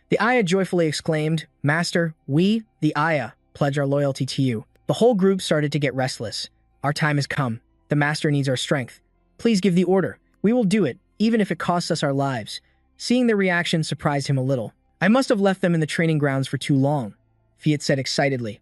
The Aya joyfully exclaimed, "Master, we, the Aya, pledge our loyalty to you." The whole group started to get restless. "Our time has come. The Master needs our strength. Please give the order. We will do it, even if it costs us our lives." Seeing their reaction surprised him a little. "I must have left them in the training grounds for too long," Fiat said excitedly.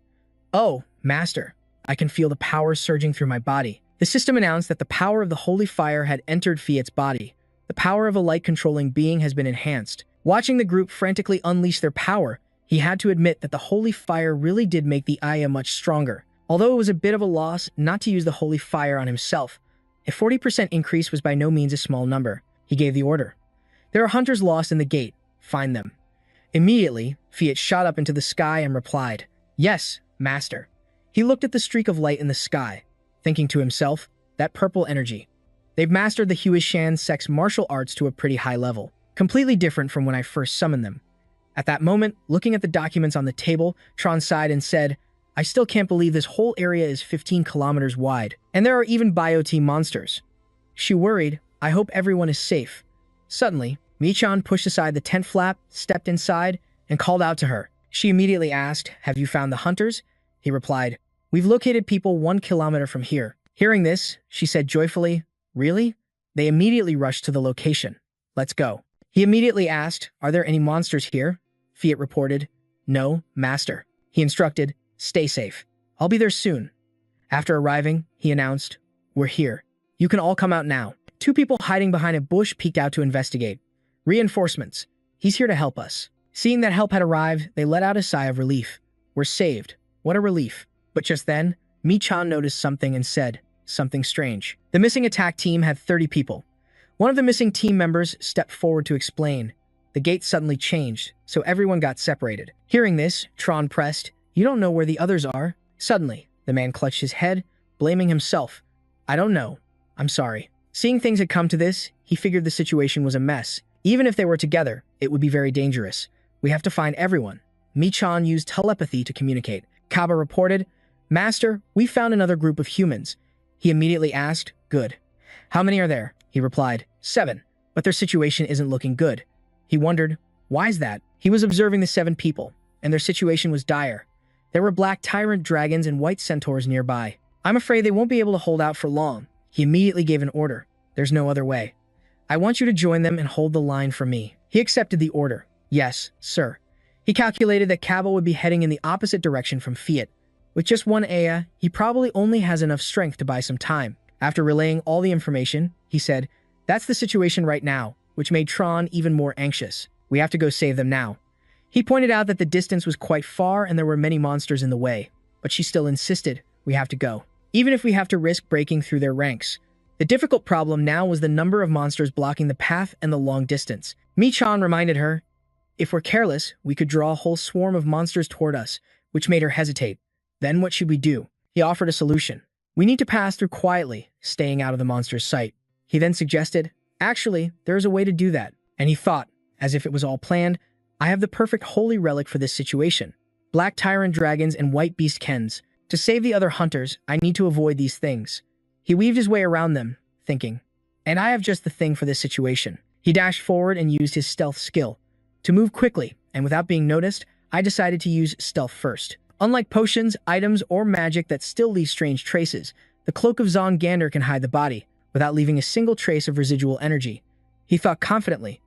"Oh, Master, I can feel the power surging through my body." The system announced that the power of the holy fire had entered Fiat's body. The power of a light-controlling being has been enhanced. Watching the group frantically unleash their power, he had to admit that the holy fire really did make the Aya much stronger. Although it was a bit of a loss not to use the holy fire on himself, a 40% increase was by no means a small number. He gave the order. "There are hunters lost in the gate. Find them." Immediately, Fiat shot up into the sky and replied, "Yes, Master." He looked at the streak of light in the sky, thinking to himself, that purple energy. They've mastered the Huishan sex martial arts to a pretty high level, completely different from when I first summoned them. At that moment, looking at the documents on the table, Tron sighed and said, "I still can't believe this whole area is 15 kilometers wide, and there are even biotee monsters." She worried, "I hope everyone is safe." Suddenly, Michan pushed aside the tent flap, stepped inside, and called out to her. She immediately asked, "Have you found the hunters?" He replied, "We've located people 1 kilometer from here." Hearing this, she said joyfully, "Really?" They immediately rushed to the location. "Let's go." He immediately asked, "Are there any monsters here?" Fiat reported, "No, Master." He instructed, "Stay safe. I'll be there soon." After arriving, he announced, "We're here. You can all come out now." 2 people hiding behind a bush peeked out to investigate. "Reinforcements. He's here to help us." Seeing that help had arrived, they let out a sigh of relief. "We're saved. What a relief." But just then, Mi-chan noticed something and said, "Something strange." The missing attack team had 30 people. One of the missing team members stepped forward to explain. The gate suddenly changed, so everyone got separated. Hearing this, Tron pressed, "You don't know where the others are?" Suddenly, the man clutched his head, blaming himself. "I don't know. I'm sorry." Seeing things had come to this, he figured the situation was a mess. Even if they were together, it would be very dangerous. "We have to find everyone." Mi-chan used telepathy to communicate. Kaba reported, "Master, we found another group of humans." He immediately asked, "Good. How many are there?" He replied, 7, but their situation isn't looking good. He wondered, why is that? He was observing the 7 people, and their situation was dire. There were black tyrant dragons and white centaurs nearby. "I'm afraid they won't be able to hold out for long." He immediately gave an order. "There's no other way. I want you to join them and hold the line for me." He accepted the order. "Yes, sir." He calculated that Kaba would be heading in the opposite direction from Fiat. With just 1 Aya, he probably only has enough strength to buy some time. After relaying all the information, he said, "That's the situation right now," which made Tron even more anxious. "We have to go save them now." He pointed out that the distance was quite far and there were many monsters in the way, but she still insisted, "We have to go, even if we have to risk breaking through their ranks." The difficult problem now was the number of monsters blocking the path and the long distance. Mi-chan reminded her, "If we're careless, we could draw a whole swarm of monsters toward us," which made her hesitate. Then what should we do? He offered a solution. "We need to pass through quietly, staying out of the monster's sight." He then suggested, "Actually, there is a way to do that." And he thought, as if it was all planned, "I have the perfect holy relic for this situation. Black tyrant dragons and white beast kens. To save the other hunters, I need to avoid these things." He weaved his way around them, thinking, "And I have just the thing for this situation." He dashed forward and used his stealth skill. To move quickly, and without being noticed, I decided to use stealth first. Unlike potions, items, or magic that still leave strange traces, the Cloak of Zongander can hide the body, without leaving a single trace of residual energy. He thought confidently,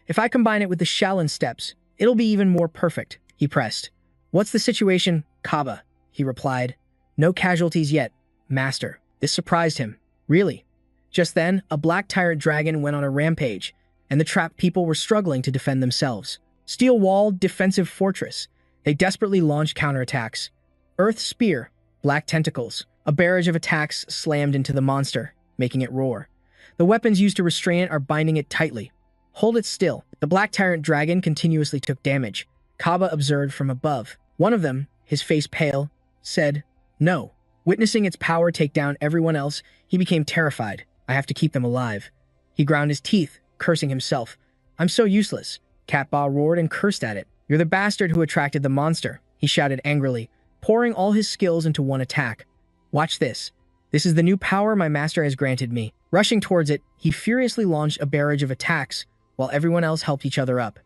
"If I combine it with the Shaolin steps, it'll be even more perfect." He pressed. "What's the situation, Kaba?" He replied, "No casualties yet, Master." This surprised him. Really? Just then, a black tyrant dragon went on a rampage, and the trapped people were struggling to defend themselves. Steel-walled, defensive fortress. They desperately launched counterattacks. Earth spear, black tentacles. A barrage of attacks slammed into the monster, making it roar. The weapons used to restrain it are binding it tightly. "Hold it still." The black tyrant dragon continuously took damage. Kaba observed from above. One of them, his face pale, said, "No." Witnessing its power take down everyone else, he became terrified. "I have to keep them alive." He ground his teeth, cursing himself. "I'm so useless." Cat-Ba roared and cursed at it. "You're the bastard who attracted the monster," he shouted angrily, pouring all his skills into one attack. "Watch this. This is the new power my master has granted me." Rushing towards it, he furiously launched a barrage of attacks, while everyone else helped each other up.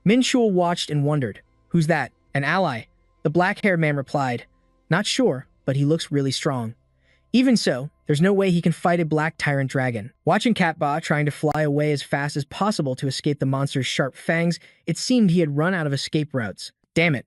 Min Chul watched and wondered. Who's that? An ally. The black-haired man replied. Not sure, but he looks really strong. Even so, there's no way he can fight a black tyrant dragon. Watching Katba trying to fly away as fast as possible to escape the monster's sharp fangs, it seemed he had run out of escape routes. Damn it.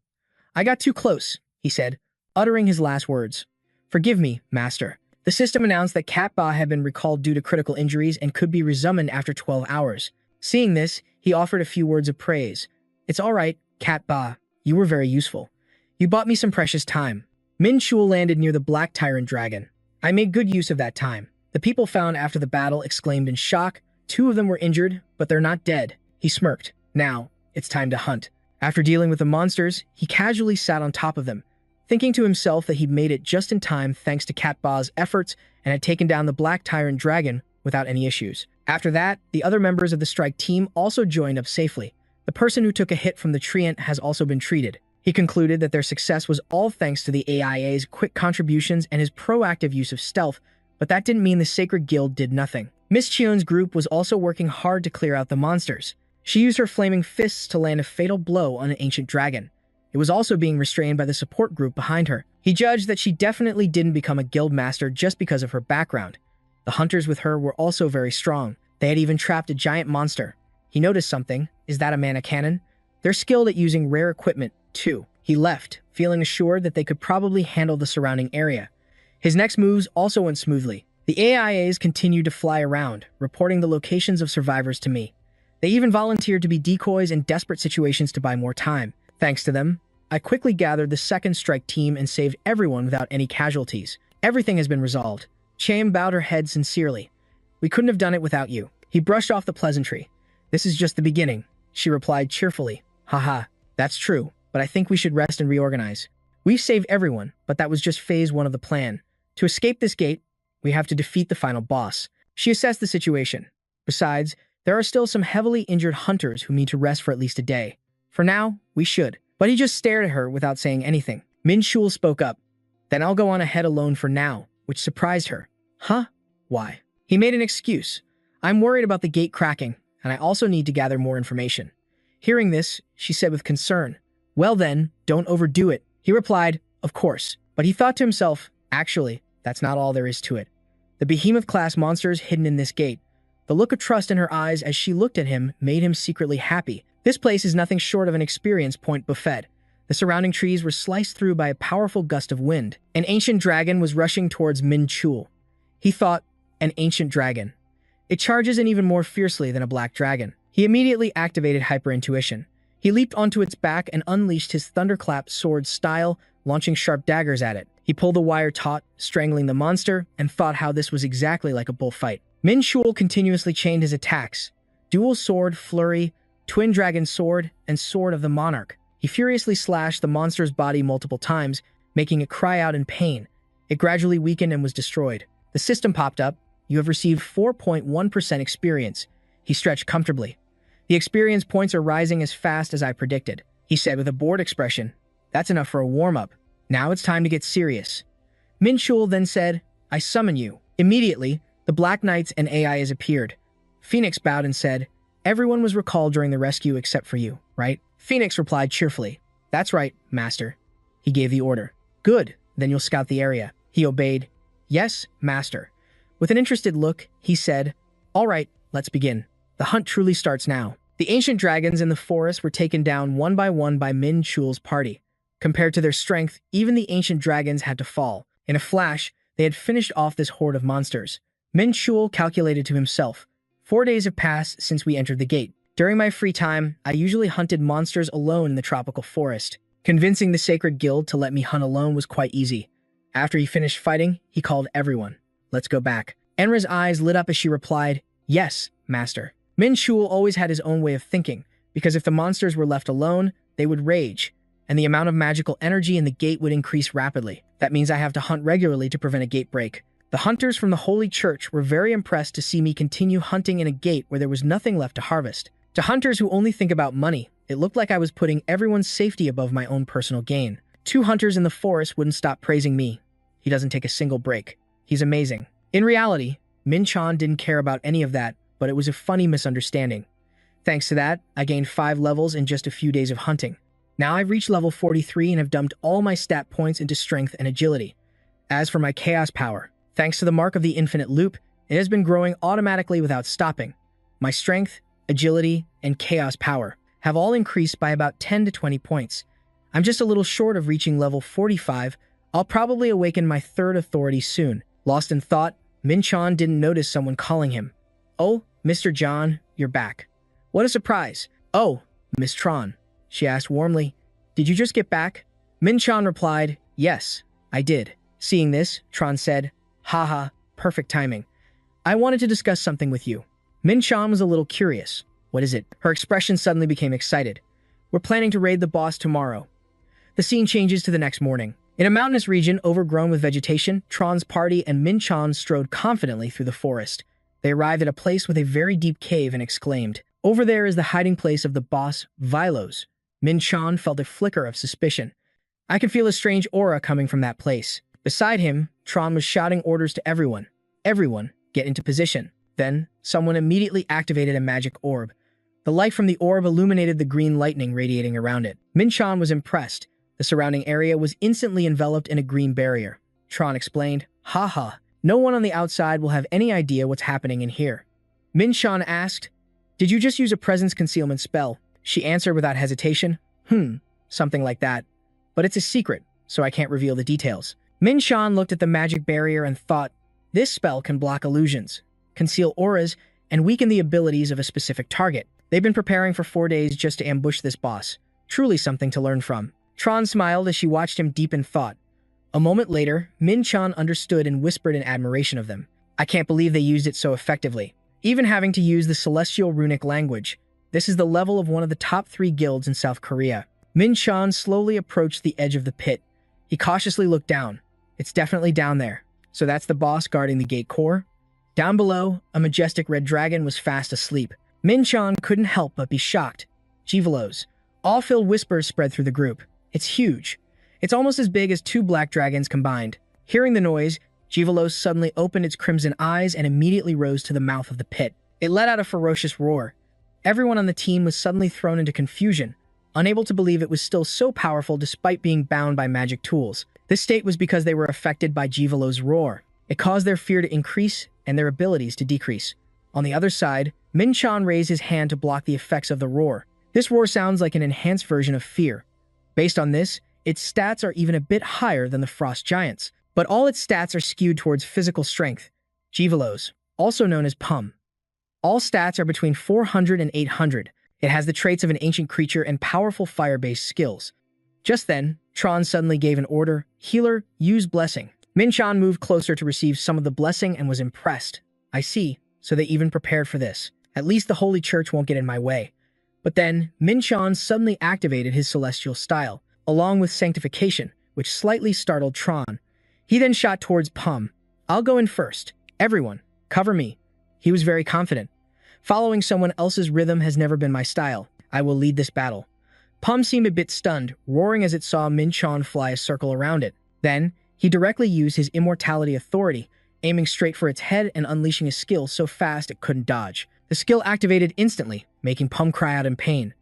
I got too close, he said, uttering his last words. Forgive me, master. The system announced that Katba had been recalled due to critical injuries and could be resummoned after 12 hours. Seeing this, he offered a few words of praise. It's all right, Katba. You were very useful. You bought me some precious time. Min Chul landed near the black tyrant dragon. I made good use of that time. The people found after the battle exclaimed in shock. 2 of them were injured, but they're not dead. He smirked. Now, it's time to hunt. After dealing with the monsters, he casually sat on top of them, thinking to himself that he'd made it just in time thanks to Katba's efforts and had taken down the black tyrant dragon without any issues. After that, the other members of the strike team also joined up safely. The person who took a hit from the treant has also been treated. He concluded that their success was all thanks to the AIA's quick contributions and his proactive use of stealth, but that didn't mean the Sacred Guild did nothing. Miss Chion's group was also working hard to clear out the monsters. She used her flaming fists to land a fatal blow on an ancient dragon. It was also being restrained by the support group behind her. He judged that she definitely didn't become a guild master just because of her background. The hunters with her were also very strong. They had even trapped a giant monster. He noticed something. Is that a mana cannon? They're skilled at using rare equipment, too. He left, feeling assured that they could probably handle the surrounding area. His next moves also went smoothly. The AIAs continued to fly around, reporting the locations of survivors to me. They even volunteered to be decoys in desperate situations to buy more time. Thanks to them, I quickly gathered the second strike team and saved everyone without any casualties. Everything has been resolved. Cham bowed her head sincerely. We couldn't have done it without you. He brushed off the pleasantry. This is just the beginning, she replied cheerfully. Haha, that's true, but I think we should rest and reorganize. We've saved everyone, but that was just phase 1 of the plan. To escape this gate, we have to defeat the final boss. She assessed the situation. Besides, there are still some heavily injured hunters who need to rest for at least a day. For now, we should. But he just stared at her without saying anything. Min Chul spoke up. Then I'll go on ahead alone for now, which surprised her. Huh? Why? He made an excuse. I'm worried about the gate cracking, and I also need to gather more information. Hearing this, she said with concern, Well then, don't overdo it. He replied, Of course. But he thought to himself, Actually, that's not all there is to it. The behemoth-class monsters hidden in this gate. The look of trust in her eyes as she looked at him made him secretly happy. This place is nothing short of an experience point buffet. The surrounding trees were sliced through by a powerful gust of wind. An ancient dragon was rushing towards Min Chul. He thought, an ancient dragon. It charges in even more fiercely than a black dragon. He immediately activated hyper-intuition. He leaped onto its back and unleashed his thunderclap sword style, launching sharp daggers at it. He pulled the wire taut, strangling the monster, and thought how this was exactly like a bullfight. Min Chul continuously chained his attacks. Dual sword, flurry, twin dragon sword, and sword of the monarch. He furiously slashed the monster's body multiple times, making it cry out in pain. It gradually weakened and was destroyed. The system popped up. You have received 4.1% experience. He stretched comfortably. The experience points are rising as fast as I predicted, he said with a bored expression. That's enough for a warm-up. Now it's time to get serious. Min Chul then said, I summon you. Immediately, the Black Knights and AIs appeared. Phoenix bowed and said, Everyone was recalled during the rescue except for you, right? Phoenix replied cheerfully, That's right, master. He gave the order. Good, then you'll scout the area. He obeyed. Yes, master. With an interested look, he said, All right, let's begin. The hunt truly starts now. The ancient dragons in the forest were taken down one by Min Chul's party. Compared to their strength, even the ancient dragons had to fall. In a flash, they had finished off this horde of monsters. Min Chul calculated to himself, 4 days have passed since we entered the gate. During my free time, I usually hunted monsters alone in the tropical forest. Convincing the Sacred Guild to let me hunt alone was quite easy. After he finished fighting, he called everyone. Let's go back. Enra's eyes lit up as she replied, Yes, master. Min Chul always had his own way of thinking, because if the monsters were left alone, they would rage, and the amount of magical energy in the gate would increase rapidly. That means I have to hunt regularly to prevent a gate break. The hunters from the Holy Church were very impressed to see me continue hunting in a gate where there was nothing left to harvest. To hunters who only think about money, it looked like I was putting everyone's safety above my own personal gain. 2 hunters in the forest wouldn't stop praising me. He doesn't take a single break. He's amazing. In reality, Min Chan didn't care about any of that, but it was a funny misunderstanding. Thanks to that, I gained 5 levels in just a few days of hunting. Now I've reached level 43 and have dumped all my stat points into strength and agility. As for my chaos power, thanks to the mark of the infinite loop, it has been growing automatically without stopping. My strength, agility, and chaos power have all increased by about 10 to 20 points. I'm just a little short of reaching level 45. I'll probably awaken my third authority soon. Lost in thought, Min-chan didn't notice someone calling him. "Oh, Mr. John, you're back." What a surprise. "Oh, Miss Tron," she asked warmly. "Did you just get back?" Min-chan replied, "Yes, I did." Seeing this, Tron said, "Haha, perfect timing. I wanted to discuss something with you." Min-chan was a little curious. "What is it?" Her expression suddenly became excited. "We're planning to raid the boss tomorrow." The scene changes to the next morning. In a mountainous region overgrown with vegetation, Tron's party and Min-chan strode confidently through the forest. They arrived at a place with a very deep cave and exclaimed, "Over there is the hiding place of the boss, Vilos." Min-chan felt a flicker of suspicion. I could feel a strange aura coming from that place. Beside him, Tron was shouting orders to everyone. "Everyone, get into position." Then, someone immediately activated a magic orb. The light from the orb illuminated the green lightning radiating around it. Min-chan was impressed. The surrounding area was instantly enveloped in a green barrier. Tron explained, "Haha, no one on the outside will have any idea what's happening in here." Min-chan asked, "Did you just use a presence concealment spell?" She answered without hesitation, Something like that. But it's a secret, so I can't reveal the details." Min-chan looked at the magic barrier and thought, this spell can block illusions, conceal auras, and weaken the abilities of a specific target. They've been preparing for 4 days just to ambush this boss. Truly something to learn from. Tron smiled as she watched him deep in thought. A moment later, Min-chan understood and whispered in admiration of them. "I can't believe they used it so effectively. Even having to use the celestial runic language. This is the level of one of the top 3 guilds in South Korea." Min-chan slowly approached the edge of the pit. He cautiously looked down. It's definitely down there. So that's the boss guarding the gate core? Down below, a majestic red dragon was fast asleep. Min-chan couldn't help but be shocked. Jivalos. Awe-filled whispers spread through the group. "It's huge. It's almost as big as 2 black dragons combined." Hearing the noise, Jivalos suddenly opened its crimson eyes and immediately rose to the mouth of the pit. It let out a ferocious roar. Everyone on the team was suddenly thrown into confusion, unable to believe it was still so powerful despite being bound by magic tools. This state was because they were affected by Jivalos' roar. It caused their fear to increase and their abilities to decrease. On the other side, Min-chan raised his hand to block the effects of the roar. This roar sounds like an enhanced version of fear. Based on this, its stats are even a bit higher than the Frost Giants, but all its stats are skewed towards physical strength. Jivalos, also known as Pum. All stats are between 400 and 800. It has the traits of an ancient creature and powerful fire-based skills. Just then, Tron suddenly gave an order, "Healer, use blessing." Min-chan moved closer to receive some of the blessing and was impressed. "I see, so they even prepared for this. At least the Holy Church won't get in my way." But then, Min-chan suddenly activated his celestial style, along with sanctification, which slightly startled Tron. He then shot towards Pum. "I'll go in first. Everyone, cover me." He was very confident. "Following someone else's rhythm has never been my style. I will lead this battle." Pum seemed a bit stunned, roaring as it saw Min-chan fly a circle around it. Then, he directly used his immortality authority, aiming straight for its head and unleashing a skill so fast it couldn't dodge. The skill activated instantly, making Pum cry out in pain.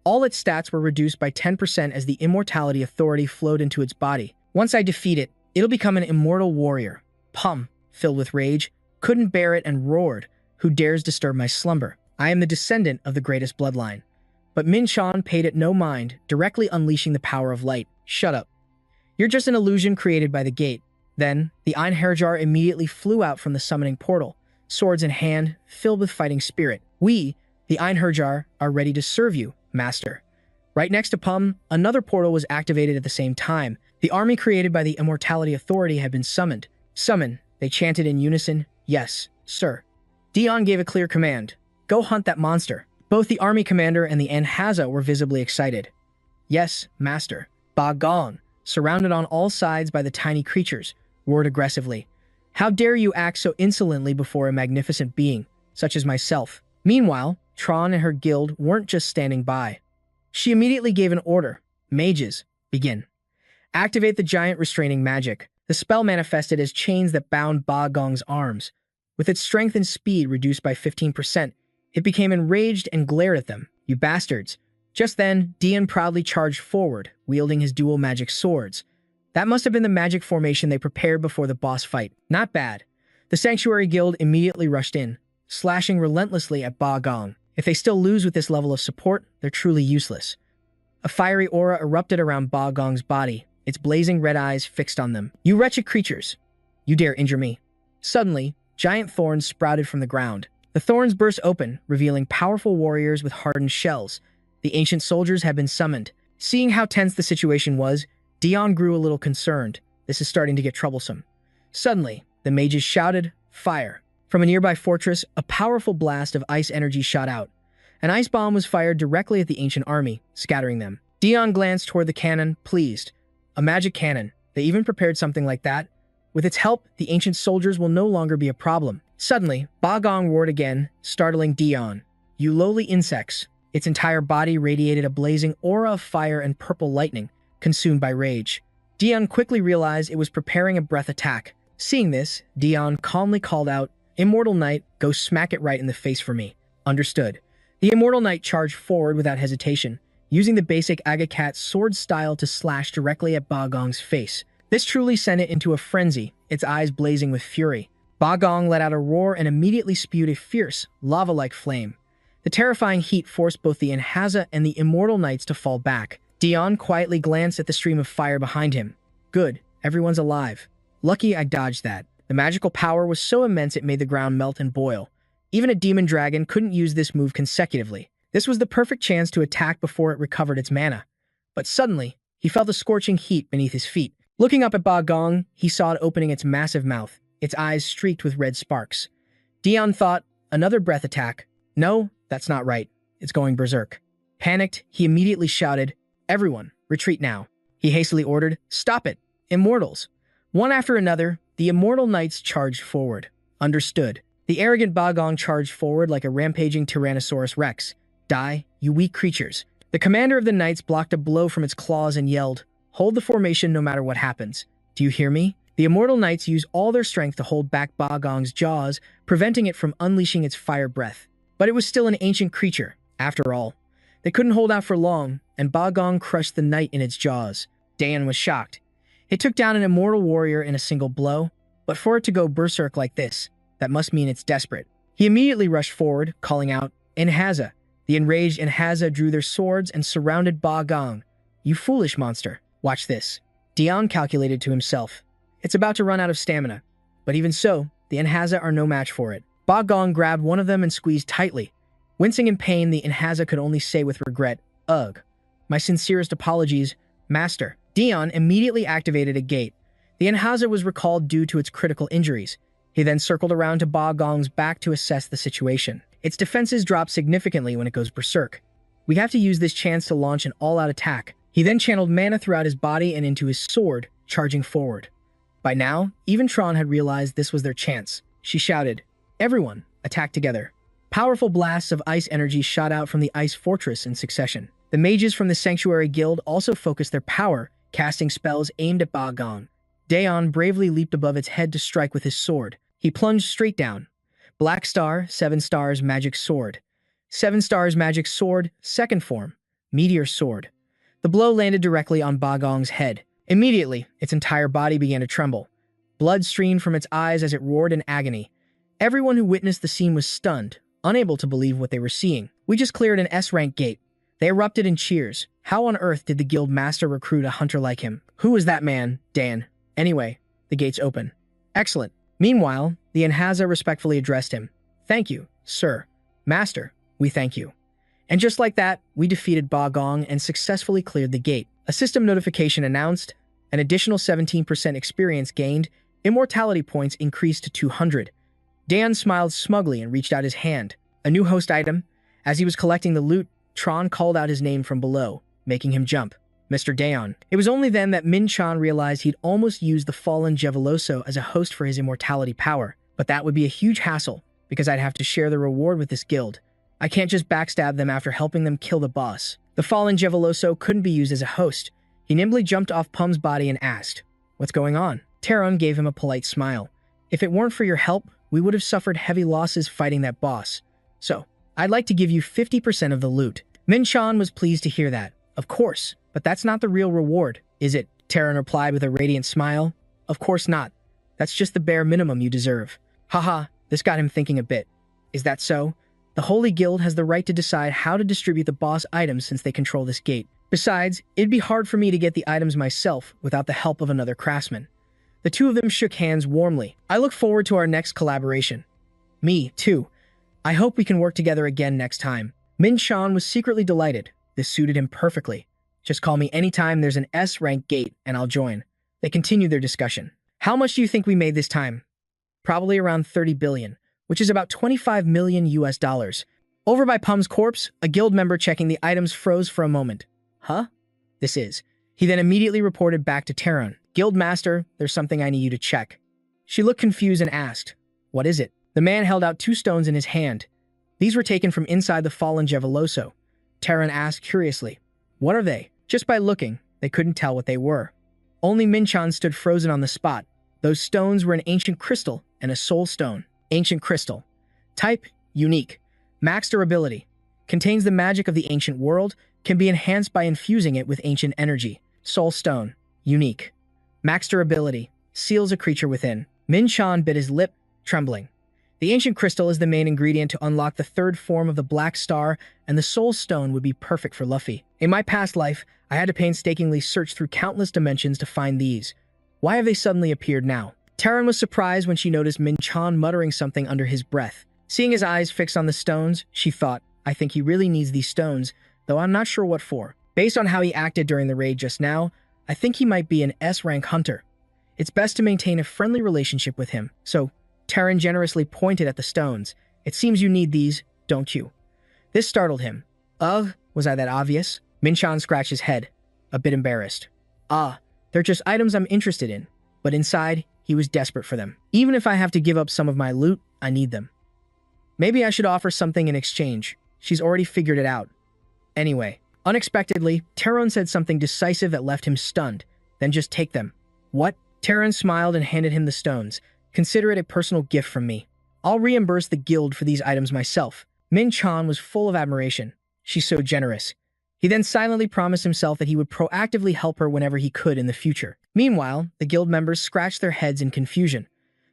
All its stats were reduced by 10% as the immortality authority flowed into its body. "Once I defeat it, it'll become an immortal warrior." Pum, filled with rage, couldn't bear it and roared, "Who dares disturb my slumber? I am the descendant of the greatest bloodline." But Min-chan paid it no mind, directly unleashing the power of light. "Shut up. You're just an illusion created by the gate." Then, the Einherjar immediately flew out from the summoning portal, swords in hand, filled with fighting spirit. "We, the Einherjar, are ready to serve you, Master." Right next to Pum, another portal was activated at the same time. The army created by the Immortality Authority had been summoned. "Summon," they chanted in unison. "Yes, sir." Dion gave a clear command. "Go hunt that monster." Both the army commander and the Anhaza were visibly excited. "Yes, Master." Ba Gong, surrounded on all sides by the tiny creatures, roared aggressively. "How dare you act so insolently before a magnificent being, such as myself?" Meanwhile, Tron and her guild weren't just standing by. She immediately gave an order. "Mages, begin. Activate the giant restraining magic." The spell manifested as chains that bound Ba Gong's arms. With its strength and speed reduced by 15%, It became enraged and glared at them. You bastards. Just then, Dion proudly charged forward, wielding his dual magic swords. That must have been the magic formation they prepared before the boss fight. Not bad. The Sanctuary Guild immediately rushed in, slashing relentlessly at Ba Gong. If they still lose with this level of support, they're truly useless. A fiery aura erupted around Ba Gong's body, its blazing red eyes fixed on them. You wretched creatures! You dare injure me. Suddenly, giant thorns sprouted from the ground. The thorns burst open, revealing powerful warriors with hardened shells. The ancient soldiers had been summoned. Seeing how tense the situation was, Dion grew a little concerned. This is starting to get troublesome. Suddenly, the mages shouted, "Fire!" From a nearby fortress, a powerful blast of ice energy shot out. An ice bomb was fired directly at the ancient army, scattering them. Dion glanced toward the cannon, pleased. A magic cannon. They even prepared something like that. With its help, the ancient soldiers will no longer be a problem. Suddenly, Ba Gong roared again, startling Dion. "You lowly insects!" Its entire body radiated a blazing aura of fire and purple lightning, consumed by rage. Dion quickly realized it was preparing a breath attack. Seeing this, Dion calmly called out, "Immortal Knight, go smack it right in the face for me." Understood. The Immortal Knight charged forward without hesitation, using the basic Agacat sword style to slash directly at Ba Gong's face. This truly sent it into a frenzy, its eyes blazing with fury. Ba Gong let out a roar and immediately spewed a fierce, lava-like flame. The terrifying heat forced both the Enhaza and the Immortal Knights to fall back. Dion quietly glanced at the stream of fire behind him. Good, everyone's alive. Lucky I dodged that. The magical power was so immense it made the ground melt and boil. Even a demon dragon couldn't use this move consecutively. This was the perfect chance to attack before it recovered its mana. But suddenly, he felt a scorching heat beneath his feet. Looking up at Ba Gong, he saw it opening its massive mouth, its eyes streaked with red sparks. Dion thought, another breath attack. No, that's not right. It's going berserk. Panicked, he immediately shouted, "Everyone, retreat now." He hastily ordered, "Stop it! Immortals!" One after another, the Immortal Knights charged forward. Understood. The arrogant Ba Gong charged forward like a rampaging Tyrannosaurus Rex. Die, you weak creatures. The commander of the Knights blocked a blow from its claws and yelled, "Hold the formation no matter what happens. Do you hear me?" The Immortal Knights used all their strength to hold back Ba Gong's jaws, preventing it from unleashing its fire breath. But it was still an ancient creature, after all. They couldn't hold out for long, and Ba Gong crushed the knight in its jaws. Dion was shocked. It took down an immortal warrior in a single blow, but for it to go berserk like this, that must mean it's desperate. He immediately rushed forward, calling out, "Enhaza." The enraged Enhaza drew their swords and surrounded Ba Gong. "You foolish monster. Watch this." Dion calculated to himself. It's about to run out of stamina. But even so, the Enhaza are no match for it. Ba Gong grabbed one of them and squeezed tightly. Wincing in pain, the Enhaza could only say with regret, "Ugh. My sincerest apologies, Master." Dion immediately activated a gate. The Enhaza was recalled due to its critical injuries. He then circled around to Ba Gong's back to assess the situation. Its defenses drop significantly when it goes berserk. We have to use this chance to launch an all-out attack. He then channeled mana throughout his body and into his sword, charging forward. By now, even Tron had realized this was their chance. She shouted, "Everyone, attack together." Powerful blasts of ice energy shot out from the ice fortress in succession. The mages from the Sanctuary Guild also focused their power, casting spells aimed at Ba Gong. Daeon bravely leaped above its head to strike with his sword. He plunged straight down. Black Star, 7 stars, magic sword. 7 stars, magic sword, second form, meteor sword. The blow landed directly on Ba Gong's head. Immediately, its entire body began to tremble. Blood streamed from its eyes as it roared in agony. Everyone who witnessed the scene was stunned, unable to believe what they were seeing. "We just cleared an S-rank gate." They erupted in cheers. How on earth did the guild master recruit a hunter like him? Who was that man, Dan? Anyway, the gates open. Excellent. Meanwhile, the Enhaza respectfully addressed him. "Thank you, sir. Master, we thank you." And just like that, we defeated Ba Gong and successfully cleared the gate. A system notification announced, an additional 17% experience gained, immortality points increased to 200. Dan smiled smugly and reached out his hand. A new host item. As he was collecting the loot, Tron called out his name from below, making him jump. Mr. Daeon. It was only then that Min Chan realized he'd almost used the fallen Jeveloso as a host for his immortality power. But that would be a huge hassle, because I'd have to share the reward with this guild. I can't just backstab them after helping them kill the boss. The fallen Jeveloso couldn't be used as a host. He nimbly jumped off Pum's body and asked, "What's going on?" Taron gave him a polite smile. "If it weren't for your help, we would have suffered heavy losses fighting that boss. So, I'd like to give you 50% of the loot. Min Chan was pleased to hear that. Of course, but that's not the real reward, is it? Terran replied with a radiant smile. Of course not. That's just the bare minimum you deserve. Haha, this got him thinking a bit. Is that so? The Holy Guild has the right to decide how to distribute the boss items since they control this gate. Besides, it'd be hard for me to get the items myself without the help of another craftsman. The two of them shook hands warmly. I look forward to our next collaboration. Me, too. I hope we can work together again next time. Min Chan was secretly delighted. This suited him perfectly. Just call me anytime there's an S-rank gate and I'll join. They continued their discussion. How much do you think we made this time? Probably around 30 billion, which is about 25 million US dollars. Over by Pum's corpse, a guild member checking the items froze for a moment. Huh? This is. He then immediately reported back to Terran. Guild Master, there's something I need you to check. She looked confused and asked, what is it? The man held out 2 stones in his hand. These were taken from inside the fallen Yahello. Terran asked curiously, what are they? Just by looking, they couldn't tell what they were. Only Min Chan stood frozen on the spot. Those stones were an ancient crystal and a soul stone. Ancient crystal. Type, unique. Max durability. Contains the magic of the ancient world, can be enhanced by infusing it with ancient energy. Soul stone. Unique. Max durability. Seals a creature within. Min Chan bit his lip, trembling. The ancient crystal is the main ingredient to unlock the 3rd form of the Black Star, and the soul stone would be perfect for Luffy. In my past life, I had to painstakingly search through countless dimensions to find these. Why have they suddenly appeared now? Terran was surprised when she noticed Min Chan muttering something under his breath. Seeing his eyes fixed on the stones, she thought, I think he really needs these stones, though I'm not sure what for. Based on how he acted during the raid just now, I think he might be an S-rank hunter. It's best to maintain a friendly relationship with him, so Terran generously pointed at the stones. It seems you need these, don't you? This startled him. Ugh, was I that obvious? Min Chan scratched his head, a bit embarrassed. They're just items I'm interested in. But inside, he was desperate for them. Even if I have to give up some of my loot, I need them. Maybe I should offer something in exchange. She's already figured it out. Anyway, unexpectedly, Terran said something decisive that left him stunned. Then just take them. What? Terran smiled and handed him the stones. Consider it a personal gift from me. I'll reimburse the guild for these items myself. Min Chan was full of admiration. She's so generous. He then silently promised himself that he would proactively help her whenever he could in the future. Meanwhile, the guild members scratched their heads in confusion.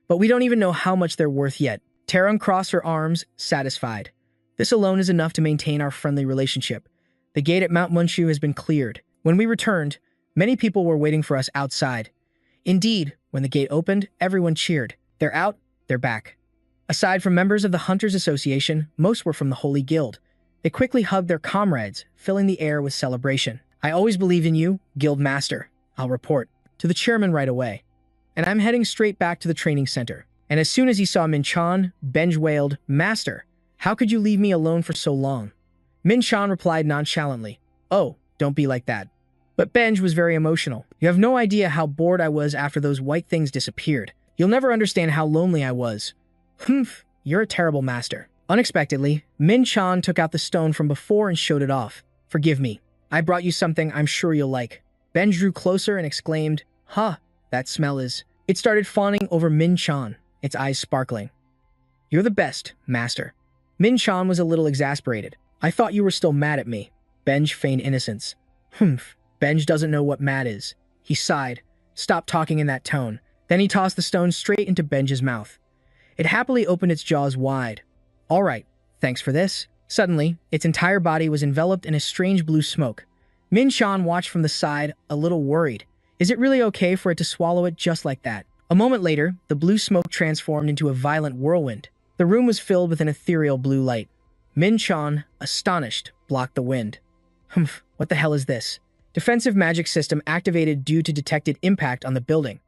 But we don't even know how much they're worth yet. Terran crossed her arms, satisfied. This alone is enough to maintain our friendly relationship. The gate at Mount Munchu has been cleared. When we returned, many people were waiting for us outside. Indeed, when the gate opened, everyone cheered. They're out, they're back. Aside from members of the Hunters Association, most were from the Holy Guild. They quickly hugged their comrades, filling the air with celebration. I always believed in you, Guild Master. I'll report to the chairman right away. And I'm heading straight back to the training center. And as soon as he saw Min Chan, Benj wailed, Master, how could you leave me alone for so long? Min Chan replied nonchalantly, Oh, don't be like that. But Benj was very emotional. You have no idea how bored I was after those white things disappeared. You'll never understand how lonely I was. Humph, you're a terrible master. Unexpectedly, Min Chan took out the stone from before and showed it off. Forgive me. I brought you something I'm sure you'll like. Benj drew closer and exclaimed, that smell is... It started fawning over Min Chan, its eyes sparkling. You're the best, master. Min Chan was a little exasperated. I thought you were still mad at me. Benj feigned innocence. Humph. Benj doesn't know what mad is. He sighed. Stop talking in that tone. Then he tossed the stone straight into Benj's mouth. It happily opened its jaws wide. All right, thanks for this. Suddenly, its entire body was enveloped in a strange blue smoke. Min Chan watched from the side, a little worried. Is it really okay for it to swallow it just like that? A moment later, the blue smoke transformed into a violent whirlwind. The room was filled with an ethereal blue light. Min Chan, astonished, blocked the wind. Humph, what the hell is this? Defensive magic system activated due to detected impact on the building.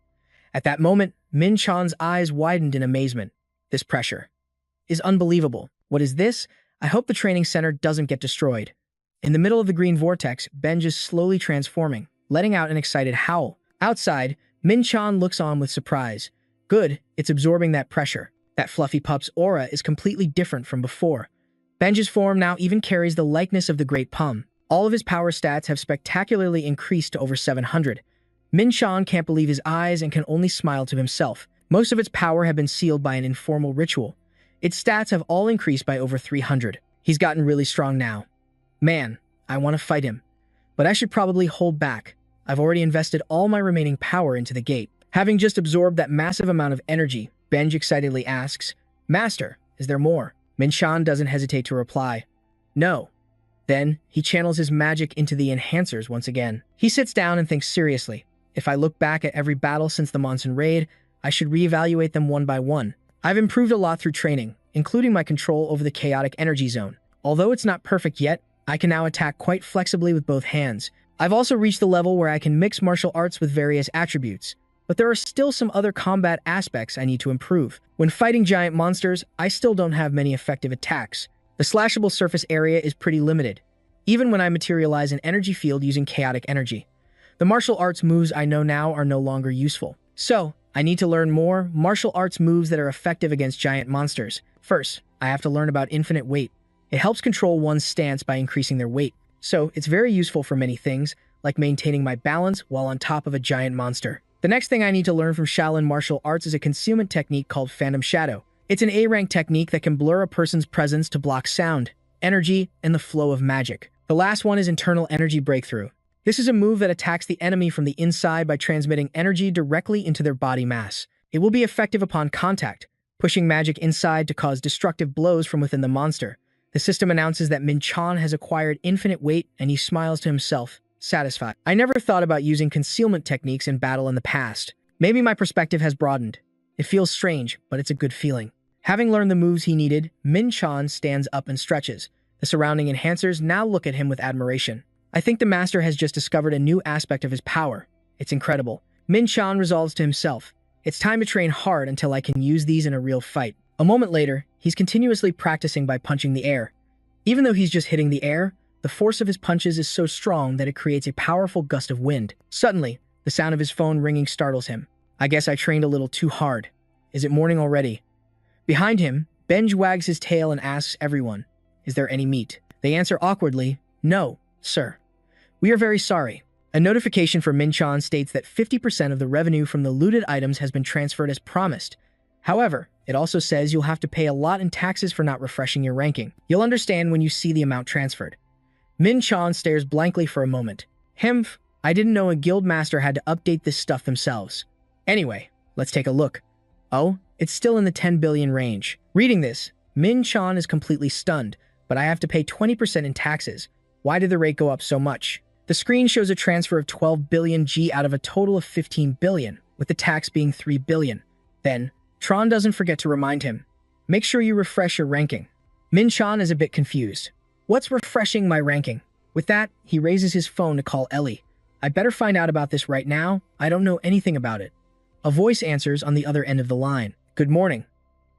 At that moment, Min Chan's eyes widened in amazement. This pressure is unbelievable. What is this? I hope the training center doesn't get destroyed. In the middle of the green vortex, Benj is slowly transforming, letting out an excited howl. Outside, Min Chan looks on with surprise. Good, it's absorbing that pressure. That fluffy pup's aura is completely different from before. Benj's form now even carries the likeness of the Great Pum. All of his power stats have spectacularly increased to over 700. Min Chan can't believe his eyes and can only smile to himself. Most of its power have been sealed by an informal ritual. Its stats have all increased by over 300. He's gotten really strong now. Man, I want to fight him. But I should probably hold back. I've already invested all my remaining power into the gate. Having just absorbed that massive amount of energy, Benj excitedly asks, Master, is there more? Min-chan doesn't hesitate to reply, No. Then, he channels his magic into the enhancers once again. He sits down and thinks seriously. If I look back at every battle since the Monsoon Raid, I should reevaluate them one by one. I've improved a lot through training, including my control over the chaotic energy zone. Although it's not perfect yet, I can now attack quite flexibly with both hands. I've also reached the level where I can mix martial arts with various attributes. But there are still some other combat aspects I need to improve. When fighting giant monsters, I still don't have many effective attacks. The slashable surface area is pretty limited, even when I materialize an energy field using chaotic energy. The martial arts moves I know now are no longer useful. So, I need to learn more martial arts moves that are effective against giant monsters. First, I have to learn about infinite weight. It helps control one's stance by increasing their weight. So, it's very useful for many things, like maintaining my balance while on top of a giant monster. The next thing I need to learn from Shaolin martial arts is a concealment technique called Phantom Shadow. It's an A-rank technique that can blur a person's presence to block sound, energy, and the flow of magic. The last one is Internal Energy Breakthrough. This is a move that attacks the enemy from the inside by transmitting energy directly into their body mass. It will be effective upon contact, pushing magic inside to cause destructive blows from within the monster. The system announces that Min-chan has acquired infinite weight, and he smiles to himself, satisfied. I never thought about using concealment techniques in battle in the past. Maybe my perspective has broadened. It feels strange, but it's a good feeling. Having learned the moves he needed, Min-chan stands up and stretches. The surrounding enhancers now look at him with admiration. I think the master has just discovered a new aspect of his power. It's incredible. Min-chan resolves to himself. It's time to train hard until I can use these in a real fight. A moment later, he's continuously practicing by punching the air. Even though he's just hitting the air, the force of his punches is so strong that it creates a powerful gust of wind. Suddenly, the sound of his phone ringing startles him. I guess I trained a little too hard. Is it morning already? Behind him, Benj wags his tail and asks everyone, Is there any meat? They answer awkwardly, No, sir. We are very sorry. A notification for Min-chan states that 50% of the revenue from the looted items has been transferred as promised. However, it also says you'll have to pay a lot in taxes for not refreshing your ranking. You'll understand when you see the amount transferred. Min-chan stares blankly for a moment. Hemph, I didn't know a guild master had to update this stuff themselves. Anyway, let's take a look. Oh, it's still in the 10 billion range. Reading this, Min-chan is completely stunned, but I have to pay 20% in taxes. Why did the rate go up so much? The screen shows a transfer of 12 billion G out of a total of 15 billion, with the tax being 3 billion. Then, Tron doesn't forget to remind him, make sure you refresh your ranking. Min-chan is a bit confused. What's refreshing my ranking? With that, he raises his phone to call Ellie. I better find out about this right now. I don't know anything about it. A voice answers on the other end of the line. Good morning.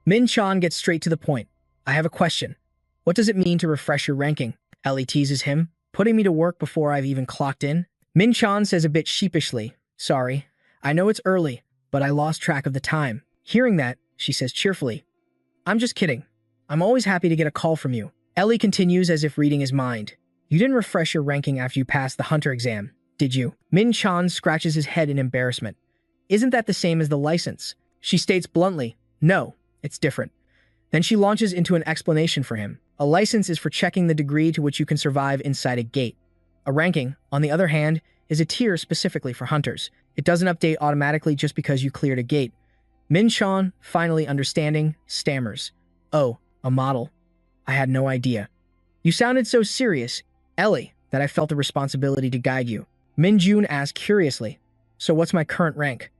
Min-chan gets straight to the point. I have a question. What does it mean to refresh your ranking? Ellie teases him, putting me to work before I've even clocked in. Min-chan says a bit sheepishly, Sorry, I know it's early, but I lost track of the time. Hearing that, she says cheerfully, I'm just kidding. I'm always happy to get a call from you. Ellie continues as if reading his mind. You didn't refresh your ranking after you passed the hunter exam, did you? Min-chan scratches his head in embarrassment. Isn't that the same as the license? She states bluntly, No, it's different. Then she launches into an explanation for him. A license is for checking the degree to which you can survive inside a gate. A ranking, on the other hand, is a tier specifically for hunters. It doesn't update automatically just because you cleared a gate. Min-chan, finally understanding, stammers. Oh, a model. I had no idea. You sounded so serious, Ellie, that I felt the responsibility to guide you. Min-jun asked curiously, So what's my current rank?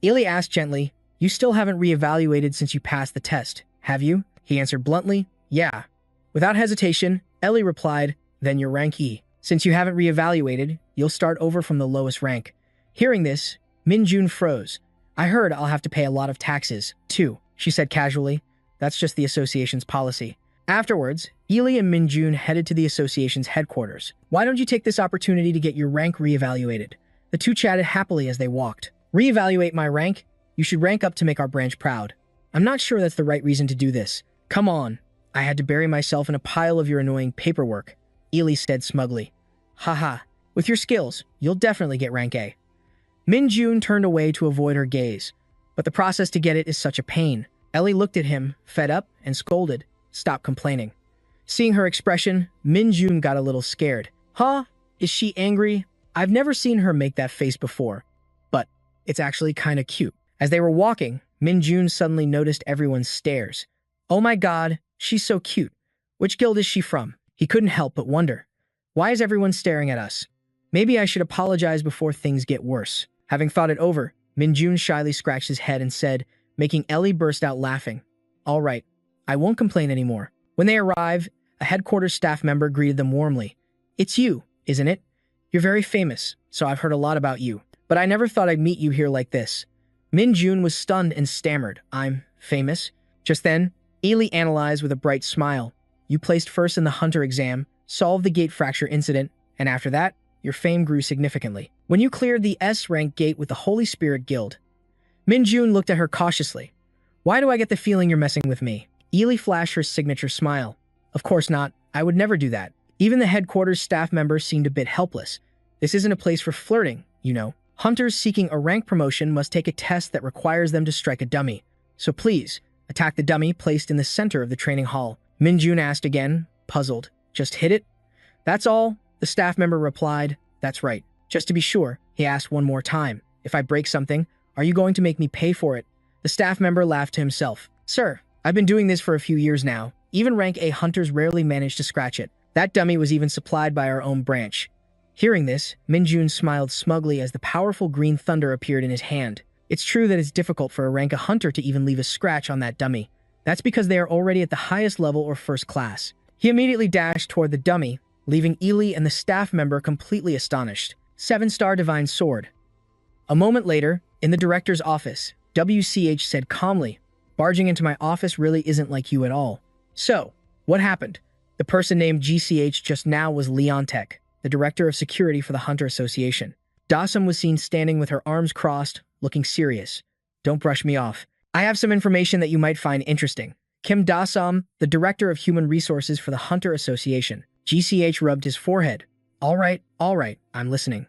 Ellie asked gently, You still haven't reevaluated since you passed the test, have you? He answered bluntly, Yeah. Without hesitation, Ellie replied, Then you're rank E. Since you haven't reevaluated, you'll start over from the lowest rank. Hearing this, Min-jun froze. I heard I'll have to pay a lot of taxes, too, she said casually. That's just the association's policy. Afterwards, Ellie and Min-jun headed to the association's headquarters. Why don't you take this opportunity to get your rank reevaluated? The two chatted happily as they walked. Reevaluate my rank? You should rank up to make our branch proud. I'm not sure that's the right reason to do this. Come on. I had to bury myself in a pile of your annoying paperwork, Ellie said smugly. Haha, with your skills, you'll definitely get rank A. Min-jun turned away to avoid her gaze, but the process to get it is such a pain. Ellie looked at him, fed up, and scolded, Stop complaining. Seeing her expression, Min-jun got a little scared. Huh? Is she angry? I've never seen her make that face before, but it's actually kinda cute. As they were walking, Min-jun suddenly noticed everyone's stares. Oh my god, she's so cute. Which guild is she from? He couldn't help but wonder. Why is everyone staring at us? Maybe I should apologize before things get worse. Having thought it over, Min-jun shyly scratched his head and said, making Ellie burst out laughing. All right, I won't complain anymore. When they arrived, a headquarters staff member greeted them warmly. It's you, isn't it? You're very famous, so I've heard a lot about you. But I never thought I'd meet you here like this. Min-jun was stunned and stammered. I'm famous? Just then, Ely analyzed with a bright smile. You placed first in the hunter exam, solved the gate fracture incident, and after that, your fame grew significantly. When you cleared the S-rank gate with the Holy Spirit Guild. Min-jun looked at her cautiously. Why do I get the feeling you're messing with me? Ely flashed her signature smile. Of course not. I would never do that. Even the headquarters staff member seemed a bit helpless. This isn't a place for flirting, you know. Hunters seeking a rank promotion must take a test that requires them to strike a dummy. So please, attack the dummy placed in the center of the training hall. Min-jun asked again, puzzled. Just hit it? That's all, the staff member replied. That's right. Just to be sure, he asked one more time. If I break something, are you going to make me pay for it? The staff member laughed to himself. Sir, I've been doing this for a few years now. Even rank A hunters rarely manage to scratch it. That dummy was even supplied by our own branch. Hearing this, Min-jun smiled smugly as the powerful green thunder appeared in his hand. It's true that it's difficult for a rank A hunter to even leave a scratch on that dummy. That's because they are already at the highest level or first class. He immediately dashed toward the dummy, leaving Ely and the staff member completely astonished. 7-star Divine Sword. A moment later, in the director's office, WCH said calmly, barging into my office really isn't like you at all. So, what happened? The person named GCH just now was Leontek, the director of security for the Hunter Association. Dasam was seen standing with her arms crossed, looking serious. Don't brush me off. I have some information that you might find interesting. Kim Dasam, the director of human resources for the Hunter Association. GCH rubbed his forehead. All right, I'm listening.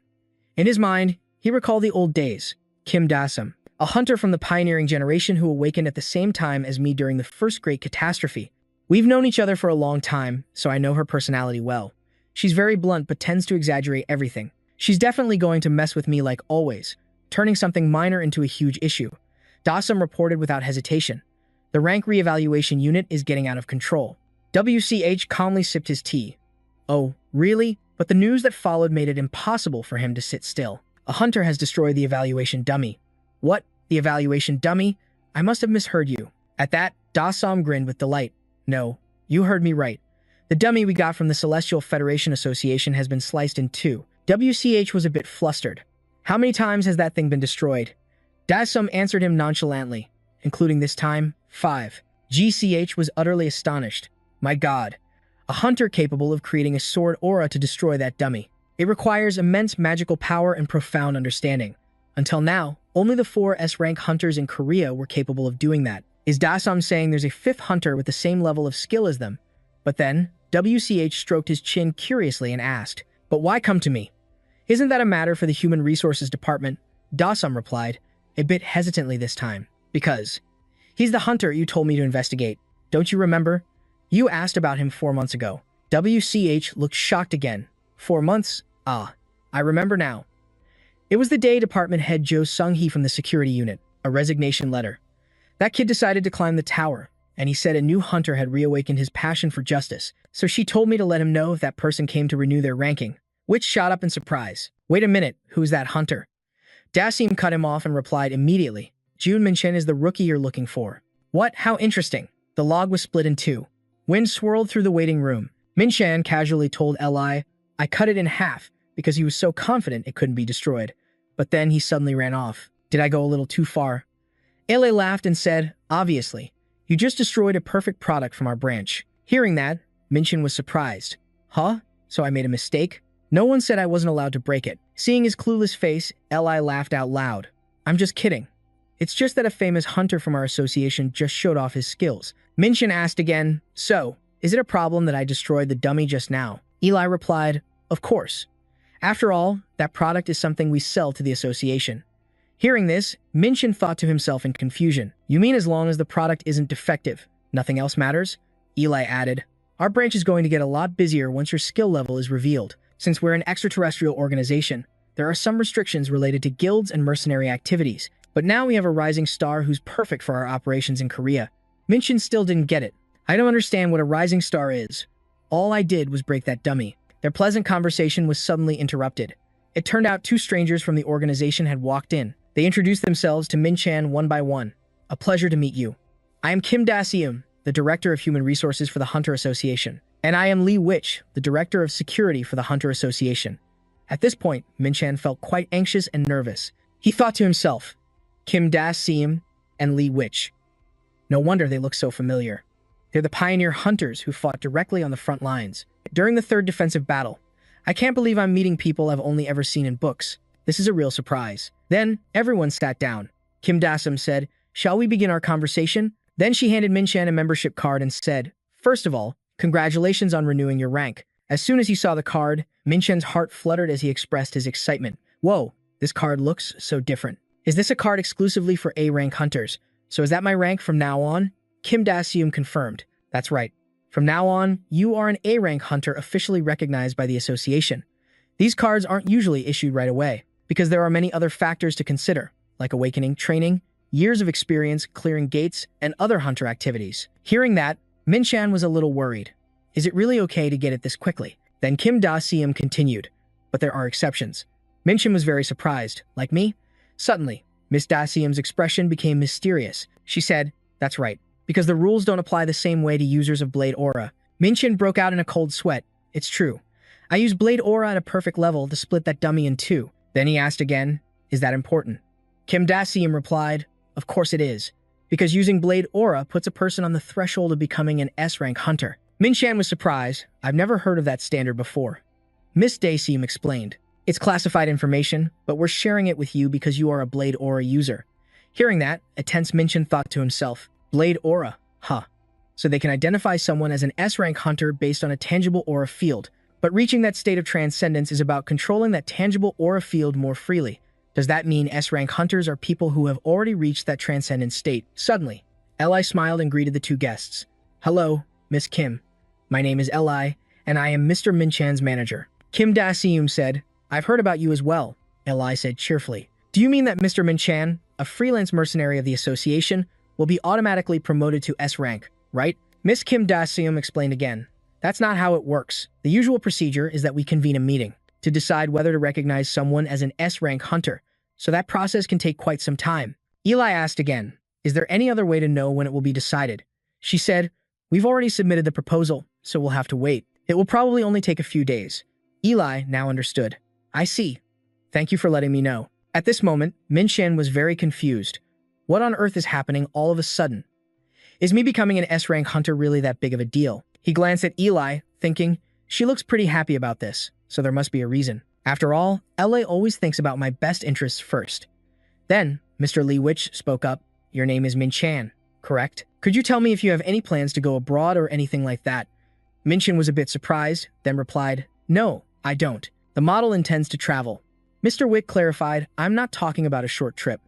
In his mind, he recalled the old days. Kim Dasam, a hunter from the pioneering generation who awakened at the same time as me during the first great catastrophe. We've known each other for a long time, so I know her personality well. She's very blunt but tends to exaggerate everything. She's definitely going to mess with me like always, turning something minor into a huge issue. Dasam reported without hesitation. The rank reevaluation unit is getting out of control. WCH calmly sipped his tea. Oh, really? But the news that followed made it impossible for him to sit still. A hunter has destroyed the evaluation dummy. What? The evaluation dummy? I must have misheard you. At that, Dasam grinned with delight. No, you heard me right. The dummy we got from the Celestial Federation Association has been sliced in two. WCH was a bit flustered. How many times has that thing been destroyed? Dasam answered him nonchalantly, including this time, 5. GCH was utterly astonished. My god. A hunter capable of creating a sword aura to destroy that dummy. It requires immense magical power and profound understanding. Until now, only the 4 S-rank hunters in Korea were capable of doing that. Is Dasam saying there's a 5th hunter with the same level of skill as them? But then, WCH stroked his chin curiously and asked, But why come to me? Isn't that a matter for the Human Resources Department? Dasam replied, a bit hesitantly this time. Because he's the hunter you told me to investigate. Don't you remember? You asked about him 4 months ago. WCH looked shocked again. 4 months? Ah, I remember now. It was the day Department Head Jo Sung-hee from the security unit, a resignation letter. That kid decided to climb the tower, and he said a new hunter had reawakened his passion for justice, so she told me to let him know if that person came to renew their ranking. Witch shot up in surprise. Wait a minute, who's that hunter? Dasim cut him off and replied immediately. Jun Minchen is the rookie you're looking for. What? How interesting. The log was split in 2. Wind swirled through the waiting room. Minchen casually told Li, I cut it in half because he was so confident it couldn't be destroyed. But then he suddenly ran off. Did I go a little too far? Ele laughed and said, Obviously. You just destroyed a perfect product from our branch. Hearing that, Minchen was surprised. Huh? So I made a mistake? No one said I wasn't allowed to break it. Seeing his clueless face, Li laughed out loud. I'm just kidding. It's just that a famous hunter from our association just showed off his skills. Minchen asked again, So, is it a problem that I destroyed the dummy just now? Eli replied, Of course. After all, that product is something we sell to the association. Hearing this, Minchen thought to himself in confusion. You mean as long as the product isn't defective, nothing else matters? Eli added, Our branch is going to get a lot busier once your skill level is revealed. Since we're an extraterrestrial organization, there are some restrictions related to guilds and mercenary activities. But now we have a rising star who's perfect for our operations in Korea. Minchin still didn't get it. I don't understand what a rising star is. All I did was break that dummy. Their pleasant conversation was suddenly interrupted. It turned out two strangers from the organization had walked in. They introduced themselves to Min-chan one by one. A pleasure to meet you. I am Kim Da-seum, the Director of Human Resources for the Hunter Association. And I am Lee Wich, the Director of Security for the Hunter Association. At this point, Min-chan felt quite anxious and nervous. He thought to himself, Kim Da-seum and Lee Wich. No wonder they look so familiar. They're the pioneer hunters who fought directly on the front lines during the third defensive battle. I can't believe I'm meeting people I've only ever seen in books. This is a real surprise. Then, everyone sat down. Kim Da-seum said, shall we begin our conversation? Then she handed Min-chan a membership card and said, first of all, congratulations on renewing your rank. As soon as he saw the card, Min-chan's heart fluttered as he expressed his excitement. Whoa, this card looks so different. Is this a card exclusively for A-rank hunters? So is that my rank from now on? Kim Da-seum confirmed. That's right. From now on, you are an A-rank hunter officially recognized by the association. These cards aren't usually issued right away, because there are many other factors to consider, like awakening, training, years of experience, clearing gates, and other hunter activities. Hearing that, Min-chan was a little worried. Is it really okay to get it this quickly? Then Kim Da-seum continued. But there are exceptions. Min-chan was very surprised. Like me? Suddenly, Miss Da-seum's expression became mysterious. She said, that's right. Because the rules don't apply the same way to users of Blade Aura. Min-chan broke out in a cold sweat. It's true. I use Blade Aura at a perfect level to split that dummy in two. Then he asked again, is that important? Kim Da-seum replied, of course it is. Because using Blade Aura puts a person on the threshold of becoming an S-rank hunter. Min-chan was surprised. I've never heard of that standard before. Miss Da-seum explained. It's classified information, but we're sharing it with you because you are a Blade Aura user. Hearing that, a tense Min-chan thought to himself, Blade Aura, huh. So they can identify someone as an S-rank hunter based on a tangible aura field, but reaching that state of transcendence is about controlling that tangible aura field more freely. Does that mean S-rank hunters are people who have already reached that transcendent state? Suddenly, Li smiled and greeted the two guests. Hello, Miss Kim. My name is Li, and I am Mr. Min-chan's manager. Kim Da-seum said, I've heard about you as well, Li said cheerfully. Do you mean that Mr. Min-chan, a freelance mercenary of the association, will be automatically promoted to S rank, right? Miss Kim Da-seum explained again. That's not how it works. The usual procedure is that we convene a meeting to decide whether to recognize someone as an S rank hunter, so that process can take quite some time. Eli asked again, is there any other way to know when it will be decided? She said, we've already submitted the proposal, so we'll have to wait. It will probably only take a few days. Eli now understood. I see. Thank you for letting me know. At this moment, Min-chan was very confused. What on earth is happening all of a sudden? Is me becoming an S-rank hunter really that big of a deal? He glanced at Eli, thinking, she looks pretty happy about this, so there must be a reason. After all, LA always thinks about my best interests first. Then, Mr. Lee Wich spoke up. Your name is Min-chan, correct? Could you tell me if you have any plans to go abroad or anything like that? Min-chan was a bit surprised, then replied, no, I don't. The model intends to travel. Mr. Wick clarified, I'm not talking about a short trip.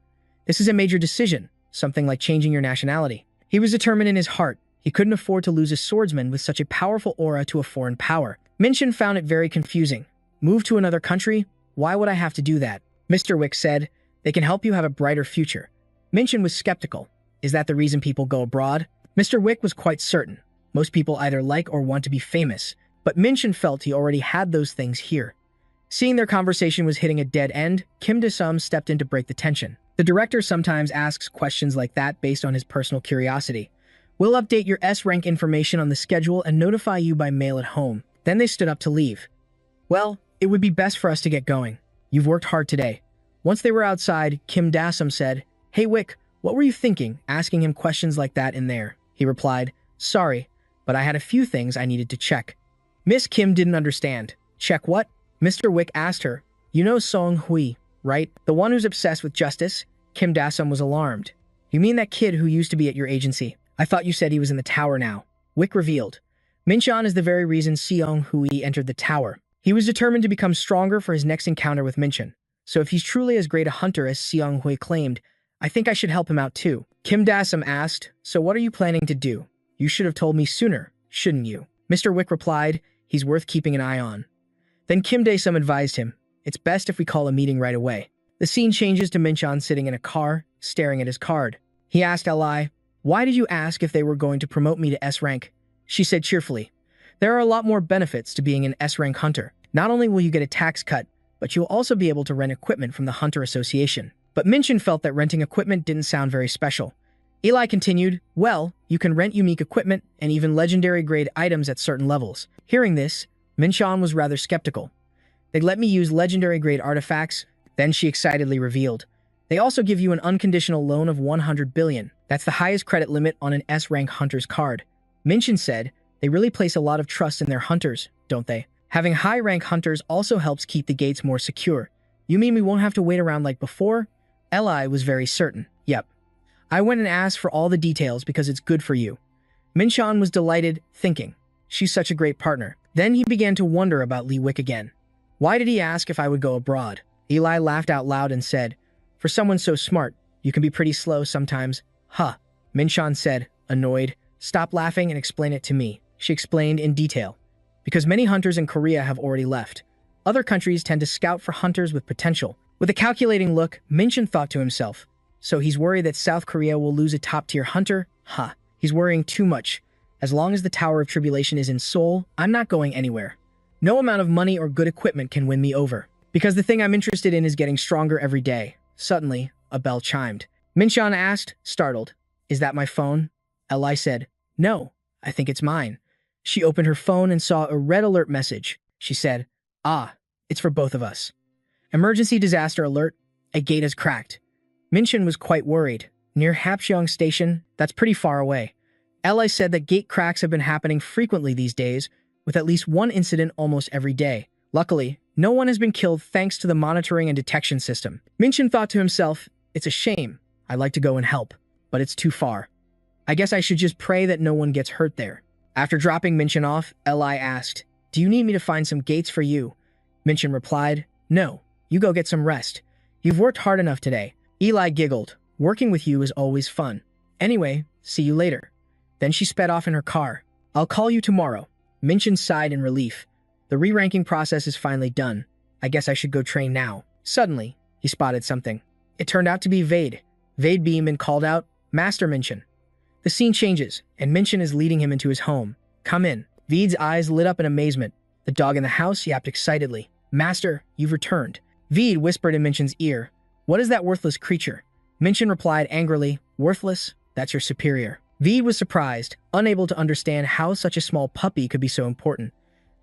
This is a major decision, something like changing your nationality. He was determined in his heart. He couldn't afford to lose a swordsman with such a powerful aura to a foreign power. Min-chan found it very confusing. Move to another country? Why would I have to do that? Mr. Wick said, they can help you have a brighter future. Min-chan was skeptical. Is that the reason people go abroad? Mr. Wick was quite certain. Most people either like or want to be famous, but Min-chan felt he already had those things here. Seeing their conversation was hitting a dead end, Kim Da-seum stepped in to break the tension. The director sometimes asks questions like that based on his personal curiosity. We'll update your S-rank information on the schedule and notify you by mail at home. Then they stood up to leave. Well, it would be best for us to get going. You've worked hard today. Once they were outside, Kim Da-seum said, Hey Wick, what were you thinking, asking him questions like that in there? He replied, Sorry, but I had a few things I needed to check. Miss Kim didn't understand. Check what? Mr. Wick asked her. You know Song Hui, right? The one who's obsessed with justice? Kim Da-seum was alarmed. You mean that kid who used to be at your agency? I thought you said he was in the tower now. Wick revealed. Min-chan is the very reason Seong Hui entered the tower. He was determined to become stronger for his next encounter with Min-chan. So if he's truly as great a hunter as Seong Hui claimed, I think I should help him out too. Kim Da-seum asked, So what are you planning to do? You should have told me sooner, shouldn't you? Mr. Wick replied, he's worth keeping an eye on. Then Kim Dae-sum advised him, it's best if we call a meeting right away. The scene changes to Min-chan sitting in a car, staring at his card. He asked Li, why did you ask if they were going to promote me to S rank? She said cheerfully, there are a lot more benefits to being an S rank hunter. Not only will you get a tax cut, but you'll also be able to rent equipment from the Hunter Association. But Min-chan felt that renting equipment didn't sound very special. Eli continued, well, you can rent unique equipment and even legendary grade items at certain levels. Hearing this, Min-chan was rather skeptical. They'd let me use legendary grade artifacts, then she excitedly revealed. They also give you an unconditional loan of 100 billion. That's the highest credit limit on an S-rank hunter's card. Min-chan said, they really place a lot of trust in their hunters, don't they? Having high-rank hunters also helps keep the gates more secure. You mean we won't have to wait around like before? Li was very certain. Yep. I went and asked for all the details because it's good for you. Min-chan was delighted, thinking, she's such a great partner. Then he began to wonder about Li Wick again. Why did he ask if I would go abroad? Eli laughed out loud and said, for someone so smart, you can be pretty slow sometimes. Huh. Min-chan said, annoyed, stop laughing and explain it to me. She explained in detail. Because many hunters in Korea have already left. Other countries tend to scout for hunters with potential. With a calculating look, Min-chan thought to himself, so he's worried that South Korea will lose a top-tier hunter? Huh. He's worrying too much. As long as the Tower of Tribulation is in Seoul, I'm not going anywhere. No amount of money or good equipment can win me over. Because the thing I'm interested in is getting stronger every day. Suddenly, a bell chimed. Min-chan asked, startled, is that my phone? Li said, no, I think it's mine. She opened her phone and saw a red alert message. She said, ah, it's for both of us. Emergency disaster alert, a gate has cracked. Min-chan was quite worried. Near Hapjeong Station, that's pretty far away. Li said that gate cracks have been happening frequently these days, with at least one incident almost every day. Luckily, no one has been killed thanks to the monitoring and detection system. Min-chan thought to himself, it's a shame. I'd like to go and help, but it's too far. I guess I should just pray that no one gets hurt there. After dropping Min-chan off, Li asked, do you need me to find some gates for you? Min-chan replied, no, you go get some rest. You've worked hard enough today. Eli giggled, working with you is always fun. Anyway, see you later. Then she sped off in her car. I'll call you tomorrow. Min-chan sighed in relief. The re-ranking process is finally done. I guess I should go train now. Suddenly, he spotted something. It turned out to be Vade. Vade beamed and called out, Master Min-chan. The scene changes, and Min-chan is leading him into his home. Come in. Vade's eyes lit up in amazement. The dog in the house yapped excitedly. Master, you've returned. Vade whispered in Min-chan's ear. What is that worthless creature? Min-chan replied angrily, worthless? That's your superior. Vade was surprised, unable to understand how such a small puppy could be so important.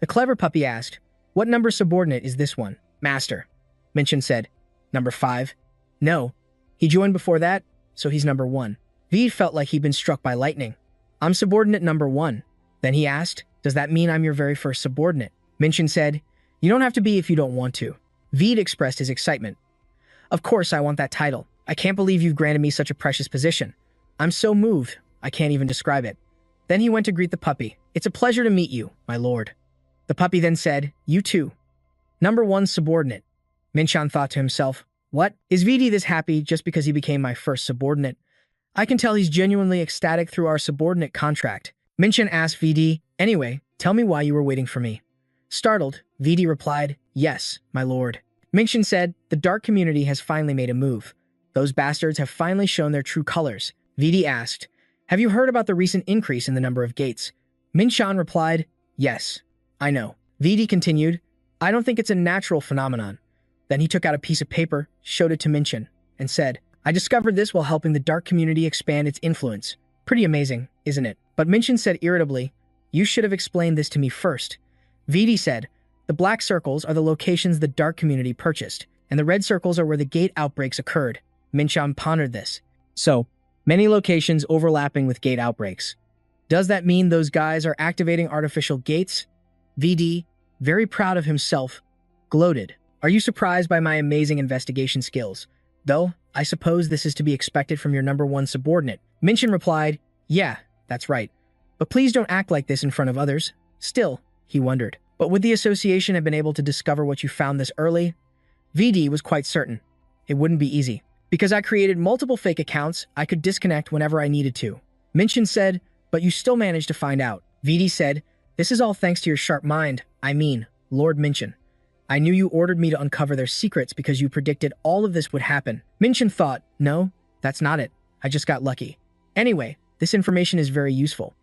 The clever puppy asked, what number subordinate is this one? Master. Min-chan said, number 5. No. He joined before that, so he's number 1. Vade felt like he'd been struck by lightning. I'm subordinate number 1. Then he asked, does that mean I'm your very first subordinate? Min-chan said, you don't have to be if you don't want to. Vade expressed his excitement. Of course I want that title. I can't believe you've granted me such a precious position. I'm so moved, I can't even describe it. Then he went to greet the puppy. It's a pleasure to meet you, my lord. The puppy then said, you too. Number 1 subordinate. Min-chan thought to himself, what? Is Vade this happy just because he became my first subordinate? I can tell he's genuinely ecstatic through our subordinate contract. Min-chan asked Vade, anyway, tell me why you were waiting for me. Startled, Vade replied, yes, my lord. Min-chan said, the dark community has finally made a move. Those bastards have finally shown their true colors. Vade asked, have you heard about the recent increase in the number of gates? Min-chan replied, yes, I know. Vade continued, I don't think it's a natural phenomenon. Then he took out a piece of paper, showed it to Min-chan, and said, I discovered this while helping the dark community expand its influence. Pretty amazing, isn't it? But Min-chan said irritably, you should have explained this to me first. Vade said, the black circles are the locations the dark community purchased, and the red circles are where the gate outbreaks occurred. Min-chan pondered this. So, many locations overlapping with gate outbreaks. Does that mean those guys are activating artificial gates? Vade, very proud of himself, gloated. Are you surprised by my amazing investigation skills? Though, I suppose this is to be expected from your number 1 subordinate. Min-chan replied, yeah, that's right. But please don't act like this in front of others. Still, he wondered. But would the association have been able to discover what you found this early? Vade was quite certain. It wouldn't be easy. Because I created multiple fake accounts, I could disconnect whenever I needed to. Min-chan said, but you still managed to find out. Vade said, This is all thanks to your sharp mind, Lord Minchin. I knew you ordered me to uncover their secrets because you predicted all of this would happen. Minchin thought, no, that's not it. I just got lucky. Anyway, this information is very useful.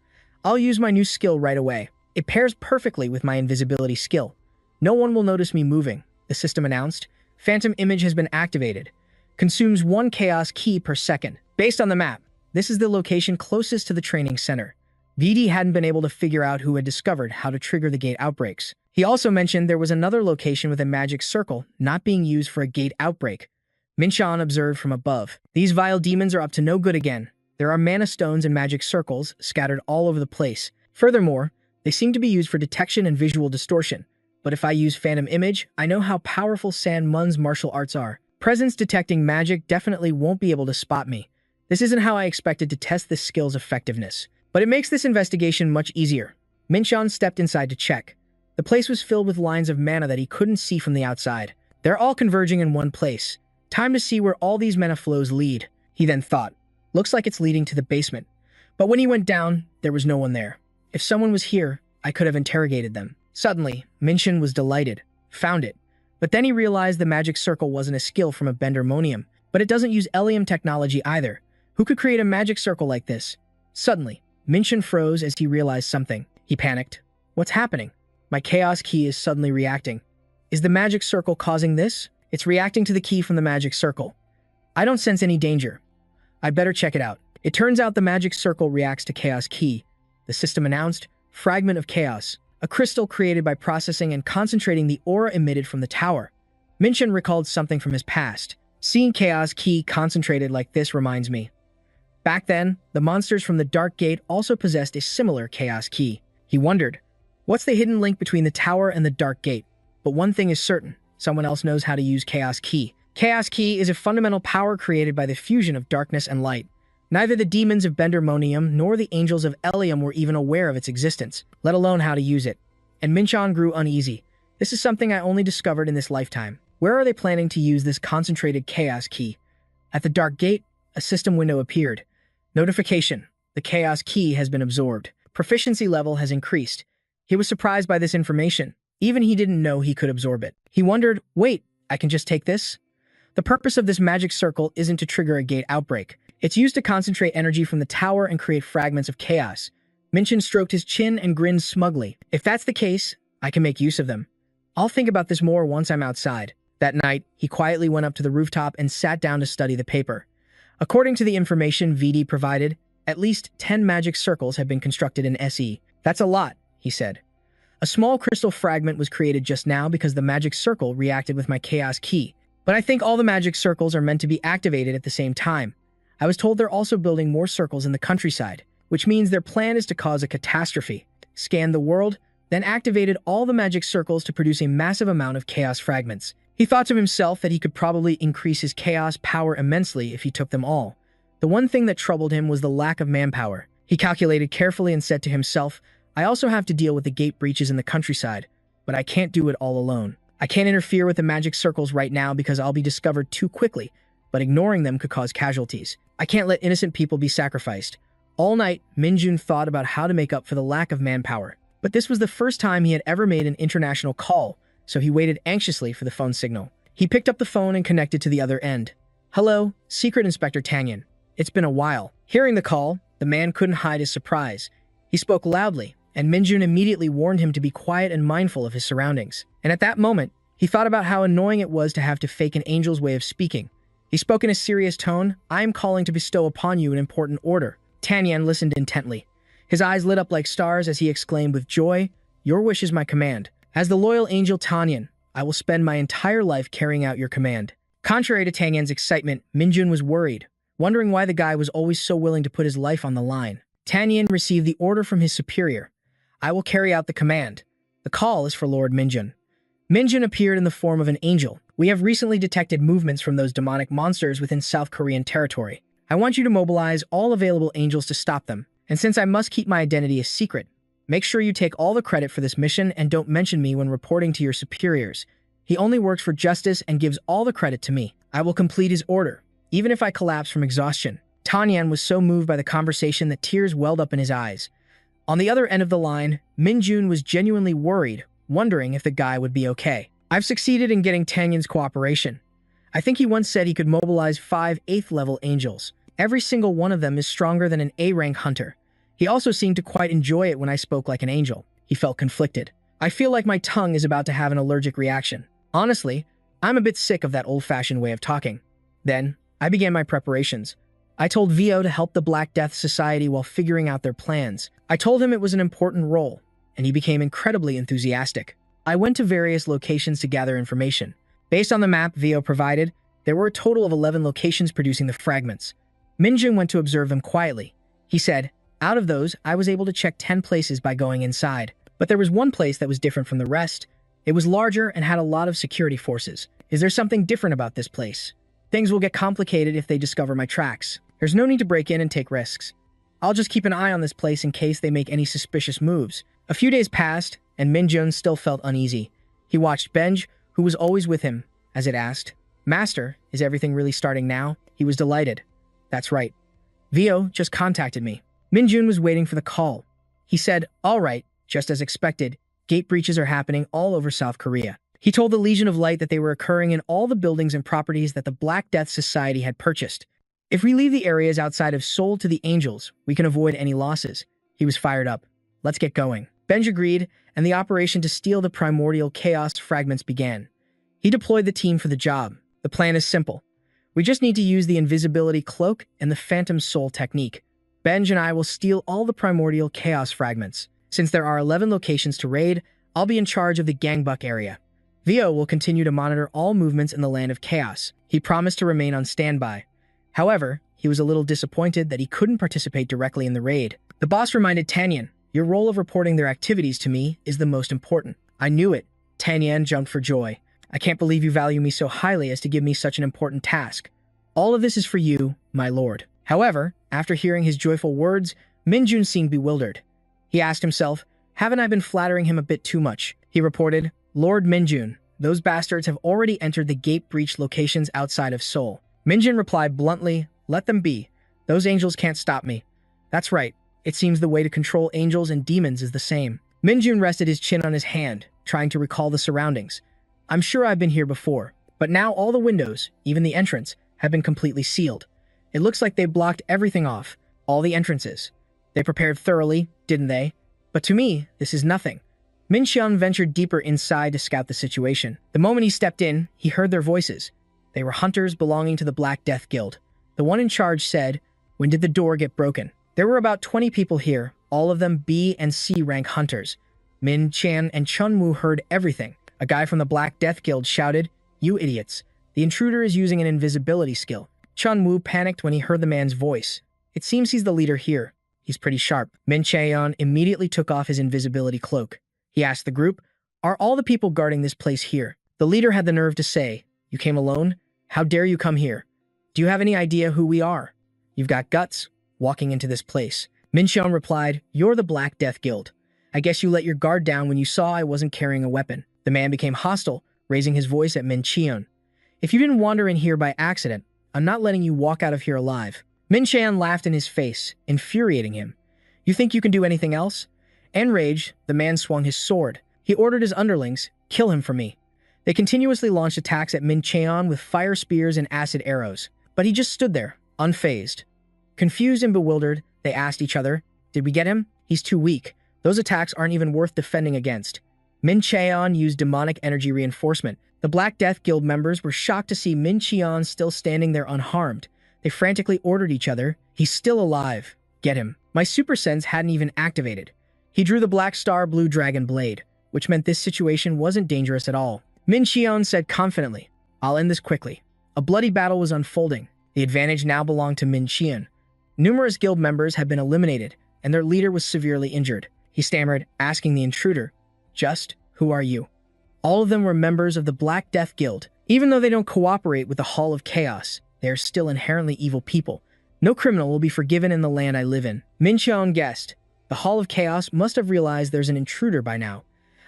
I'll use my new skill right away. It pairs perfectly with my invisibility skill. No one will notice me moving, the system announced. Phantom image has been activated. Consumes 1 chaos key per second. Based on the map, this is the location closest to the training center. VD hadn't been able to figure out who had discovered how to trigger the gate outbreaks. He also mentioned there was another location with a magic circle not being used for a gate outbreak. Minchan observed from above. These vile demons are up to no good again. There are mana stones and magic circles scattered all over the place. Furthermore, they seem to be used for detection and visual distortion. But if I use Phantom Image, I know how powerful San Mun's martial arts are. Presence detecting magic definitely won't be able to spot me. This isn't how I expected to test this skill's effectiveness. But it makes this investigation much easier. Minchan stepped inside to check. The place was filled with lines of mana that he couldn't see from the outside. They're all converging in one place. Time to see where all these mana flows lead, he then thought. Looks like it's leading to the basement. But when he went down, there was no one there. If someone was here, I could have interrogated them. Suddenly, Minchin was delighted. Found it. But then he realized the magic circle wasn't a skill from a Bendermonium, but it doesn't use Elium technology either. Who could create a magic circle like this? Suddenly, Minchin froze as he realized something. He panicked. What's happening? My chaos key is suddenly reacting. Is the magic circle causing this? It's reacting to the key from the magic circle. I don't sense any danger. I'd better check it out. It turns out the magic circle reacts to chaos key. The system announced, fragment of chaos, a crystal created by processing and concentrating the aura emitted from the tower. Minchin recalled something from his past. Seeing chaos key concentrated like this reminds me. Back then, the monsters from the Dark Gate also possessed a similar chaos key. He wondered, what's the hidden link between the tower and the Dark Gate? But one thing is certain, someone else knows how to use chaos key. Chaos key is a fundamental power created by the fusion of darkness and light. Neither the demons of Bendermonium nor the angels of Elium were even aware of its existence, let alone how to use it. And Minchan grew uneasy. This is something I only discovered in this lifetime. Where are they planning to use this concentrated chaos key? At the Dark Gate, a system window appeared. Notification. The chaos key has been absorbed. Proficiency level has increased. He was surprised by this information. Even he didn't know he could absorb it. He wondered, wait, I can just take this? The purpose of this magic circle isn't to trigger a gate outbreak. It's used to concentrate energy from the tower and create fragments of chaos. Minchin stroked his chin and grinned smugly. If that's the case, I can make use of them. I'll think about this more once I'm outside. That night, he quietly went up to the rooftop and sat down to study the paper. According to the information VD provided, at least 10 magic circles have been constructed in SE. That's a lot, he said. A small crystal fragment was created just now because the magic circle reacted with my chaos key. But I think all the magic circles are meant to be activated at the same time. I was told they're also building more circles in the countryside, which means their plan is to cause a catastrophe, scan the world, then activated all the magic circles to produce a massive amount of chaos fragments. He thought to himself that he could probably increase his chaos power immensely if he took them all. The one thing that troubled him was the lack of manpower. He calculated carefully and said to himself, I also have to deal with the gate breaches in the countryside, but I can't do it all alone. I can't interfere with the magic circles right now because I'll be discovered too quickly, but ignoring them could cause casualties. I can't let innocent people be sacrificed. All night, Minjun thought about how to make up for the lack of manpower. But this was the first time he had ever made an international call, so he waited anxiously for the phone signal. He picked up the phone and connected to the other end. Hello, Secret Inspector Tanyan. It's been a while. Hearing the call, the man couldn't hide his surprise. He spoke loudly, and Minjun immediately warned him to be quiet and mindful of his surroundings. And at that moment, he thought about how annoying it was to have to fake an angel's way of speaking. He spoke in a serious tone, I am calling to bestow upon you an important order. Tanyan listened intently. His eyes lit up like stars as he exclaimed with joy, your wish is my command. As the loyal angel Tanyan, I will spend my entire life carrying out your command. Contrary to Tanyan's excitement, Minjun was worried, wondering why the guy was always so willing to put his life on the line. Tanyan received the order from his superior. I will carry out the command. The call is for Lord Minjun. Minjun appeared in the form of an angel. We have recently detected movements from those demonic monsters within South Korean territory. I want you to mobilize all available angels to stop them. And since I must keep my identity a secret, make sure you take all the credit for this mission and don't mention me when reporting to your superiors. He only works for justice and gives all the credit to me. I will complete his order, even if I collapse from exhaustion. Tanyan was so moved by the conversation that tears welled up in his eyes. On the other end of the line, Minjun was genuinely worried, wondering if the guy would be okay. I've succeeded in getting Tanyan's cooperation. I think he once said he could mobilize 5 8th level angels. Every single one of them is stronger than an A-rank hunter. He also seemed to quite enjoy it when I spoke like an angel. He felt conflicted. I feel like my tongue is about to have an allergic reaction. Honestly, I'm a bit sick of that old-fashioned way of talking. Then, I began my preparations. I told Vio to help the Black Death Society while figuring out their plans. I told him it was an important role, and he became incredibly enthusiastic. I went to various locations to gather information. Based on the map Vio provided, there were a total of 11 locations producing the fragments. Minjun went to observe them quietly. He said, out of those, I was able to check 10 places by going inside. But there was one place that was different from the rest. It was larger and had a lot of security forces. Is there something different about this place? Things will get complicated if they discover my tracks. There's no need to break in and take risks. I'll just keep an eye on this place in case they make any suspicious moves. A few days passed, and Minjun still felt uneasy. He watched Benj, who was always with him, as it asked, Master, is everything really starting now? He was delighted. That's right. Vio just contacted me. Minjun was waiting for the call. He said, all right, just as expected, gate breaches are happening all over South Korea. He told the Legion of Light that they were occurring in all the buildings and properties that the Black Death Society had purchased. If we leave the areas outside of Seoul to the Angels, we can avoid any losses. He was fired up. Let's get going. Benj agreed, and the operation to steal the primordial chaos fragments began. He deployed the team for the job. The plan is simple. We just need to use the invisibility cloak and the phantom soul technique. Benj and I will steal all the primordial chaos fragments. Since there are 11 locations to raid, I'll be in charge of the Gangbuk area. Vio will continue to monitor all movements in the land of chaos. He promised to remain on standby. However, he was a little disappointed that he couldn't participate directly in the raid. The boss reminded Tanyan, your role of reporting their activities to me is the most important. I knew it. Tanyan jumped for joy. I can't believe you value me so highly as to give me such an important task. All of this is for you, my lord. However, after hearing his joyful words, Minjun seemed bewildered. He asked himself, haven't I been flattering him a bit too much? He reported, Lord Minjun, those bastards have already entered the gate breach locations outside of Seoul. Minjun replied bluntly, let them be. Those angels can't stop me. That's right. It seems the way to control angels and demons is the same. Minjun rested his chin on his hand, trying to recall the surroundings. I'm sure I've been here before, but now all the windows, even the entrance, have been completely sealed. It looks like they blocked everything off, all the entrances. They prepared thoroughly, didn't they? But to me, this is nothing. Min Xian ventured deeper inside to scout the situation. The moment he stepped in, he heard their voices. They were hunters belonging to the Black Death Guild. The one in charge said, when did the door get broken? There were about 20 people here, all of them B and C rank hunters. Min, Chan, and Chun Wu heard everything. A guy from the Black Death Guild shouted, you idiots. The intruder is using an invisibility skill. Chun Wu panicked when he heard the man's voice. It seems he's the leader here. He's pretty sharp. Min Chaeyeon immediately took off his invisibility cloak. He asked the group, are all the people guarding this place here? The leader had the nerve to say, you came alone? How dare you come here? Do you have any idea who we are? You've got guts, walking into this place. Min Xian replied, you're the Black Death Guild. I guess you let your guard down when you saw I wasn't carrying a weapon. The man became hostile, raising his voice at Min Xian. If you didn't wander in here by accident, I'm not letting you walk out of here alive. Min Xian laughed in his face, infuriating him. You think you can do anything else? Enraged, the man swung his sword. He ordered his underlings, kill him for me. They continuously launched attacks at Min Xian with fire spears and acid arrows. But he just stood there, unfazed. Confused and bewildered, they asked each other, did we get him? He's too weak. Those attacks aren't even worth defending against. Min Xian used demonic energy reinforcement. The Black Death Guild members were shocked to see Min Xian still standing there unharmed. They frantically ordered each other, he's still alive. Get him. My Super Sense hadn't even activated. He drew the Black Star Blue Dragon Blade, which meant this situation wasn't dangerous at all. Min Xian said confidently, I'll end this quickly. A bloody battle was unfolding. The advantage now belonged to Min Xian. Numerous guild members had been eliminated, and their leader was severely injured. He stammered, asking the intruder, just, who are you? All of them were members of the Black Death Guild. Even though they don't cooperate with the Hall of Chaos, they are still inherently evil people. No criminal will be forgiven in the land I live in. Min Xian guessed. The Hall of Chaos must have realized there's an intruder by now.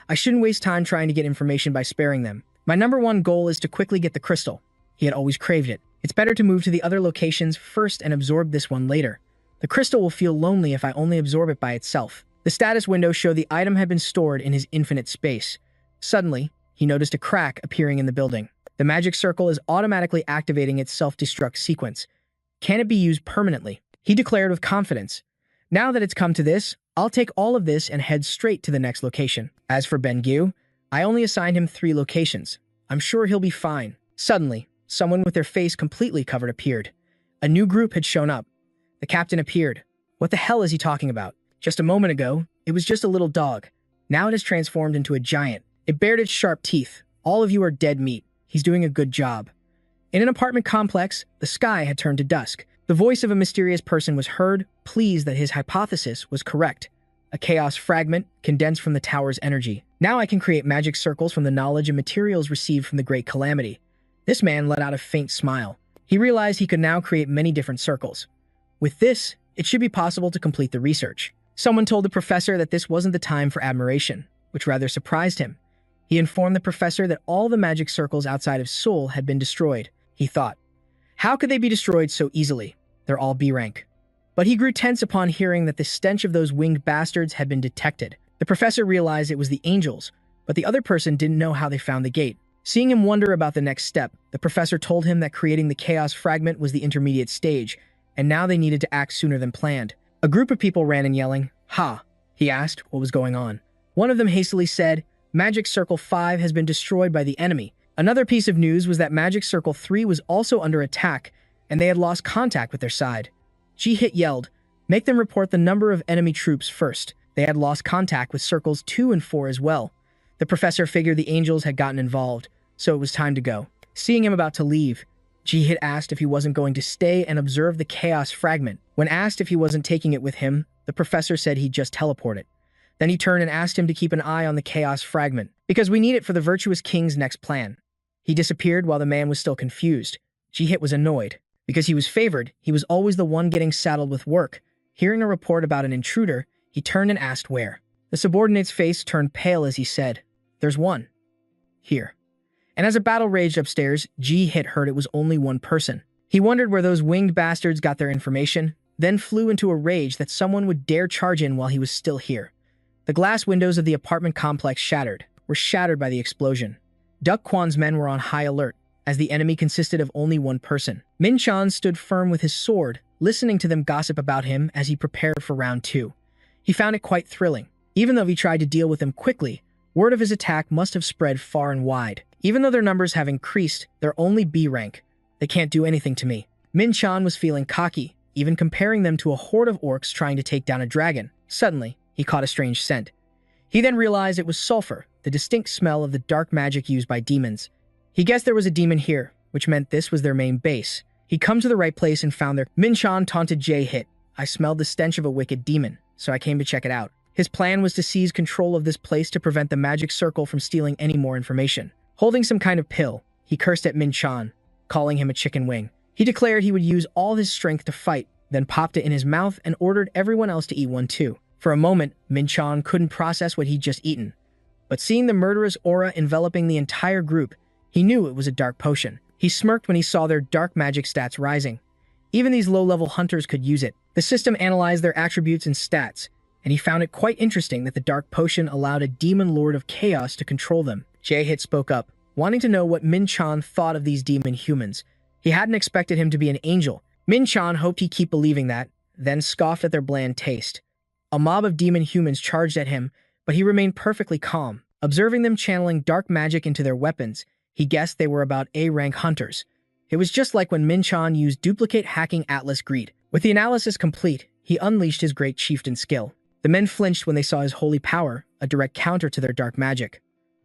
I shouldn't waste time trying to get information by sparing them. My #1 goal is to quickly get the crystal. He had always craved it. It's better to move to the other locations first and absorb this one later. The crystal will feel lonely if I only absorb it by itself. The status window showed the item had been stored in his infinite space. Suddenly, he noticed a crack appearing in the building. The magic circle is automatically activating its self-destruct sequence. Can it be used permanently? He declared with confidence. Now that it's come to this, I'll take all of this and head straight to the next location. As for Ben-gyu, I only assigned him 3 locations. I'm sure he'll be fine. Suddenly, someone with their face completely covered appeared. A new group had shown up. The captain appeared. What the hell is he talking about? Just a moment ago, it was just a little dog. Now it has transformed into a giant. It bared its sharp teeth. All of you are dead meat. He's doing a good job. In an apartment complex, the sky had turned to dusk. The voice of a mysterious person was heard, pleased that his hypothesis was correct. A chaos fragment condensed from the tower's energy. Now I can create magic circles from the knowledge and materials received from the Great Calamity. This man let out a faint smile. He realized he could now create many different circles. With this, it should be possible to complete the research. Someone told the professor that this wasn't the time for admiration, which rather surprised him. He informed the professor that all the magic circles outside of Seoul had been destroyed. He thought, how could they be destroyed so easily? They're all B rank. But he grew tense upon hearing that the stench of those winged bastards had been detected. The professor realized it was the angels, but the other person didn't know how they found the gate. Seeing him wonder about the next step, the professor told him that creating the chaos fragment was the intermediate stage, and now they needed to act sooner than planned. A group of people ran in yelling, "Ha!" He asked what was going on. One of them hastily said, Magic Circle 5 has been destroyed by the enemy. Another piece of news was that Magic Circle 3 was also under attack, and they had lost contact with their side. Ji-Hit yelled, make them report the number of enemy troops first. They had lost contact with Circles 2 and 4 as well. The professor figured the angels had gotten involved, so it was time to go. Seeing him about to leave, Ji-Hit asked if he wasn't going to stay and observe the chaos fragment. When asked if he wasn't taking it with him, the professor said he'd just teleport it. Then he turned and asked him to keep an eye on the chaos fragment, because we need it for the virtuous king's next plan. He disappeared while the man was still confused. Ji-Hit was annoyed. Because he was favored, he was always the one getting saddled with work. Hearing a report about an intruder, he turned and asked where. The subordinate's face turned pale as he said, there's one. Here. And as a battle raged upstairs, Ji-Hit heard it was only one person. He wondered where those winged bastards got their information, then flew into a rage that someone would dare charge in while he was still here. The glass windows of the apartment complex were shattered by the explosion. Duck Kwan's men were on high alert, as the enemy consisted of only one person. Min Chan stood firm with his sword, listening to them gossip about him as he prepared for round 2. He found it quite thrilling. Even though he tried to deal with them quickly, word of his attack must have spread far and wide. Even though their numbers have increased, they're only B rank. They can't do anything to me. Min Chan was feeling cocky, even comparing them to a horde of orcs trying to take down a dragon. Suddenly, he caught a strange scent. He then realized it was sulfur, the distinct smell of the dark magic used by demons. He guessed there was a demon here, which meant this was their main base. He'd come to the right place and found their Min Chan taunted Ji-Hit. I smelled the stench of a wicked demon, so I came to check it out. His plan was to seize control of this place to prevent the magic circle from stealing any more information. Holding some kind of pill, he cursed at Min Chan, calling him a chicken wing. He declared he would use all his strength to fight, then popped it in his mouth and ordered everyone else to eat one too. For a moment, Min Chan couldn't process what he'd just eaten. But seeing the murderous aura enveloping the entire group, he knew it was a dark potion. He smirked when he saw their dark magic stats rising. Even these low-level hunters could use it. The system analyzed their attributes and stats, and he found it quite interesting that the dark potion allowed a demon lord of chaos to control them. Ji-Hit spoke up, wanting to know what Min Chan thought of these demon humans. He hadn't expected him to be an angel. Min Chan hoped he'd keep believing that, then scoffed at their bland taste. A mob of demon humans charged at him, but he remained perfectly calm. Observing them channeling dark magic into their weapons, he guessed they were about A-rank hunters. It was just like when Min Chan used duplicate hacking Atlas Greed. With the analysis complete, he unleashed his great chieftain skill. The men flinched when they saw his holy power, a direct counter to their dark magic.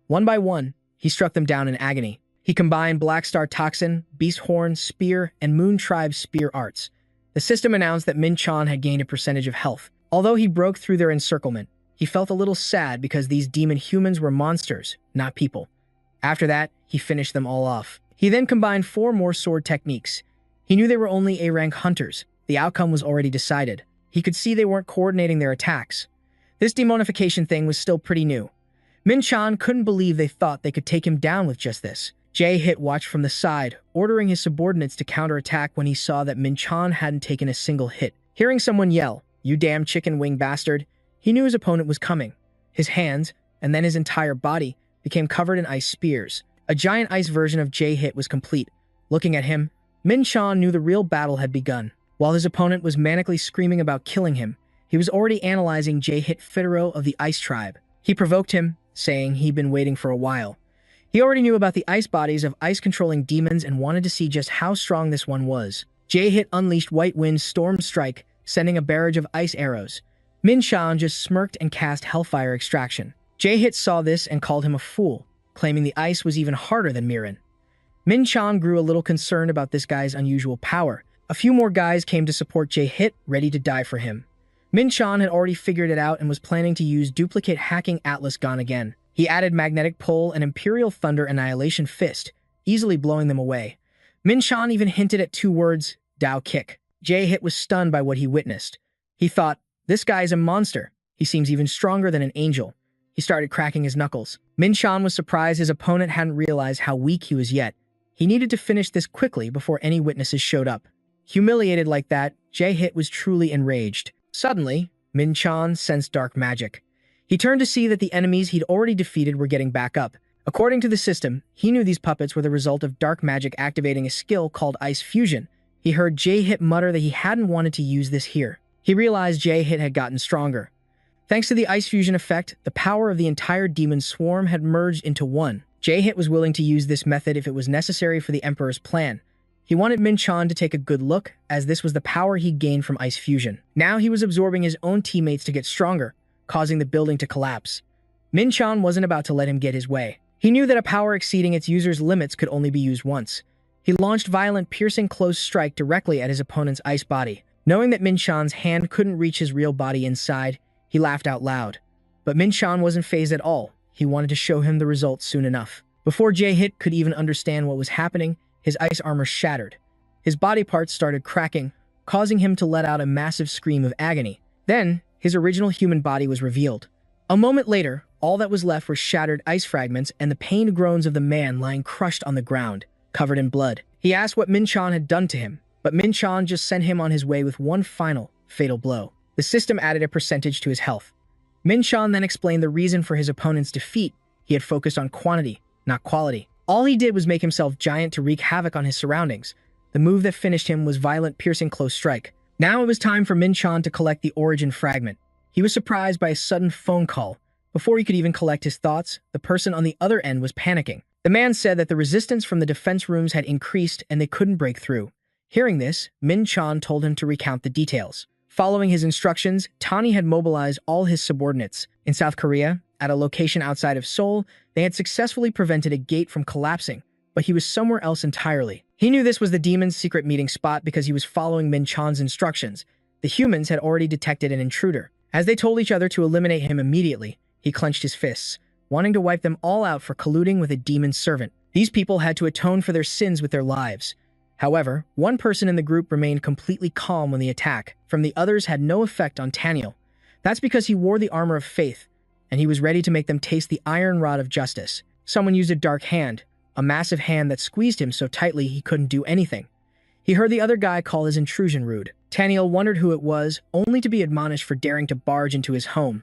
One by one, he struck them down in agony. He combined Black Star Toxin, Beast Horn, Spear, and Moon Tribe Spear arts. The system announced that Min Chan had gained a percentage of health. Although he broke through their encirclement, he felt a little sad because these demon humans were monsters, not people. After that, he finished them all off. He then combined 4 more sword techniques. He knew they were only A-rank hunters. The outcome was already decided. He could see they weren't coordinating their attacks. This demonification thing was still pretty new. Min Chan couldn't believe they thought they could take him down with just this. Ji-Hit watched from the side, ordering his subordinates to counterattack when he saw that Min Chan hadn't taken a single hit. Hearing someone yell, "You damn chicken wing bastard," He knew his opponent was coming. His hands, and then his entire body, became covered in ice spears. A giant ice version of Jae-hit was complete. Looking at him, Min-chan knew the real battle had begun. While his opponent was manically screaming about killing him, he was already analyzing Jae-hit Fitaro of the Ice Tribe. He provoked him, saying he'd been waiting for a while. He already knew about the ice bodies of ice-controlling demons and wanted to see just how strong this one was. Jae-hit unleashed White Wind's Storm Strike, sending a barrage of ice arrows. Min-chan just smirked and cast Hellfire Extraction. Jae-hit saw this and called him a fool, claiming the ice was even harder than Mirin. Min-chan grew a little concerned about this guy's unusual power. A few more guys came to support Jae-hit, ready to die for him. Min-chan had already figured it out and was planning to use duplicate hacking Atlas Gun again. He added Magnetic Pull and Imperial Thunder Annihilation Fist, easily blowing them away. Min-chan even hinted at 2 words, Dao Kick. Jae-hit was stunned by what he witnessed. He thought, this guy is a monster. He seems even stronger than an angel. He started cracking his knuckles. Min-chan was surprised his opponent hadn't realized how weak he was yet. He needed to finish this quickly before any witnesses showed up. Humiliated like that, Jae-hit was truly enraged. Suddenly, Min-chan sensed dark magic. He turned to see that the enemies he'd already defeated were getting back up. According to the system, he knew these puppets were the result of dark magic activating a skill called Ice Fusion. He heard Jae-hit mutter that he hadn't wanted to use this here. He realized Jae-hit had gotten stronger. Thanks to the Ice Fusion effect, the power of the entire demon swarm had merged into one. Jae-hit was willing to use this method if it was necessary for the Emperor's plan. He wanted Min-chan to take a good look, as this was the power he gained from Ice Fusion. Now he was absorbing his own teammates to get stronger, causing the building to collapse. Min-chan wasn't about to let him get his way. He knew that a power exceeding its user's limits could only be used once. He launched Violent Piercing Close Strike directly at his opponent's ice body. Knowing that Min-chan's hand couldn't reach his real body inside, he laughed out loud. But Min-chan wasn't fazed at all. He wanted to show him the results soon enough. Before Jae-hit could even understand what was happening, his ice armor shattered. His body parts started cracking, causing him to let out a massive scream of agony. Then, his original human body was revealed. A moment later, all that was left were shattered ice fragments and the pained groans of the man lying crushed on the ground, covered in blood. He asked what Min-chan had done to him, but Min-chan just sent him on his way with one final, fatal blow. The system added a percentage to his health. Min-chan then explained the reason for his opponent's defeat. He had focused on quantity, not quality. All he did was make himself giant to wreak havoc on his surroundings. The move that finished him was Violent Piercing Close Strike. Now it was time for Min-chan to collect the origin fragment. He was surprised by a sudden phone call. Before he could even collect his thoughts, the person on the other end was panicking. The man said that the resistance from the defense rooms had increased and they couldn't break through. Hearing this, Min-chan told him to recount the details. Following his instructions, Tani had mobilized all his subordinates. In South Korea, at a location outside of Seoul, they had successfully prevented a gate from collapsing, but he was somewhere else entirely. He knew this was the demon's secret meeting spot because he was following Min-chan's instructions. The humans had already detected an intruder. As they told each other to eliminate him immediately, he clenched his fists, wanting to wipe them all out for colluding with a demon servant. These people had to atone for their sins with their lives. However, one person in the group remained completely calm when the attack from the others had no effect on Taniel. That's because he wore the armor of faith, and he was ready to make them taste the iron rod of justice. Someone used a dark hand, a massive hand that squeezed him so tightly he couldn't do anything. He heard the other guy call his intrusion rude. Taniel wondered who it was, only to be admonished for daring to barge into his home.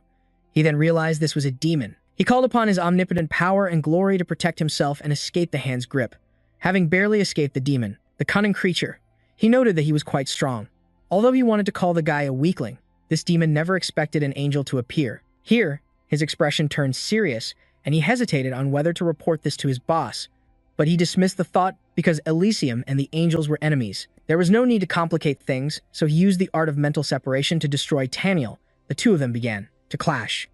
He then realized this was a demon. He called upon his omnipotent power and glory to protect himself and escape the hand's grip. Having barely escaped the demon, the cunning creature, he noted that he was quite strong. Although he wanted to call the guy a weakling, this demon never expected an angel to appear. Here, his expression turned serious, and he hesitated on whether to report this to his boss. But he dismissed the thought because Elysium and the angels were enemies. There was no need to complicate things, so he used the art of mental separation to destroy Taniel. The two of them began to clash.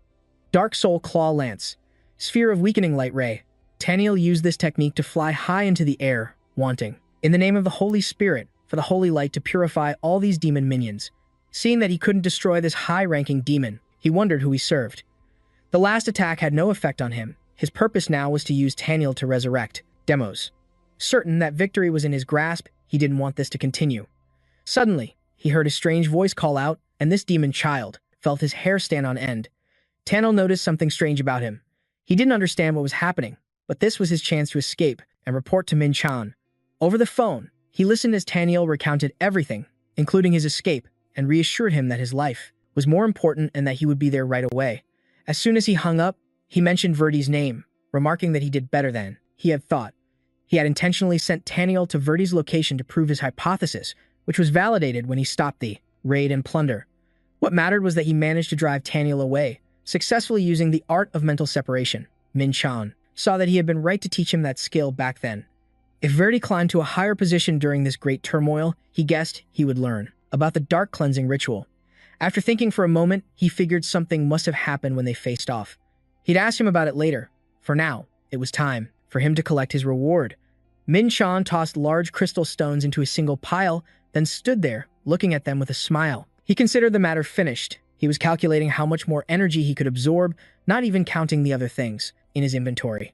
Dark Soul Claw Lance. Sphere of Weakening Light Ray. Taniel used this technique to fly high into the air, wanting, in the name of the Holy Spirit, for the Holy Light to purify all these demon minions. Seeing that he couldn't destroy this high-ranking demon, he wondered who he served. The last attack had no effect on him. His purpose now was to use Taniel to resurrect Demos. Certain that victory was in his grasp, he didn't want this to continue. Suddenly, he heard a strange voice call out, and this demon child felt his hair stand on end. Taniel noticed something strange about him. He didn't understand what was happening, but this was his chance to escape and report to Min-chan. Over the phone, he listened as Taniel recounted everything, including his escape, and reassured him that his life was more important and that he would be there right away. As soon as he hung up, he mentioned Verdi's name, remarking that he did better than he had thought. He had intentionally sent Taniel to Verdi's location to prove his hypothesis, which was validated when he stopped the raid and plunder. What mattered was that he managed to drive Taniel away, successfully using the art of mental separation. Min Chan saw that he had been right to teach him that skill back then. If Verdi climbed to a higher position during this great turmoil, he guessed he would learn about the dark cleansing ritual. After thinking for a moment, he figured something must have happened when they faced off. He'd ask him about it later. For now, it was time for him to collect his reward. Min Chan tossed large crystal stones into a single pile, then stood there, looking at them with a smile. He considered the matter finished. He was calculating how much more energy he could absorb, not even counting the other things in his inventory.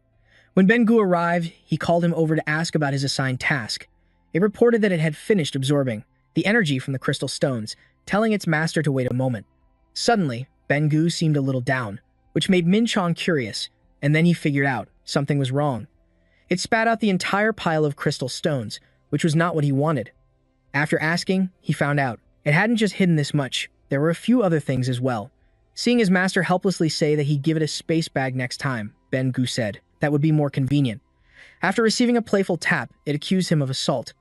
When Ben-Gu arrived, he called him over to ask about his assigned task. It reported that it had finished absorbing the energy from the crystal stones, telling its master to wait a moment. Suddenly, Ben-Gu seemed a little down, which made Min Chan curious, and then he figured out something was wrong. It spat out the entire pile of crystal stones, which was not what he wanted. After asking, he found out it hadn't just hidden this much. There were a few other things as well. Seeing his master helplessly say that he'd give it a space bag next time, Ben-Gu said that would be more convenient. After receiving a playful tap, it accused him of assault.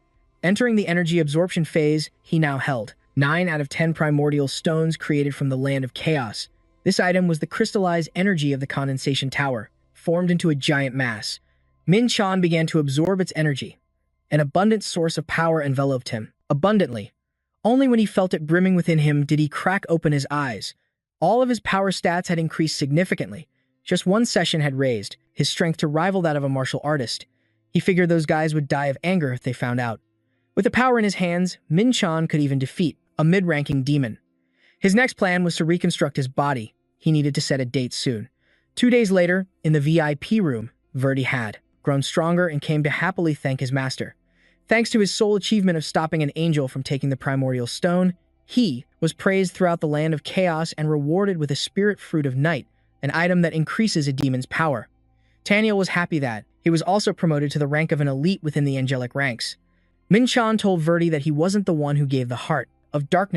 Entering the energy absorption phase, he now held 9 out of 10 primordial stones created from the land of chaos. This item was the crystallized energy of the condensation tower, formed into a giant mass. Min Chan began to absorb its energy. An abundant source of power enveloped him, abundantly. Only when he felt it brimming within him did he crack open his eyes. All of his power stats had increased significantly. Just one session had raised his strength to rival that of a martial artist. He figured those guys would die of anger if they found out. With the power in his hands, Min Chan could even defeat a mid-ranking demon. His next plan was to reconstruct his body. He needed to set a date soon. 2 days later, in the VIP room, Verdi had grown stronger and came to happily thank his master. Thanks to his sole achievement of stopping an angel from taking the primordial stone, he was praised throughout the land of chaos and rewarded with a spirit fruit of night, an item that increases a demon's power. Taniel was happy that he was also promoted to the rank of an elite within the angelic ranks. Min Chan told Verdi that he wasn't the one who gave the heart of darkness